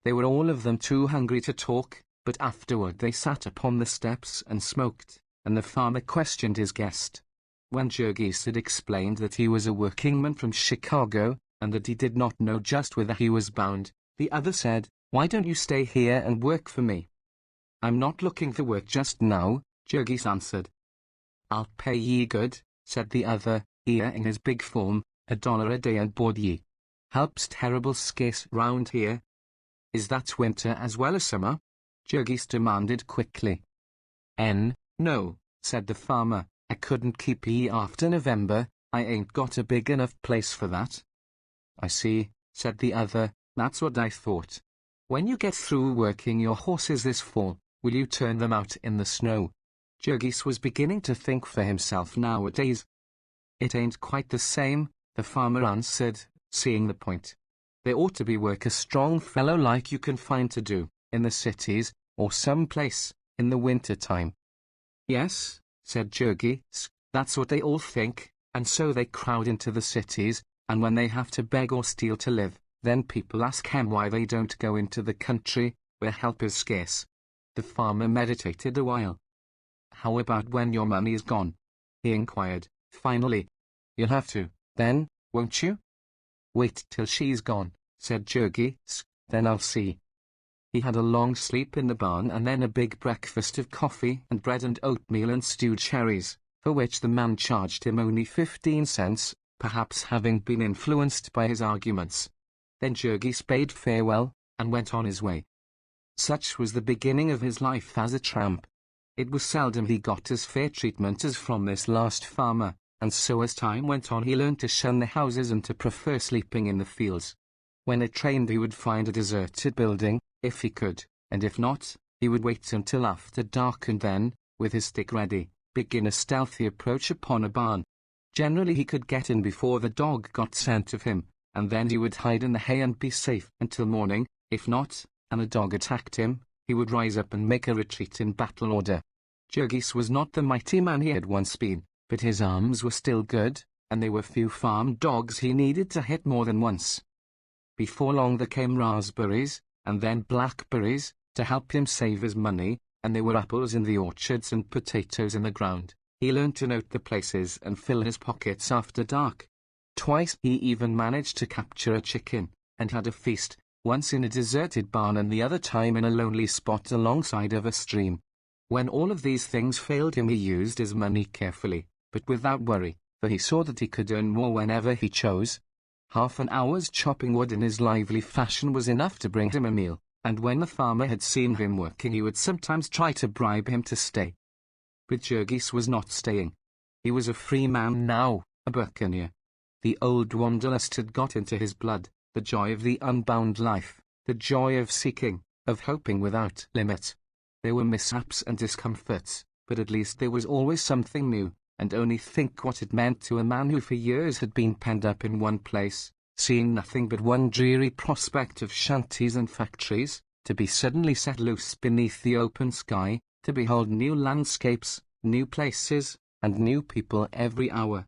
They were all of them too hungry to talk, but afterward they sat upon the steps and smoked, and the farmer questioned his guest. When Jurgis had explained that he was a workingman from Chicago, and that he did not know just whither he was bound, the other said, "Why don't you stay here and work for me?" "I'm not looking for work just now," Jurgis answered. "I'll pay ye good," said the other, eyeing his big form, $1 a day and board ye. Help's terrible scarce round here." "Is that winter as well as summer?" Jurgis demanded quickly. No," said the farmer, "I couldn't keep ye after November. I ain't got a big enough place for that." "I see," said the other, "that's what I thought. When you get through working your horses this fall, will you turn them out in the snow?" Jurgis was beginning to think for himself nowadays. "It ain't quite the same," the farmer answered, seeing the point. "There ought to be work a strong fellow like you can find to do, in the cities, or some place, in the winter time." "Yes," said Jurgis, "that's what they all think, and so they crowd into the cities, and when they have to beg or steal to live, then people ask 'em why they don't go into the country, where help is scarce." The farmer meditated a while. "How about when your money's gone?" he inquired, finally. "You'll have to, then, won't you?" "Wait till she's gone," said Jurgis, "then I'll see." He had a long sleep in the barn and then a big breakfast of coffee and bread and oatmeal and stewed cherries, for which the man charged him only 15 cents, perhaps having been influenced by his arguments. Then Jurgis bade farewell, and went on his way. Such was the beginning of his life as a tramp. It was seldom he got as fair treatment as from this last farmer, and so as time went on he learned to shun the houses and to prefer sleeping in the fields. When it rained he would find a deserted building, if he could, and if not, he would wait until after dark and then, with his stick ready, begin a stealthy approach upon a barn. Generally he could get in before the dog got scent of him, and then he would hide in the hay and be safe until morning. If not, and a dog attacked him, he would rise up and make a retreat in battle order. Jurgis was not the mighty man he had once been, but his arms were still good, and there were few farm dogs he needed to hit more than once. Before long there came raspberries, and then blackberries, to help him save his money, and there were apples in the orchards and potatoes in the ground. He learned to note the places and fill his pockets after dark. Twice he even managed to capture a chicken, and had a feast, once in a deserted barn and the other time in a lonely spot alongside of a stream. When all of these things failed him he used his money carefully, but without worry, for he saw that he could earn more whenever he chose. Half an hour's chopping wood in his lively fashion was enough to bring him a meal, and when the farmer had seen him working he would sometimes try to bribe him to stay. But Jurgis was not staying. He was a free man now, a buccaneer. The old wanderlust had got into his blood, the joy of the unbound life, the joy of seeking, of hoping without limit. There were mishaps and discomforts, but at least there was always something new, and only think what it meant to a man who for years had been penned up in one place, seeing nothing but one dreary prospect of shanties and factories, to be suddenly set loose beneath the open sky, to behold new landscapes, new places, and new people every hour.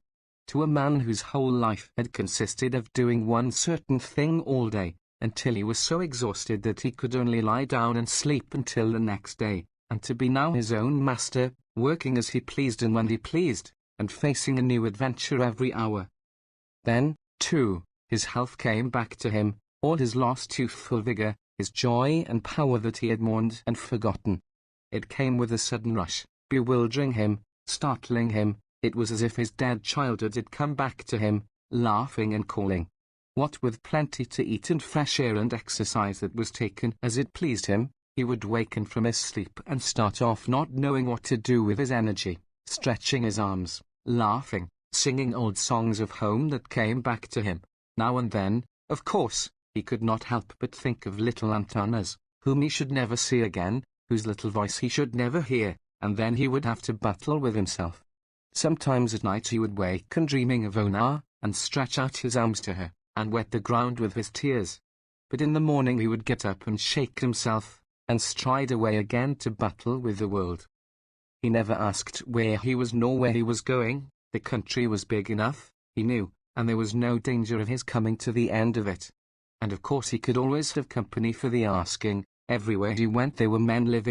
To a man whose whole life had consisted of doing one certain thing all day, until he was so exhausted that he could only lie down and sleep until the next day, and to be now his own master, working as he pleased and when he pleased, and facing a new adventure every hour. Then, too, his health came back to him, all his lost youthful vigor, his joy and power that he had mourned and forgotten. It came with a sudden rush, bewildering him, startling him. It was as if his dead childhood had come back to him, laughing and calling. What with plenty to eat and fresh air and exercise that was taken as it pleased him, he would waken from his sleep and start off not knowing what to do with his energy, stretching his arms, laughing, singing old songs of home that came back to him. Now and then, of course, he could not help but think of little Antonas, whom he should never see again, whose little voice he should never hear, and then he would have to battle with himself. Sometimes at night he would waken dreaming of Ona, and stretch out his arms to her, and wet the ground with his tears. But in the morning he would get up and shake himself, and stride away again to battle with the world. He never asked where he was nor where he was going. The country was big enough, he knew, and there was no danger of his coming to the end of it. And of course he could always have company for the asking. Everywhere he went there were men living